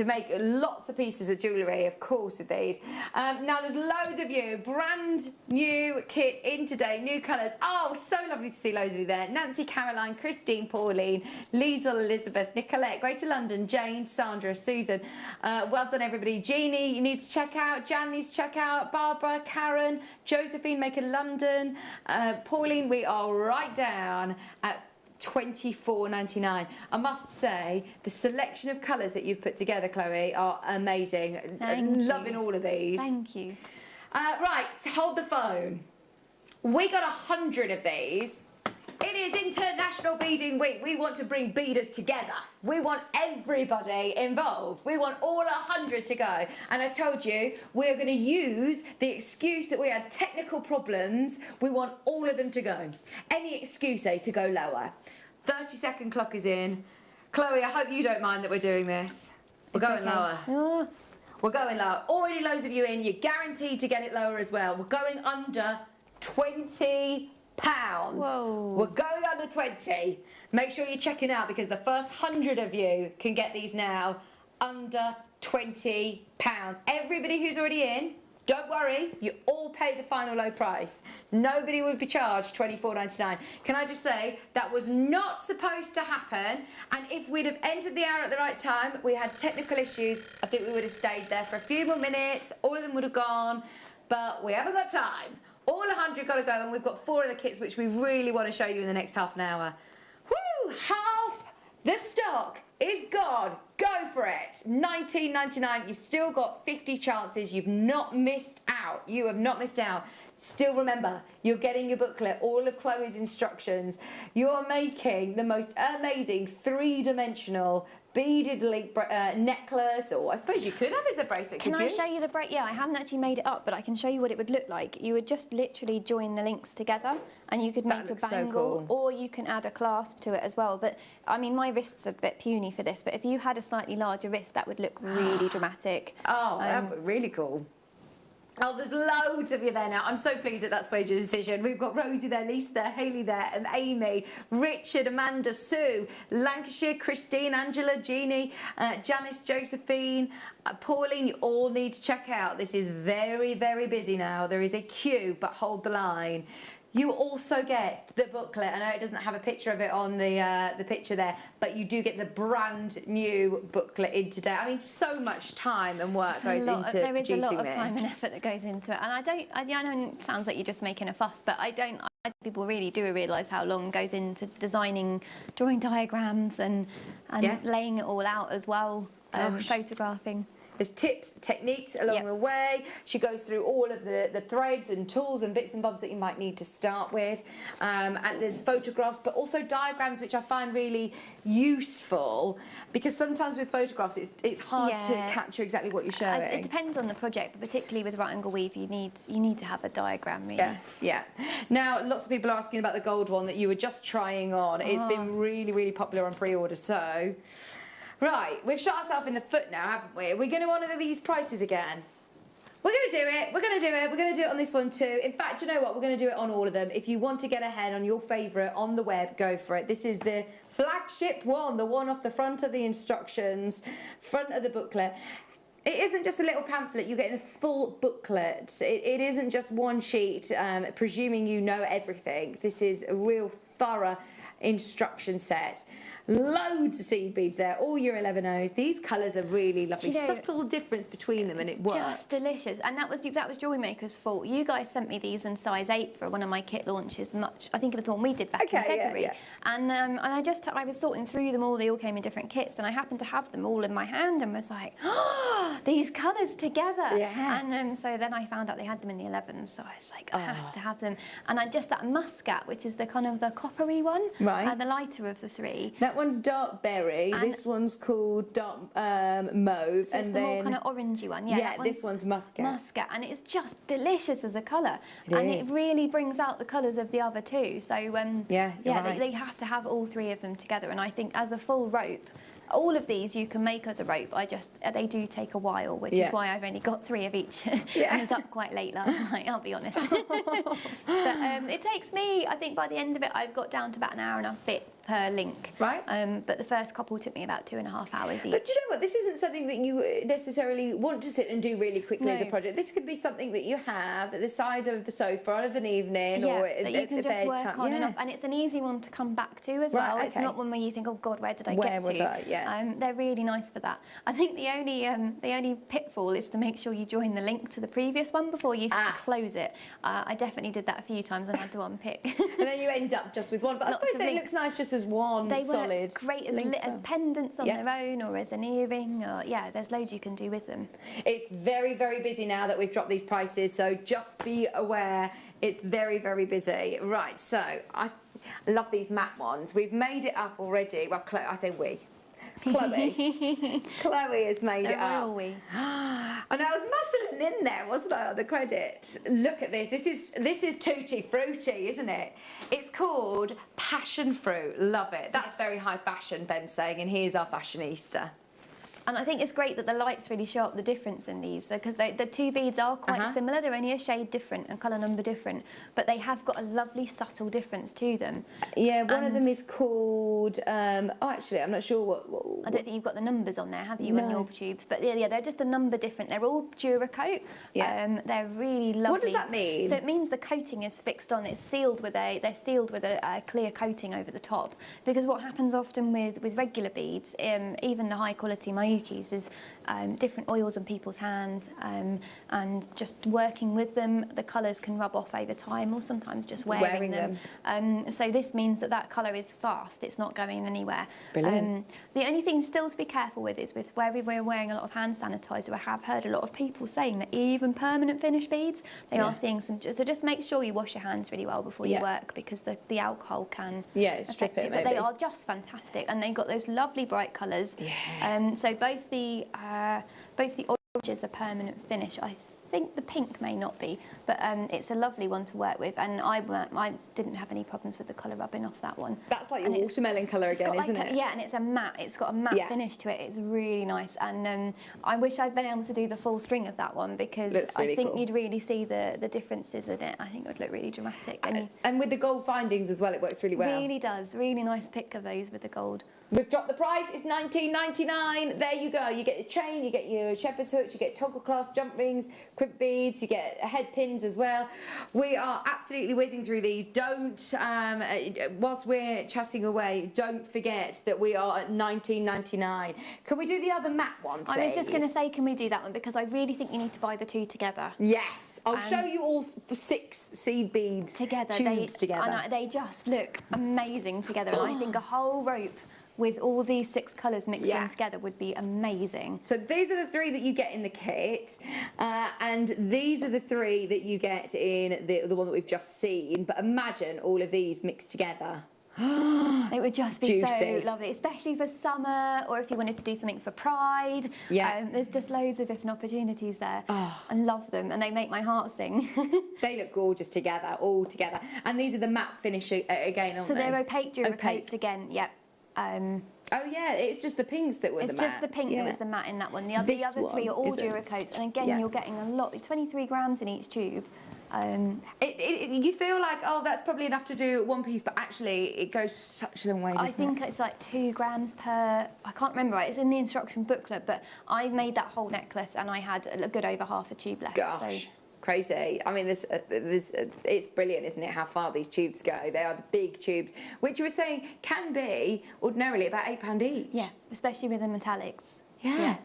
make lots of pieces of jewellery, of course, with these. Now, there's loads of you. Brand new kit in today, new colours. Oh, so lovely to see loads of you there. Nancy, Caroline, Christine, Pauline, Liesl, Elizabeth, Nicolette, Greater London, Jane, Sandra, Susan. Well done, everybody. Jeannie, you need to check out. Jan needs to check out. Barbara, Karen, Josephine, Maker London. Pauline, we are right down at $24.99. I must say, the selection of colours that you've put together, Chloe, are amazing. Loving all of these. Thank you. Right, hold the phone. We got 100 of these. It is International Beading Week. We want to bring beaders together. We want everybody involved. We want all 100 to go. And I told you, we're going to use the excuse that we had technical problems. We want all of them to go. Any excuse, to go lower. 30-second clock is in. Chloe, I hope you don't mind that we're doing this. We're going lower. We're going lower. Already loads of you in. You're guaranteed to get it lower as well. We're going under £20. Whoa. We're going under 20. Make sure you're checking out because the first 100 of you can get these now under £20. Everybody who's already in, don't worry, you all pay the final low price. Nobody would be charged $24.99. Can I just say, that was not supposed to happen, and if we'd have entered the hour at the right time, we had technical issues, I think we would have stayed there for a few more minutes, all of them would have gone, but we haven't got time. All 100 got to go, and we've got 4 of the kits which we really want to show you in the next half an hour. Woo! Half the stock is gone. Go for it. $19.99. You've still got 50 chances. You've not missed out. You have not missed out. Still remember, you're getting your booklet, all of Chloe's instructions. You're making the most amazing 3-dimensional beaded link necklace, or I suppose you could have as a bracelet, Can could I you? show you the bracelet? Yeah, I haven't actually made it up, but I can show you what it would look like. You would just literally join the links together, and you could make a looks so bangle, cool. or you can add a clasp to it as well. But I mean, my wrist's a bit puny for this, but if you had a slightly larger wrist, that would look really dramatic. Oh, that would be really cool. Oh, there's loads of you there now. I'm so pleased that that's made your decision. We've got Rosie there, Lisa there, Hayley there, and Amy, Richard, Amanda, Sue, Lancashire, Christine, Angela, Jeannie, Janice, Josephine, Pauline. You all need to check out. This is very, very busy now. There is a queue, but hold the line. You also get the booklet. I know it doesn't have a picture of it on the picture there, but you do get the brand new booklet in today. I mean, so much time and work goes into producing this. There is a lot of time and effort that goes into it, and I know it sounds like you're just making a fuss, but I think people really do realise how long goes into designing, drawing diagrams and laying it all out as well, photographing. There's tips, techniques along the way. She goes through all of the threads and tools and bits and bobs that you might need to start with. And there's photographs, but also diagrams, which I find really useful, because sometimes with photographs, it's hard to capture exactly what you're showing. It depends on the project, but particularly with right angle weave, you need to have a diagram, really. Yeah. Now, lots of people are asking about the gold one that you were just trying on. It's been really, really popular on pre-order, so... Right, we've shot ourselves in the foot now, haven't we? We're going to honour these prices again. We're going to do it. We're going to do it. We're going to do it on this one too. In fact, you know what? We're going to do it on all of them. If you want to get ahead on your favourite on the web, go for it. This is the flagship one, the one off the front of the instructions, front of the booklet. It isn't just a little pamphlet, you're getting a full booklet. It isn't just one sheet, presuming you know everything. This is a real thorough instruction set. Loads of seed beads there, all your 11Os. These colours are really lovely. Do you know, subtle difference between them, and it works. Just delicious. And that was Jewellery Maker's fault. You guys sent me these in size 8 for one of my kit launches. I think it was the one we did back in February. And I was sorting through them all. They all came in different kits, and I happened to have them all in my hand and was like, oh, these colours together. Yeah. And so then I found out they had them in the 11s, so I was like, I have to have them. And that muscat, which is the kind of the coppery one, the lighter of the 3. That one's dark berry. And this one's called dark mauve. So it's the more kind of orangey one. Yeah, this one's muscat. Muscat, and it's just delicious as a colour. It really brings out the colours of the other 2. So right. they have to have all 3 of them together. And I think as a full rope, all of these you can make as a rope. They do take a while, which is why I've only got 3 of each. I was up quite late last night, I'll be honest. But it takes me, I think by the end of it, I've got down to about an hour and a bit per link. Right. But the first couple took me about 2.5 hours each. But do you know what? This isn't something that you necessarily want to sit and do really quickly as a project. This could be something that you have at the side of the sofa of an evening or that you can just work on and off. And it's an easy one to come back to as well. It's not one where you think, oh God, where did I get to? Where was I? They're really nice for that. I think the only pitfall is to make sure you join the link to the previous one before you close it. I definitely did that a few times and had to unpick. And then you end up just with one. But I suppose it looks nice just as one solid. They work great as pendants on their own or as an earring. Or, there's loads you can do with them. It's very, very busy now that we've dropped these prices, so just be aware. It's very, very busy. Right, so I love these matte ones. We've made it up already. Well, I say we. Chloe has made it up. We. And I was muscling in there, wasn't I, on the credit? Look at this. This is tutti frutti, isn't it? It's called passion fruit. Love it. That's very high fashion, Ben's saying, and here's our fashionista. And I think it's great that the lights really show up the difference in these, because the two beads are quite similar. They're only a shade different and colour number different, but they have got a lovely subtle difference to them. Yeah, one of them is called, oh, actually, I'm not sure what I don't think you've got the numbers on there, have you, on your tubes? But yeah, they're just a number different. They're all Duracoat. Yeah. They're really lovely. What does that mean? So it means the coating is fixed on. It's sealed with they're sealed with a clear coating over the top. Because what happens often with regular beads, even the high quality Mayukis, is different oils in people's hands, and just working with them, the colours can rub off over time, or sometimes just wearing them. So this means that colour is fast. It's not going anywhere. Brilliant. The only thing still to be careful with is with where we're wearing a lot of hand sanitizer. I have heard a lot of people saying that even permanent finish beads, they are seeing some. So just make sure you wash your hands really well before you work, because the alcohol can strip it. But they are just fantastic, and they've got those lovely bright colours. So both the oranges are permanent finish. I think the pink may not be, but it's a lovely one to work with, and I didn't have any problems with the colour rubbing off that one. That's like your watermelon colour again, isn't it? Yeah, and it's a matte. It's got a matte finish to it. It's really nice, and I wish I'd been able to do the full string of that one, because really I think cool. you'd really see the differences in it. I think it would look really dramatic. And with the gold findings as well, it works really well. Really does. Really nice pick of those with the gold. We've dropped the price, it's $19.99. There you go. You get your chain, you get your shepherd's hooks, you get toggle clasp jump rings, crimp beads, you get head pins as well. We are absolutely whizzing through these. Don't, whilst we're chatting away, don't forget that we are at $19.99. Can we do the other matte one, please? I was just going to say, can we do that one? Because I really think you need to buy the two together. Yes. I'll show you all 6 seed beads together. Tubes together. They just look amazing together, and I think a whole rope with all these 6 colours mixed in together would be amazing. So these are the 3 that you get in the kit, and these are the 3 that you get in the one that we've just seen. But imagine all of these mixed together. It would just be Juicy. so lovely, especially for summer, or if you wanted to do something for Pride. There's just loads of different opportunities there. I love them, and they make my heart sing. They look gorgeous together, all together. And these are the matte finish again, aren't so they? they're opaque Duracoats again, yep. Oh yeah, it's just the pinks that were the matte. It's just the pink that was the matte in that one. The other 3 are all Duracoats, and again, you're getting a lot, 23 grams in each tube. You feel like, oh, that's probably enough to do one piece, but actually it goes such a long way, doesn't I think it's like 2 grams per, I can't remember, right? It's in the instruction booklet, but I made that whole necklace and I had a good over half a tube left. Gosh. So. Crazy. I mean, it's brilliant, isn't it, how far these tubes go? They are the big tubes, which you were saying can be ordinarily about £8 each. Yeah, especially with the metallics. Yeah.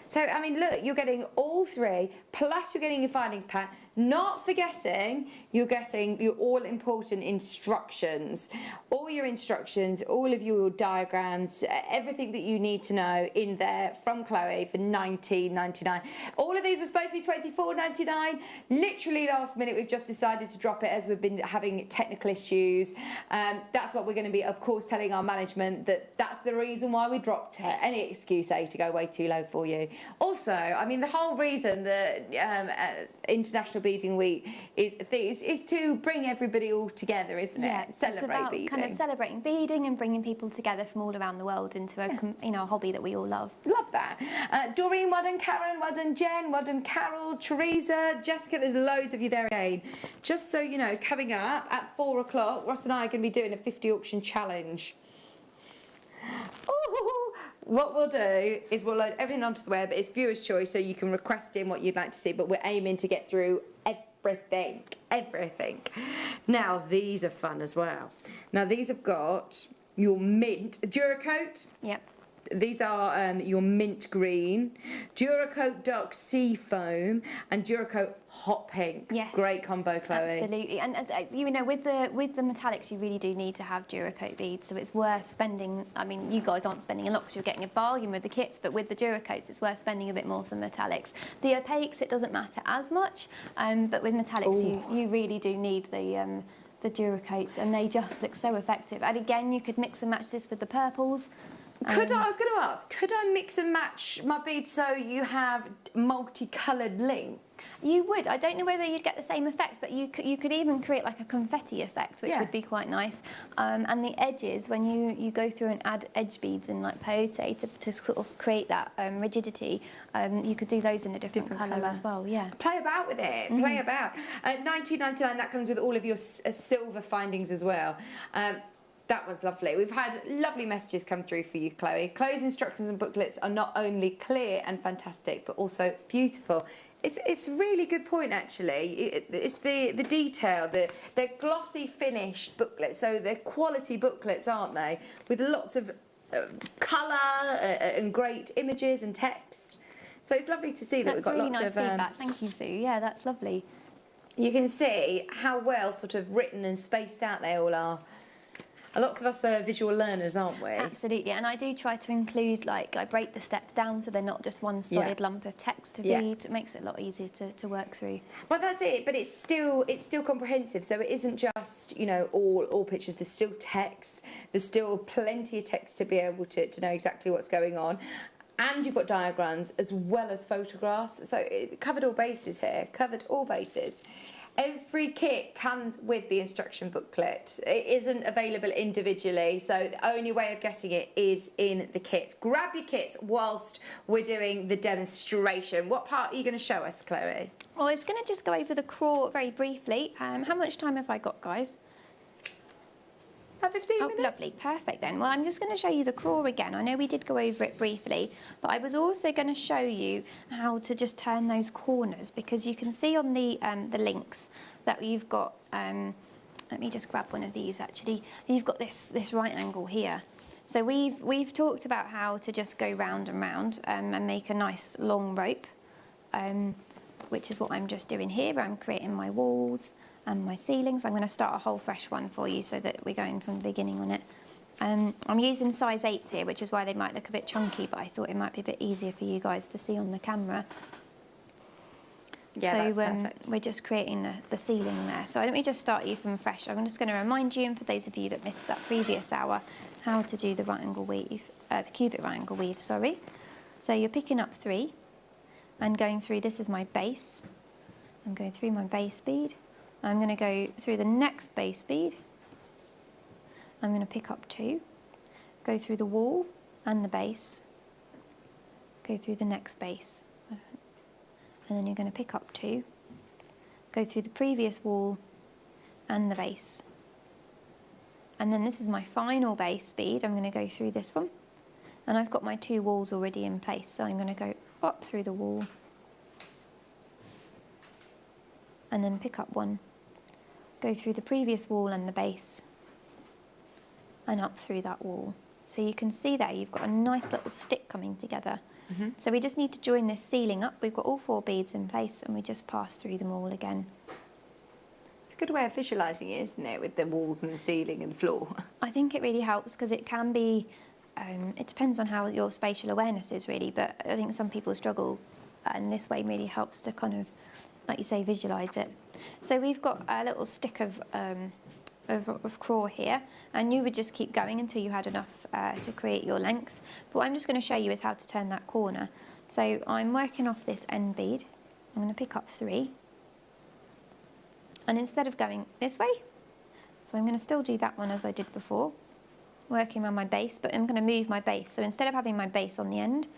So, I mean, look, you're getting all 3, plus you're getting your findings pack, not forgetting you're getting your all-important instructions. All your instructions, all of your diagrams, everything that you need to know in there from Chloe for $19.99. All of these are supposed to be $24.99. Literally last minute, we've just decided to drop it as we've been having technical issues. That's what we're going to be, of course, telling our management, that's the reason why we dropped it. Any excuse, to go way too low for you. Also, I mean, the whole reason that International Beading Week is to bring everybody all together, isn't it? Celebrate it's about beading. kind of celebrating beading and bringing people together from all around the world into a hobby that we all love. Love that. Doreen, well done, Karen, well done, Jen, well done, Carol, Teresa, Jessica. There's loads of you there again. Just so you know, coming up at 4 o'clock, Ross and I are going to be doing a 50 auction challenge. Ooh. What we'll do is we'll load everything onto the web. It's viewer's choice, so you can request in what you'd like to see, but we're aiming to get through everything. Now, these are fun as well. Now, these have got your mint Duracoat. Yep. These are your mint green, Duracoat dark sea foam, and Duracoat hot pink. Yes. Great combo, Chloe. Absolutely. And with the metallics, you really do need to have Duracoat beads, so it's worth spending. I mean, you guys aren't spending a lot because you're getting a bargain with the kits, but with the Duracoats, it's worth spending a bit more for the metallics. The opaques, it doesn't matter as much, but with metallics, you really do need the Duracoats, and they just look so effective. And again, you could mix and match this with the purples. I was going to ask, could I mix and match my beads so you have multicoloured links? You would. I don't know whether you'd get the same effect, but you could even create like a confetti effect, which would be quite nice. And the edges, when you go through and add edge beads in like peyote to sort of create that rigidity, you could do those in a different colour as well. Yeah. Play about with it. Play about. $19.99. That comes with all of your silver findings as well. That was lovely. We've had lovely messages come through for you, Chloe. Chloe's instructions and booklets are not only clear and fantastic, but also beautiful. It's a really good point, actually. It's the detail, they're glossy finished booklets, so they're quality booklets, aren't they? With lots of colour and great images and text. So it's lovely to see that we've got really lots nice of feedback. Thank you, Sue. Yeah, that's lovely. You can see how well sort of written and spaced out they all are. And lots of us are visual learners, aren't we? Absolutely, and I do try to include, like, I break the steps down so they're not just one solid lump of text to read. It makes it a lot easier to work through. Well, that's it, but it's still comprehensive, so it isn't just, you know, all pictures. There's still text. There's still plenty of text to be able to know exactly what's going on. And you've got diagrams as well as photographs, so it covered all bases here, covered all bases. Every kit comes with the instruction booklet. It isn't available individually, so the only way of getting it is in the kits. Grab your kits whilst we're doing the demonstration. What part are you going to show us, Chloe? Well, I was going to just go over the craw very briefly. How much time have I got, guys? About 15 minutes. Lovely, perfect then. Well, I'm just going to show you the craw again. I know we did go over it briefly, but I was also going to show you how to just turn those corners, because you can see on the links that you've got, let me just grab one of these actually, you've got this right angle here. So we've talked about how to just go round and round and make a nice long rope, which is what I'm just doing here. I'm creating my walls and my ceilings. I'm going to start a whole fresh one for you so that we're going from the beginning on it. I'm using size 8s here, which is why they might look a bit chunky, but I thought it might be a bit easier for you guys to see on the camera. Yeah, so that's perfect. we're just creating the ceiling there. So let me just start you from fresh. I'm just going to remind you, and for those of you that missed that previous hour, how to do the right angle weave, the cubic right angle weave, sorry. So you're picking up 3 and going through, this is my base. I'm going through my base bead. I'm going to go through the next base bead. I'm going to pick up 2, go through the wall and the base, go through the next base, and then you're going to pick up 2, go through the previous wall and the base. And then this is my final base bead. I'm going to go through this one, and I've got my 2 walls already in place, so I'm going to go up through the wall and then pick up 1, go through the previous wall and the base, and up through that wall. So you can see there you've got a nice little stick coming together. So we just need to join this ceiling up. We've got all 4 beads in place, and we just pass through them all again. It's a good way of visualising it, isn't it, with the walls and the ceiling and the floor? I think it really helps, because it can be, it depends on how your spatial awareness is really, but I think some people struggle, and this way really helps to kind of, like you say, visualise it. So we've got a little stick of craw here, and you would just keep going until you had enough to create your length. But what I'm just going to show you is how to turn that corner. So I'm working off this end bead. I'm going to pick up 3, and instead of going this way, so I'm going to still do that one as I did before, working on my base, but I'm going to move my base. So instead of having my base on the end,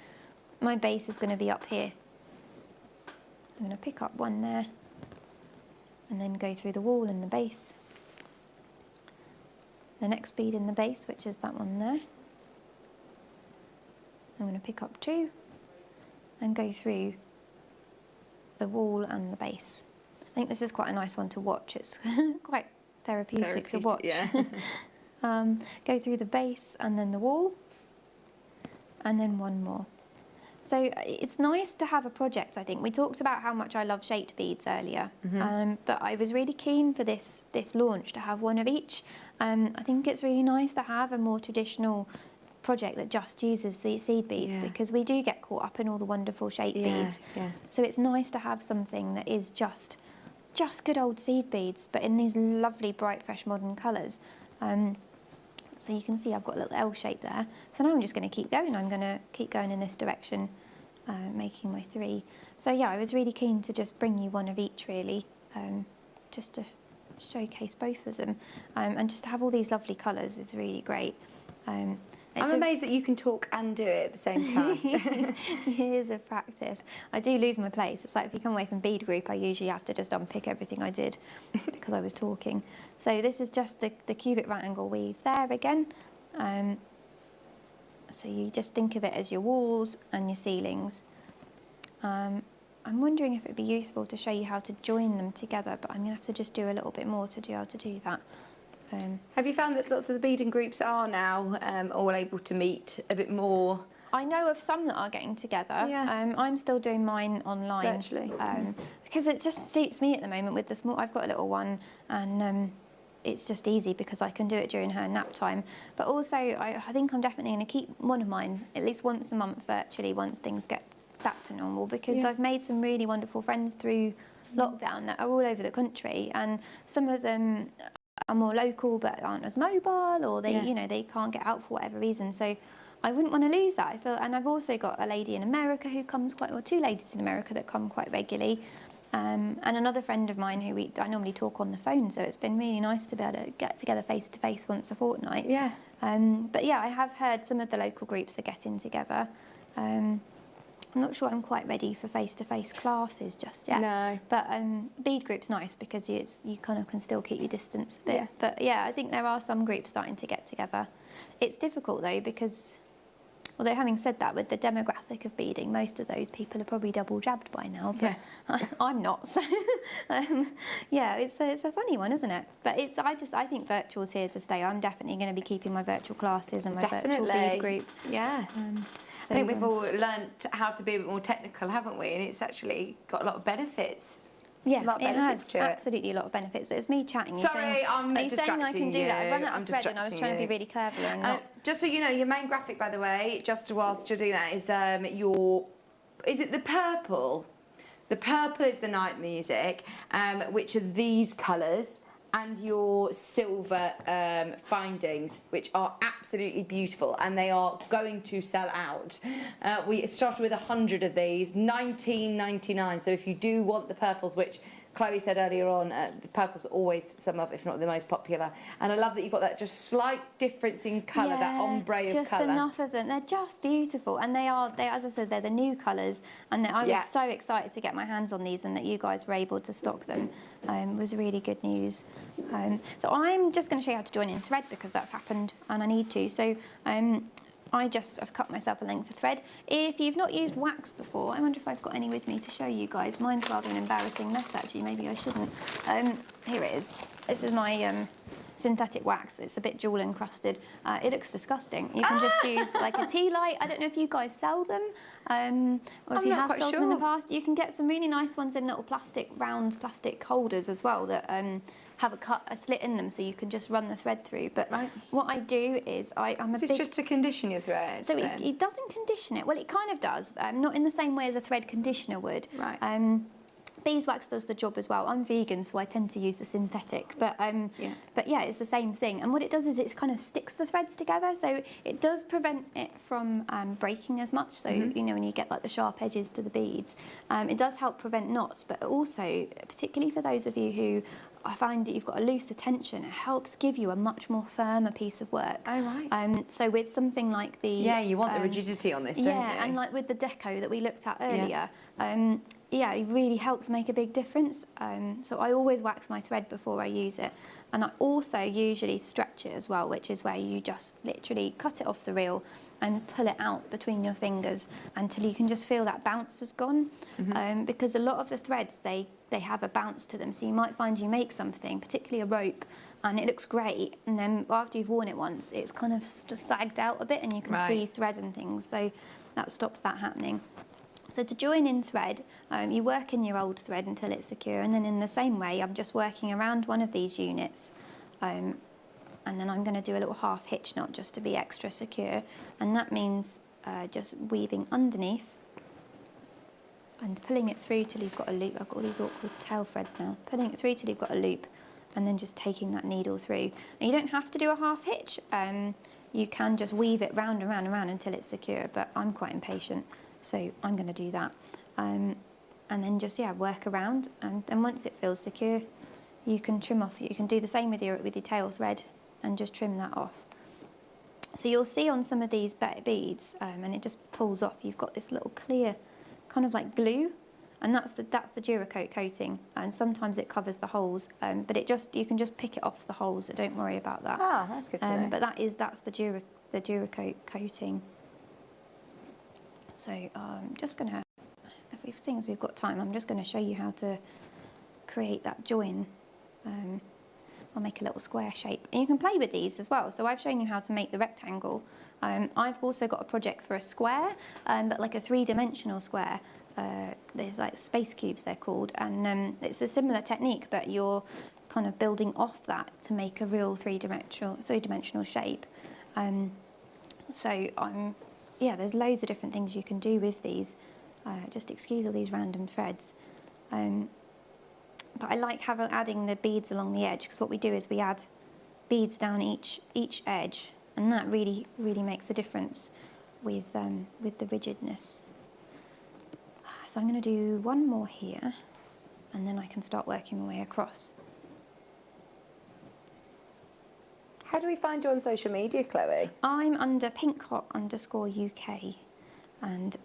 my base is going to be up here. I'm going to pick up 1 there, and then go through the wall and the base. The next bead in the base, which is that one there. I'm going to pick up 2 and go through the wall and the base. I think this is quite a nice one to watch. It's quite therapeutic to watch. Yeah. Go through the base and then the wall, and then 1 more. So it's nice to have a project, I think. We talked about how much I love shaped beads earlier, but I was really keen for this launch to have 1 of each. I think it's really nice to have a more traditional project that just uses the seed beads, because we do get caught up in all the wonderful shaped beads. So it's nice to have something that is just good old seed beads, but in these lovely, bright, fresh, modern colours. So So you can see I've got a little L shape there. So now I'm just going to keep going. I'm going to keep going in this direction, making my 3. So yeah, I was really keen to just bring you one of each really, just to showcase both of them. And just to have all these lovely colours is really great. I'm amazed that you can talk and do it at the same time. Years of practice. I do lose my place. It's like if you come away from bead group, I usually have to just unpick everything I did because I was talking. So this is just the cubic right angle weave there again. So you just think of it as your walls and your ceilings. I'm wondering if it would be useful to show you how to join them together, but I'm going to have to just do a little bit more to be able to do that. Have you found that lots of the beading groups are now all able to meet a bit more? I know of some that are getting together. Yeah. I'm still doing mine online. Virtually. Because it just suits me at the moment with the small. I've got a little one, and it's just easy because I can do it during her nap time. But also, I think I'm definitely going to keep one of mine at least once a month virtually once things get back to normal, because I've made some really wonderful friends through lockdown that are all over the country, and some of them are more local but aren't as mobile, or they you know, they can't get out for whatever reason. So I wouldn't want to lose that. I feel, and I've also got a lady in America who comes quite, or 2 ladies in America that come quite regularly, and another friend of mine who I normally talk on the phone. So it's been really nice to be able to get together face to face once a fortnight. Yeah. But yeah, I have heard some of the local groups are getting together. I'm not sure I'm quite ready for face-to-face classes just yet. No. But bead group's nice because you kind of can still keep your distance a bit. Yeah. But yeah, I think there are some groups starting to get together. It's difficult though because, although having said that, with the demographic of beading, most of those people are probably double jabbed by now. But I'm not. So yeah, it's a funny one, isn't it? But I think virtual's here to stay. I'm definitely going to be keeping my virtual classes and my virtual bead group. Yeah. So, I think we've all learned how to be a bit more technical, haven't we? And it's actually got a lot of benefits. Yeah, a lot of it benefits has to it. absolutely a lot of benefits. It's me chatting. Sorry, I'm are you saying I can do that? I ran out I'm of thread and I was trying to be really clever and not. Just so you know, your main graphic, by the way, just whilst you're doing that, is is it the purple? The purple is the night music, which are these colours, and your silver findings, which are absolutely beautiful, and they are going to sell out. We started with 100 of these, $19.99. So if you do want the purples, which Chloe said earlier on, the purples are always some of, if not the most popular. And I love that you've got that just slight difference in colour, that ombre of colour. Just enough of them. They're just beautiful, and they are, as I said, they're the new colours. And I was so excited to get my hands on these, and that you guys were able to stock them. Was really good news. So I'm just going to show you how to join in thread because that's happened and I need to. So I've cut myself a length of thread. If you've not used wax before, I wonder if I've got any with me to show you guys. Mine's rather an embarrassing mess actually, maybe I shouldn't. Here it is. This is my synthetic wax. It's a bit jewel encrusted. It looks disgusting. You can just use like a tea light. I don't know if you guys sell them or if you have sold them in the past. You can get some really nice ones in little round plastic holders as well that have a slit in them so you can just run the thread through. But what I do is Is this just to condition your thread? So it doesn't condition it. Well, it kind of does, not in the same way as a thread conditioner would. Right. Beeswax does the job as well. I'm vegan, so I tend to use the synthetic. But yeah, it's the same thing. And what it does is it kind of sticks the threads together, so it does prevent it from breaking as much. So you know, when you get like the sharp edges to the beads, it does help prevent knots. But also, particularly for those of you who I find that you've got a looser tension, it helps give you a much more firmer piece of work. Oh, right. So with something like the... Yeah, you want the rigidity on this, don't you? Yeah, and like with the deco that we looked at earlier, yeah, it really helps make a big difference. So I always wax my thread before I use it. And I also usually stretch it as well, which is where you just literally cut it off the reel and pull it out between your fingers until you can just feel that bounce has gone. Because a lot of the threads, they have a bounce to them. So you might find you make something, particularly a rope, and it looks great. And then after you've worn it once, it's kind of just sagged out a bit and you can see thread and things. So that stops that happening. So to join in thread, you work in your old thread until it's secure, and then in the same way, I'm just working around one of these units, and then I'm going to do a little half hitch knot just to be extra secure, and that means just weaving underneath and pulling it through till you've got a loop. I've got all these awkward tail threads now. Pulling it through till you've got a loop, and then just taking that needle through. And you don't have to do a half hitch. You can just weave it round and round and round until it's secure, but I'm quite impatient, so I'm going to do that. And then just, yeah, work around, and then once it feels secure, you can trim off. You can do the same with your tail thread and just trim that off. So you'll see on some of these beads, and it just pulls off, you've got this little clear kind of like glue, and that's the Duracoat coating, and sometimes it covers the holes, but you can just pick it off the holes, so don't worry about that. Ah, that's good to know. But that's the Duracoat coating. So I'm just going to, seeing as we've got time, I'm just going to show you how to create that join. I'll make a little square shape, and you can play with these as well. So I've shown you how to make the rectangle. I've also got a project for a square, but like a 3-dimensional square. There's like space cubes, they're called, and it's a similar technique, but you're kind of building off that to make a real three-dimensional shape. Yeah, there's loads of different things you can do with these. Just excuse all these random threads. But I like adding the beads along the edge, because what we do is we add beads down each edge, and that really makes a difference with the rigidness. So I'm going to do one more here, and then I can start working my way across. How do we find you on social media, Chloe? I'm under pinkhot_UK, and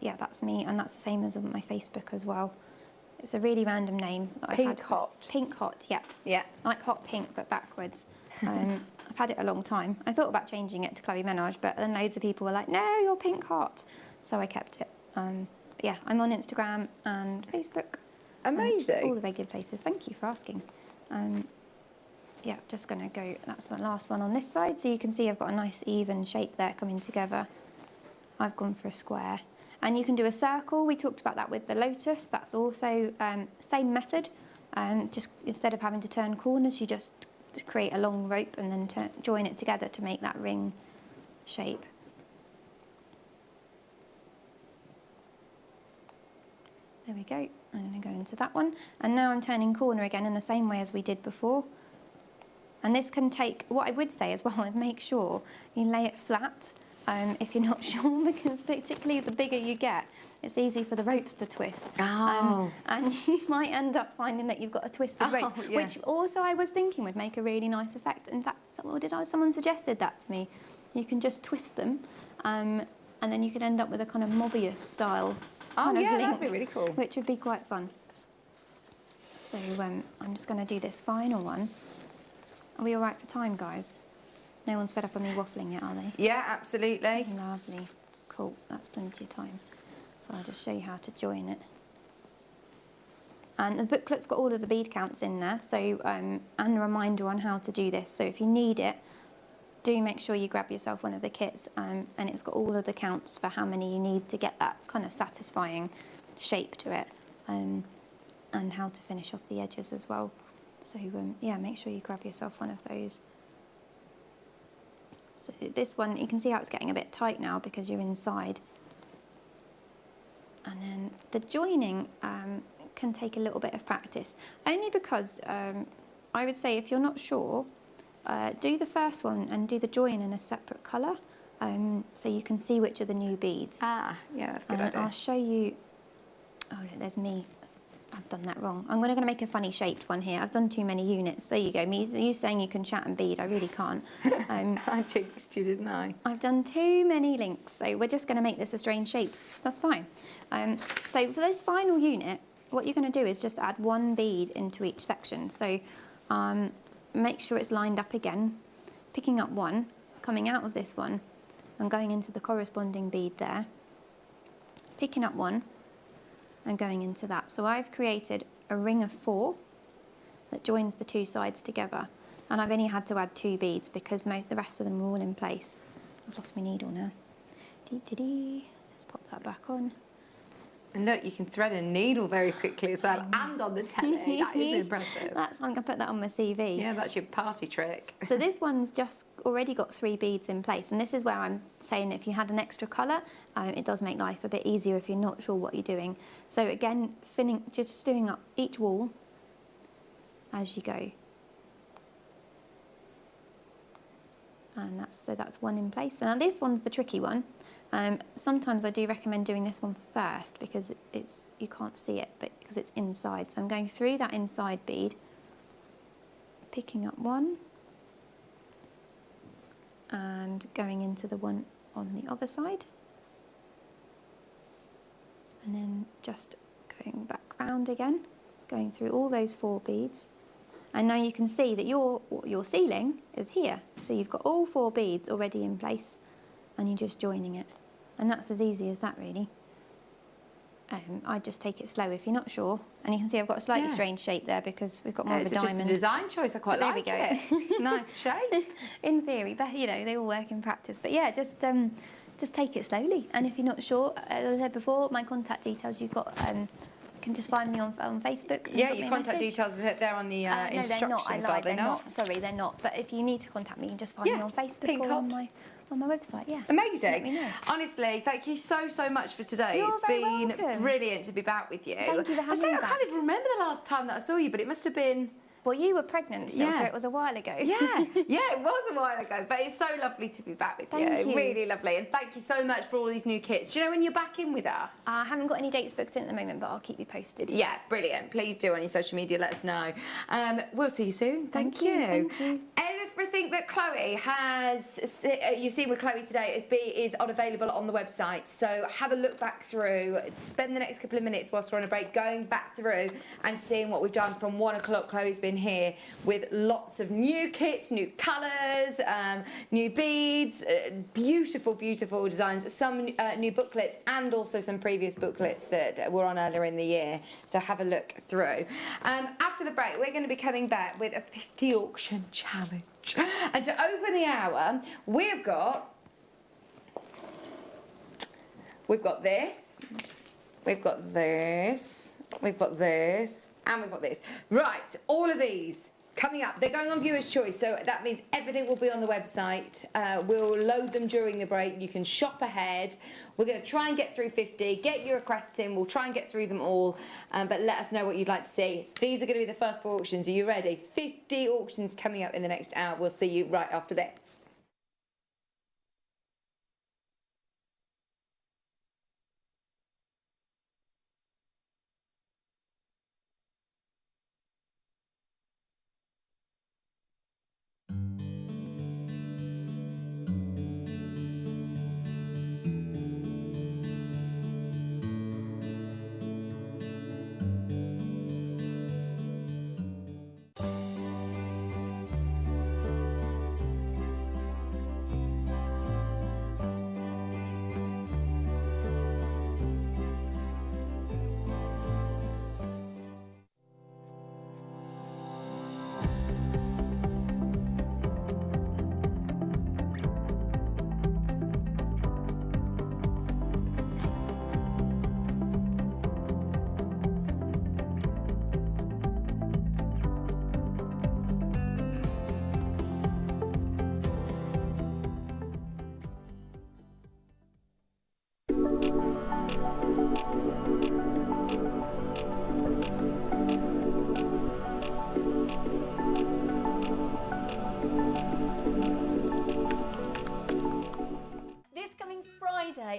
yeah, that's me, and that's the same as on my Facebook as well. It's a really random name. Pink Hot. Pink Hot, yeah. Yeah. Like hot pink, but backwards. I've had it a long time. I thought about changing it to Chloe Menage, but then loads of people were like, no, you're Pink Hot. So I kept it. But yeah, I'm on Instagram and Facebook. Amazing. All the regular places. Thank you for asking. Yeah, just going to go, that's the last one on this side. So you can see I've got a nice even shape there coming together. I've gone for a square. And you can do a circle. We talked about that with the lotus. That's also same method. Just instead of having to turn corners, you just create a long rope and then join it together to make that ring shape. There we go. I'm going to go into that one. And now I'm turning corner again in the same way as we did before. And this can take, what I would say as well, is make sure you lay it flat. If you're not sure, because particularly the bigger you get, it's easy for the ropes to twist. Oh. And you might end up finding that you've got a twisted rope, yeah. which also I was thinking would make a really nice effect. In fact, someone suggested that to me. You can just twist them, and then you could end up with a kind of Mobius style kind of link, that'd be really cool. which would be quite fun. So I'm just going to do this final one. Are we all right for time, guys? No one's fed up on me waffling yet, are they? Yeah, absolutely. Lovely. Cool, that's plenty of time. So I'll just show you how to join it. And the booklet's got all of the bead counts in there, so and a reminder on how to do this. So if you need it, do make sure you grab yourself one of the kits, and it's got all of the counts for how many you need to get that kind of satisfying shape to it, and how to finish off the edges as well. So yeah, make sure you grab yourself one of those. So this one, you can see how it's getting a bit tight now because you're inside. And then the joining can take a little bit of practice, only because I would say if you're not sure, do the first one and do the join in a separate colour, so you can see which are the new beads. Ah, yeah, that's a good idea. I'll show you. Oh, there's me. I've done that wrong. I'm going to make a funny shaped one here. I've done too many units. There you go. You saying you can chat and bead. I really can't. I jinxed you, didn't I? I've done too many links, so we're just going to make this a strange shape. That's fine. So for this final unit, what you're going to do is just add one bead into each section. So make sure it's lined up again, picking up one, coming out of this one, and going into the corresponding bead there, picking up one, and going into that. So I've created a ring of 4 that joins the two sides together, and I've only had to add 2 beads because the rest of them are all in place. I've lost my needle now. Let's pop that back on. And look, you can thread a needle very quickly as well, and on the telly. That is impressive. I'm going to put that on my CV. Yeah, that's your party trick. So this one's just already got 3 beads in place, and this is where I'm saying that if you had an extra colour, it does make life a bit easier if you're not sure what you're doing. So again, just doing up each wall as you go. And that's one in place. Now this one's the tricky one. Sometimes I do recommend doing this one first because you can't see it, but because it's inside. So I'm going through that inside bead, picking up one, and going into the one on the other side, and then just going back round again, going through all those 4 beads. And now you can see that your ceiling is here. So you've got all 4 beads already in place and you're just joining it. And that's as easy as that, really. I just take it slow if you're not sure. And you can see I've got a slightly strange shape there because we've got more of a diamond. It's just a design choice. I quite like it. Nice shape. In theory, but you know, they all work in practice. But yeah, just take it slowly. And if you're not sure, as I said before, my contact details you've got. You can just find me on Facebook. Yeah, your contact details are there on the instructions, are they not? Sorry, they're not. But if you need to contact me, you can just find me on Facebook or on my website. Yeah. Amazing. Let me know. Honestly, thank you so much for today. You're it's very been welcome. Brilliant to be back with you. Thank you for having me I back. can't even remember the last time that I saw you, but it must have been. Well, you were pregnant still, so it was a while ago. Yeah, it was a while ago, but it's so lovely to be back with you. Thank you. Really lovely, and thank you so much for all these new kits. Do you know when you're back in with us? I haven't got any dates booked in at the moment, but I'll keep you posted. Yeah, brilliant. Please do on your social media, let us know. We'll see you soon. Thank you. Thank you. Everything that Chloe has, you've seen with Chloe today, is available on the website. So have a look back through, spend the next couple of minutes whilst we're on a break going back through and seeing what we've done from 1 o'clock. Chloe's been here with lots of new kits, new colours, new beads, beautiful, beautiful designs, some new booklets and also some previous booklets that were on earlier in the year. So have a look through. After the break, we're going to be coming back with a 50 auction challenge. And to open the hour, we've got this, we've got this, we've got this, and we've got this. Right, all of these coming up. They're going on viewer's choice, so that means everything will be on the website. We'll load them during the break. You can shop ahead. We're going to try and get through 50. Get your requests in. We'll try and get through them all, but let us know what you'd like to see. These are going to be the first 4 auctions. Are you ready? 50 auctions coming up in the next hour. We'll see you right after this.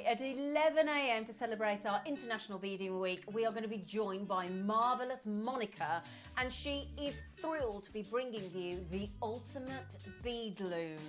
At 11 a.m. to celebrate our International Beading Week, we are going to be joined by marvellous Monica, and she is thrilled to be bringing you the ultimate bead loom.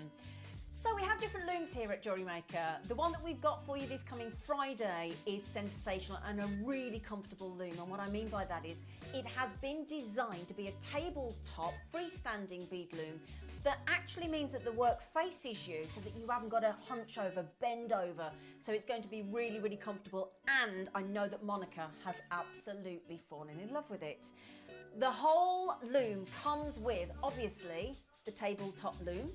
So we have different looms here at Jewellery Maker. The one that we've got for you this coming Friday is sensational and a really comfortable loom. And what I mean by that is it has been designed to be a tabletop freestanding bead loom that actually means that the work faces you so that you haven't got to hunch over, bend over. So it's going to be really, really comfortable. And I know that Monica has absolutely fallen in love with it. The whole loom comes with, obviously, the tabletop loom.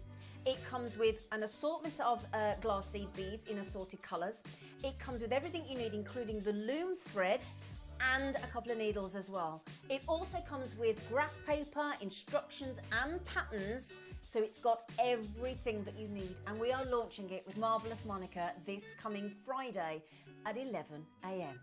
It comes with an assortment of glass seed beads in assorted colours. It comes with everything you need, including the loom thread and a couple of needles as well. It also comes with graph paper, instructions and patterns. So it's got everything that you need. And we are launching it with Marvellous Monica this coming Friday at 11 a.m.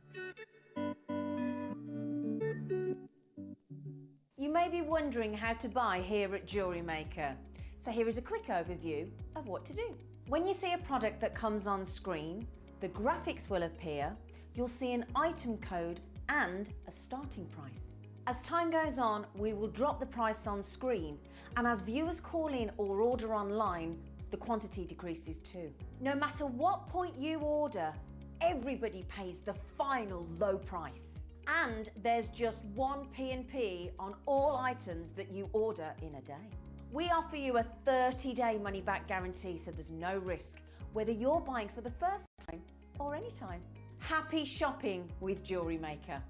You may be wondering how to buy here at Jewellery Maker. So here is a quick overview of what to do. When you see a product that comes on screen, the graphics will appear, you'll see an item code and a starting price. As time goes on, we will drop the price on screen, and as viewers call in or order online, the quantity decreases too. No matter what point you order, everybody pays the final low price. And there's just one P&P on all items that you order in a day. We offer you a 30-day money-back guarantee, so there's no risk, whether you're buying for the first time or any time. Happy shopping with Jewellery Maker.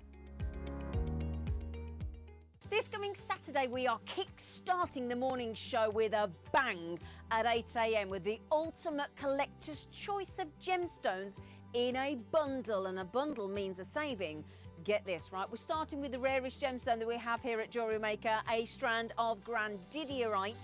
This coming Saturday, we are kick-starting the morning show with a bang at 8 AM with the ultimate collector's choice of gemstones in a bundle, and a bundle means a saving. Get this, right? We're starting with the rarest gemstone that we have here at Jewellery Maker, a strand of Grandidierite,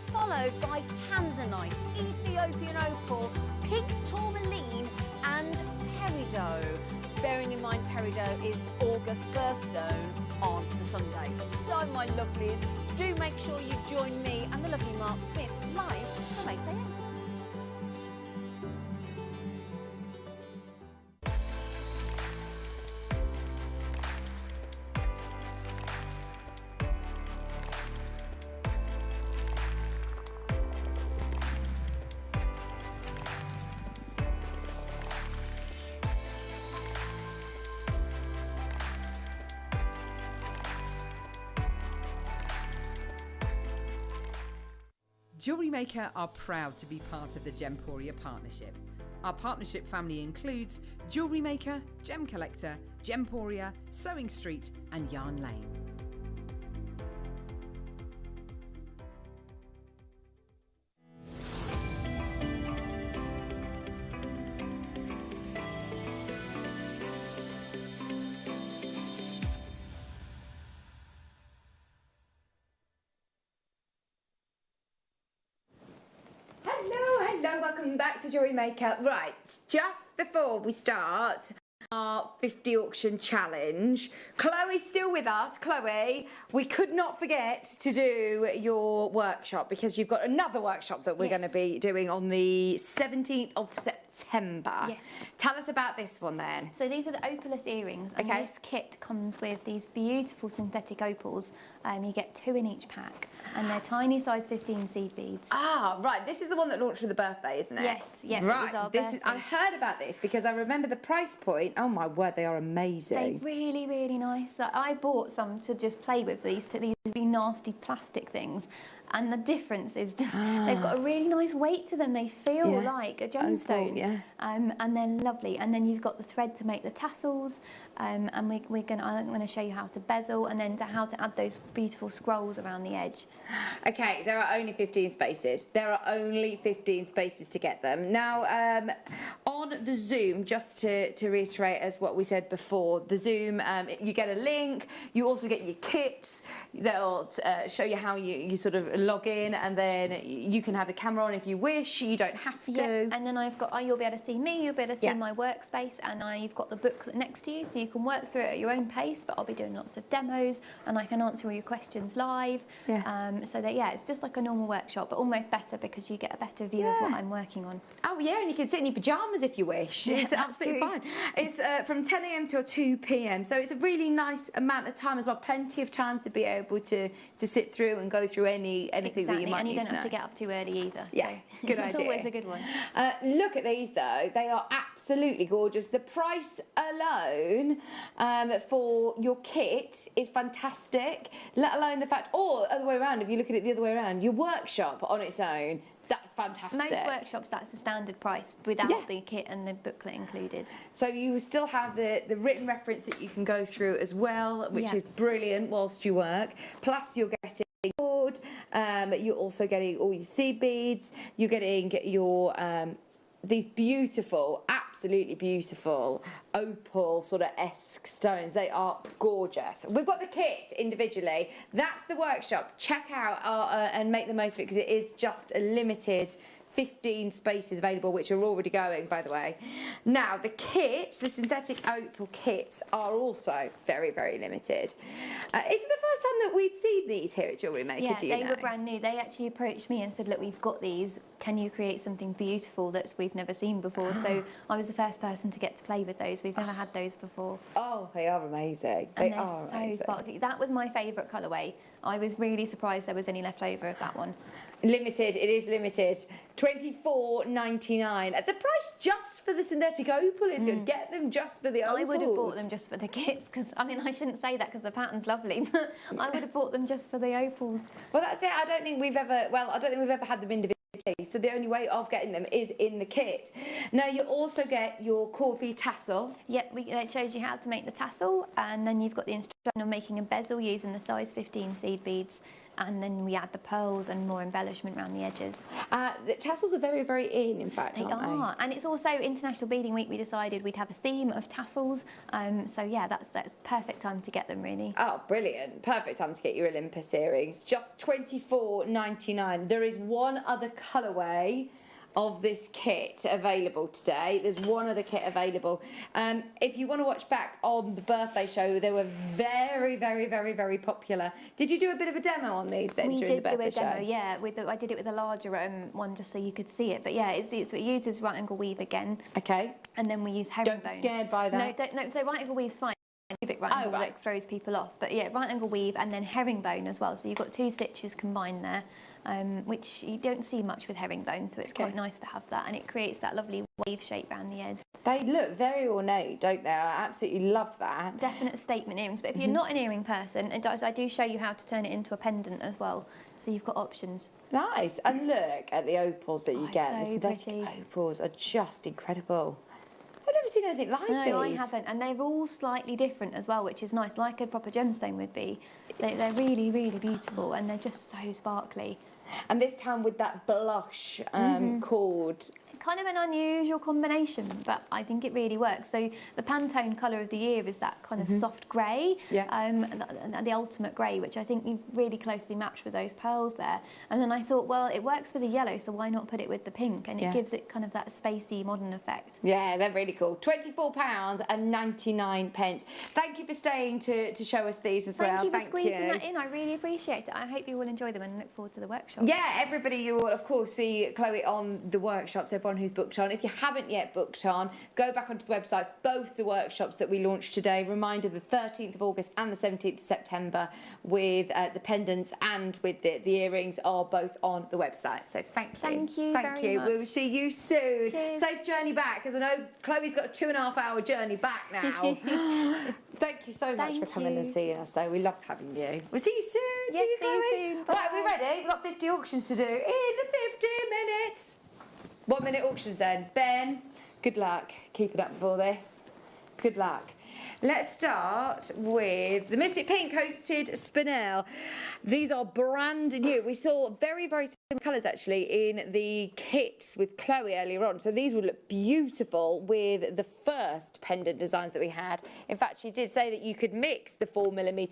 followed by Tanzanite, Ethiopian opal, pink tourmaline, and peridot. Bearing in mind peridot is August birthstone on the Sunday. So, my lovelies, do make sure you join me and the lovely Mark Smith live from 8 AM. Jewellery Maker are proud to be part of the Gemporia partnership. Our partnership family includes Jewellery Maker, Gem Collector, Gemporia, Sewing Street and Yarn Lane. Hello, welcome back to Jewellery Maker. Right, just before we start our 50 auction challenge, Chloe's still with us. Chloe, we could not forget to do your workshop because you've got another workshop that we're going to be doing on the 17th of September. Yes. Tell us about this one then. So these are the opaless earrings, and this kit comes with these beautiful synthetic opals. You get 2 in each pack, and they're tiny size 15 seed beads. Ah, right. This is the one that launched for the birthday, isn't it? Yes, yeah. Right. This is I heard about this because I remember the price point. Oh my word, they are amazing. They're really, really nice. I bought some to just play with these really nasty plastic things. And the difference is just they've got a really nice weight to them. They feel like a gemstone, and they're lovely. And then you've got the thread to make the tassels, and I'm going to show you how to bezel, and then how to add those beautiful scrolls around the edge. Okay, there are only 15 spaces. There are only 15 spaces to get them. Now, on the Zoom, just to reiterate as what we said before, the Zoom, you get a link. You also get your kits. They'll show you how you sort of log in, and then you can have the camera on if you wish. You don't have to. Yeah, and then you'll be able to see me, you'll be able to see my workspace, and you've got the booklet next to you, so you can work through it at your own pace, but I'll be doing lots of demos, and I can answer all your questions live. So that, it's just like a normal workshop, but almost better because you get a better view of what I'm working on. Oh yeah, and you can sit in your pyjamas if you wish. It's absolutely fine. It's from 10 AM till 2 PM, so it's a really nice amount of time as well. Plenty of time to be able to sit through and go through anything that you might need to know. And you don't have to get up too early either. Yeah, so good it's idea. Always a good one. Look at these though; they are absolutely gorgeous. The price alone for your kit is fantastic. Let alone the fact, or other way around. If you look at it the other way around, your workshop on its own. That's fantastic. Most workshops, that's the standard price without the kit and the booklet included. So you still have the written reference that you can go through as well, which is brilliant whilst you work. Plus you're getting board, you're also getting all your seed beads, you're getting your these beautiful, absolutely beautiful opal sort of esque stones. They are gorgeous. We've got the kit individually. That's the workshop. Check out and make the most of it because it is just a limited 15 spaces available, which are already going, by the way. Now, the kits, the synthetic opal kits, are also very, very limited. Is it the first time that we'd seen these here at Jewellery Maker, Yeah, do you they know? were brand new. They actually approached me and said, look, we've got these. Can you create something beautiful that we've never seen before? So I was the first person to get to play with those. We've never had those before. Oh, they are amazing. And They they're are so amazing. sparkly. That was my favourite colourway. I was really surprised there was any left over of that one. Limited, it is limited. $24.99 at the price just for the synthetic opal is good. Get them just for the opals. I would have bought them just for the kits because, I mean, I shouldn't say that because the pattern's lovely, but I would have bought them just for the opals. Well, that's it. I don't think we've ever had them individually. So the only way of getting them is in the kit. Now you also get your corvi tassel. Yep, it shows you how to make the tassel, and then you've got the instruction on making a bezel using the size 15 seed beads, and then we add the pearls and more embellishment around the edges. The tassels are very, very in fact, They aren't are, and it's also International Beading Week. We decided we'd have a theme of tassels, so yeah, that's perfect time to get them, really. Oh, brilliant. Perfect time to get your Olympus earrings. Just $24.99. There is one other colourway of this kit available today. There's one other kit available. If you want to watch back on the birthday show, they were very, very, very, very popular. Did you do a bit of a demo on these then during the birthday show? We did do a demo, yeah. I did it with a larger one just so you could see it. But yeah, it uses right angle weave again. Okay. And then we use herringbone. Don't be scared by that. No, so right angle weave's fine. Cubic right angle that throws people off. But yeah, right angle weave and then herringbone as well. So you've got 2 stitches combined there. Which you don't see much with herringbone, so it's quite nice to have that, and it creates that lovely wave shape around the edge. They look very ornate, don't they? I absolutely love that. Definite statement earrings, but if you're not an earring person, I do show you how to turn it into a pendant as well, so you've got options. Nice, and look at the opals that you get. So The synthetic pretty. opals are just incredible. I've never seen anything like these. No, I haven't, and they're all slightly different as well, which is nice, like a proper gemstone would be. They're really, really beautiful, and they're just so sparkly. And this time with that blush cord. Kind of an unusual combination, but I think it really works. So the Pantone colour of the year is that kind of soft grey, the ultimate grey, which I think you really closely match with those pearls there. And then I thought, well, it works with the yellow, so why not put it with the pink? And it gives it kind of that spacey, modern effect. Yeah, they're really cool. £24.99. Thank you for staying to show us these as well. Thank you for squeezing that in. I really appreciate it. I hope you will enjoy them and look forward to the workshop. Yeah, everybody, you will of course see Chloe on the workshops, everyone who's booked on. If you haven't yet booked on, go back onto the website, both the workshops that we launched today. Reminder, the 13th of August and the 17th of September with the pendants and with the earrings are both on the website. So thank you. Thank you Thank you. very much. We'll see you soon. Cheers. Safe journey back, because I know Chloe's got a 2.5-hour journey back now. Thank you so much for coming and seeing us, though. We loved having you. We'll see you soon. Yes, see you soon. Right, we ready? We've got 50 auctions to do in 50 minutes. 1 minute auctions then. Ben, good luck keeping up with all this. Good luck. Let's start with the Mystic Pink Coated Spinel. These are brand new. We saw very, very similar colours actually in the kits with Chloe earlier on. So these would look beautiful with the first pendant designs that we had. In fact, she did say that you could mix the 4mm,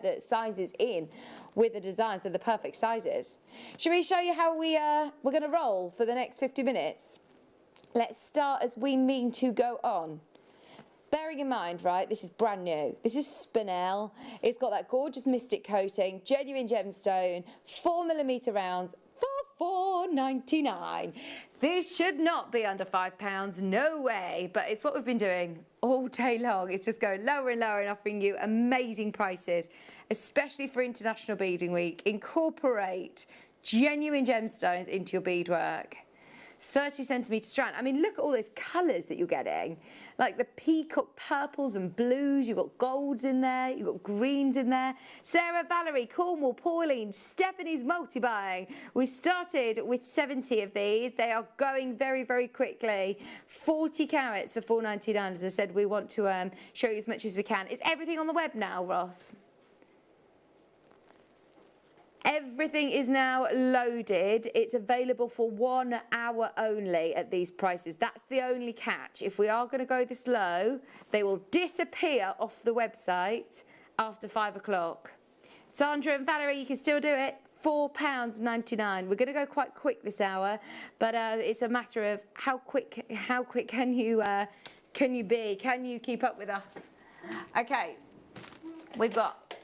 the sizes in with the designs. They're the perfect sizes. Should we show you how we're going to roll for the next 50 minutes? Let's start as we mean to go on. Bearing in mind, right, this is brand new. This is Spinel. It's got that gorgeous mystic coating, genuine gemstone, 4mm rounds for $4.99. This should not be under £5, no way. But it's what we've been doing all day long. It's just going lower and lower and offering you amazing prices, especially for International Beading Week. Incorporate genuine gemstones into your beadwork. 30cm strand. I mean, look at all those colours that you're getting. Like the peacock purples and blues. You've got golds in there. You've got greens in there. Sarah, Valerie, Cornwall, Pauline, Stephanie's multi-buying. We started with 70 of these. They are going very, very quickly. 40 carats for $4.99. As I said, we want to show you as much as we can. Is everything on the web now, Ross? Everything is now loaded. It's available for 1 hour only at these prices. That's the only catch. If we are going to go this low, they will disappear off the website after 5 o'clock. Sandra and Valerie, you can still do it. £4.99. We're going to go quite quick this hour, but it's a matter of how quick can you be? Can you keep up with us? Okay, we've got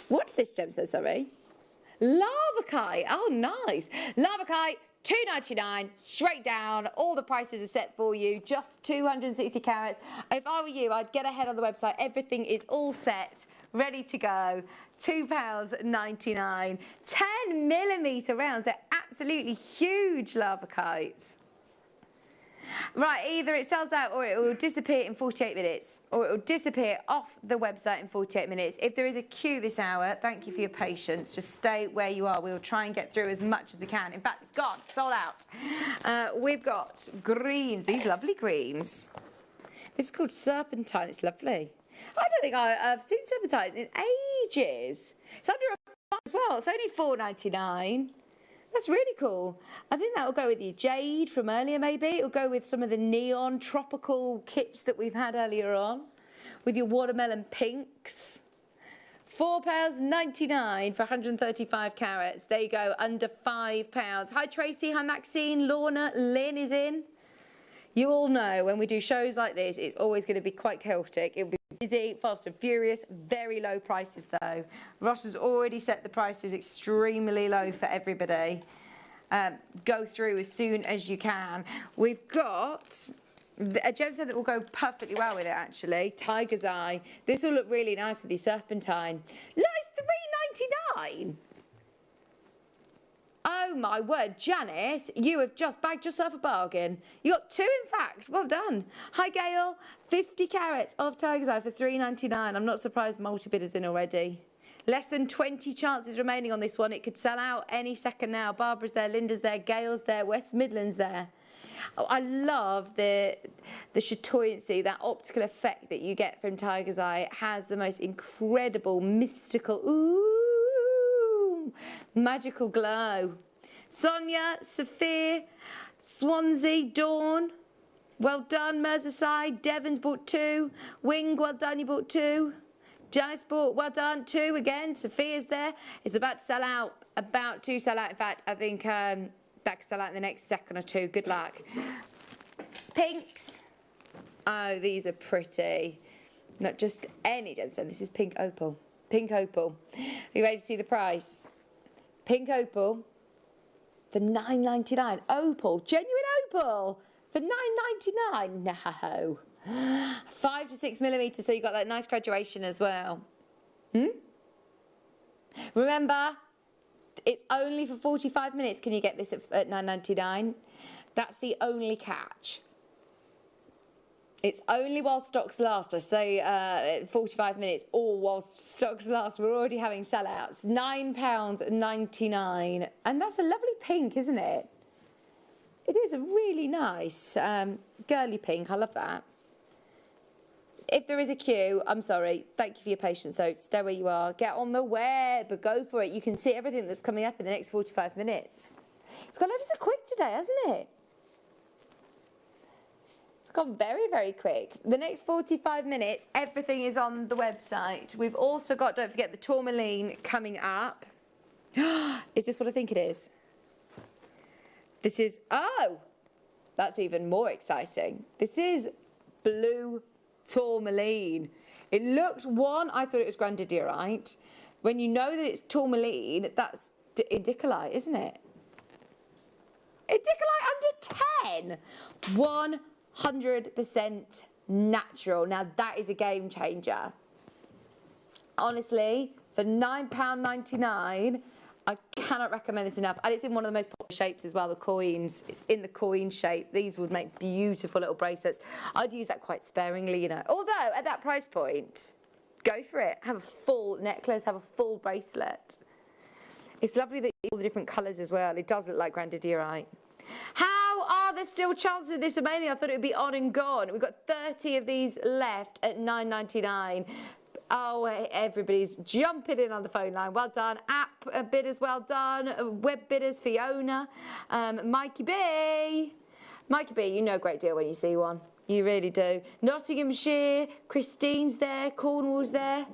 What's this gemstone, sorry? Lavakite. Oh, nice. Lavakite, $2.99, straight down. All the prices are set for you, just 260 carats. If I were you, I'd get ahead on the website. Everything is all set, ready to go. £2.99. 10mm rounds. They're absolutely huge lavakites. Right, either it sells out or it will disappear in 48 minutes, or it will disappear off the website in 48 minutes. If there is a queue this hour, thank you for your patience. Just stay where you are. We will try and get through as much as we can. In fact, it's gone, sold out. We've got greens, these lovely greens. This is called serpentine, it's lovely. I don't think I've seen serpentine in ages. It's under £1 as well, it's only $4.99. That's really cool. I think that will go with your jade from earlier, maybe. It'll go with some of the neon tropical kits that we've had earlier on, with your watermelon pinks. £4.99 for 135 carats. There you go, under £5. Hi Tracy, hi Maxine, Lorna, Lynn is in. You all know when we do shows like this, it's always going to be quite chaotic. It'll be busy, fast and furious, very low prices though. Ross has already set the prices extremely low for everybody. Go through as soon as you can. We've got a gemstone that will go perfectly well with it actually, Tiger's Eye. This will look really nice with your serpentine. Look, it's $3.99. Oh my word, Janice, you have just bagged yourself a bargain. You got two, in fact. Well done. Hi, Gail. 50 carats of Tiger's Eye for $3.99. I'm not surprised multi-bidder's in already. Less than 20 chances remaining on this one. It could sell out any second now. Barbara's there, Linda's there, Gail's there, West Midland's there. Oh, I love the chatoyancy, that optical effect that you get from Tiger's Eye. It has the most incredible, mystical, magical glow. Sonia, Sophia, Swansea, Dawn, well done. Merseyside, Devon's bought 2. Wing, well done, you bought 2. Janice bought, well done, 2 again. Sophia's there. It's about to sell out, about to sell out. In fact, I think that could sell out in the next second or two. Good luck. Pinks. Oh, these are pretty. Not just any gemstone. This is pink opal. Pink opal. Are you ready to see the price? Pink opal for $9.99. Opal, genuine opal for $9.99. No. 5 to 6 millimeters, so you got that nice graduation as well. Remember, it's only for 45 minutes. Can you get this at $9.99? That's the only catch. It's only while stocks last. I say 45 minutes, or whilst stocks last. We're already having sellouts. £9.99. And that's a lovely pink, isn't it? It is a really nice girly pink. I love that. If there is a queue, I'm sorry. Thank you for your patience, though. Stay where you are. Get on the web. Go for it. You can see everything that's coming up in the next 45 minutes. It's gone ever so quick today, hasn't it? It's gone very, very quick. The next 45 minutes, everything is on the website. We've also got, don't forget, the tourmaline coming up. Is this what I think it is? This is, oh, that's even more exciting. This is blue tourmaline. It looks, I thought it was grandidiorite. When you know that it's tourmaline, that's indicolite, isn't it? Indicolite under 10. 100% natural. Now that is a game changer. Honestly, for £9.99, I cannot recommend this enough. And it's in one of the most popular shapes as well, the coins. It's in the coin shape. These would make beautiful little bracelets. I'd use that quite sparingly, you know. Although, at that price point, go for it. Have a full necklace, have a full bracelet. It's lovely that all the different colours as well. It does look like grandidiorite. How are there still chances of this remaining? I thought it would be on and gone. We've got 30 of these left at $9.99. Oh, everybody's jumping in on the phone line. Well done. App bidders, well done. Web bidders, Fiona. Mikey B. Mikey B, you know a great deal when you see one. You really do. Nottinghamshire, Christine's there, Cornwall's there.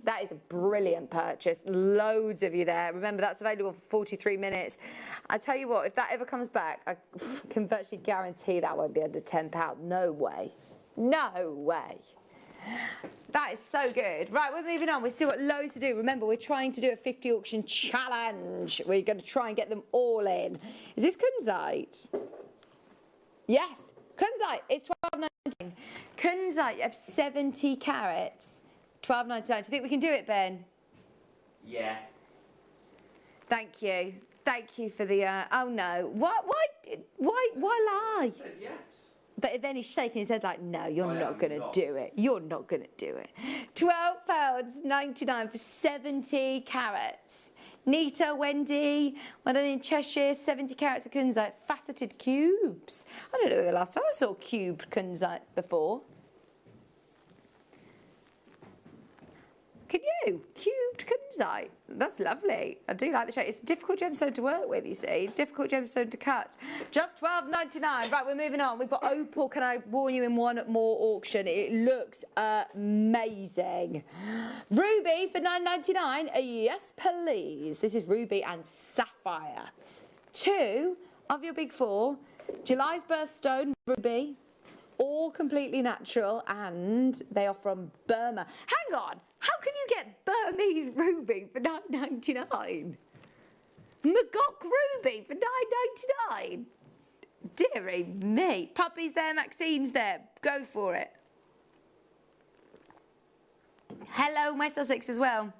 That is a brilliant purchase. Loads of you there. Remember, that's available for 43 minutes. I tell you what, if that ever comes back, I can virtually guarantee that won't be under £10. No way. No way. That is so good. Right, we're moving on. We've still got loads to do. Remember, we're trying to do a 50 auction challenge. We're going to try and get them all in. Is this kunzite? Yes, kunzite. It's $12.99. Kunzite of 70 carats, $12.99. Do you think we can do it, Ben? Yeah. Thank you. Thank you for the. Oh no! Why lie? I said yes. But then he's shaking his head like, no, you're not going to do it. You're not going to do it. £12.99 for 70 carats. Nita, Wendy, well done in Cheshire, 70 carats of kunzite, faceted cubes. I don't know the last time I saw cubed kunzite before. Can you? Cubed kunzite. That's lovely. I do like the shape. It's a difficult gemstone to work with, you see. Difficult gemstone to cut. Just $12.99. Right, we're moving on. We've got opal. Can I warn you, in one more auction? It looks amazing. Ruby for $9.99. Yes, please. This is ruby and sapphire. 2 of your big 4. July's birthstone, ruby. All completely natural, and they are from Burma. Hang on. How can you get Burmese ruby for $9.99? Magok ruby for $9.99? Dearie me. Puppy's there, Maxine's there. Go for it. Hello, my Sussex as well.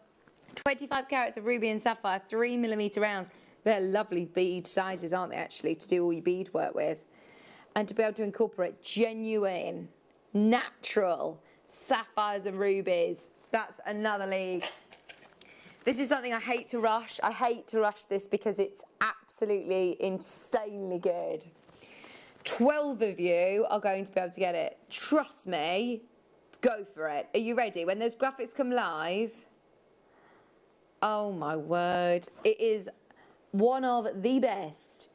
25 carats of ruby and sapphire, 3mm rounds. They're lovely bead sizes, aren't they, actually, to do all your bead work with. And to be able to incorporate genuine, natural sapphires and rubies. That's another league. This is something I hate to rush. I hate to rush this because it's absolutely insanely good. 12 of you are going to be able to get it. Trust me, go for it. Are you ready? When those graphics come live, oh my word, it is one of the best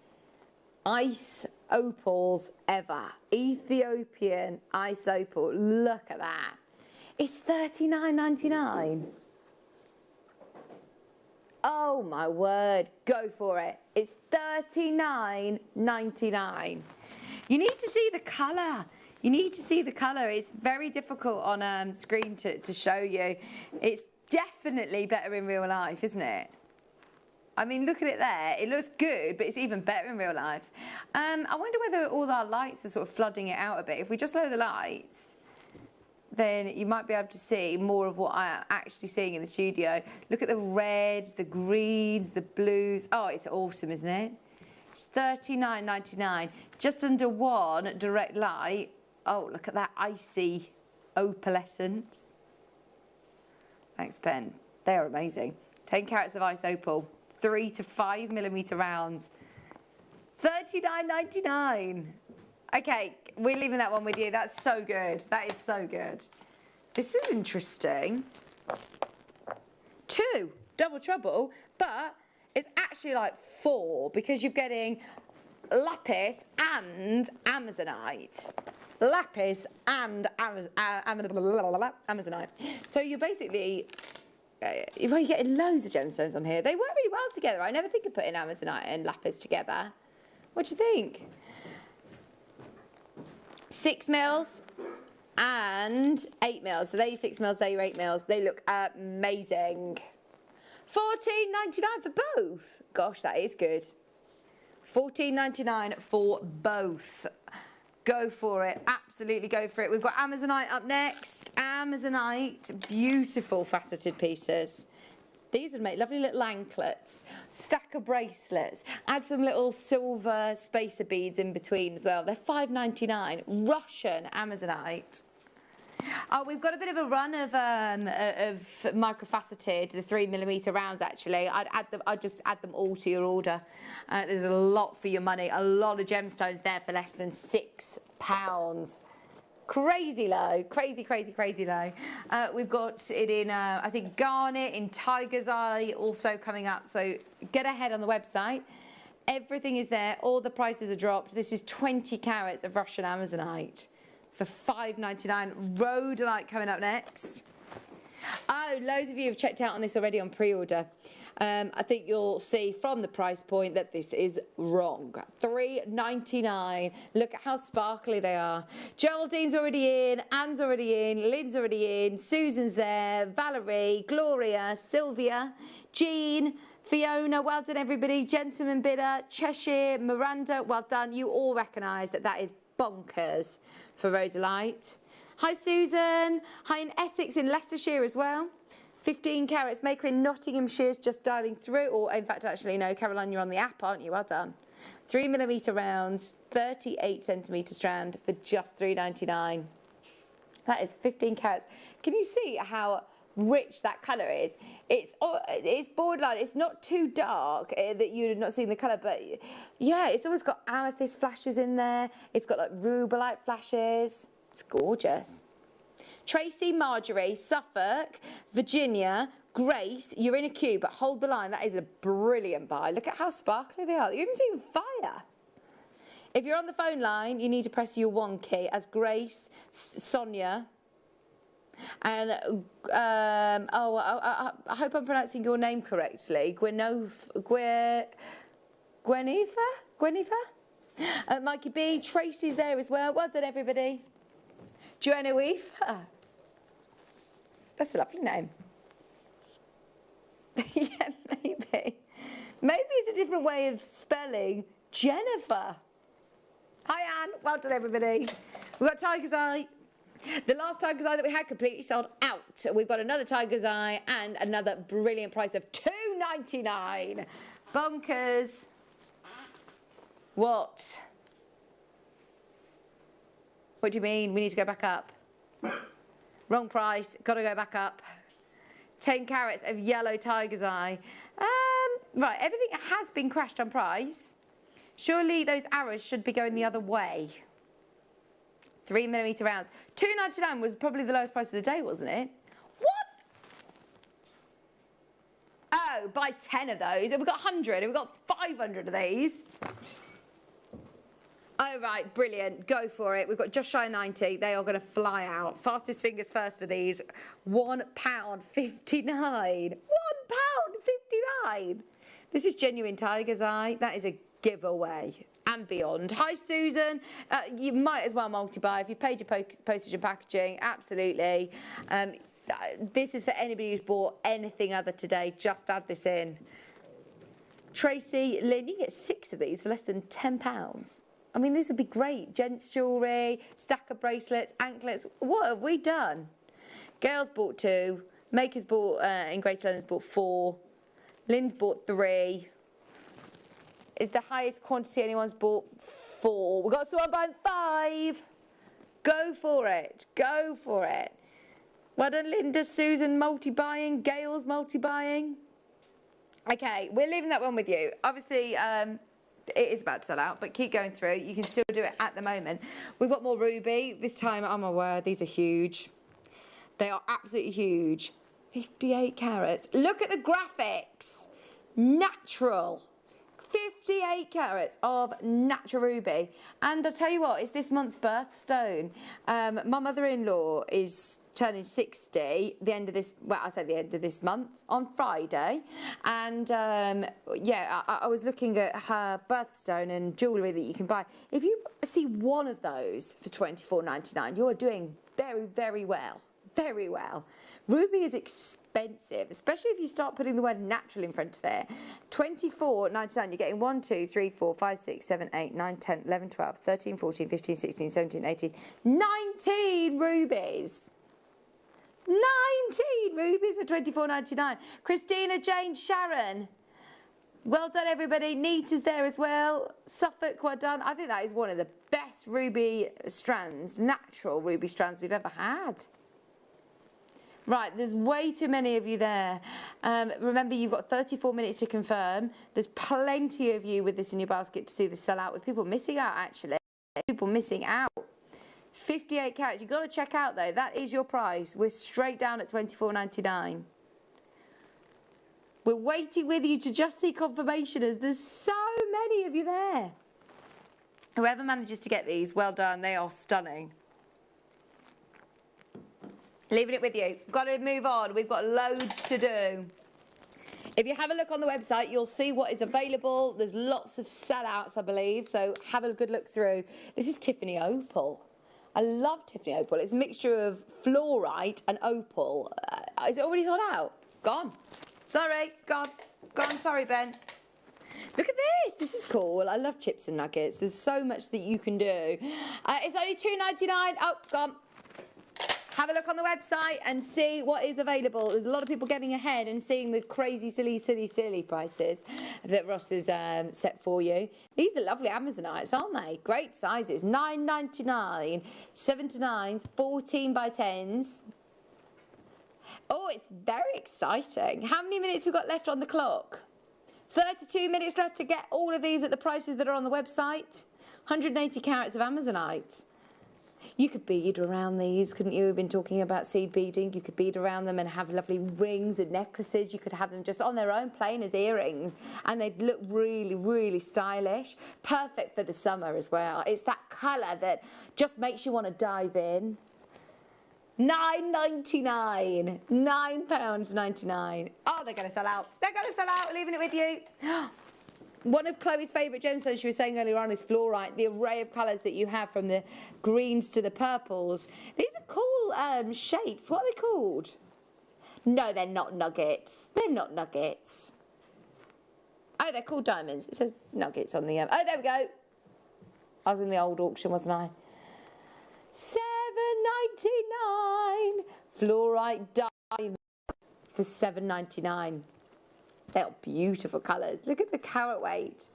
ice opals ever. Ethiopian ice opal. Look at that. It's $39.99. Oh my word. Go for it. It's $39.99. You need to see the colour. You need to see the colour. It's very difficult on screen to show you. It's definitely better in real life, isn't it? I mean, look at it there. It looks good, but it's even better in real life. I wonder whether all our lights are sort of flooding it out a bit. If we just lower the lights, then you might be able to see more of what I'm actually seeing in the studio. Look at the reds, the greens, the blues. Oh, it's awesome, isn't it? It's $39.99. Just under 1 direct light. Oh, look at that icy opalescence. Thanks, Ben. They are amazing. 10 carats of ice opal. 3 to 5mm rounds. $39.99. Okay, we're leaving that one with you. That's so good. That is so good. This is interesting. 2, double trouble, but it's actually like 4 because you're getting lapis and amazonite. Lapis and amazonite. So you're basically... you're getting loads of gemstones on here. They work really well together. I never think of putting amazonite and lapis together. What do you think? 6 mils and 8 mils. So they're your 6 mils, they're your 8 mils. They look amazing. $14.99 for both. Gosh, that is good. $14.99 for both. Go for it. Absolutely go for it. We've got amazonite up next. Amazonite, beautiful faceted pieces. These would make lovely little anklets. Stack of bracelets. Add some little silver spacer beads in between as well. They're $5.99. Russian amazonite. Oh, we've got a bit of a run of microfaceted, the 3mm rounds actually. I'd just add them all to your order. There's a lot for your money. A lot of gemstones there for less than £6. Crazy low, crazy, crazy, crazy low. We've got it in, I think, garnet, in tiger's eye, also coming up. So get ahead on the website. Everything is there. All the prices are dropped. This is 20 carats of Russian amazonite for $5.99. Rhodolite coming up next. Oh, loads of you have checked out on this already on pre-order. I think you'll see from the price point that this is wrong. $3.99. Look at how sparkly they are. Geraldine's already in, Anne's already in, Lynn's already in, Susan's there, Valerie, Gloria, Sylvia, Jean, Fiona, well done everybody, Gentleman Bidder, Cheshire, Miranda, well done. You all recognise that that is bonkers for Rhodolite. Hi Susan, hi in Essex in Leicestershire as well. 15 carats, Maker in Nottinghamshire's just dialing through, or in fact actually no, Caroline, you're on the app, aren't you? Well done. 3mm rounds, 38cm strand for just $3.99. That is 15 carats. Can you see how rich that colour is? It's borderline, it's not too dark that you'd not seen the colour, but yeah, it's always got amethyst flashes in there. It's got like rubellite flashes. It's gorgeous. Tracy, Marjorie, Suffolk, Virginia, Grace, you're in a queue, but hold the line. That is a brilliant buy. Look at how sparkly they are. You even see fire. If you're on the phone line, you need to press your 1 key as Grace, Sonia, and I hope I'm pronouncing your name correctly. Gwenifer? Mikey B, Tracy's there as well. Well done, everybody. Joanna Weave. That's a lovely name. Yeah, maybe. Maybe it's a different way of spelling Jennifer. Hi, Anne. Well done, everybody. We've got Tiger's Eye. The last Tiger's Eye that we had completely sold out. We've got another Tiger's Eye and another brilliant price of $2.99. Bonkers. What? What do you mean? We need to go back up. Wrong price. Got to go back up. 10 carats of yellow Tiger's Eye. Right, everything has been crashed on price. Surely those arrows should be going the other way. 3mm rounds. $2.99 was probably the lowest price of the day, wasn't it? What? Oh, buy 10 of those. We've got 100. We've got 500 of these. Oh, right, brilliant. Go for it. We've got just shy of 90. They are going to fly out. Fastest fingers first for these. £1.59. £1.59. This is genuine Tiger's Eye. That is a giveaway and beyond. Hi, Susan. You might as well multi-buy. If you've paid your postage and packaging, absolutely. This is for anybody who's bought anything other today. Just add this in. Tracy, Lynn, you get 6 of these for less than £10. I mean, these would be great. Gents jewellery, stack of bracelets, anklets. What have we done? Gail's bought 2. Maker's bought, in Greater London's bought 4. Lynn's bought 3. Is the highest quantity anyone's bought 4. We've got someone buying 5. Go for it. Go for it. Well done, Linda, Susan, multi-buying. Gail's multi-buying. Okay, we're leaving that one with you. Obviously, it is about to sell out, but keep going through. You can still do it at the moment. We've got more ruby. This time, oh my word, these are huge. They are absolutely huge. 58 carats. Look at the graphics. Natural. 58 carats of natural ruby. And I'll tell you what, it's this month's birthstone. My mother-in-law is turning 60 the end of this, well, I say the end of this month, on Friday. And yeah, I was looking at her birthstone and jewellery that you can buy. If you see one of those for $24.99, you're doing very, very well. Very well. Ruby is expensive, especially if you start putting the word natural in front of it. $24.99, you're getting 1, 2, 3, 4, 5, 6, 7, 8, 9, 10, 11, 12, 13, 14, 15, 16, 17, 18, 19 rubies. 19 rubies for $24.99. Christina, Jane, Sharon. Well done, everybody. Neat is there as well. Suffolk, well done. I think that is one of the best ruby strands, natural ruby strands we've ever had. Right, there's way too many of you there. Remember, you've got 34 minutes to confirm. There's plenty of you with this in your basket to see this sell out, with people missing out, actually. People missing out. 58 carats. You've got to check out, though. That is your price. We're straight down at $24.99. We're waiting with you to just see confirmation, as there's so many of you there. Whoever manages to get these, well done. They are stunning. Leaving it with you. Got to move on. We've got loads to do. If you have a look on the website, you'll see what is available. There's lots of sellouts, I believe, so have a good look through. This is Tiffany Opal. I love Tiffany Opal. It's a mixture of fluorite and opal. Is it already sold out? Gone. Sorry, gone. Gone, sorry, Ben. Look at this. This is cool. I love chips and nuggets. There's so much that you can do. It's only $2.99. Oh, gone. Have a look on the website and see what is available. There's a lot of people getting ahead and seeing the crazy, silly prices that Ross has set for you. These are lovely Amazonites, aren't they? Great sizes. $9.99, 7 to 9s, 14 by 10s. Oh, it's very exciting. How many minutes have we got left on the clock? 32 minutes left to get all of these at the prices that are on the website. 180 carats of Amazonite. You could bead around these, couldn't you? We've been talking about seed beading. You could bead around them and have lovely rings and necklaces. You could have them just on their own, plain as earrings, and they'd look really, really stylish. Perfect for the summer as well. It's that colour that just makes you want to dive in. £9.99, £9.99. Oh, they're going to sell out. They're going to sell out. We're leaving it with you. One of Chloe's favourite gemstones, she was saying earlier on, is fluorite. The array of colours that you have from the greens to the purples. These are cool shapes. What are they called? No, they're not nuggets. They're not nuggets. Oh, they're called diamonds. It says nuggets on the... Oh, there we go. I was in the old auction, wasn't I? $7.99. Fluorite diamond for $7.99. They're beautiful colours. Look at the carat weight.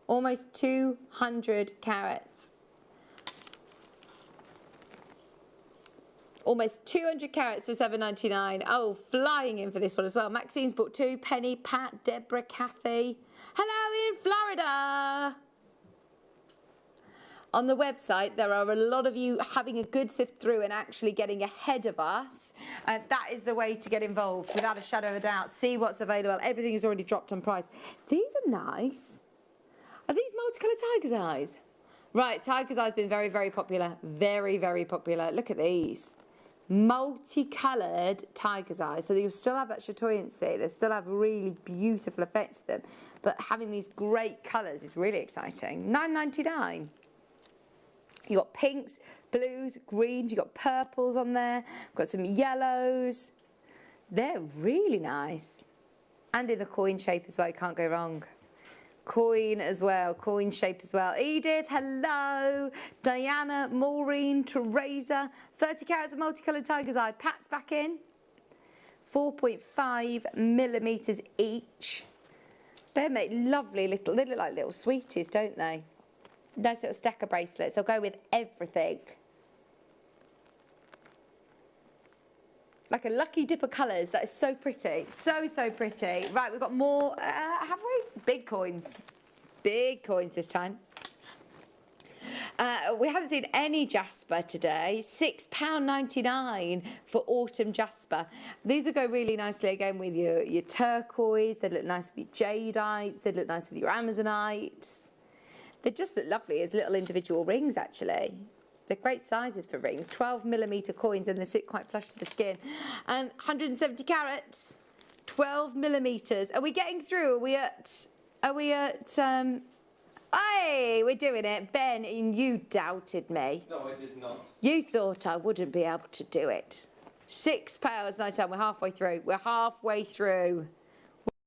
Almost 200 carats. Almost 200 carats for $7.99. Oh, flying in for this one as well. Maxine's bought 2. Penny, Pat, Deborah, Kathy. Hello in Florida. On the website, there are a lot of you having a good sift through and actually getting ahead of us. That is the way to get involved, without a shadow of a doubt. See what's available. Everything is already dropped on price. These are nice. Are these multicoloured tiger's eyes? Right, tiger's eyes been very, very popular. Very, very popular. Look at these. Multicoloured tiger's eyes. So you still have that chatoyancy. They still have really beautiful effects to them. But having these great colours is really exciting. $9.99. You've got pinks, blues, greens, you've got purples on there, got some yellows. They're really nice. And in the coin shape as well, you can't go wrong. Coin as well, coin shape as well. Edith, hello. Diana, Maureen, Teresa. 30 carats of multicoloured tiger's eye. Pat's back in. 4.5 millimetres each. They make lovely little, they look like little sweeties, don't they? Nice little stack of bracelets. They'll go with everything. Like a lucky dip of colours. That is so pretty. So, so pretty. Right, we've got more. Have we? Big coins. Big coins this time. We haven't seen any jasper today. £6.99 for autumn jasper. These will go really nicely again with your turquoise. They look nice with your jadeites. They look nice with your amazonites. They just look lovely as little individual rings, actually. They're great sizes for rings. 12 millimetre coins, and they sit quite flush to the skin. And 170 carats, 12 millimetres. Are we getting through? Are we at, hey, we're doing it. Ben, you doubted me. No, I did not. You thought I wouldn't be able to do it. £6.99. We're halfway through. We're halfway through.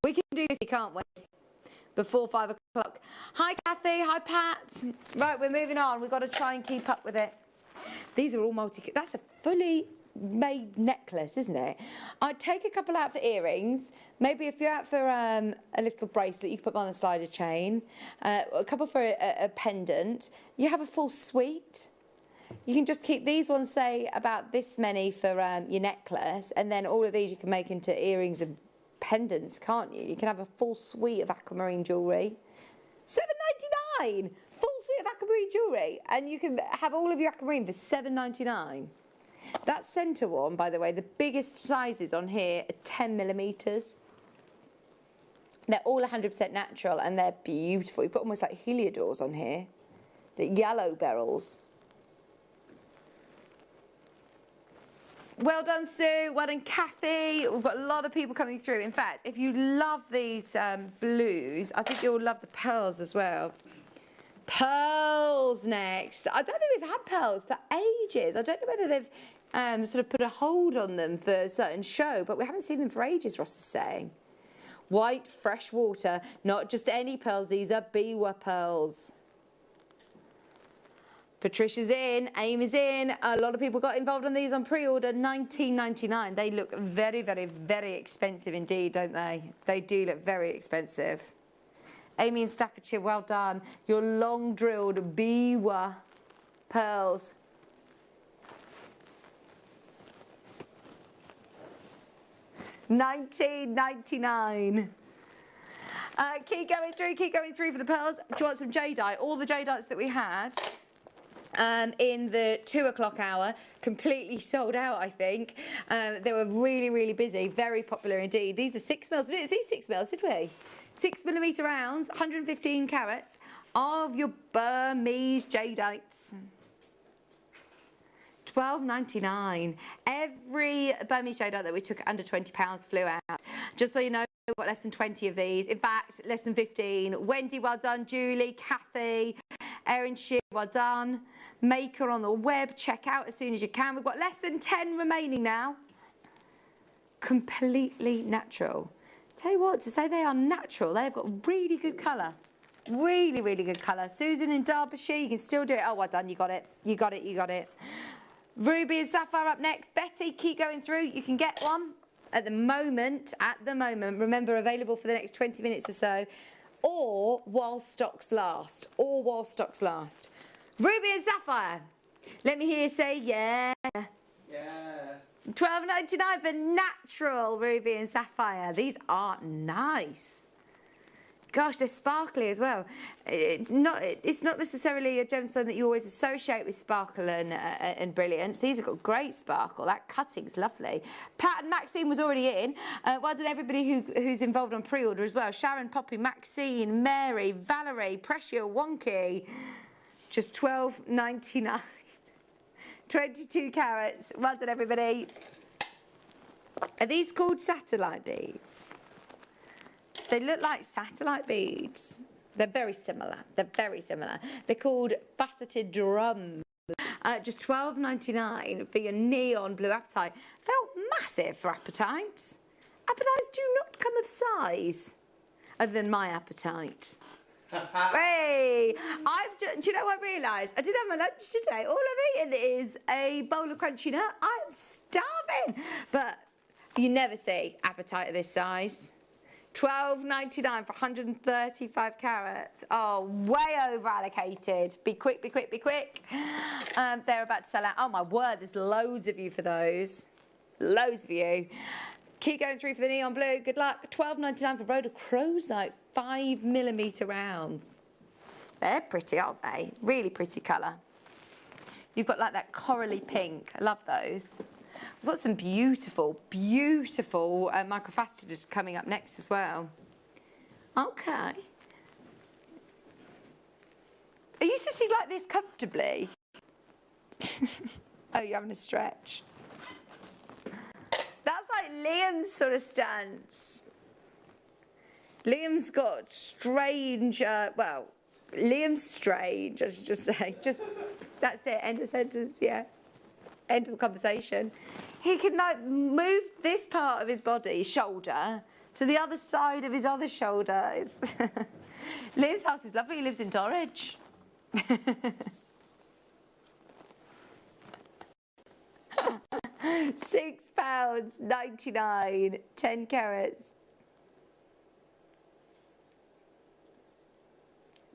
We can do it, can't we? Before 5 o'clock. Hi, Kathy. Hi, Pat. Right, we're moving on. We've got to try and keep up with it. These are all that's a fully made necklace, isn't it? I'd take a couple out for earrings. Maybe if you're out for a little bracelet, you can put them on a slider chain. A couple for a pendant. You have a full suite. You can just keep these ones, say, about this many for your necklace, and then all of these you can make into earrings and pendants, can't you? You can have a full suite of aquamarine jewellery. $7.99, full suite of aquamarine jewellery, and you can have all of your aquamarine for $7.99. That centre one, by the way, the biggest sizes on here are 10 millimetres. They're all 100% natural, and they're beautiful. You've got almost like heliodors on here. The yellow beryls. Well done, Sue. Well done, Kathy. We've got a lot of people coming through. In fact, if you love these blues, I think you'll love the pearls as well. Pearls next. I don't think we've had pearls for ages. I don't know whether they've sort of put a hold on them for a certain show, but we haven't seen them for ages, Ross is saying. White, fresh water, not just any pearls. These are Biwa pearls. Patricia's in, Aim is in. A lot of people got involved on these on pre-order, $19.99. They look very, very, very expensive indeed, don't they? They do look very expensive. Amy in Staffordshire, well done. Your long drilled Biwa pearls. $19.99. Keep going through for the pearls. Do you want some Jadeite? All the Jadeites that we had in the 2 o'clock hour completely sold out, I think. They were really, really busy, very popular indeed. These are 6 mils. We didn't see 6 mils, did we? 6mm rounds, 115 carats of your Burmese Jadeites. $12.99. Every Burmese Jadeite that we took under £20 flew out. Just so you know, we've got less than 20 of these. In fact, less than 15. Wendy, well done. Julie, Kathy, Erin Shear, well done. Maker on the web, check out as soon as you can. We've got less than 10 remaining now. Completely natural. Tell you what, to say they are natural, they've got really good colour. Really, really good colour. Susan in Derbyshire, you can still do it. Oh, well done, you got it. You got it, you got it. Ruby and Sapphire up next. Betty, keep going through. You can get one at the moment. Remember, available for the next 20 minutes or so. Or while stocks last. Ruby and Sapphire. Let me hear you say yeah. Yeah. $12.99 for natural Ruby and Sapphire. These are nice. Gosh, they're sparkly as well. It's not necessarily a gemstone that you always associate with sparkle and brilliance. These have got great sparkle. That cutting's lovely. Pat and Maxine was already in. Well done everybody who's involved on pre-order as well. Sharon, Poppy, Maxine, Mary, Valerie, Pressure, Wonky. Just $12.99. 22 carats. Well done everybody. Are these called satellite beads? They look like satellite beads. They're very similar. They're called faceted drums. Just $12.99 for your neon blue apatite. Felt massive for apatites. Apatites do not come of size, other than my appetite. Hey, do you know what I realised? I did have my lunch today. All I've eaten is a bowl of crunchy nut. I'm starving. But you never see appetite of this size. $12.99 for 135 carats. Oh, way over allocated. Be quick. They're about to sell out. Oh my word, there's loads of you for those. Loads of you. Keep going through for the neon blue. Good luck. $12.99 for rhodochrosite 5mm rounds. They're pretty, aren't they? Really pretty colour. You've got like that corally pink. I love those. We've got some beautiful microfacetors coming up next as well. Okay. Are you sitting like this comfortably? Oh, you're having a stretch. That's like Liam's sort of stance. Liam's got strange, well, Liam's strange, I should just say. That's it, end of sentence, yeah. End of the conversation. He can like move this part of his body, shoulder, to the other side of his other shoulder. Liam's house is lovely. He lives in Dorridge. £6.99, 10 carats.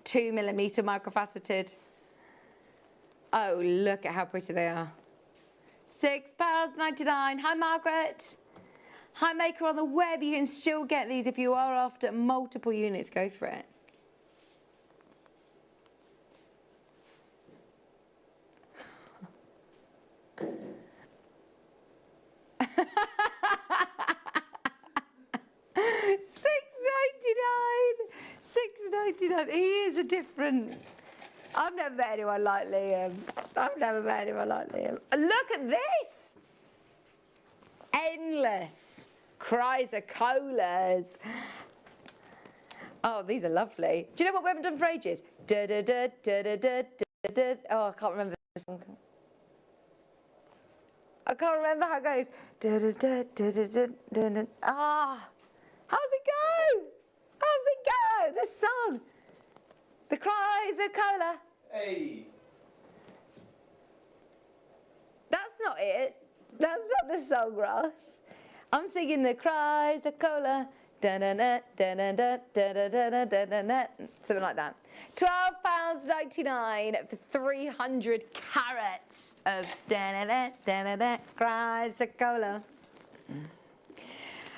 2mm microfaceted. Oh, look at how pretty they are. £6.99. Hi, Margaret. Hi, Maker on the web. You can still get these if you are after multiple units. Go for it. $6.99. He is a different. I've never met anyone like Liam. Look at this. endless Chrysocollas. Oh, these are lovely. Do you know what we haven't done for ages? Da da da da da da da da. Oh, I can't remember the song. I can't remember how it goes. Da da da da da da da da. Ah, how's it go? How's it go? The song. The Chrysocolla. Hey. That's not it. That's not the song, Ross. I'm singing the Chrysocolla. Da-da-da, da-da-da, da-da-da, da-da-da, something like that. £12.99 for 300 carats of da-da-da, da-da-da, Chrysocolla.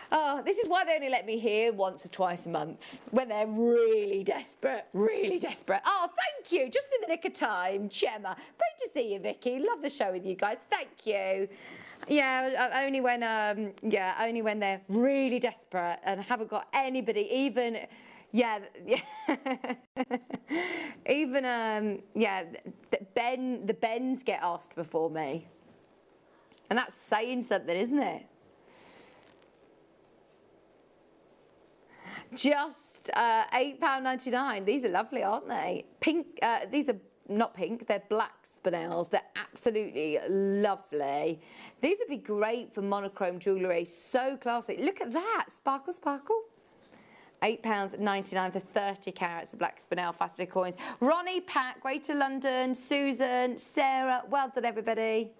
Oh, this is why they only let me here once or twice a month, when they're really desperate, really desperate. Oh, thank you, just in the nick of time, Gemma. Great to see you, Vicky. Love the show with you guys. Thank you. Yeah, only when they're really desperate and haven't got anybody, even, even the Bens get asked before me, and that's saying something, isn't it? Just £8.99. These are lovely, aren't they? Pink. These are not pink. They're black spinels. They're absolutely lovely. These would be great for monochrome jewellery. So classic. Look at that. Sparkle, sparkle. £8.99 for 30 carats of black spinel faceted coins. Ronnie, Pat, Greater London, Susan, Sarah. Well done, everybody.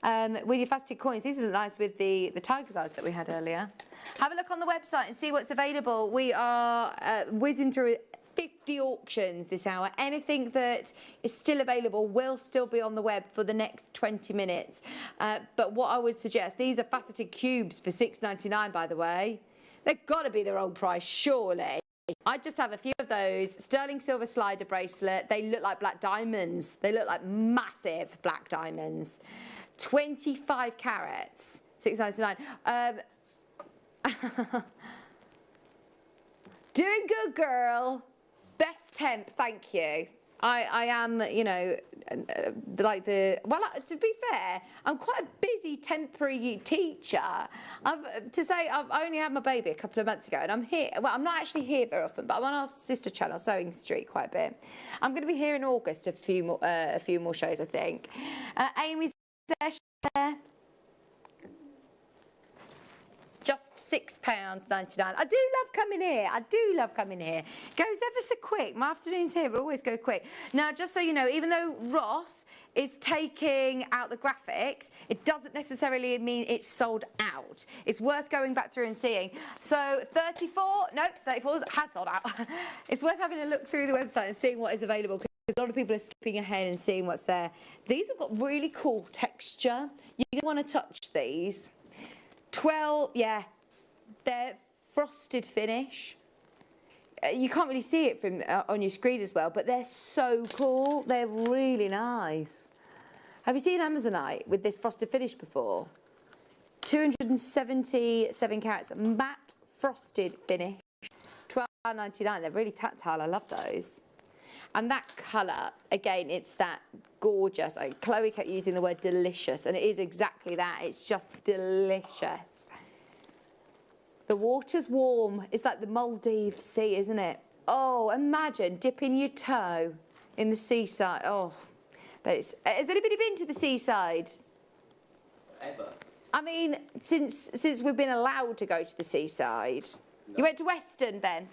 With your faceted coins, these look nice with the tiger's eyes that we had earlier. Have a look on the website and see what's available. We are whizzing through 50 auctions this hour. Anything that is still available will still be on the web for the next 20 minutes. But what I would suggest, these are faceted cubes for £6.99, by the way. They've got to be their old price, surely. I just have a few of those. Sterling silver slider bracelet. They look like black diamonds. They look like massive black diamonds. 25 carats, £6.99. Doing good, girl. Best temp, thank you. I am, you know, like to be fair, I'm quite a busy temporary teacher. I've only had my baby a couple of months ago, and I'm here. Well, I'm not actually here very often, but I'm on our sister channel, Sewing Street, quite a bit. I'm going to be here in August, a few more shows, I think. Amy's there. Just £6.99. I do love coming here. I do love coming here. Goes ever so quick. My afternoons here will always go quick. Now, just so you know, even though Ross is taking out the graphics, it doesn't necessarily mean it's sold out. It's worth going back through and seeing. So 34 has sold out. It's worth having a look through the website and seeing what is available, because a lot of people are skipping ahead and seeing what's there. These have got really cool texture. You're going to want to touch these. 12, yeah, they're frosted finish. You can't really see it from on your screen as well, but they're so cool. They're really nice. Have you seen Amazonite with this frosted finish before? 277 carats, matte frosted finish, £12.99. They're really tactile. I love those. And that colour, again, it's that gorgeous. Chloe kept using the word delicious, and it is exactly that. It's just delicious. The water's warm. It's like the Maldives Sea, isn't it? Oh, imagine dipping your toe in the seaside. Oh, but it's... Has anybody been to the seaside? Ever? I mean, since we've been allowed to go to the seaside. No. You went to Weston, Ben?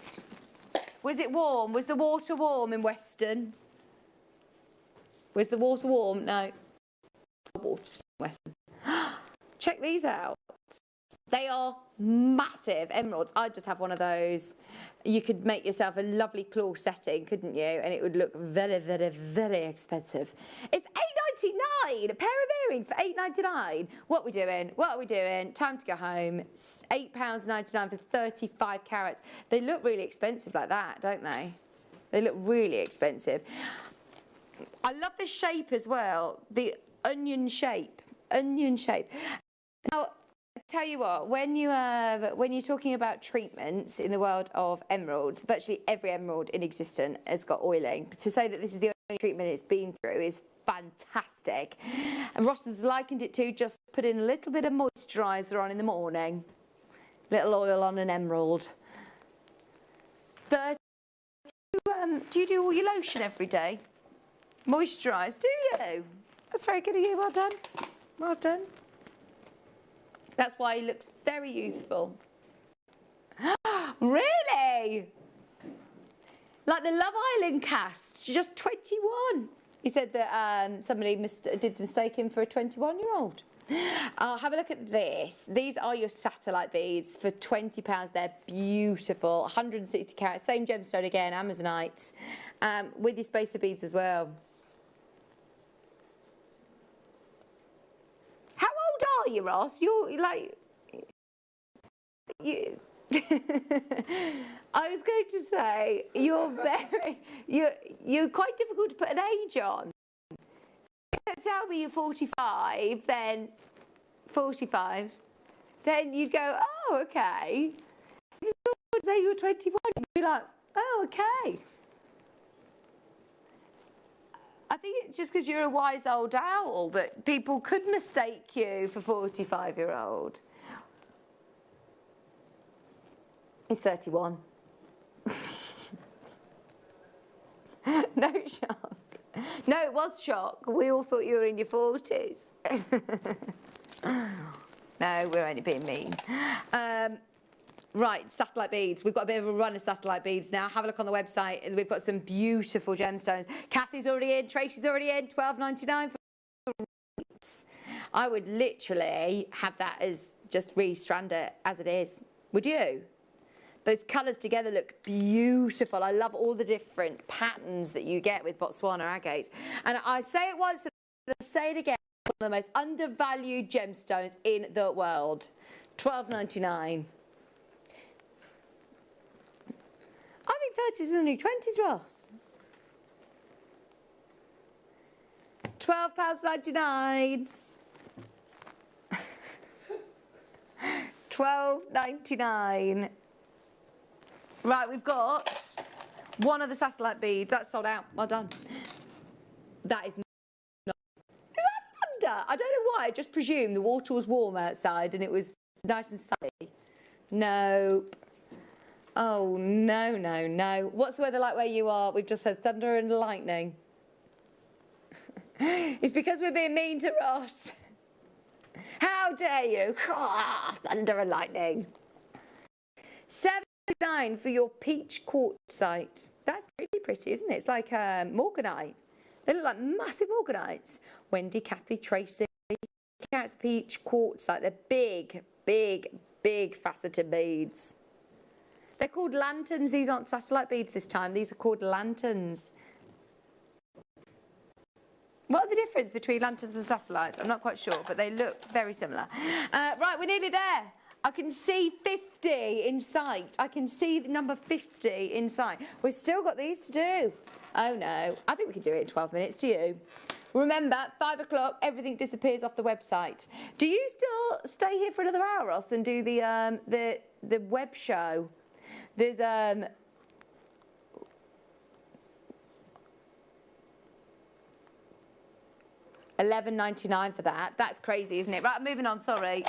Was it warm? Was the water warm in Weston? Was the water warm? No. Water in Weston. Check these out. They are massive emeralds. I'd just have one of those. You could make yourself a lovely claw setting, couldn't you? And it would look very, very, very expensive. It's £8.99, a pair of earrings for £8.99. What are we doing? What are we doing? Time to go home. £8.99 for 35 carats. They look really expensive like that, don't they? They look really expensive. I love this shape as well, the onion shape. Onion shape. Now, I tell you what, when you're talking about treatments in the world of emeralds, virtually every emerald in existence has got oiling. To say that this is the treatment it's been through is fantastic. And Ross has likened it to just put in a little bit of moisturiser on in the morning. Little oil on an emerald. Do you do all your lotion every day? Moisturise, do you? That's very good of you, well done. Well done. That's why he looks very youthful. Really? Like the Love Island cast, she's just 21. He said that somebody did mistake him for a 21-year-old. Have a look at this. These are your satellite beads for £20. They're beautiful, 160 carats, same gemstone again, Amazonite, with your spacer beads as well. How old are you, Ross? You're like... I was going to say you're quite difficult to put an age on. Tell me you're 45, then 45, then you'd go, oh, okay. If you say you were 21, you'd be like, oh, okay. I think it's just because you're a wise old owl that people could mistake you for 45-year-old. He's 31. No shock. No, it was shock. We all thought you were in your 40s. No, we're only being mean. Right, satellite beads. We've got a bit of a run of satellite beads now. Have a look on the website. We've got some beautiful gemstones. Kathy's already in. Tracy's already in. $12.99 for roots. I would literally have that as just re-strand it as it is. Would you? Those colours together look beautiful. I love all the different patterns that you get with Botswana agates. And I say it once, I'll say it again, one of the most undervalued gemstones in the world. $12.99. I think 30s are the new 20s, Ross. £12.99. $12.99. Right, we've got one of the satellite beads. That's sold out. Well done. That is not... Is that thunder? I don't know why. I just presumed the water was warm outside and it was nice and sunny. Nope. Oh, no, no, no. What's the weather like where you are? We've just had thunder and lightning. It's because we're being mean to Ross. How dare you? Thunder and lightning. $7.99 for your peach quartzite. That's really pretty, isn't it? It's like Morganite. They look like massive Morganites. Wendy, Kathy, Tracy, carrots, peach quartzite. They're big, big, big faceted beads. They're called lanterns. These aren't satellite beads this time. These are called lanterns. What are the difference between lanterns and satellites? I'm not quite sure, but they look very similar. Right, we're nearly there. I can see 50 in sight. I can see the number 50 in sight. We've still got these to do. Oh, no. I think we can do it in 12 minutes. To you. Remember, 5 o'clock, everything disappears off the website. Do you still stay here for another hour, Ross, and do the web show? There's $11.99 for that. That's crazy, isn't it? Right, moving on. Sorry,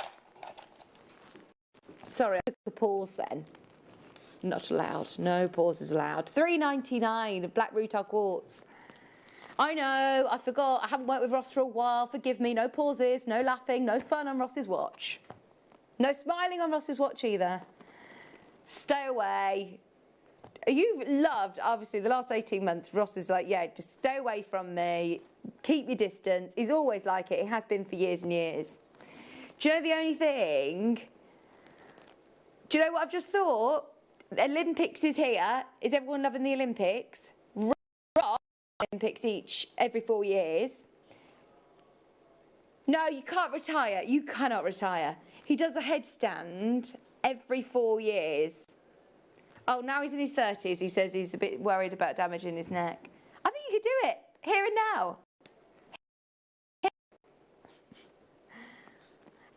I took a pause then. Not allowed. No pauses allowed. $3.99 of black rutile quartz. I know. I forgot. I haven't worked with Ross for a while. Forgive me. No pauses. No laughing. No fun on Ross's watch. No smiling on Ross's watch either. Stay away. You've loved, obviously, the last 18 months. Ross is like, yeah, just stay away from me. Keep your distance. He's always like it. He has been for years and years. Do you know the only thing? Do you know what I've just thought? The Olympics is here. Is everyone loving the Olympics? Olympics every 4 years. No, you can't retire. You cannot retire. He does a headstand every 4 years. Oh, now he's in his 30s. He says he's a bit worried about damaging his neck. I think you could do it here and now.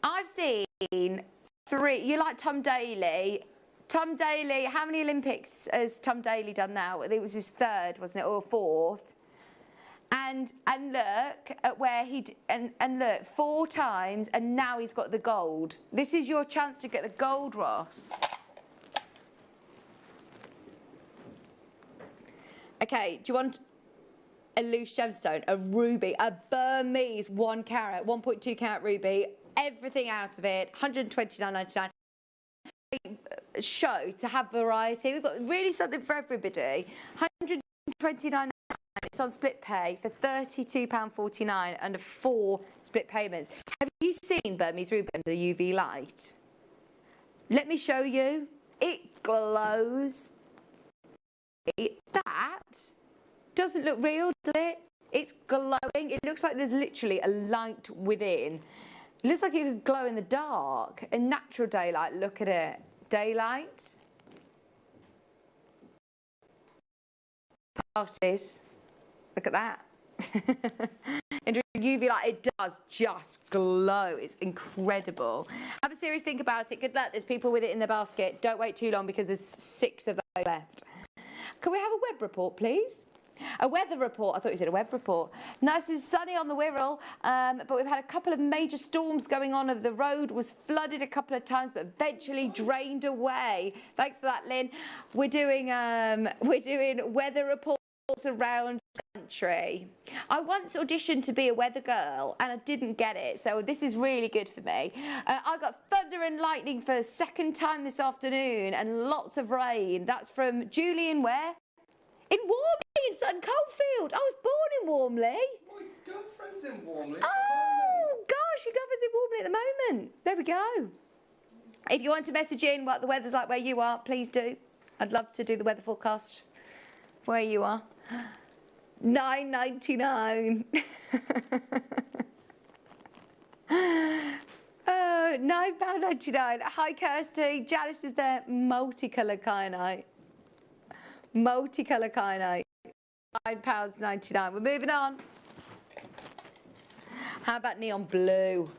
I've seen 3. You like Tom Daley? Tom Daley, how many Olympics has Tom Daley done now? It was his 3rd, wasn't it, or 4th? And look at where and look, 4 times, and now he's got the gold. This is your chance to get the gold, Ross. Okay, do you want a loose gemstone, a ruby, a Burmese 1 carat, 1.2 carat ruby, everything out of it, $129.99. Show to have variety. We've got really something for everybody. $129.99. It's on split pay for £32.49 under 4 split payments. Have you seen Burmese ruby under UV light? Let me show you. It glows. That doesn't look real, does it? It's glowing. It looks like there's literally a light within. It looks like it could glow in the dark. In natural daylight, look at it. Daylight. Parties. Look at that. In UV light, it does just glow. It's incredible. Have a serious think about it. Good luck. There's people with it in the basket. Don't wait too long because there's 6 of those left. Can we have a web report, please? A weather report. I thought you said a web report. Nice and sunny on the Wirral, but we've had a couple of major storms going on. The road was flooded a couple of times, but eventually drained away. Thanks for that, Lynn. We're doing weather reports around the country. I once auditioned to be a weather girl and I didn't get it, so this is really good for me. I got thunder and lightning for a second time this afternoon and lots of rain. That's from Julian where? In Warmley, in Sutton Coldfield. I was born in Warmley. My girlfriend's in Warmley. Oh, gosh, your girlfriend's in Warmley at the moment. There we go. If you want to message in what the weather's like where you are, please do. I'd love to do the weather forecast where you are. $9.99. Oh, £9.99. Hi, Kirsty. Janice is there. Multicoloured kyanite. Multicoloured kyanite. £9.99. We're moving on. How about neon blue?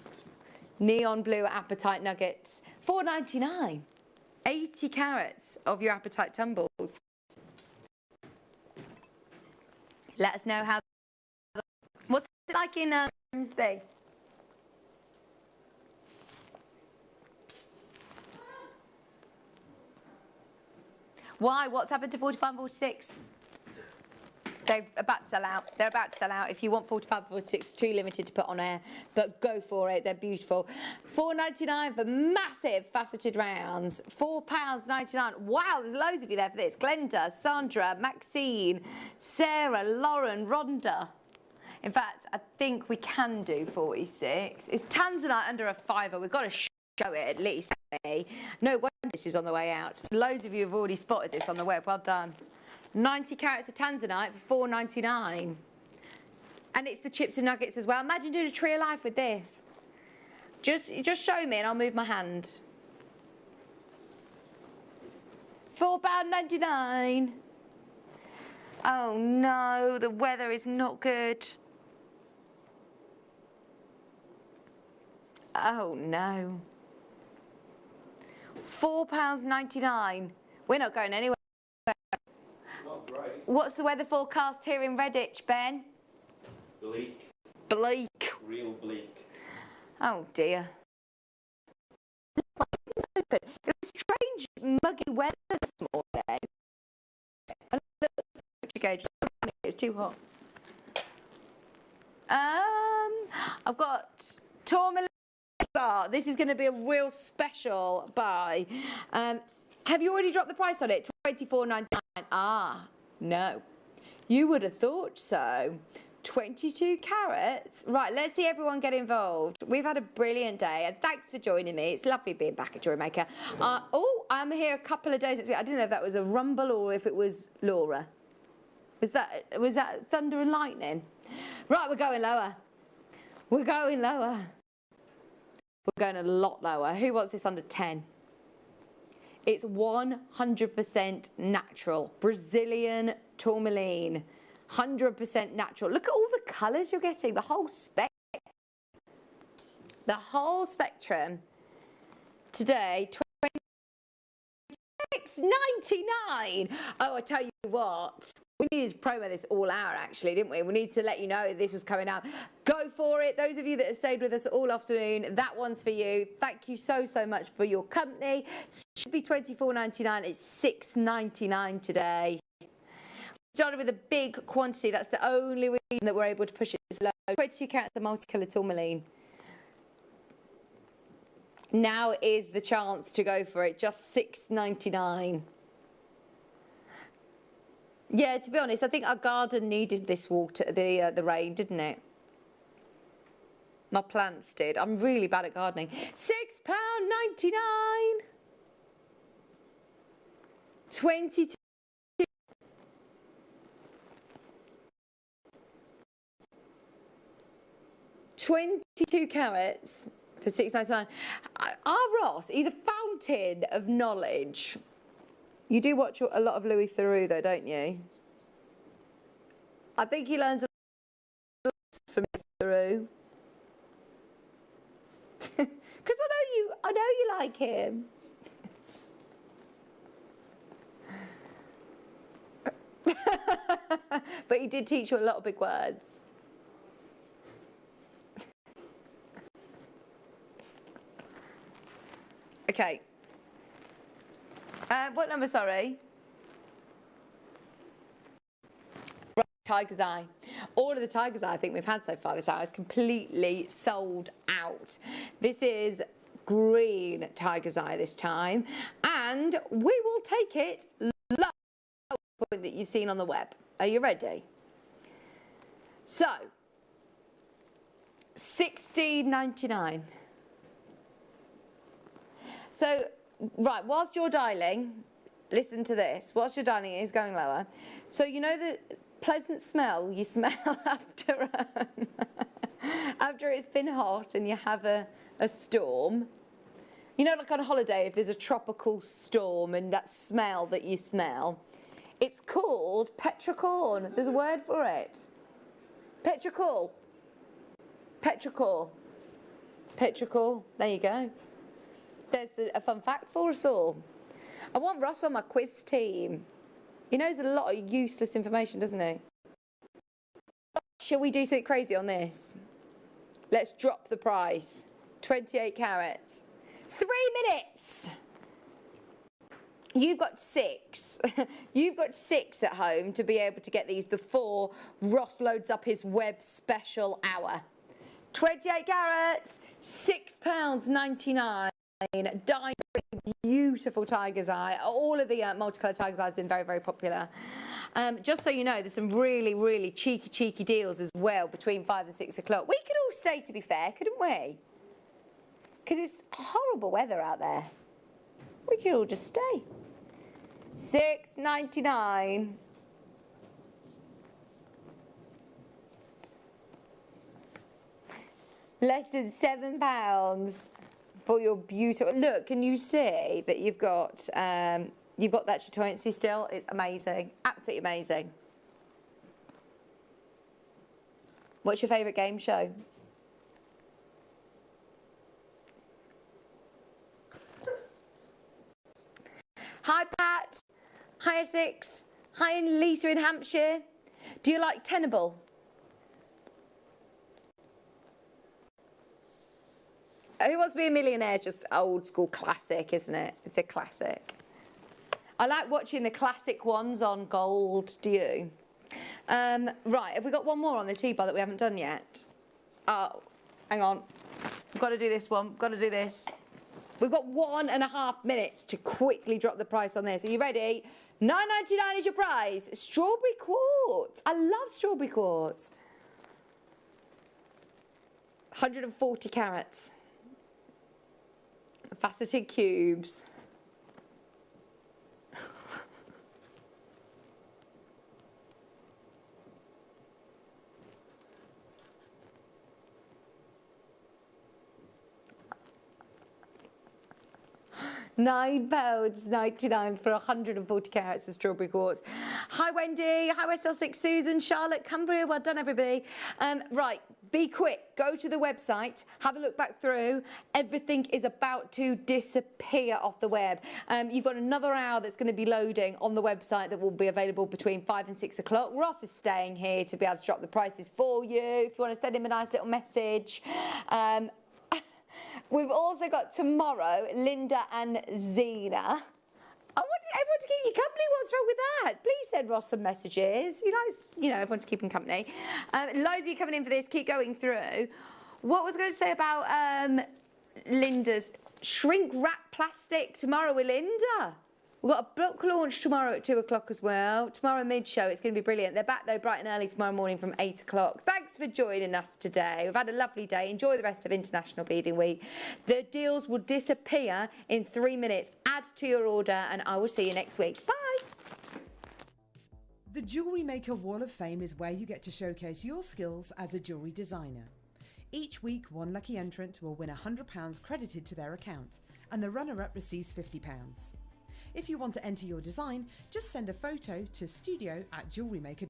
Neon blue apatite nuggets. $4.99. 80 carats of your apatite tumbles. Let us know how. What's it like in Grimsby? Why? What's happened to 45 and 46? They're about to sell out. They're about to sell out. If you want 45 and 46, too limited to put on air, but go for it. They're beautiful. $4.99 for massive faceted rounds. £4.99. Wow, there's loads of you there for this. Glenda, Sandra, Maxine, Sarah, Lauren, Rhonda. In fact, I think we can do 46. It's tanzanite under a £5. We've got to show it at least. No wonder this is on the way out. Loads of you have already spotted this on the web. Well done. 90 carats of tanzanite for $4.99. And it's the chips and nuggets as well. Imagine doing a tree of life with this. Just show me and I'll move my hand. £4.99. Oh no, the weather is not good. Oh no. £4.99. We're not going anywhere. Not great. What's the weather forecast here in Redditch, Ben? Bleak. Bleak. Real bleak. Oh dear. It was strange, muggy weather this morning. It's too hot. I've got tourmaline bar. This is going to be a real special buy. Have you already dropped the price on it? $24.99. Ah, no. You would have thought so. 22 carats. Right, let's see everyone get involved. We've had a brilliant day, and thanks for joining me. It's lovely being back at Jewellery Maker. Oh, I'm here a couple of days next week. I didn't know if that was a rumble or if it was Laura. Was that thunder and lightning? Right, we're going lower. We're going lower. We're going a lot lower. Who wants this under 10? It's 100% natural. Brazilian tourmaline. 100% natural. Look at all the colours you're getting. The whole spectrum. The whole spectrum. Today, 26. £6.99. Oh, I tell you what. We needed to promo this all out, actually, didn't we? We need to let you know this was coming out. Go for it. Those of you that have stayed with us all afternoon, that one's for you. Thank you so, so much for your company. It should be £24.99. It's £6.99 today. We started with a big quantity. That's the only reason that we're able to push it this low. 22 carats of multicolour tourmaline. Now is the chance to go for it. Just £6.99. Yeah, to be honest, I think our garden needed this water, the rain, didn't it? My plants did. I'm really bad at gardening. £6.99. 22. £22 carats for £6.99. Our Ross, he's a fountain of knowledge. You do watch a lot of Louis Theroux, though, don't you? I think he learns a lot from Theroux. Because I know you like him. But he did teach you a lot of big words. Okay. What number, sorry? Right, Tiger's Eye. All of the Tiger's Eye I think we've had so far this hour is completely sold out. This is green Tiger's Eye this time. And we will take it low point that you've seen on the web. Are you ready? So, £16.99. So, right, whilst you're dialing, listen to this. Whilst you're dialing, it is going lower. So you know the pleasant smell you smell after it's been hot and you have a storm? You know, like on a holiday, if there's a tropical storm and that smell that you smell, it's called petrichor. There's a word for it. Petrichor. Petrichor. Petrichor. There you go. There's a fun fact for us all. I want Russ on my quiz team. He knows a lot of useless information, doesn't he? Shall we do something crazy on this? Let's drop the price. 28 carats. 3 minutes. You've got 6. You've got 6 at home to be able to get these before Ross loads up his web special hour. 28 carats, £6.99. Diamond, beautiful Tiger's Eye. All of the multicoloured Tiger's Eye has been very, very popular. Just so you know, there's some really, really cheeky deals as well between 5 and 6 o'clock. We could all stay, to be fair, couldn't we? Because it's horrible weather out there. We could all just stay. £6.99. Less than £7 for your beautiful. Look, can you see that you've got that chatoyancy still? It's amazing, absolutely amazing. What's your favourite game show? Hi Pat, hi Essex, hi Lisa in Hampshire. Do you like Tenable? Who Wants to Be a Millionaire? Just old school classic, isn't it? It's a classic. I like watching the classic ones on gold. Do you? Right, have we got one more on the T-bar that we haven't done yet? Oh, hang on. We've got to do this one. We've got to do this. We've got 1.5 minutes to quickly drop the price on this. Are you ready? £9.99 is your prize. Strawberry quartz. I love strawberry quartz. 140 carats. Faceted cubes. £9.99 for 140 carats of strawberry quartz. Hi, Wendy. Hi, West Sussex. Susan, Charlotte, Cumbria. Well done, everybody. Right, be quick. Go to the website. Have a look back through. Everything is about to disappear off the web. You've got another hour that's going to be loading on the website that will be available between 5 and 6 o'clock. Ross is staying here to be able to drop the prices for you if you want to send him a nice little message. We've also got tomorrow, Linda and Zena. I want everyone to keep you company. What's wrong with that? Please send Ross some messages. Everyone to keep him company. Loads of you coming in for this. Keep going through. What was I going to say about Linda's shrink wrap plastic tomorrow with Linda? We've got a book launch tomorrow at 2 o'clock as well. Tomorrow mid-show, it's going to be brilliant. They're back, though, bright and early tomorrow morning from 8 o'clock. Thanks for joining us today. We've had a lovely day. Enjoy the rest of International Beading Week. The deals will disappear in 3 minutes. Add to your order, and I will see you next week. Bye. The Jewellery Maker Wall of Fame is where you get to showcase your skills as a jewellery designer. Each week, one lucky entrant will win £100 credited to their account, and the runner-up receives £50. If you want to enter your design, just send a photo to studio@JewelleryMaker.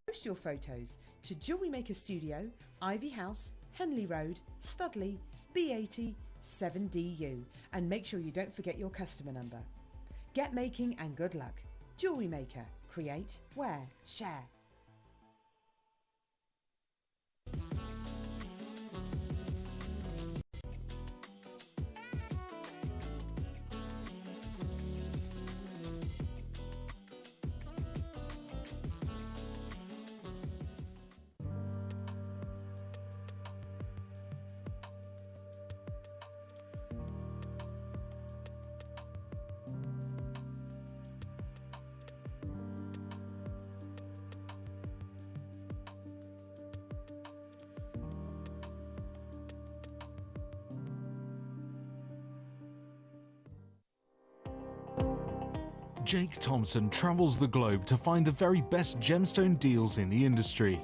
Post your photos to Jewellery Maker Studio, Ivy House, Henley Road, Studley, B80 7DU, and make sure you don't forget your customer number. Get making and good luck. Jewellery Maker. Create, wear, share. Jake Thompson travels the globe to find the very best gemstone deals in the industry.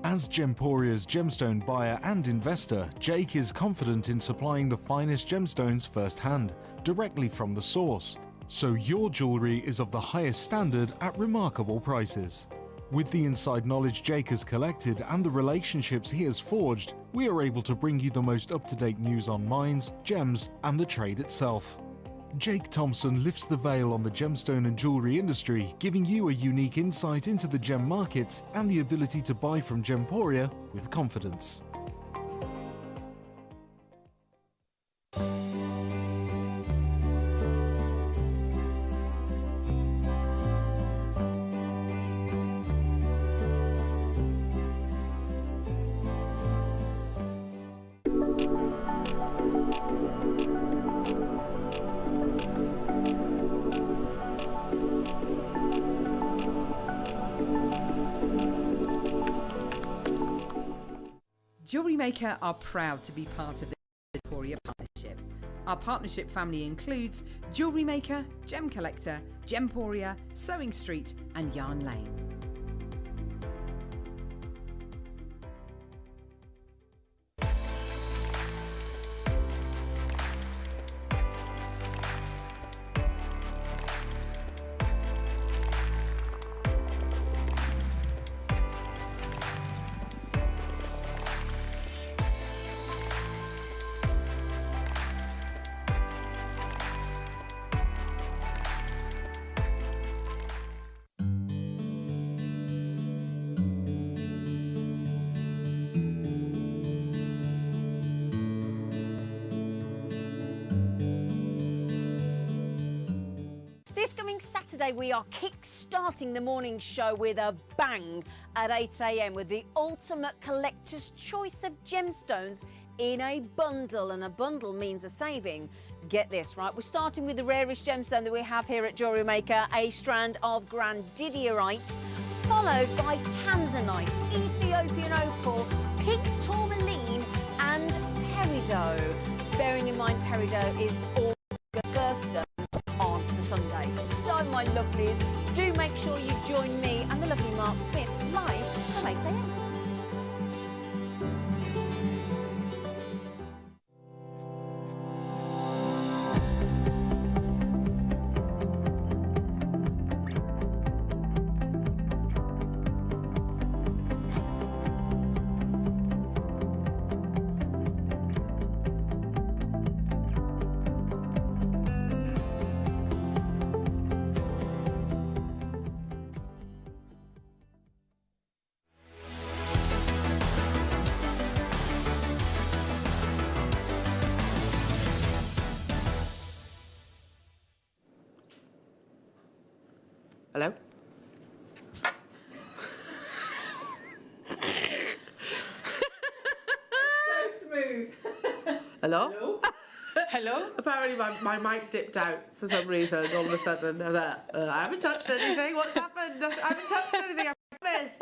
As Gemporia's gemstone buyer and investor, Jake is confident in supplying the finest gemstones firsthand, directly from the source. So your jewellery is of the highest standard at remarkable prices. With the inside knowledge Jake has collected and the relationships he has forged, we are able to bring you the most up-to-date news on mines, gems, and the trade itself. Jake Thompson lifts the veil on the gemstone and jewellery industry, giving you a unique insight into the gem markets and the ability to buy from Gemporia with confidence. Jewellery Maker are proud to be part of the Gemporia partnership. Our partnership family includes Jewellery Maker, Gem Collector, Gemporia, Sewing Street and Yarn Lane. This coming Saturday, we are kick-starting the morning show with a bang at 8 a.m. with the ultimate collector's choice of gemstones in a bundle, and a bundle means a saving. Get this, right? We're starting with the rarest gemstone that we have here at Jewellery Maker, a strand of Grandidierite, followed by Tanzanite, Ethiopian opal, pink tourmaline and peridot. Bearing in mind peridot is all birthstone on the Sunday. So, my lovelies, do make sure you join me and the lovely Mark Smith live from 8 a.m. Hello? So smooth. Hello? Hello? Apparently my mic dipped out for some reason all of a sudden. I was like, I haven't touched anything. What's happened? I haven't touched anything. I promise.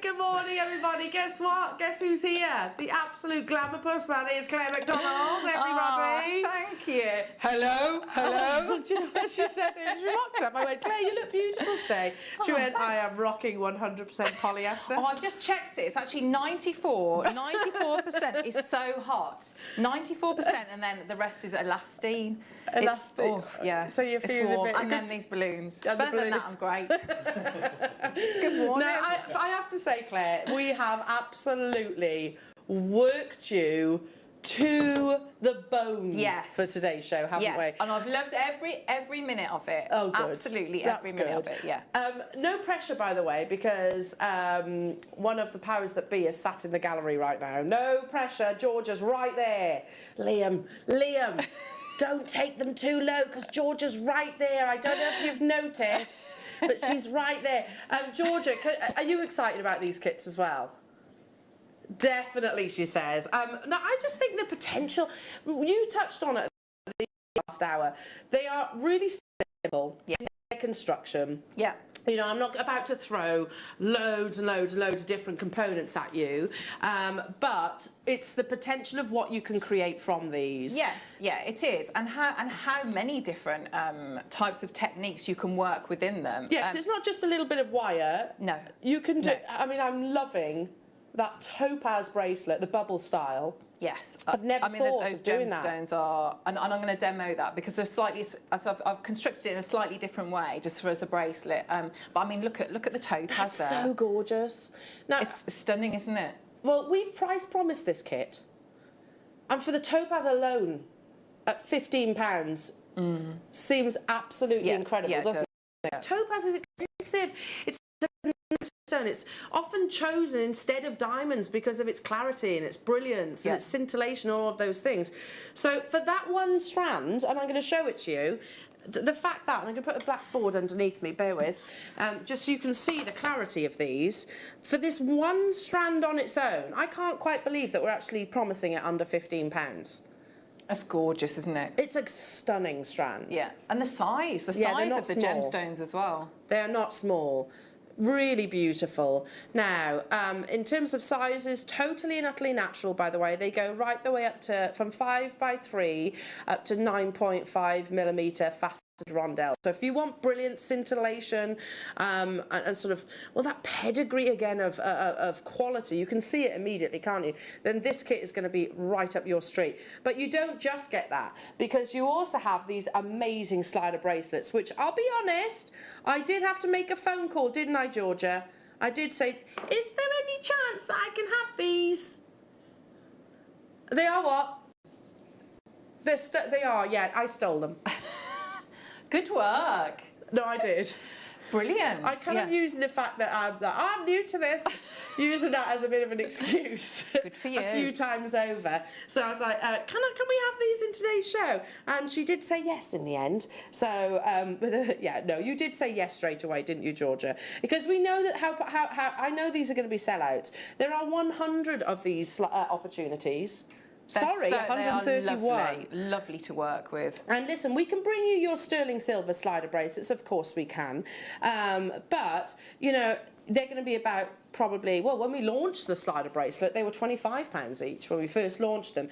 Good morning, everybody. Guess what? Guess who's here? The absolute glamour puss. That is Claire McDonald, everybody. Thank you. Hello? Do you know what she said? She rocked up. I went, Claire, you look beautiful today. She went, I am rocking 100% polyester. Oh, I've just checked it. It's actually 94. 94% is so hot. 94%, and then the rest is elastine. Elastine. Yeah. So you're it's feeling a warm. bit- And then these balloons. Yeah, the Better than balloon. that, I'm great. Good morning. Now, I have to say, Claire, we have absolutely worked you to the bone for today's show, haven't we? And I've loved every minute of it. Oh, good. Absolutely That's every minute of good. it, yeah. No pressure, by the way, because one of the powers that be is sat in the gallery right now. No pressure. Georgia's right there. Liam, don't take them too low, because Georgia's right there. I don't know if you've noticed, but she's right there. Georgia, are you excited about these kits as well? Definitely, she says. Now, I just think the potential, you touched on it the last hour, they are really simple in their construction. Yeah. You know, I'm not about to throw loads and loads and loads of different components at you, but it's the potential of what you can create from these. Yes, yeah, it is, and how many different types of techniques you can work within them. Yes, it's not just a little bit of wire. No, you can do. I mean, I'm loving that topaz bracelet, the bubble style. Yes, I've never thought those of doing that. gemstones are, and I'm going to demo that because they're slightly. So I've constructed it in a slightly different way, just as a bracelet. But I mean, look at the topaz That's there. so gorgeous. Now, it's stunning, isn't it? Well, we've price promised this kit, and for the topaz alone, at £15, seems absolutely incredible, doesn't it? Topaz is expensive. It's stone. It's often chosen instead of diamonds because of its clarity and its brilliance and its scintillation, all of those things. So for that one strand, and I'm going to show it to you, the fact that, and I'm going to put a black board underneath me, bear with, just so you can see the clarity of these. For this one strand on its own, I can't quite believe that we're actually promising it under £15. That's gorgeous, isn't it? It's a stunning strand. Yeah, and the size they're of not the small. gemstones as well. They are not small. Really beautiful. Now, in terms of sizes, totally and utterly natural, by the way. They go right the way up to, from 5x3 up to 9.5mm faceted rondelle. So if you want brilliant scintillation and sort of, well, that pedigree again of quality, you can see it immediately, can't you? Then this kit is going to be right up your street. But you don't just get that, because you also have these amazing slider bracelets, which, I'll be honest, I did have to make a phone call, didn't I, Georgia? I did say, is there any chance that I can have these? They are what? They are, yeah, I stole them. Good work. No, I did. Brilliant. I kind of using the fact that I'm new to this, using that as a bit of an excuse. Good for you. A few times over. So I was like, can we have these in today's show? And she did say yes in the end. So, you did say yes straight away, didn't you, Georgia? Because we know that how I know these are going to be sellouts. There are 100 of these opportunities. Sorry, they 131. are lovely to work with. And listen, we can bring you your sterling silver slider bracelets, of course we can. But, you know, they're going to be about probably, well, when we launched the slider bracelet, they were £25 each when we first launched them.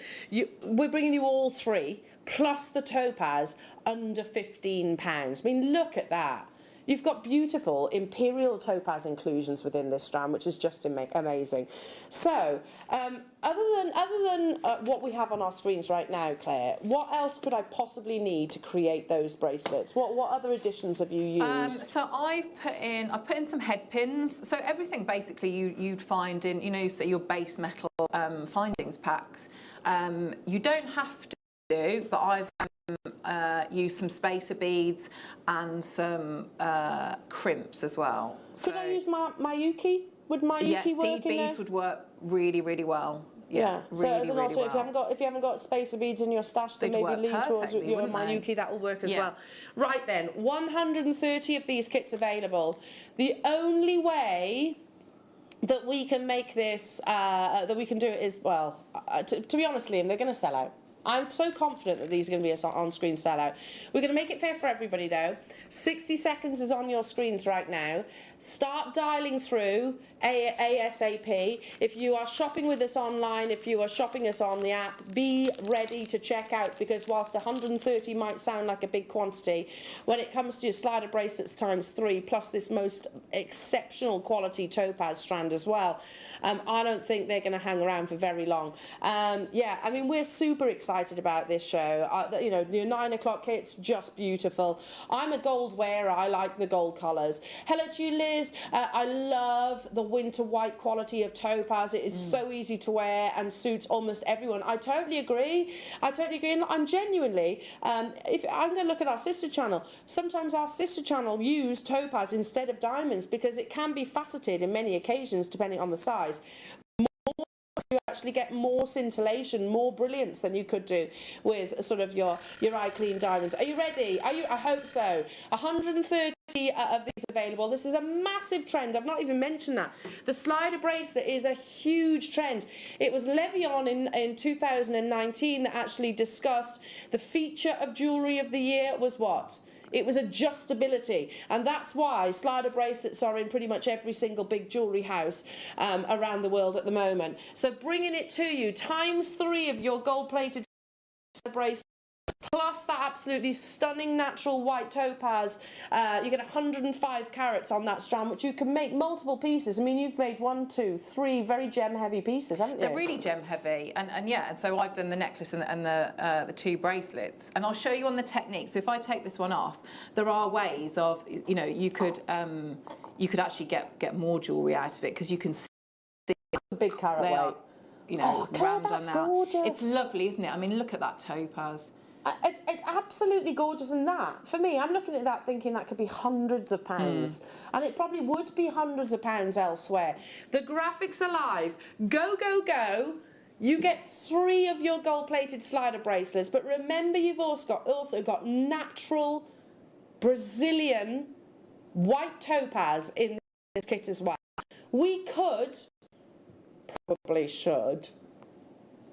We're bringing you all three, plus the topaz, under £15. I mean, look at that. You've got beautiful imperial topaz inclusions within this strand, which is just amazing. So, other than what we have on our screens right now, Claire, what else could I possibly need to create those bracelets? What other additions have you used? So I've put in some head pins. So everything basically you'd find in, you know, so your base metal findings packs. You don't have to do, but I've used some spacer beads and some crimps as well. Could I use my Mayuki? Would Mayuki work seed in beads there? would work really, really well. So really, as an really alternative, well. if you haven't got spacer beads in your stash, then They'd maybe work lean towards perfectly, your wouldn't they? Mayuki. That will work as Yeah. well. Right then, 130 of these kits available. The only way that we can make this, that we can do it is, well, to be honest, Liam, they're going to sell out. I'm so confident that these are going to be a on-screen sellout. We're going to make it fair for everybody, though. 60 seconds is on your screens right now. Start dialing through ASAP. If you are shopping with us online, if you are shopping us on the app, be ready to check out, because whilst 130 might sound like a big quantity, when it comes to your slider bracelets ×3, plus this most exceptional quality topaz strand as well, I don't think they're going to hang around for very long. Yeah, I mean, we're super excited about this show. You know, the 9 o'clock kit's just beautiful. I'm a gold wearer. I like the gold colours. Hello to you, Liz. I love the winter white quality of topaz. It is so easy to wear and suits almost everyone. I totally agree. And I'm genuinely, if I'm going to look at our sister channel, sometimes our sister channel use topaz instead of diamonds because it can be faceted in many occasions depending on the size. You actually get more scintillation, more brilliance than you could do with sort of your eye clean diamonds. Are you ready? I hope so. 130 of these available. This is a massive trend. I've not even mentioned that. The slider bracelet is a huge trend. It was Levion in 2019 that actually discussed the feature of jewellery of the year was what? It was adjustability, and that's why slider bracelets are in pretty much every single big jewellery house around the world at the moment. So bringing it to you, ×3 of your gold-plated bracelet, plus that absolutely stunning natural white topaz. You get 105 carats on that strand, which you can make multiple pieces. I mean, you've made 1, 2, 3 very gem-heavy pieces, haven't you? They're really gem-heavy, and yeah, and so I've done the necklace and the 2 bracelets, and I'll show you on the technique. So if I take this one off, there are ways of, you know, you could actually get more jewellery out of it because you can see a big carat weight. You know, Claire, round that's done out. gorgeous. It's lovely, isn't it? I mean, look at that topaz. It's absolutely gorgeous, and that, for me, I'm looking at that thinking that could be hundreds of pounds, and it probably would be hundreds of pounds elsewhere. The graphics are live. Go, go, go. You get 3 of your gold-plated slider bracelets, but remember you've also got natural Brazilian white topaz in this kit as well. We could, probably should,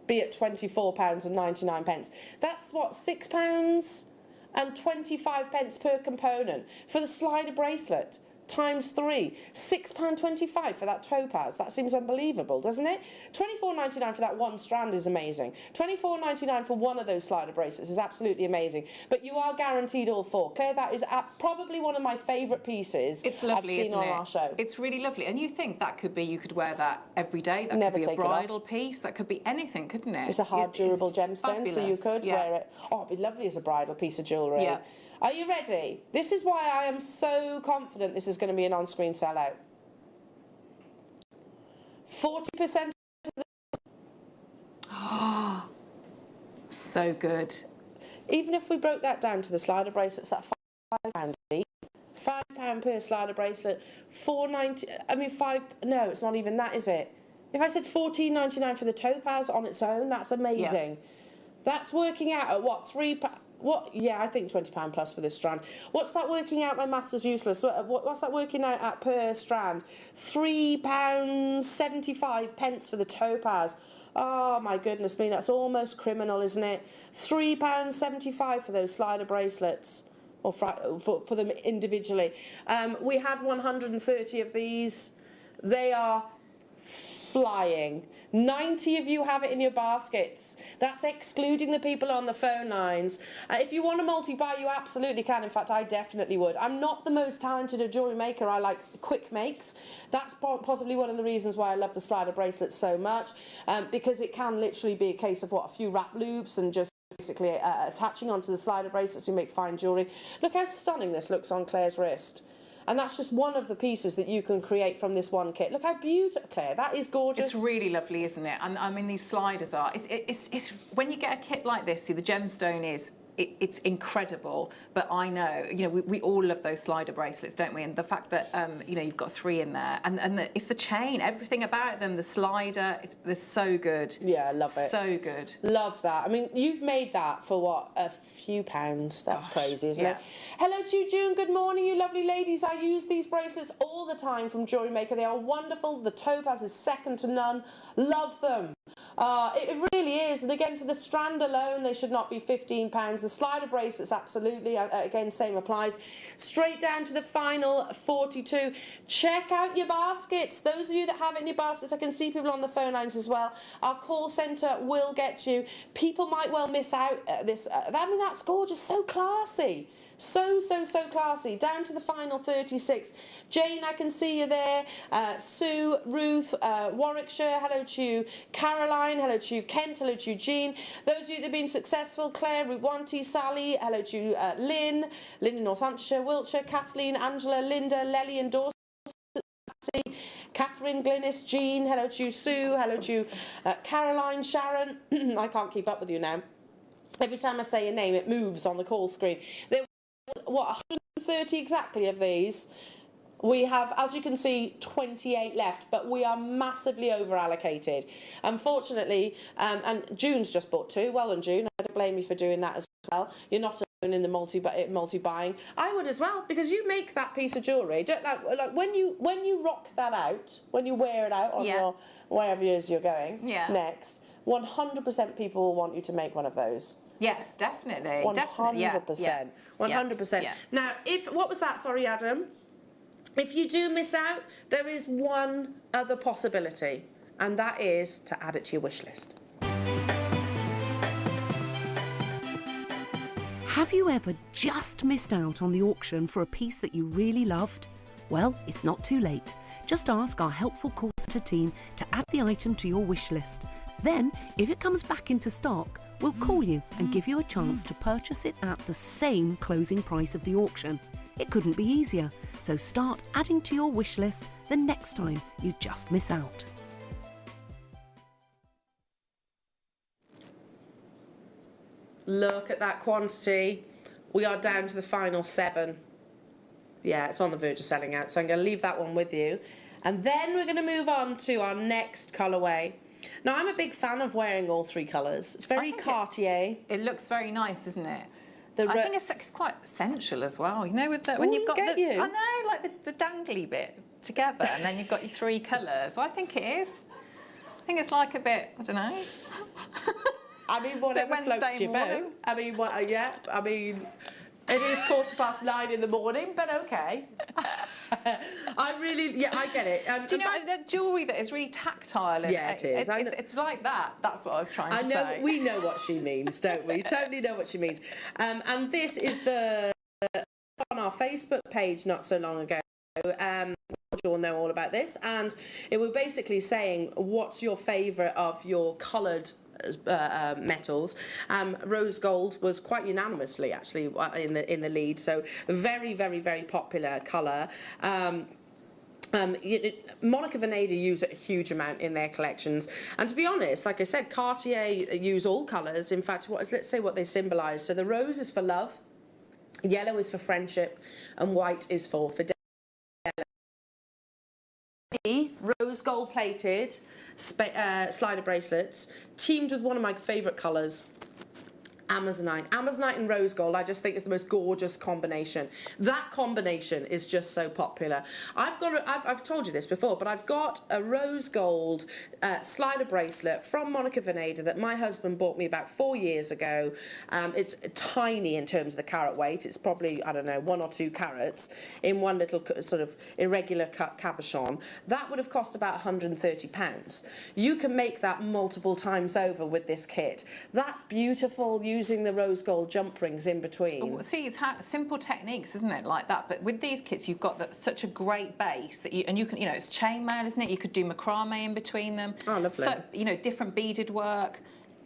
be at £24.99. That's what, £6.25 per component for the slider bracelet ×3, £6.25 for that topaz. That seems unbelievable, doesn't it? £24.99 for that one strand is amazing. £24.99 for one of those slider bracelets is absolutely amazing. But you are guaranteed all 4. Claire, that is probably one of my favourite pieces It's lovely, I've seen isn't on it? our show. It's really lovely, and you think that could be, you could wear that every day. That Never could be take a it off. bridal piece. That could be anything, couldn't it? It's a hard, durable gemstone, so you fabulous, could yeah. wear it. Oh, it'd be lovely as a bridal piece of jewellery. Yeah. Are you ready? This is why I am so confident this is going to be an on-screen sellout. 40% of the... So good. Even if we broke that down to the slider bracelets at £5 each, £5 per slider bracelet, $4.90. I mean, no, it's not even that, is it? If I said $14.99 for the topaz on its own, that's amazing. Yeah. That's working out at what, £3? What? Yeah, I think £20 plus for this strand. What's that working out? My maths is useless. What's that working out at per strand? £3.75 for the topaz. Oh my goodness me, that's almost criminal, isn't it? £3.75 for those slider bracelets, or for them individually. We had 130 of these. They are flying. 90 of you have it in your baskets. That's excluding the people on the phone lines. If you want to multi-buy, you absolutely can. In fact, I definitely would. I'm not the most talented a jewellery maker. I like quick makes. That's possibly one of the reasons why I love the slider bracelets so much, because it can literally be a case of, what, a few wrap loops and just basically attaching onto the slider bracelets to make fine jewellery. Look how stunning this looks on Claire's wrist. And that's just one of the pieces that you can create from this one kit. Look how beautiful, Claire. That is gorgeous. It's really lovely, isn't it? And I mean, these sliders are. It's when you get a kit like this. See, the gemstone is it's incredible. But I know, you know, we all love those slider bracelets, don't we? And the fact that, you know, you've got 3 in there, and it's the chain, everything about them, the slider, they're so good. Yeah, I love it. So good. Love that. I mean, you've made that for what, a few pounds? That's crazy, isn't it? Hello to you, June. Good morning, you lovely ladies. I use these bracelets all the time from Jewellery Maker. They are wonderful. The topaz is second to none. Love them. It really is. And again, for the strand alone, they should not be £15. The slider bracelets, absolutely. Again, same applies. Straight down to the final 42. Check out your baskets. Those of you that have it in your baskets, I can see people on the phone lines as well. Our call centre will get you. People might well miss out at this. I mean, that's gorgeous. So classy. So classy. Down to the final 36. Jane, I can see you there. Sue, Ruth, Warwickshire, hello to you. Caroline, hello to you. Kent, hello to you. Jean. Those of you that have been successful, Claire, Ruwanti, Sally, hello to you. Lynn in Northamptonshire, Wiltshire, Kathleen, Angela, Linda, Lely and Dorset. Catherine, Glynis, Jean, hello to you. Sue, hello to you. Caroline, Sharon. I can't keep up with you now. Every time I say your name, it moves on the call screen. There was, what, 130 exactly of these. We have, as you can see, 28 left, but we are massively over allocated. Unfortunately, and June's just bought 2. Well done, June. I don't blame you for doing that as well. You're not alone in the multi-buying. I would as well, because you make that piece of jewellery. Don't like when you rock that out, when you wear it out on your wherever it is you're going next. 100% people will want you to make one of those. Yes, definitely. 100%. 100%. Now, what was that? Sorry, Adam. If you do miss out, there is one other possibility, and that is to add it to your wish list. Have you ever just missed out on the auction for a piece that you really loved? Well, it's not too late. Just ask our helpful call centre team to add the item to your wish list. Then, if it comes back into stock, we'll call you and give you a chance to purchase it at the same closing price of the auction. It couldn't be easier, so start adding to your wish list the next time you just miss out. Look at that quantity. We are down to the final 7. Yeah, it's on the verge of selling out, so I'm going to leave that one with you. And then we're going to move on to our next colourway. Now, I'm a big fan of wearing all 3 colours. It's very Cartier. It looks very nice, isn't it? I think it's quite sensual as well. You know, with the, when you've got I know, like the dangly bit together, and then you've got your 3 colours. I think it is. I think it's like a bit, I don't know. I mean, whatever floats your boat. I mean, I mean, it is 9:15 in the morning, but okay. I get it. Do you know the jewellery that is really tactile? And it is. It's like that. That's what I was trying to say. We know what she means, don't we? Totally know what she means. And this is on our Facebook page not so long ago. You'll know all about this, and it was basically saying what's your favourite of your coloured metals. Rose gold was quite unanimously actually in the lead, so very popular colour. Monica Vinader use it a huge amount in their collections, and to be honest, like I said, Cartier use all colours. In fact, let's say what they symbolise. So the rose is for love, yellow is for friendship, and white is for fidelity. Rose gold plated slider bracelets teamed with one of my favourite colours, Amazonite. Amazonite and rose gold, I just think is the most gorgeous combination. That combination is just so popular. I've told you this before, but I've got a rose gold slider bracelet from Monica Vinader that my husband bought me about 4 years ago. It's tiny in terms of the carat weight. It's probably, I don't know, 1 or 2 carats in one little sort of irregular cut cabochon. That would have cost about £130. You can make that multiple times over with this kit. That's beautiful, using the rose gold jump rings in between. Oh, see, it's simple techniques, isn't it, like that? But with these kits, you've got such a great base that you can, you know, it's chainmail, isn't it? You could do macrame in between them. Oh, lovely. So, you know, different beaded work,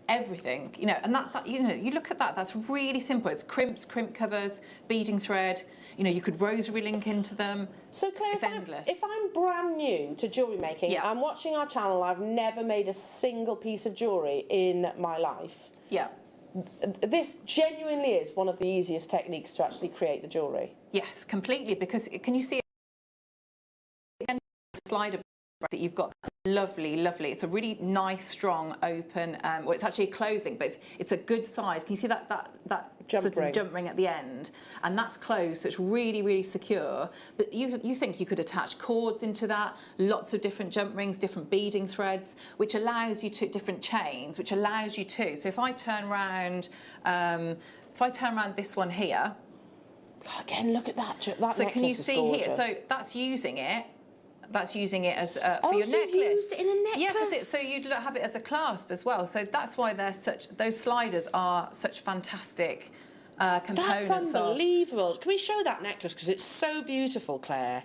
everything, you know, and that you know, you look at that, that's really simple. It's crimps, crimp covers, beading thread. You know, you could rosary link into them. So Claire, it's endless. If I'm brand new to jewellery making, I'm watching our channel, I've never made a single piece of jewellery in my life. Yeah. this genuinely is one of the easiest techniques to actually create the jewellery. Yes, completely, because can you see it? Slider that you've got lovely, it's a really nice, strong, open, well, it's actually a closed link, but it's a good size. Can you see that jump ring at the end? And that's closed, so it's really secure. But you think you could attach cords into that, lots of different jump rings, different beading threads, which allows you to, different chains, which allows you to. So if I turn around, this one here, again, look at that. So can you see gorgeous. here? So that's using it. That's using it as for your so necklace. You've used it in a necklace. Yeah, because so you'd have it as a clasp as well. So that's why those sliders are such fantastic components. That's unbelievable. Can we show that necklace, because it's so beautiful, Claire?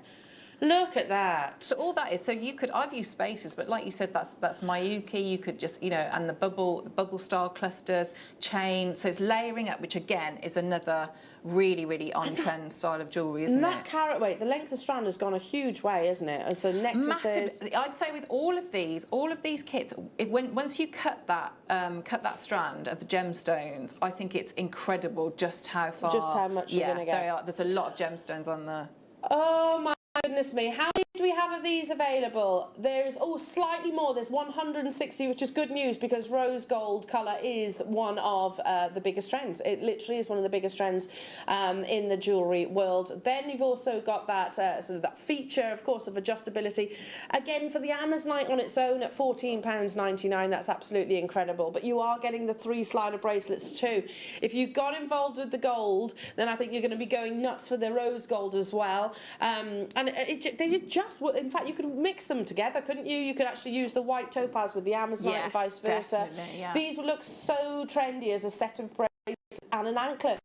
Look at that. So all that is, so you could, I've used spaces, but like you said, that's Miyuki. You could just, you know, and the bubble style clusters, chains. So it's layering up, which again is another really on trend style of jewellery, isn't it? That carat weight, the length of the strand has gone a huge way, isn't it? And so necklaces. Massive. I'd say with all of these kits, once you cut that strand of the gemstones, I think it's incredible just how far. Just how much you're going to get. There's a lot of gemstones on there. Oh my goodness me, how many do we have of these available? There is, slightly more. There's 160, which is good news, because rose gold colour is one of the biggest trends. It literally is one of the biggest trends in the jewellery world. Then you've also got that sort of that feature, of course, of adjustability. Again, for the Amazonite on its own at £14.99, that's absolutely incredible. But you are getting the 3 slider bracelets too. If you got involved with the gold, then I think you're going to be going nuts for the rose gold as well. And they just, in fact, you could mix them together, couldn't you? You could actually use the white topaz with the Amazonite and vice versa. Yeah. These would look so trendy as a set of bracelets and an anklet.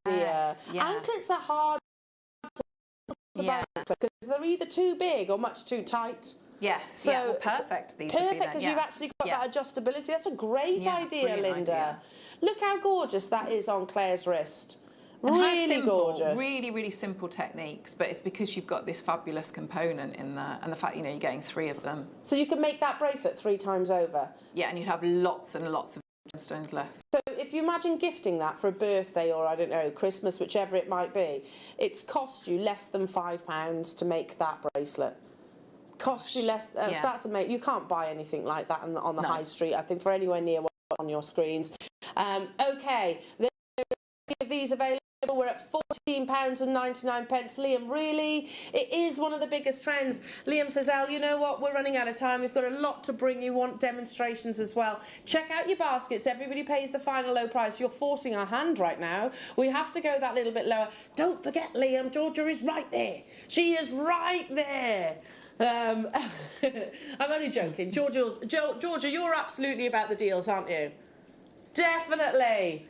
Yes, yeah. Anklets are hard to buy because they're either too big or much too tight. Yes, so well, perfect. These would be perfect, then, because you've actually got that adjustability. That's a great idea, brilliant Linda. idea. Look how gorgeous that is on Claire's wrist. And how Really simple, gorgeous. really simple techniques, but it's because you've got this fabulous component in there, and the fact, you know, you're getting 3 of them. So you can make that bracelet 3 times over. Yeah, and you'd have lots and lots of gemstones left. So if you imagine gifting that for a birthday or, I don't know, Christmas, whichever it might be, it's cost you less than £5 to make that bracelet. Cost you less. So that's amazing. You can't buy anything like that on the high street, I think, for anywhere near what's on your screens. Okay, there are these available. We're at £14.99. Liam, really? It is one of the biggest trends. Liam says, Elle, you know what? We're running out of time. We've got a lot to bring you. Want demonstrations as well. Check out your baskets. Everybody pays the final low price. You're forcing our hand right now. We have to go that little bit lower. Don't forget, Liam, Georgia is right there. She is right there. I'm only joking. Georgia, you're absolutely about the deals, aren't you? Definitely,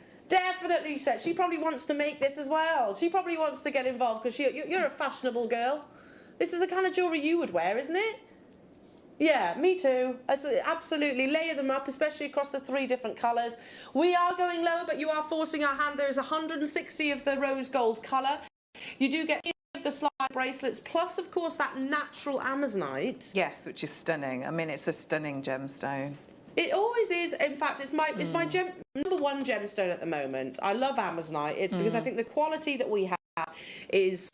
she said. She probably wants to make this as well. She probably wants to get involved because you're a fashionable girl. This is the kind of jewellery you would wear, isn't it? Yeah, me too. Absolutely. Layer them up, especially across the 3 different colours. We are going lower, but you are forcing our hand. There's 160 of the rose gold colour. You do get the slide bracelets, plus, of course, that natural Amazonite. Yes, which is stunning. I mean, it's a stunning gemstone. It always is. In fact, it's my number 1 gemstone at the moment. I love Amazonite. It's because I think the quality that we have is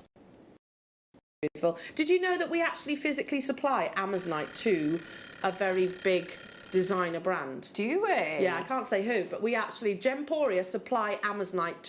beautiful. Did you know that we actually physically supply Amazonite to a very big designer brand? Do we? Yeah, I can't say who, but we actually, Gemporia supply Amazonite